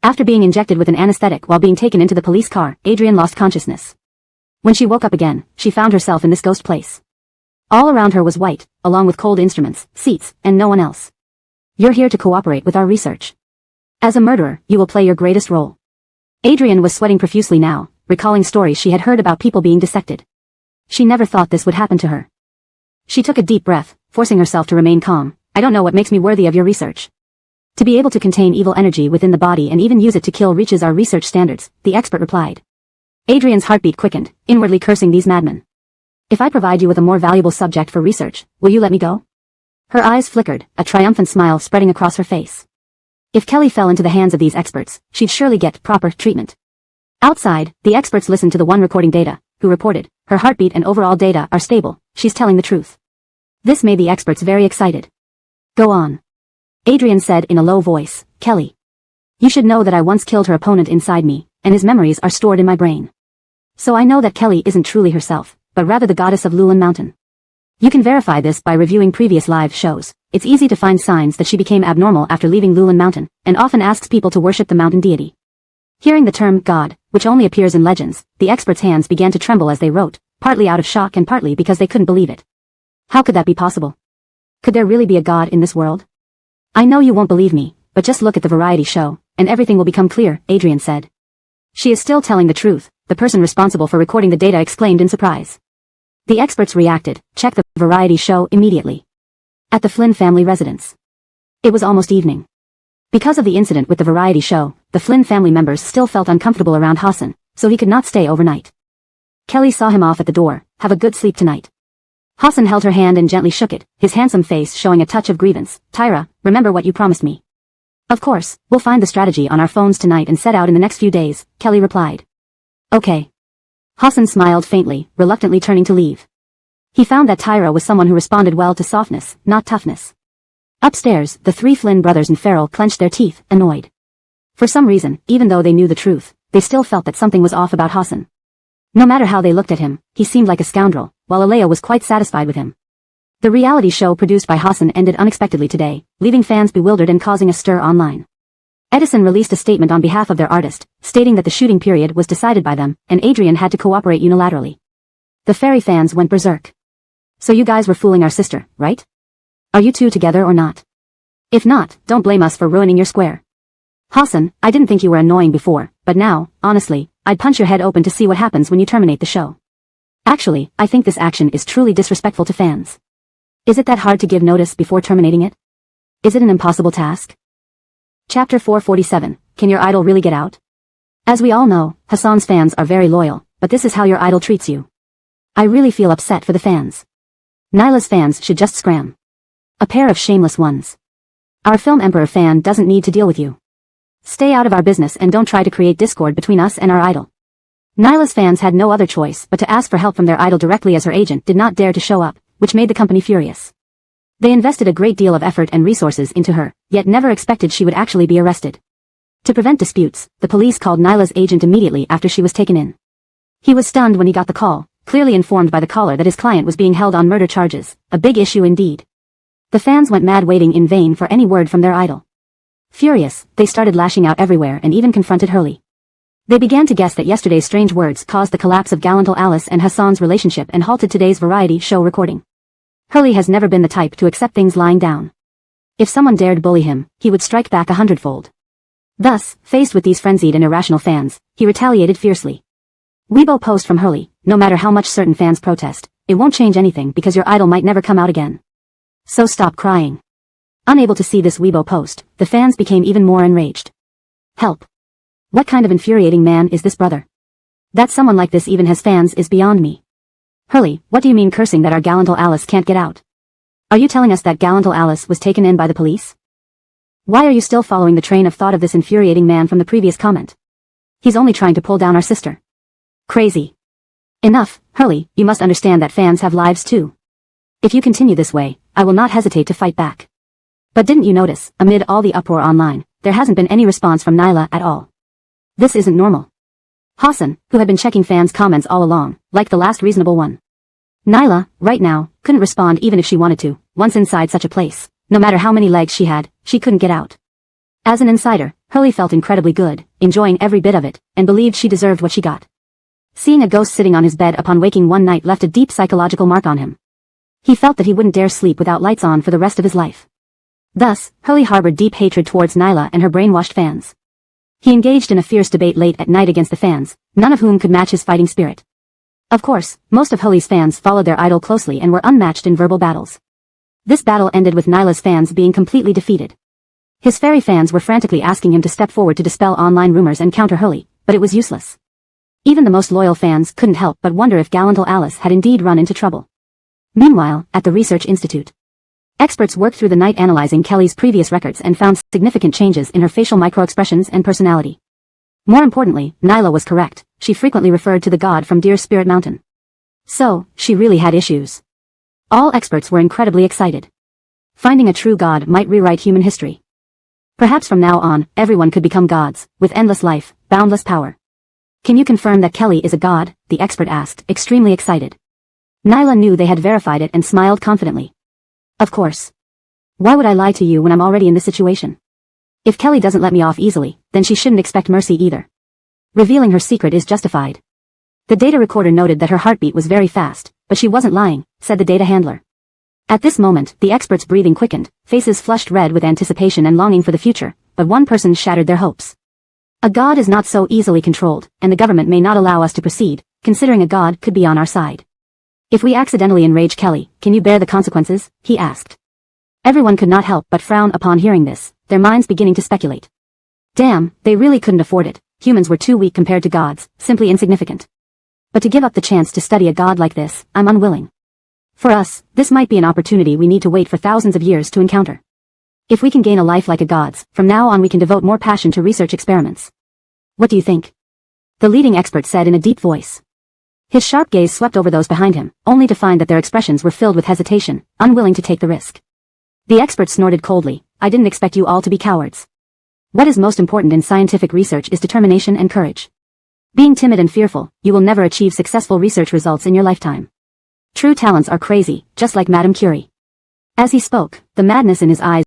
After being injected with an anesthetic while being taken into the police car, Adrian lost consciousness. When she woke up again, she found herself in this ghost place. All around her was white, along with cold instruments, seats, and no one else. You're here to cooperate with our research. As a murderer, you will play your greatest role. Adrian was sweating profusely now, recalling stories she had heard about people being dissected. She never thought this would happen to her. She took a deep breath, forcing herself to remain calm. I don't know what makes me worthy of your research. To be able to contain evil energy within the body and even use it to kill reaches our research standards, the expert replied. Adrian's heartbeat quickened, inwardly cursing these madmen. If I provide you with a more valuable subject for research, will you let me go? Her eyes flickered, a triumphant smile spreading across her face. If Kelly fell into the hands of these experts, she'd surely get proper treatment. Outside, the experts listened to the one recording data, who reported, her heartbeat and overall data are stable, she's telling the truth. This made the experts very excited. Go on. Adrian said in a low voice, Kelly. You should know that I once killed her opponent inside me, and his memories are stored in my brain. So I know that Kelly isn't truly herself, but rather the goddess of Lulan Mountain. You can verify this by reviewing previous live shows. It's easy to find signs that she became abnormal after leaving Lulan Mountain, and often asks people to worship the mountain deity. Hearing the term God, which only appears in legends, the experts' hands began to tremble as they wrote, partly out of shock and partly because they couldn't believe it. How could that be possible? Could there really be a God in this world? I know you won't believe me, but just look at the variety show, and everything will become clear, Adrian said. She is still telling the truth, the person responsible for recording the data exclaimed in surprise. The experts reacted, check the variety show immediately. At the Flynn family residence. It was almost evening. Because of the incident with the variety show, the Flynn family members still felt uncomfortable around Hassan, so he could not stay overnight. Kelly saw him off at the door. Have a good sleep tonight. Hassan held her hand and gently shook it, his handsome face showing a touch of grievance. Tyra, remember what you promised me. Of course, we'll find the strategy on our phones tonight and set out in the next few days, Kelly replied. Okay. Hassan smiled faintly, reluctantly turning to leave. He found that Tyra was someone who responded well to softness, not toughness. Upstairs, the three Flynn brothers and Farrell clenched their teeth, annoyed. For some reason, even though they knew the truth, they still felt that something was off about Hassan. No matter how they looked at him, he seemed like a scoundrel, while Alea was quite satisfied with him. The reality show produced by Hassan ended unexpectedly today, leaving fans bewildered and causing a stir online. Edison released a statement on behalf of their artist, stating that the shooting period was decided by them, and Adrian had to cooperate unilaterally. The fairy fans went berserk. So you guys were fooling our sister, right? Are you two together or not? If not, don't blame us for ruining your square. Hassan, I didn't think you were annoying before, but now, honestly, I'd punch your head open to see what happens when you terminate the show. Actually, I think this action is truly disrespectful to fans. Is it that hard to give notice before terminating it? Is it an impossible task? Chapter 447, Can your idol really get out? As we all know, Hassan's fans are very loyal, but this is how your idol treats you. I really feel upset for the fans. Nyla's fans should just scram. A pair of shameless ones. Our Film Emperor fan doesn't need to deal with you. Stay out of our business and don't try to create discord between us and our idol. Nyla's fans had no other choice but to ask for help from their idol directly, as her agent did not dare to show up, which made the company furious. They invested a great deal of effort and resources into her, yet never expected she would actually be arrested. To prevent disputes, the police called Nyla's agent immediately after she was taken in. He was stunned when he got the call, clearly informed by the caller that his client was being held on murder charges, a big issue indeed. The fans went mad waiting in vain for any word from their idol. Furious, they started lashing out everywhere and even confronted Hurley. They began to guess that yesterday's strange words caused the collapse of Galantal Alice and Hassan's relationship and halted today's variety show recording. Hurley has never been the type to accept things lying down. If someone dared bully him, he would strike back 100-fold. Thus, faced with these frenzied and irrational fans, he retaliated fiercely. Weibo post from Hurley, no matter how much certain fans protest, it won't change anything because your idol might never come out again. So stop crying. Unable to see this Weibo post, the fans became even more enraged. Help. What kind of infuriating man is this brother? That someone like this even has fans is beyond me. Hurley, what do you mean cursing that our Galantal Alice can't get out? Are you telling us that Galantal Alice was taken in by the police? Why are you still following the train of thought of this infuriating man from the previous comment? He's only trying to pull down our sister. Crazy. Enough, Hurley, you must understand that fans have lives too. If you continue this way, I will not hesitate to fight back. But didn't you notice, amid all the uproar online, there hasn't been any response from Nyla at all. This isn't normal. Hassan, who had been checking fans' comments all along, liked the last reasonable one. Nyla, right now, couldn't respond even if she wanted to. Once inside such a place, no matter how many legs she had, she couldn't get out. As an insider, Hurley felt incredibly good, enjoying every bit of it, and believed she deserved what she got. Seeing a ghost sitting on his bed upon waking one night left a deep psychological mark on him. He felt that he wouldn't dare sleep without lights on for the rest of his life. Thus, Hurley harbored deep hatred towards Nyla and her brainwashed fans. He engaged in a fierce debate late at night against the fans, none of whom could match his fighting spirit. Of course, most of Hurley's fans followed their idol closely and were unmatched in verbal battles. This battle ended with Nyla's fans being completely defeated. His fairy fans were frantically asking him to step forward to dispel online rumors and counter Hurley, but it was useless. Even the most loyal fans couldn't help but wonder if Galantal Alice had indeed run into trouble. Meanwhile, at the Research Institute, experts worked through the night analyzing Kelly's previous records and found significant changes in her facial microexpressions and personality. More importantly, Nyla was correct. She frequently referred to the god from Deer Spirit Mountain. So, she really had issues. All experts were incredibly excited. Finding a true god might rewrite human history. Perhaps from now on, everyone could become gods, with endless life, boundless power. Can you confirm that Kelly is a god? The expert asked, extremely excited. Nyla knew they had verified it and smiled confidently. Of course. Why would I lie to you when I'm already in this situation? If Kelly doesn't let me off easily, then she shouldn't expect mercy either. Revealing her secret is justified. The data recorder noted that her heartbeat was very fast, but she wasn't lying, said the data handler. At this moment, the experts' breathing quickened, faces flushed red with anticipation and longing for the future, but one person shattered their hopes. A god is not so easily controlled, and the government may not allow us to proceed, considering a god could be on our side. If we accidentally enrage Kelly, can you bear the consequences? He asked. Everyone could not help but frown upon hearing this, their minds beginning to speculate. Damn, they really couldn't afford it. Humans were too weak compared to gods, simply insignificant. But to give up the chance to study a god like this, I'm unwilling. For us, this might be an opportunity we need to wait for thousands of years to encounter. If we can gain a life like a god's, from now on we can devote more passion to research experiments. What do you think? The leading expert said in a deep voice. His sharp gaze swept over those behind him, only to find that their expressions were filled with hesitation, unwilling to take the risk. The expert snorted coldly. I didn't expect you all to be cowards. What is most important in scientific research is determination and courage. Being timid and fearful, you will never achieve successful research results in your lifetime. True talents are crazy, just like Madame Curie. As he spoke, the madness in his eyes